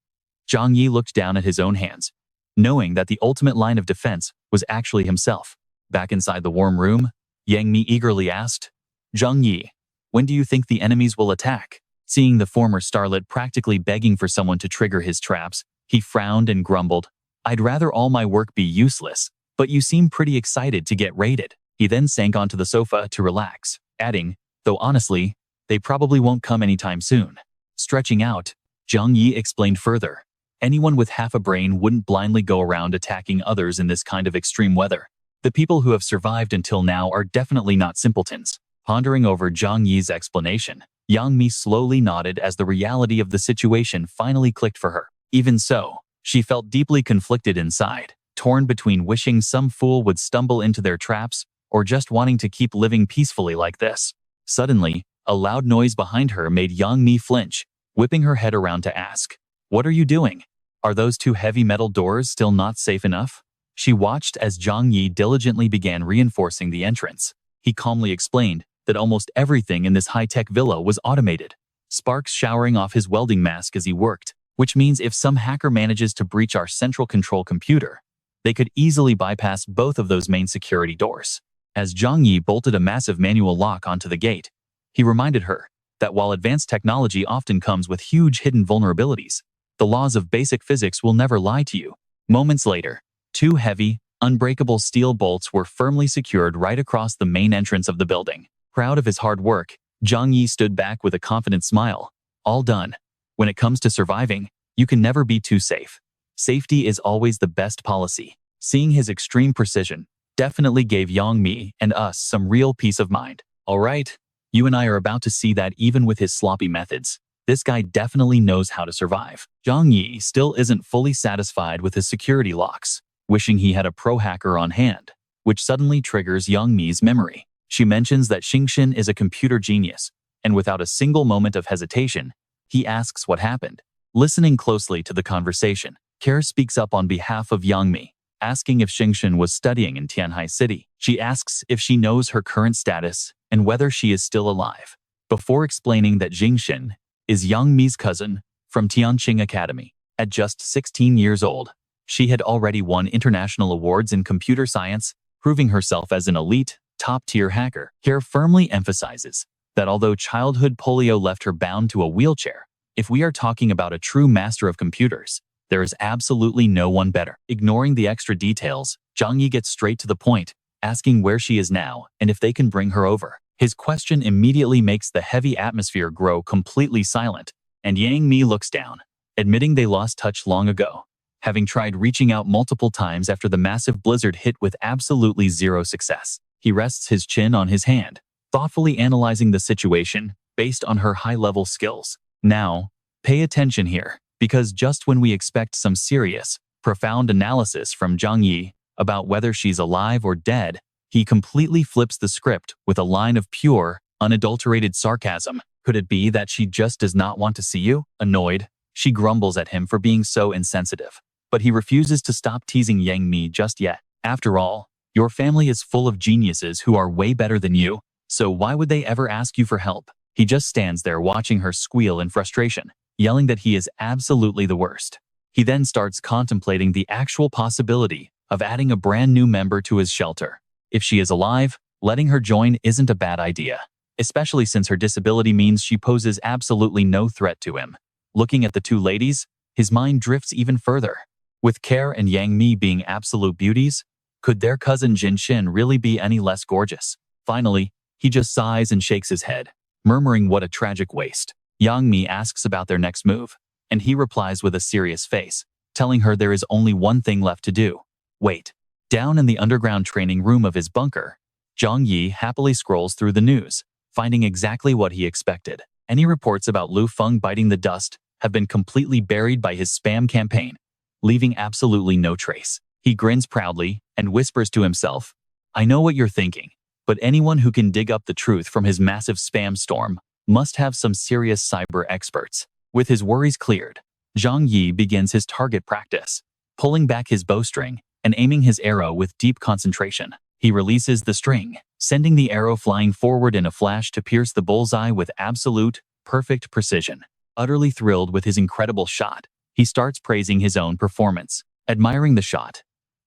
Zhang Yi looked down at his own hands, knowing that the ultimate line of defense was actually himself. Back inside the warm room, Yang Mi eagerly asked, "Zhang Yi, when do you think the enemies will attack?" Seeing the former starlet practically begging for someone to trigger his traps, he frowned and grumbled, "I'd rather all my work be useless, but you seem pretty excited to get raided." He then sank onto the sofa to relax, adding, "Though honestly, they probably won't come anytime soon." Stretching out, Zhang Yi explained further, Anyone with half a brain wouldn't blindly go around attacking others in this kind of extreme weather. The people who have survived until now are definitely not simpletons. Pondering over Zhang Yi's explanation, Yang Mi slowly nodded as the reality of the situation finally clicked for her. Even so, she felt deeply conflicted inside, torn between wishing some fool would stumble into their traps or just wanting to keep living peacefully like this. Suddenly, a loud noise behind her made Yang Mi flinch, whipping her head around to ask, "What are you doing? Are those two heavy metal doors still not safe enough?" She watched as Zhang Yi diligently began reinforcing the entrance. He calmly explained that almost everything in this high-tech villa was automated, sparks showering off his welding mask as he worked, which means if some hacker manages to breach our central control computer, they could easily bypass both of those main security doors. As Zhang Yi bolted a massive manual lock onto the gate, he reminded her that while advanced technology often comes with huge hidden vulnerabilities, the laws of basic physics will never lie to you. Moments later, two heavy, unbreakable steel bolts were firmly secured right across the main entrance of the building. Proud of his hard work, Zhang Yi stood back with a confident smile. All done. When it comes to surviving, you can never be too safe. Safety is always the best policy. Seeing his extreme precision definitely gave Yang Mi and us some real peace of mind. All right, you and I are about to see that even with his sloppy methods, this guy definitely knows how to survive. Zhang Yi still isn't fully satisfied with his security locks, wishing he had a pro hacker on hand, which suddenly triggers Yang Mi's memory. She mentions that Xingxin is a computer genius, and without a single moment of hesitation, he asks what happened. Listening closely to the conversation, Care speaks up on behalf of Yang Mi, asking if Xingxin was studying in Tianhai City. She asks if she knows her current status and whether she is still alive, before explaining that Xingxin is Yang Mi's cousin from Tianqing Academy. At just 16 years old, she had already won international awards in computer science, proving herself as an elite, top-tier hacker. Care firmly emphasizes that although childhood polio left her bound to a wheelchair, if we are talking about a true master of computers, there is absolutely no one better. Ignoring the extra details, Zhang Yi gets straight to the point, asking where she is now and if they can bring her over. His question immediately makes the heavy atmosphere grow completely silent, and Yang Mi looks down, admitting they lost touch long ago, having tried reaching out multiple times after the massive blizzard hit with absolutely zero success. He rests his chin on his hand, thoughtfully analyzing the situation based on her high-level skills. Now, pay attention here, because just when we expect some serious, profound analysis from Zhang Yi about whether she's alive or dead, he completely flips the script with a line of pure, unadulterated sarcasm. Could it be that she just does not want to see you? Annoyed, she grumbles at him for being so insensitive, but he refuses to stop teasing Yang Mi just yet. After all, your family is full of geniuses who are way better than you, so why would they ever ask you for help? He just stands there watching her squeal in frustration, yelling that he is absolutely the worst. He then starts contemplating the actual possibility of adding a brand new member to his shelter. If she is alive, letting her join isn't a bad idea, especially since her disability means she poses absolutely no threat to him. Looking at the two ladies, his mind drifts even further. With Care and Yang Mi being absolute beauties, could their cousin Xingxin really be any less gorgeous? Finally, he just sighs and shakes his head, murmuring what a tragic waste. Yang Mi asks about their next move, and he replies with a serious face, telling her there is only one thing left to do. Wait. Down in the underground training room of his bunker, Zhang Yi happily scrolls through the news, finding exactly what he expected. Any reports about Lu Feng biting the dust have been completely buried by his spam campaign, leaving absolutely no trace. He grins proudly and whispers to himself, "I know what you're thinking, but anyone who can dig up the truth from his massive spam storm must have some serious cyber experts." With his worries cleared, Zhang Yi begins his target practice, pulling back his bowstring and aiming his arrow with deep concentration. He releases the string, sending the arrow flying forward in a flash to pierce the bullseye with absolute, perfect precision. Utterly thrilled with his incredible shot, he starts praising his own performance. Admiring the shot,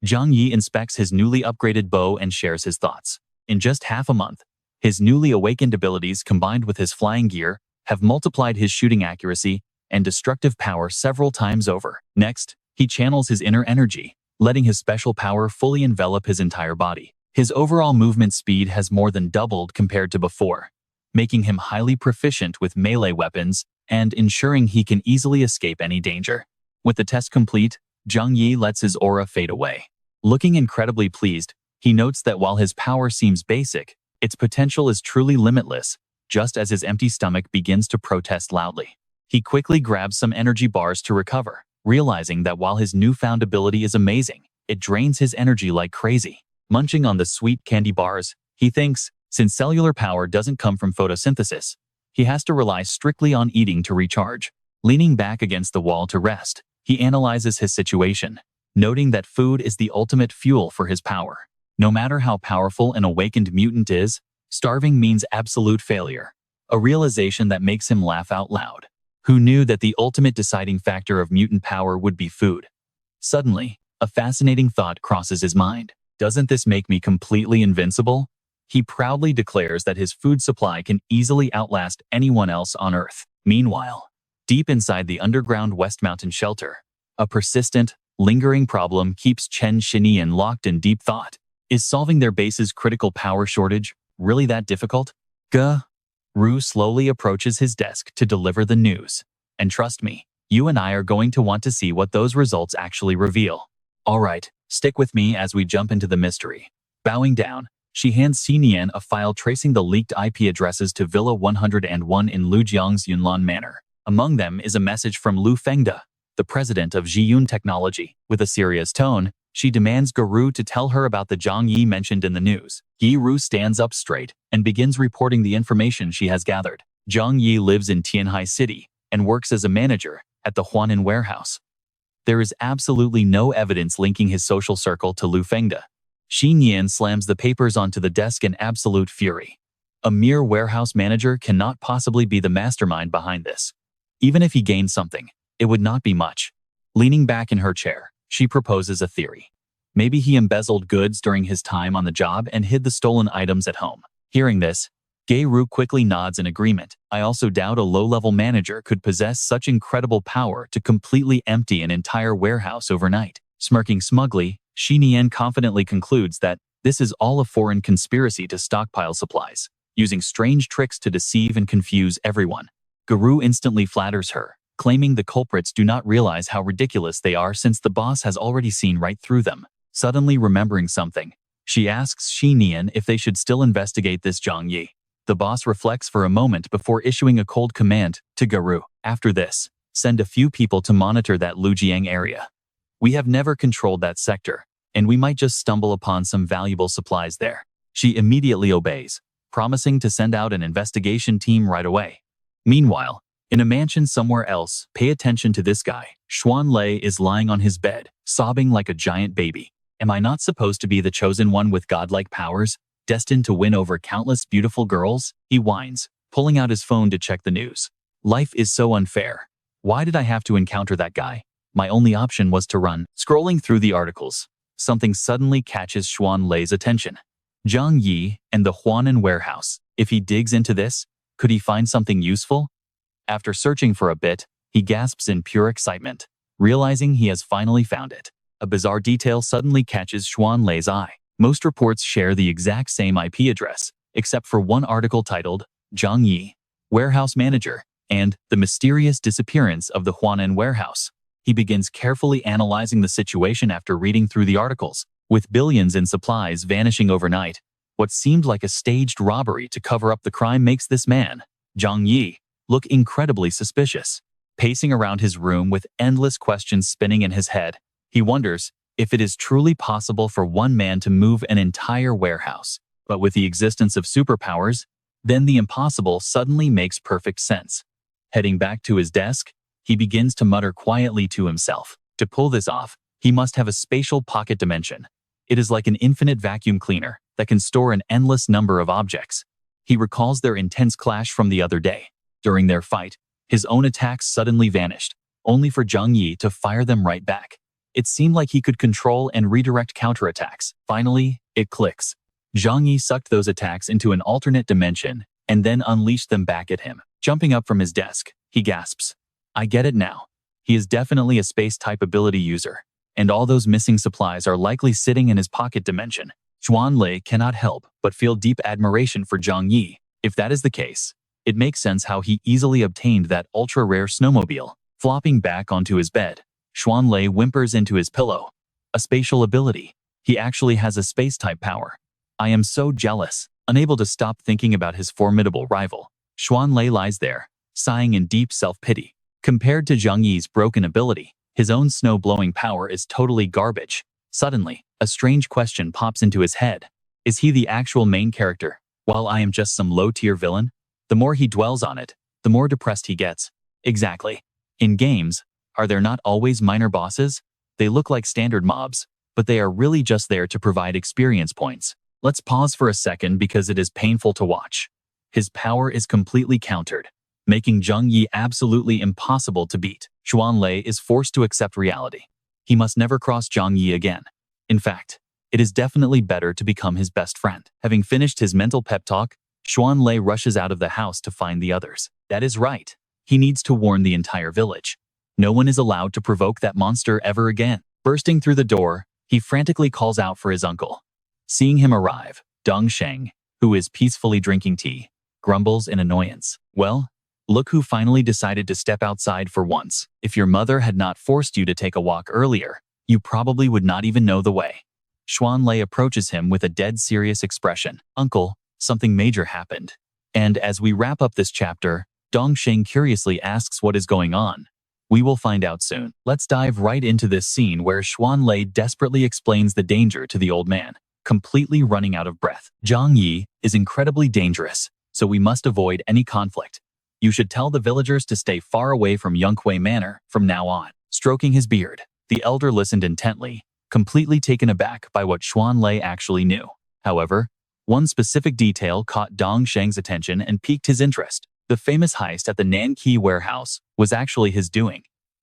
Zhang Yi inspects his newly upgraded bow and shares his thoughts. In just half a month, his newly awakened abilities combined with his flying gear have multiplied his shooting accuracy and destructive power several times over. Next, he channels his inner energy, letting his special power fully envelop his entire body. His overall movement speed has more than doubled compared to before, making him highly proficient with melee weapons and ensuring he can easily escape any danger. With the test complete, Zhang Yi lets his aura fade away. Looking incredibly pleased, he notes that while his power seems basic, its potential is truly limitless, just as his empty stomach begins to protest loudly. He quickly grabs some energy bars to recover, realizing that while his newfound ability is amazing, it drains his energy like crazy. Munching on the sweet candy bars, he thinks, since cellular power doesn't come from photosynthesis, he has to rely strictly on eating to recharge. Leaning back against the wall to rest, he analyzes his situation, noting that food is the ultimate fuel for his power. No matter how powerful an awakened mutant is, starving means absolute failure, a realization that makes him laugh out loud. Who knew that the ultimate deciding factor of mutant power would be food? Suddenly, a fascinating thought crosses his mind. Doesn't this make me completely invincible? He proudly declares that his food supply can easily outlast anyone else on Earth. Meanwhile, deep inside the underground West Mountain shelter, a persistent, lingering problem keeps Chen Xinyan locked in deep thought. Is solving their base's critical power shortage really that difficult? Ru slowly approaches his desk to deliver the news. And trust me, you and I are going to want to see what those results actually reveal. All right, stick with me as we jump into the mystery. Bowing down, she hands Xinyan a file tracing the leaked IP addresses to Villa 101 in Lujiang's Yunlan Manor. Among them is a message from Lu Fengde, the president of Zhiyun Technology. With a serious tone, she demands Guru to tell her about the Zhang Yi mentioned in the news. Ru stands up straight and begins reporting the information she has gathered. Zhang Yi lives in Tianhai City and works as a manager at the Huanan warehouse. There is absolutely no evidence linking his social circle to Lu Fengde. Xinyan slams the papers onto the desk in absolute fury. A mere warehouse manager cannot possibly be the mastermind behind this. Even if he gained something, it would not be much. Leaning back in her chair, she proposes a theory. Maybe he embezzled goods during his time on the job and hid the stolen items at home. Hearing this, Ru quickly nods in agreement. I also doubt a low-level manager could possess such incredible power to completely empty an entire warehouse overnight. Smirking smugly, Xinyan confidently concludes that this is all a foreign conspiracy to stockpile supplies, using strange tricks to deceive and confuse everyone. Guru instantly flatters her, claiming the culprits do not realize how ridiculous they are since the boss has already seen right through them. Suddenly remembering something, she asks Xinyan if they should still investigate this Zhang Yi. The boss reflects for a moment before issuing a cold command to Guru. After this, send a few people to monitor that Lujiang area. We have never controlled that sector, and we might just stumble upon some valuable supplies there. She immediately obeys, promising to send out an investigation team right away. Meanwhile, in a mansion somewhere else, pay attention to this guy. Xuan Lei is lying on his bed, sobbing like a giant baby. Am I not supposed to be the chosen one with godlike powers, destined to win over countless beautiful girls? He whines, pulling out his phone to check the news. Life is so unfair. Why did I have to encounter that guy? My only option was to run. Scrolling through the articles, something suddenly catches Xuan Lei's attention. Zhang Yi and the Huanan warehouse. If he digs into this, could he find something useful? After searching for a bit, he gasps in pure excitement, realizing he has finally found it. A bizarre detail suddenly catches Xuan Lei's eye. Most reports share the exact same IP address, except for one article titled, Zhang Yi, Warehouse Manager, and The Mysterious Disappearance of the Huanan Warehouse. He begins carefully analyzing the situation after reading through the articles. With billions in supplies vanishing overnight, what seemed like a staged robbery to cover up the crime makes this man, Zhang Yi, look incredibly suspicious. Pacing around his room with endless questions spinning in his head, he wonders if it is truly possible for one man to move an entire warehouse. But with the existence of superpowers, then the impossible suddenly makes perfect sense. Heading back to his desk, he begins to mutter quietly to himself. To pull this off, he must have a spatial pocket dimension. It is like an infinite vacuum cleaner that can store an endless number of objects. He recalls their intense clash from the other day. During their fight, his own attacks suddenly vanished, only for Zhang Yi to fire them right back. It seemed like he could control and redirect counterattacks. Finally, it clicks. Zhang Yi sucked those attacks into an alternate dimension and then unleashed them back at him. Jumping up from his desk, he gasps. I get it now. He is definitely a space-type ability user, and all those missing supplies are likely sitting in his pocket dimension. Xuan Lei cannot help but feel deep admiration for Zhang Yi. If that is the case, it makes sense how he easily obtained that ultra-rare snowmobile. Flopping back onto his bed, Xuanlei whimpers into his pillow. A spatial ability. He actually has a space-type power. I am so jealous. Unable to stop thinking about his formidable rival, Xuanlei lies there, sighing in deep self-pity. Compared to Zhang Yi's broken ability, his own snow-blowing power is totally garbage. Suddenly, a strange question pops into his head. Is he the actual main character, while I am just some low-tier villain? The more he dwells on it, the more depressed he gets. Exactly. In games, are there not always minor bosses? They look like standard mobs, but they are really just there to provide experience points. Let's pause for a second because it is painful to watch. His power is completely countered, making Zhang Yi absolutely impossible to beat. Xuanlei is forced to accept reality. He must never cross Zhang Yi again. In fact, it is definitely better to become his best friend. Having finished his mental pep talk, Xuanlei rushes out of the house to find the others. That is right. He needs to warn the entire village. No one is allowed to provoke that monster ever again. Bursting through the door, he frantically calls out for his uncle. Seeing him arrive, Dong Sheng, who is peacefully drinking tea, grumbles in annoyance. Well, look who finally decided to step outside for once. If your mother had not forced you to take a walk earlier, you probably would not even know the way. Xuanlei approaches him with a dead serious expression. Uncle, something major happened. And as we wrap up this chapter, Dong Sheng curiously asks what is going on. We will find out soon. Let's dive right into this scene where Xuanlei desperately explains the danger to the old man, completely running out of breath. Zhang Yi is incredibly dangerous, so we must avoid any conflict. You should tell the villagers to stay far away from Yonghui Manor from now on. Stroking his beard, the elder listened intently, completely taken aback by what Xuanlei actually knew. However, one specific detail caught Dong Sheng's attention and piqued his interest. The famous heist at the Nanqi warehouse was actually his doing,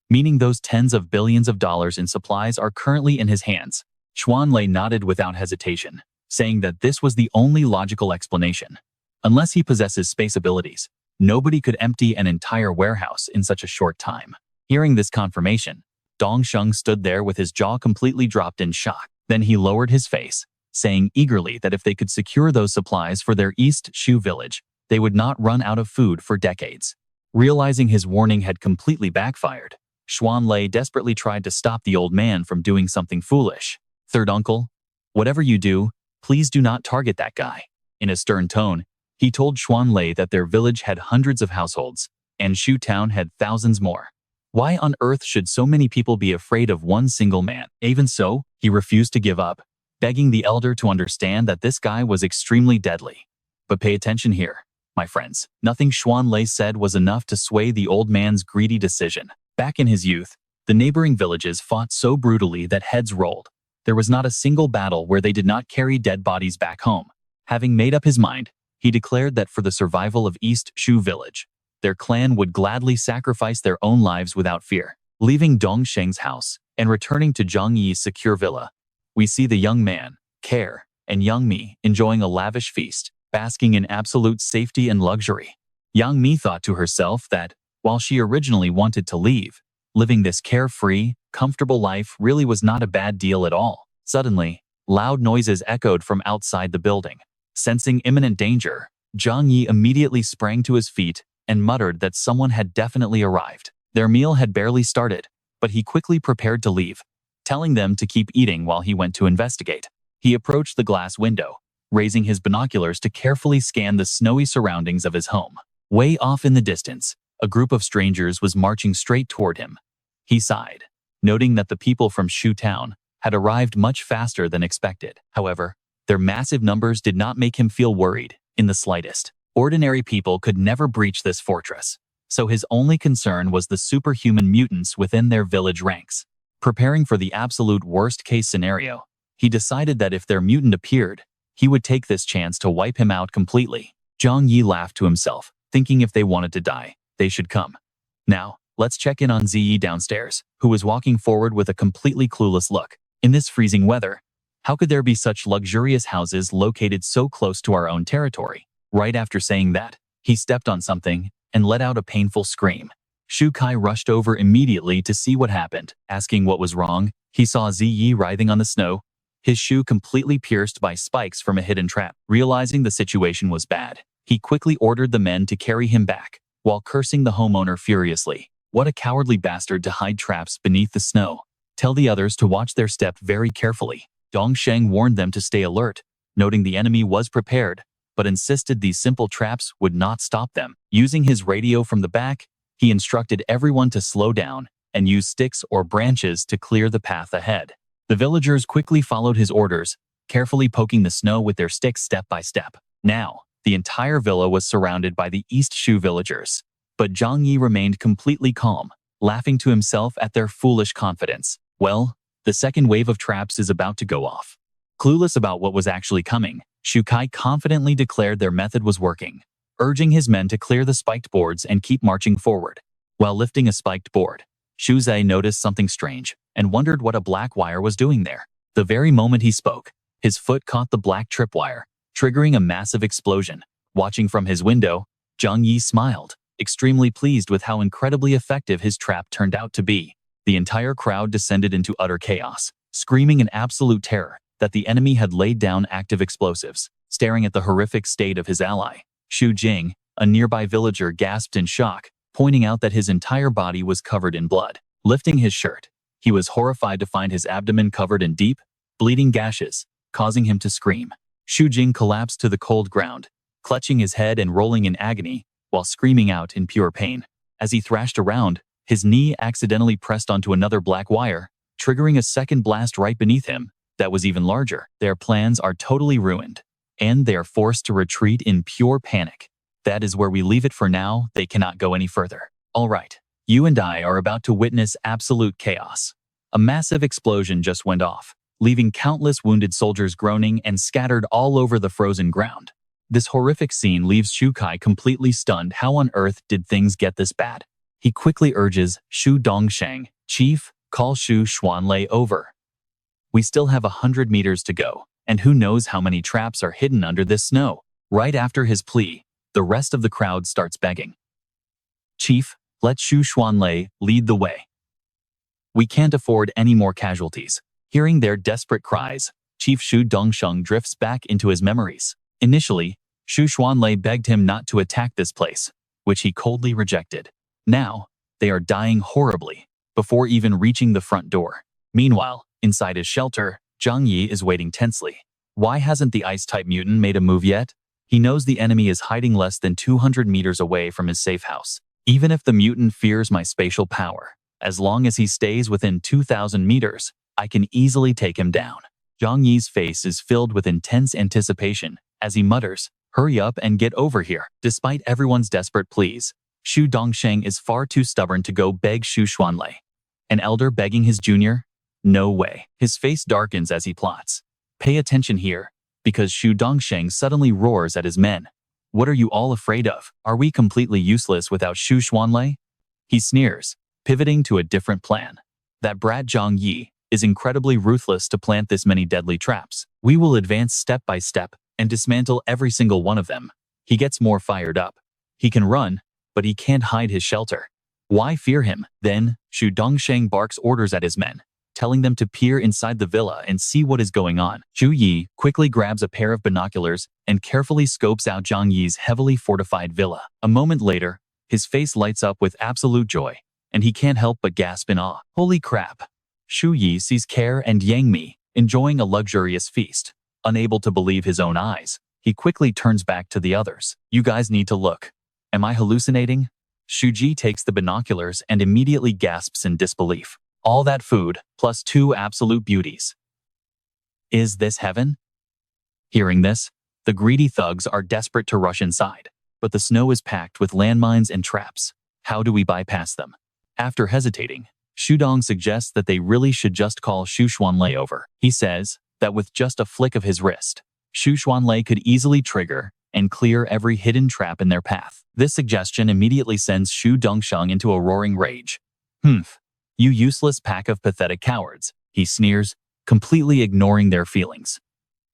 meaning those tens of billions of dollars in supplies are currently in his hands. Xuanlei nodded without hesitation, saying that this was the only logical explanation. Unless he possesses space abilities, nobody could empty an entire warehouse in such a short time. Hearing this confirmation, Dong Sheng stood there with his jaw completely dropped in shock. Then he lowered his face, saying eagerly that if they could secure those supplies for their East Shu village, they would not run out of food for decades. Realizing his warning had completely backfired, Xuanlei desperately tried to stop the old man from doing something foolish. Third uncle, whatever you do, please do not target that guy. In a stern tone, he told Xuanlei that their village had hundreds of households, and Shu Town had thousands more. Why on earth should so many people be afraid of one single man? Even so, he refused to give up, begging the elder to understand that this guy was extremely deadly. But pay attention here, my friends. Nothing Xuanlei said was enough to sway the old man's greedy decision. Back in his youth, the neighboring villages fought so brutally that heads rolled. There was not a single battle where they did not carry dead bodies back home. Having made up his mind, he declared that for the survival of East Shu village, their clan would gladly sacrifice their own lives without fear. Leaving Dong Sheng's house and returning to Zhang Yi's secure villa, we see the young man, Care, and Yang Mi enjoying a lavish feast, basking in absolute safety and luxury. Yang Mi thought to herself that, while she originally wanted to leave, living this carefree, comfortable life really was not a bad deal at all. Suddenly, loud noises echoed from outside the building. Sensing imminent danger, Zhang Yi immediately sprang to his feet and muttered that someone had definitely arrived. Their meal had barely started, but he quickly prepared to leave, telling them to keep eating while he went to investigate. He approached the glass window, raising his binoculars to carefully scan the snowy surroundings of his home. Way off in the distance, a group of strangers was marching straight toward him. He sighed, noting that the people from Shu Town had arrived much faster than expected. However, their massive numbers did not make him feel worried in the slightest. Ordinary people could never breach this fortress, so his only concern was the superhuman mutants within their village ranks. Preparing for the absolute worst-case scenario, he decided that if their mutant appeared, he would take this chance to wipe him out completely. Zhang Yi laughed to himself, thinking if they wanted to die, they should come. Now, let's check in on Ziyi downstairs, who was walking forward with a completely clueless look. In this freezing weather, how could there be such luxurious houses located so close to our own territory? Right after saying that, he stepped on something and let out a painful scream. Shu Kai rushed over immediately to see what happened. Asking what was wrong, he saw Ziyi writhing on the snow, his shoe completely pierced by spikes from a hidden trap. Realizing the situation was bad, he quickly ordered the men to carry him back, while cursing the homeowner furiously. What a cowardly bastard to hide traps beneath the snow. Tell the others to watch their step very carefully. Dongsheng warned them to stay alert, noting the enemy was prepared, but insisted these simple traps would not stop them. Using his radio from the back, he instructed everyone to slow down and use sticks or branches to clear the path ahead. The villagers quickly followed his orders, carefully poking the snow with their sticks step by step. Now, the entire villa was surrounded by the East Shu villagers, but Zhang Yi remained completely calm, laughing to himself at their foolish confidence. Well, the second wave of traps is about to go off. Clueless about what was actually coming, Shu Kai confidently declared their method was working, urging his men to clear the spiked boards and keep marching forward. While lifting a spiked board, Shu Zai noticed something strange and wondered what a black wire was doing there. The very moment he spoke, his foot caught the black tripwire, triggering a massive explosion. Watching from his window, Zhang Yi smiled, extremely pleased with how incredibly effective his trap turned out to be. The entire crowd descended into utter chaos, screaming in absolute terror that the enemy had laid down active explosives. Staring at the horrific state of his ally, Xu Jing, a nearby villager, gasped in shock, pointing out that his entire body was covered in blood. Lifting his shirt, he was horrified to find his abdomen covered in deep, bleeding gashes, causing him to scream. Xu Jing collapsed to the cold ground, clutching his head and rolling in agony, while screaming out in pure pain. As he thrashed around, his knee accidentally pressed onto another black wire, triggering a second blast right beneath him that was even larger. Their plans are totally ruined, and they are forced to retreat in pure panic. That is where we leave it for now. They cannot go any further. All right, you and I are about to witness absolute chaos. A massive explosion just went off, leaving countless wounded soldiers groaning and scattered all over the frozen ground. This horrific scene leaves Shu Kai completely stunned. How on earth did things get this bad? He quickly urges Shu Dongsheng, "Chief, call Shu Xuanlei over. We still have 100 meters to go, and who knows how many traps are hidden under this snow." Right after his plea, the rest of the crowd starts begging. "Chief, let Shu Xuanlei lead the way. We can't afford any more casualties." Hearing their desperate cries, Chief Shu Dongsheng drifts back into his memories. Initially, Shu Xuanlei begged him not to attack this place, which he coldly rejected. Now, they are dying horribly before even reaching the front door. Meanwhile, inside his shelter, Zhang Yi is waiting tensely. Why hasn't the ice-type mutant made a move yet? He knows the enemy is hiding less than 200 meters away from his safe house. Even if the mutant fears my spatial power, as long as he stays within 2,000 meters, I can easily take him down. Zhang Yi's face is filled with intense anticipation as he mutters, "Hurry up and get over here." Despite everyone's desperate pleas, Shu Dongsheng is far too stubborn to go beg Shu Xuanlei. An elder begging his junior? No way. His face darkens as he plots. Pay attention here, because Shu Dongsheng suddenly roars at his men. "What are you all afraid of? Are we completely useless without Shu Xuanlei?" He sneers, pivoting to a different plan. That brat Zhang Yi is incredibly ruthless to plant this many deadly traps. We will advance step by step and dismantle every single one of them. He gets more fired up. He can run, but he can't hide his shelter. Why fear him? Then, Shu Dongsheng barks orders at his men, telling them to peer inside the villa and see what is going on. Zhu Yi quickly grabs a pair of binoculars and carefully scopes out Zhang Yi's heavily fortified villa. A moment later, his face lights up with absolute joy, and he can't help but gasp in awe. Holy crap! Shu Yi sees Care and Yang Mi enjoying a luxurious feast. Unable to believe his own eyes, he quickly turns back to the others. "You guys need to look. Am I hallucinating?" Shu Ji takes the binoculars and immediately gasps in disbelief. All that food, plus 2 absolute beauties. Is this heaven? Hearing this, the greedy thugs are desperate to rush inside, but the snow is packed with landmines and traps. How do we bypass them? After hesitating, Shu Dong suggests that they really should just call Shu Xuanlei over. He says that with just a flick of his wrist, Shu Xuanlei could easily trigger and clear every hidden trap in their path. This suggestion immediately sends Shu Dongsheng into a roaring rage. "Humph, you useless pack of pathetic cowards," he sneers, completely ignoring their feelings.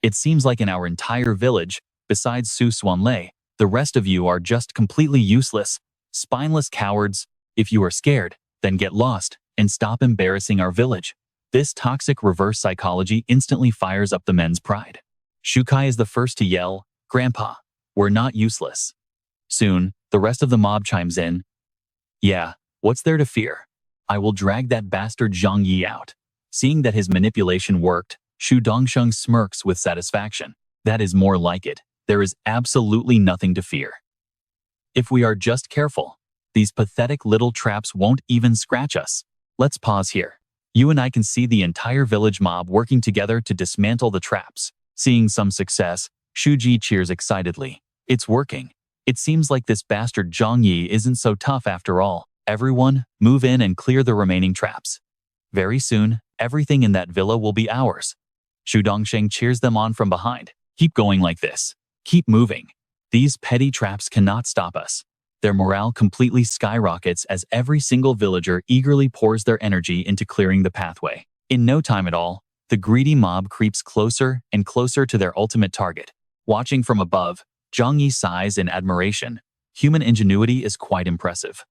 "It seems like in our entire village, besides Su Xuanlei, the rest of you are just completely useless, spineless cowards. If you are scared, then get lost and stop embarrassing our village." This toxic reverse psychology instantly fires up the men's pride. Shu Kai is the first to yell, "Grandpa, we're not useless." Soon, the rest of the mob chimes in. "Yeah, What's there to fear? I will drag that bastard Zhang Yi out. Seeing that his manipulation worked, Shu Dongsheng smirks with satisfaction. That is more like it. There is absolutely nothing to fear. If we are just careful, these pathetic little traps won't even scratch us. Let's pause here. You and I can see the entire village mob working together to dismantle the traps. Seeing some success, Shuji cheers excitedly. It's working. It seems like this bastard Zhang Yi isn't so tough after all. Everyone, move in and clear the remaining traps. Very soon, everything in that villa will be ours. Shu Dongsheng cheers them on from behind. Keep going like this. Keep moving. These petty traps cannot stop us. Their morale completely skyrockets as every single villager eagerly pours their energy into clearing the pathway. In no time at all, the greedy mob creeps closer and closer to their ultimate target. Watching from above, Zhang Yi sighs in admiration. Human ingenuity is quite impressive.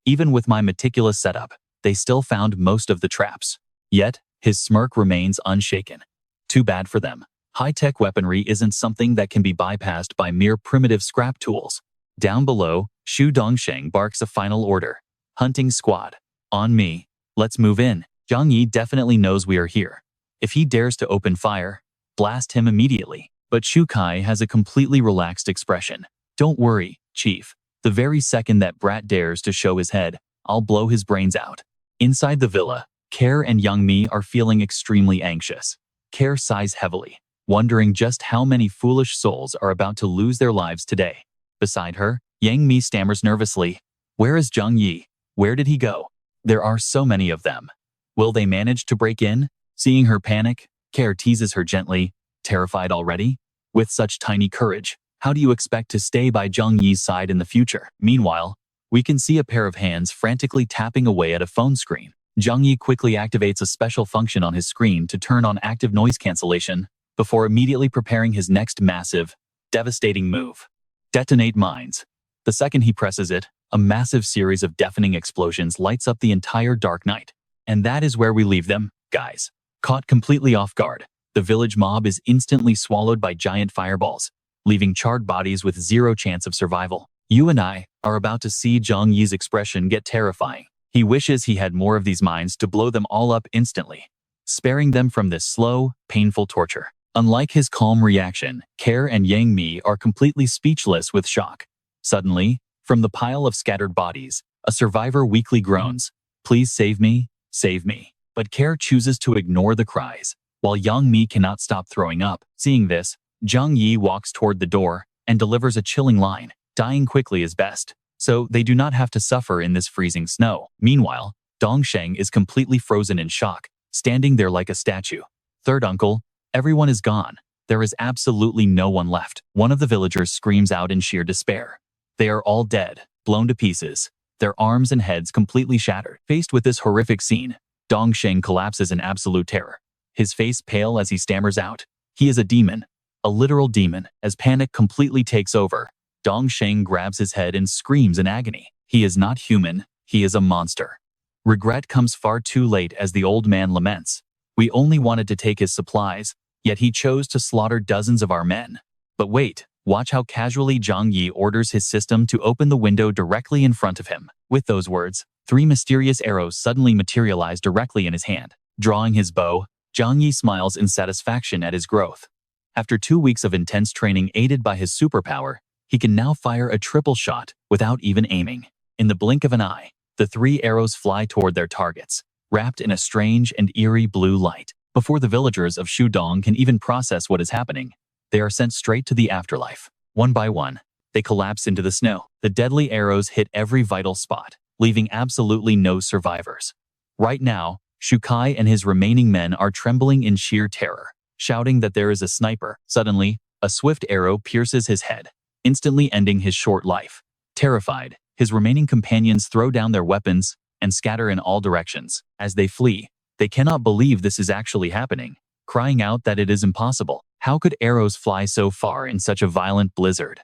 Even with my meticulous setup, they still found most of the traps. Yet, his smirk remains unshaken. Too bad for them. High-tech weaponry isn't something that can be bypassed by mere primitive scrap tools. Down below, Shu Dongsheng barks a final order. Hunting squad. On me. Let's move in. Zhang Yi definitely knows we are here. If he dares to open fire, blast him immediately. But Shu Kai has a completely relaxed expression. Don't worry, Chief. The very second that brat dares to show his head, I'll blow his brains out. Inside the villa, Care and Young Mi are feeling extremely anxious. Care sighs heavily, wondering just how many foolish souls are about to lose their lives today. Beside her, Yang Mi stammers nervously. Where is Zhang Yi? Where did he go? There are so many of them. Will they manage to break in? Seeing her panic, Care teases her gently. Terrified already? With such tiny courage, how do you expect to stay by Zhang Yi's side in the future? Meanwhile, we can see a pair of hands frantically tapping away at a phone screen. Zhang Yi quickly activates a special function on his screen to turn on active noise cancellation before immediately preparing his next massive, devastating move. Detonate mines. The second he presses it, a massive series of deafening explosions lights up the entire dark night. And that is where we leave them, guys. Caught completely off guard, the village mob is instantly swallowed by giant fireballs, leaving charred bodies with zero chance of survival. You and I are about to see Zhang Yi's expression get terrifying. He wishes he had more of these mines to blow them all up instantly, sparing them from this slow, painful torture. Unlike his calm reaction, Care and Yang Mi are completely speechless with shock. Suddenly, from the pile of scattered bodies, a survivor weakly groans, "Please save me, save me." But Care chooses to ignore the cries, while Yang Mi cannot stop throwing up. Seeing this, Zhang Yi walks toward the door and delivers a chilling line. Dying quickly is best, so they do not have to suffer in this freezing snow. Meanwhile, Dongsheng is completely frozen in shock, standing there like a statue. Third uncle, everyone is gone. There is absolutely no one left. One of the villagers screams out in sheer despair. They are all dead, blown to pieces, their arms and heads completely shattered. Faced with this horrific scene, Dongsheng collapses in absolute terror. His face pale as he stammers out. He is a demon, a literal demon. As panic completely takes over, Dongsheng grabs his head and screams in agony. He is not human, he is a monster. Regret comes far too late as the old man laments. We only wanted to take his supplies, yet he chose to slaughter dozens of our men. But wait, watch how casually Zhang Yi orders his system to open the window directly in front of him. With those words, 3 mysterious arrows suddenly materialize directly in his hand. Drawing his bow, Zhang Yi smiles in satisfaction at his growth. After 2 weeks of intense training aided by his superpower, he can now fire a triple shot without even aiming. In the blink of an eye, the 3 arrows fly toward their targets, wrapped in a strange and eerie blue light. Before the villagers of Shudong can even process what is happening, they are sent straight to the afterlife. One by one, they collapse into the snow. The deadly arrows hit every vital spot, leaving absolutely no survivors. Right now, Shukai and his remaining men are trembling in sheer terror, shouting that there is a sniper. Suddenly, a swift arrow pierces his head, instantly ending his short life. Terrified, his remaining companions throw down their weapons and scatter in all directions. As they flee, they cannot believe this is actually happening, crying out that it is impossible. How could arrows fly so far in such a violent blizzard?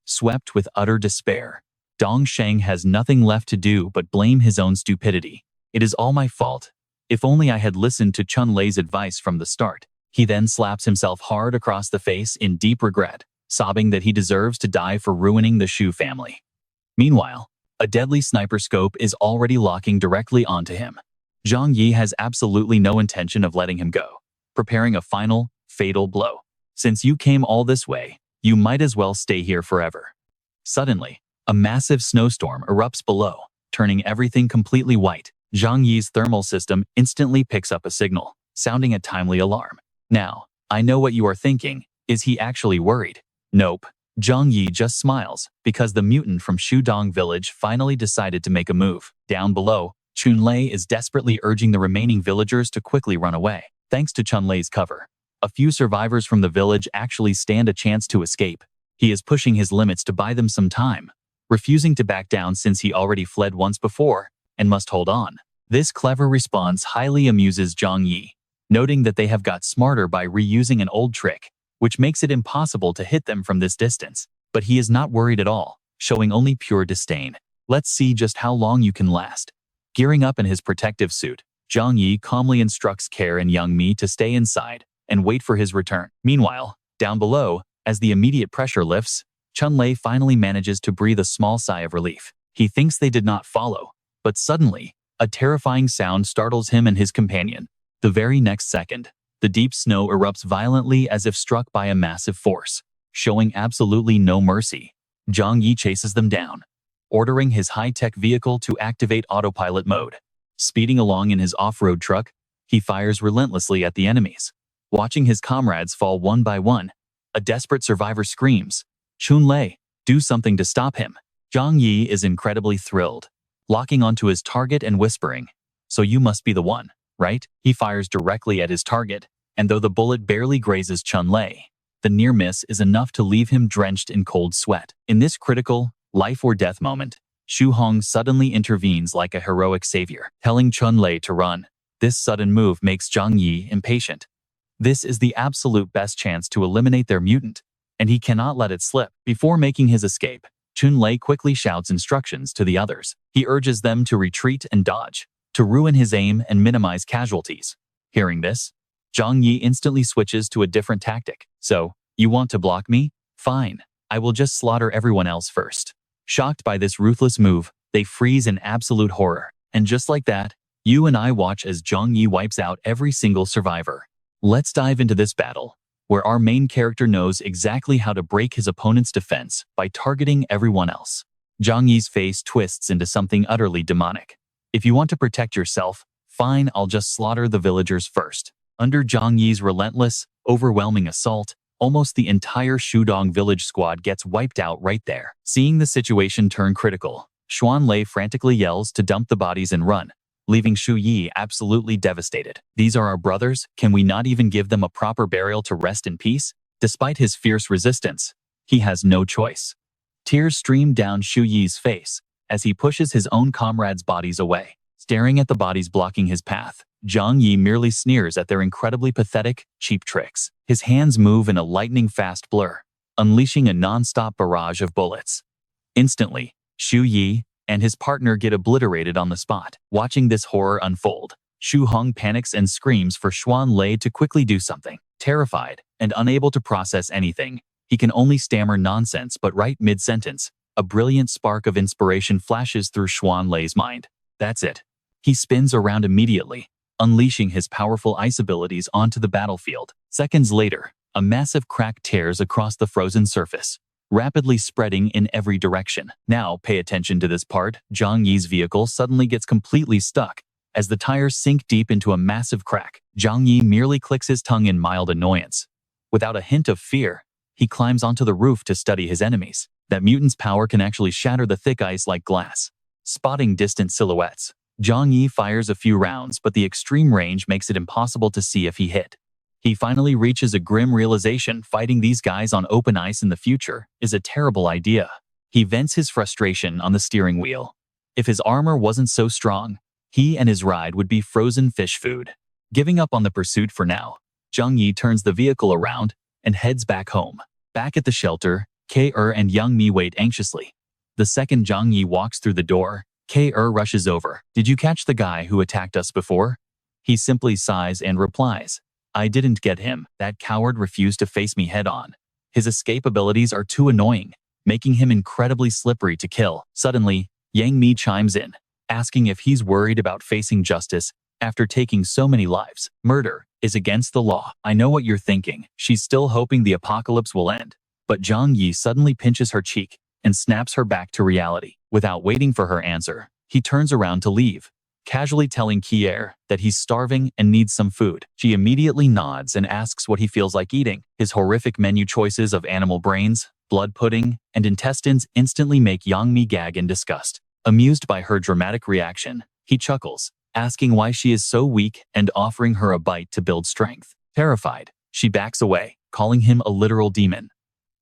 Swept with utter despair, Dongsheng has nothing left to do but blame his own stupidity. It is all my fault. If only I had listened to Chun Lei's advice from the start. He then slaps himself hard across the face in deep regret, sobbing that he deserves to die for ruining the Shu family. Meanwhile, A deadly sniper scope is already locking directly onto him. Zhang Yi has absolutely no intention of letting him go, preparing a final, fatal blow. Since you came all this way, you might as well stay here forever. Suddenly, a massive snowstorm erupts below, turning everything completely white. Zhang Yi's thermal system instantly picks up a signal, sounding a timely alarm. Now, I know what you are thinking. Is he actually worried? Nope. Zhang Yi just smiles, because the mutant from Shudong village finally decided to make a move. Down below, Chunlei is desperately urging the remaining villagers to quickly run away. Thanks to Chunlei's cover, a few survivors from the village actually stand a chance to escape. He is pushing his limits to buy them some time, refusing to back down since he already fled once before and must hold on. This clever response highly amuses Zhang Yi, noting that they have got smarter by reusing an old trick, which makes it impossible to hit them from this distance. But he is not worried at all, showing only pure disdain. Let's see just how long you can last. Gearing up in his protective suit, Zhang Yi calmly instructs Care and Young Mi to stay inside and wait for his return. Meanwhile, down below, as the immediate pressure lifts, Chunlei finally manages to breathe a small sigh of relief. He thinks they did not follow, but suddenly, a terrifying sound startles him and his companion. The very next second, the deep snow erupts violently as if struck by a massive force, showing absolutely no mercy. Zhang Yi chases them down, ordering his high-tech vehicle to activate autopilot mode. Speeding along in his off-road truck, he fires relentlessly at the enemies. Watching his comrades fall one by one, a desperate survivor screams, "Chunlei, do something to stop him." Zhang Yi is incredibly thrilled, locking onto his target and whispering, "So you must be the one, right?" He fires directly at his target, and though the bullet barely grazes Chunlei, the near miss is enough to leave him drenched in cold sweat. In this critical, life-or-death moment, Xu Hong suddenly intervenes like a heroic savior, telling Chunlei to run. This sudden move makes Zhang Yi impatient. This is the absolute best chance to eliminate their mutant, and he cannot let it slip. Before making his escape, Chunlei quickly shouts instructions to the others. He urges them to retreat and dodge, to ruin his aim and minimize casualties. Hearing this, Zhang Yi instantly switches to a different tactic. "So, you want to block me? Fine. I will just slaughter everyone else first." Shocked by this ruthless move, they freeze in absolute horror. And just like that, you and I watch as Zhang Yi wipes out every single survivor. Let's dive into this battle, where our main character knows exactly how to break his opponent's defense by targeting everyone else. Zhang Yi's face twists into something utterly demonic. "If you want to protect yourself, fine, I'll just slaughter the villagers first." Under Zhang Yi's relentless, overwhelming assault, almost the entire Shudong village squad gets wiped out right there. Seeing the situation turn critical, Xuanlei frantically yells to dump the bodies and run, leaving Xu Yi absolutely devastated. "These are our brothers, can we not even give them a proper burial to rest in peace?" Despite his fierce resistance, he has no choice. Tears stream down Xu Yi's face as he pushes his own comrades' bodies away. Staring at the bodies blocking his path, Zhang Yi merely sneers at their incredibly pathetic, cheap tricks. His hands move in a lightning-fast blur, unleashing a non-stop barrage of bullets. Instantly, Xu Yi and his partner get obliterated on the spot. Watching this horror unfold, Xu Hong panics and screams for Xuanlei to quickly do something. Terrified and unable to process anything, he can only stammer nonsense, but right mid-sentence, a brilliant spark of inspiration flashes through Xuanlei's mind. That's it. He spins around immediately, unleashing his powerful ice abilities onto the battlefield. Seconds later, a massive crack tears across the frozen surface, rapidly spreading in every direction. Now, pay attention to this part. Zhang Yi's vehicle suddenly gets completely stuck as the tires sink deep into a massive crack. Zhang Yi merely clicks his tongue in mild annoyance. Without a hint of fear, he climbs onto the roof to study his enemies. That mutant's power can actually shatter the thick ice like glass. Spotting distant silhouettes, Zhang Yi fires a few rounds, but the extreme range makes it impossible to see if he hit. He finally reaches a grim realization: fighting these guys on open ice in the future is a terrible idea. He vents his frustration on the steering wheel. If his armor wasn't so strong, he and his ride would be frozen fish food. Giving up on the pursuit for now, Zhang Yi turns the vehicle around and heads back home. Back at the shelter, K-Er and Young Mi wait anxiously. The second Zhang Yi walks through the door, K-Er rushes over. "Did you catch the guy who attacked us before?" He simply sighs and replies, "I didn't get him. That coward refused to face me head-on. His escape abilities are too annoying, making him incredibly slippery to kill." Suddenly, Yang Mi chimes in, asking if he's worried about facing justice after taking so many lives. Murder is against the law. I know what you're thinking. She's still hoping the apocalypse will end. But Zhang Yi suddenly pinches her cheek and snaps her back to reality. Without waiting for her answer, he turns around to leave, casually telling Kier that he's starving and needs some food. She immediately nods and asks what he feels like eating. His horrific menu choices of animal brains, blood pudding, and intestines instantly make Yang Mi gag in disgust. Amused by her dramatic reaction, he chuckles, asking why she is so weak and offering her a bite to build strength. Terrified, she backs away, calling him a literal demon.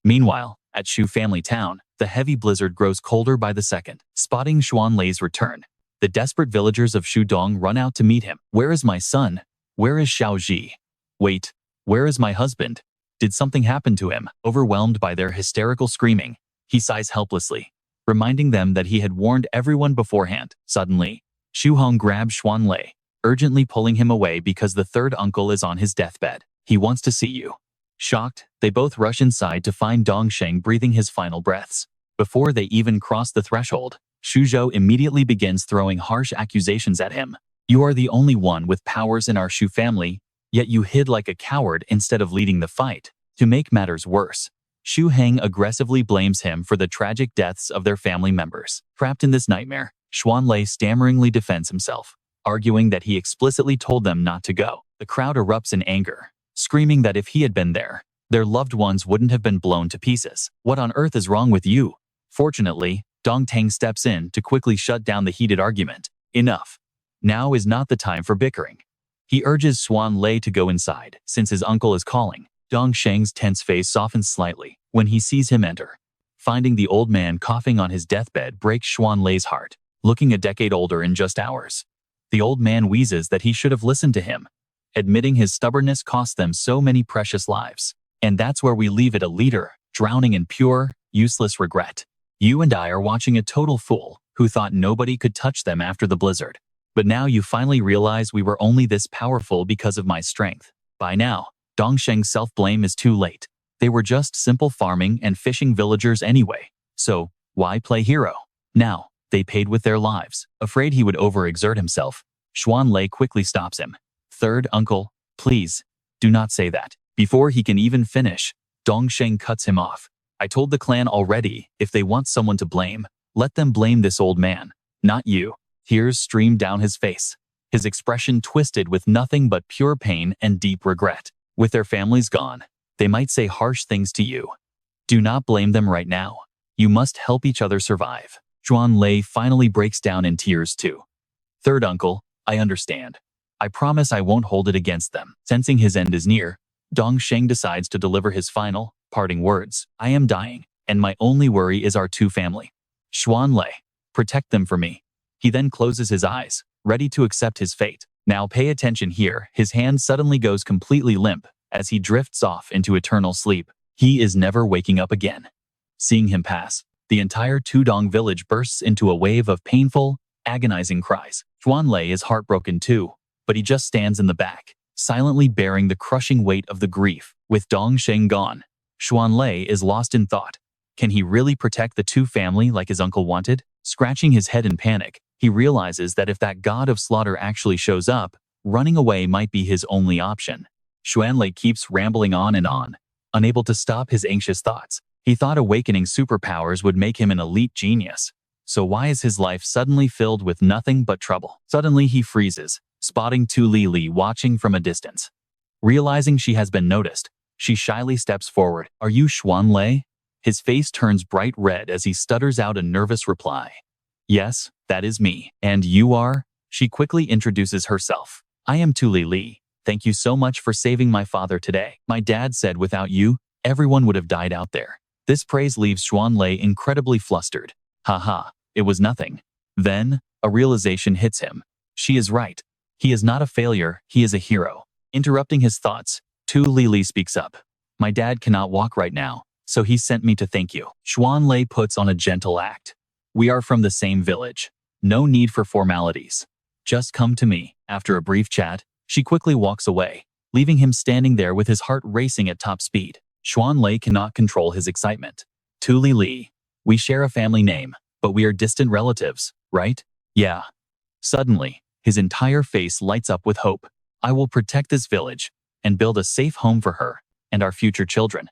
Meanwhile, at Shu family town, the heavy blizzard grows colder by the second. Spotting Xuanlei's return, the desperate villagers of Shudong run out to meet him. Where is my son? Where is Xiaoji? Wait, where is my husband? Did something happen to him? Overwhelmed by their hysterical screaming, he sighs helplessly, reminding them that he had warned everyone beforehand. Suddenly, Xu Hong grabs Xuanlei, urgently pulling him away because the third uncle is on his deathbed. He wants to see you. Shocked, they both rush inside to find Dongsheng breathing his final breaths. Before they even cross the threshold, Shuzhou immediately begins throwing harsh accusations at him. You are the only one with powers in our Shu family, yet you hid like a coward instead of leading the fight. To make matters worse, Xu Heng aggressively blames him for the tragic deaths of their family members. Trapped in this nightmare, Xuanlei stammeringly defends himself, arguing that he explicitly told them not to go. The crowd erupts in anger, screaming that if he had been there, their loved ones wouldn't have been blown to pieces. What on earth is wrong with you? Fortunately, Dong Tang steps in to quickly shut down the heated argument. Enough. Now is not the time for bickering. He urges Xuanlei to go inside, since his uncle is calling. Dong Sheng's tense face softens slightly when he sees him enter. Finding the old man coughing on his deathbed breaks Xuanlei's heart. Looking a decade older in just hours, the old man wheezes that he should have listened to him, admitting his stubbornness cost them so many precious lives. And that's where we leave it, a leader, drowning in pure, useless regret. You and I are watching a total fool who thought nobody could touch them after the blizzard. But now you finally realize we were only this powerful because of my strength. By now, Dongsheng's self-blame is too late. They were just simple farming and fishing villagers anyway. So, why play hero? Now, they paid with their lives. Afraid he would overexert himself, Xuanlei quickly stops him. Third uncle, please, do not say that. Before he can even finish, Dongsheng cuts him off. I told the clan already, if they want someone to blame, let them blame this old man, not you. Tears streamed down his face, his expression twisted with nothing but pure pain and deep regret. With their families gone, they might say harsh things to you. Do not blame them right now. You must help each other survive. Xuanlei finally breaks down in tears too. Third uncle, I understand. I promise I won't hold it against them. Sensing his end is near, Dongsheng decides to deliver his final, parting words. I am dying, and my only worry is our two family. Xuanlei, protect them for me. He then closes his eyes, ready to accept his fate. Now pay attention here. His hand suddenly goes completely limp as he drifts off into eternal sleep. He is never waking up again. Seeing him pass, the entire Tudong village bursts into a wave of painful, agonizing cries. Xuanlei is heartbroken too, but he just stands in the back, silently bearing the crushing weight of the grief. With Dongsheng gone, Xuanlei is lost in thought. Can he really protect the two family like his uncle wanted? Scratching his head in panic, he realizes that if that god of slaughter actually shows up, running away might be his only option. Xuanlei keeps rambling on, unable to stop his anxious thoughts. He thought awakening superpowers would make him an elite genius. So why is his life suddenly filled with nothing but trouble? Suddenly he freezes, spotting Tu Li watching from a distance. Realizing she has been noticed, she shyly steps forward. Are you Xuanlei? His face turns bright red as he stutters out a nervous reply. Yes, that is me. And you are? She quickly introduces herself. I am Tu Li. Thank you so much for saving my father today. My dad said without you, everyone would have died out there. This praise leaves Xuanlei incredibly flustered. Haha, it was nothing. Then, a realization hits him. She is right. He is not a failure, he is a hero. Interrupting his thoughts, Tu Li speaks up. My dad cannot walk right now, so he sent me to thank you. Xuanlei puts on a gentle act. We are from the same village. No need for formalities. Just come to me. After a brief chat, she quickly walks away, leaving him standing there with his heart racing at top speed. Xuanlei cannot control his excitement. Tu Li, we share a family name. But we are distant relatives, right? Yeah. Suddenly, his entire face lights up with hope. I will protect this village and build a safe home for her and our future children.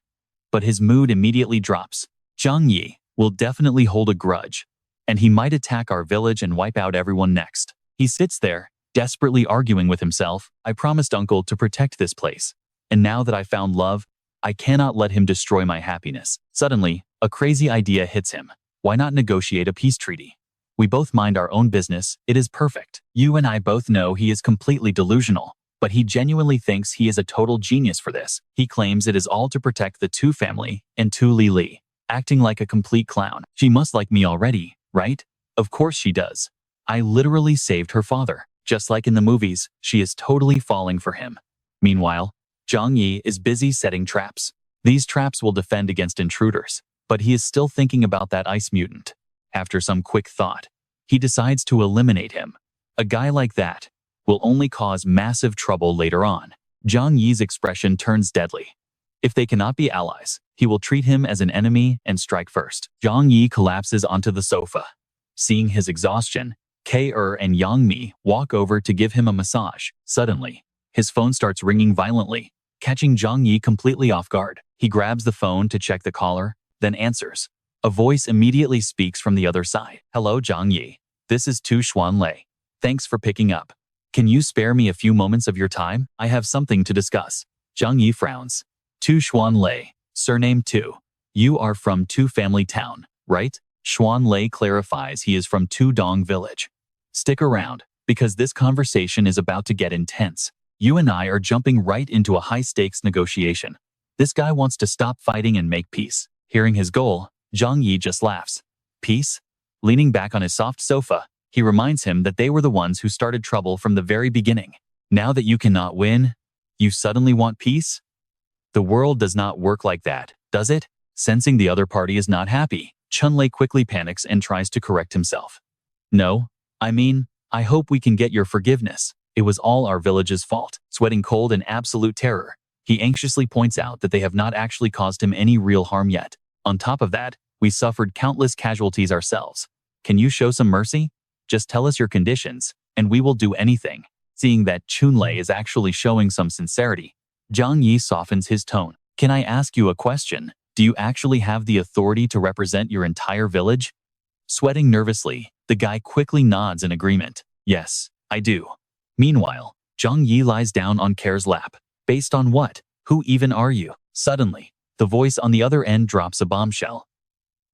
But his mood immediately drops. Zhang Yi will definitely hold a grudge, and he might attack our village and wipe out everyone next. He sits there, desperately arguing with himself. I promised uncle to protect this place, and now that I found love, I cannot let him destroy my happiness. Suddenly, a crazy idea hits him. Why not negotiate a peace treaty? We both mind our own business. It is perfect. You and I both know he is completely delusional, but he genuinely thinks he is a total genius for this. He claims it is all to protect the Tu family and Tu Li, acting like a complete clown. She must like me already, right? Of course she does. I literally saved her father. Just like in the movies, she is totally falling for him. Meanwhile, Zhang Yi is busy setting traps. These traps will defend against intruders, but he is still thinking about that ice mutant. After some quick thought, he decides to eliminate him. A guy like that will only cause massive trouble later on. Zhang Yi's expression turns deadly. If they cannot be allies, he will treat him as an enemy and strike first. Zhang Yi collapses onto the sofa. Seeing his exhaustion, K-er and Yang Mi walk over to give him a massage. Suddenly, his phone starts ringing violently, catching Zhang Yi completely off guard. He grabs the phone to check the caller, then answers. A voice immediately speaks from the other side. Hello, Zhang Yi. This is Tu Xuanlei. Thanks for picking up. Can you spare me a few moments of your time? I have something to discuss. Zhang Yi frowns. Tu Xuanlei, surname Tu. You are from Tu family town, right? Xuanlei clarifies he is from Tu Dong village. Stick around, because this conversation is about to get intense. You and I are jumping right into a high-stakes negotiation. This guy wants to stop fighting and make peace. Hearing his goal, Zhang Yi just laughs. Peace? Leaning back on his soft sofa, he reminds him that they were the ones who started trouble from the very beginning. Now that you cannot win, you suddenly want peace? The world does not work like that, does it? Sensing the other party is not happy, Chunlei quickly panics and tries to correct himself. No, I hope we can get your forgiveness. It was all our village's fault. Sweating cold in absolute terror, he anxiously points out that they have not actually caused him any real harm yet. On top of that, we suffered countless casualties ourselves. Can you show some mercy? Just tell us your conditions, and we will do anything. Seeing that Chunlei is actually showing some sincerity, Zhang Yi softens his tone. Can I ask you a question? Do you actually have the authority to represent your entire village? Sweating nervously, the guy quickly nods in agreement. Yes, I do. Meanwhile, Zhang Yi lies down on Care's lap. Based on what? Who even are you? Suddenly, the voice on the other end drops a bombshell.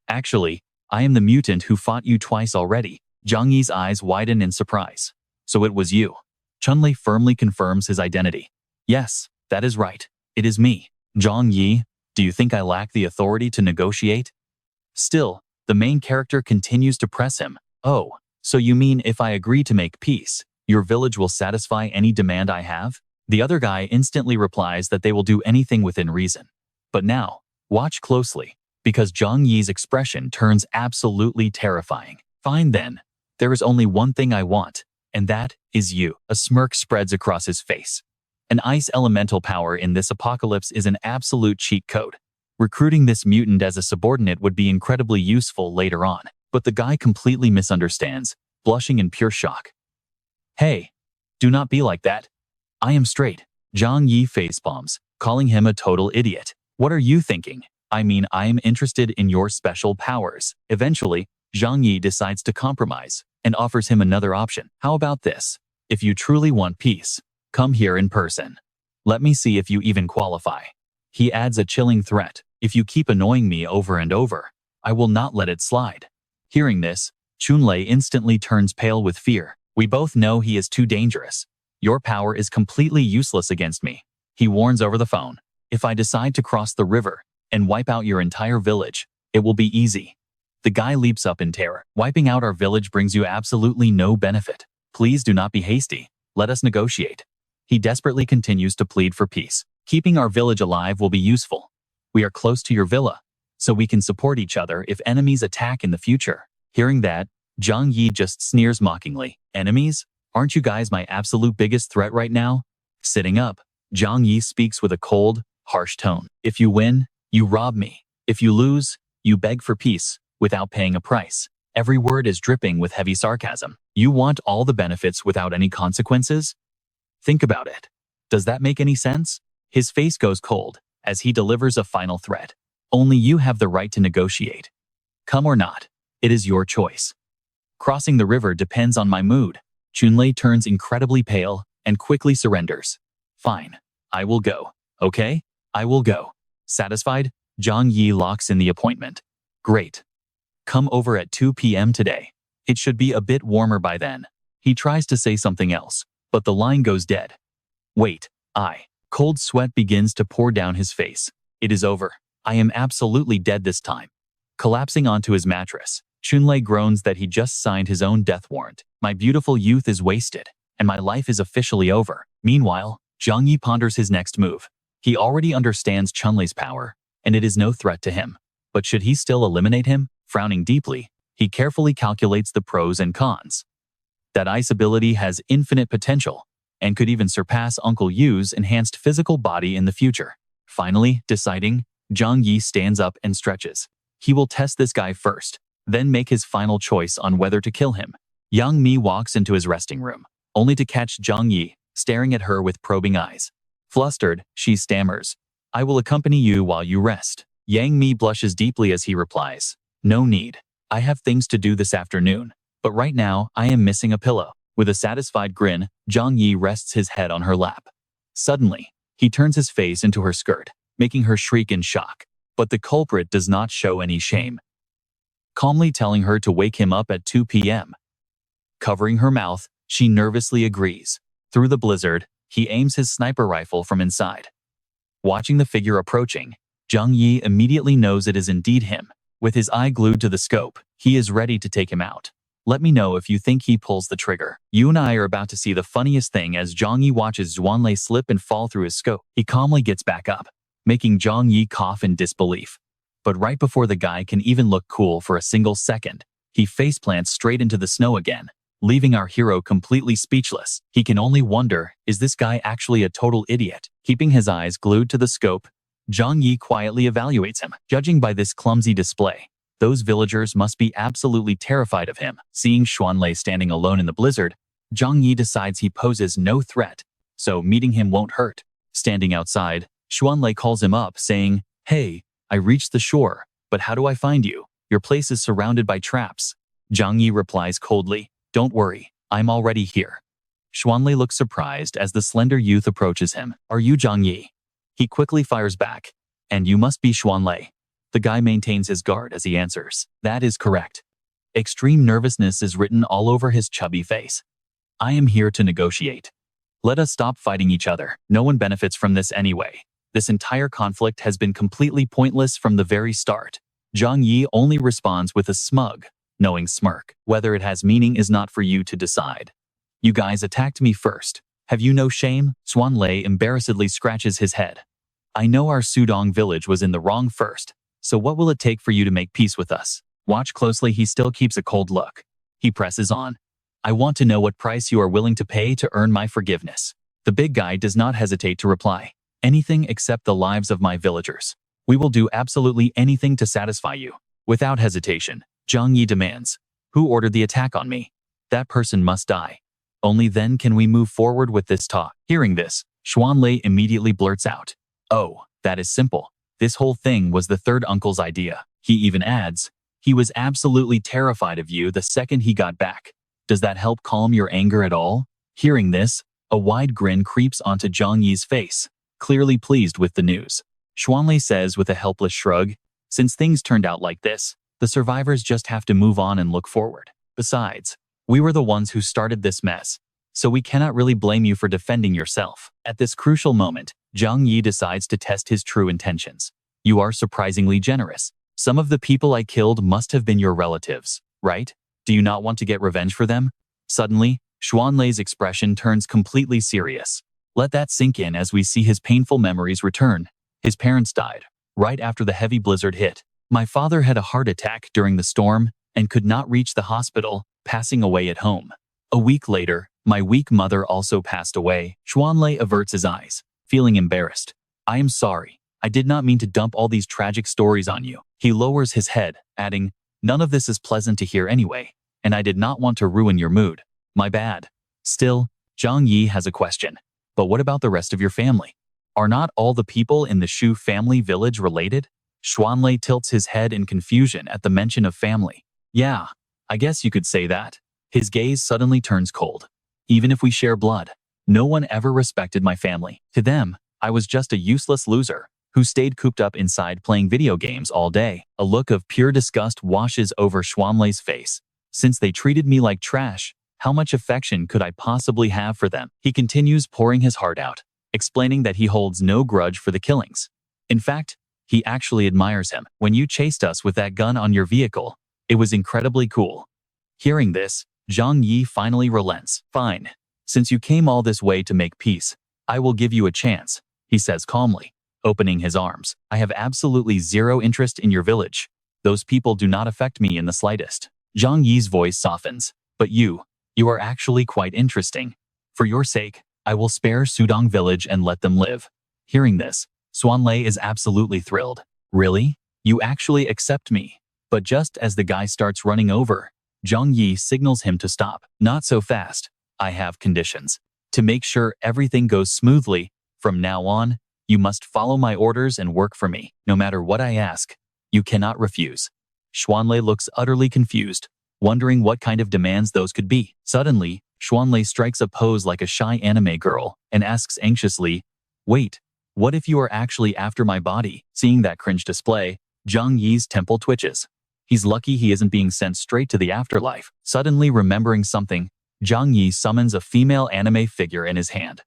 Actually, I am the mutant who fought you twice already. Zhang Yi's eyes widen in surprise. So it was you. Chunlei firmly confirms his identity. Yes, that is right. It is me. Zhang Yi, do you think I lack the authority to negotiate? Still, the main character continues to press him. Oh, so you mean if I agree to make peace, your village will satisfy any demand I have? The other guy instantly replies that they will do anything within reason. But now, watch closely, because Zhang Yi's expression turns absolutely terrifying. Fine then. There is only one thing I want, and that is you. A smirk spreads across his face. An ice elemental power in this apocalypse is an absolute cheat code. Recruiting this mutant as a subordinate would be incredibly useful later on, but the guy completely misunderstands, blushing in pure shock. Hey, do not be like that. I am straight. Zhang Yi facepalms, calling him a total idiot. What are you thinking? I am interested in your special powers. Eventually, Zhang Yi decides to compromise and offers him another option. How about this? If you truly want peace, come here in person. Let me see if you even qualify. He adds a chilling threat. If you keep annoying me over and over, I will not let it slide. Hearing this, Chunlei instantly turns pale with fear. We both know he is too dangerous. Your power is completely useless against me. He warns over the phone. If I decide to cross the river and wipe out your entire village, it will be easy. The guy leaps up in terror. Wiping out our village brings you absolutely no benefit. Please do not be hasty. Let us negotiate. He desperately continues to plead for peace. Keeping our village alive will be useful. We are close to your villa, so we can support each other if enemies attack in the future. Hearing that, Zhang Yi just sneers mockingly. Enemies? Aren't you guys my absolute biggest threat right now? Sitting up, Zhang Yi speaks with a cold, harsh tone. If you win, you rob me. If you lose, you beg for peace without paying a price. Every word is dripping with heavy sarcasm. You want all the benefits without any consequences? Think about it. Does that make any sense? His face goes cold as he delivers a final threat. Only you have the right to negotiate. Come or not, it is your choice. Crossing the river depends on my mood. Chunlei turns incredibly pale and quickly surrenders. Fine, I will go. Okay? I will go. Satisfied, Zhang Yi locks in the appointment. Great. Come over at 2 p.m. today. It should be a bit warmer by then. He tries to say something else, but the line goes dead. Wait, Cold sweat begins to pour down his face. It is over. I am absolutely dead this time. Collapsing onto his mattress, Chunlei groans that he just signed his own death warrant. My beautiful youth is wasted, and my life is officially over. Meanwhile, Zhang Yi ponders his next move. He already understands Chunlei's power, and it is no threat to him. But should he still eliminate him? Frowning deeply, he carefully calculates the pros and cons. That ice ability has infinite potential, and could even surpass Uncle Yu's enhanced physical body in the future. Finally, deciding, Zhang Yi stands up and stretches. He will test this guy first, then make his final choice on whether to kill him. Yang Mi walks into his resting room, only to catch Zhang Yi staring at her with probing eyes. Flustered, she stammers, I will accompany you while you rest. Yang Mi blushes deeply as he replies, no need. I have things to do this afternoon, but right now I am missing a pillow. With a satisfied grin, Zhang Yi rests his head on her lap. Suddenly, he turns his face into her skirt, making her shriek in shock. But the culprit does not show any shame, calmly telling her to wake him up at 2 p.m. Covering her mouth, she nervously agrees. Through the blizzard, he aims his sniper rifle from inside. Watching the figure approaching, Zhang Yi immediately knows it is indeed him. With his eye glued to the scope, he is ready to take him out. Let me know if you think he pulls the trigger. You and I are about to see the funniest thing as Zhang Yi watches Xuanlei slip and fall through his scope. He calmly gets back up, making Zhang Yi cough in disbelief. But right before the guy can even look cool for a single second, he faceplants straight into the snow again, leaving our hero completely speechless. He can only wonder, is this guy actually a total idiot? Keeping his eyes glued to the scope, Zhang Yi quietly evaluates him. Judging by this clumsy display, those villagers must be absolutely terrified of him. Seeing Xuanlei standing alone in the blizzard, Zhang Yi decides he poses no threat, so meeting him won't hurt. Standing outside, Xuanlei calls him up, saying, Hey, I reached the shore, but how do I find you? Your place is surrounded by traps. Zhang Yi replies coldly, Don't worry, I'm already here. Xuanlei looks surprised as the slender youth approaches him. Are you Zhang Yi? He quickly fires back, And you must be Xuanlei. The guy maintains his guard as he answers. That is correct. Extreme nervousness is written all over his chubby face. I am here to negotiate. Let us stop fighting each other. No one benefits from this anyway. This entire conflict has been completely pointless from the very start. Zhang Yi only responds with a smug, knowing smirk. Whether it has meaning is not for you to decide. You guys attacked me first. Have you no shame? Xuanlei embarrassedly scratches his head. I know our Sudong village was in the wrong first. So what will it take for you to make peace with us? Watch closely, he still keeps a cold look. He presses on. I want to know what price you are willing to pay to earn my forgiveness. The big guy does not hesitate to reply. Anything except the lives of my villagers. We will do absolutely anything to satisfy you. Without hesitation, Zhang Yi demands. Who ordered the attack on me? That person must die. Only then can we move forward with this talk. Hearing this, Xuanlei immediately blurts out. Oh, that is simple. This whole thing was the third uncle's idea. He even adds, he was absolutely terrified of you the second he got back. Does that help calm your anger at all? Hearing this, a wide grin creeps onto Zhang Yi's face, clearly pleased with the news. Xuanlei says with a helpless shrug, since things turned out like this, the survivors just have to move on and look forward. Besides, we were the ones who started this mess, so we cannot really blame you for defending yourself. At this crucial moment, Zhang Yi decides to test his true intentions. You are surprisingly generous. Some of the people I killed must have been your relatives, right? Do you not want to get revenge for them? Suddenly, Xuanlei's expression turns completely serious. Let that sink in as we see his painful memories return. His parents died right after the heavy blizzard hit. My father had a heart attack during the storm and could not reach the hospital, passing away at home. A week later, my weak mother also passed away. Xuanlei averts his eyes, feeling embarrassed. I am sorry. I did not mean to dump all these tragic stories on you. He lowers his head, adding, None of this is pleasant to hear anyway, and I did not want to ruin your mood. My bad. Still, Zhang Yi has a question. But what about the rest of your family? Are not all the people in the Shu family village related? Xuanlei tilts his head in confusion at the mention of family. Yeah, I guess you could say that. His gaze suddenly turns cold. Even if we share blood, no one ever respected my family. To them, I was just a useless loser who stayed cooped up inside playing video games all day. A look of pure disgust washes over Xuanlei's face. Since they treated me like trash, how much affection could I possibly have for them? He continues pouring his heart out, explaining that he holds no grudge for the killings. In fact, he actually admires him. When you chased us with that gun on your vehicle, it was incredibly cool. Hearing this, Zhang Yi finally relents. Fine. Since you came all this way to make peace, I will give you a chance, he says calmly, opening his arms. I have absolutely zero interest in your village. Those people do not affect me in the slightest. Zhang Yi's voice softens. But you are actually quite interesting. For your sake, I will spare Sudong village and let them live. Hearing this, Xuanlei is absolutely thrilled. Really? You actually accept me? But just as the guy starts running over, Zhang Yi signals him to stop. Not so fast. I have conditions. To make sure everything goes smoothly, from now on, you must follow my orders and work for me. No matter what I ask, you cannot refuse. Xuanlei looks utterly confused, wondering what kind of demands those could be. Suddenly, Xuanlei strikes a pose like a shy anime girl and asks anxiously, wait, what if you are actually after my body? Seeing that cringe display, Zhang Yi's temple twitches. He's lucky he isn't being sent straight to the afterlife. Suddenly remembering something, Zhang Yi summons a female anime figure in his hand.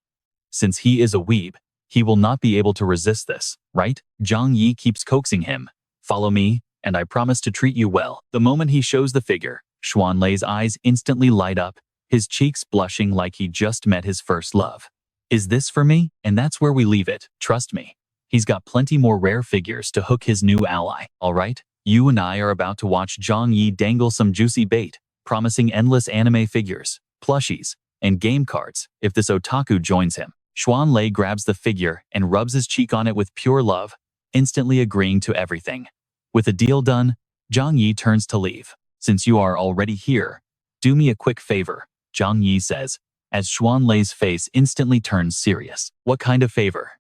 Since he is a weeb, he will not be able to resist this, right? Zhang Yi keeps coaxing him. Follow me, and I promise to treat you well. The moment he shows the figure, Xuanlei's eyes instantly light up, his cheeks blushing like he just met his first love. Is this for me? And that's where we leave it. Trust me. He's got plenty more rare figures to hook his new ally. Alright? You and I are about to watch Zhang Yi dangle some juicy bait, promising endless anime figures, plushies, and game cards if this otaku joins him. Xuanlei grabs the figure and rubs his cheek on it with pure love, instantly agreeing to everything. With the deal done, Zhang Yi turns to leave. Since you are already here, do me a quick favor, Zhang Yi says, as Xuanlei's face instantly turns serious. What kind of favor?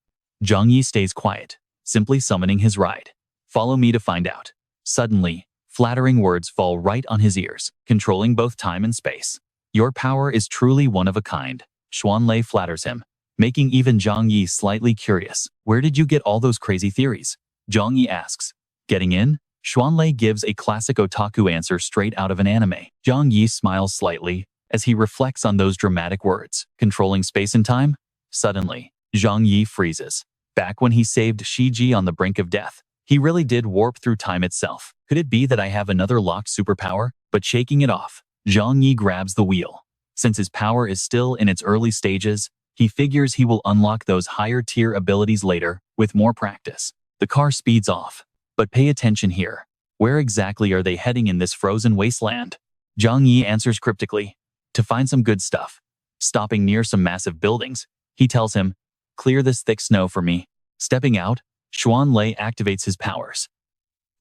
Zhang Yi stays quiet, simply summoning his ride. Follow me to find out. Suddenly, flattering words fall right on his ears, controlling both time and space. Your power is truly one of a kind. Xuanlei flatters him, making even Zhang Yi slightly curious. Where did you get all those crazy theories? Zhang Yi asks. Getting in? Xuanlei gives a classic otaku answer straight out of an anime. Zhang Yi smiles slightly as he reflects on those dramatic words. Controlling space and time? Suddenly, Zhang Yi freezes. Back when he saved Shiji on the brink of death, he really did warp through time itself. Could it be that I have another locked superpower? But shaking it off, Zhang Yi grabs the wheel. Since his power is still in its early stages, he figures he will unlock those higher-tier abilities later, with more practice. The car speeds off. But pay attention here. Where exactly are they heading in this frozen wasteland? Zhang Yi answers cryptically. To find some good stuff. Stopping near some massive buildings, he tells him, clear this thick snow for me. Stepping out, Xuanlei activates his powers.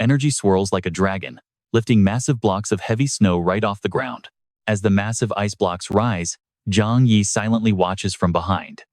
Energy swirls like a dragon, lifting massive blocks of heavy snow right off the ground. As the massive ice blocks rise, Zhang Yi silently watches from behind.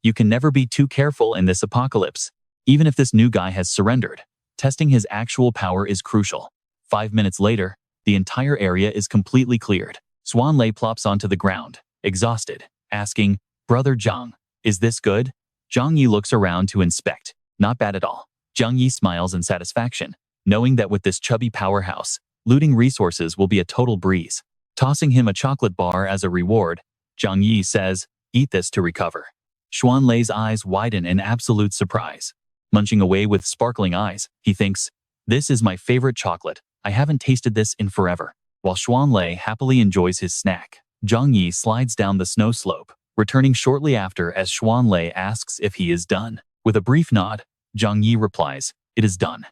You can never be too careful in this apocalypse, even if this new guy has surrendered. Testing his actual power is crucial. 5 minutes later, the entire area is completely cleared. Xuanlei plops onto the ground, exhausted, asking, Brother Zhang, is this good? Zhang Yi looks around to inspect. Not bad at all. Zhang Yi smiles in satisfaction, knowing that with this chubby powerhouse, looting resources will be a total breeze. Tossing him a chocolate bar as a reward, Zhang Yi says, eat this to recover. Xuanlei's eyes widen in absolute surprise. Munching away with sparkling eyes, he thinks, this is my favorite chocolate. I haven't tasted this in forever. While Xuanlei happily enjoys his snack, Zhang Yi slides down the snow slope, returning shortly after as Xuanlei asks if he is done. With a brief nod, Zhang Yi replies, it is done.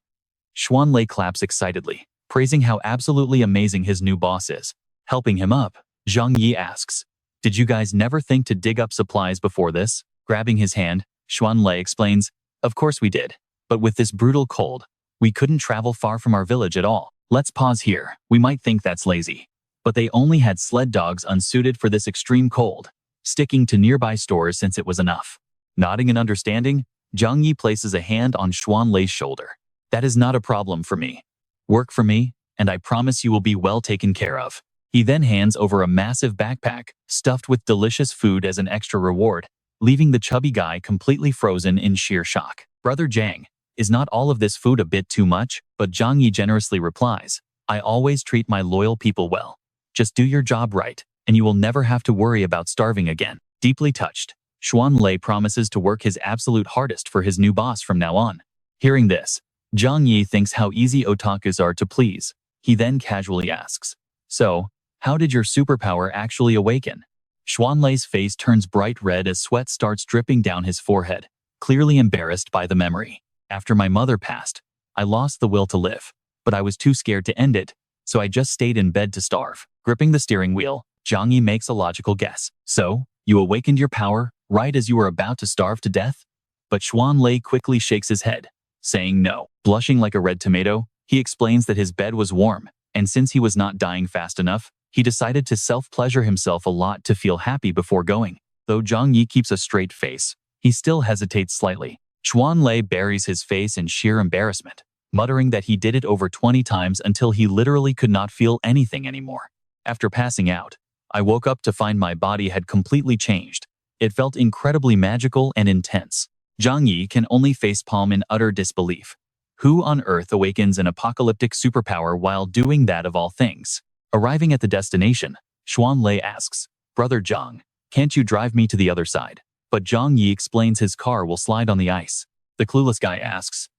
Xuanlei claps excitedly, praising how absolutely amazing his new boss is. Helping him up, Zhang Yi asks, did you guys never think to dig up supplies before this? Grabbing his hand, Xuanlei explains, of course we did, but with this brutal cold, we couldn't travel far from our village at all. Let's pause here. We might think that's lazy. But they only had sled dogs unsuited for this extreme cold, sticking to nearby stores since it was enough. Nodding in understanding, Zhang Yi places a hand on Xuan Lei's shoulder. That is not a problem for me. Work for me, and I promise you will be well taken care of. He then hands over a massive backpack, stuffed with delicious food as an extra reward, leaving the chubby guy completely frozen in sheer shock. Brother Zhang, is not all of this food a bit too much? But Zhang Yi generously replies, I always treat my loyal people well. Just do your job right, and you will never have to worry about starving again. Deeply touched, Xuan Lei promises to work his absolute hardest for his new boss from now on. Hearing this, Zhang Yi thinks how easy otakus are to please. He then casually asks, so, how did your superpower actually awaken? Xuan Lei's face turns bright red as sweat starts dripping down his forehead, clearly embarrassed by the memory. After my mother passed, I lost the will to live, but I was too scared to end it, so I just stayed in bed to starve. Gripping the steering wheel, Zhang Yi makes a logical guess. So, you awakened your power right as you were about to starve to death? But Xuan Lei quickly shakes his head, saying no. Blushing like a red tomato, he explains that his bed was warm, and since he was not dying fast enough, he decided to self-pleasure himself a lot to feel happy before going. Though Zhang Yi keeps a straight face, he still hesitates slightly. Xuan Lei buries his face in sheer embarrassment, muttering that he did it over 20 times until he literally could not feel anything anymore. After passing out, I woke up to find my body had completely changed. It felt incredibly magical and intense. Zhang Yi can only facepalm in utter disbelief. Who on earth awakens an apocalyptic superpower while doing that of all things? Arriving at the destination, Xuan Lei asks, Brother Zhang, can't you drive me to the other side? But Zhang Yi explains his car will slide on the ice. The clueless guy asks,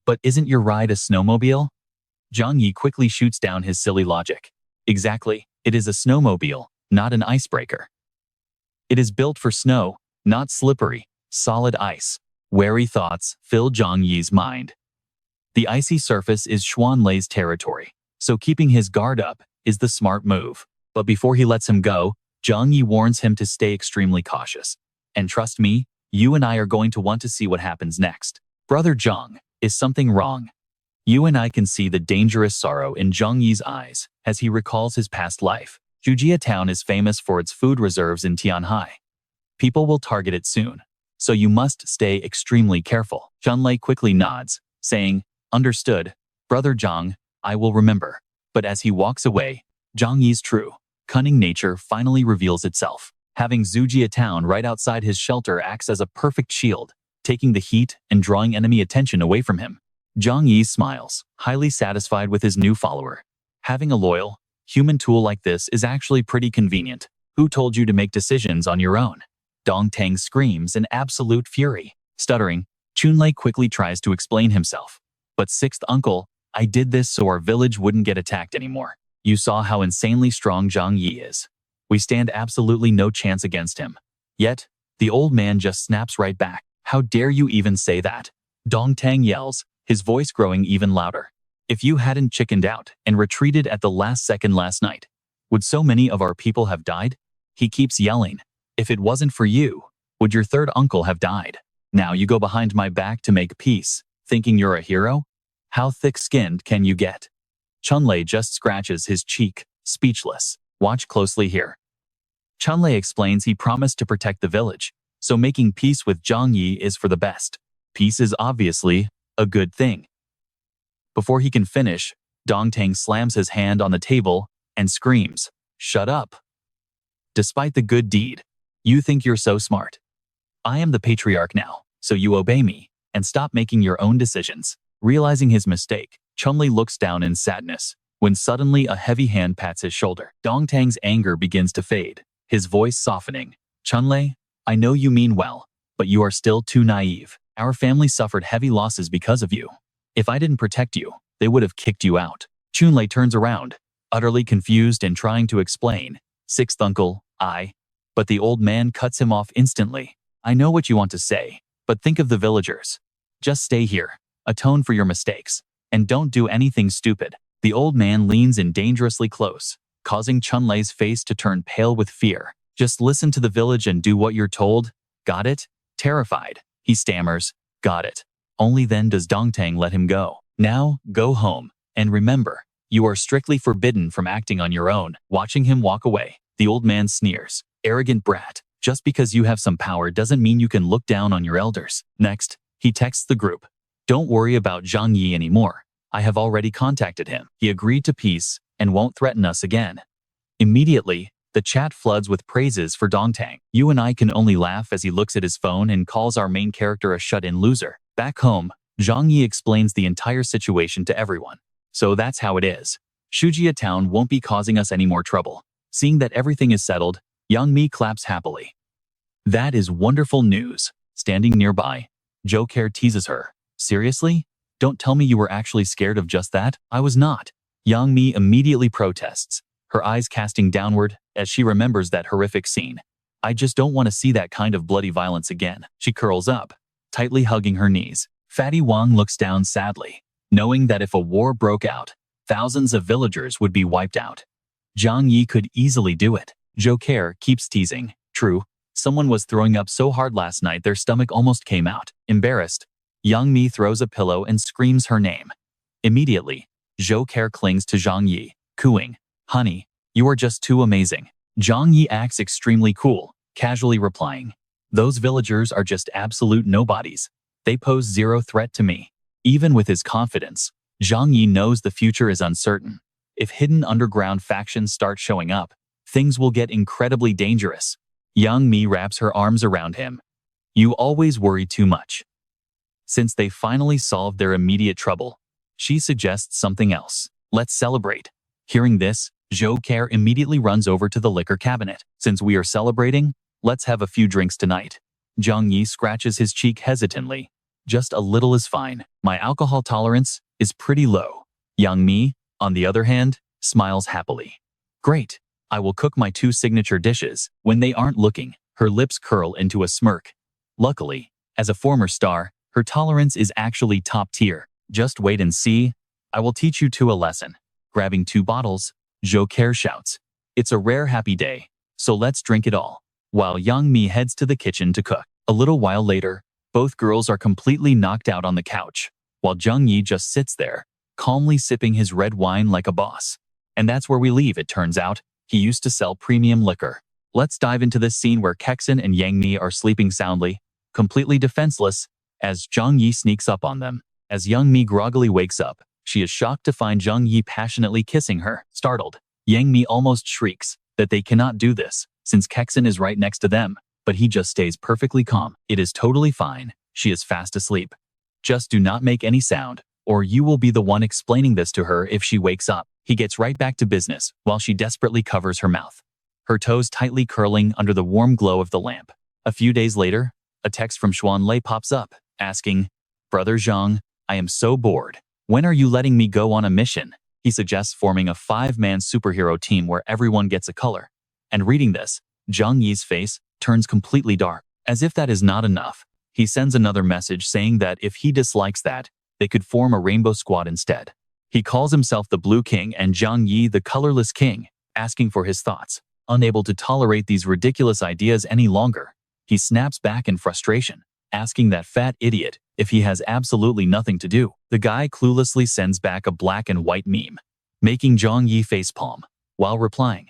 but isn't your ride a snowmobile? Zhang Yi quickly shoots down his silly logic. Exactly, it is a snowmobile, not an icebreaker. It is built for snow, not slippery, solid ice. Wary thoughts fill Zhang Yi's mind. The icy surface is Xuan Lei's territory, so keeping his guard up is the smart move. But before he lets him go, Zhang Yi warns him to stay extremely cautious. And trust me, you and I are going to want to see what happens next. Brother Zhang, is something wrong? You and I can see the dangerous sorrow in Zhang Yi's eyes as he recalls his past life. Jujia town is famous for its food reserves in Tianhai. People will target it soon, so you must stay extremely careful. Xuan Lei quickly nods, saying, understood, Brother Zhang, I will remember. But as he walks away, Zhang Yi's true, cunning nature finally reveals itself. Having Zujia town right outside his shelter acts as a perfect shield, taking the heat and drawing enemy attention away from him. Zhang Yi smiles, highly satisfied with his new follower. Having a loyal, human tool like this is actually pretty convenient. Who told you to make decisions on your own? Dong Tang screams in absolute fury. Stuttering, Chunlei quickly tries to explain himself. But sixth uncle, I did this so our village wouldn't get attacked anymore. You saw how insanely strong Zhang Yi is. We stand absolutely no chance against him. Yet, the old man just snaps right back. How dare you even say that? Dong Tang yells, his voice growing even louder. If you hadn't chickened out and retreated at the last second last night, would so many of our people have died? He keeps yelling. If it wasn't for you, would your third uncle have died? Now you go behind my back to make peace, thinking you're a hero? How thick-skinned can you get? Chunlei just scratches his cheek, speechless. Watch closely here. Chunlei explains he promised to protect the village, so making peace with Zhang Yi is for the best. Peace is obviously a good thing. Before he can finish, Dong Tang slams his hand on the table and screams, shut up. Despite the good deed, you think you're so smart. I am the patriarch now, so you obey me and stop making your own decisions. Realizing his mistake, Chunlei looks down in sadness, when suddenly a heavy hand pats his shoulder. Dong Tang's anger begins to fade, his voice softening. Chunlei, I know you mean well, but you are still too naive. Our family suffered heavy losses because of you. If I didn't protect you, they would have kicked you out. Chunlei turns around, utterly confused and trying to explain. Sixth uncle, but the old man cuts him off instantly. I know what you want to say, but think of the villagers. Just stay here, atone for your mistakes, and don't do anything stupid. The old man leans in dangerously close, causing Chunlei's face to turn pale with fear. Just listen to the village and do what you're told. Got it? Terrified, he stammers, got it. Only then does Dong Tang let him go. Now, go home, and remember, You are strictly forbidden from acting on your own. Watching him walk away, the old man sneers. Arrogant brat. Just because you have some power doesn't mean you can look down on your elders. Next, he texts the group. Don't worry about Zhang Yi anymore. I have already contacted him. He agreed to peace and won't threaten us again. Immediately, the chat floods with praises for Dongtang. You and I can only laugh as he looks at his phone and calls our main character a shut-in loser. Back home, Zhang Yi explains the entire situation to everyone. So that's how it is. Shujia town won't be causing us any more trouble. Seeing that everything is settled, Yang Mi claps happily. That is wonderful news. Standing nearby, Zhou Care teases her. Seriously? Don't tell me you were actually scared of just that? I was not. Yang Mi immediately protests, her eyes casting downward as she remembers that horrific scene. I just don't want to see that kind of bloody violence again. She curls up, tightly hugging her knees. Fatty Wang looks down sadly, knowing that if a war broke out, thousands of villagers would be wiped out. Zhang Yi could easily do it. Zhou Care keeps teasing. True, someone was throwing up so hard last night their stomach almost came out. Embarrassed, Yang Mi throws a pillow and screams her name. Immediately, Zhou Care clings to Zhang Yi, cooing. Honey, you are just too amazing. Zhang Yi acts extremely cool, casually replying. Those villagers are just absolute nobodies. They pose zero threat to me. Even with his confidence, Zhang Yi knows the future is uncertain. If hidden underground factions start showing up, things will get incredibly dangerous. Yang Mi wraps her arms around him. You always worry too much. Since they finally solved their immediate trouble, she suggests something else. Let's celebrate. Hearing this, Zhou Care immediately runs over to the liquor cabinet. Since we are celebrating, let's have a few drinks tonight. Zhang Yi scratches his cheek hesitantly. Just a little is fine. My alcohol tolerance is pretty low. Yang Mi, on the other hand, smiles happily. Great. I will cook my 2 signature dishes. When they aren't looking, her lips curl into a smirk. Luckily, as a former star, her tolerance is actually top tier. Just wait and see. I will teach you 2 a lesson. Grabbing 2 bottles, Zhou Care shouts. It's a rare happy day, so let's drink it all. While Yang Mi heads to the kitchen to cook. A little while later, both girls are completely knocked out on the couch, while Zhang Yi just sits there, calmly sipping his red wine like a boss. And that's where we leave, it turns out. He used to sell premium liquor. Let's dive into this scene where Kexin and Yang Mi are sleeping soundly, completely defenseless, as Zhang Yi sneaks up on them. As Yang Mi groggily wakes up, she is shocked to find Zhang Yi passionately kissing her. Startled, Yang Mi almost shrieks that they cannot do this, since Kexin is right next to them, but he just stays perfectly calm. It is totally fine. She is fast asleep. Just do not make any sound, or you will be the one explaining this to her if she wakes up. He gets right back to business, while she desperately covers her mouth, her toes tightly curling under the warm glow of the lamp. A few days later, a text from Xuan Lei pops up, asking, Brother Zhang, I am so bored. When are you letting me go on a mission? He suggests forming a 5-man superhero team where everyone gets a color. And reading this, Zhang Yi's face turns completely dark. As if that is not enough, he sends another message saying that if he dislikes that, they could form a rainbow squad instead. He calls himself the Blue King and Zhang Yi the Colorless King, asking for his thoughts. Unable to tolerate these ridiculous ideas any longer, he snaps back in frustration, asking that fat idiot if he has absolutely nothing to do. The guy cluelessly sends back a black and white meme, making Zhang Yi facepalm, while replying,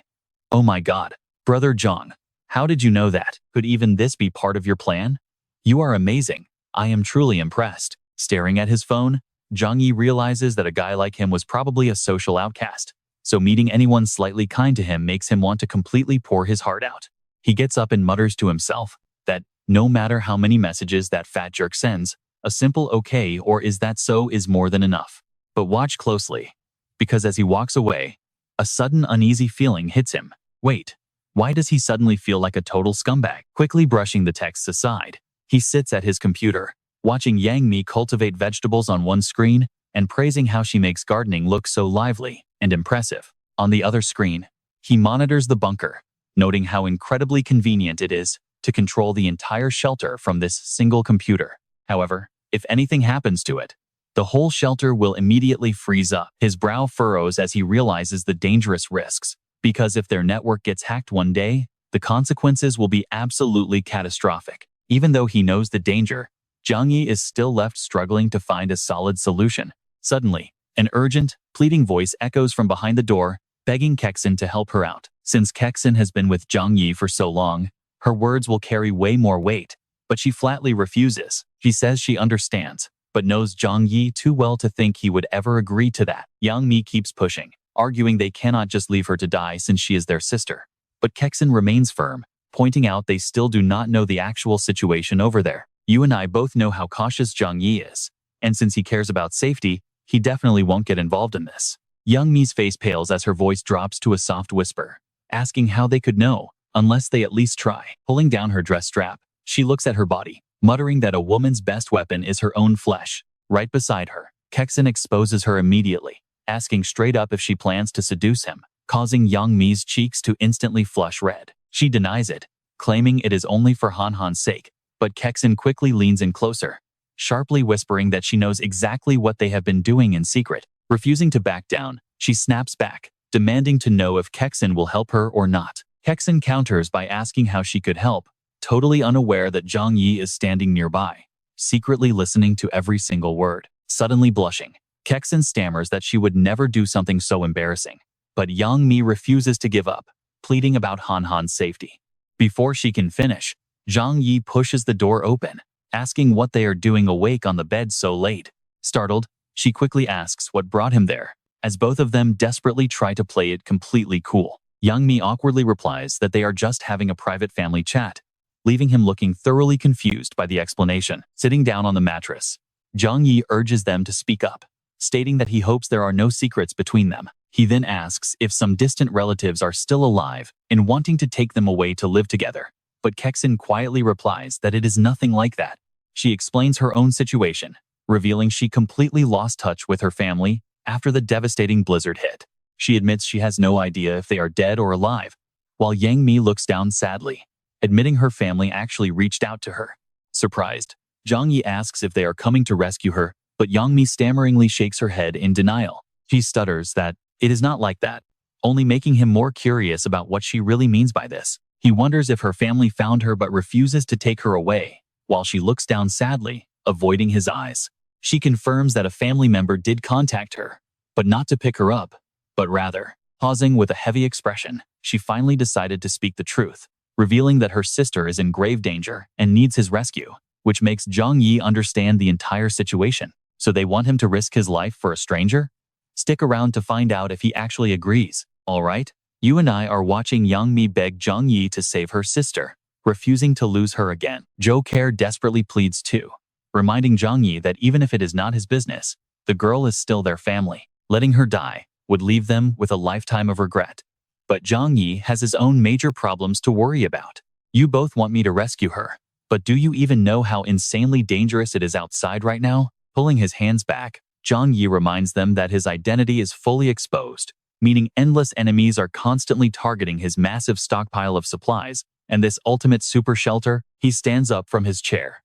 Oh my god, Brother Zhang, how did you know that? Could even this be part of your plan? You are amazing. I am truly impressed. Staring at his phone, Zhang Yi realizes that a guy like him was probably a social outcast, so meeting anyone slightly kind to him makes him want to completely pour his heart out. He gets up and mutters to himself that no matter how many messages that fat jerk sends, a simple okay or is that so is more than enough. But watch closely, because as he walks away, a sudden uneasy feeling hits him. Wait, why does he suddenly feel like a total scumbag? Quickly brushing the texts aside, he sits at his computer, watching Yang Mi cultivate vegetables on one screen and praising how she makes gardening look so lively and impressive. On the other screen, he monitors the bunker, noting how incredibly convenient it is to control the entire shelter from this single computer. However, if anything happens to it, the whole shelter will immediately freeze up. His brow furrows as he realizes the dangerous risks, because if their network gets hacked one day, the consequences will be absolutely catastrophic. Even though he knows the danger, Zhang Yi is still left struggling to find a solid solution. Suddenly, An urgent, pleading voice echoes from behind the door, begging Kexin to help her out. Since Kexin has been with Zhang Yi for so long, her words will carry way more weight, but she flatly refuses. She says she understands, but knows Zhang Yi too well to think he would ever agree to that. Yang Mi keeps pushing, arguing they cannot just leave her to die since she is their sister. But Kexin remains firm, pointing out they still do not know the actual situation over there. You and I both know how cautious Zhang Yi is, and since he cares about safety, he definitely won't get involved in this. Yang Mi's face pales as her voice drops to a soft whisper, asking how they could know, unless they at least try. Pulling down her dress strap, she looks at her body, muttering that a woman's best weapon is her own flesh. Right beside her, Kexin exposes her immediately, asking straight up if she plans to seduce him, causing Yang Mi's cheeks to instantly flush red. She denies it, claiming it is only for Han Han's sake, but Kexin quickly leans in closer, sharply whispering that she knows exactly what they have been doing in secret. Refusing to back down, she snaps back, demanding to know if Kexin will help her or not. Kexin counters by asking how she could help, totally unaware that Zhang Yi is standing nearby, secretly listening to every single word. Suddenly blushing, Kexin stammers that she would never do something so embarrassing, but Yang Mi refuses to give up, pleading about Han Han's safety. Before she can finish, Zhang Yi pushes the door open, asking what they are doing awake on the bed so late. Startled, she quickly asks what brought him there, as both of them desperately try to play it completely cool. Yang Mi awkwardly replies that they are just having a private family chat, leaving him looking thoroughly confused by the explanation. Sitting down on the mattress, Zhang Yi urges them to speak up, stating that he hopes there are no secrets between them. He then asks if some distant relatives are still alive and wanting to take them away to live together, but Kexin quietly replies that it is nothing like that. She explains her own situation, revealing she completely lost touch with her family after the devastating blizzard hit. She admits she has no idea if they are dead or alive, while Yang Mi looks down sadly, admitting her family actually reached out to her. Surprised, Zhang Yi asks if they are coming to rescue her, but Yang Mi stammeringly shakes her head in denial. She stutters that it is not like that, only making him more curious about what she really means by this. He wonders if her family found her but refuses to take her away, while she looks down sadly, avoiding his eyes. She confirms that a family member did contact her, but not to pick her up, but rather, pausing with a heavy expression, she finally decided to speak the truth, revealing that her sister is in grave danger and needs his rescue, which makes Zhang Yi understand the entire situation. So they want him to risk his life for a stranger? Stick around to find out if he actually agrees. Alright, you and I are watching Yang Mi beg Zhang Yi to save her sister, refusing to lose her again. Zhou Care desperately pleads too, reminding Zhang Yi that even if it is not his business, the girl is still their family. Letting her die would leave them with a lifetime of regret. But Zhang Yi has his own major problems to worry about. You both want me to rescue her, but do you even know how insanely dangerous it is outside right now? Pulling his hands back, Zhang Yi reminds them that his identity is fully exposed, meaning endless enemies are constantly targeting his massive stockpile of supplies, and this ultimate super shelter. He stands up from his chair.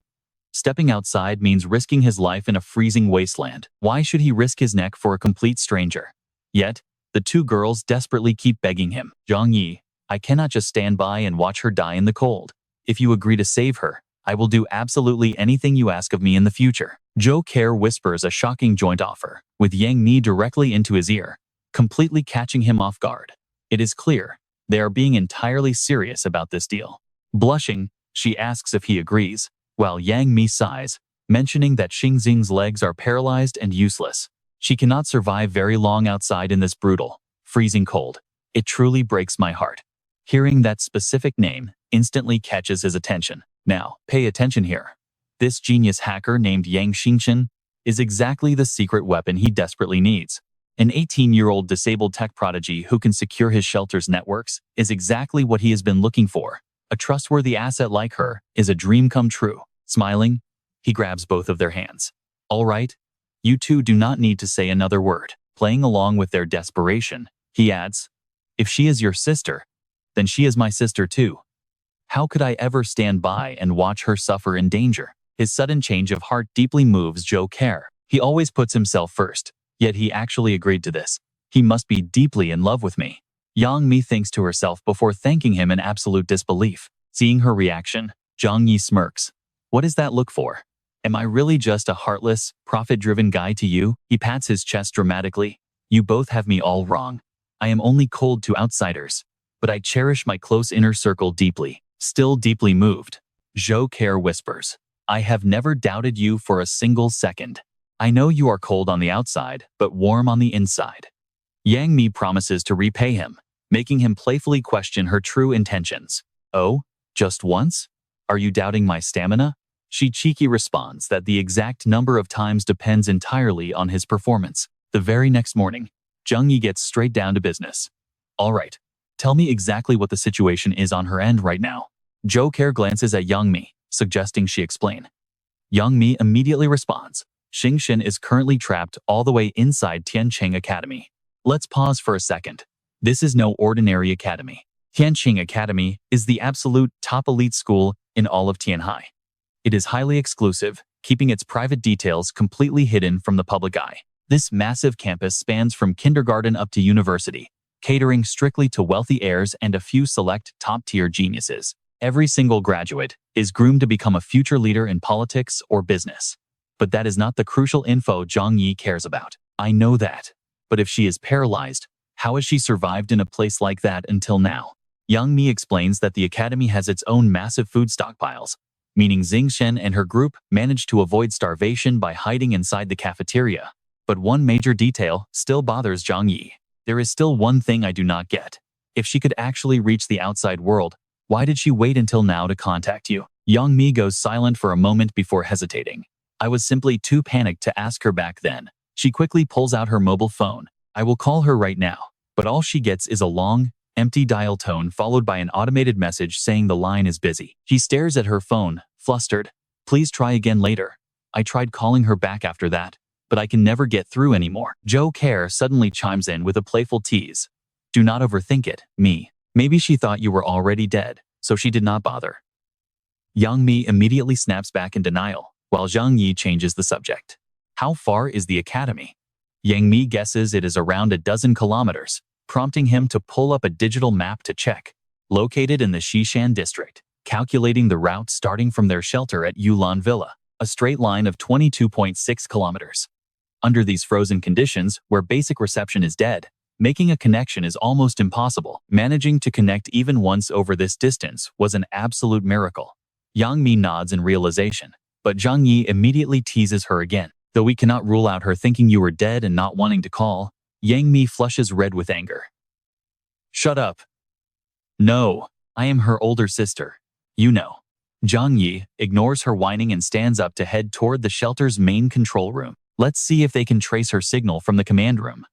Stepping outside means risking his life in a freezing wasteland. Why should he risk his neck for a complete stranger? Yet, the two girls desperately keep begging him. Zhang Yi, I cannot just stand by and watch her die in the cold. If you agree to save her, I will do absolutely anything you ask of me in the future. Zhou Care whispers a shocking joint offer, with Yang Mi directly into his ear, completely catching him off guard. It is clear they are being entirely serious about this deal. Blushing, she asks if he agrees, while Yang Mi sighs, mentioning that Xingxing's legs are paralyzed and useless. She cannot survive very long outside in this brutal, freezing cold. It truly breaks my heart. Hearing that specific name instantly catches his attention. Now, pay attention here. This genius hacker named Yang Xingchen is exactly the secret weapon he desperately needs. An 18-year-old disabled tech prodigy who can secure his shelter's networks is exactly what he has been looking for. A trustworthy asset like her is a dream come true. Smiling, he grabs both of their hands. All right, you two do not need to say another word. Playing along with their desperation, he adds, if she is your sister, then she is my sister too. How could I ever stand by and watch her suffer in danger? His sudden change of heart deeply moves Zhou Care. He always puts himself first, yet he actually agreed to this. He must be deeply in love with me. Yang Mi thinks to herself before thanking him in absolute disbelief. Seeing her reaction, Zhang Yi smirks. What is that look for? Am I really just a heartless, profit-driven guy to you? He pats his chest dramatically. You both have me all wrong. I am only cold to outsiders, but I cherish my close inner circle deeply. Still deeply moved, Zhou Care whispers. I have never doubted you for a single second. I know you are cold on the outside, but warm on the inside. Yang Mi promises to repay him, making him playfully question her true intentions. Oh, just once? Are you doubting my stamina? She cheeky responds that the exact number of times depends entirely on his performance. The very next morning, Zhang Yi gets straight down to business. All right, tell me exactly what the situation is on her end right now. Zhou Care glances at Yang Mi, suggesting she explain. Yang Mi immediately responds. Xingxin is currently trapped all the way inside Tianqing Academy. Let's pause for a second. This is no ordinary academy. Tianqing Academy is the absolute top elite school in all of Tianhai. It is highly exclusive, keeping its private details completely hidden from the public eye. This massive campus spans from kindergarten up to university, catering strictly to wealthy heirs and a few select top-tier geniuses. Every single graduate is groomed to become a future leader in politics or business. But that is not the crucial info Zhang Yi cares about. I know that. But if she is paralyzed, how has she survived in a place like that until now? Yang Mi explains that the academy has its own massive food stockpiles, meaning Xingxin and her group managed to avoid starvation by hiding inside the cafeteria. But one major detail still bothers Zhang Yi. There is still one thing I do not get. If she could actually reach the outside world, why did she wait until now to contact you? Yang Mi goes silent for a moment before hesitating. I was simply too panicked to ask her back then. She quickly pulls out her mobile phone. I will call her right now. But all she gets is a long, empty dial tone followed by an automated message saying the line is busy. She stares at her phone, flustered. Please try again later. I tried calling her back after that, but I can never get through anymore. Zhou Care suddenly chimes in with a playful tease. Do not overthink it, Mi. Maybe she thought you were already dead, so she did not bother. Yang Mi immediately snaps back in denial, while Zhang Yi changes the subject. How far is the academy? Yang Mi guesses it is around a dozen kilometers, prompting him to pull up a digital map to check. Located in the Xishan district, calculating the route starting from their shelter at Yulan Villa, a straight line of 22.6 kilometers. Under these frozen conditions, where basic reception is dead, making a connection is almost impossible. Managing to connect even once over this distance was an absolute miracle. Yang Mi nods in realization, but Zhang Yi immediately teases her again. Though we cannot rule out her thinking you were dead and not wanting to call, Yang Mi flushes red with anger. Shut up. No, I am her older sister. You know. Zhang Yi ignores her whining and stands up to head toward the shelter's main control room. Let's see if they can trace her signal from the command room.